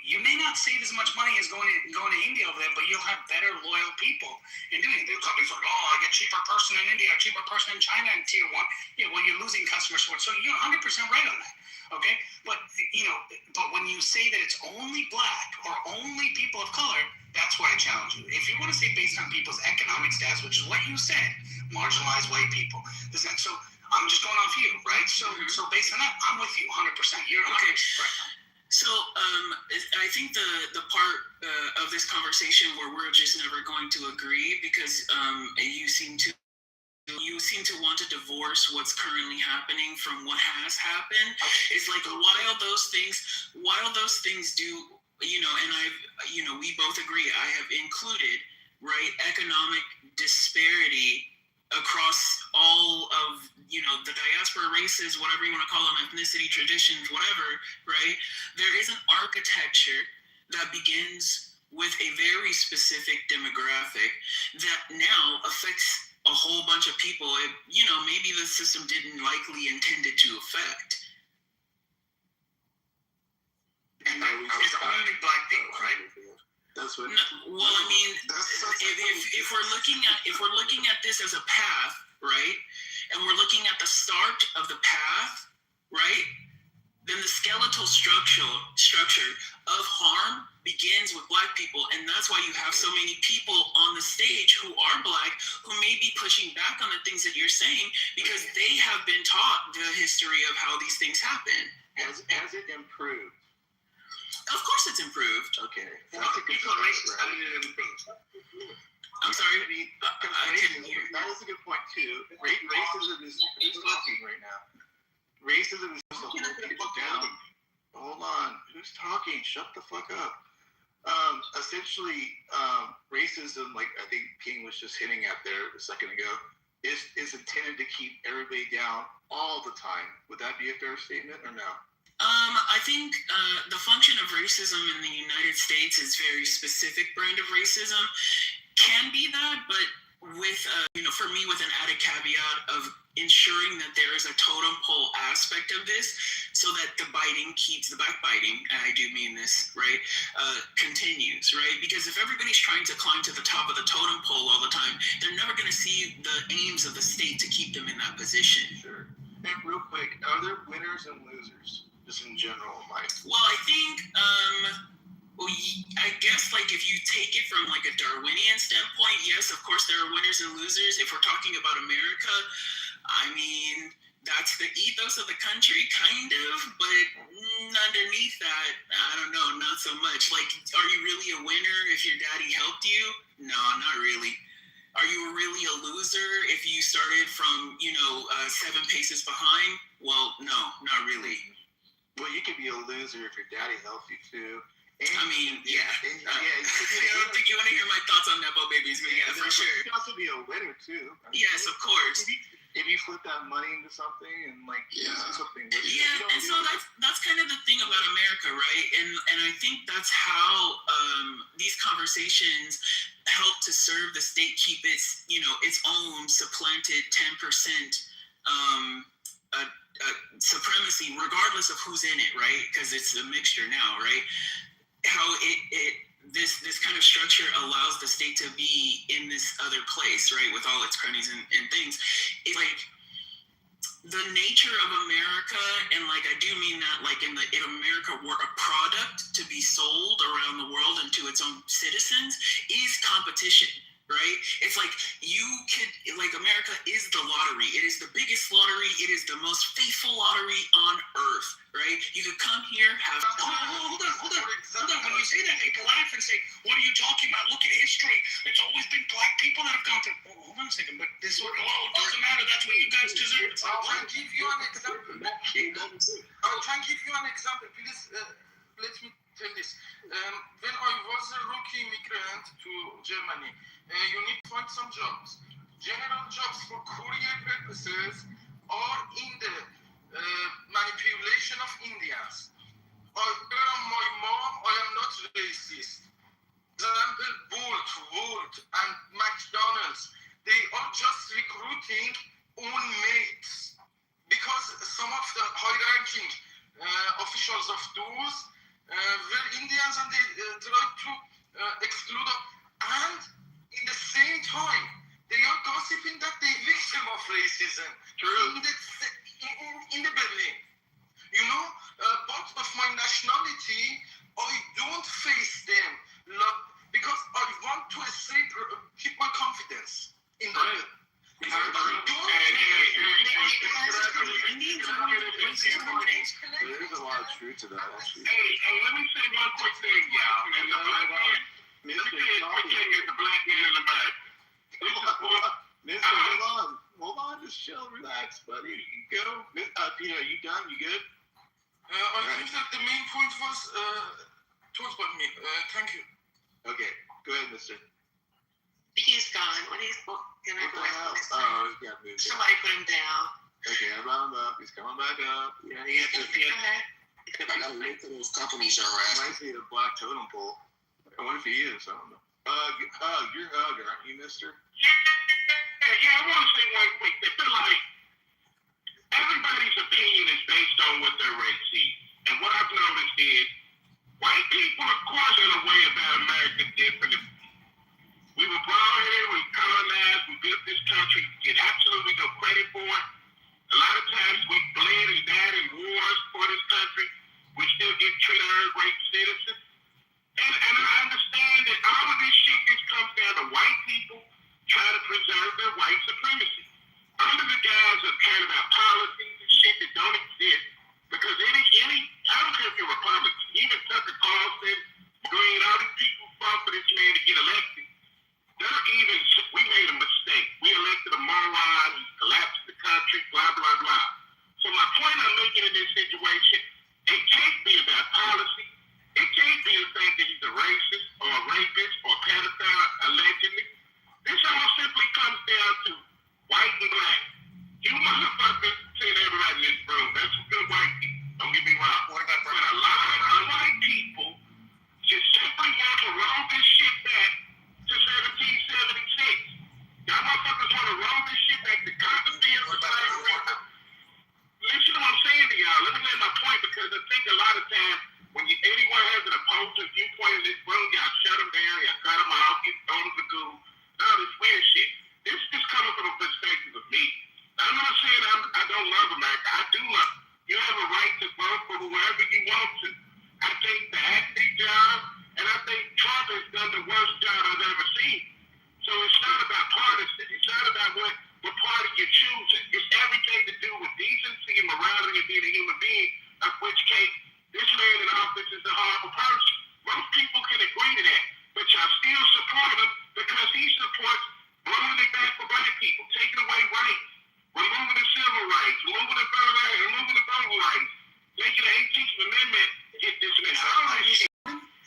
You may not save as much money as going to India over there, but you'll have better, loyal people in doing it. The companies like, I get cheaper person in India, cheaper person in China in tier 1. Yeah, well, you're losing customer support. So you're 100% right on that. Okay, but when you say that it's only black or only people of color, that's why I challenge you. If you want to say based on people's economic status, which is what you said, marginalized white people, so I'm just going off you, right? So based on that, I'm with you 100%. You're 100% right. So I think the part of this conversation where we're just never going to agree, because you seem to want to divorce what's currently happening from what has happened. It's like while those things do, and we both agree, I have included, right, economic disparity across all of, the diaspora races, whatever you want to call them, ethnicity, traditions, whatever, right? There is an architecture that begins with a very specific demographic that now affects a whole bunch of people. Maybe the system didn't likely intend it to affect. And it's only black people, right? That's what. No, well, I mean, if we're looking at this as a path, right, and we're looking at the start of the path, right, then the skeletal structure of harm begins with black people, and that's why you have so many people on the stage who are black who may be pushing back on the things that you're saying because they have been taught the history of how these things happen. Has it improved? Of course it's improved. Okay. That's a good point. How did it improve? I'm sorry, I couldn't hear. That was a good point too. Racism is talking right now. Racism is to hold people down. Hold on. Who's talking? Shut the fuck up. Essentially, racism, like I think King was just hinting at there a second ago, is intended to keep everybody down all the time. Would that be a fair statement or no? I think the function of racism in the United States is very specific brand of racism. Can be that, but with, for me, with an added caveat of ensuring that there is a totem pole aspect of this so that the backbiting, and I do mean this, right, continues, right? Because if everybody's trying to climb to the top of the totem pole all the time, they're never going to see the aims of the state to keep them in that position. Sure. And real quick, are there winners and losers, just in general, Mike? Well, I think, I guess, like, if you take it from, like, a Darwinian standpoint, yes, of course, there are winners and losers. If we're talking about America, I mean, that's the ethos of the country, kind of, but underneath that, I don't know, not so much. Like, are you really a winner if your daddy helped you? No, not really. Are you really a loser if you started from, 7 paces behind? Well, no, not really. Well, you could be a loser if your daddy helped you too. I mean, yeah. I don't think you want to hear my thoughts on Nepo babies, but yeah, for sure. You can also be a winner too. Yes, of course. If you flip that money into something and do something with it. Yeah, and so that's kind of the thing about America, right? And I think that's how these conversations help to serve the state keep its own supplanted 10% supremacy, regardless of who's in it, right? Because it's a mixture now, right? How this kind of structure allows the state to be in this other place, right, with all its cronies and things. It's like the nature of America, and like I do mean that, like if America were a product to be sold around the world and to its own citizens, is competition. right? It's like America is the lottery. It is the biggest lottery. It is the most faithful lottery on earth, right? You could come here, have... Hold on. When you say that, people laugh and say, what are you talking about? Look at history. It's always been black people that have come to... hold on a second, but this doesn't matter. That's what you guys deserve. I'll try and give you an example. Please, let me tell this. When I was a rookie immigrant to Germany, you need to find some jobs. General jobs for career purposes are in the manipulation of Indians. I tell my mom I am not racist. Example, Wolt and McDonald's, they are just recruiting own mates because some of the high-ranking officials of those were Indians and they tried to exclude them. And in the same time, they are gossiping that they victim of racism in the Berlin. You know, both of my nationality, I don't face them because I want to keep my confidence in them. There's a lot of truth to that, actually. Hey, let me say one quick thing, y'all. And the black man, the black man in the back. Mister, hold on, just chill, relax, buddy. You go. Peter, are you done? You good? I think that the main point was talked about me. Thank you. Okay, go ahead, mister. He's gone. When he's can I go ahead? Oh, he got moved. Somebody put him down. Okay, I brought him up. He's coming back up. Yeah, he had to. I gotta wait for those companies are Reminds me of the black totem pole. I wonder if he is. I don't know. You're Hug, aren't you, mister? Yeah, I want to say one quick thing. But like, everybody's opinion is based on what their race is. And what I've noticed is, white people, of course, in a way about America different. We were brought here, we colonized, we built this country, get absolutely no credit for it. A lot of times we bled and died in wars for this country. We still get treated as great citizens. And I understand that all of this shit just comes down to white people trying to preserve their white supremacy. Under the guise of caring about policies and shit that don't exist. Because I don't care if you're Republican, even Tucker Carlson, Green, all these people fought for this man to get elected. We made a mistake. We elected a moron, he collapsed the country, blah, blah, blah. So my point I'm making in this situation, it can't be about policy. It can't be the fact that he's a racist or a rapist or a pedophile, allegedly. This all simply comes down to white and black. You motherfuckers, seen everybody in this room, that's some good white people. Don't get me wrong. But a lot of white people just simply want to roll this shit back to 1776. Y'all motherfuckers want to roll this shit back to cotton fields and slavery. Listen to what I'm saying to y'all. Let me make my point because I think a lot of times when anyone has an opposing viewpoint in this room, y'all shut them down, y'all cut them off, you throw them to goo. All this weird shit. This is coming from a perspective of me. I'm not saying I don't love America. I do love it. You have a right to vote for whoever you want to. I think the acting job, and I think Trump has done the worst job I've ever seen. So it's not about partisan. It's not about what party you're choosing. It's everything to do with decency and morality and being a human being, of which case this man in office is a horrible person. Most people can agree to that, but y'all still support him because he supports rolling it back for black people, taking away rights, removing the civil rights, removing the third right, removing the voting rights, making the 18th Amendment get this man.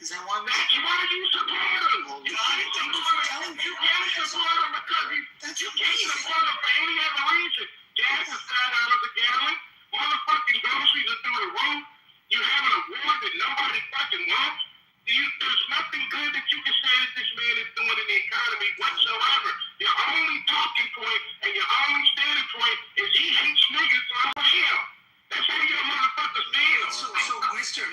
Is that why? That's why you support him. You can't support him because you can't support him for any other reason. Gas is $5 a gallon. Motherfucking groceries are through the roof. You have an award that nobody fucking wants. There's nothing good that you can say that this man is doing in the economy whatsoever. Your only talking point and your only standing point is he hates niggas, so I'm him. That's how you motherfuckers feel. So,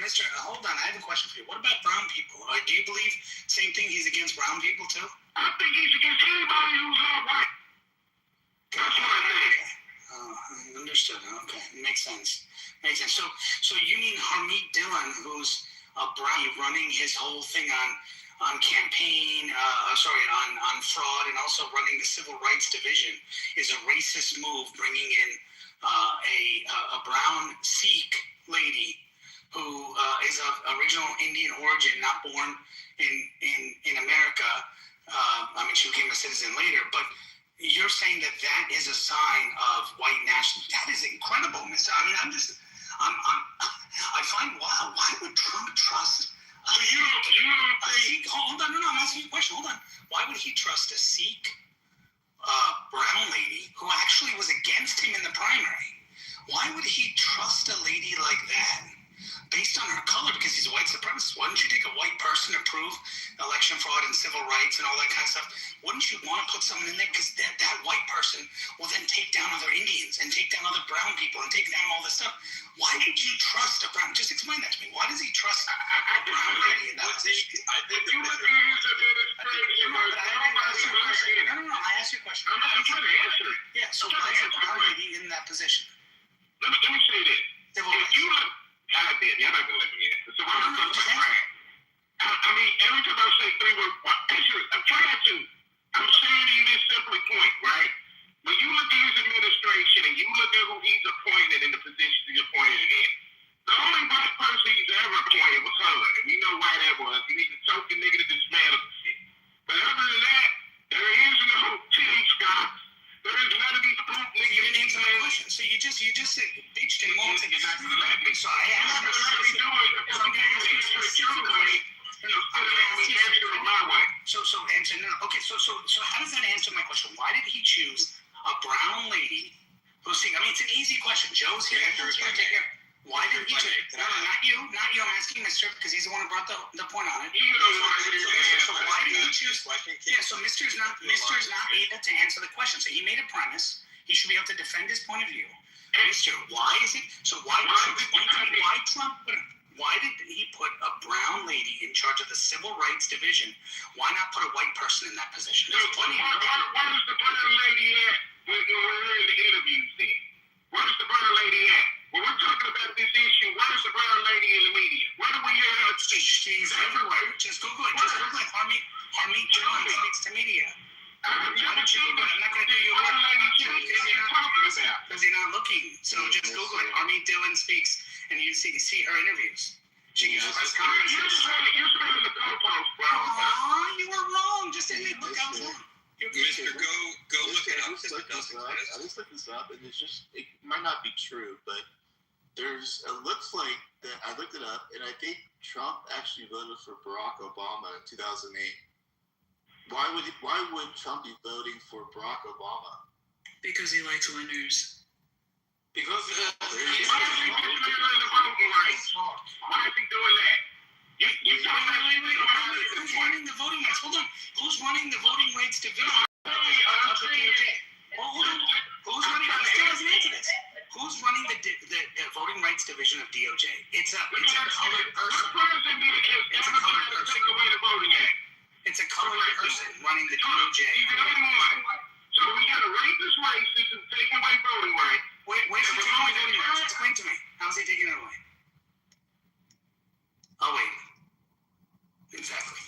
Mister, hold on. I have a question for you. What about brown people? Do you believe same thing? He's against brown people too? I think he's against anybody who's all white. That's what I think. Understood. Okay, makes sense. So you mean Harmeet Dillon, who's a brown, running his whole thing on campaign campaign, on fraud, and also running the Civil Rights Division is a racist move, bringing in a brown Sikh lady who is of original Indian origin, not born in America. She became a citizen later, but you're saying that is a sign of white nationalism. That is incredible, Mr. I find, wow, why would Trump trust a Sikh? Hold on, I'm asking you a question. Hold on. Why would he trust a Sikh brown lady who actually was against him in the primary? Why would he trust a lady like that based on her color? Because he's a white supremacist. Why don't you take a white person to prove election fraud and civil rights and all that kind of stuff? Wouldn't you want to put someone in there? Because that white person will then take down other Indians and take down other brown people and take down all this stuff. Why would you trust a brown? Just explain that to me. Why does he trust a brown lady in that position? I asked you a question. I'm trying to answer it. Yeah, so why is a brown lady in that position? Let me say this. If you look, God damn, you're not gonna let me answer. So I'm talking about crime. Every time I say 3 words, I'm trying to. I'm saying to you this simply point, right? When you look at his administration and you look at who he's appointed in the positions he's appointed in, the only white person he's ever appointed was Hullard, and we know why that was. He needs a token nigga to dismantle the shit. But other than that, there is no Tim Scott. There is none of these group niggas. You didn't answer my question. So you just said bitched and won't take it back from the back. So I asked you. So answer no. Okay, so how does that answer my question? Why did he choose a brown lady who's seeing? It's an easy question. Joe's here. Why did he choose? No, not you. I'm asking Mr. because he's the one who brought the point on it. So why did he choose? Yeah. So Mr.'s not able to answer the question. So he made a premise. He should be able to defend his point of view. Mr. Why is it? So why Trump? Why did he put a brown lady in charge of the Civil Rights Division? Why not put a white person in that position? Where is the brown lady at when we're in the interviews then? Where is the brown lady at? When we're talking about this issue, where is the brown lady in the media? Where do we hear her speak? She's everywhere. Just Google it. Harmeet Jones speaks to media. Why don't you Google it? I'm not going to do you a work because you're not looking. So just Google it. Harmeet Dillon speaks, and you see her interviews. She gives press conferences. You're spinning the goalpost, bro. You were wrong. Just admit, look, I was wrong. Mister, go look it up. I just looked this up, and it might not be true, but it looks like that. I looked it up, and I think Trump actually voted for Barack Obama in 2008. Why would Trump be voting for Barack Obama? Because he likes winners. Because he's the voting rights. Why is he doing that? Who's running the voting rights? Hold on. Who's running the voting rights division of the DOJ? Hold on. Who's running? I still haven't answered this. Who's running the voting rights division of DOJ? It's a colored person. It's a colored person. Take away the voting act. It's a colored person running the DOJ. So we got a racist and take away voting rights. Where's he taking away voting rights? Explain to me. How's he taking it away? Oh, wait. Exactly.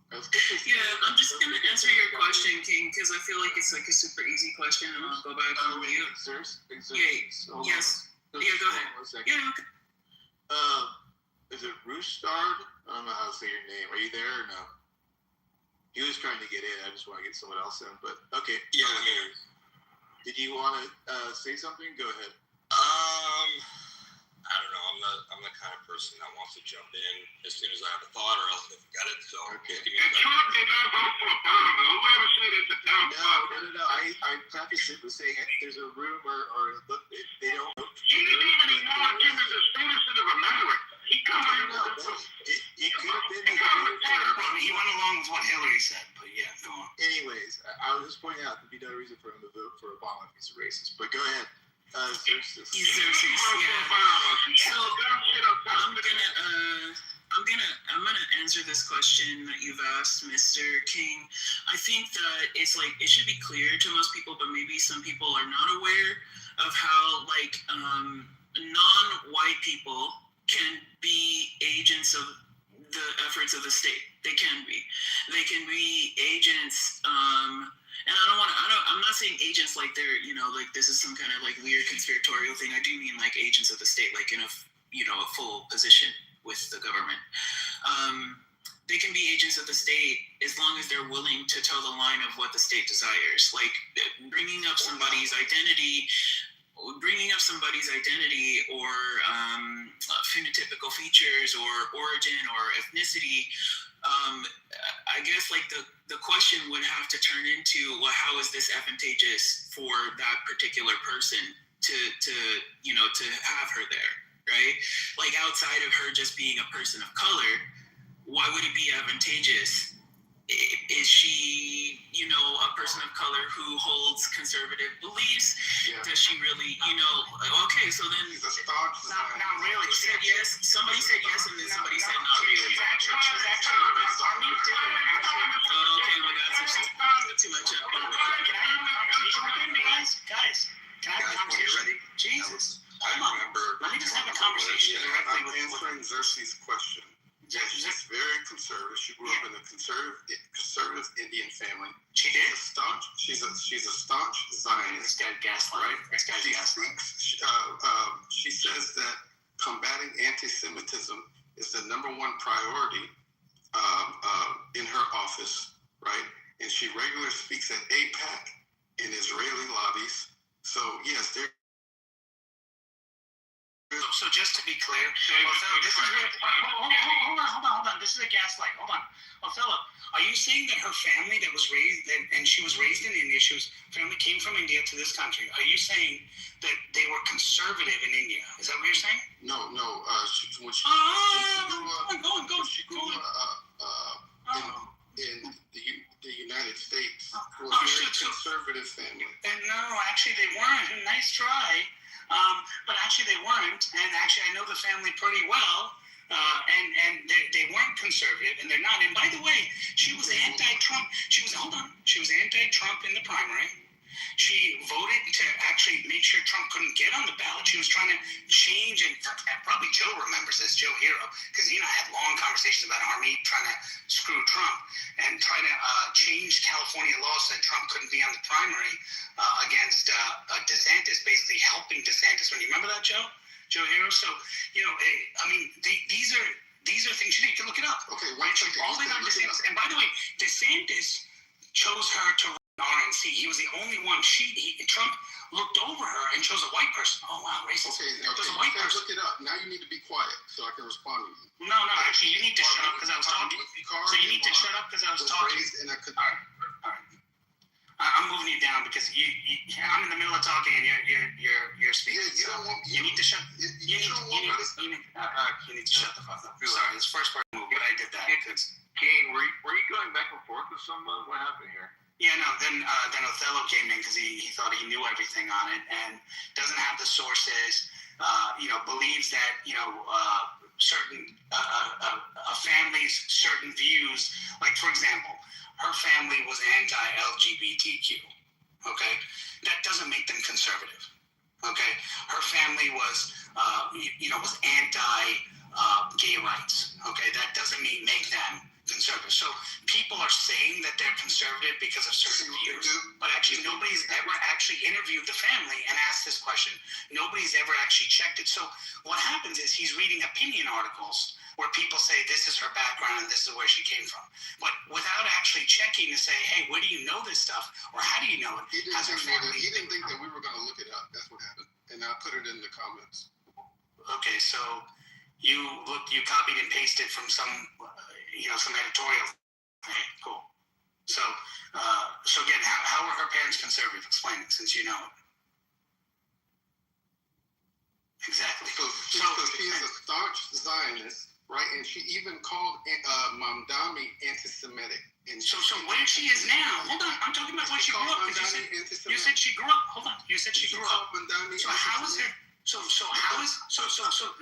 Yeah, I'm just going to answer your question, King, because I feel like it's like a super easy question, and I'll go back on mute. Yes. Yeah, go ahead. 1 second. Yeah, okay. Is it Roostard? I don't know how to say your name. Are you there or no? He was trying to get in. I just want to get someone else in, but okay. Yeah. Did you want to say something? Go ahead. I don't know. I'm the kind of person that wants to jump in as soon as I have a thought, or else I forget it. So okay. And Trump did not vote for Obama. Whoever said it's a dumb No. I prefaced it with saying there's a rumor or look, they don't. He didn't even acknowledge him as a citizen of America. He could have been. He went along with what Hillary said, but yeah, go on. Anyways, I was just pointing out there'd be no reason for him to vote for Obama if he's a racist. But go ahead. Xerxes. So I'm gonna answer this question that you've asked, Mr. King. I think that it's like it should be clear to most people, but maybe some people are not aware of how non-white people can be agents of the efforts of the state. They can be. They can be agents. And I'm not saying agents like they're, like this is some kind of like weird conspiratorial thing. I do mean like agents of the state, like in a full position with the government. They can be agents of the state as long as they're willing to toe the line of what the state desires. Like bringing up somebody's identity or phenotypical features or origin or ethnicity. I guess like the question would have to turn into, well, how is this advantageous for that particular person to have her there, right? Like outside of her just being a person of color, why would it be advantageous? Is she, a person of color who holds conservative beliefs? Yeah. Does she really, okay, so then... She's a staunch Zionist. Not really. Who said yes? Somebody said yes, and then somebody said not really. Okay, my God, there's too much up. Guys, can I have a conversation? Ready? Jesus. I remember... Let me just have a conversation directly with... I'm answering Xerxes' question. Yeah, she's very conservative. She grew up in a conservative Indian family. She did. She's a staunch Zionist. This guy gaslight. Right? This guy's gaslight. She says that combating anti-Semitism is the number one priority in her office, right? And she regularly speaks at AIPAC and Israeli lobbies. So yes, there. So just to be clear, Othello, this is hold on. This is a gaslight. Hold on, Othello. Are you saying that her family that was raised and she was raised in India, family came from India to this country? Are you saying that they were conservative in India? Is that what you're saying? No. She grew up in the United States. It was a very conservative family. And no, actually they weren't. Nice try. But actually they weren't, and actually I know the family pretty well, and they weren't conservative, and they're not. And by the way, she was anti-Trump. She was anti-Trump in the primary. She voted to actually make sure Trump couldn't get on the ballot. She was trying to change, and probably Joe remembers this, Joe Hero, because I had long conversations about Harmeet trying to screw Trump and trying to change California law so that Trump couldn't be on the primary against DeSantis, basically helping DeSantis. When you remember that, Joe Hero? So, these are things you can look it up. Okay, right? So all in on DeSantis. And by the way, DeSantis chose her to RNC. He was the only one. Trump looked over her and chose a white person. Oh wow, racist. Okay, a white person. Look it up. Now you need to be quiet so I can respond to you. No, actually, you need to shut up because I was talking. So you need to shut up because I was talking. All right. I'm moving you down because I'm in the middle of talking and you're speaking. Yeah, you need to shut. You need to shut the fuck up. Sorry, this first part moved, but I did that. Kane, were you going back and forth with someone? What happened here? Yeah, no. Then Othello came in because he thought he knew everything on it and doesn't have the sources. Believes that certain a family's certain views. Like for example, her family was anti-LGBTQ. Okay, that doesn't make them conservative. Okay, her family was was anti-gay rights. Okay, that doesn't make them conservative. So people are saying that they're conservative because of certain views, but actually nobody's ever actually interviewed the family and asked this question. Nobody's ever actually checked it. So what happens is he's reading opinion articles where people say this is her background and this is where she came from, but without actually checking to say, hey, where do you know this stuff, or how do you know it? He didn't think that we were going to look it up. That's what happened, and I put it in the comments. Okay, so you copied and pasted from some editorial. Okay, cool. So again, how are her parents conservative? Explain it, since you know it. Exactly. So she's a staunch Zionist, right? And she even called Mamdani anti-Semitic. And so where she is now? Hold on, I'm talking about where she grew up. You said she grew up. Hold on, you said she grew up. So how is her? So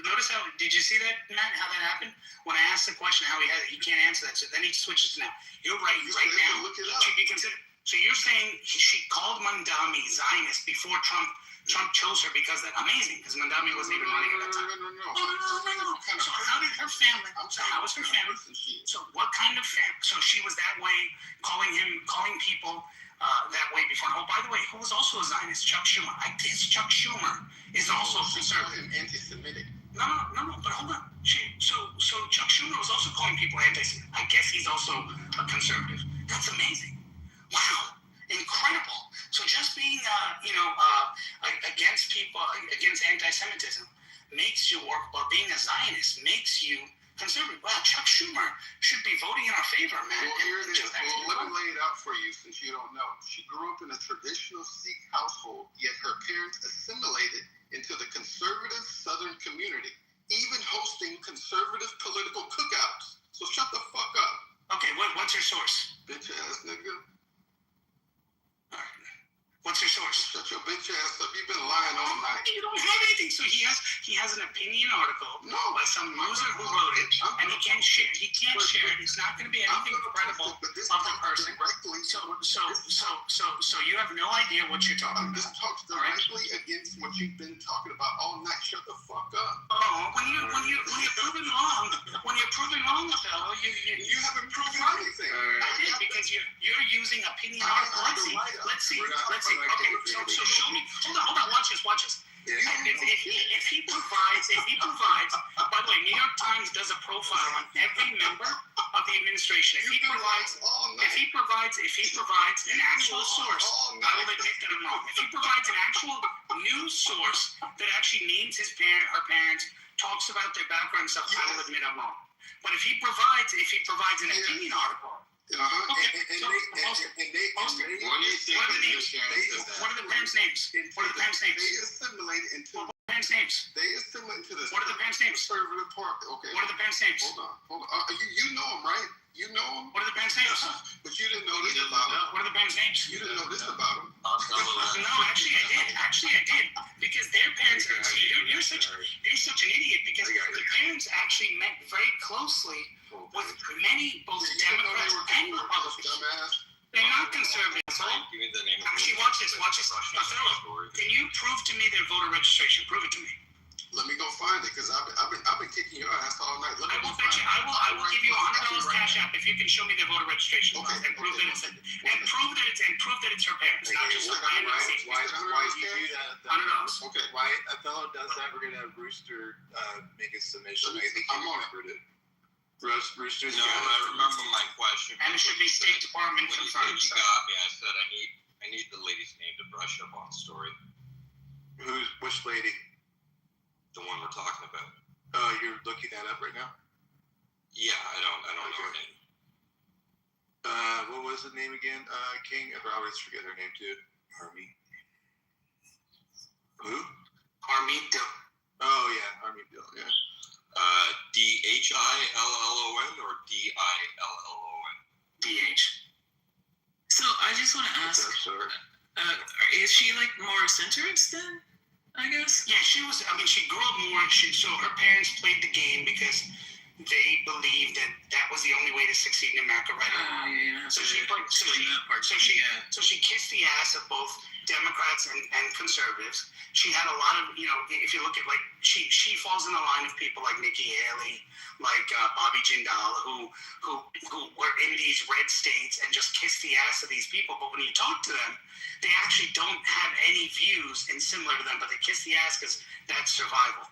notice how, did you see that, Matt, how that happened? When I asked the question how he can't answer that, so then he switches to now. You're right, now, look it up. Should be considered. So you're saying she called Mamdani Zionist before Trump Trump chose her because of that. Amazing, because Mandami wasn't even running at that time. No. So how did her family? So how was her family? So what kind of family? So she was that way, calling people that way before. Oh, by the way, who was also a Zionist? Chuck Schumer. I guess Chuck Schumer is also conservative. Anti-Semitic. No, but hold on. So Chuck Schumer was also calling people anti-Semitic. I guess he's also a conservative. That's amazing. Wow, incredible. So just being, against people, against anti-Semitism makes you, or being a Zionist makes you conservative. Wow, Chuck Schumer should be voting in our favor, man. Well, here it is. Well, let me lay it out for you since you don't know. She grew up in a traditional Sikh household, yet her parents assimilated into the conservative Southern community, even hosting conservative political cookouts. So shut the fuck up. Okay, what's your source? Bitch ass nigga. All right. What's your source? Shut your bitch ass up. You've been lying all night. You don't have anything. So he has an opinion article by some loser who wrote it, and he can't share it. It's not going to be anything credible of the person. So you have no idea what you're talking about. This talks directly against what you've been talking about all night. Shut the fuck up. Oh, when you're proven wrong, Othello, you haven't proven anything. I did, because you're using opinion article. Let's see. Okay, so show me. Hold on. Watch this. If he provides, by the way, New York Times does a profile on every member of the administration. If he provides an actual source, I will admit that I'm wrong. If he provides an actual news source that actually names her parents, talks about their background stuff, I will admit I'm wrong. But if he provides an opinion article. What are the parents' names? They assimilate into parents' names? They assimilate into this. What are the parents' names? Conservative part. Okay. What are the parents' names? Hold on. You know them, right? You know them. What are the parents' names? But you didn't know this about them. What are the parents' names? You didn't know this about them. No, actually I did. Because their parents. See, you're such an idiot, because the parents actually met very closely with many, both Democrats and Republicans. They're not conservatives. Actually, watch this. Can you prove to me their voter registration? Prove it to me. Let me go find it, because I've been kicking your ass all night. I will bet you. I will give you $100 cash app if you can show me their voter registration and prove that it's her parents, not just her parents. Why do you do that? $100. Okay. Why Othello does that? We're gonna have Rooster make a submission. I think I'm on it. Rooster. No, I remember my question. And it should be State Department confirmed. You got me. I said I need the lady's name to brush up on the story. Which lady? The one we're talking about. Oh, you're looking that up right now? Yeah, I don't know her name. What was the name again? King? I always forget her name too. Harmeet. Who? Harmeet Dillon. Oh yeah, Harmeet Dillon. Yeah. DHILLON or DILLON? DH. So I just want to ask, is she like more centrist then? I guess. Yeah, she was. I mean, she grew up more. So her parents played the game because they believed that was the only way to succeed in America, right? Yeah. So she kissed the ass of both Democrats and conservatives. She had a lot of, if you look at she falls in the line of people like Nikki Haley, like Bobby Jindal, who were in these red states and just kissed the ass of these people. But when you talk to them, they actually don't have any views and similar to them, but they kiss the ass because that's survival.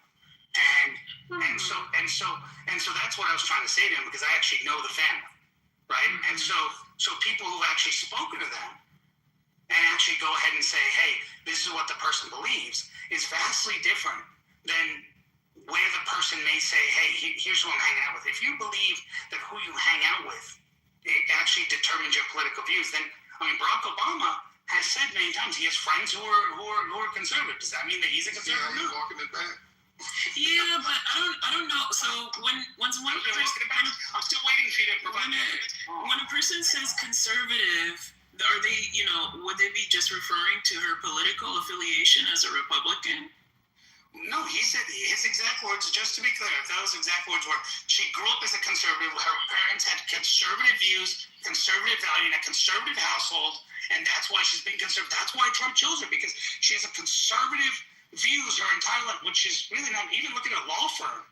And so that's what I was trying to say to him, because I actually know the family, right? And so people who've actually spoken to them and actually go ahead and say, hey, this is what the person believes, is vastly different than where the person may say, hey, here's who I'm hanging out with. If you believe that who you hang out with, it actually determines your political views, then, Barack Obama has said many times he has friends who are conservative. Does that mean that he's a conservative? Yeah, you're walking it back. Yeah, but I don't know. So when one person, I'm still waiting for you to provide when a person says conservative, are they, would they be just referring to her political affiliation as a Republican? No, he said his exact words, just to be clear, those exact words were, she grew up as a conservative. Her parents had conservative views, conservative value, in a conservative household, And that's why she's been conservative. That's why Trump chose her, because she has a conservative views her entire life, which is really not, even look at her law firm,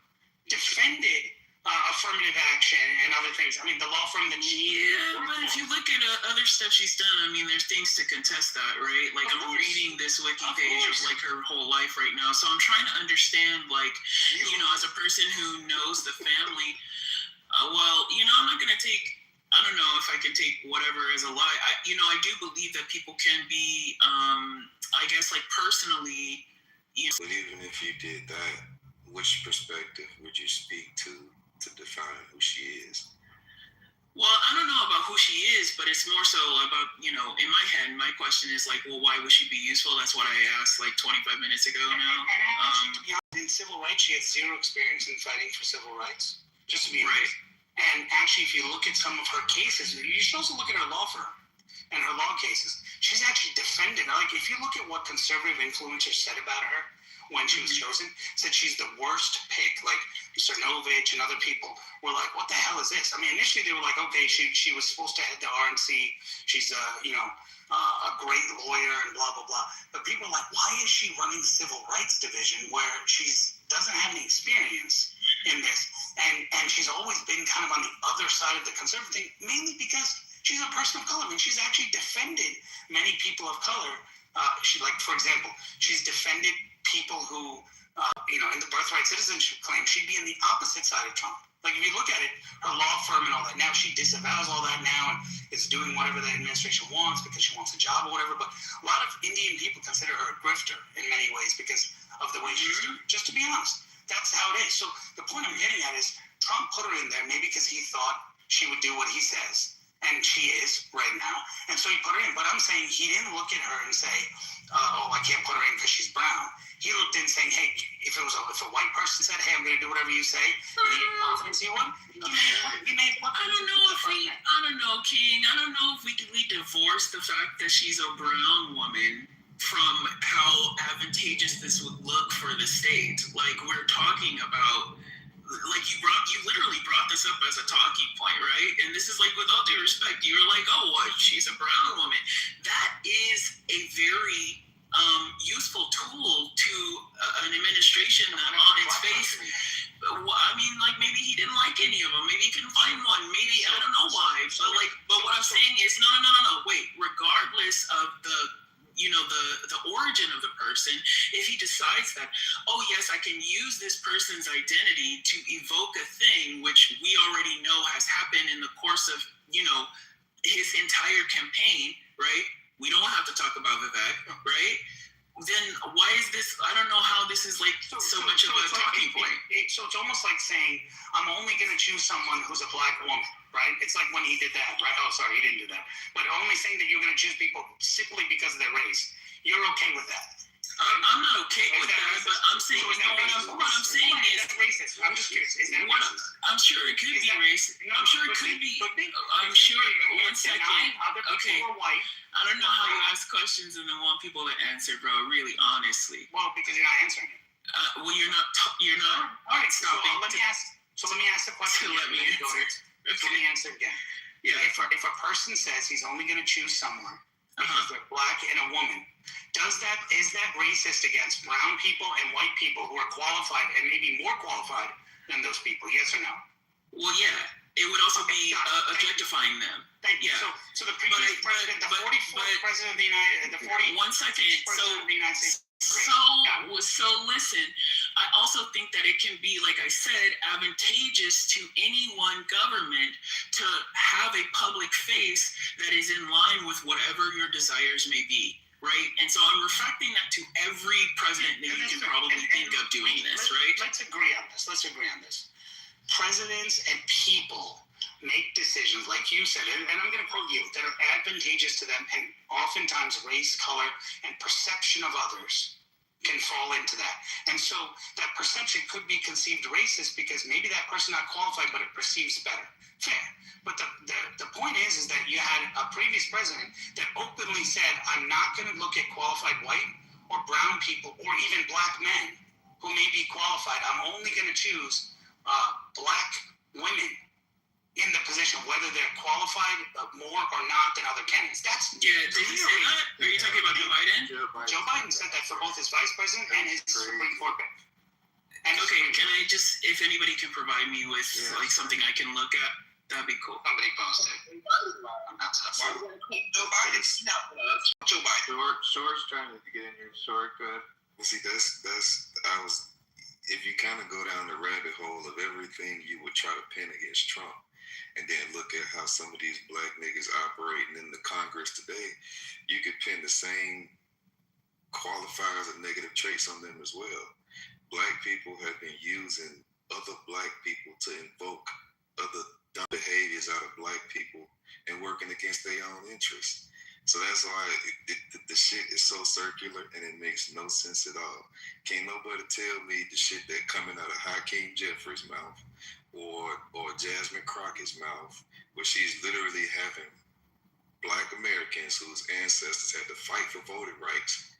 defended affirmative action and other things. I mean, the law firm that she... Yeah, but if you look at other stuff she's done, I mean, there's things to contest that, right? Like, I'm reading this wiki page of, like, her whole life right now. So I'm trying to understand, like, you know, as a person who knows the family, well, you know, I'm not going to take... I don't know if I can take whatever as a lie. I do believe that people can be, I guess, like, personally... You know, but even if you did that, which perspective would you speak to define who she is? Well, I don't know about who she is, but it's more so about, you know, in my head, my question is like, well, why would she be useful? That's what I asked like 25 minutes ago now. In civil rights, she has zero experience in fighting for civil rights, just to be honest. And actually, if you look at some of her cases, you should also look at her law firm and her law cases. She's actually defended, like, if you look at what conservative influencers said about her when she was chosen, said she's the worst pick. Like Cernovich and other people were like, what the hell is this? I mean, initially they were like, okay, she was supposed to head the RNC. She's a great lawyer and blah, blah, blah. But people are like, why is she running the civil rights division where she doesn't have any experience in this? And she's always been kind of on the other side of the conservative thing, mainly because she's a person of color. I mean, she's actually defended many people of color. For example, she's defended people who, in the birthright citizenship claim, she'd be in the opposite side of Trump. Like, if you look at it, her law firm and all that, now she disavows all that now and is doing whatever the administration wants because she wants a job or whatever. But a lot of Indian people consider her a grifter in many ways because of the way she's doing. Just to be honest, that's how it is. So the point I'm getting at is Trump put her in there maybe because he thought she would do what he says. And she is right now. And so he put her in. But I'm saying he didn't look at her and say, I can't put her in because she's brown. He looked in saying, hey, if a white person said, hey, I'm going to do whatever you say, and he had confidence he would, he may I don't know, King. I don't know if we can divorce the fact that she's a brown woman from how advantageous this would look for the state. Like, we're talking about... Like, you literally brought this up as a talking point, right? And this is like, with all due respect, you were like, oh, what? She's a brown woman. That is a very useful tool to an administration that on its face, I mean, like, maybe he didn't like any of them. Maybe he couldn't find one. Maybe, I don't know why. But what I'm saying is, no. Wait, regardless of the origin of the person, if he decides that, oh yes, I can use this person's identity to evoke a thing which we already know has happened in the course of, his entire campaign, right? We don't have to talk about Vivek, right? Then why is this, I don't know how this is like so much of a talking point. So it's almost like saying, I'm only going to choose someone who's a black woman, right? It's like when he did that, right? Oh, sorry, he didn't do that. But only saying that you're going to choose people simply because of their race. You're okay with that. I'm not okay with that, but I'm saying, what I'm saying is, that's racist. I'm just curious. Is that racist? I'm sure it could be racist. I'm sure it could be. I'm sure. One second. Okay. I don't know how you ask questions and then want people to answer, bro. Really, honestly. Well, because you're not answering it. Well, you're not. All right. So let me ask the question. Let me answer. Let me answer again. Yeah. If a person says he's only going to choose someone because they're black and a woman, is that racist against brown people and white people who are qualified and maybe more qualified than those people? Yes or no? Well, yeah. It would also be objectifying them. Thank you. Yeah. So the previous president, the 44th president of the United States, one second. So listen, I also think that it can be, like I said, advantageous to any one government to have a public face that is in line with whatever your desires may be, right? And so I'm reflecting that to every president that you can probably think of doing this, right? Let's agree on this. Presidents and people make decisions, like you said, and I'm going to quote you, that are advantageous to them, and oftentimes race, color, and perception of others can fall into that. And so that perception could be conceived racist because maybe that person not qualified, but it perceives better. Fair. But the point is that you had a previous president that openly said, I'm not going to look at qualified white or brown people or even black men who may be qualified. I'm only going to choose black women in the position, whether they're qualified more or not than other candidates. That's did he say that? Are you talking about Joe Biden? Joe Biden said that for both his vice president and his Supreme Court pick. And okay, can I just, if anybody can provide me with like something I can look at, that'd be cool. Somebody posted. I'm not tough. Joe Biden. No, Joe Biden. Short's trying to get in here. Short, go ahead. Well, see, if you kind of go down the rabbit hole of everything you would try to pin against Trump, and then look at how some of these black niggas operating in the Congress today, you could pin the same qualifiers and negative traits on them as well. Black people have been using other black people to invoke other dumb behaviors out of black people and working against their own interests. So that's why the shit is so circular and it makes no sense at all. Can't nobody tell me the shit that coming out of Hakeem Jeffries' mouth or Jasmine Crockett's mouth, where she's literally having black Americans whose ancestors had to fight for voting rights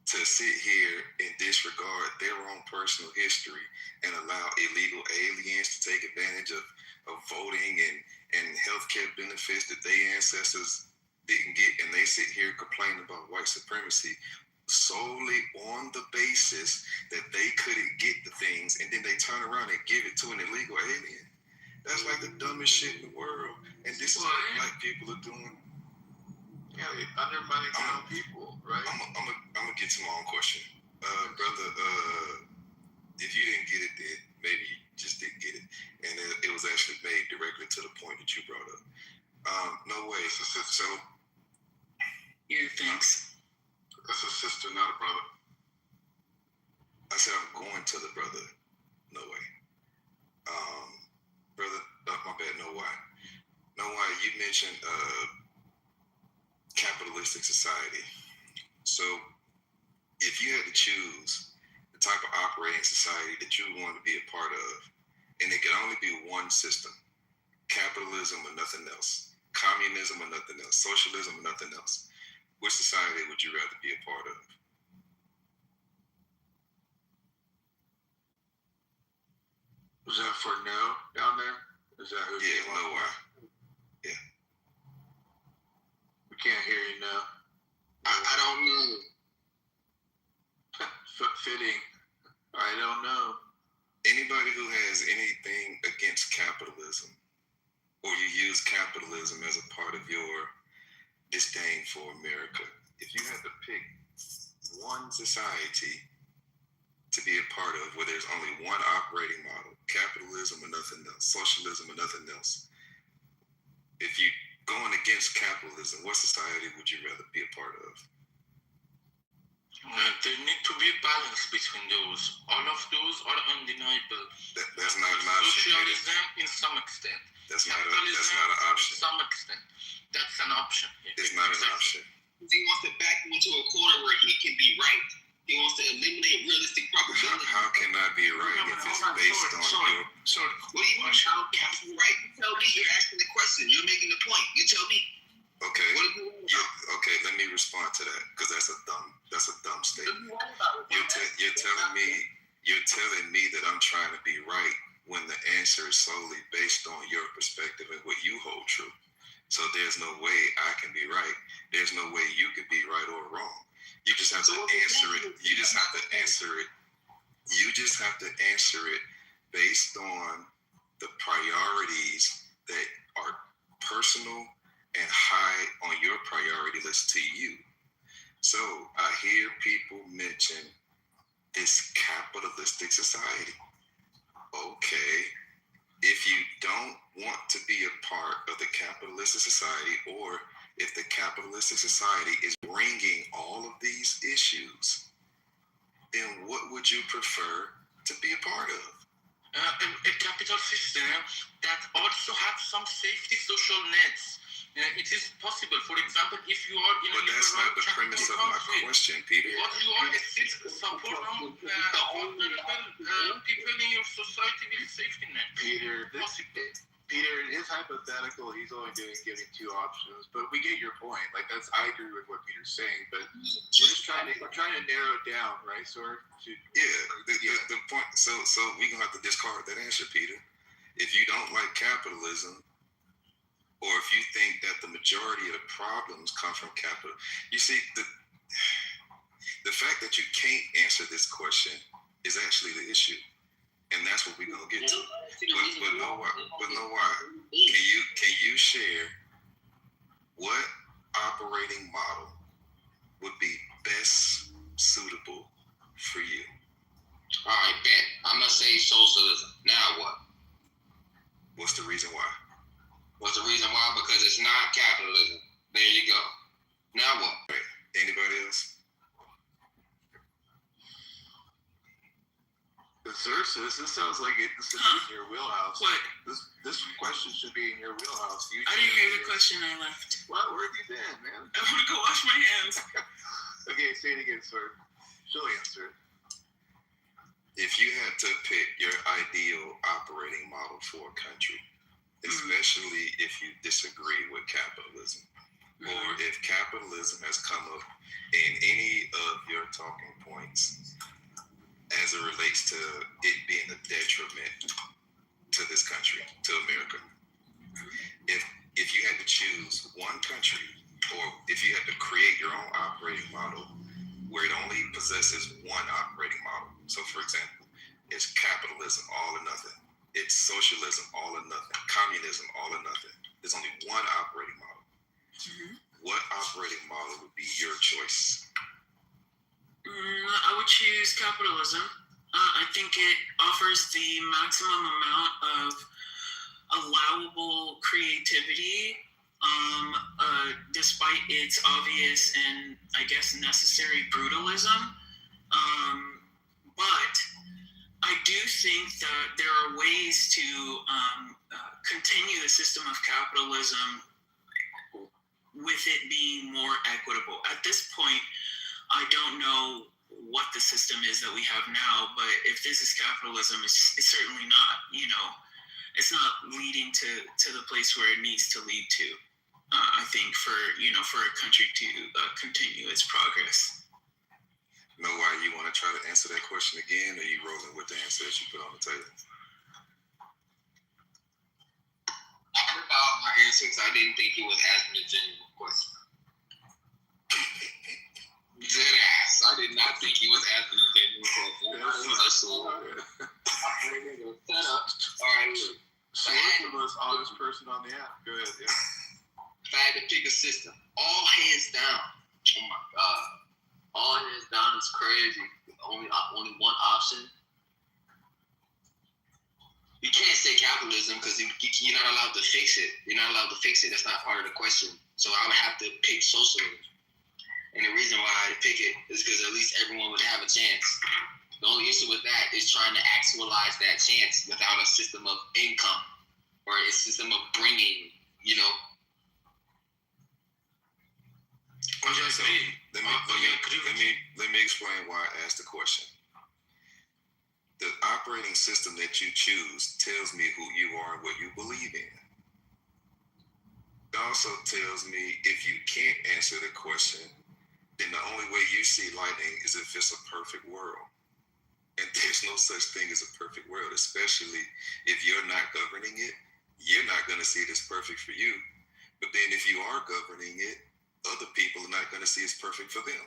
to sit here and disregard their own personal history and allow illegal aliens to take advantage of voting and healthcare benefits that their ancestors didn't get, and they sit here complaining about white supremacy solely on the basis that they couldn't get the things, and then they turn around and give it to an illegal alien. That's like the dumbest shit in the world, and this is what black people are doing. Yeah, they undermining their own people, right? I'm gonna get to my own question, brother. If you didn't get it, then maybe you just didn't get it, and it was actually made directly to the point that you brought up. No way. So yeah, thanks. That's a sister, not a brother. I said I'm going to the brother. No way. Brother, my bad. No why. No why. You mentioned capitalistic society. So if you had to choose the type of operating society that you want to be a part of, and it could only be one system, capitalism or nothing else, communism or nothing else, socialism or nothing else, which society would you rather be a part of? Was that for no down there? Is that who? Yeah, no why. Yeah. We can't hear you now. I don't know. Fitting. I don't know. Anybody who has anything against capitalism, or you use capitalism as a part of your disdain for America, if you had to pick one society to be a part of where there's only one operating model, capitalism or nothing else, socialism or nothing else, if you're going against capitalism, what society would you rather be a part of? There need to be a balance between those. All of those are undeniable. That's not an option. Socialism in some extent. That's not an option. To some extent. That's an option. It's not an option. He wants to back him into a corner where he can be right. He wants to eliminate realistic probability. How can I be right if it's based on your... What do you mean? How can you be right? You tell me. You're asking the question. You're making the point. You tell me. Okay. Okay, let me respond to that, because that's a dumb statement. You're telling me that I'm trying to be right when the answer is solely based on your perspective and what you hold true. So there's no way I can be right. There's no way you could be right or wrong. You just have to answer it. You just have to answer it. You just have to answer it based on the priorities that are personal and high on your priority list to you. So I hear people mention this capitalistic society. Okay, if you don't want to be a part of the capitalistic society, or if the capitalistic society is bringing all of these issues, then what would you prefer to be a part of? A capital system that also has some safety social nets. It is possible, for example, if you are in but a that's not the premise of my question, Peter. But you are a support from vulnerable people in your society with safety net. Peter, in his hypothetical, he's only giving two options, but we get your point. Like I agree with what Peter's saying, but we're trying to narrow it down, right? So the point. So we're gonna have to discard that answer, Peter. If you don't like capitalism, or if you think that the majority of the problems come from capital, you see, the fact that you can't answer this question is actually the issue. And that's what we're gonna get to. But know why. Can you share what operating model would be best suitable for you? All right, bet. I'm gonna say socialism. Now what? What's the reason why? What's the reason why? Because it's not capitalism. There you go. Now what? Right. Anybody else? Xerxes, this sounds like this should be in your wheelhouse. What? This question should be in your wheelhouse. I didn't hear the question. I left. What? Where have you been, man? I want to go wash my hands. Okay, say it again, sir. She'll answer it. If you had to pick your ideal operating model for a country, especially if you disagree with capitalism, or if capitalism has come up in any of your talking points as it relates to it being a detriment to this country, to America. If you had to choose one country, or if you had to create your own operating model where it only possesses one operating model. So for example, it's capitalism, all or nothing. It's socialism, all or nothing. Communism, all or nothing. There's only one operating model. What operating model would be your choice? I would choose capitalism. I think it offers the maximum amount of allowable creativity, despite its obvious and I guess necessary brutalism. But I do think that there are ways to continue the system of capitalism with it being more equitable. At this point, I don't know what the system is that we have now, but if this is capitalism, it's certainly not, it's not leading to the place where it needs to lead to, I think, for a country to continue its progress. Know why you want to try to answer that question again, or are you rolling with the answer that you put on the table? I heard all my answers. I didn't think it was asking a genuine question. Dead ass. I did not think he was asking a genuine question. Set up. All right, look. She was the most honest person on the app. Go ahead, yeah. If I had to pick a system, all hands down. Oh my God. All hands down is crazy. Only one option. You can't say capitalism because you're not allowed to fix it. You're not allowed to fix it. That's not part of the question. So I would have to pick socialism. And the reason why I pick it is because at least everyone would have a chance. The only issue with that is trying to actualize that chance without a system of income or a system of bringing, Let me explain why I asked the question. The operating system that you choose tells me who you are and what you believe in. It also tells me if you can't answer the question, then the only way you see lighting is if it's a perfect world. And there's no such thing as a perfect world, especially if you're not governing it. You're not going to see it as perfect for you. But then if you are governing it, other people are not going to see it's perfect for them.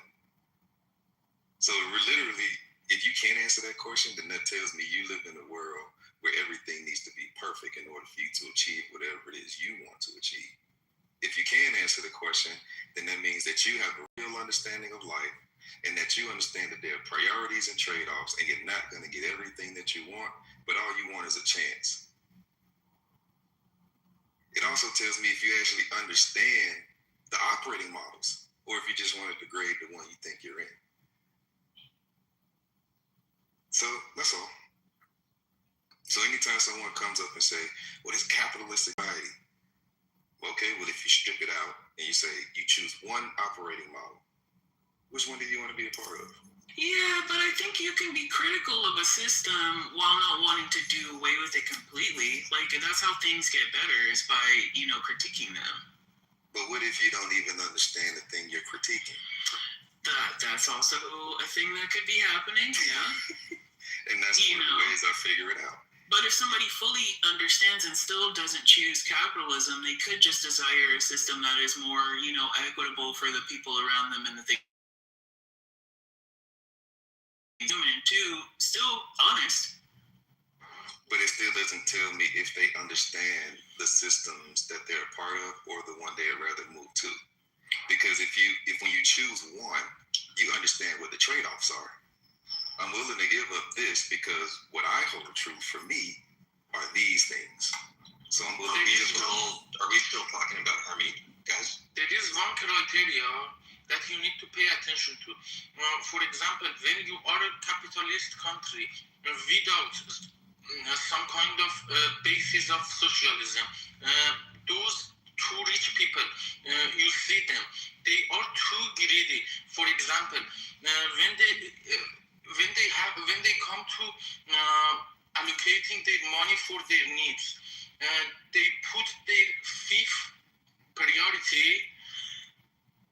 So literally, if you can't answer that question, then that tells me you live in a world where everything needs to be perfect in order for you to achieve whatever it is you want to achieve. If you can answer the question, then that means that you have a real understanding of life and that you understand that there are priorities and trade-offs and you're not going to get everything that you want, but all you want is a chance. It also tells me if you actually understand the operating models or if you just want to degrade the one you think you're in. So that's all. So anytime someone comes up and say, well, it's capitalistic society. Okay, well, if you strip it out and you say you choose one operating model, which one do you want to be a part of? Yeah, but I think you can be critical of a system while not wanting to do away with it completely. Like, that's how things get better, is by, critiquing them. But what if you don't even understand the thing you're critiquing? That's also a thing that could be happening, yeah. And that's one of the ways I figure it out. But if somebody fully understands and still doesn't choose capitalism, they could just desire a system that is more, equitable for the people around them and the things. And two, still honest. But it still doesn't tell me if they understand the systems that they're a part of or the one they'd rather move to. Because if when you choose one, you understand what the trade-offs are. I'm willing to give up this because what I hold true for me are these things. So I'm willing to give up. Are we still talking about Harmeet, guys? There is one criteria that you need to pay attention to. For example, when you are a capitalist country without some kind of basis of socialism, those two rich people, you see them, they are too greedy. For example, when they come to allocating their money for their needs, they put their fifth priority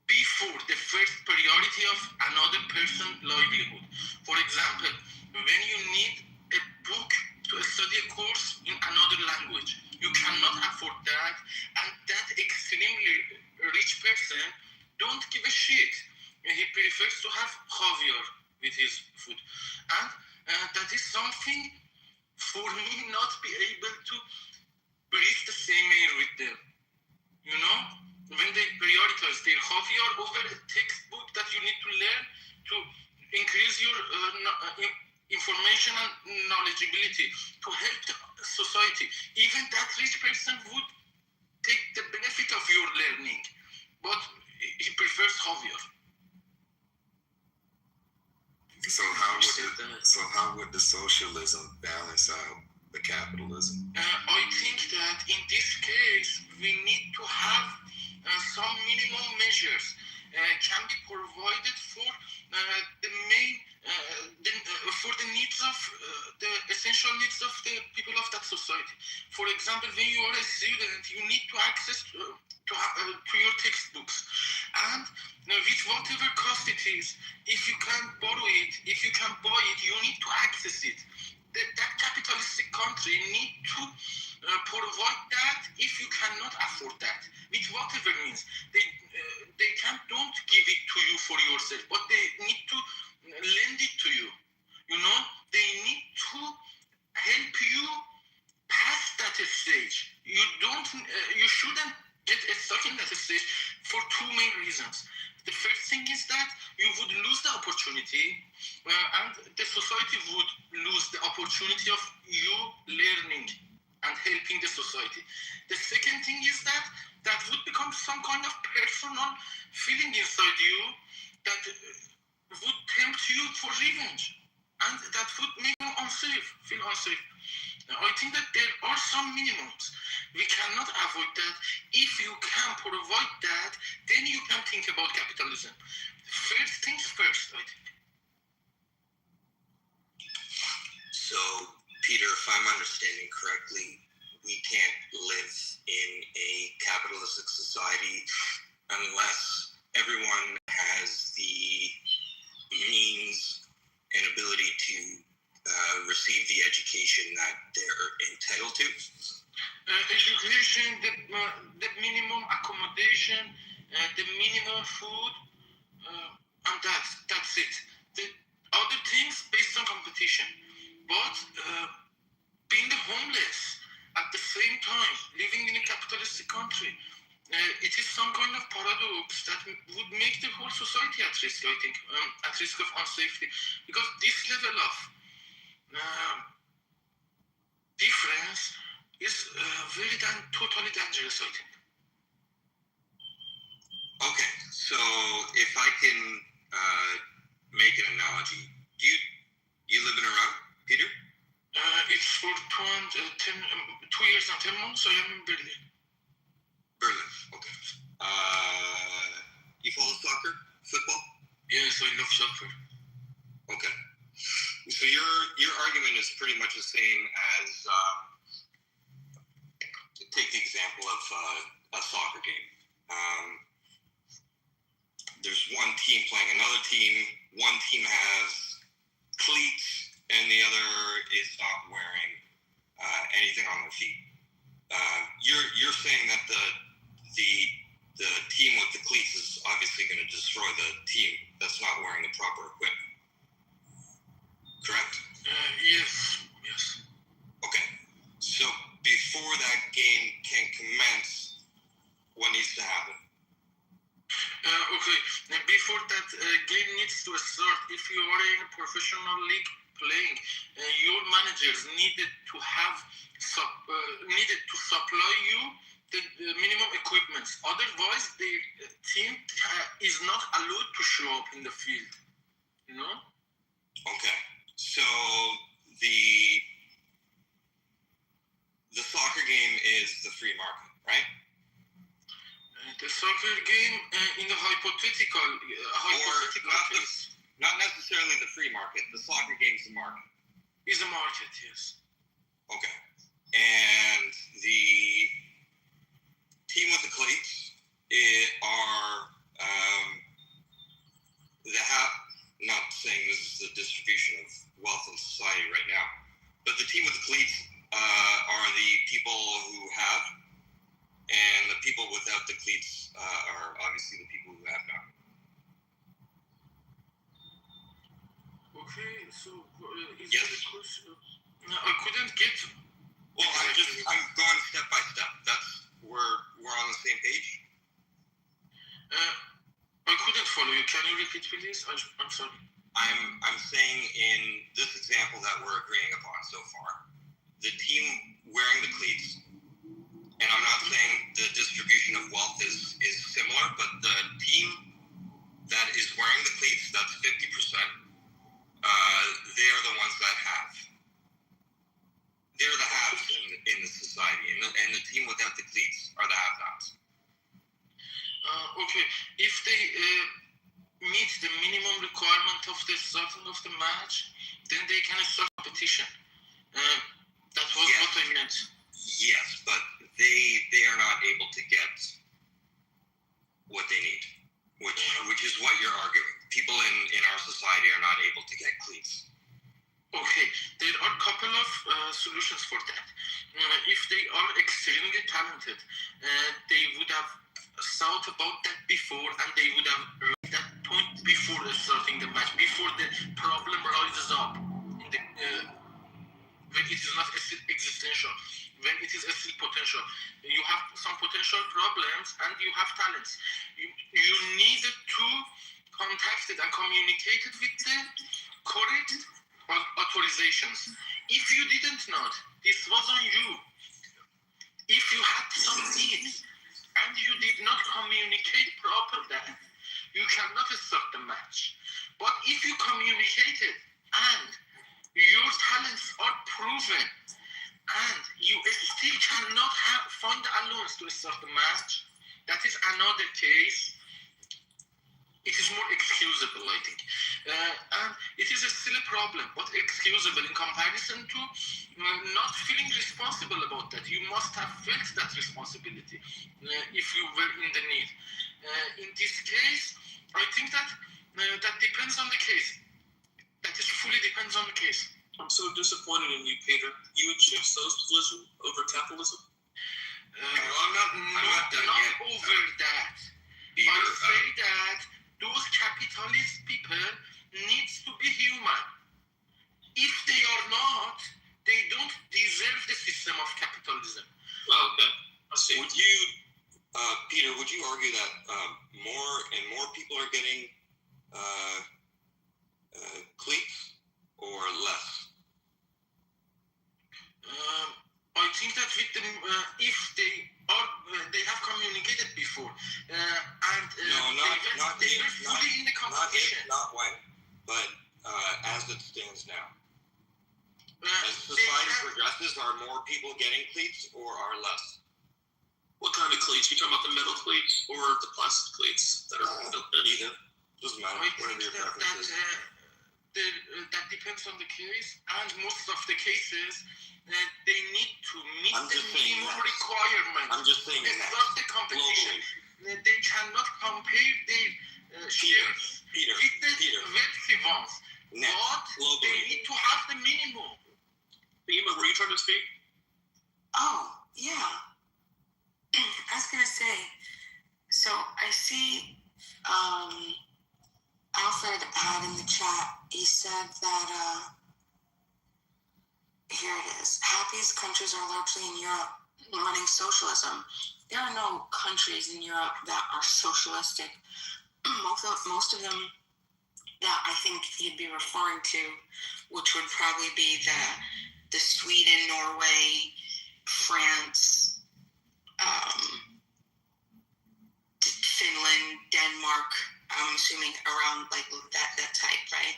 before the first priority of another person's livelihood. For example, when you need a book to study a course in another language, you cannot afford that, and that extremely rich person don't give a shit. He prefers to have caviar with his food, and that is something for me not be able to breathe the same air with them. When they prioritize their caviar over a textbook that you need to learn to increase your information and knowledgeability to help the society, even that rich person would take the benefit of your learning, but he prefers caviar. So how would the socialism balance out the capitalism? I think that in this case we need to have some minimum measures can be provided for the main for the needs of the essential needs of the people of that society. For example, when you are a student, you need to access to your textbooks, and with whatever cost it is, if you can borrow it, if you can buy it, you need to access it. That capitalistic country need to provide that if you cannot afford that, with whatever means. They don't give it to you for yourself, but they need to lend it to you. They need to help you pass that stage. You shouldn't get stuck in that stage for two main reasons. The first thing is that you would lose the opportunity, and the society would lose the opportunity of you learning and helping the society. The second thing is that would become some kind of personal feeling inside you that would tempt you for revenge, and that would make you feel unsafe. I think that there are some minimums. We cannot avoid that. If you can provide that, then you can think about capitalism. First things first, I think. So, Peter, if I'm understanding correctly, we can't live in a capitalistic society unless everyone has the means and ability to receive the education that they're entitled to. Education, the minimum accommodation, the minimum food, and that's it. The other things based on competition. But being homeless at the same time, living in a capitalistic country, it is some kind of paradox that would make the whole society at risk, I think, at risk of unsafety. Because this level of difference is totally dangerous, I think. Okay, so if I can make an analogy, you live in Iran, Peter? It's for 2 years and 10 months. I am in Berlin. Berlin, okay. You follow soccer, football? Yes, I love soccer. Okay. So your argument is pretty much the same as take the example of a soccer game. There's one team playing another team. One team has cleats and the other is not wearing anything on their feet. You're saying that the team with the cleats is obviously going to destroy the team that's not wearing the proper equipment. Correct? Yes. Okay. So before that game can commence, what needs to happen? Okay. Before that game needs to start, if you are in a professional league playing, your managers needed to supply you the minimum equipment. Otherwise, the team is not allowed to show up in the field. You know? Okay. So the soccer game is the free market, right? The soccer game in the hypothetical case. Not necessarily the free market. The soccer game is the market. Is a market, yes. Okay. And the team with the cleats are not saying this is the distribution of wealth in society right now, but the team with the cleats are the people who have, and the people without the cleats are obviously the people who have not. Okay, so is yes. The question? I couldn't get. Well, I'm going step by step. That's we're on the same page. I couldn't follow you. Can you repeat, please? I'm sorry. I'm saying in this example that we're agreeing upon so far, the team wearing the cleats, and I'm not saying the distribution of wealth is similar, but the team that is wearing the cleats, that's 50%. They are the ones that have. They're the haves in the society, and the team without the cleats are the have-nots. Okay, if they meet the minimum requirement of the starting of the match, then they can start competition. That was what I meant. Yes, but they are not able to get what they need, which is what you're arguing. People in our society are not able to get cleats. Okay, there are a couple of solutions for that. If they are extremely talented, they would have thought about that before, and they would have made that point before starting the match, before the problem rises up in the, when it is not existential, when it is still potential. You have some potential problems and you have talents. You needed to contact it and communicate it with the correct authorizations. If you didn't know, this was on you. If you had some needs and you did not communicate properly, you cannot start the match. But if you communicated and your talents are proven and you still cannot find allowance to start the match, that is another case. It is more excusable, I think. And it is still a problem, but excusable in comparison to not feeling responsible about that. You must have felt that responsibility if you were in the need. In this case, I think that that depends on the case. That is fully depends on the case. I'm so disappointed in you, Peter. You would choose socialism over capitalism? I'm not over that. Peter, I say that those capitalist people needs to be human. If they are not, they don't deserve the system of capitalism. Okay, I see. Would you, Peter, would you argue that more and more people are getting cleats or less? I think that with them, if they have communicated before, and they were fully in the competition. Not when, but as it stands now. As society progresses, are more people getting cleats or are less? What kind of cleats? You talking about the metal cleats or the plastic cleats that are either? Doesn't matter. Whatever your preference is. That depends on the case, and most of the cases they need to meet the minimum requirement. I'm just saying it's not the competition. Globally. They cannot compare their shares with the wealthy ones. But they need to have the minimum. Nima, were you trying to speak? Oh, yeah. I was going to say, so I see Alfred had in the chat, he said that, here it is, happiest countries are largely in Europe running socialism. There are no countries in Europe that are socialistic. Most of them that I think you'd be referring to, which would probably be the Sweden, Norway, France, Finland, Denmark. I'm assuming around like that type, right?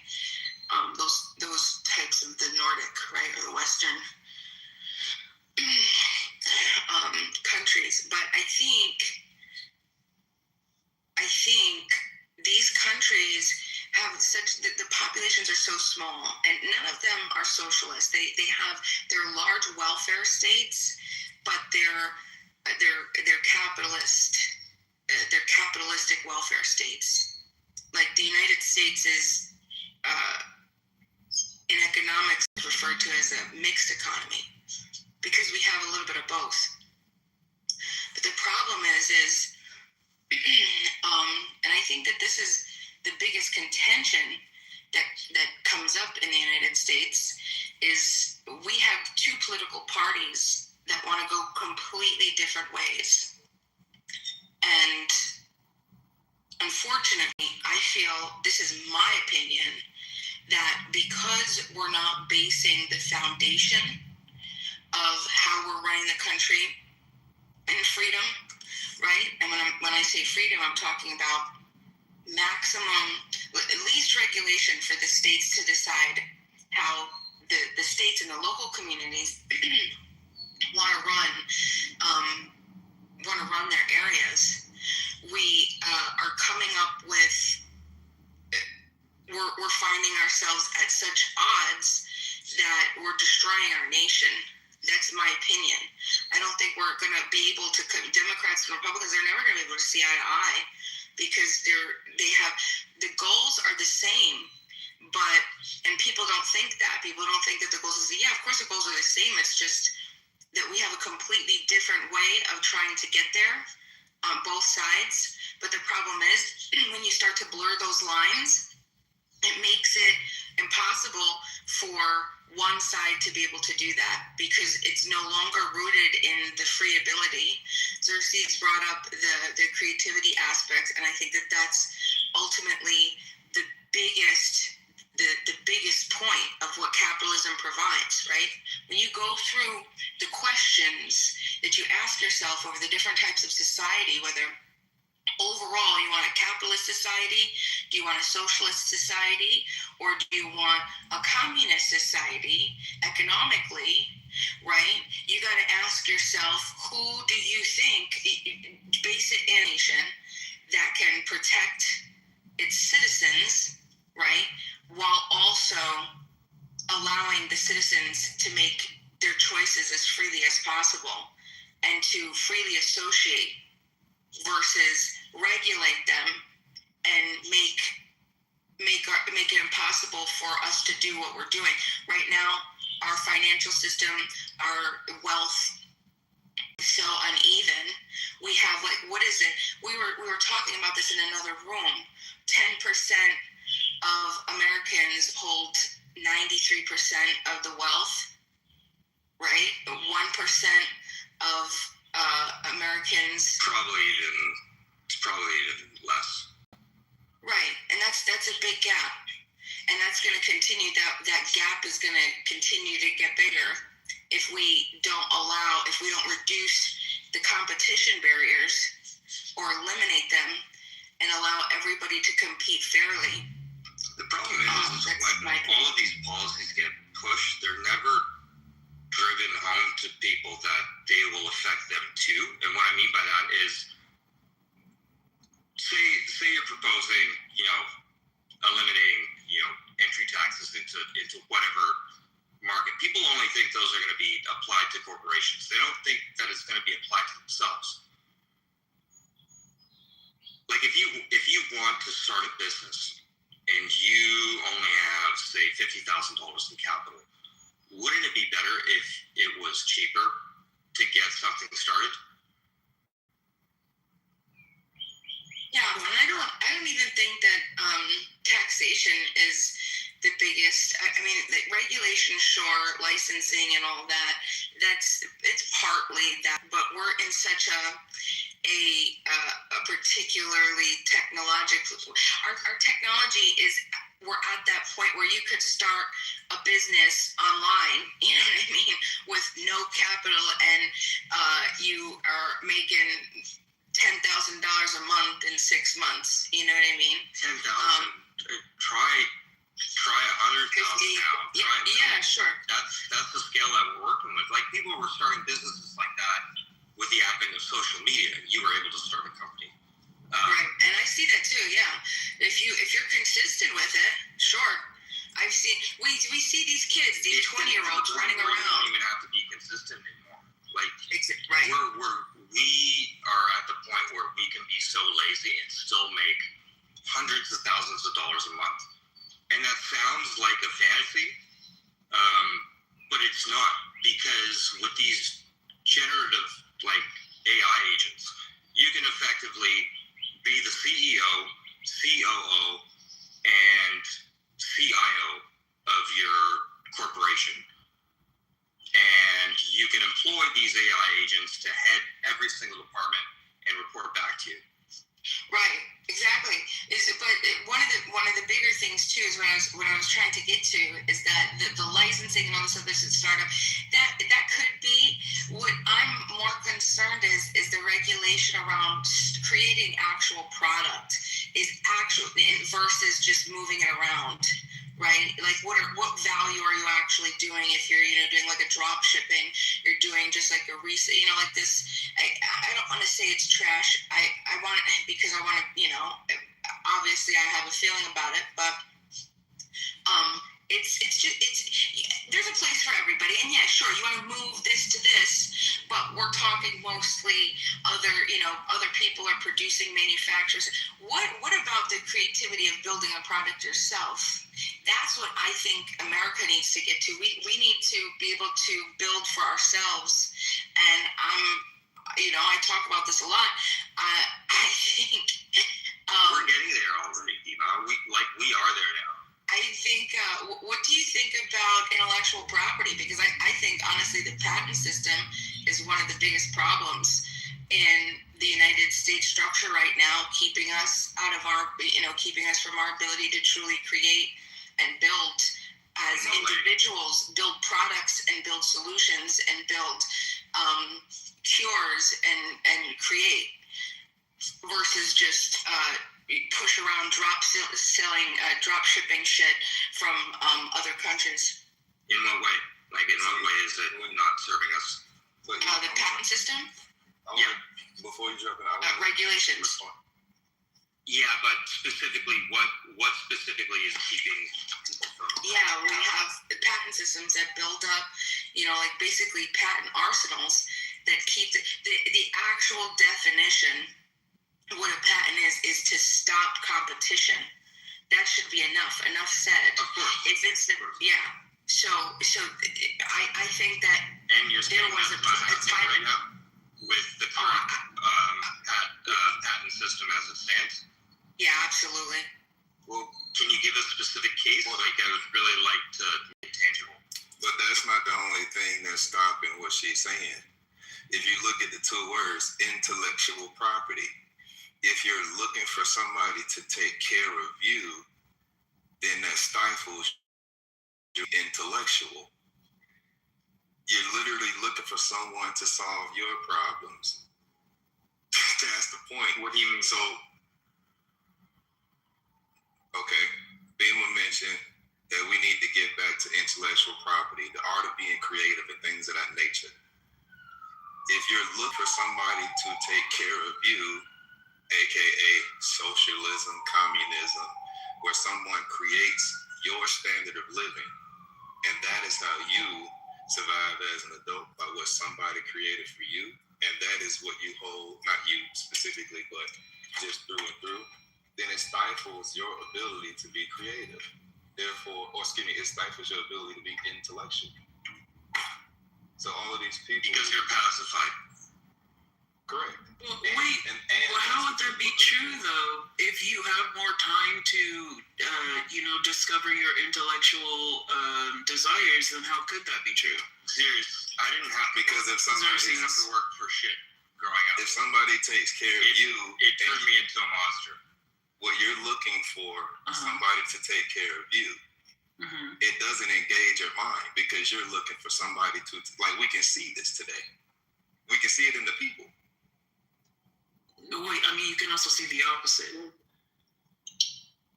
Those types of the Nordic, right, or the Western countries. But I think these countries have such that the populations are so small, and none of them are socialist. They have their large welfare states, but they're capitalist. They're capitalistic welfare states. Like the United States is in economics referred to as a mixed economy because we have a little bit of both. But the problem is and I think that this is the biggest contention that comes up in the United States is we have two political parties that want to go completely different ways. And unfortunately, I feel, this is my opinion, that because we're not basing the foundation of how we're running the country in freedom, right? And when I say freedom, I'm talking about maximum, at least regulation for the states to decide how the states and the local communities want to run their areas. We are coming up with, we're finding ourselves at such odds that we're destroying our nation. That's my opinion. I don't think we're going to be able to, Democrats and Republicans are never going to be able to see eye to eye because they have, the goals are the same, and people don't think that. People don't think that the goals are, yeah, of course the goals are the same. It's just that we have a completely different way of trying to get there on both sides. But the problem is when you start to blur those lines, it makes it impossible for one side to be able to do that because it's no longer rooted in the free ability. Xerxes brought up the creativity aspect, and I think that that's ultimately the biggest point of what capitalism provides, right? When you go through the questions that you ask yourself over the different types of society, whether overall you want a capitalist society, do you want a socialist society, or do you want a communist society economically, right? You got to ask yourself, who do you think, base it in a nation that can protect its citizens, right, while also allowing the citizens to make their choices as freely as possible and to freely associate versus regulate them and make it impossible for us to do what we're doing. Right now, our financial system, our wealth is so uneven. We have, like, what is it? We were talking about this in another room. 10% of Americans hold 93% of the wealth, right? 1% of Americans It's probably even less. Right, and that's a big gap, and that's going to continue. That gap is going to continue to get bigger if we don't reduce the competition barriers or eliminate them and allow everybody to compete fairly. The problem is when all of these policies get pushed, they're never driven home to people that they will affect them too. And what I mean by that is, say you're proposing, eliminating, entry taxes into whatever market. People only think those are going to be applied to corporations. They don't think that it's going to be applied to themselves. Like if you want to start a business and you only have, say, $50,000 in capital, wouldn't it be better if it was cheaper to get something started? Yeah, and I don't even think that taxation is the biggest. I mean, the regulation, sure, licensing and all that. It's partly that, but we're in such a particularly technological. Our technology is. We're at that point where you could start a business online, you know what I mean, with no capital, and you are making $10,000 a month in 6 months. You know what I mean? 10,000. Try 100,000 now. Yeah, sure. That's the scale that we're working with. Like, people were starting businesses like that with the advent of social media. You were able to start a company. Right, and I see that too. Yeah, if you're consistent with it, sure. I've seen we see these kids, these 20-year-olds running around. You don't even have to be consistent anymore. Like, right. We are at the point where we can be so lazy and still make hundreds of thousands of dollars a month, and that sounds like a fantasy, but it's not, because with these generative like AI agents, you can effectively be the CEO, COO, and CIO of your corporation. And you can employ these AI agents to head every single department and report back to you. Right, exactly. But one of the bigger things too is what I was trying to get to is that the licensing and all this other startup that could be. What I'm more concerned is the regulation around creating actual product is actual versus just moving it around. Right, like what value are you actually doing if you're doing like a drop shipping? You're doing just like a resale, like this. I don't want to say it's trash. I want it because I want to, obviously I have a feeling about it, but it's there's a place for everybody, and yeah, sure, you want to move this to this, but we're talking mostly other people are producing, manufacturers. What about the creativity of building a product yourself? That's what I think America needs to get to. We need to be able to build for ourselves, and I talk about this a lot. I think we're getting there already, Eva. We are there now. I think, what do you think about intellectual property? Because I think, honestly, the patent system is one of the biggest problems in the United States structure right now, keeping us out of keeping us from our ability to truly create and build as individuals, build products and build solutions and build cures and create versus just push around drop shipping shit from other countries. In what way? Like, in what way is it not serving us? The patent system? Yeah. Before you jump in, regulations. Yeah, but specifically, what specifically is keeping people from? Yeah, we have the patent systems that build up, like basically patent arsenals that keep the actual definition. What a patent is to stop competition. That should be enough. Enough said. Of course. If it's So I think that and you're there was a time right now with the current patent system as it stands. Yeah, absolutely. Well, can you give a specific case? Like, I would really like to make it tangible. But that's not the only thing that's stopping what she's saying. If you look at the two words, intellectual property. If you're looking for somebody to take care of you, then that stifles your intellectual. You're literally looking for someone to solve your problems. That's the point. What do you mean? So, okay, Bima mentioned that we need to get back to intellectual property, the art of being creative and things of that nature. If you're looking for somebody to take care of you, aka socialism, communism, where someone creates your standard of living, and that is how you survive as an adult, by what somebody created for you, and that is what you hold, not you specifically, but just through and through, then it stifles your ability to be creative. Therefore, it stifles your ability to be intellectual. So all of these people, because you're pacified. correct. Well, wait, well, how would that be true though? If you have more time to, discover your intellectual desires, then how could that be true? Serious. I didn't have Because if somebody didn't have to work for shit growing up. If somebody takes care of you, it turned me into a monster. What you're looking for is somebody to take care of you. It doesn't engage your mind because you're looking for somebody to, like, we can see this today. We can see it in the people. Wait, I mean, you can also see the opposite.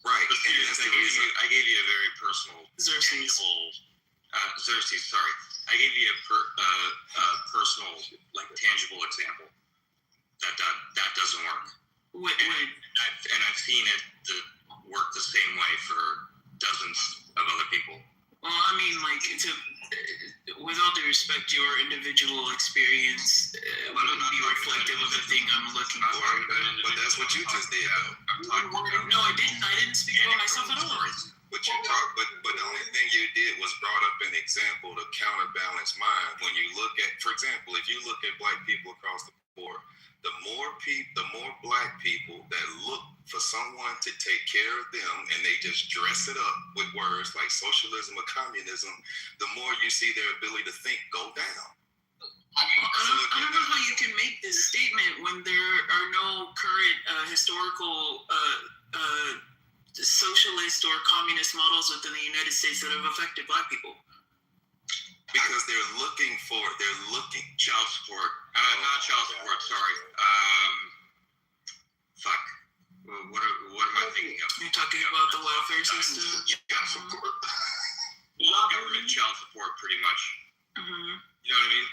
Right. But And that's the reason. I gave you a very personal, Xerxes. Xerxes, sorry. I gave you a personal, like, tangible example. That doesn't work. And I've seen it work the same way for dozens of other people. Well, I mean, like, with all due respect, your individual experience wouldn't be reflective of the thing I'm looking for. But that's what you just did, though. I'm talking about. No, I didn't. I didn't speak about myself at all. But the only thing you did was brought up an example to counterbalance mine. When you look at, for example, if you look at black people across the board, the more black people that look for someone to take care of them, and they just dress it up with words like socialism or communism, the more you see their ability to think go down. I don't know how you can make this statement when there are no current historical socialist or communist models within the United States that have affected black people. Because they're looking child support. Not child support, sorry. Fuck. What am I thinking of? You're talking about the welfare system? Yeah, support. Well, government child support, pretty much. You know what I mean?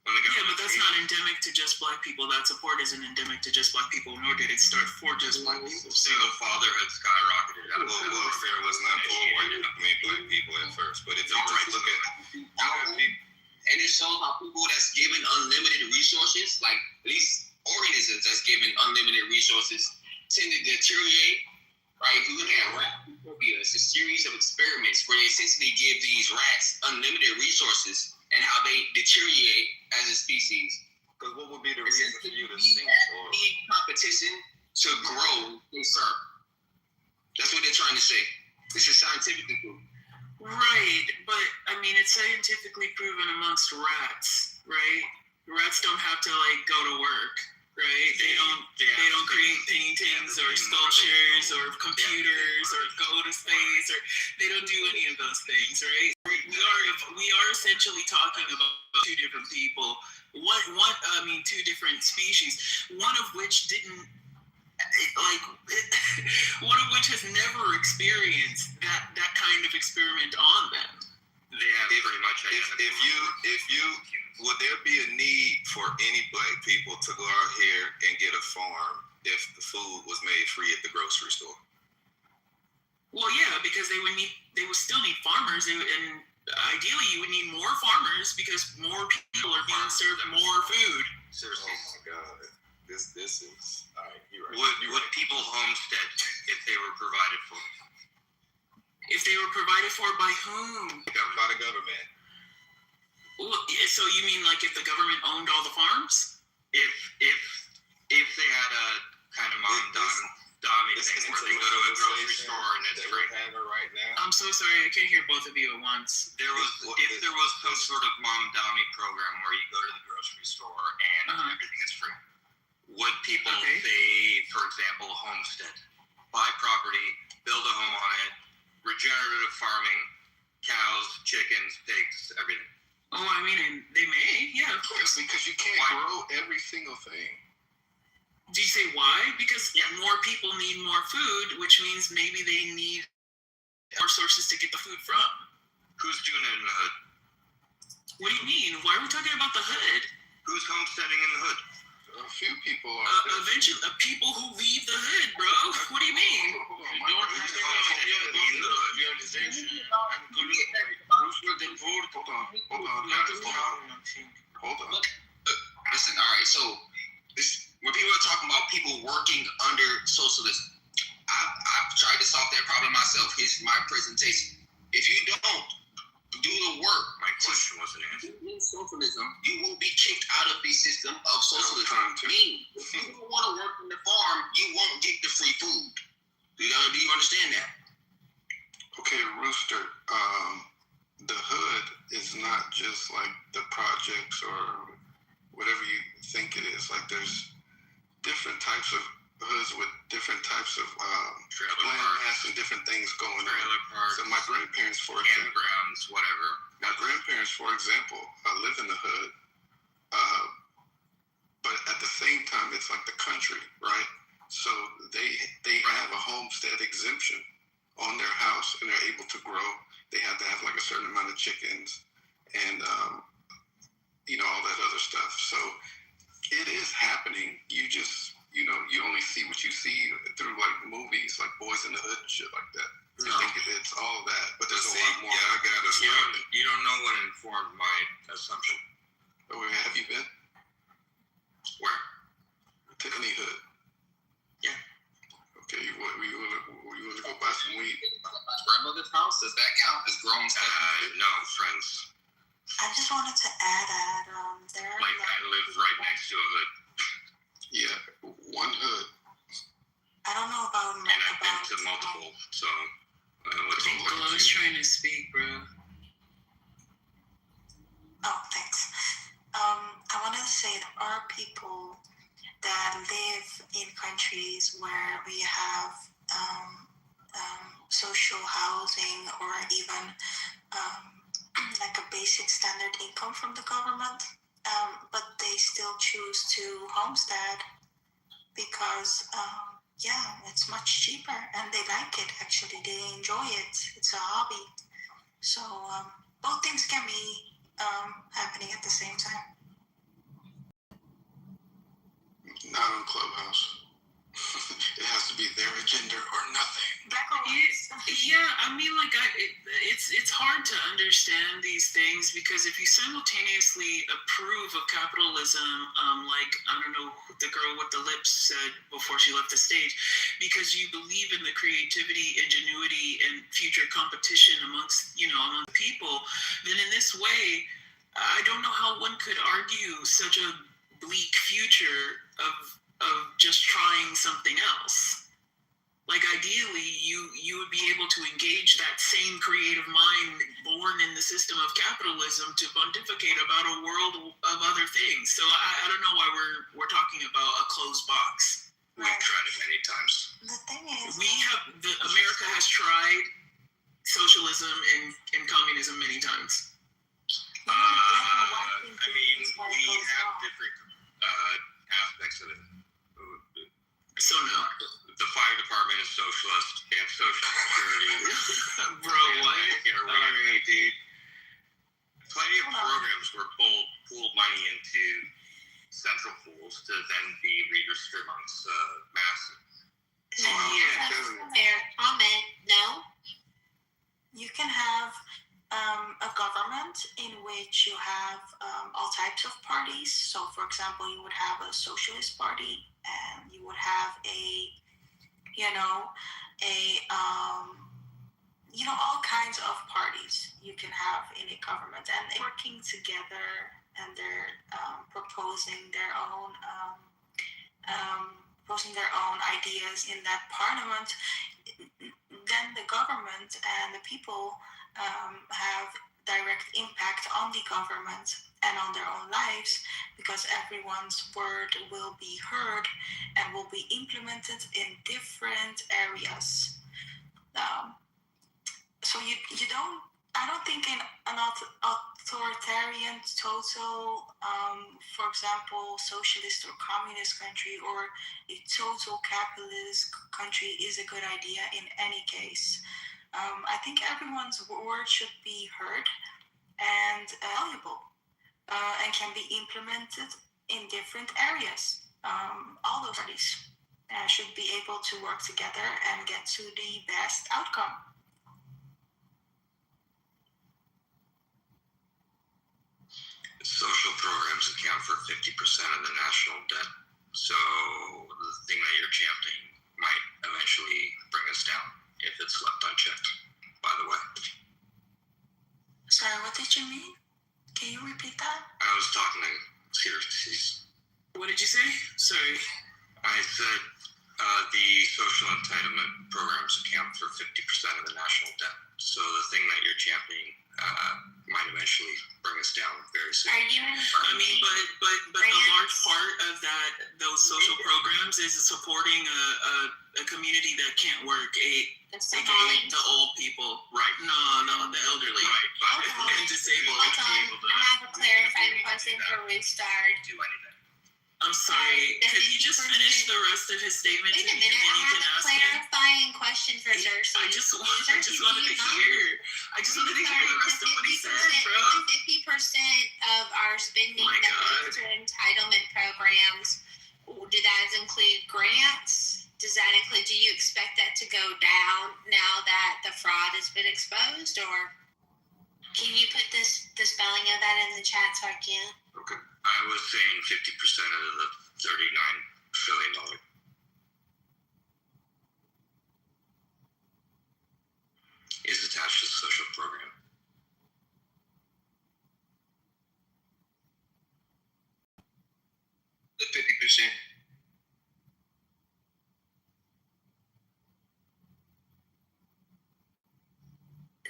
Yeah, but that's not endemic to just black people. That support isn't endemic to just black people, nor did it start for just black people. Single fatherhood skyrocketed. Welfare was not for black people at first, but if you just look at and it shows how people that's given unlimited resources, like at least organisms that's given unlimited resources, tend to deteriorate. Right? If you look at rat utopia, it's a series of experiments where they essentially give these rats unlimited resources and how they deteriorate as a species. Because what would be the reason for you to think for? Need competition to grow and serve. That's what they're trying to say. This is scientifically proven. Right, but I mean, it's scientifically proven amongst rats, right? Rats don't have to go to work, right? They don't create paintings or sculptures or computers or go to space, or they don't do any of those things, right? We are essentially talking about two different people. Two different species. One of which didn't. One of which has never experienced that kind of experiment on them. They have pretty much. If you would there be a need for any black people to go out here and get a farm if the food was made free at the grocery store? Well, yeah, because they would still need farmers, and ideally you would need more farmers because more people are being served more food. Seriously, oh my God. This is all right. You're right. Would people homestead if they were provided for? If they were provided for by whom? By the government. Well, so you mean if the government owned all the farms? If they had a kind of mom dummy thing where they go to a grocery store and it's free. Right now. I'm so sorry, I can't hear both of you at once. If there was some sort of mom dummy program where you go to the grocery store and everything is free. Would people say, for example, homestead, buy property, build a home on it, regenerative farming, cows, chickens, pigs, everything? Oh, I mean, they may, yeah, of course. Because you can't grow every single thing. Do you say why? Because more people need more food, which means maybe they need more sources to get the food from. Who's doing it in the hood? What do you mean? Why are we talking about the hood? Who's homesteading in the hood? A few people are. Eventually, people who leave the hood, bro. What do you mean? Hold on. Listen, all right. So, when people are talking about people working under socialism, I've tried to solve that problem myself. Here's my presentation. If you don't do the work. My question wasn't answered. In socialism, you will be kicked out of the system of socialism. Meaning, if you don't want to work in the farm, you won't get the free food. Do you understand that? Okay, Rooster. The hood is not just like the projects or whatever you think it is. Like there's different types of hoods with different types of landmass and different things going on. Parks, so my grandparents, for example, campgrounds, whatever. My grandparents, for example, live in the hood, but at the same time, it's like the country, right? So they have a homestead exemption on their house, and they're able to grow. They have to have like a certain amount of chickens and, all that other stuff. So it is happening. You just, you only see what you see through like movies, like Boys in the Hood and shit like that. You think it's all that, but there's a lot more. Yeah, I got it. You don't know what informed my assumption. Where have you been? Where? To any hood. Yeah. Okay, you want to go buy some weed? My grandmother's house, does that count as growing stuff? No, friends. I just wanted to add that there are like I live right next to a hood. Yeah, one hood. I don't know about. And I've been to multiple, so. I was trying to speak, bro. Oh, thanks. I wanted to say there are people that live in countries where we have social housing or even like a basic standard income from the government, but they still choose to homestead because it's much cheaper and they like it. Actually, they enjoy it. It's a hobby. So both things can be happening at the same time. Not on Clubhouse. It has to be their agenda or nothing. Yeah, I mean, like, it's hard to understand these things because if you simultaneously approve of capitalism, like, I don't know, the girl with the lips said before she left the stage, because you believe in the creativity, ingenuity, and future competition amongst people, then in this way, I don't know how one could argue such a bleak future of just trying something else. Like ideally, you would be able to engage that same creative mind born in the system of capitalism to pontificate about a world of other things. So I don't know why we're talking about a closed box. We've tried it many times. The thing is, America has tried socialism and communism many times. I mean, we have different aspects of it. So no. The fire department is socialist. They have social security. Bro, what? Alright, dude. Plenty of programs were pooled money into central pools to then be redistributed amongst masses. Fair comment. No. You can have a government in which you have all types of parties. So, for example, you would have a socialist party, and you would have all kinds of parties you can have in a government, and they're working together, and they're proposing their own ideas in that parliament. Then the government and the people have direct impact on the government and on their own lives, because everyone's word will be heard and will be implemented in different areas. So I don't think in an authoritarian, total, for example, socialist or communist country, or a total capitalist country is a good idea in any case. I think everyone's word should be heard and valuable, and can be implemented in different areas. All those parties should be able to work together and get to the best outcome. Social programs account for 50% of the national debt. So the thing that you're championing might eventually bring us down if it's left unchecked, by the way. Sorry, question mean? Can you repeat that? I was talking to Syracuse. What did you say? Sorry. I said the social entitlement programs account for 50% of the national debt. So the thing that you're championing might eventually bring us down very soon. Are you? I mean, but a large part of those social programs is supporting a community that can't work. AKA the old people. Right. No, the elderly. Right. And disabled. Hold on. I have a clarifying question for Restart. Do anything. I'm sorry. Could he just finish the rest of his statement? Wait a minute. I have a clarifying question for Xerxes. I just wanted to hear. I just wanted to hear the rest of what he said, bro. 50% of our spending that goes to entitlement programs, do that include grants? Does that include? Do you expect that to go down now that the fraud has been exposed, or can you put the spelling of that in the chat so I can? Okay. I was saying 50% of the $39 billion. Is attached to the social program. The 50%.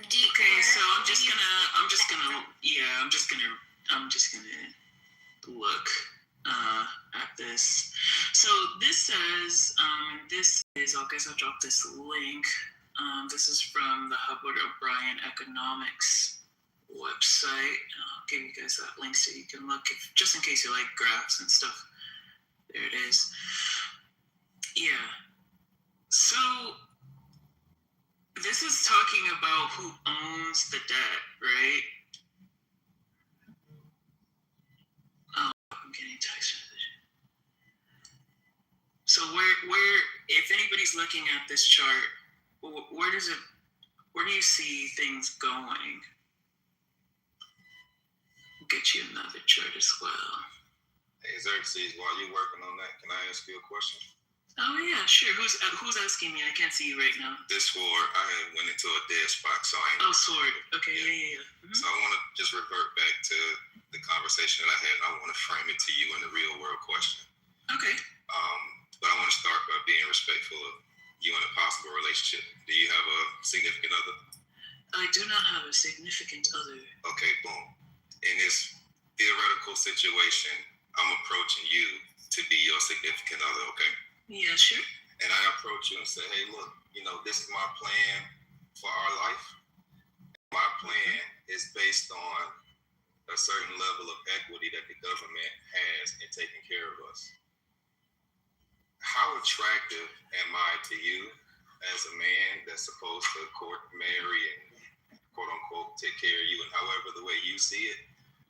Okay, so I'm just gonna look at this. So this says, I'll drop this link. This is from the Hubbard O'Brien Economics website. I'll give you guys that link so you can look, just in case you like graphs and stuff. There it is. Yeah. So this is talking about who owns the debt, right? Oh, I'm getting text message. So where, if anybody's looking at this chart, where do you see things going? I'll get you another chart as well. Hey, Xerxes, while you're working on that, can I ask you a question? Oh yeah, sure. Who's asking me? I can't see you right now. This Sword, I had went into a dead spot, so I ain't. Oh, Sword. Okay, yeah. Mm-hmm. So I want to just revert back to the conversation that I had. I want to frame it to you in a real world question. Okay. But I want to start by being respectful of you in a possible relationship. Do you have a significant other? I do not have a significant other. Okay, boom. In this theoretical situation, I'm approaching you to be your significant other, okay? Yeah, sure. And I approach you and say, hey, look, this is my plan for our life. My plan is based on a certain level of equity that the government has in taking care of us. How attractive am I to you as a man that's supposed to court, marry, and quote unquote take care of you, and however the way you see it,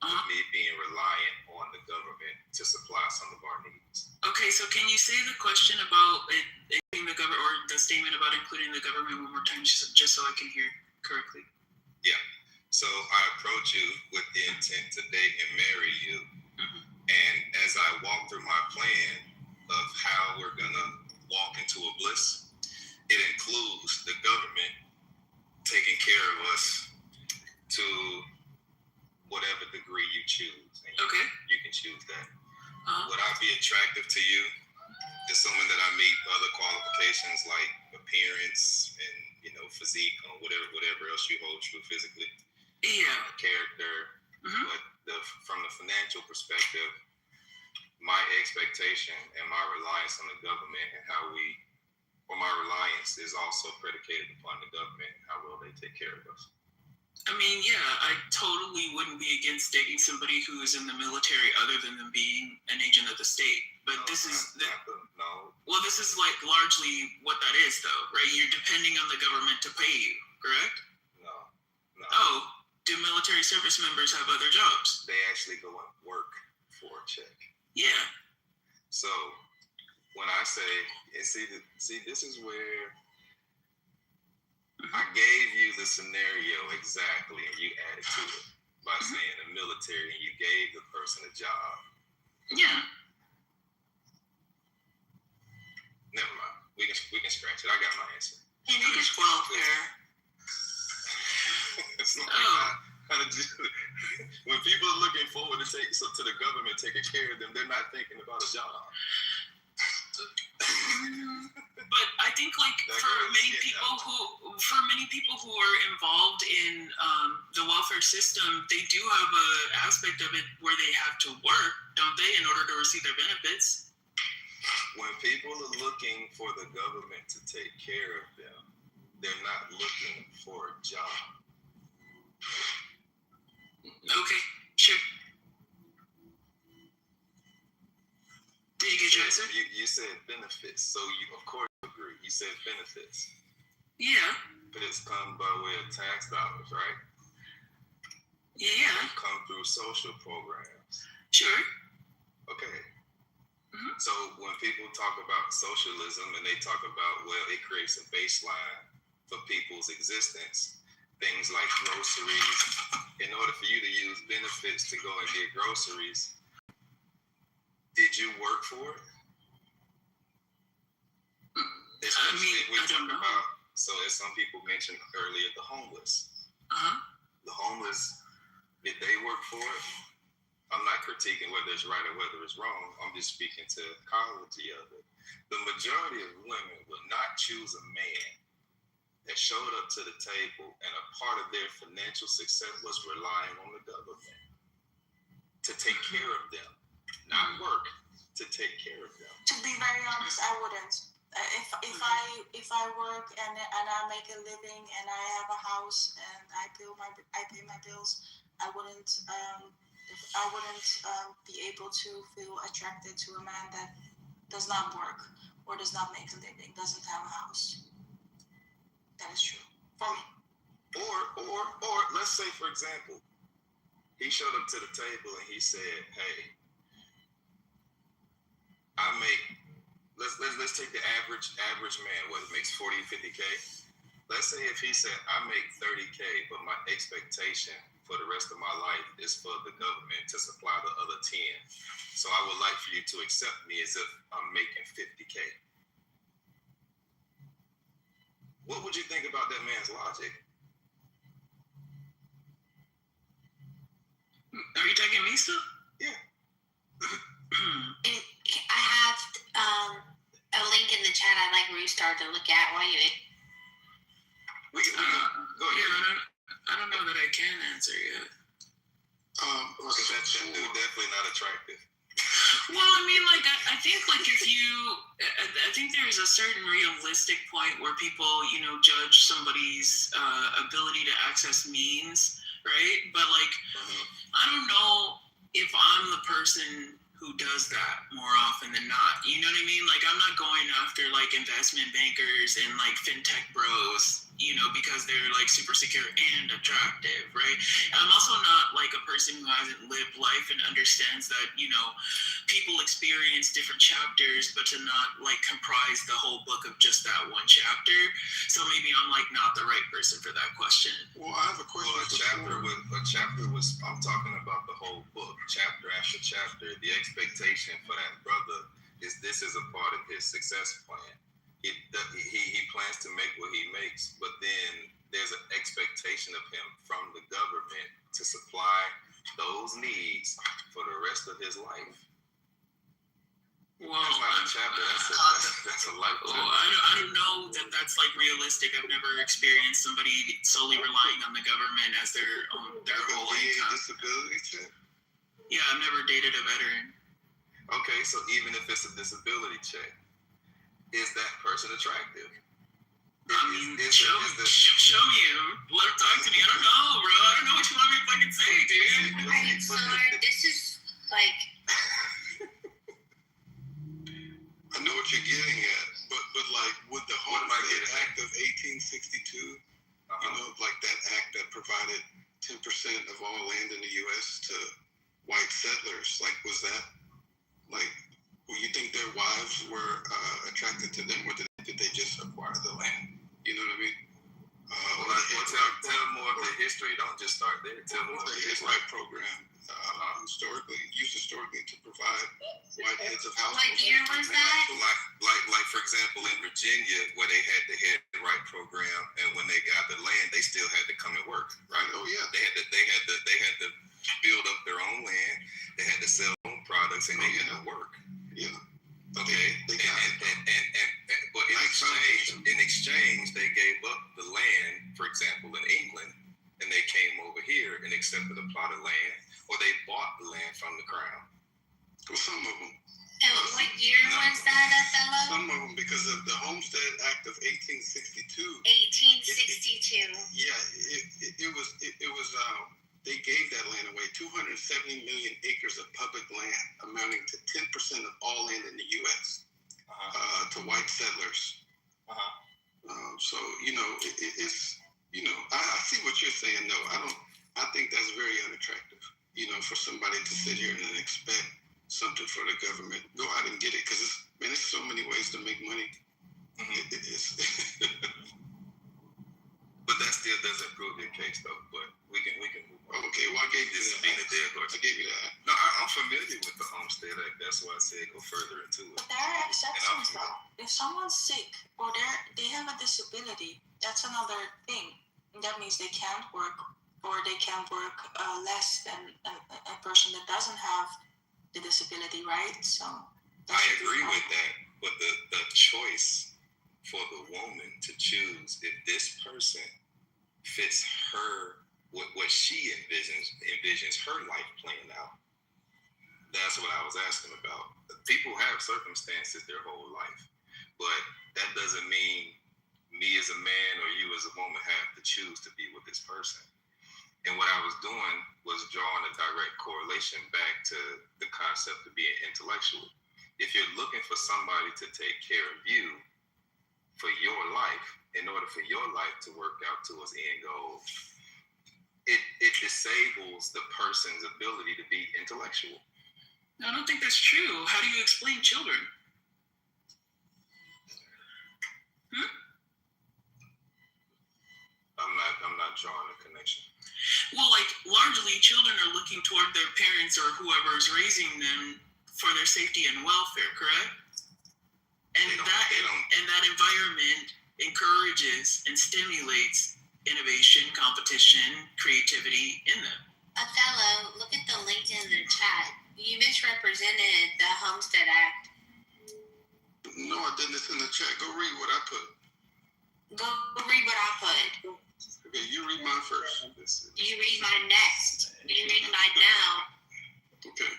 with me being reliant on the government to supply some of our needs? Okay, so can you say the question about including the government, or the statement about including the government one more time, just so I can hear correctly? Yeah. So I approach you with the intent to date and marry you. Mm-hmm. And as I walk through my plan of how we're gonna walk into a bliss, it includes the government taking care of us to whatever degree you choose. And you can choose that. Would I be attractive to you, assuming that I meet other qualifications like appearance and physique or whatever else you hold true physically? Yeah. Character. Mm-hmm. But from the financial perspective, my expectation and my reliance on the government and my reliance is also predicated upon the government and how well they take care of us. I mean, yeah, I totally wouldn't be against dating somebody who is in the military other than them being an agent of the state. But this is like largely what that is, though, right? You're depending on the government to pay you, correct? No. Oh, do military service members have other jobs? They actually go and work for a check. Yeah. So when I say, this is where I gave you the scenario exactly, and you added to it by saying the military, and you gave the person a job. Yeah. Never mind. We can scratch it. I got my answer. And it is welfare. It's like, I kind of when people are looking forward to the government taking care of them, they're not thinking about a job. But I think like for many people who are involved in the welfare system, they do have a aspect of it where they have to work, don't they, in order to receive their benefits? When people are looking for the government to take care of them, they're not looking for a job. Okay, sure. Did you get your answer? You said benefits, so you of course agree. You said benefits. Yeah. Benefits come by way of tax dollars, right? Yeah. They come through social programs. Sure. Okay. Mm-hmm. So when people talk about socialism and they talk about, well, it creates a baseline for people's existence, things like groceries, in order for you to use benefits to go and get groceries, did you work for it? Especially if we talk about, so as some people mentioned earlier, the homeless. The homeless, did they work for it? I'm not critiquing whether it's right or whether it's wrong. I'm just speaking to the ecology of it. The majority of women will not choose a man that showed up to the table and a part of their financial success was relying on the government to take care of them, not work, to take care of them. To be very honest, I wouldn't. If I work and I make a living and I have a house and I pay my bills, I wouldn't be able to feel attracted to a man that does not work or does not make a living, doesn't have a house. That is true for me. Or let's say, for example, he showed up to the table and he said, "Hey, I make." Let's take the average man. What makes 40, 50K? Let's say if he said, "I make 30K, but my expectation for the rest of my life is for the government to supply the other 10. So I would like for you to accept me as if I'm making 50K." What would you think about that man's logic? Are you taking me still? Yeah. I have a link in the chat I'd like Restart to look at while you. Go ahead. I don't know that I can answer yet. Because that dude definitely not attractive. Well, I mean, like, I think, like, I think there's a certain realistic point where people, judge somebody's ability to access means, right? But, like, I don't know if I'm the person who does that more often than not. You know what I mean? Like, I'm not going after, like, investment bankers and, like, fintech bros, because they're, like, super secure and attractive, right? I'm also not, like, a person who hasn't lived life and understands that, people experience different chapters, but to not, like, comprise the whole book of just that one chapter. So maybe I'm, like, not the right person for that question. Well, I have a question. Well, a chapter was, I'm talking about the whole book, chapter after chapter. The expectation for that brother is this is a part of his success plan. He plans to make what he makes, but then there's an expectation of him from the government to supply those needs for the rest of his life. Well, that's not a chapter. That's a lifetime. Well, I don't know that that's like realistic. I've never experienced somebody solely relying on the government as their whole income. Disability check? Yeah, I've never dated a veteran. Okay, so even if it's a disability check, is that person attractive? Show me him. Let him talk to me. I don't know, bro. I don't know what you want me to fucking say, dude. Alright, so this is like. I know what you're getting at, but like with the Homestead Act of 1862, like that act that provided 10% of all land in the U.S. to white settlers, like was that like? Well, you think their wives were attracted to them, or did they just acquire the land? You know what I mean? Tell more of the history. Don't just start there. Tell more of the history. Right program used historically to provide white heads of households. What year was that? Like for example, in Virginia, where they had the head right program. program, and when they got the land, they still had to come and work, right? Oh yeah, they had to build up their own land. They had to sell their own products, and they had to work. Yeah. Okay. But in exchange, they gave up the land, for example, in England, and they came over here and accepted a plot of land, or they bought the land from the crown. Well, some of them. And what year was that, Othello? Some of them, because of the Homestead Act of 1862. 1862. It was. They gave that land away. 270 million acres of public land, amounting to 10% of all land in the U.S. To white settlers. So it's I see what you're saying. No, I think that's very unattractive. For somebody to sit here and expect something for the government, go out and get it, because there's so many ways to make money. It is. But that still doesn't prove your case, though. But we can move on. Okay, well, I gave you that. I gave you that. No, I'm familiar with the Homestead Act. That's why I said go further into it. But there are exceptions, though. If someone's sick or they have a disability, that's another thing. And that means they can't work, or they can work less than a person that doesn't have the disability, right? So I agree with that, but the choice for the woman to choose if this person fits her, what she envisions her life playing out. That's what I was asking about. People have circumstances their whole life, but that doesn't mean me as a man or you as a woman have to choose to be with this person. And what I was doing was drawing a direct correlation back to the concept of being intellectual. If you're looking for somebody to take care of you for your life, in order for your life to work out to its end goal, it disables the person's ability to be intellectual. No, I don't think that's true. How do you explain children? I'm not drawing a connection. Well, largely children are looking toward their parents or whoever is raising them for their safety and welfare, correct? And that environment encourages and stimulates innovation, competition, creativity in them. Othello, look at the link in the chat. You misrepresented the Homestead Act. No, I didn't. It's in the chat. Go read what I put. Go read what I put. Okay, you read mine first. You read mine next. You read mine now. Okay.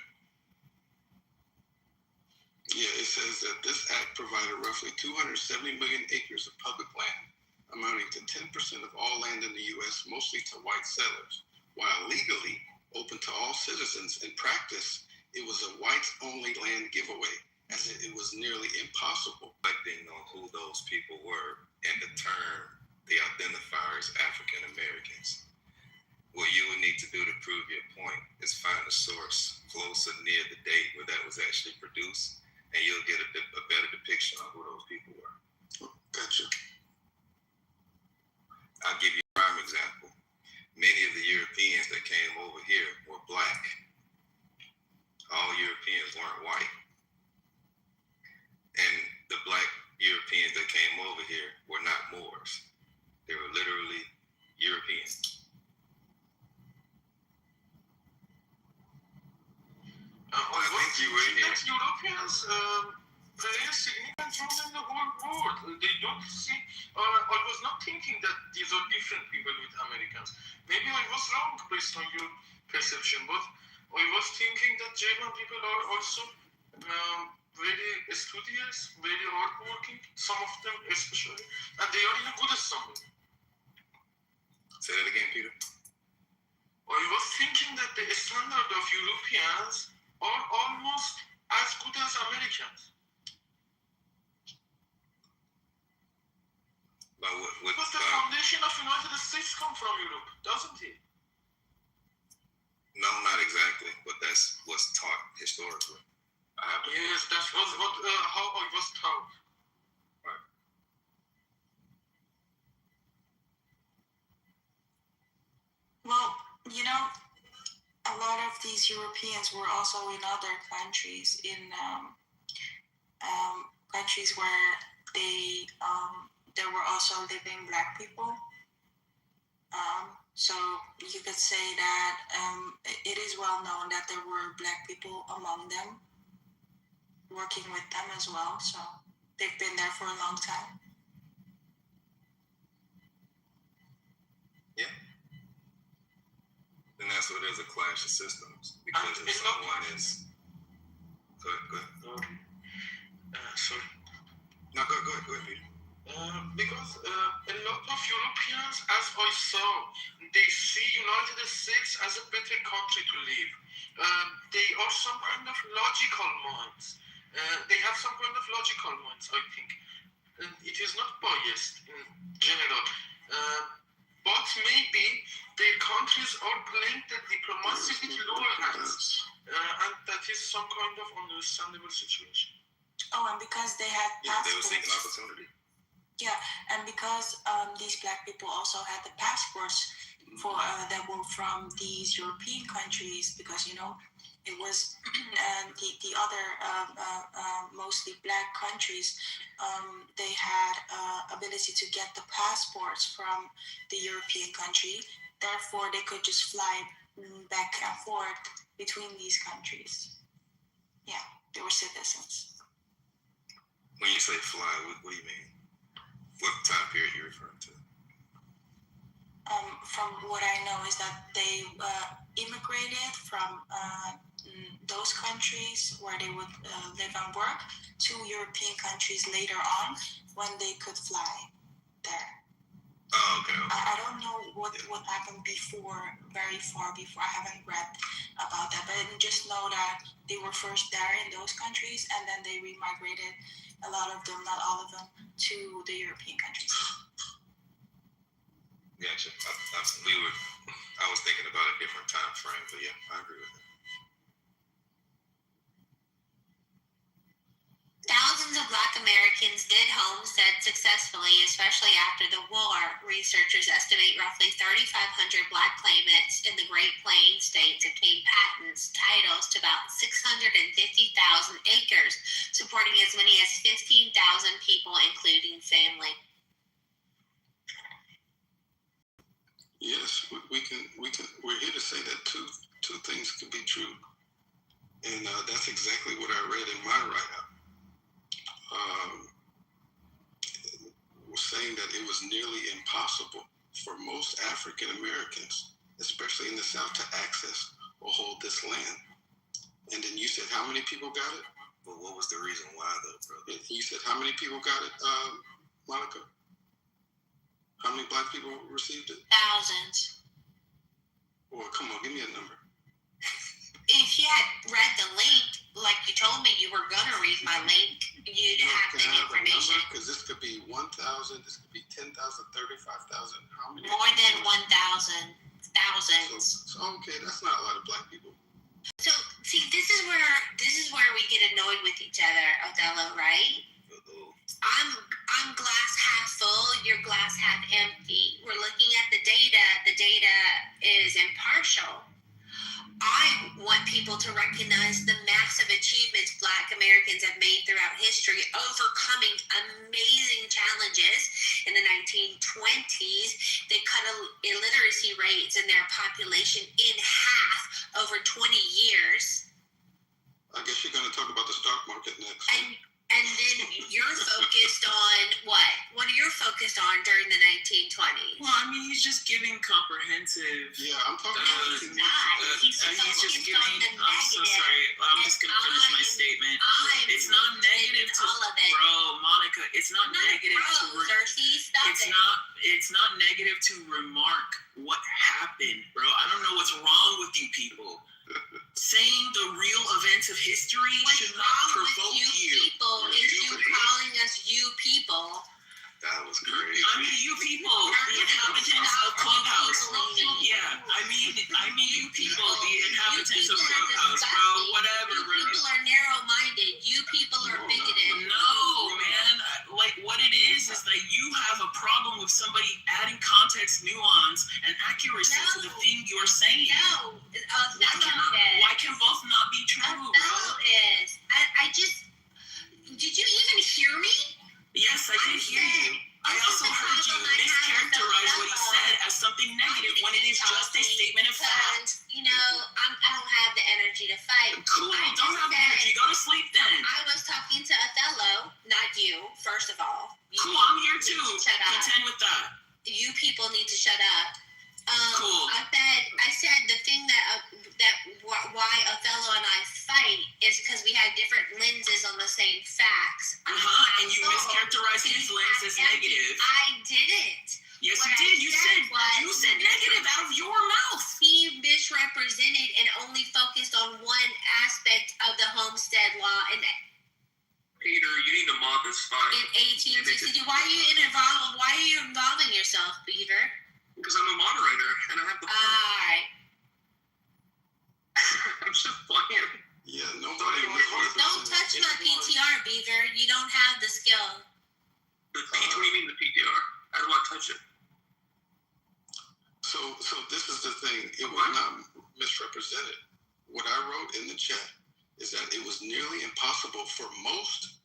Yeah, it says that this act provided roughly 270 million acres of public land, amounting to 10% of all land in the U.S., mostly to white settlers. While legally open to all citizens, in practice, it was a whites-only land giveaway, as it was nearly impossible. Reflecting on who those people were and the term they identify as African Americans. What you would need to do to prove your point is find a source close or near the date where that was actually produced, and you'll get a better depiction of who those people were. Gotcha. I'll give you a prime example. Many of the Europeans that came over here were black. All Europeans weren't white. And the black Europeans that came over here were not Moors. They were literally Europeans. Europeans play a significant role in the whole world. They don't see, I was not thinking that these are different people with Americans. Maybe I was wrong based on your perception, but I was thinking that German people are also very studious, very hardworking, some of them especially, and they are in a good standing. Say that again, Peter. I was thinking that the standard of Europeans are almost as good as Americans. Because the foundation of United States comes from Europe, doesn't it? No, not exactly, but that's what's taught historically. Yes, that was how I was taught. Right. Well, a lot of these Europeans were also in other countries, in countries where they there were also living Black people. So you could say that it is well known that there were Black people among them, working with them as well. So they've been there for a long time. Yeah. And that's what there's a clash of systems. Because if someone is... Go ahead. Sorry. No, go ahead, Peter. Because a lot of Europeans, as I saw, they see United States as a better country to live. They are some kind of logical minds. They have some kind of logical minds, I think. And it is not biased in general. But maybe their countries are playing the diplomacy with lower hands. And that is some kind of understandable situation. Oh, and because they had passports. They were seeking opportunity. Yeah, and because these Black people also had the passports for that were from these European countries, because it was the other mostly Black countries. They had ability to get the passports from the European country. Therefore, they could just fly back and forth between these countries. Yeah, they were citizens. When you say fly, what do you mean? What time period are you referring to? From what I know is that they immigrated from those countries where they would live and work to European countries later on when they could fly there. Oh, okay. I don't know what happened before, very far before. I haven't read about that, but I just know that they were first there in those countries, and then they remigrated, a lot of them, not all of them, to the European countries. Gotcha. I was thinking about a different time frame, but yeah, I agree with that. Thousands of Black Americans did homestead successfully, especially after the war. Researchers estimate roughly 3,500 Black claimants in the Great Plains states obtained patents, titles to about 650,000 acres, supporting as many as 15,000 people, including family. Yes, we can. We're here to say that two things can be true, and that's exactly what I read in my write-up. Was saying that it was nearly impossible for most African Americans, especially in the South, to access or hold this land. And then you said how many people got it? But what was the reason why, though, brother? You said how many people got it, Monica? How many Black people received it? Thousands. Well, come on, give me a number. If you had read the link, like you told me you were gonna read my link, you'd have the information. Because this could be 1,000, this could be 10,000, 35,000. How many? More than 1,000. Thousands. So okay, that's not a lot of Black people. So see, this is where we get annoyed with each other, Othello, right? I'm glass half full, you're glass half empty. We're looking at the data. The data is impartial. I want people to recognize the massive achievements Black Americans have made throughout history, overcoming amazing challenges. In the 1920s, they cut illiteracy rates in their population in half over 20 years. I guess you're going to talk about the stock market next. And then you're focused on what? What are you focused on during the 1920s? Well, I mean, he's just giving comprehensive. Yeah, I'm talking about. He's not. He's just giving. I'm so sorry. I'm just gonna finish my statement. It's not negative to bro, Monica. It's not negative to. It's not negative to remark what happened, bro. I don't know what's wrong with you people. Saying the real events of history should not provoke you. People is you calling us you people. That was crazy. I mean, you people, the inhabitants of Clubhouse. Yeah, I mean, you people, the inhabitants of Clubhouse, bro. Whatever, bro. You people are narrow-minded. You people are bigoted. No, man. Like, what it is that you have a problem with somebody adding context, nuance, and accuracy to the thing you're saying. No. Why can both not be true, bro? I just... Did you even hear me? Yes, I did hear you. I also heard you mischaracterize what he said as something negative when it is just a statement of fact. You know, I don't have the energy to fight. Cool, don't have the energy. Go to sleep then. I was talking to Othello, not you, first of all. Cool, I'm here too. Contend with that. You people need to shut up. Cool. I said the thing why Othello and I fight is because we have different lenses on the same facts. And you mischaracterized his lens as negative. I didn't. Yes, you did. You said negative out of your mouth. He misrepresented and only focused on one aspect of the homestead law and Peter, you need to mod this file. in 1862. Why are you involving yourself, Beaver? Because I'm a moderator and I have the Alright. I'm just playing. Yeah, nobody. Don't touch my PTR, Beaver. You don't have the skill. What do you mean the PTR? How do I touch it? So this is the thing. It was not misrepresented. What I wrote in the chat is that it was nearly impossible for most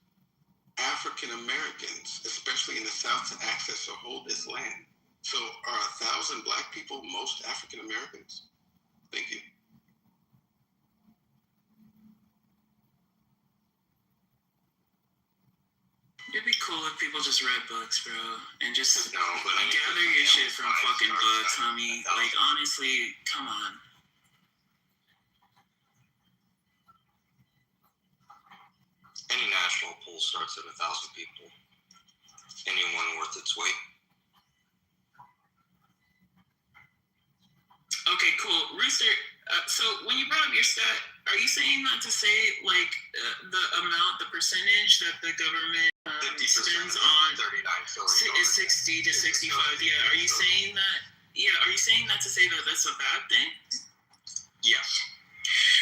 African Americans, especially in the South, to access or hold this land. So are 1,000 Black people most African Americans? Thank you. It'd be cool if people just read books, bro, and just but gather your shit from fucking books, homie. Like, honestly, come on. Any national poll starts at 1,000 people. Anyone worth its weight. Okay, cool. Rooster, so when you brought up your stat, are you saying that to say, like, the percentage that the government spends on 39 is 60 to 65? Yeah, are you saying that? Yeah, are you saying that to say that that's a bad thing? Yes.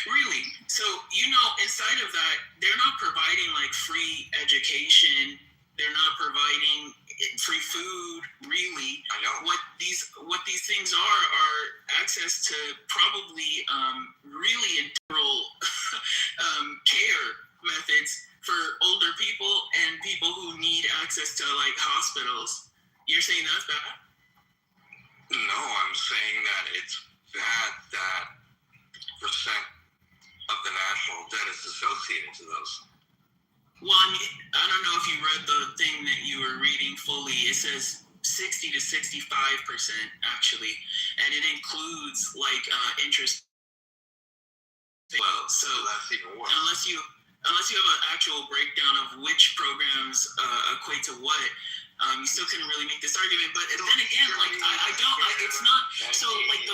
Really? So, you know, inside of that, they're not providing, like, free education. They're not providing free food, really. I know. What these things are access to probably really integral care methods for older people and people who need access to, like, hospitals. You're saying that's bad? No, I'm saying that it's bad that percent of the national debt is associated to those. Well, I mean, I don't know if you read the thing that you were reading fully. It says 60 to 65% actually, and it includes like interest. Well, so that's even worse. Unless you have an actual breakdown of which programs equate to what, you still couldn't really make this argument. But then again, like it's not so like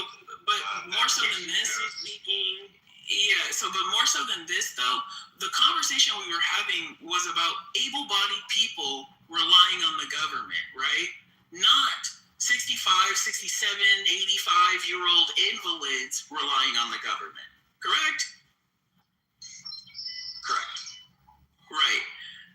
but more so than this. Yeah, but more so than this, though, the conversation we were having was about able-bodied people relying on the government, right? Not 65, 67, 85-year-old invalids relying on the government, correct? Correct. Right.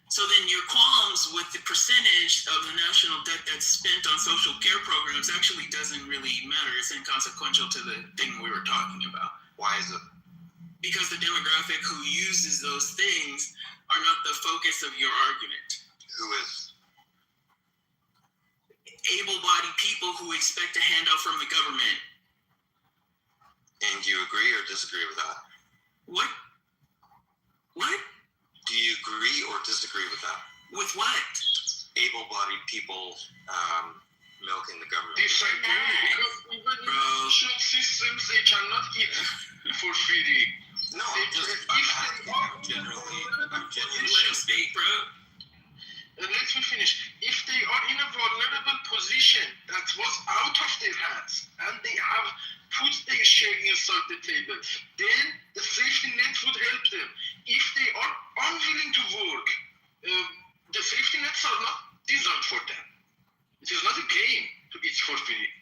So then your qualms with the percentage of the national debt that's spent on social care programs actually doesn't really matter. It's inconsequential to the thing we were talking about. Why is it? Because the demographic who uses those things are not the focus of your argument. Who is? Able-bodied people who expect a handout from the government. And do you agree or disagree with that? What? Do you agree or disagree with that? With what? Able-bodied people milking the government. Disagree, because even in social systems, they cannot eat for free. No, I'm generally speak, bro. Let me finish. If they are in a vulnerable position that was out of their hands and they have put their share inside the table, then the safety net would help them. If they are unwilling to work, the safety nets are not designed for them. It is not a game to eat for free.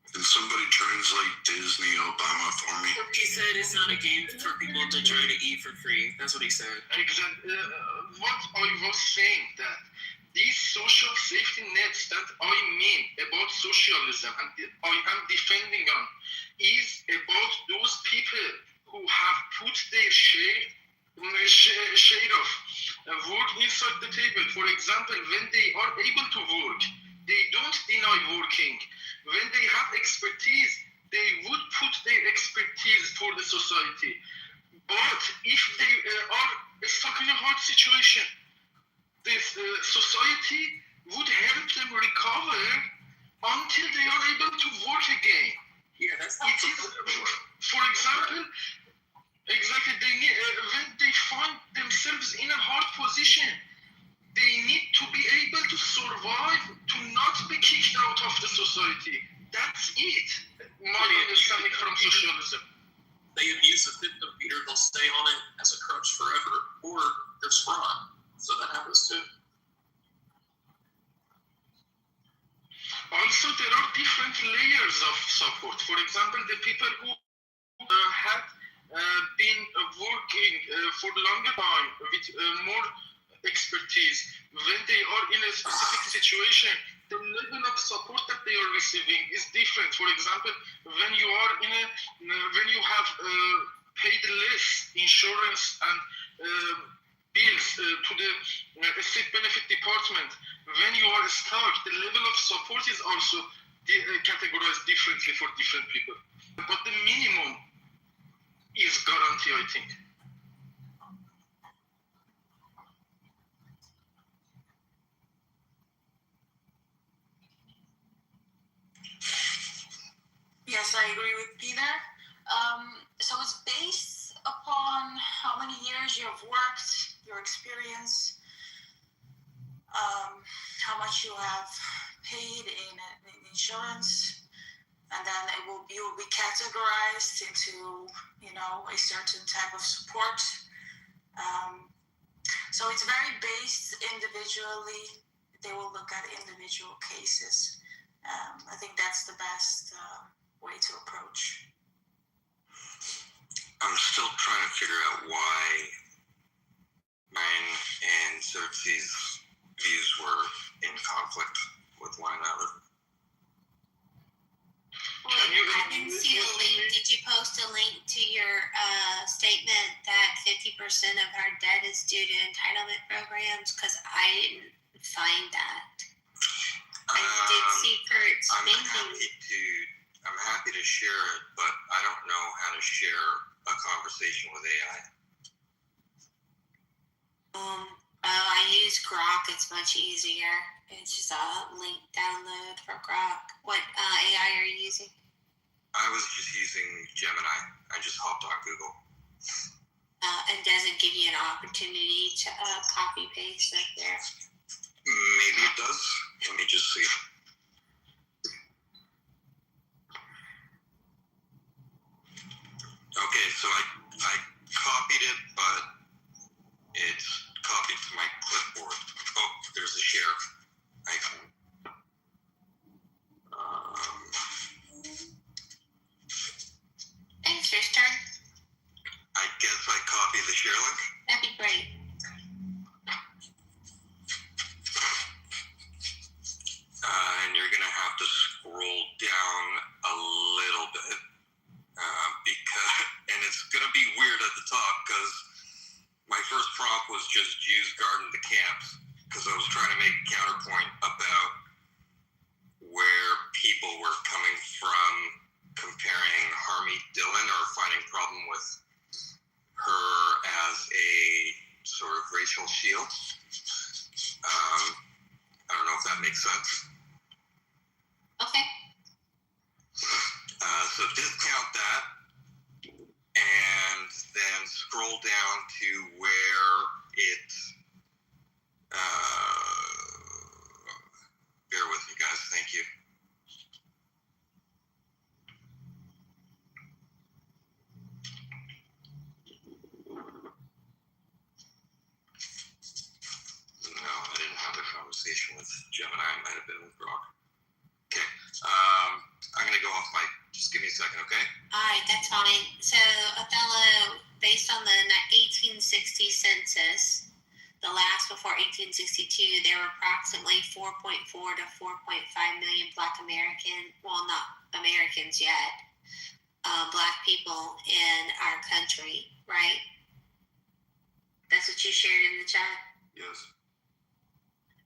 Can somebody translate Disney Obama for me? He said it's not a game for people to try to eat for free. That's what he said. Exactly. What I was saying that these social safety nets that I mean about socialism and I am defending on is about those people who have put their share of work inside the table. For example, when they are able to work, they don't deny working. When they have expertise, they would put their expertise for the society. But if they are stuck in a hard situation, this society would help them recover until they are able to work again. Yeah, that's it is, for example, exactly, they need, when they find themselves in a hard position, they need to be able to survive, to not be kicked out of the society. That's it, my understanding from socialism. They abuse the fifth computer, they'll stay on it as a crutch forever, or there's fraud. So that happens too. Also, there are different layers of support. For example, the people who had been working for a longer time with more expertise, when they are in a specific situation, the level of support that they are receiving is different. For example, when you are when you have paid less insurance and bills to the state benefit department, when you are stuck, the level of support is also categorized differently for different people. But the minimum is guaranteed, I think. Yes, I agree with Peter. So it's based upon how many years you have worked, your experience, how much you have paid in insurance, and then you will be categorized into, a certain type of support. So it's very based individually. They will look at individual cases. I think that's the best way to approach. I'm still trying to figure out why mine and Xerxes' views were in conflict with one another. I didn't see the link. Did you post a link to your statement that 50% of our debt is due to entitlement programs? Because I didn't find that. I did see Kurt's I'm happy to share it, but I don't know how to share a conversation with AI. I use Grok. It's much easier. It's just a link download for Grok. What AI are you using? I was just using Gemini. I just hopped on Google. And does it give you an opportunity to copy paste up there? Maybe it does. Let me just see. Okay, so I copied it, but it's copied to my clipboard. Oh, there's a share icon. Thanks, your turn. I guess I copy the share link. That'd be great. And you're going to have to scroll down a little bit and it's going to be weird at the top because my first prompt was just Jews guarding the camps because I was trying to make a counterpoint about where people were coming from comparing Harmeet Dillon or finding problem with her as a sort of racial shield. I don't know if that makes sense. Okay. So discount that and then scroll down to where it, bear with me guys, thank you. No, I didn't have a conversation with Gemini, I might have been with Grok. Okay, I'm going to go off mic. Just give me a second, okay? All right, that's fine. So, Othello, based on the 1860 census, the last before 1862, there were approximately 4.4 to 4.5 million Black American, well, not Americans yet, Black people in our country, right? That's what you shared in the chat? Yes.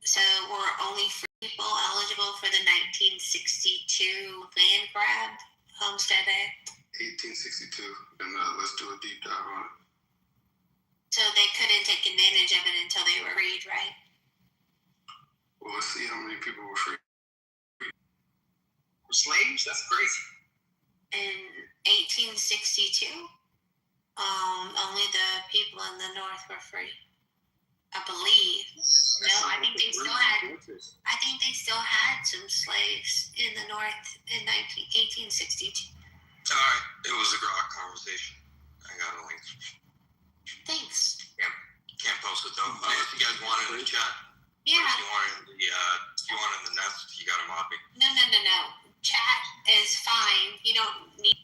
So were only free people eligible for the 1962 land grab Homestead Act? 1862. And let's do a deep dive on it. So they couldn't take advantage of it until they were freed, right? Well, let's see how many people were free. Slaves? That's crazy. In 1862, only the people in the North were free. I believe. No, I think they still had. I think they still had some slaves in the North in 1862. All right, it was a grok conversation. I got a link. Thanks. Yeah, can't post it though. Unless you guys want it in the chat. Yeah. If you want it in the nest, you gotta mod me. No. Chat is fine. You don't need.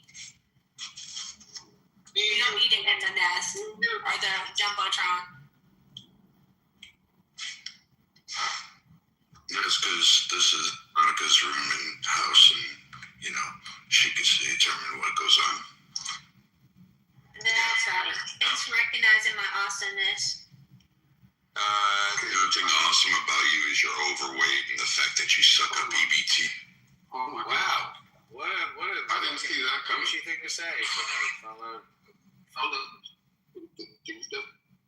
You don't need it in the nest or the jumbotron. That's because this is Monica's room and house, and she can see, determine what goes on. That's right. Thanks for recognizing my awesomeness. The only thing awesome about you is your overweight and the fact that you suck up EBT. Oh my wow. What I didn't see that coming. What's she thing to say?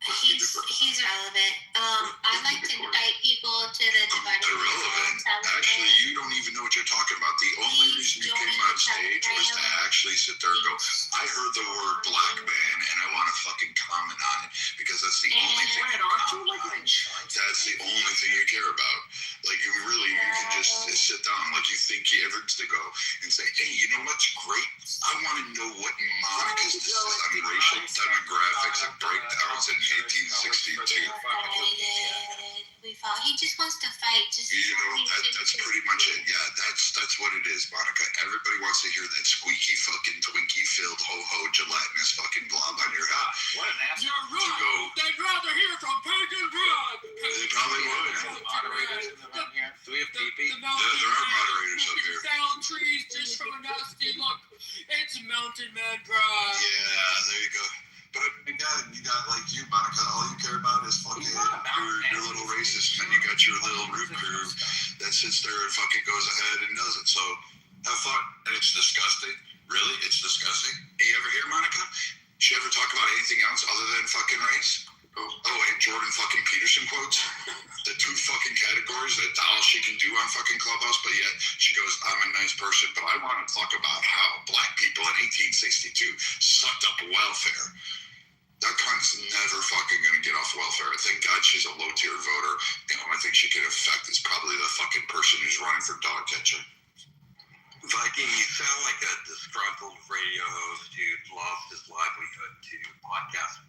He's relevant. I'd like to invite people to the Divided Irrelevant. Actually, you don't even know what you're talking about. The only reason you came on stage was to actually sit there and go, I heard the word black man and I want to fucking comment on it because that's the only thing that's the only thing you care about. Like, you can just sit down. Like, you think you ever to go and say, hey, you know what's great? I want to know what Monica's racial demographics have breakdowns in 1862. He just wants to fight. That's pretty much it. Yeah, that's what it is, Monica. Everybody wants to hear that squeaky fucking Twinkie filled ho-ho gelatinous fucking blob on your head. What an ass. You're right. They'd rather hear from Pagan Blood. They probably would. Moderators in the room here. Do we have DP? There are moderators up here. Down trees just from a nasty look. It's Mountain Man Pride. Yeah, there you go. But again, you got like you, Monica. All you care about is fucking your little racist, and then you got your little root crew that sits there and fucking goes ahead and does it. So have fun. And it's disgusting. Really, it's disgusting. You ever hear Monica? She ever talk about anything else other than fucking race? Oh, and Jordan fucking Peterson quotes. The two fucking categories that all she can do on fucking Clubhouse, but yet she goes, I'm a nice person, but I want to talk about how black people in 1862 sucked up welfare. That cunt's never fucking gonna get off welfare. Thank God she's a low-tier voter. The only thing she can affect is probably the fucking person who's running for dog catcher. Viking, you sound like a disgruntled radio host who lost his livelihood to podcasting.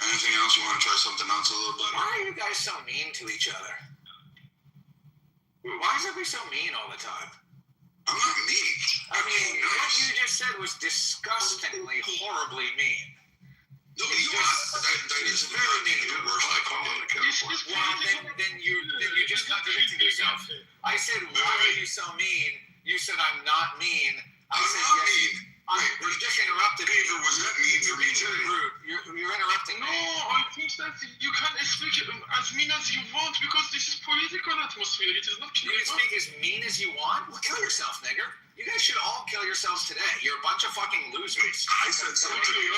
Anything else? You want to try something else a little better? Why are you guys so mean to each other? Why is everybody so mean all the time? I'm not mean. I mean, what you just said was disgustingly, horribly mean. No, that is very mean. The worst I call it. Well, then you just contradicted yourself. I said, why are you so mean? You said, I'm not mean. I'm not mean. You just interrupted me. David, was that mean for me today? You're interrupting me. No, I think that you can speak as mean as you want because this is political atmosphere. It is not. You can speak as mean as you want? Well, kill yourself, nigger. You guys should all kill yourselves today. You're a bunch of fucking losers. I said something to you.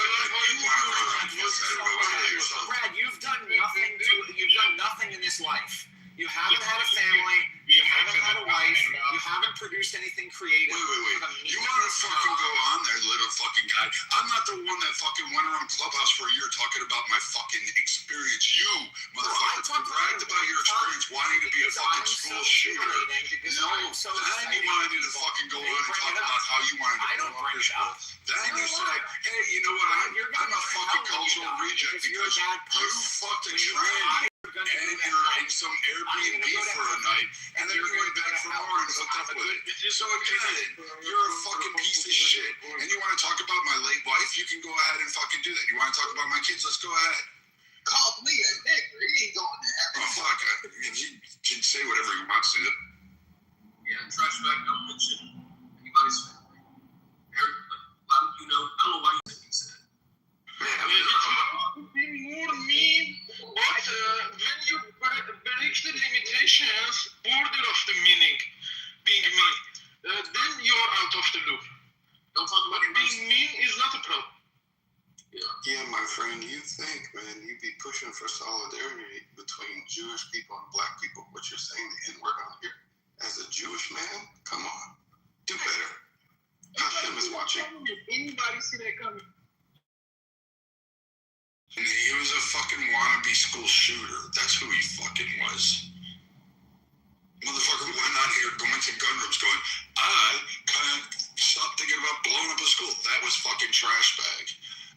Brad, you've done nothing in this life. You haven't had a family. You haven't had a wife. You haven't produced anything creative. Wait. You want to fucking go on there, little fucking guy. I'm not the one that fucking went around Clubhouse for a year talking about my fucking experience. You, motherfucker, bragged about your experience wanting to be a fucking school shooter. No, then you wanted to fucking go on and talk about how you wanted to go up your school. Then you said, hey, you know what? I'm a fucking cultural reject because you fucked a trend. And you're in some Airbnb for a night, and then you're going back for more and hooked up with it. So again, you're a fucking piece of shit. And you want to talk about my late wife? You can go ahead and fucking do that. You want to talk about my kids? Let's go ahead. Call me a nigger. He ain't going to happen. Oh, fuck. He can say whatever he wants to. Yeah, trash bag, don't mention anybody's family. I don't know why you think he said. disparity between Jewish people and black people, what you're saying the N-word on here. As a Jewish man, come on, do better. Hashem is watching. Anybody see that coming? And he was a fucking wannabe school shooter. That's who he fucking was. Motherfucker went out here going to gun rooms going, I can't stop thinking about blowing up a school. That was fucking trash bag.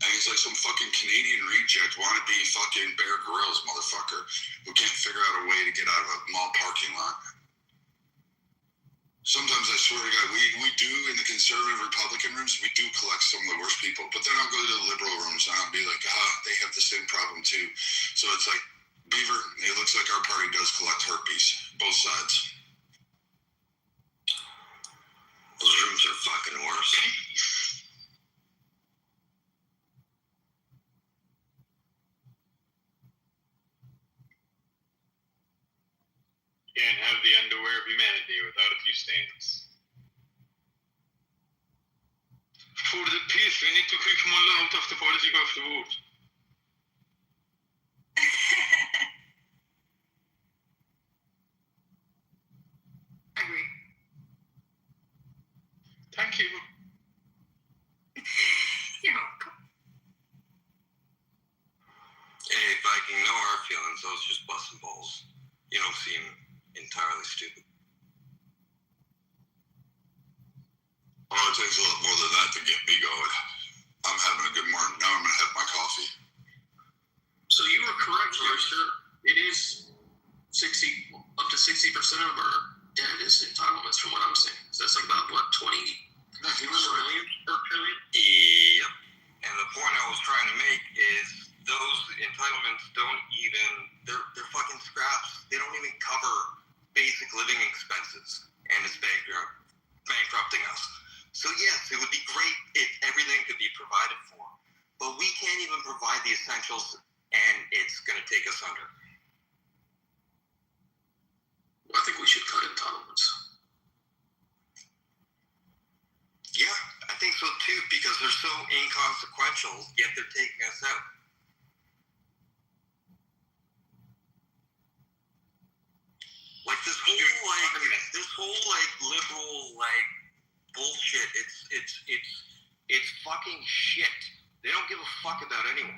And he's like some fucking Canadian reject, wannabe fucking Bear Grylls motherfucker who can't figure out a way to get out of a mall parking lot. Sometimes I swear to God, we do in the conservative Republican rooms, we do collect some of the worst people. But then I'll go to the liberal rooms and I'll be like, they have the same problem too. So it's like, Beaver, it looks like our party does collect herpes, both sides. Those rooms are fucking worse. Can't have the underwear of humanity without a few stains. For the peace, we need to kick Mullah out of the politic of the world. I agree. Thank you. You're welcome. Hey, Viking, no hard feelings. I was just busting balls. You don't seem entirely stupid. Oh, it takes a lot more than that to get me going. I'm having a good morning. Now I'm going to have my coffee. So you were correct, Royster. It is up to 60% of our debt is entitlements from what I'm saying. So that's like about, what, 20 million per billion? Yep. And the point I was trying to make is those entitlements don't even, they're fucking scraps. They don't even cover basic living expenses. And it's bankrupting us. So yes, it would be great if everything could be provided for. But we can't even provide the essentials, and it's going to take us under. I think we should cut entitlements. Yeah, I think so too, because they're so inconsequential, yet they're taking us out. Like this whole liberal bullshit. It's fucking shit. They don't give a fuck about anyone.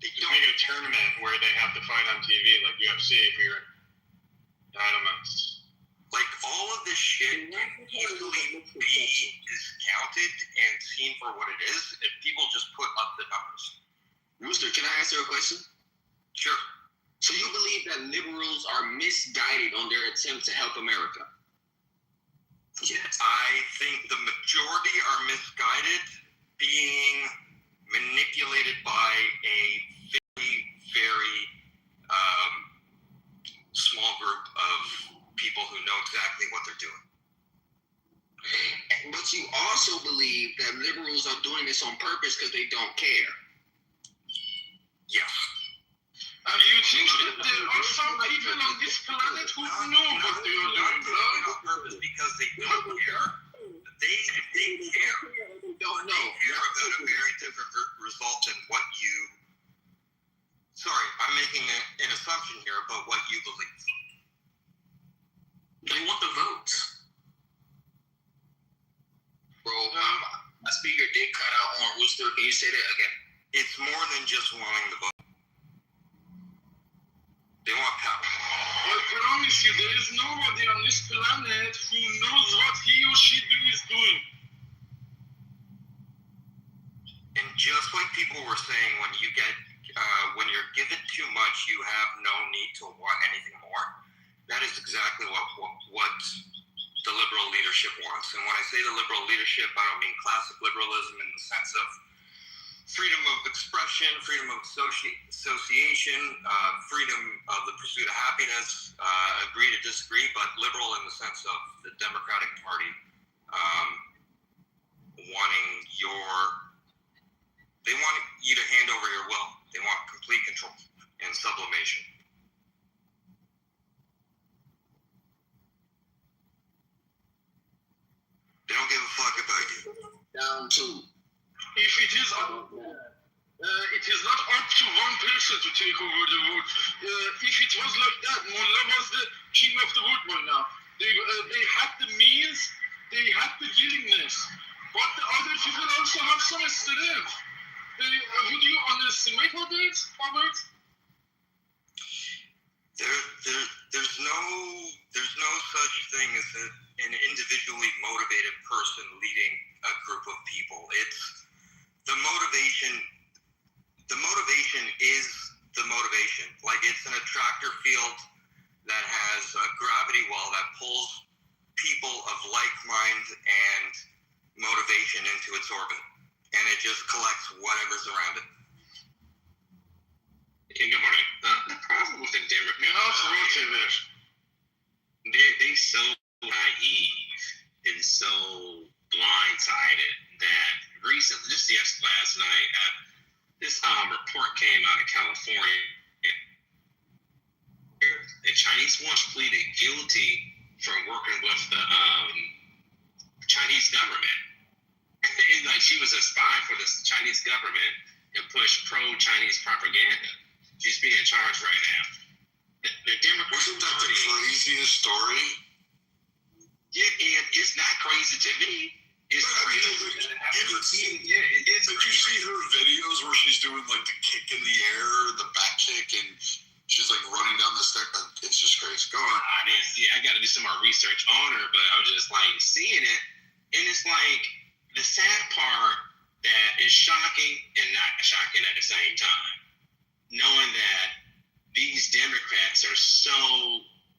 They just make a tournament where they have to fight on TV like UFC for your entitlements. Like all of this shit can easily be discounted and seen for what it is if people just put up the numbers. Rooster, can I ask you a question? Sure. So you believe that liberals are misguided on their attempt to help America? Yes. I think the majority are misguided, being manipulated by a very, very small group of people who know exactly what they're doing. But you also believe that liberals are doing this on purpose because they don't care. Yes. And you think that there are some people on this planet who know what they are doing, bro? On purpose because they don't care. They care. They don't know. They care about a very different result than what you... Sorry, I'm making an assumption here about what you believe. They want the votes. Bro, my speaker did cut out on Rooster. Can you say that again? It's more than just wanting the vote. They want power. I promise you, there is nobody on this planet who knows what he or she is doing. And just like people were saying, when you're given too much, you have no need to want anything more. That is exactly what the liberal leadership wants. And when I say the liberal leadership, I don't mean classic liberalism in the sense of freedom of expression, freedom of association, freedom of the pursuit of happiness, agree to disagree, but liberal in the sense of the Democratic Party they want you to hand over your will. They want complete control and sublimation. They don't give a fuck about you. Down to. If it is it is not up to one person to take over the world. If it was like that, Mullah was the king of the world by now. They had the means, they had the willingness, but the other people also have some strength. Would you underestimate others, Robert? There's no such thing as an individually motivated person leading a group of people. It's the motivation. The motivation is the motivation. Like, it's an attractor field that has a gravity well that pulls people of like mind and motivation into its orbit, and it just collects whatever's around it. Hey, good morning. The problem with the Democrats, they're so naive and so blindsided that recently, just last night, this report came out of California. The Chinese once pleaded guilty for working with the Chinese government. Like, she was a spy for the Chinese government and pushed pro-Chinese propaganda. She's being charged right now. The Democrats. Wasn't that the craziest story? It's not crazy to me. It's crazy. Did you see her videos where she's doing like the kick in the air, the back kick, and she's like running down the stairs? It's just crazy. Go on. I didn't see. I got to do some more research on her, but I'm just like seeing it, and it's like the sad part that is shocking and not shocking at the same time, knowing that these Democrats are so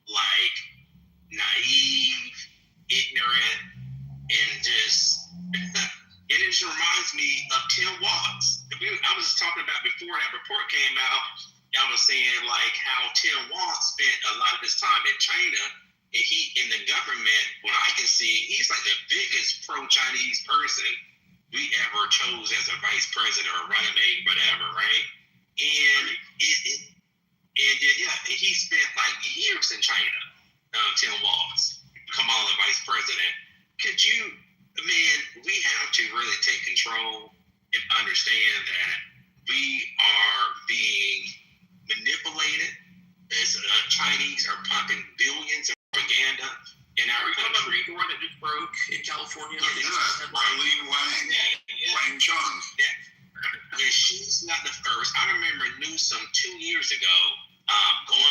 like naive, ignorant, and just it just reminds me of Tim Walz. I was talking about before that report came out. I was saying like how Tim Walz spent a lot of his time in China, and he in the government. What I can see, he's like the biggest pro-Chinese person we ever chose as a vice president or running mate, whatever, right? And he spent like years in China. Tim Walz, Kamala vice president. Could you, man? We have to really take control and understand that we are being manipulated. As Chinese are pumping billions of propaganda in our country. The war that just broke in California. Marlene Wang. Wang Chung. Yeah, she's not the first. I remember Newsom 2 years ago going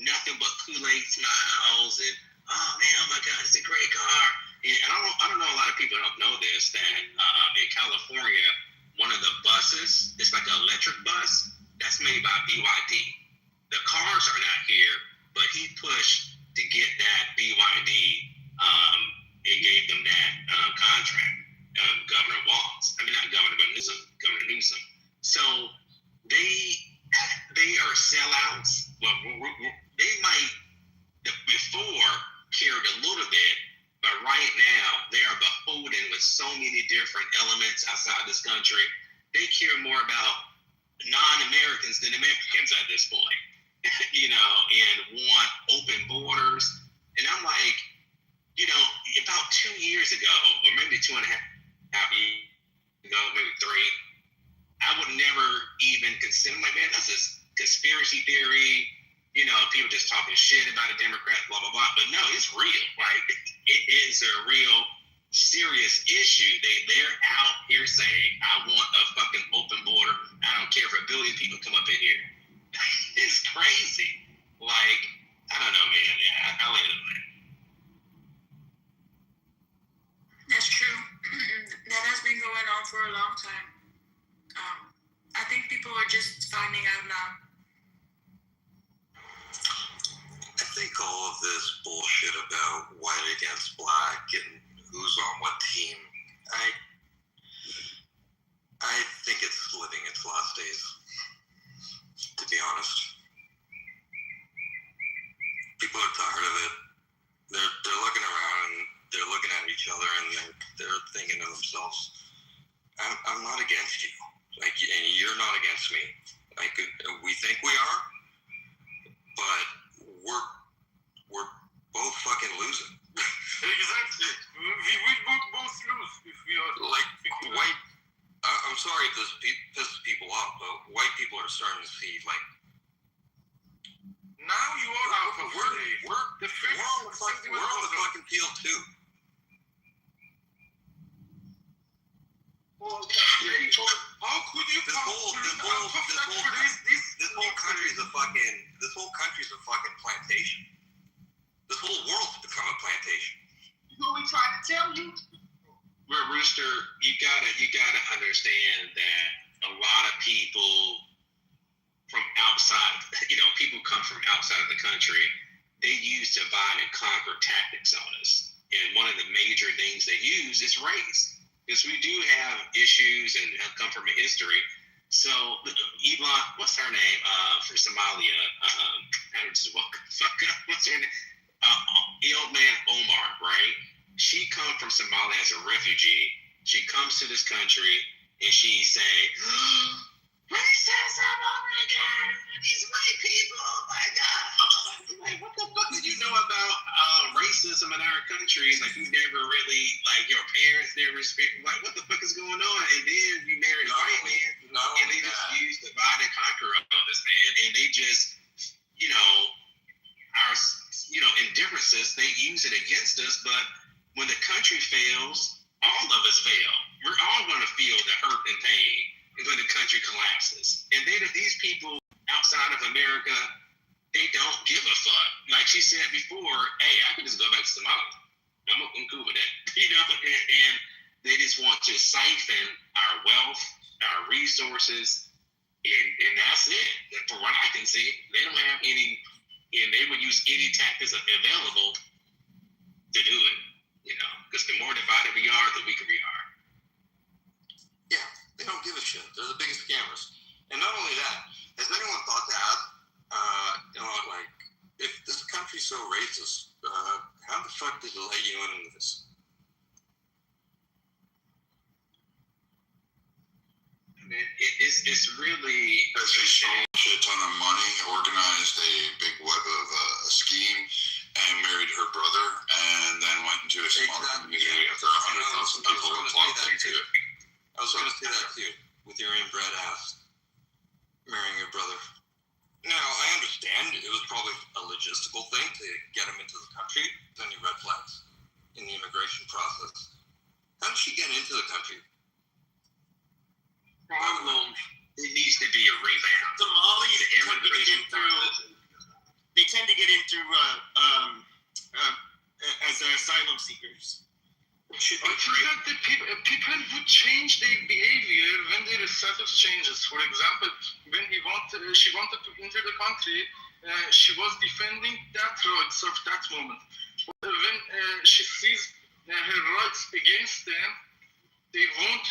nothing but Kool-Aid smiles and oh my God, it's a great car. And I don't know, a lot of people don't know this, that in California, one of the buses, it's like an electric bus, that's made by BYD. The cars are not here, but he pushed to get that BYD and gave them that contract. Governor Walz, not Governor, but Governor Newsom. So they are sellouts. Well, they might before cared a little bit, but right now they are beholden with so many different elements outside this country. They care more about non-Americans than Americans at this point, and want open borders. And I'm like, about 2 years ago, or maybe 2.5 years ago, maybe 3, I would never even consider, man, that's a conspiracy theory. People just talking shit about a Democrat, blah, blah, blah. But no, it's real, right? It is a real serious issue. They're out here saying, I want a fucking open border. I don't care if a billion people come up in here. It's crazy. Like, I don't know, man. Yeah, I'll leave it at that. That's true. That has been going on for a long time. I think people are just finding out now. I think all of this bullshit about white against black and who's on what team, I think it's living its last days, to be honest. People are tired of it. They're looking around and they're looking at each other and they're thinking to themselves, I'm not against you. And you're not against me. We think we are, but we're both fucking losing. Exactly. We will both lose if we are like white. I'm sorry if this pisses people off, but white people are starting to see like. Now you are out of we're on the fucking field too. Well, how could you this whole country's a fucking plantation. This whole world's become a plantation. What we tried to tell you? Well, Rooster, you gotta understand that a lot of people from outside, people come from outside of the country. They use divide and conquer tactics on us, and one of the major things they use is race, because we do have issues and have come from a history. So, Yvonne, what's her name? From Somalia. What's her name? Ilman Omar, right? She come from Somalia as a refugee. She comes to this country and she say, racism, oh my God, these white people, oh my God. Like, what the fuck did you know about racism in our country? Like, you never really, like, your parents never speak, like, what the fuck is going on? And then you marry a white man, and they just use divide and conquer on this man, and they just, in differences, they use it against us, but when the country fails, all of us fail. We're all going to feel the hurt and pain when the country collapses. And these people outside of America, they don't give a fuck. Like she said before, hey, I can just go back to Somalia. I'm cool with that. And they just want to siphon our wealth, our resources, and that's it. For what I can see, they don't have any, and they would use any tactics available to do it. Because the more divided we are, the weaker we are. Yeah, they don't give a shit. They're the biggest scammers. And not only that, has anyone thought to ask, if this country's so racist, how the fuck did it let you into this? It's really they stole a shit ton of money, organized a big web of a scheme, and married her brother, and then went into a smaller community after 100,000 people were flocked into it. I was going to say that too, with your inbred ass marrying your brother. Now, I understand it was probably a logistical thing to get him into the country. Any red flags in the immigration process? How did she get into the country? It needs to be a revamp. Somalis they tend to get in through as asylum seekers. I think that the people would change their behavior when their status changes. For example, when she wanted to enter the country, she was defending that rights of that moment. When she sees her rights against them, they won't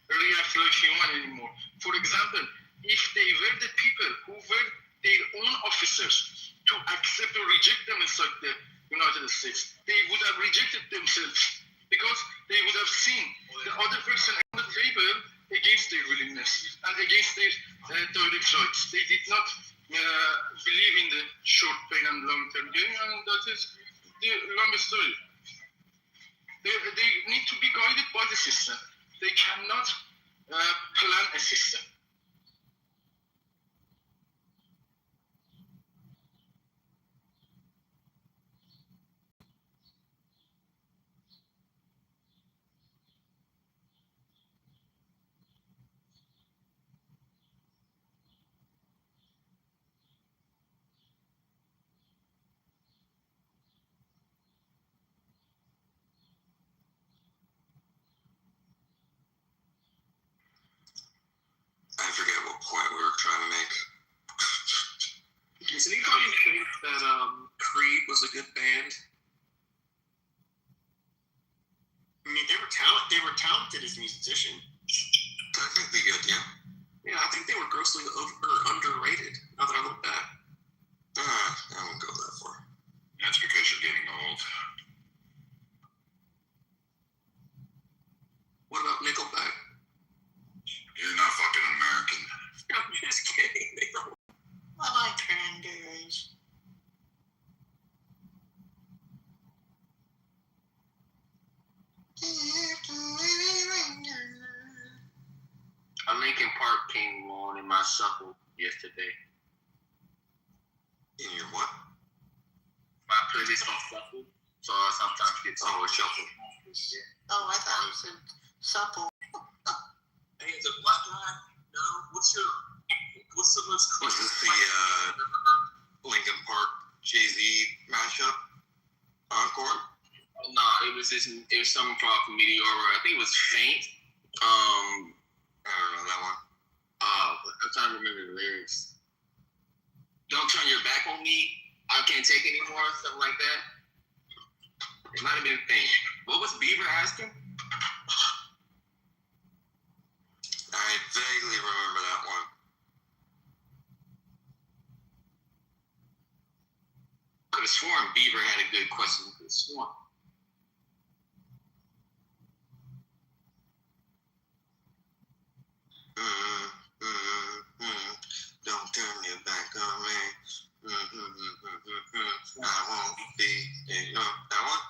react like human anymore. For example, if they were the people who were their own officers to accept or reject them inside the United States, they would have rejected themselves, because they would have seen the other person on the table against their willingness and against their direct rights. They did not believe in the short pain and long-term gain, and that is the longest story. They need to be guided by the system. They cannot plan a system. I forget what point we were trying to make. Does anybody think that Creed was a good band? I mean, they were talented as musicians. I think they good, yeah. Yeah, I think they were grossly underrated. Now that I look back. I won't go that far. That's because you're getting old. What about Nickelback? You're not fucking American. I'm just kidding. I like cranberries. Lincoln Park came on in my shuffle yesterday. In your what? My playlist on shuffle, so I sometimes get shuffle. Yeah. Oh, I thought it said supple. Hey, is it black guy? No. What's the most? Was this the Lincoln Park Jay-Z mashup encore? Nah, it was something from Meteora. I think it was Faint. I don't know that one. I'm trying to remember the lyrics. Don't turn your back on me. I can't take anymore. Something like that. It might have been Faint. What was Bieber asking? I vaguely remember that one. Could have sworn Bieber had a good question. Could have sworn. Don't turn your back on me. I won't be. That one?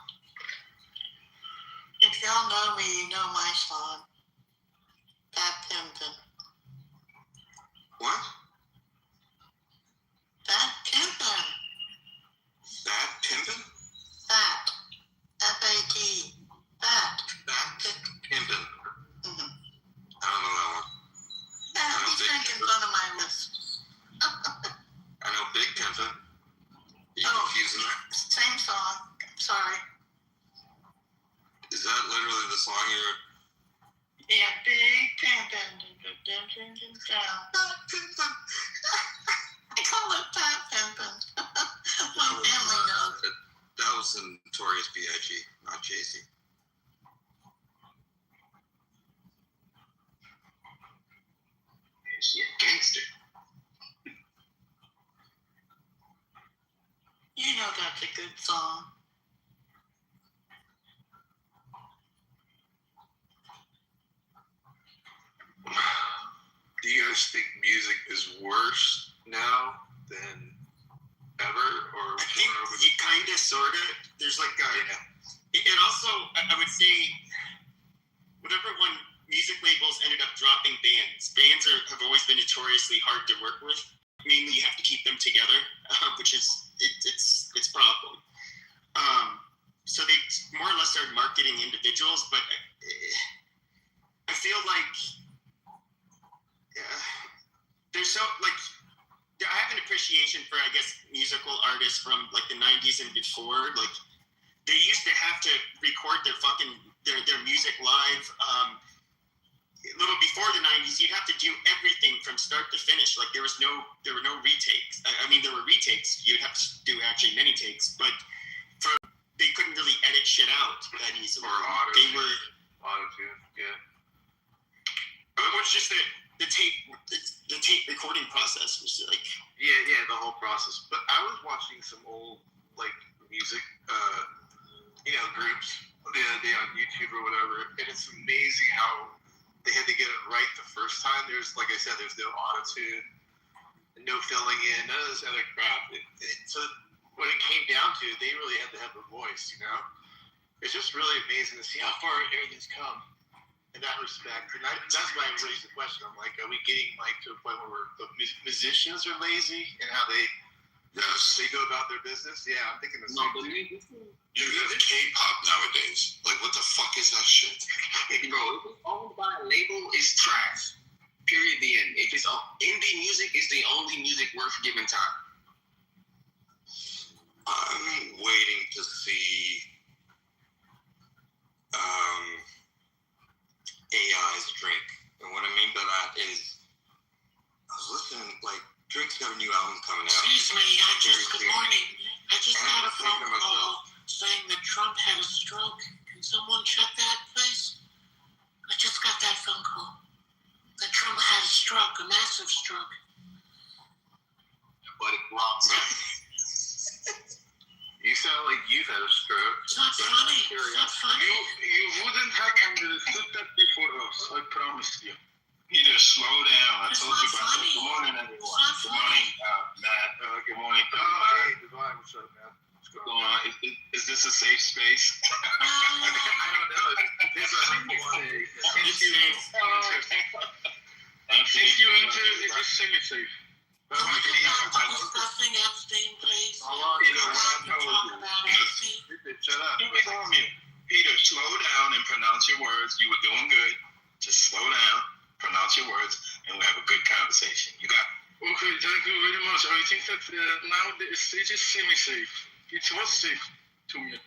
If y'all know me, you know my song. That Pimpin'. What? That Pimpin'. That Pimpin'? That. F-A-T. That. That Pimpin'. Mm-hmm. I don't know that one. He's making fun of my list. I know Big Pimpin'. You confusing that? Same song. Sorry. Is that literally the song you're... Yeah, Big Pimpin'. Fat Pimpin'. I call it Fat Pimpin'. My family knows. That was the Notorious B.I.G., not Jay-Z. She a gangster. You know that's a good song. Do you guys think music is worse now than ever, or I think you kind of, sort of. There's like a. It also, I would say, whatever one music labels ended up dropping bands. Bands have always been notoriously hard to work with. Mainly, you have to keep them together, which is it's a problem. So they more or less started marketing individuals, but I feel like there's so like I have an appreciation for musical artists from like the 90s and before. Like they used to have to record their music live. A little before the 90s, you'd have to do everything from start to finish. Like there were no retakes. I mean, there were retakes. You'd have to do actually many takes, but they couldn't really edit shit out that easily. Or auto. They were Auto-tune, yeah. It was just the tape recording process was like yeah, the whole process. But I was watching some old like music, groups the other day on YouTube or whatever, and it's amazing how they had to get it right the first time. There's, like I said, there's no auto-tune, no filling in, none of this other crap. So when it came down to it, they really had to have a voice, It's just really amazing to see how far everything's come in that respect. And that's why I raised the question. I'm like, are we getting to a point where the musicians are lazy and how they go about their business? Yeah, I'm thinking the same thing. You have K-pop nowadays. Like, what the fuck is that shit? Bro, if it's owned by a label, it's trash. Period. The end. If it's indie music, it's the only music worth giving time. I'm waiting to see AI's Drake. And what I mean by that is, I was listening, Drake's got a new album coming out. Excuse me, good morning. I just got a phone call saying that Trump had a stroke. Can someone check that, please? I just got that phone call. That Trump had a stroke, a massive stroke. But it's wrong. You sound like you've had a stroke. It's not funny. It's not funny. You wouldn't have understood that before us, I promise you. You just slow down. I It's told not you about funny. that. Good morning, everyone. It's not Good funny. morning, Matt. Good morning, Hey, Divine, what's up, man? What's What's going on? Is this a safe space? I don't know. It's a humble safe. I'm semi-safe. Can we get back to discussing Epstein, please? Shut up. Peter, slow down and pronounce your words. You were doing good. Just slow down, pronounce your words, and we'll have a good conversation. You got it. Okay, thank you very much. I think that now the stage is semi-safe. It was safe to me.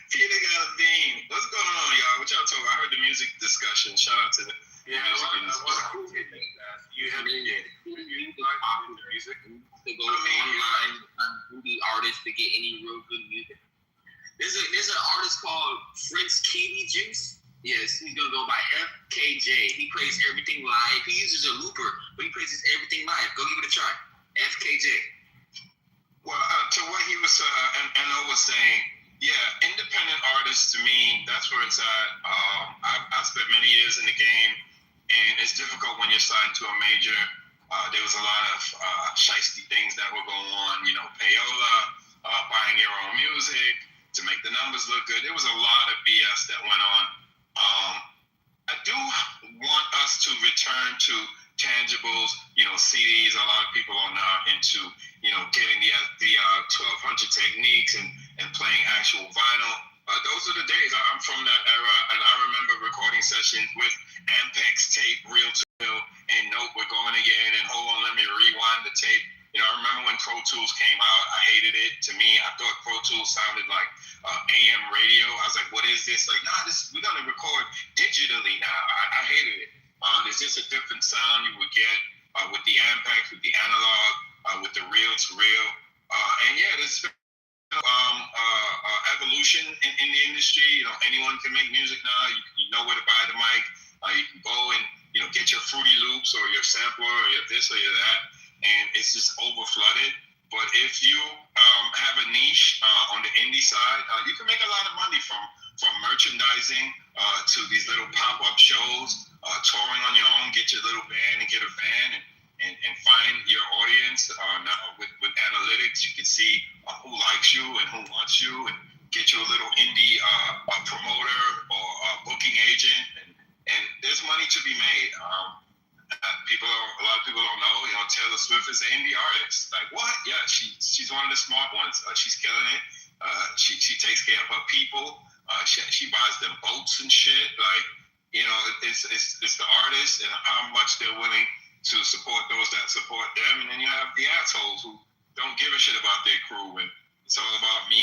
Peter got a bean. What's going on, y'all? What y'all talking about? I heard the music discussion. Shout out to the music industry. You have music. To go online and find movie artists to get any real good music. There's an artist called Fritz Kiwi Juice. Yes, he's gonna go by FKJ. He plays everything live. He uses a looper, but he plays everything live. Go give it a try. FKJ. Well, to what he was, and I was saying, yeah, independent artists to me, that's where it's at. I spent many years in the game, and it's difficult when you're signed to a major. There was a lot of shiesty things that were going on, you know, payola, buying your own music to make the numbers look good. There was a lot of BS that went on. I do want us to return to tangibles, you know, CDs. A lot of people are now into, you know, getting the 1200 techniques and playing actual vinyl. Those are the days. I'm from that era, and I remember recording sessions with Ampex tape, reel to reel, and nope, we're going again, and hold on, let me rewind the tape. You know, I remember when Pro Tools came out, I hated it. To me, I thought Pro Tools sounded like AM radio. I was like, what is this? Like, nah, we're going to record digitally now. I hated it. There's just a different sound you would get with the Ampex, with the analog, with the reel to reel. And yeah, there's evolution in the industry. You know, anyone can make music now. You know where to buy the mic. You can go and, you know, get your Fruity Loops or your sampler or your this or your that, and it's just overflooded. But if you have a niche on the indie side, you can make a lot of money from merchandising to these little pop-up shows, touring on your own, get your little band and get a van and find your audience. Now with analytics, you can see who likes you and who wants you, and get you a little indie promoter or booking agent, and there's money to be made. A lot of people don't know, you know, Taylor Swift is an indie artist. Like, what? Yeah, she's one of the smart ones. She's killing it. She takes care of her people. She buys them boats and shit. Like, you know, it's the artist and how much they're willing to support those that support them. And then you have the assholes who don't give a shit about their crew, and it's all about me,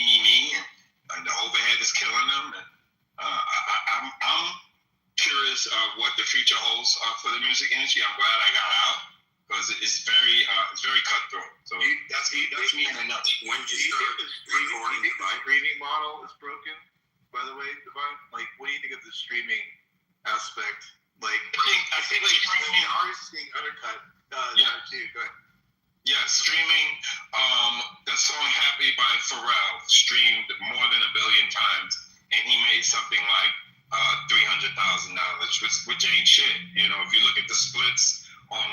and the overhead is killing them. And I'm curious what the future holds for the music industry. I'm glad I got out because it's very cutthroat. So that's me in a nutshell. When did you start recording? Do you think the streaming model is broken? By the way, Divine, like, what do you think of the streaming aspect? Like, I think like streaming artists being undercut. Yeah. Too. Go ahead. Yeah, streaming. The song "Happy" by Pharrell streamed more than 1 billion times, and he made something like $300,000, which ain't shit. You know, if you look at the splits on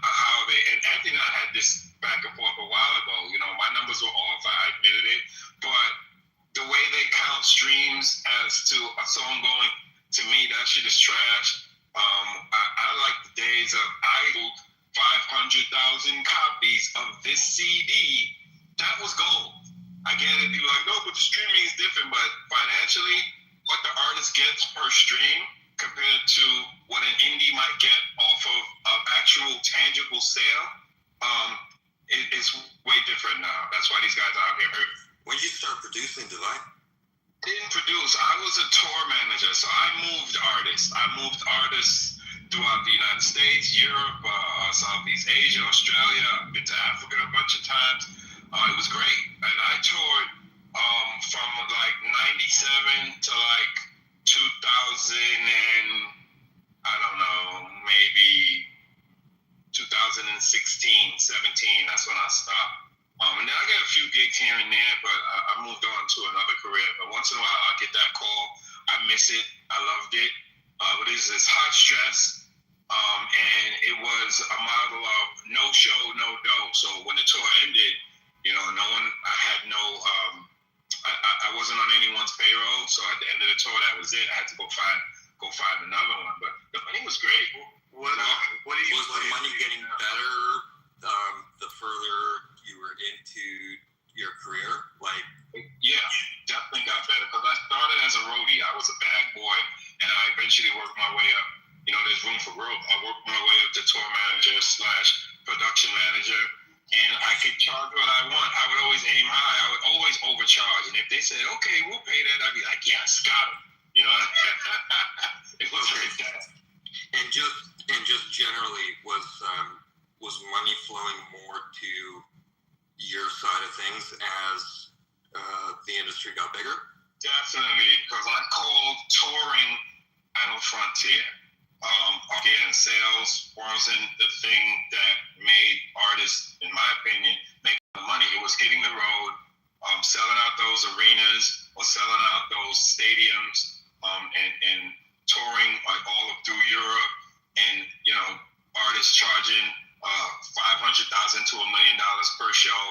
how they, and Anthony and I had this back and forth a while ago. You know, my numbers were off. I admitted it, but the way they count streams as to a song going, to me, that shit is trash. I like the days of I sold 500,000 copies of this CD. That was gold. I get it. People are like, no, but the streaming is different. But financially, what the artist gets per stream compared to what an indie might get off of actual tangible sale, is way different now. That's why these guys are out here hurting. When did you start producing, Divine? Didn't produce. I was a tour manager, so I moved artists. Throughout the United States, Europe, Southeast Asia, Australia. I've been to Africa a bunch of times. It was great, and I toured from like 97 to like 2000 and I don't know, maybe 2016, 17. That's when I stopped. And then I got a few gigs here and there, but I moved on to another career. But once in a while, I get that call. I miss it. I loved it. But it's hot stress. And it was a model of no show, no dough. So when the tour ended, you know, I wasn't on anyone's payroll. So at the end of the tour, that was it. I had to go find go find another one. But the money was great. What do you was the money getting better the further you were into your career? Like, yeah, definitely got better because I started as a roadie. I was a bad boy, and I eventually worked my way up. You know, there's room for growth. I worked my way up to tour manager / production manager, and I could charge what I want. I would always aim high. I would always overcharge, and if they said, "Okay, we'll pay that," I'd be like, "Yes, got it." You know, it was like that. And just generally, was money flowing more to your side of things as the industry got bigger? Definitely, because I called touring Final Frontier. Again, sales wasn't the thing that made artists, in my opinion, make the money. It was hitting the road, selling out those arenas or selling out those stadiums, and touring like all of through Europe, and you know, artists charging $500,000 to $1 million per show.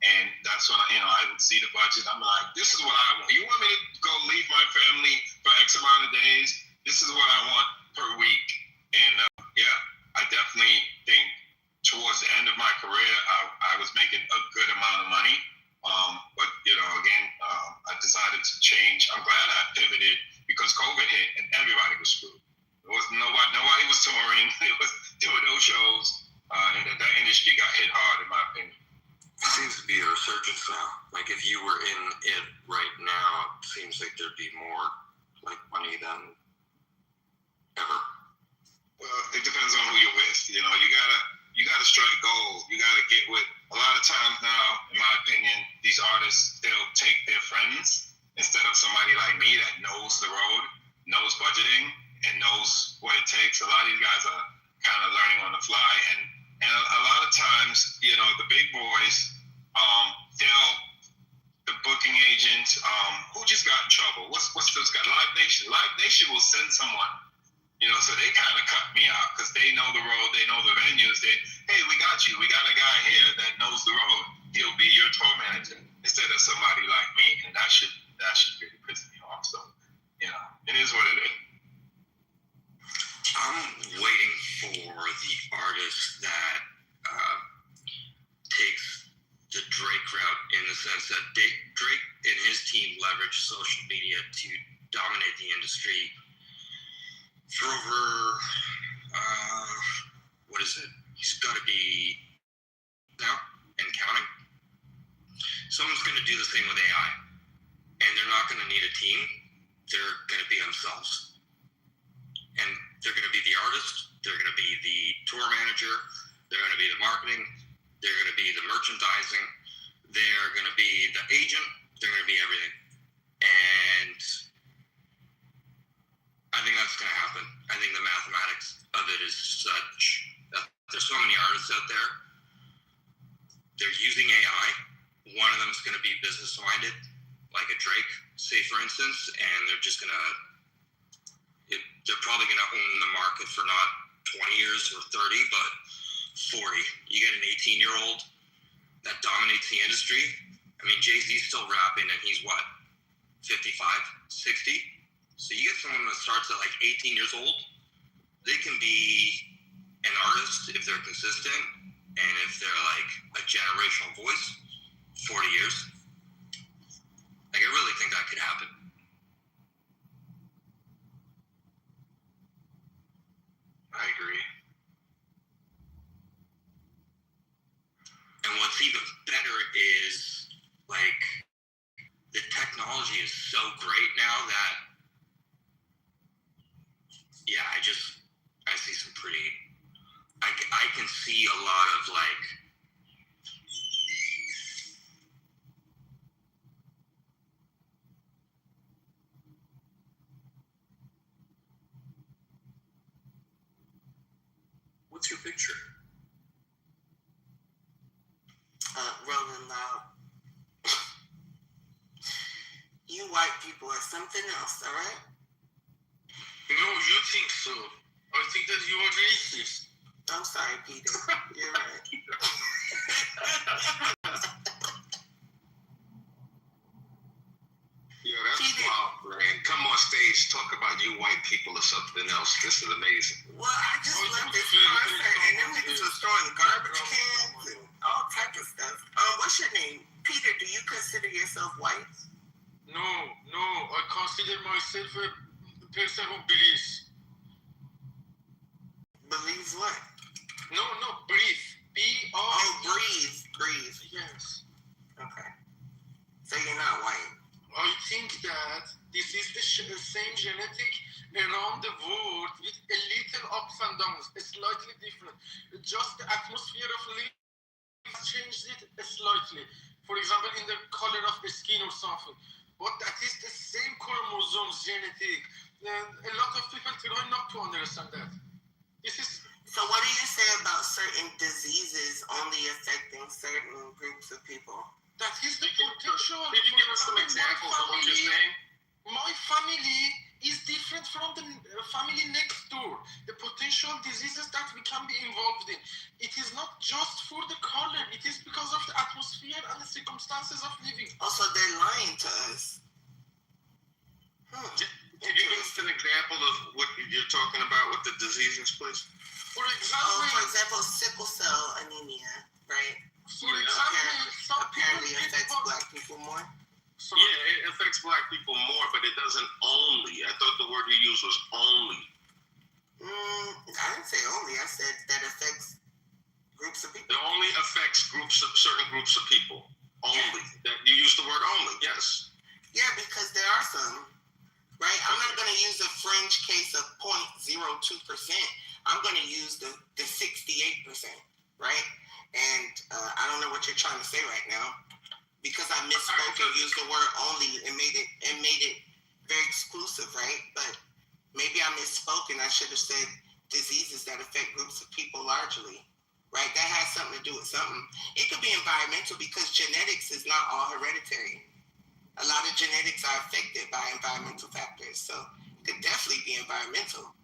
And that's when I would see the budget. I'm like, this is what I want. You want me to go leave my family for X amount of days? This is what I want per week. And yeah, I definitely think towards the end of my career, I was making a good amount of money. But you know, again, I decided to change. I'm glad I pivoted because COVID hit and everybody was screwed. There was nobody was touring. It was doing no shows, and that industry got hit hard, in my opinion. It seems to be a resurgence now. Like if you were in it right now, it seems like there'd be more like money than ever. Well, it depends on who you're with. You know, you gotta strike gold. You gotta get with. A lot of times now, in my opinion, these artists, they'll take their friends instead of somebody like me that knows the road, knows budgeting, and knows what it takes. A lot of these guys are kind of learning on the fly, and a lot of times, you know, the big boys, the booking agent, who just got in trouble? What's this guy? Live Nation. Live Nation will send someone, you know, so they kind of cut me out because they know the road, they know the venues. Hey, we got you. We got a guy here that knows the road. He'll be your tour manager instead of somebody like me, and that should really piss me off. So, you know, it is what it is. I'm waiting for the artist that takes the Drake route in the sense that Drake and his team leverage social media to dominate the industry for over, what is it? He's got to be now and counting. Someone's going to do the same with AI, and they're not going to need a team. They're going to be themselves. And they're going to be the artist, they're going to be the tour manager, they're going to be the marketing, they're going to be the merchandising, they're going to be the agent, they're going to be everything. And I think that's going to happen. I think the mathematics of it is such that there's so many artists out there. They're using AI. One of them is going to be business-minded, like a Drake, say for instance, and they're just going to they're probably going to own the market for not 20 years or 30, but 40. You get an 18-year-old that dominates the industry. I mean, Jay-Z's still rapping, and he's what, 55, 60? So you get someone that starts at like 18 years old, they can be an artist if they're consistent, and if they're like a generational voice, 40 years. Like, I really think that could happen. I agree. And what's even better is, like, the technology is so great now that, yeah, I see some pretty, I can see a lot of, like, what's your picture? Rolling Loud. You white people are something else, all right? No, you think so. I think that you are racist. I'm sorry, Peter. You're right. Yeah, that's wild, Brandon. come on stage, talk about you white people or something else. This is amazing. Well, I just left this concert, and them niggas was throwing garbage cans and all type of stuff. What's your name? Peter, do you consider yourself white? No, I consider myself a person who believes. Believes what? No, breathe. B-R. Oh, breathe. Yes. Okay. So you're not white. I think that this is the same genetic around the world with a little ups and downs, slightly different. Just the atmosphere of life changed it slightly. For example, in the color of the skin or something. But that is the same chromosomes, genetic. And a lot of people try not to understand that. This is. So what do you say about certain diseases only affecting certain groups of people? That is the potential. Could you give us some examples of what you're saying? My family is different from the family next door. The potential diseases that we can be involved in. It is not just for the color. It is because of the atmosphere and the circumstances of living. Also, they're lying to us. Can you give us an example of what you're talking about with the diseases, please? For example, sickle cell anemia, right? For example, apparently affects black people more. Yeah, it affects black people more, but it doesn't only. I thought the word you used was only. I didn't say only. I said that affects groups of people. It only affects certain groups of people. Only. Yeah. That you use the word only. Yes. Yeah, because there are some. Right. I'm not going to use a fringe case of 0.02%. I'm going to use the 68%. Right. And I don't know what you're trying to say right now, because I misspoke and used the word only and made it very exclusive, right? But maybe I misspoke and I should have said diseases that affect groups of people largely, right? That has something to do with something. It could be environmental, because genetics is not all hereditary. A lot of genetics are affected by environmental factors, so it could definitely be environmental,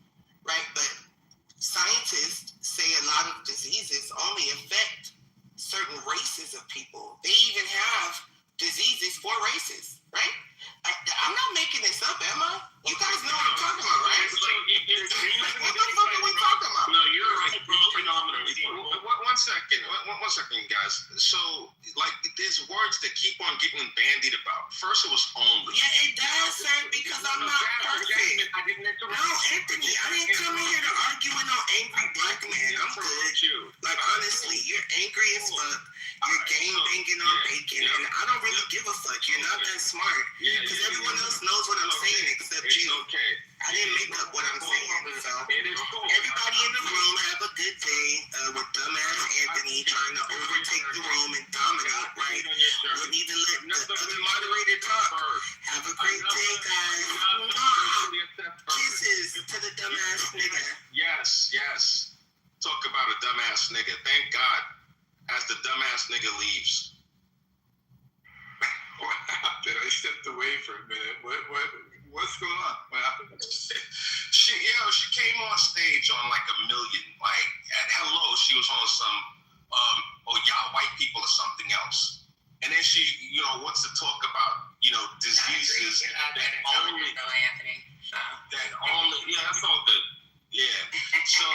right? But scientists say a lot of diseases only affect certain races of people. They even have diseases for races, right? I'm not making this up, am I? You guys know what I'm talking about, right? What the fuck are we talking about? No, you're right. Phenomenal. One second, guys. So, like, there's words that keep on getting bandied about. First, it was only. Yeah, it does, sir, because I'm not perfect. No, Anthony, I didn't come in here to argue with no angry black man. I'm good. Like, honestly, you're angry as fuck. You're gang banging on bacon, and I don't really give a fuck. You're not that smart, because everyone else knows what I'm saying except you. Okay. I didn't make up what I'm saying. So everybody in the room have a good day with dumbass Anthony trying to overtake the room and dominate, right? Wouldn't even let the other moderator talk. Have a great day, guys. Kisses to the dumbass nigga. Yes. Talk about a dumbass nigga. Thank God, as the dumbass nigga leaves. What happened? I stepped away for a minute. What's going on? What happened? She came on stage on like a million. Like, at Hello, she was on some, y'all white people or something else. And then she, wants to talk about, diseases that only, that's all good. Yeah. So,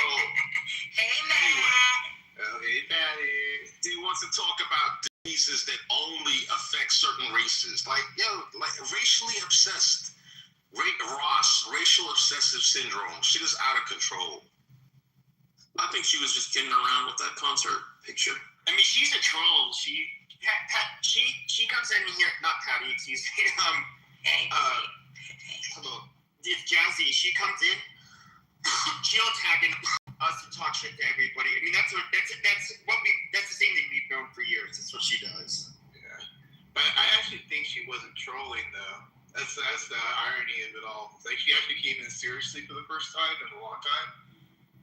hey, Matt. Hey, Patty. He wants to talk about diseases that only affect certain races. Like racially obsessed. Racial obsessive syndrome. Shit is out of control. I think she was just kidding around with that concert picture. I mean, she's a troll. She comes in here. Not Patty, excuse me. Hello. Jazzy. She comes in. She'll tag in us to talk shit to everybody. I mean, that's the thing that we've known for years. That's what she does. Yeah, but I actually think she wasn't trolling though. That's the irony of it all. Like, she actually came in seriously for the first time in a long time,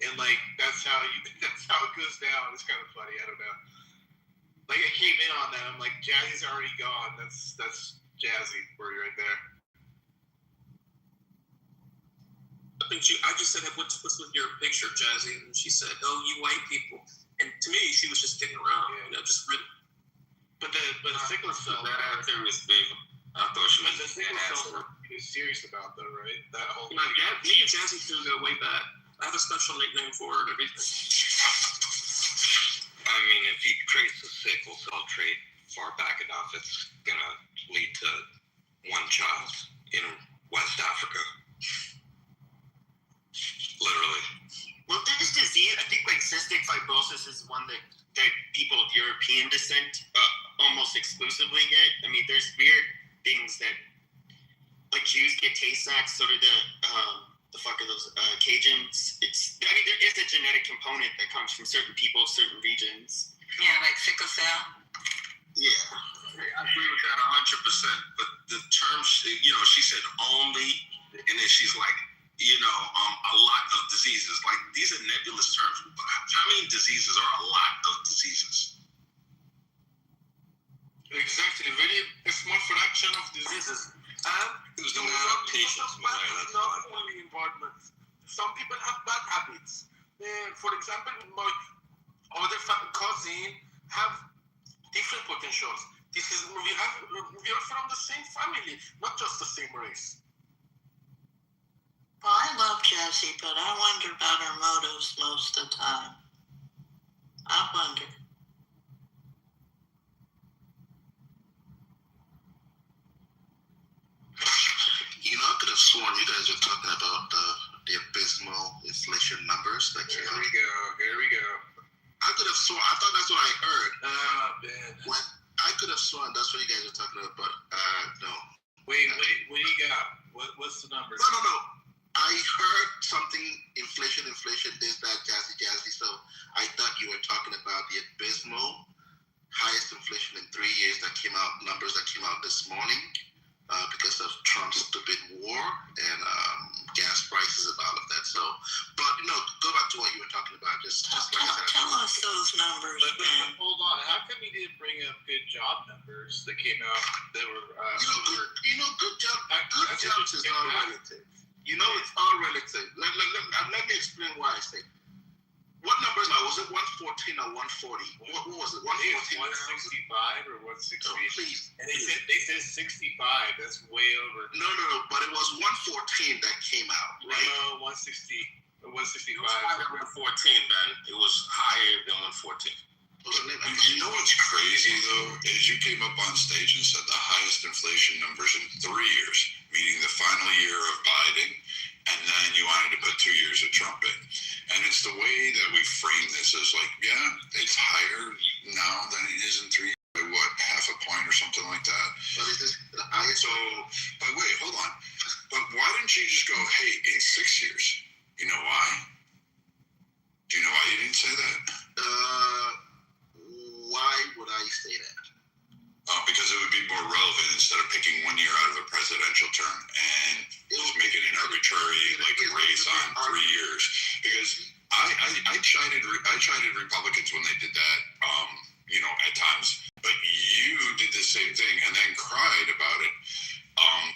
and like that's how it goes down. It's kind of funny. I don't know. Like, I came in on that. I'm like, Jazzy's already gone. That's Jazzy for you right there. I just said, what's with your picture, Jazzy? And she said, oh, you white people. And to me, she was just kidding around. Just really. But the sickle cell. That actor was big. I thought she was the sickle cell for is serious about, though, right? That whole me and Jazzy still go way back. I have a special nickname for her and everything. I mean, if you trace the sickle cell trait far back enough, it's gonna lead to one child in West Africa. Literally. Well, this disease, I think like cystic fibrosis is one that people of European descent almost exclusively get. I mean, there's weird things that, like Jews get Tay-Sachs, so do the fuck are those Cajuns. I mean, there is a genetic component that comes from certain people, certain regions. Yeah, like sickle cell. Yeah. I agree with that 100%. But the term, she said only, and then she's like, a lot of diseases. Like, these are nebulous terms. How many diseases are a lot of diseases? Exactly. Very small fraction of diseases. And it was the amount of patients. Not only involvement. Some people have bad habits. For example, my other cousin have different potentials. We are from the same family, not just the same race. Well, I love Jessie, but I wonder about her motives most of the time. I wonder. I could have sworn you guys were talking about the abysmal inflation numbers that came out. Here we go. I could have sworn. I thought that's what I heard. Man. I could have sworn that's what you guys were talking about, but no. Wait. What do you got? What's the numbers? No. I heard something, inflation, this, that, jazzy. So I thought you were talking about the abysmal highest inflation in 3 years numbers that came out this morning because of Trump's stupid war and gas prices and all of that. So, but go back to what you were talking about. Just tell us those numbers. But hold on. How come you didn't bring up good job numbers that came out that were? Good jobs is all relative. It's all relative. Let me explain why I say. What numbers now? Was it 114 or 140? What was it? 114? 165 or 160? Oh, please. And they said 65. That's way over. No. But it was 114 that came out, right? No, 160 or 165. It was higher than 114, man. It was higher than 114. You know what's crazy, though, is you came up on stage and said the highest inflation numbers in 3 years, meaning the final year of Biden, and then you wanted to put 2 years of Trump in. And it's the way that we frame this as like, yeah, it's higher now than it is in 3 years. By what, half a point or something like that? But is this the highest? But wait, hold on. But why didn't you just go, hey, in 6 years? You know why? Do you know why you didn't say that? Why would I say that? Because it would be more relevant instead of picking 1 year out of a presidential term and just making an arbitrary race on 3 years. Because I chided Republicans when they did that, at times. But you did the same thing and then cried about it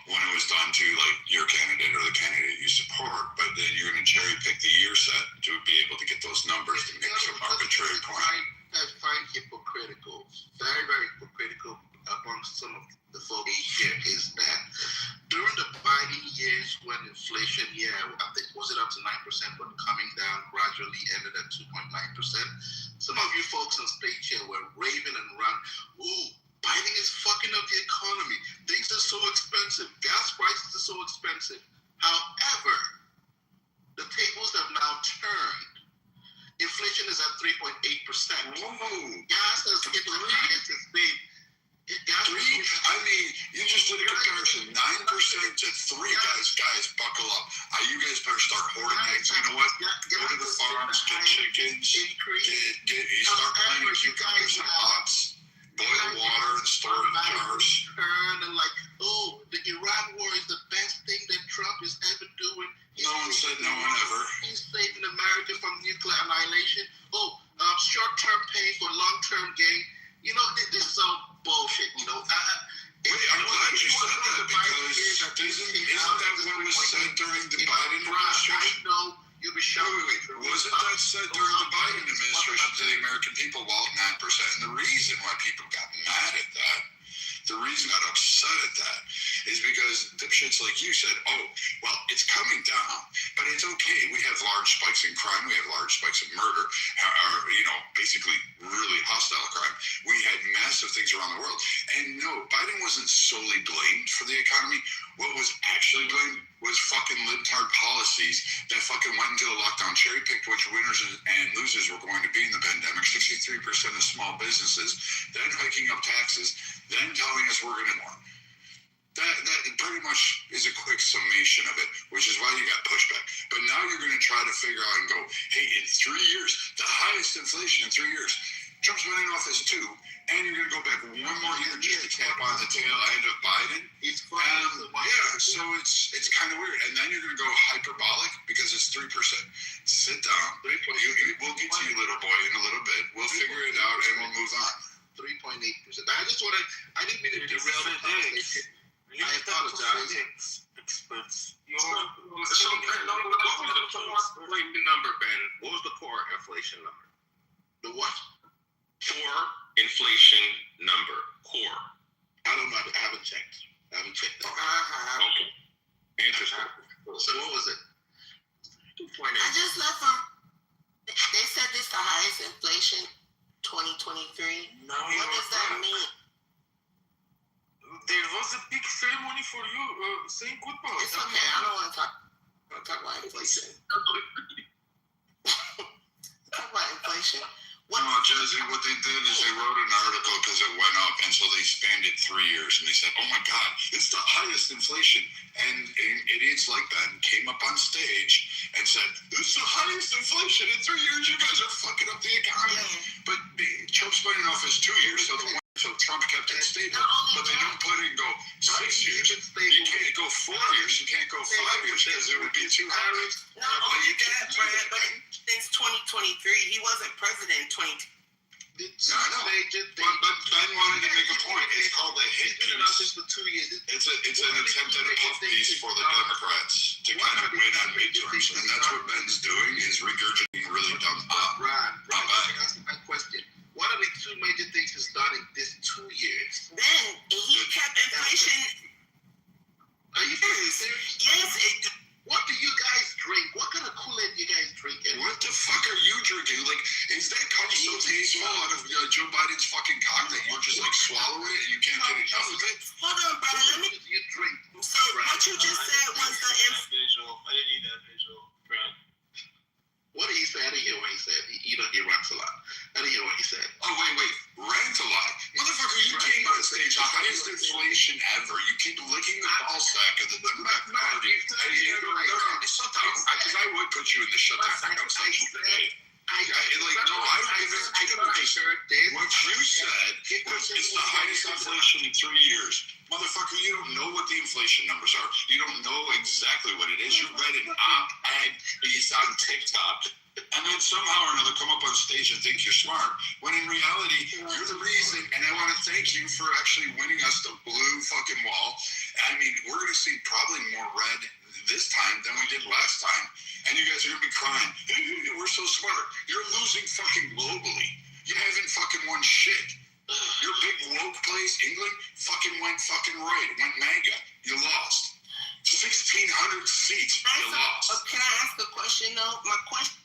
when it was done to your candidate or the candidate you support. But then you're going to cherry pick the year set to be able to get those numbers to make some arbitrary point. I find hypocritical, very, very hypocritical amongst some of the folks here is that during the Biden years when inflation, I think was it up to 9%, but coming down gradually ended at 2.9%. Some of you folks on stage here were raving and ranting, Biden is fucking up the economy. Things are so expensive. Gas prices are so expensive. However, the tables have now turned. Inflation is at 3.8%. Gas has hit the highest it's been. You just did a comparison. 9% to 3. Guys, buckle up. You guys better start hoarding eggs. You know what? Go to the farms, get chickens. You start planting cucumbers and pots. Boil water and store it in jars. And the Iran war is the best thing that Trump is ever doing. No one said no one ever. He's saving America from nuclear annihilation. Short-term pain for long-term gain. This is all bullshit. Wait, I'm glad you said that because isn't that what was said during the Biden administration? I know you'll be shocked. Wait. Wasn't that said during the Biden administration to the American people? Well, 9%. And the reason why people got mad at that The reason I got upset at that is because dipshits like you said, oh, well, it's coming down, but it's okay. We have large spikes in crime. We have large spikes in murder, basically really hostile crime. We had massive things around the world. And no, Biden wasn't solely blamed for the economy. What was actually blamed was fucking libtard policies that fucking went into the lockdown, cherry-picked which winners and losers were going to be in the pandemic, 63% of small businesses, then hiking up taxes, then telling us we're going to more. That pretty much is a quick summation of it, which is why you got pushback. But now you're going to try to figure out and go, hey, in 3 years, the highest inflation in 3 years. Trump's been in office too, and you're going to go back one more year just to tap on the tail end of Biden. So it's kind of weird. And then you're going to go hyperbolic because it's 3%. Sit down. We'll get to you, little boy, in a little bit. We'll figure it out and we'll move on. 3.8%. I didn't mean to derail the conversation. I apologize. Experts. What was the number, Ben? What was the core inflation number? The what? Core inflation number. Core. I don't know. I haven't checked. That. Okay. Interesting. So what was it? 2.8. I just left them. They said this the highest inflation 2023. Now what does that mean? There was a big ceremony for you saying goodbye. It's okay. I don't want to talk about inflation. Talk about inflation. No, Jesse, what they did is they wrote an article because it went up, and so they spanned it 3 years, and they said, oh my God, it's the highest inflation. And idiots like that came up on stage and said, it's the highest inflation in 3 years. You guys are fucking up the economy. But Trump's been in office 2 years, so Trump kept it stable. But they don't put it and go 6 years. You can't go 4 years. You can't go 5 years because it would be too high. Not only that, Brad, but since 2023, he wasn't president in 20. No, but Ben wanted to make a point. It's called a hit piece. For 2 years. It's an attempt at a puff piece for the Democrats to kind of win on midterms, and that's what Ben's doing is regurgitating really dumb stuff. Right. Asking that question. What are the two major things he's done in this 2 years? Then he kept inflation. Are you serious? Yes. What do you guys drink? What kind of Kool-Aid do you guys drink? And what the fuck are you drinking? Like, is that cum so tasteful out of Joe Biden's fucking cock that you're just like swallowing it and you can't get enough of it? Hold on, brother. Let me. You drink. So what you just said was the visual. I didn't need that visual. Right. What did he say? I didn't hear what he said. He rants a lot. I didn't hear what he said. Oh, wait. Rant a lot. Motherfucker, you came on stage, the highest inflation ever. You keep licking the ball sack of the Democrat Party. Shut down. Because I would put you in the shut the fuck up section today. I don't give a what you said was it's the highest inflation in 3 years. Motherfucker, you don't know what the inflation numbers are. You don't know exactly what it is. You read an op-ed piece on TikTok, and then somehow or another come up on stage and think you're smart, when in reality, you're the reason, and I want to thank you for actually winning us the blue fucking wall. I mean, we're going to see probably more red this time than we did last time, and you guys are going to be crying. We're so smart. You're losing fucking globally. You haven't fucking won shit. Your big woke place, England, fucking went fucking right. Went MAGA. You lost. 1,600 seats. You lost. Can I ask a question though? My question.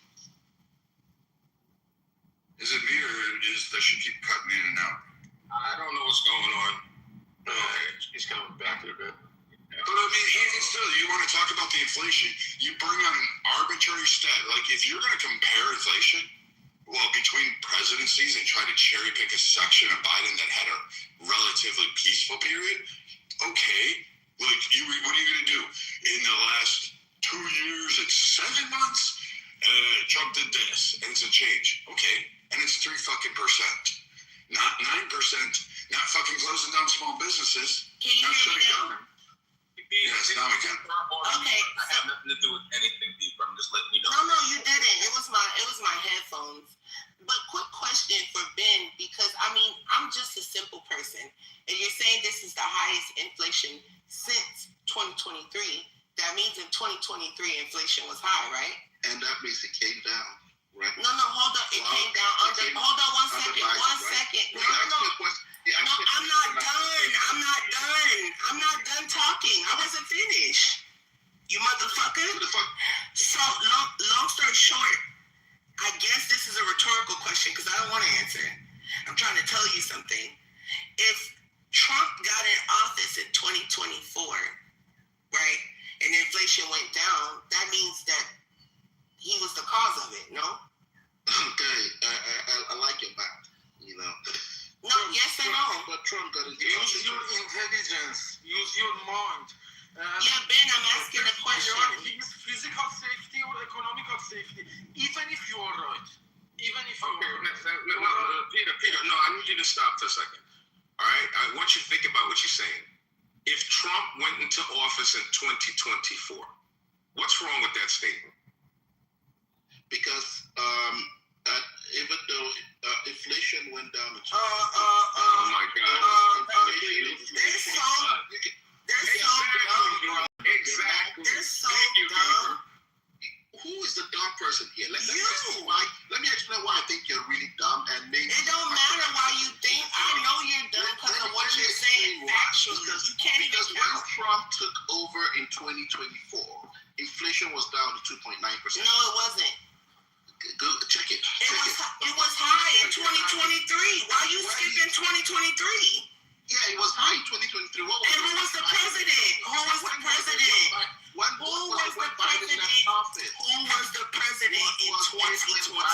Is it me or does she keep cutting in and out? I don't know what's going on. He's coming back a bit. But I mean, even still, you want to talk about the inflation, you bring on an arbitrary stat. Like, if you're going to compare inflation, well, between presidencies and try to cherry pick a section of Biden that had a relatively peaceful period, okay. Like, what are you going to do? In the last 2 years, it's 7 months, Trump did this, and it's a change. Okay, and it's 3 fucking %. Not 9%, not fucking closing down small businesses, not shutting down. Yes, now we can. Okay. I have nothing to do with anything, Deeper. I'm just letting you know. No, you didn't. It was my headphones. But quick question for Ben, because I mean, I'm just a simple person, and you're saying this is the highest inflation since 2023. That means in 2023 inflation was high, right? And that means it came down, right? No, hold on. It came down under. Hold on 1 second. 1 second. No. No, I'm not done. I'm not done talking. I wasn't finished. You motherfucker. So, long story short, I guess this is a rhetorical question because I don't want to answer it. I'm trying to tell you something. If Trump got in office in 2024, right, and inflation went down, that means that he was the cause of it, no? Okay, I like your math, you know. No, yes and no. But Trump got his Use your intelligence. Use your mind. Yeah, Ben, I'm asking a question. Physical safety or economical safety, even if you are right. Even if you are right. Peter, no, I need you to stop for a second. All right? I want you to think about what you're saying. If Trump went into office in 2024, what's wrong with that statement? Because even though inflation went down to oh my God. They're so dumb, bro. Exactly. They're so dumb. Who is the dumb person here? Let me explain why I think you're really dumb and maybe. It don't matter why you think. I know you're dumb because of what you're saying factually. You can't even Because when Trump took over in 2024, inflation was down to 2.9%. No, it wasn't. Go check it. It was high in 2023. Why you skipping 2023? Yeah, it was high in 2023. What was and who was the president? Who was the president? Who was the president in 2023?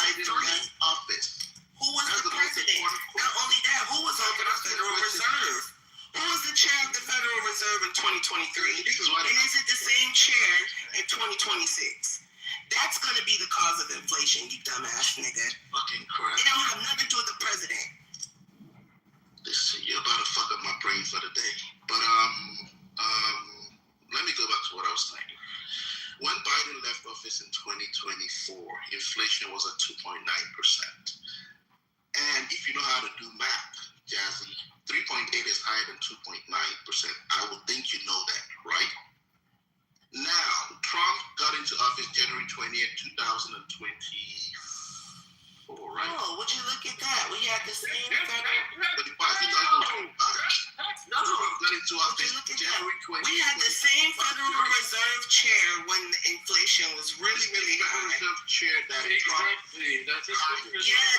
Who was the president? Not only that, who was over the Federal Reserve? Who was the chair of the Federal Reserve in 2023? And is it the same chair in 2026? That's going to be the cause of inflation, you dumbass nigga. Fucking crap. It don't have nothing to do with the president. Listen, you're about to fuck up my brain for the day. But let me go back to what I was saying. When Biden left office in 2024, inflation was at 2.9%. And if you know how to do math, Jazzy, 3.8 is higher than 2.9%. I would think you know that, right? Now, Trump got into office January 20th, 2024, right? Oh, would you look at that? We had the same We had the same Federal Reserve chair when the inflation was really, really high. Yeah,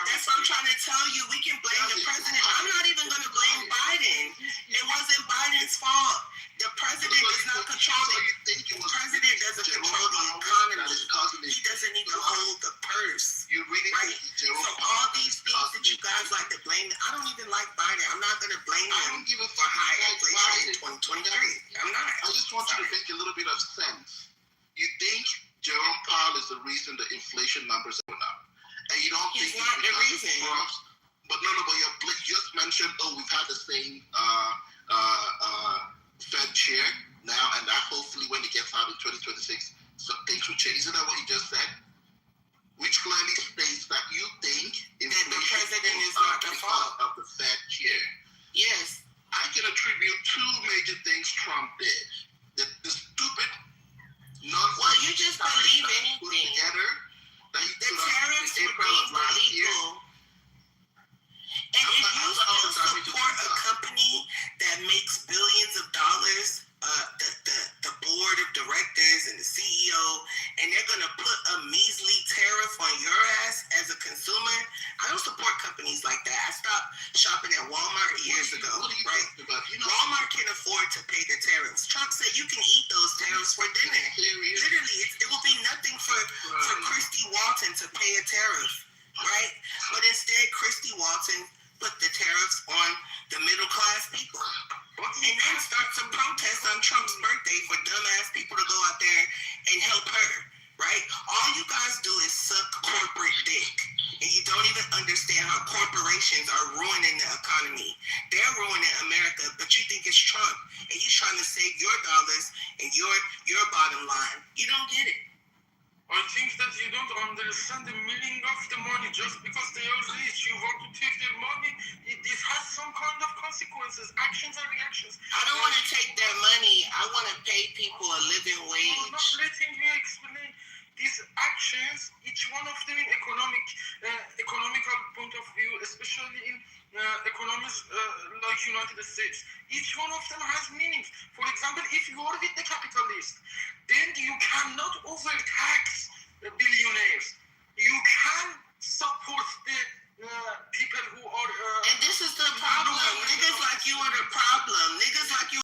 that's what I'm trying to tell you. We can blame the president. I'm not even going to blame Biden. It wasn't Biden's fault. The president does not control the president doesn't control the economy. He doesn't even hold the purse. Right? So all these things that you guys like to blame, I don't even like Biden. I'm not going to blame him for high inflation in 2023. I'm not. I just want you to make a little bit of sense. You think Jerome Powell is the reason the inflation numbers are up, and you don't think he's not the reason. But you just mentioned, we've had the same Fed chair now, and that hopefully when it gets out in 2026, some things will change. Isn't that what you just said? Which clearly states that you think that the president is not the fault of the Fed chair. Yes. I can attribute two major things Trump did. The stupid nonsense. Well, you just believe anything. The tariffs were being illegal. And if you still support a company that makes billions of dollars, the board of directors and the CEO, and they're going to put a measly tariff on your ass as a consumer, I don't support companies like that. I stopped shopping at Walmart years ago, right? Walmart can afford to pay the tariffs. Trump said you can eat those tariffs for dinner. Literally, it will be nothing for Christy Walton to pay a tariff, right? But instead, Christy Walton put the tariffs on the middle class people. And then start some protests on Trump's birthday for dumbass people to go out there and help her, right? All you guys do is suck corporate dick. And you don't even understand how corporations are ruining the economy. They're ruining America, but you think it's Trump. And he's trying to save your dollars and your bottom line. You don't get it. I think that you don't understand the meaning of the money. Just because they are rich, you want to take their money, it has some kind of consequences. Actions are reactions. I don't want to take their money. I want to pay people a living wage. You're not letting me explain. these actions, each one of them in economical point of view, especially in economies like United States, each one of them has meanings. For example, if you are with the capitalist, then you cannot overtax the billionaires. You can support the people who are. And this is the problem. Niggas like you are the problem. Niggas like you